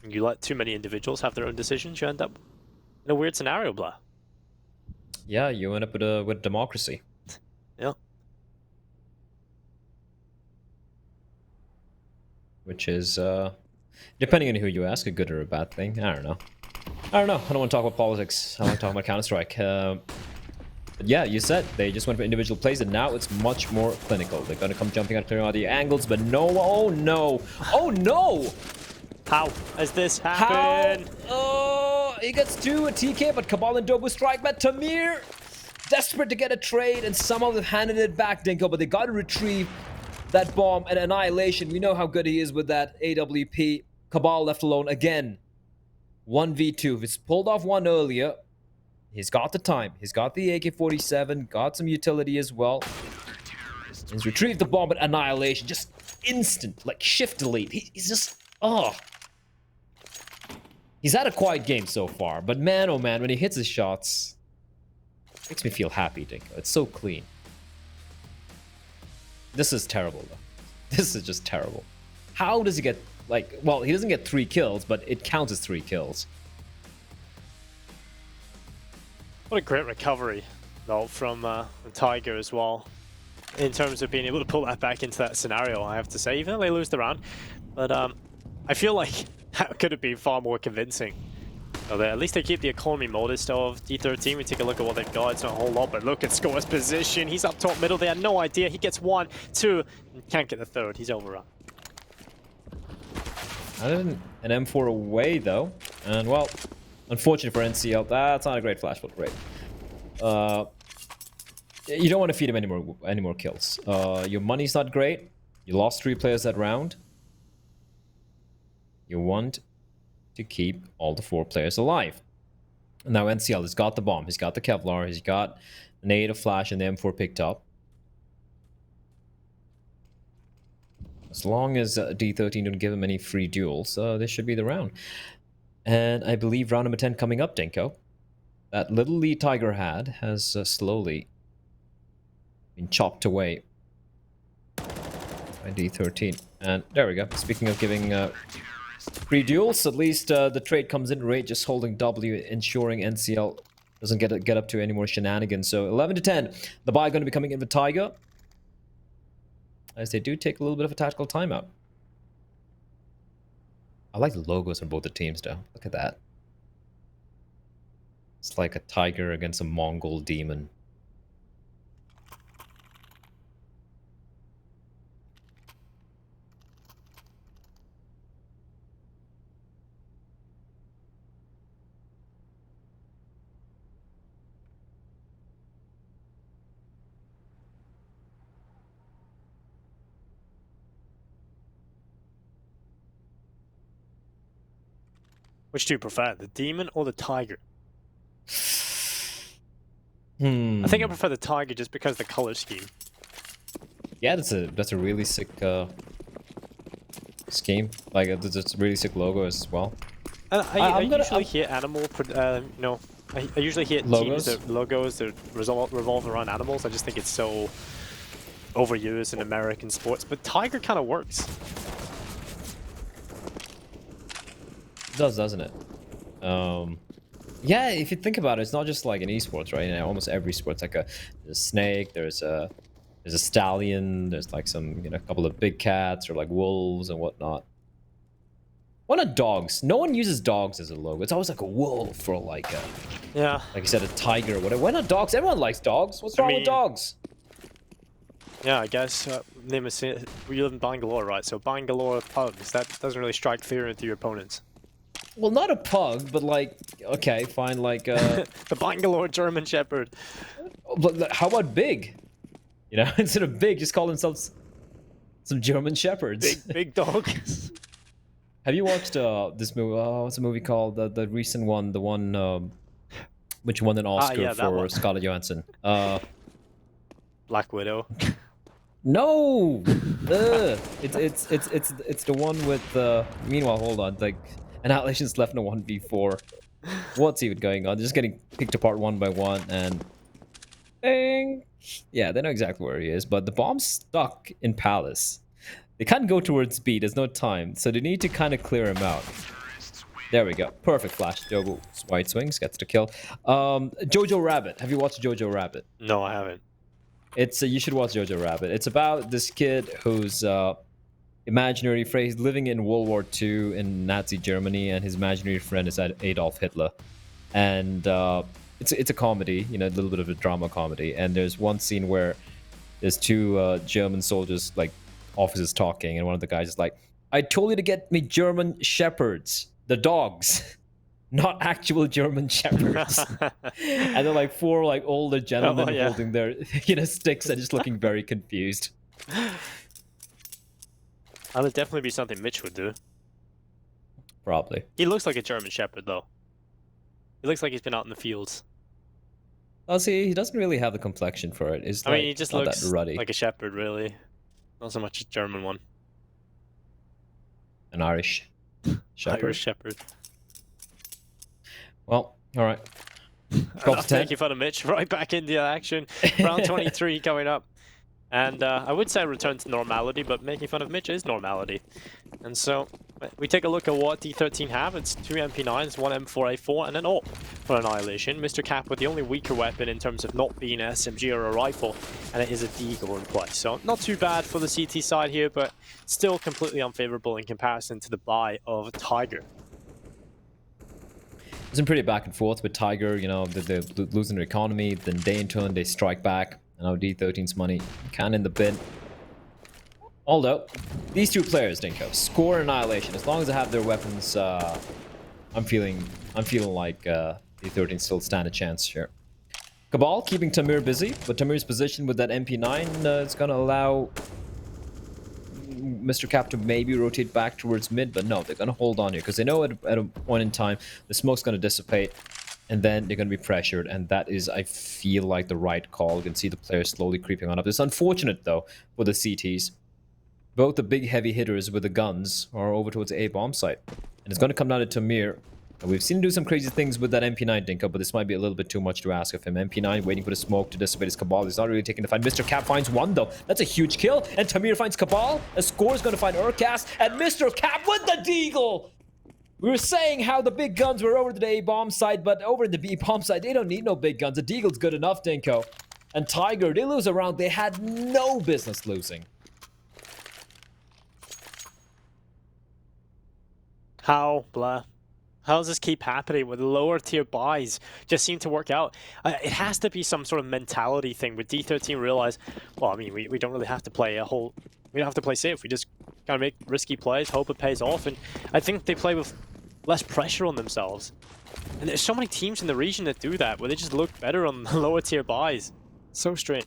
You let too many individuals have their own decisions, you end up in a weird scenario, blah. Yeah, you end up with democracy. Yeah. Which is, depending on who you ask, a good or a bad thing. I don't know. I don't want to talk about politics. I want to talk about Counter-Strike. But yeah, you said they just went for individual plays, and now it's much more clinical. They're going to come jumping out, clearing out the angles, but no. Oh, no. Oh, no! How has this happened? How? Oh, he gets 2, a TK, but Cabal and Dobu strike back. Tamir, desperate to get a trade, and somehow they've handed it back, Dinko, but they got to retrieve that bomb and Annihilation. We know how good he is with that AWP. Cabal left alone again. 1v2. He's pulled off one earlier. He's got the time. He's got the AK-47. Got some utility as well. He's retrieved the bomb at Annihilation. Just instant. Like shift delete. He's just... Oh. He's had a quiet game so far. But man, oh man, when he hits his shots... Makes me feel happy, Dinko. It's so clean. This is terrible, though. This is just terrible. How does he get like, well, he doesn't get 3 kills, but it counts as 3 kills. What a great recovery, though, from Tiger as well. In terms of being able to pull that back into that scenario, I have to say, even though they lose the round. But I feel like that could have been far more convincing. So at least they keep the economy modest of D13. We take a look at what they've got. It's not a whole lot, but look at Score's position. He's up top middle. They had no idea. He gets 1, 2, and can't get the 3rd. He's overrun. An M4 away, though. And, well, unfortunate for NCL. That's not a great flash flip rate. You don't want to feed him any more kills. Your money's not great. You lost 3 players that round. You want to keep all the 4 players alive. Now NCL has got the bomb. He's got the Kevlar. He's got the nade, a flash, and the M4 picked up. As long as D13 don't give him any free duels, this should be the round. And I believe round number 10 coming up, Denko. That little lead Tiger had has slowly been chopped away by D13. And there we go. Speaking of giving free duels, at least the trade comes in. Raid just holding W, ensuring NCL doesn't get up to any more shenanigans. So 11 to 10. The buy going to be coming in for Tiger, as they do take a little bit of a tactical timeout. I like the logos on both the teams, though. Look at that. It's like a tiger against a Mongol demon. Which do you prefer, the demon or the tiger? I think I prefer the tiger just because of the color scheme. Yeah, that's a really sick scheme. Like it's a really sick logo as well. And I usually hear animal. No, I usually hear logos? teams that logos that revolve around animals. I just think it's so overused in American sports. But tiger kind of works. It does, doesn't it? Yeah, if you think about it, it's not just like in esports, right? In almost every sport, it's like there's a snake, there's a stallion, there's like some, a couple of big cats or like wolves and whatnot. Why not dogs? No one uses dogs as a logo. It's always like a wolf or like yeah, like you said, a tiger or whatever. Why not dogs? Everyone likes dogs. What's wrong with dogs? Yeah, I guess name is we live in Bangalore, right? So Bangalore pugs, that doesn't really strike fear into your opponents. Well, not a pug, but like, okay, fine, like the Bangalore German Shepherd. But how about big? Instead of big, just call themselves some German Shepherds. Big dogs. Have you watched this movie? What's the movie called? The recent one, the one which won an Oscar for Scarlett Johansson. Black Widow. No, it's the one with. Meanwhile, hold on, like Annihilation's left in a 1v4. What's even going on? They're just getting picked apart one by one, and ding. Yeah, they know exactly where he is, but the bomb's stuck in Palace. They can't go towards B. There's no time, so they need to kind of clear him out. There we go. Perfect flash. Jogo White Swings gets the kill. Jojo Rabbit. Have you watched Jojo Rabbit? No, I haven't. It's you should watch Jojo Rabbit. It's about this kid who's imaginary friend. He's living in World War II in Nazi Germany, and his imaginary friend is Adolf Hitler. And it's a comedy, a little bit of a drama comedy. And there's one scene where there's two German soldiers, like officers, talking, and one of the guys is like, "I told you to get me German shepherds, the dogs." Not actual German shepherds. And they're like four like older gentlemen holding their sticks and just looking very confused. That'll definitely be something Mitch would do. Probably. He looks like a German shepherd though. He looks like he's been out in the fields. Oh, see, he doesn't really have the complexion for it. It's I mean, he just looks that ruddy. like a shepherd, really. Not so much a German one. An Irish shepherd. Irish shepherd. Well, all right. 12 to 10. Thank you for the Mitch. Right back into action. Round 23 coming up. And I would say return to normality, but making fun of Mitch is normality. And so We take a look at what D13 have. It's 2 MP9s, 1 M4A4, and an AWP for Annihilation. Mr. Cap with the only weaker weapon in terms of not being an SMG or a rifle, and it is a Deagle in play. So not too bad for the CT side here, but still completely unfavorable in comparison to the buy of Tiger. It's been pretty back and forth with Tiger, you know, they're losing their economy, then they in turn, they strike back, and now D13's money can in the bin. Although, these two players, Dinko, score Annihilation. As long as they have their weapons, I'm feeling like D13 still stand a chance here. Cabal keeping Tamir busy, but Tamir's position with that MP9 is going to allow Mr. Cap to maybe rotate back towards mid, but no, they're going to hold on here because they know at a point in time the smoke's going to dissipate, and then they're going to be pressured, and that is, I feel like, the right call. You can see the players slowly creeping on up. It's unfortunate, though, for the CTs. Both the big heavy hitters with the guns are over towards the A bomb site. And it's going to come down to Tamir. And we've seen him do some crazy things with that MP9, Dinka, but this might be a little bit too much to ask of him. MP9 waiting for the smoke to dissipate his Cabal. He's not really taking the fight. Mr. Cap finds one, though. That's a huge kill. And Tamir finds Cabal. A score is going to find Urcast. And Mr. Cap with the Deagle! We were saying how the big guns were over to the A bomb site, but over in the B bomb site, they don't need no big guns. The Deagle's good enough, Dinko. And Tiger, they lose a round they had no business losing. How does this keep happening with lower tier buys just seem to work out? It has to be some sort of mentality thing with D13 realize, well, I mean, we don't really have to play we don't have to play safe. We just gotta make risky plays, hope it pays off. And I think they play with less pressure on themselves. And there's so many teams in the region that do that, where they just look better on the lower tier buys. So strange.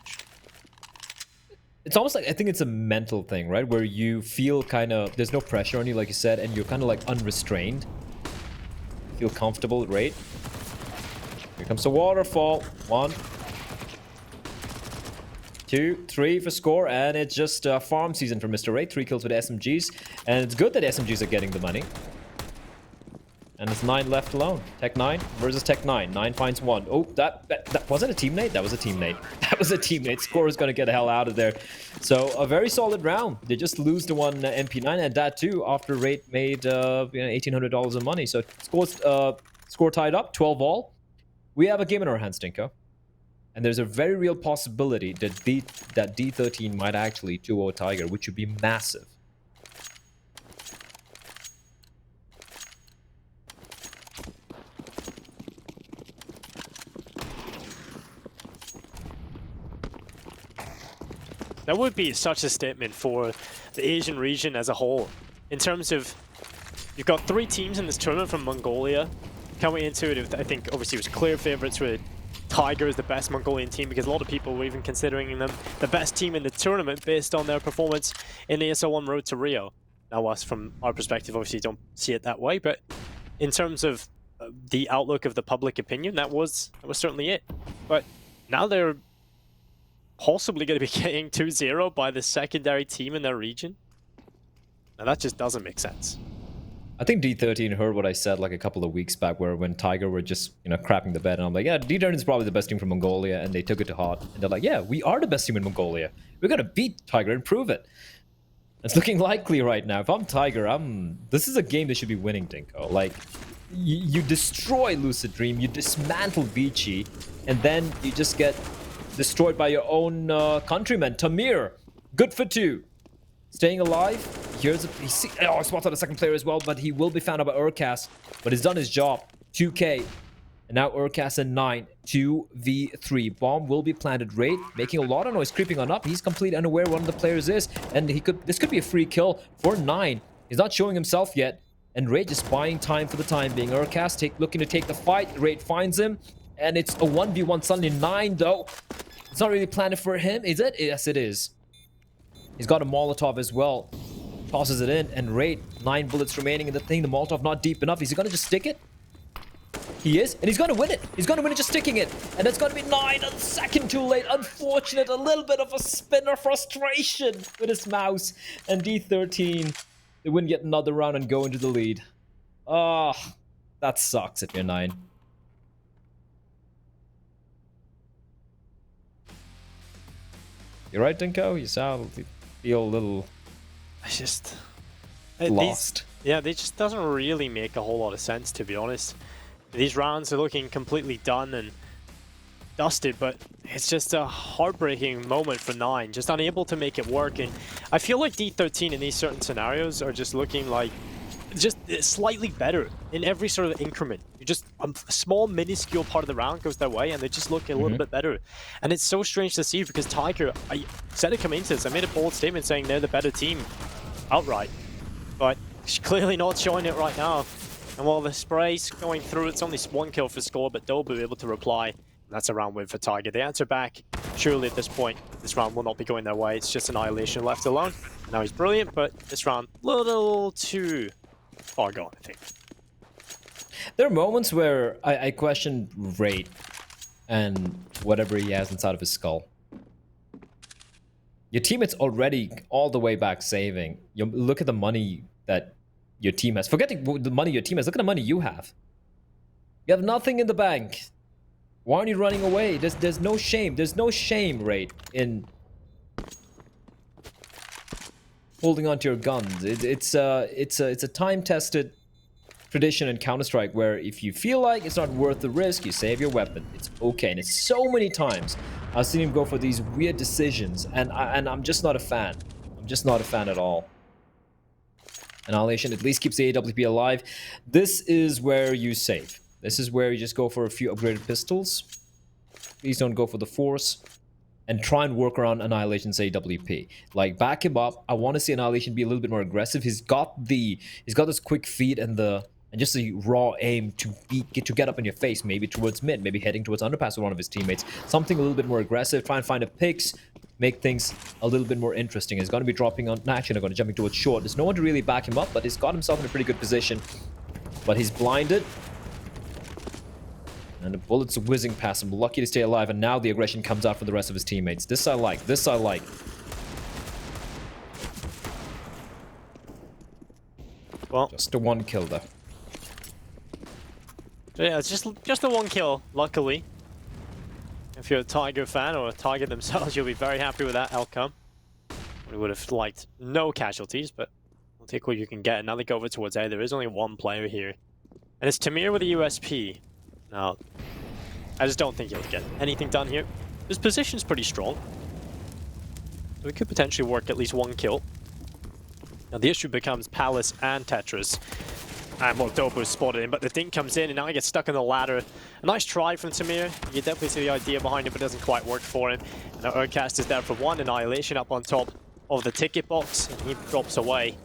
It's almost like, I think it's a mental thing, right? Where you feel kind of, there's no pressure on you, like you said, and you're kind of like unrestrained. Feel comfortable, right? Here comes the waterfall. 1, 2, 3 for score, and it's just farm season for Mr. Ray. 3 kills with SMGs, and it's good that SMGs are getting the money. And it's 9 left alone. Tech 9 versus Tech 9. 9 finds 1. Oh, that wasn't a teammate? That was a teammate. That was a teammate. Score is going to get the hell out of there. So, a very solid round. They just lose the one MP9, and that too, after Rate made $1,800 of money. So, score tied up, 12 all. We have a game in our hands, Dinko. And there's a very real possibility that D13 might actually 2-0 Tiger, which would be massive. That would be such a statement for the Asian region as a whole. In terms of, you've got 3 teams in this tournament from Mongolia. Coming into it, I think obviously it was clear favorites with Tiger as the best Mongolian team, because a lot of people were even considering them the best team in the tournament based on their performance in the ESL1 Road to Rio. Now, us from our perspective, obviously don't see it that way, but in terms of the outlook of the public opinion, that was certainly it. But now they're possibly going to be getting 2-0 by the secondary team in their region. Now that just doesn't make sense. I think D13 heard what I said like a couple of weeks back, where when Tiger were just, you know, crapping the bed, and I'm like, yeah, D13 is probably the best team from Mongolia, and they took it to heart. And they're like, yeah, we are the best team in Mongolia. We're going to beat Tiger and prove it. It's looking likely right now. If I'm Tiger, this is a game they should be winning, Dinko. Like, you destroy Lucid Dream, you dismantle Vici, and then you just get destroyed by your own countryman, Tamir. Good for 2. Staying alive. Here's a... I spotted a second player as well, but he will be found out by Urcast. But he's done his job. 2K. And now Urcast in 9. 2v3. Bomb will be planted. Raid making a lot of noise, creeping on up. He's completely unaware one of the players is. And this could be a free kill for 9. He's not showing himself yet. And Raid just buying time for the time being. Urcast looking to take the fight. Raid finds him. And it's a 1v1 suddenly. 9 though. It's not really planned for him, is it? Yes, it is. He's got a Molotov as well. Tosses it in, and Raid, 9 bullets remaining in the thing. The Molotov not deep enough. Is he going to just stick it? He is, and he's going to win it. He's going to win it just sticking it. And it's going to be 9, a second too late. Unfortunate, a little bit of a spinner frustration with his mouse. And D13, they win yet another round and go into the lead. Oh, that sucks if you're 9. You're right, Dinko? You feel a little I just... lost. Yeah, it just doesn't really make a whole lot of sense, to be honest. These rounds are looking completely done and dusted, but it's just a heartbreaking moment for 9, just unable to make it work. And I feel like D13 in these certain scenarios are just looking like just slightly better in every sort of increment. You just a small minuscule part of the round goes their way and they just look a little bit better. And it's so strange to see because Tiger, I said it coming into this, I made a bold statement saying they're the better team outright, but she's clearly not showing it right now. And while the spray's going through, it's only 1 kill for Score, but Dobu able to reply. That's a round win for Tiger. They answer back. Surely at this point, this round will not be going their way. It's just Annihilation left alone. Now he's brilliant, but this round, little too far gone, I think. There are moments where I question Raid and whatever he has inside of his skull. Your teammate's already all the way back saving. You look at the money that your team has. Forgetting the money your team has, look at the money you have. You have nothing in the bank. Why aren't you running away? There's no shame. There's no shame, Raid, in holding onto your guns. It's a time-tested tradition in Counter-Strike where if you feel like it's not worth the risk, you save your weapon. It's okay. And it's so many times I've seen him go for these weird decisions, and I'm just not a fan. I'm just not a fan at all. Annihilation at least keeps the AWP alive. This is where you save. This is where you just go for a few upgraded pistols. Please don't go for the Force. And try and work around Annihilation's AWP. Like, back him up. I want to see Annihilation be a little bit more aggressive. He's got this quick feet and just the raw aim to get up in your face, maybe towards mid, maybe heading towards underpass with one of his teammates. Something a little bit more aggressive. Try and find a picks. Make things a little bit more interesting. He's going to be dropping on... Actually, not going to jumping towards short. There's no one to really back him up, but he's got himself in a pretty good position. But he's blinded. And the bullets are whizzing past him. Lucky to stay alive, and now the aggression comes out for the rest of his teammates. This I like. This I like. Well, just a 1 kill though. Yeah, it's just a 1 kill, luckily. If you're a Tiger fan or a Tiger themselves, you'll be very happy with that outcome. We would have liked no casualties, but we'll take what you can get. Now they go over towards A. There is only 1 player here. And it's Tamir with a USP. Now, I just don't think he'll get anything done here. His position's pretty strong. So we could potentially work at least 1 kill. Now the issue becomes Palace and Tetris. And well, Dobo's spotted him, but the dink comes in and now he gets stuck on the ladder. A nice try from Tamir. You definitely see the idea behind it, but it doesn't quite work for him. Now Urcast is there for 1. Annihilation up on top of the ticket box, and he drops away.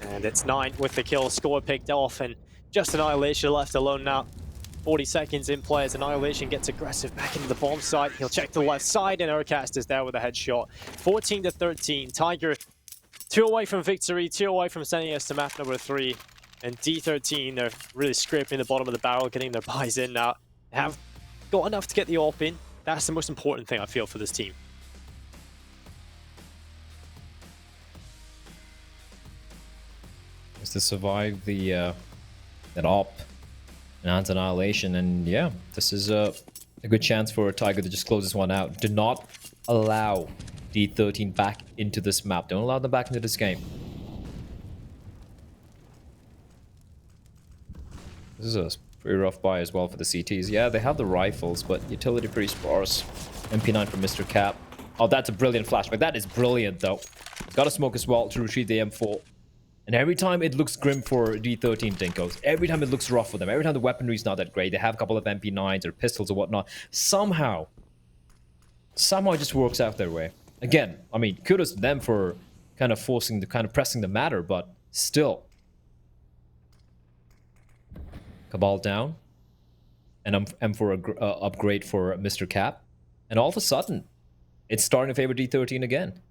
And it's 9 with the kill. Score picked off, and just Annihilation left alone now. 40 seconds in play as Annihilation gets aggressive back into the bomb site. He'll check the left side, and Urcast is there with a headshot. 14-13. Tiger 2 away from victory, 2 away from sending us to map number 3. And D13, they're really scraping the bottom of the barrel, getting their buys in now. They have got enough to get the AWP in. That's the most important thing, I feel, for this team. Is to survive the that AWP and Annihilation, and yeah, this is a good chance for Tiger to just close this one out. Do not allow D13 back into this map. Don't allow them back into this game. This is a pretty rough buy as well for the CTs. Yeah, they have the rifles, but utility pretty sparse. MP9 from Mr. Cap. Oh, that's a brilliant flashback. That is brilliant, though. Got to smoke as well to retrieve the M4. And every time it looks grim for D13 Dinkos. Every time it looks rough for them. Every time the weaponry is not that great. They have a couple of MP9s or pistols or whatnot. Somehow it just works out their way. Again, I mean, kudos to them for kind of pressing the matter, but still. Cabal down. And M4 upgrade for Mr. Cap. And all of a sudden, it's starting to favor D13 again.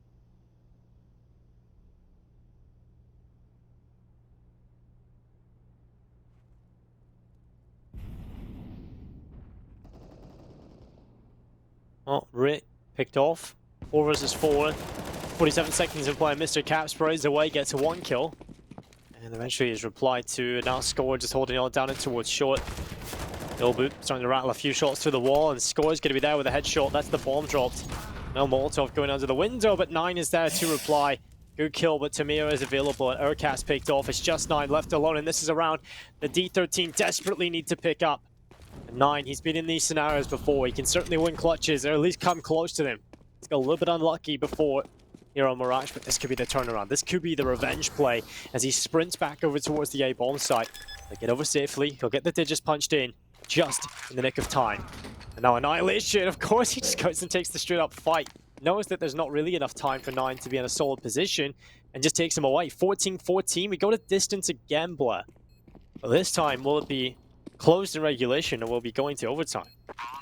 Oh, Rit picked off. 4 versus 4. 47 seconds in play. Mr. Cap sprays away, gets a 1 kill. And eventually is replied to. Now Score just holding it all down in towards short. Ilboot starting to rattle a few shots through the wall, and Score's going to be there with a headshot. That's the bomb dropped. No Molotov going under the window, but 9 is there to reply. Good kill, but Tamir is available and Urkas picked off. It's just 9 left alone, and this is a round the D13 desperately need to pick up. And 9, he's been in these scenarios before. He can certainly win clutches, or at least come close to them. He's got a little bit unlucky before here on Mirage, but this could be the turnaround. This could be the revenge play as he sprints back over towards the A bomb site. He'll get over safely, he'll get the digits punched in just in the nick of time. And now Annihilation, of course, he just goes and takes the straight up fight. Knows that there's not really enough time for 9 to be in a solid position and just takes him away. 14-14, we go to distance again, Blair. But this time, will it be closed in regulation or will it be going to overtime?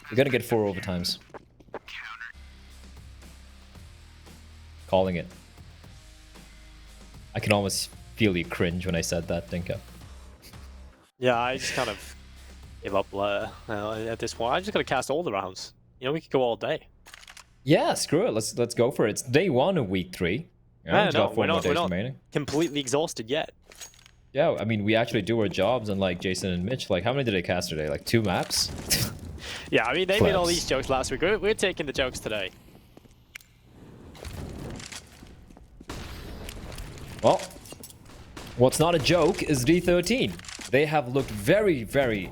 We're gonna get 4 overtimes. Calling it. I can almost feel you cringe when I said that, Dinka. Yeah, I just kind of give up at this point. I just gotta cast all the rounds. You know, we could go all day. Yeah, screw it. Let's go for it. It's day 1 of week 3. Yeah, no, we're not completely exhausted yet. Yeah, I mean, we actually do our jobs, and like Jason and Mitch, like how many did they cast today? Like 2 maps? Yeah, I mean, they made all these jokes last week. We're taking the jokes today. Well, what's not a joke is D13. They have looked very, very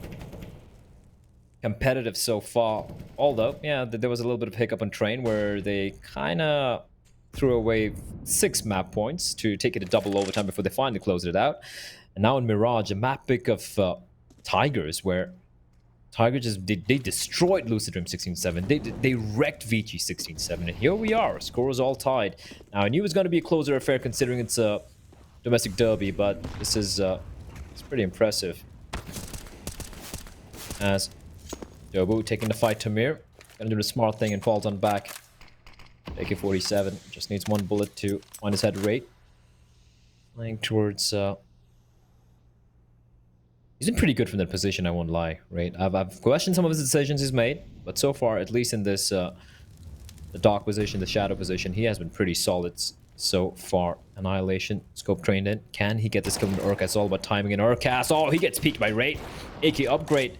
competitive so far. Although, yeah, there was a little bit of hiccup on train where they kind of threw away 6 map points to take it to double overtime before they finally closed it out. And now in Mirage, a map pick of Tigers, where Tigers just they destroyed Lucid Dream 16-7. They wrecked Vici 16-7. And here we are, score is all tied. Now I knew it was going to be a closer affair considering it's a domestic derby, but this is it's pretty impressive. As Dobu taking the fight to Mir, gonna do the smart thing and falls on back. AK-47 just needs 1 bullet to find his head rate. Playing towards he's been pretty good from that position, I won't lie, right? I've questioned some of his decisions he's made, but so far, at least in this the dark position, the shadow position, he has been pretty solid so far. Annihilation, scope trained in. Can he get this kill in Urkas? It's all about timing in Urkas. Oh, he gets peeked by Raid. AK upgrade.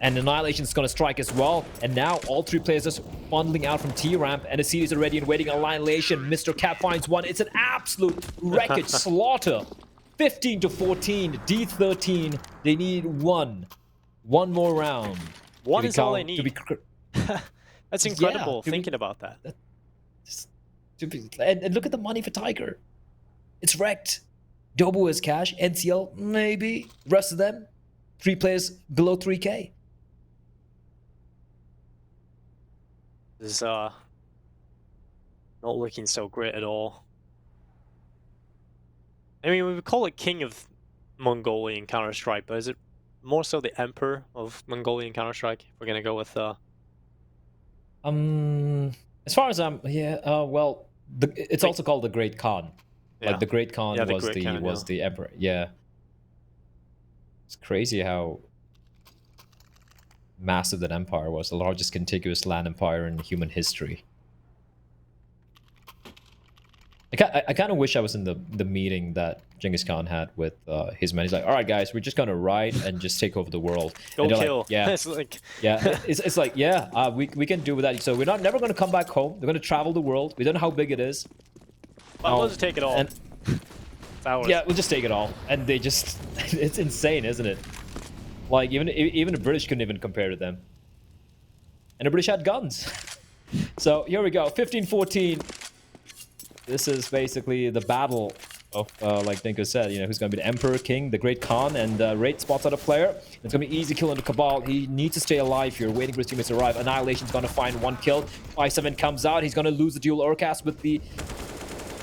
And Annihilation's gonna strike as well. And now all 3 players just bundling out from T-Ramp. And the series already in waiting. Annihilation. Mr. Cat finds 1. It's an absolute wreckage slaughter. 15-14. D13. They need 1 more round. 1 is all they need. That's incredible, thinking about that. And look at the money for Tiger. It's wrecked. Dobu is cash. NCL, maybe. Rest of them, 3 players below 3K. This is not looking so great at all. I mean, we would call it King of Mongolian Counter-Strike, but is it more so the Emperor of Mongolian Counter-Strike? If we're gonna go with as far as I'm well, it's also called the Great Khan. Yeah. Like the Great Khan Yeah, was the Emperor. Yeah. It's crazy how massive that empire was, the largest contiguous land empire in human history. I kind of wish I was in the meeting that Genghis Khan had with his men. He's like, all right, guys, we're just going to ride and just take over the world. Go kill. Like, yeah, it's like... yeah. It's like, yeah, we can do with that. So we're never going to come back home. We're going to travel the world. We don't know how big it is. But we'll just take it all. And, yeah, we'll just take it all. And they just... It's insane, isn't it? Like, even the British couldn't even compare to them. And the British had guns. So, here we go. 15-14. This is basically the battle of, like Dinko said, you know, who's going to be the Emperor, King, the Great Khan, and Raid spots out a player. It's going to be easy kill on the Cabal. He needs to stay alive here, waiting for his teammates to arrive. Annihilation's going to find 1 kill. 5-7 comes out. He's going to lose the dual Urkas with the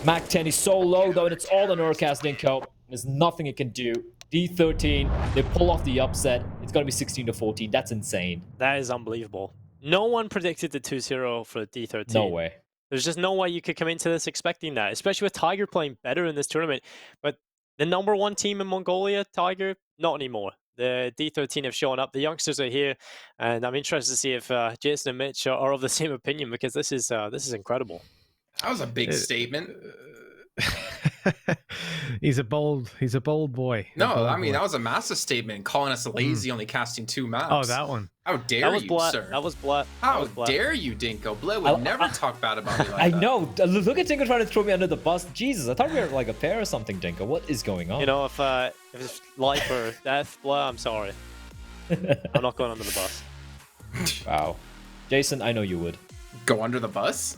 Mac 10. He's so low, though, and it's all on Urkas, Dinko. There's nothing it can do. D13, they pull off the upset. It's going to be 16-14. That's insane. That is unbelievable. No one predicted the 2-0 for D13. No way. There's just no way you could come into this expecting that, especially with Tiger playing better in this tournament. But the #1 team in Mongolia, Tiger, not anymore. The D13 have shown up. The youngsters are here, and I'm interested to see if Jason and Mitch are of the same opinion, because this is incredible. That was a big statement. He's a bold boy. A No, bold I mean boy. that was a massive statement, calling us lazy, only casting 2 maps. Oh, that one. How dare That was you, Blat. sir? That was Blat. How dare you, Dinko? Bled would never talk bad about me like I that. know. Look at Dinko trying to throw me under the bus. Jesus, I thought we were like a pair or something, Dinko. What is going on? You know, if it's life or death, Blat, I'm sorry. I'm not going under the bus. Wow. Jason, I know you would. Go under the bus?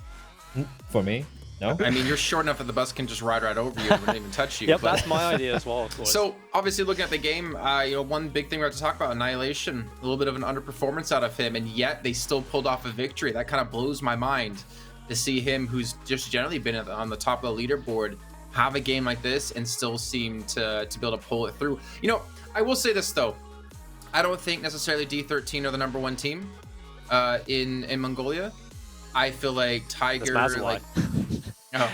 For me? No? I mean, you're short enough that the bus can just ride right over you and wouldn't even touch you. Yep, but- that's my idea as well, of course. So, obviously, looking at the game, one big thing we have to talk about, Annihilation. A little bit of an underperformance out of him, and yet they still pulled off a victory. That kind of blows my mind to see him, who's just generally been on the top of the leaderboard, have a game like this and still seem to be able to pull it through. You know, I will say this, though. I don't think necessarily D13 are the #1 team in Mongolia. I feel like Tiger... That's Mazalai. Oh.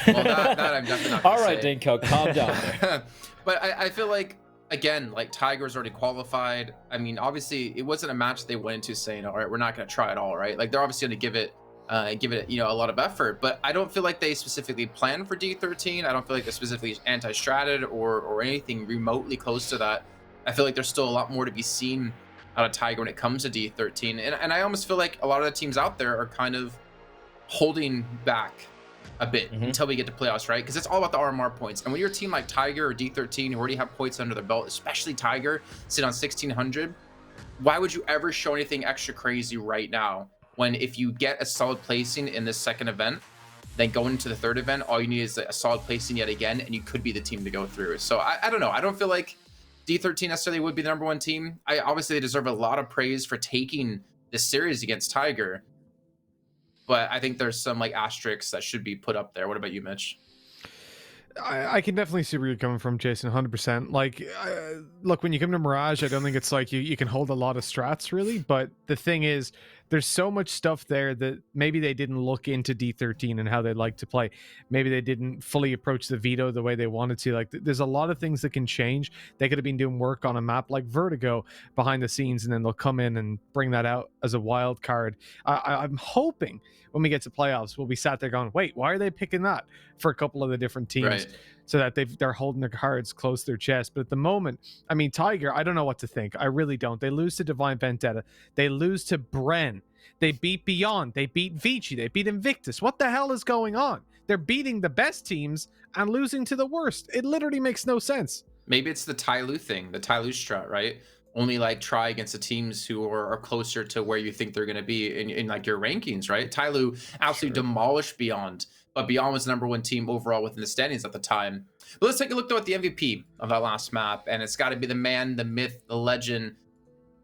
Well, that I'm definitely not gonna All right, say. Dinko, calm down there. But I feel like, again, like Tiger's already qualified. I mean, obviously, it wasn't a match they went into saying, all right, we're not going to try at all, right? Like, they're obviously going to give it, you know, a lot of effort. But I don't feel like they specifically planned for D13. I don't feel like they're specifically anti-stratted or anything remotely close to that. I feel like there's still a lot more to be seen out of Tiger when it comes to D13. And I almost feel like a lot of the teams out there are kind of holding back a bit until we get to playoffs, right? Because it's all about the RMR points. And when you're a team like Tiger or D13 who already have points under their belt, especially Tiger, sit on 1600, why would you ever show anything extra crazy right now when if you get a solid placing in this second event, then going into the third event, all you need is a solid placing yet again, and you could be the team to go through. So I don't know. I don't feel like D13 necessarily would be the #1 team. Obviously, they deserve a lot of praise for taking this series against Tiger. But I think there's some like asterisks that should be put up there. What about you, Mitch? I can definitely see where you're coming from, Jason, 100%. Like, look, when you come to Mirage, I don't think it's like you can hold a lot of strats, really. But the thing is, there's so much stuff there that maybe they didn't look into D13 and how they'd like to play. Maybe they didn't fully approach the veto the way they wanted to. Like, there's a lot of things that can change. They could have been doing work on a map like Vertigo behind the scenes, and then they'll come in and bring that out as a wild card. I'm hoping when we get to playoffs, we'll be sat there going, wait, why are they picking that for a couple of the different teams? Right. So that they're holding their cards close to their chest. But at the moment, I mean, Tiger, I don't know what to think. I really don't. They lose to Divine Vendetta. They lose to Bren. They beat Beyond. They beat Vici. They beat Invictus. What the hell is going on? They're beating the best teams and losing to the worst. It literally makes no sense. Maybe it's the Tyloo thing, the Tyloo strat, right? Only like try against the teams who are closer to where you think they're going to be in like your rankings, right? Tyloo absolutely demolished Beyond, but Beyond was the #1 team overall within the standings at the time. But let's take a look though at the MVP of that last map, and it's got to be the man, the myth, the legend.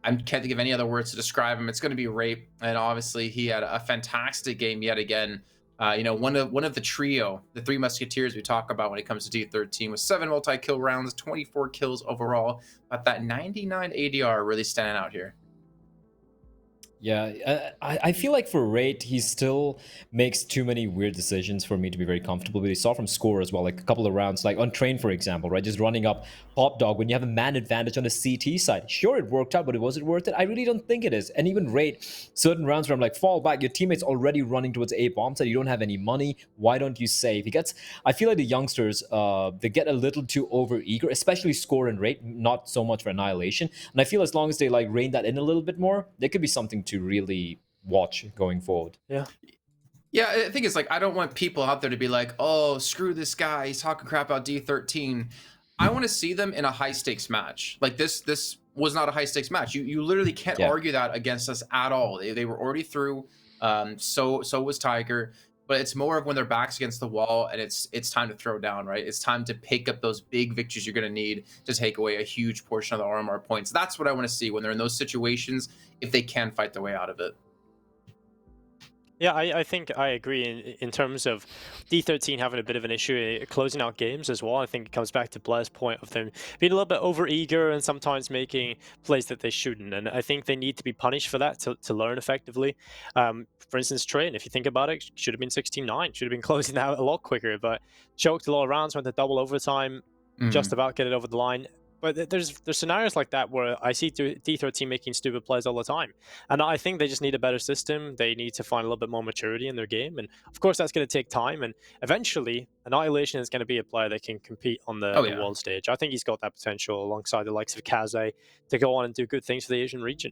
I can't think of any other words to describe him. It's going to be Rape, and obviously he had a fantastic game yet again. You know, one of the trio, the Three Musketeers we talk about when it comes to D13, with 7 multi-kill rounds, 24 kills overall, but that 99 ADR really standing out here. Yeah, I feel like for Raid, he still makes too many weird decisions for me to be very comfortable. But you saw from score as well, like a couple of rounds, like on Train, for example, right? Just running up Pop Dog when you have a man advantage on the CT side. Sure, it worked out, but was it worth it? I really don't think it is. And even Raid, certain rounds where I'm like, fall back, your teammate's already running towards A bomb side, you don't have any money. Why don't you save? I feel like the youngsters, they get a little too over eager, especially score and Raid, not so much for Annihilation. And I feel as long as they like rein that in a little bit more, there could be something to really watch going forward. Yeah, I think it's like, I don't want people out there to be like, oh, screw this guy, he's talking crap about D13. I want to see them in a high stakes match. Like this was not a high stakes match. You literally can't argue that against us at all. They were already through. So was Tiger. But it's more of when their back's against the wall and it's time to throw down, right? It's time to pick up those big victories you're going to need to take away a huge portion of the RMR points. That's what I want to see when they're in those situations, if they can fight their way out of it. Yeah, I think I agree in terms of D13 having a bit of an issue closing out games as well. I think it comes back to Blair's point of them being a little bit over-eager and sometimes making plays that they shouldn't. And I think they need to be punished for that to learn effectively. For instance, Train, if you think about it, should have been 16-9, should have been closing out a lot quicker, but choked a lot of rounds, went to double overtime, just about get it over the line. But there's scenarios like that where I see D13 making stupid plays all the time, and I think they just need a better system. They need to find a little bit more maturity in their game, and of course that's going to take time. And eventually, Annihilation is going to be a player that can compete on the world stage. I think he's got that potential alongside the likes of Kaze to go on and do good things for the Asian region.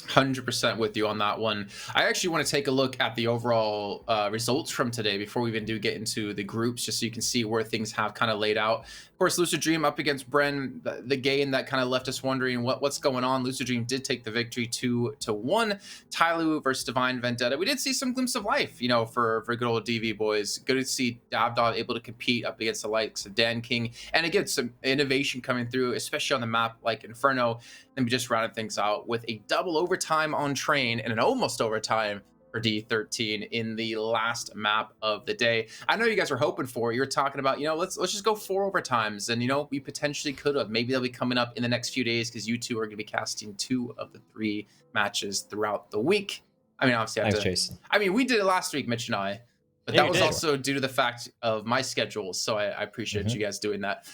100% with you on that one. I actually want to take a look at the overall results from today before we even do get into the groups, just so you can see where things have kind of laid out. Of course, Lucid Dream up against Bren, the game that kind of left us wondering what's going on. Lucid Dream did take the victory 2-1. Tyloo versus Divine Vendetta. We did see some glimpse of life, you know, for good old DV boys. Good to see Davdov able to compete up against the likes of Dan King, and again, some innovation coming through, especially on the map like Inferno. Then we just rounded things out with a double overtime on Train and an almost overtime for D13 in the last map of the day. I know you guys were hoping for it. You were talking about, you know, let's just go 4 overtimes, and you know, we potentially could have. Maybe they'll be coming up in the next few days because you two are going to be casting 2 of the 3 matches throughout the week. I mean, obviously, thanks, Jason. I mean, we did it last week, Mitch and I. But that was also due to the fact of my schedule, so I appreciate you guys doing that.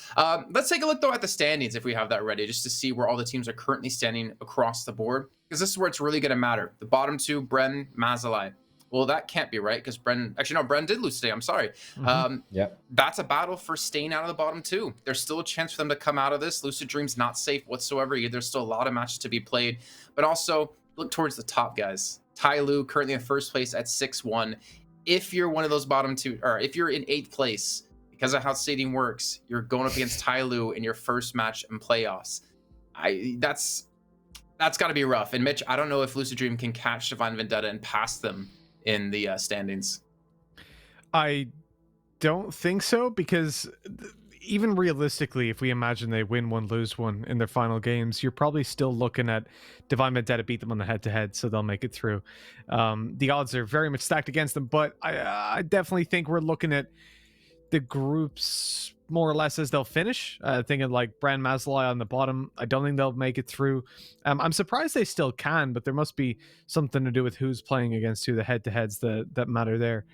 Let's take a look, though, at the standings, if we have that ready, just to see where all the teams are currently standing across the board, because this is where it's really going to matter. The bottom 2, Bren, Mazalai. Well, that can't be right, because Bren... Actually, no, Bren did lose today. I'm sorry. That's a battle for staying out of the bottom 2. There's still a chance for them to come out of this. Lucid Dream's not safe whatsoever. There's still a lot of matches to be played. But also, look towards the top, guys. Tyloo currently in first place at 6-1. If you're one of those bottom 2, or if you're in 8th place, because of how seeding works, you're going up against Tyloo in your first match in playoffs. That's got to be rough. And Mitch, I don't know if Lucid Dream can catch Divine Vendetta and pass them in the standings. I don't think so, because even realistically, if we imagine they win one, lose one in their final games, you're probably still looking at Divine Vendetta beat them on the head-to-head, so they'll make it through. The odds are very much stacked against them, but I definitely think we're looking at the groups more or less as they'll finish. Thinking like Brand Mazalai on the bottom, I don't think they'll make it through. I'm surprised they still can, but there must be something to do with who's playing against who, the head-to-heads that matter there.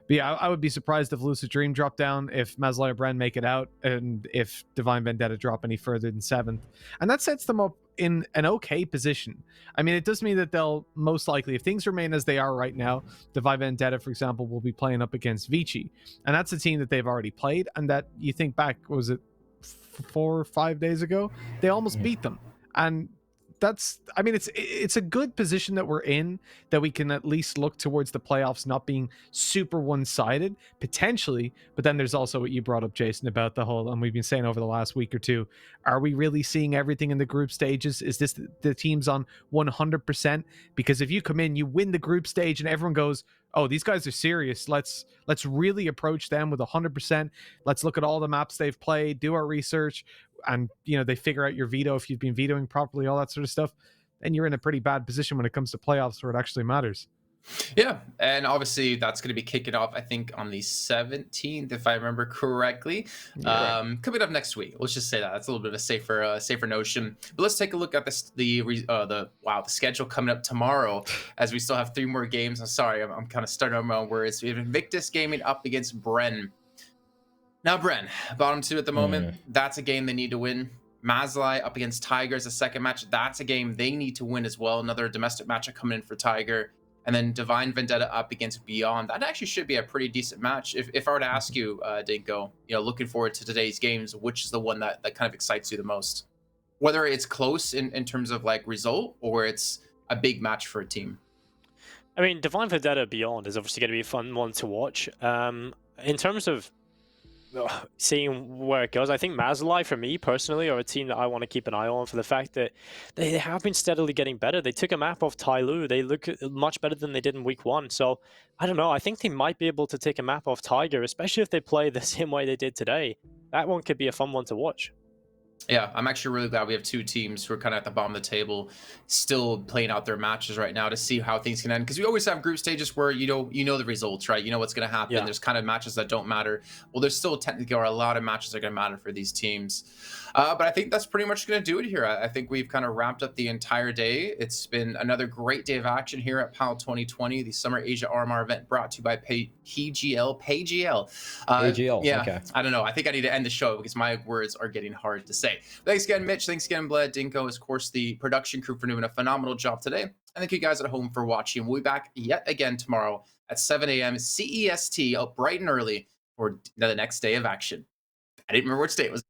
But yeah, I would be surprised if Lucid Dream drop down, if Mazalai or Brand make it out, and if Divine Vendetta drop any further than 7th. And that sets them up in an okay position. I mean, it does mean that they'll most likely, if things remain as they are right now, Divine Vendetta, for example, will be playing up against Vici. And that's a team that they've already played, and that you think back, was it 4 or 5 days ago? They almost beat them. And that's, I mean, it's a good position that we're in, that we can at least look towards the playoffs not being super one-sided potentially. But then there's also what you brought up, Jason, about the whole, and we've been saying over the last week or two, are we really seeing everything in the group stages? Is this the teams on 100%? Because if you come in, you win the group stage and everyone goes, oh, these guys are serious, let's really approach them with 100%. Let's look at all the maps they've played, do our research, and you know, they figure out your veto if you've been vetoing properly, all that sort of stuff, then you're in a pretty bad position when it comes to playoffs where it actually matters. Yeah, and obviously that's going to be kicking off, I think, on the 17th, if I remember correctly. Could be up next week. Let's just say that. That's a little bit of a safer notion. But let's take a look at the schedule coming up tomorrow, as we still have 3 more games. I'm sorry, I'm kind of starting on my own words. We have Invictus Gaming up against Bren. Now, Bren, bottom 2 at the moment. That's a game they need to win. Mazalai up against Tiger is a second match. That's a game they need to win as well. Another domestic matchup coming in for Tiger. And then Divine Vendetta up against Beyond. That actually should be a pretty decent match. If I were to ask you, Dinko, you know, looking forward to today's games, which is the one that kind of excites you the most? Whether it's close in terms of like result, or it's a big match for a team. I mean, Divine Vendetta Beyond is obviously going to be a fun one to watch. In terms of seeing where it goes, I think Mazalai, for me personally, are a team that I want to keep an eye on for the fact that they have been steadily getting better. They took a map off Tyloo. They look much better than they did in week 1. So I don't know. I think they might be able to take a map off Tiger, especially if they play the same way they did today. That one could be a fun one to watch. Yeah, I'm actually really glad we have 2 teams who are kind of at the bottom of the table, still playing out their matches right now to see how things can end. Because we always have group stages where you know the results, right? You know what's going to happen. Yeah. There's kind of matches that don't matter. Well, there's still technically a lot of matches that are going to matter for these teams. But I think that's pretty much going to do it here. I think we've kind of wrapped up the entire day. It's been another great day of action here at PAL 2020, the Summer Asia RMR event brought to you by PGL. PGL. Yeah, okay. I don't know. I think I need to end the show because my words are getting hard to say. Thursday. Thanks again, Mitch. Thanks again, Bled, Dinko, of course, the production crew for doing a phenomenal job today. And thank you guys at home for watching. We'll be back yet again tomorrow at 7 a.m. CEST, up bright and early for the next day of action. I didn't remember which day it was.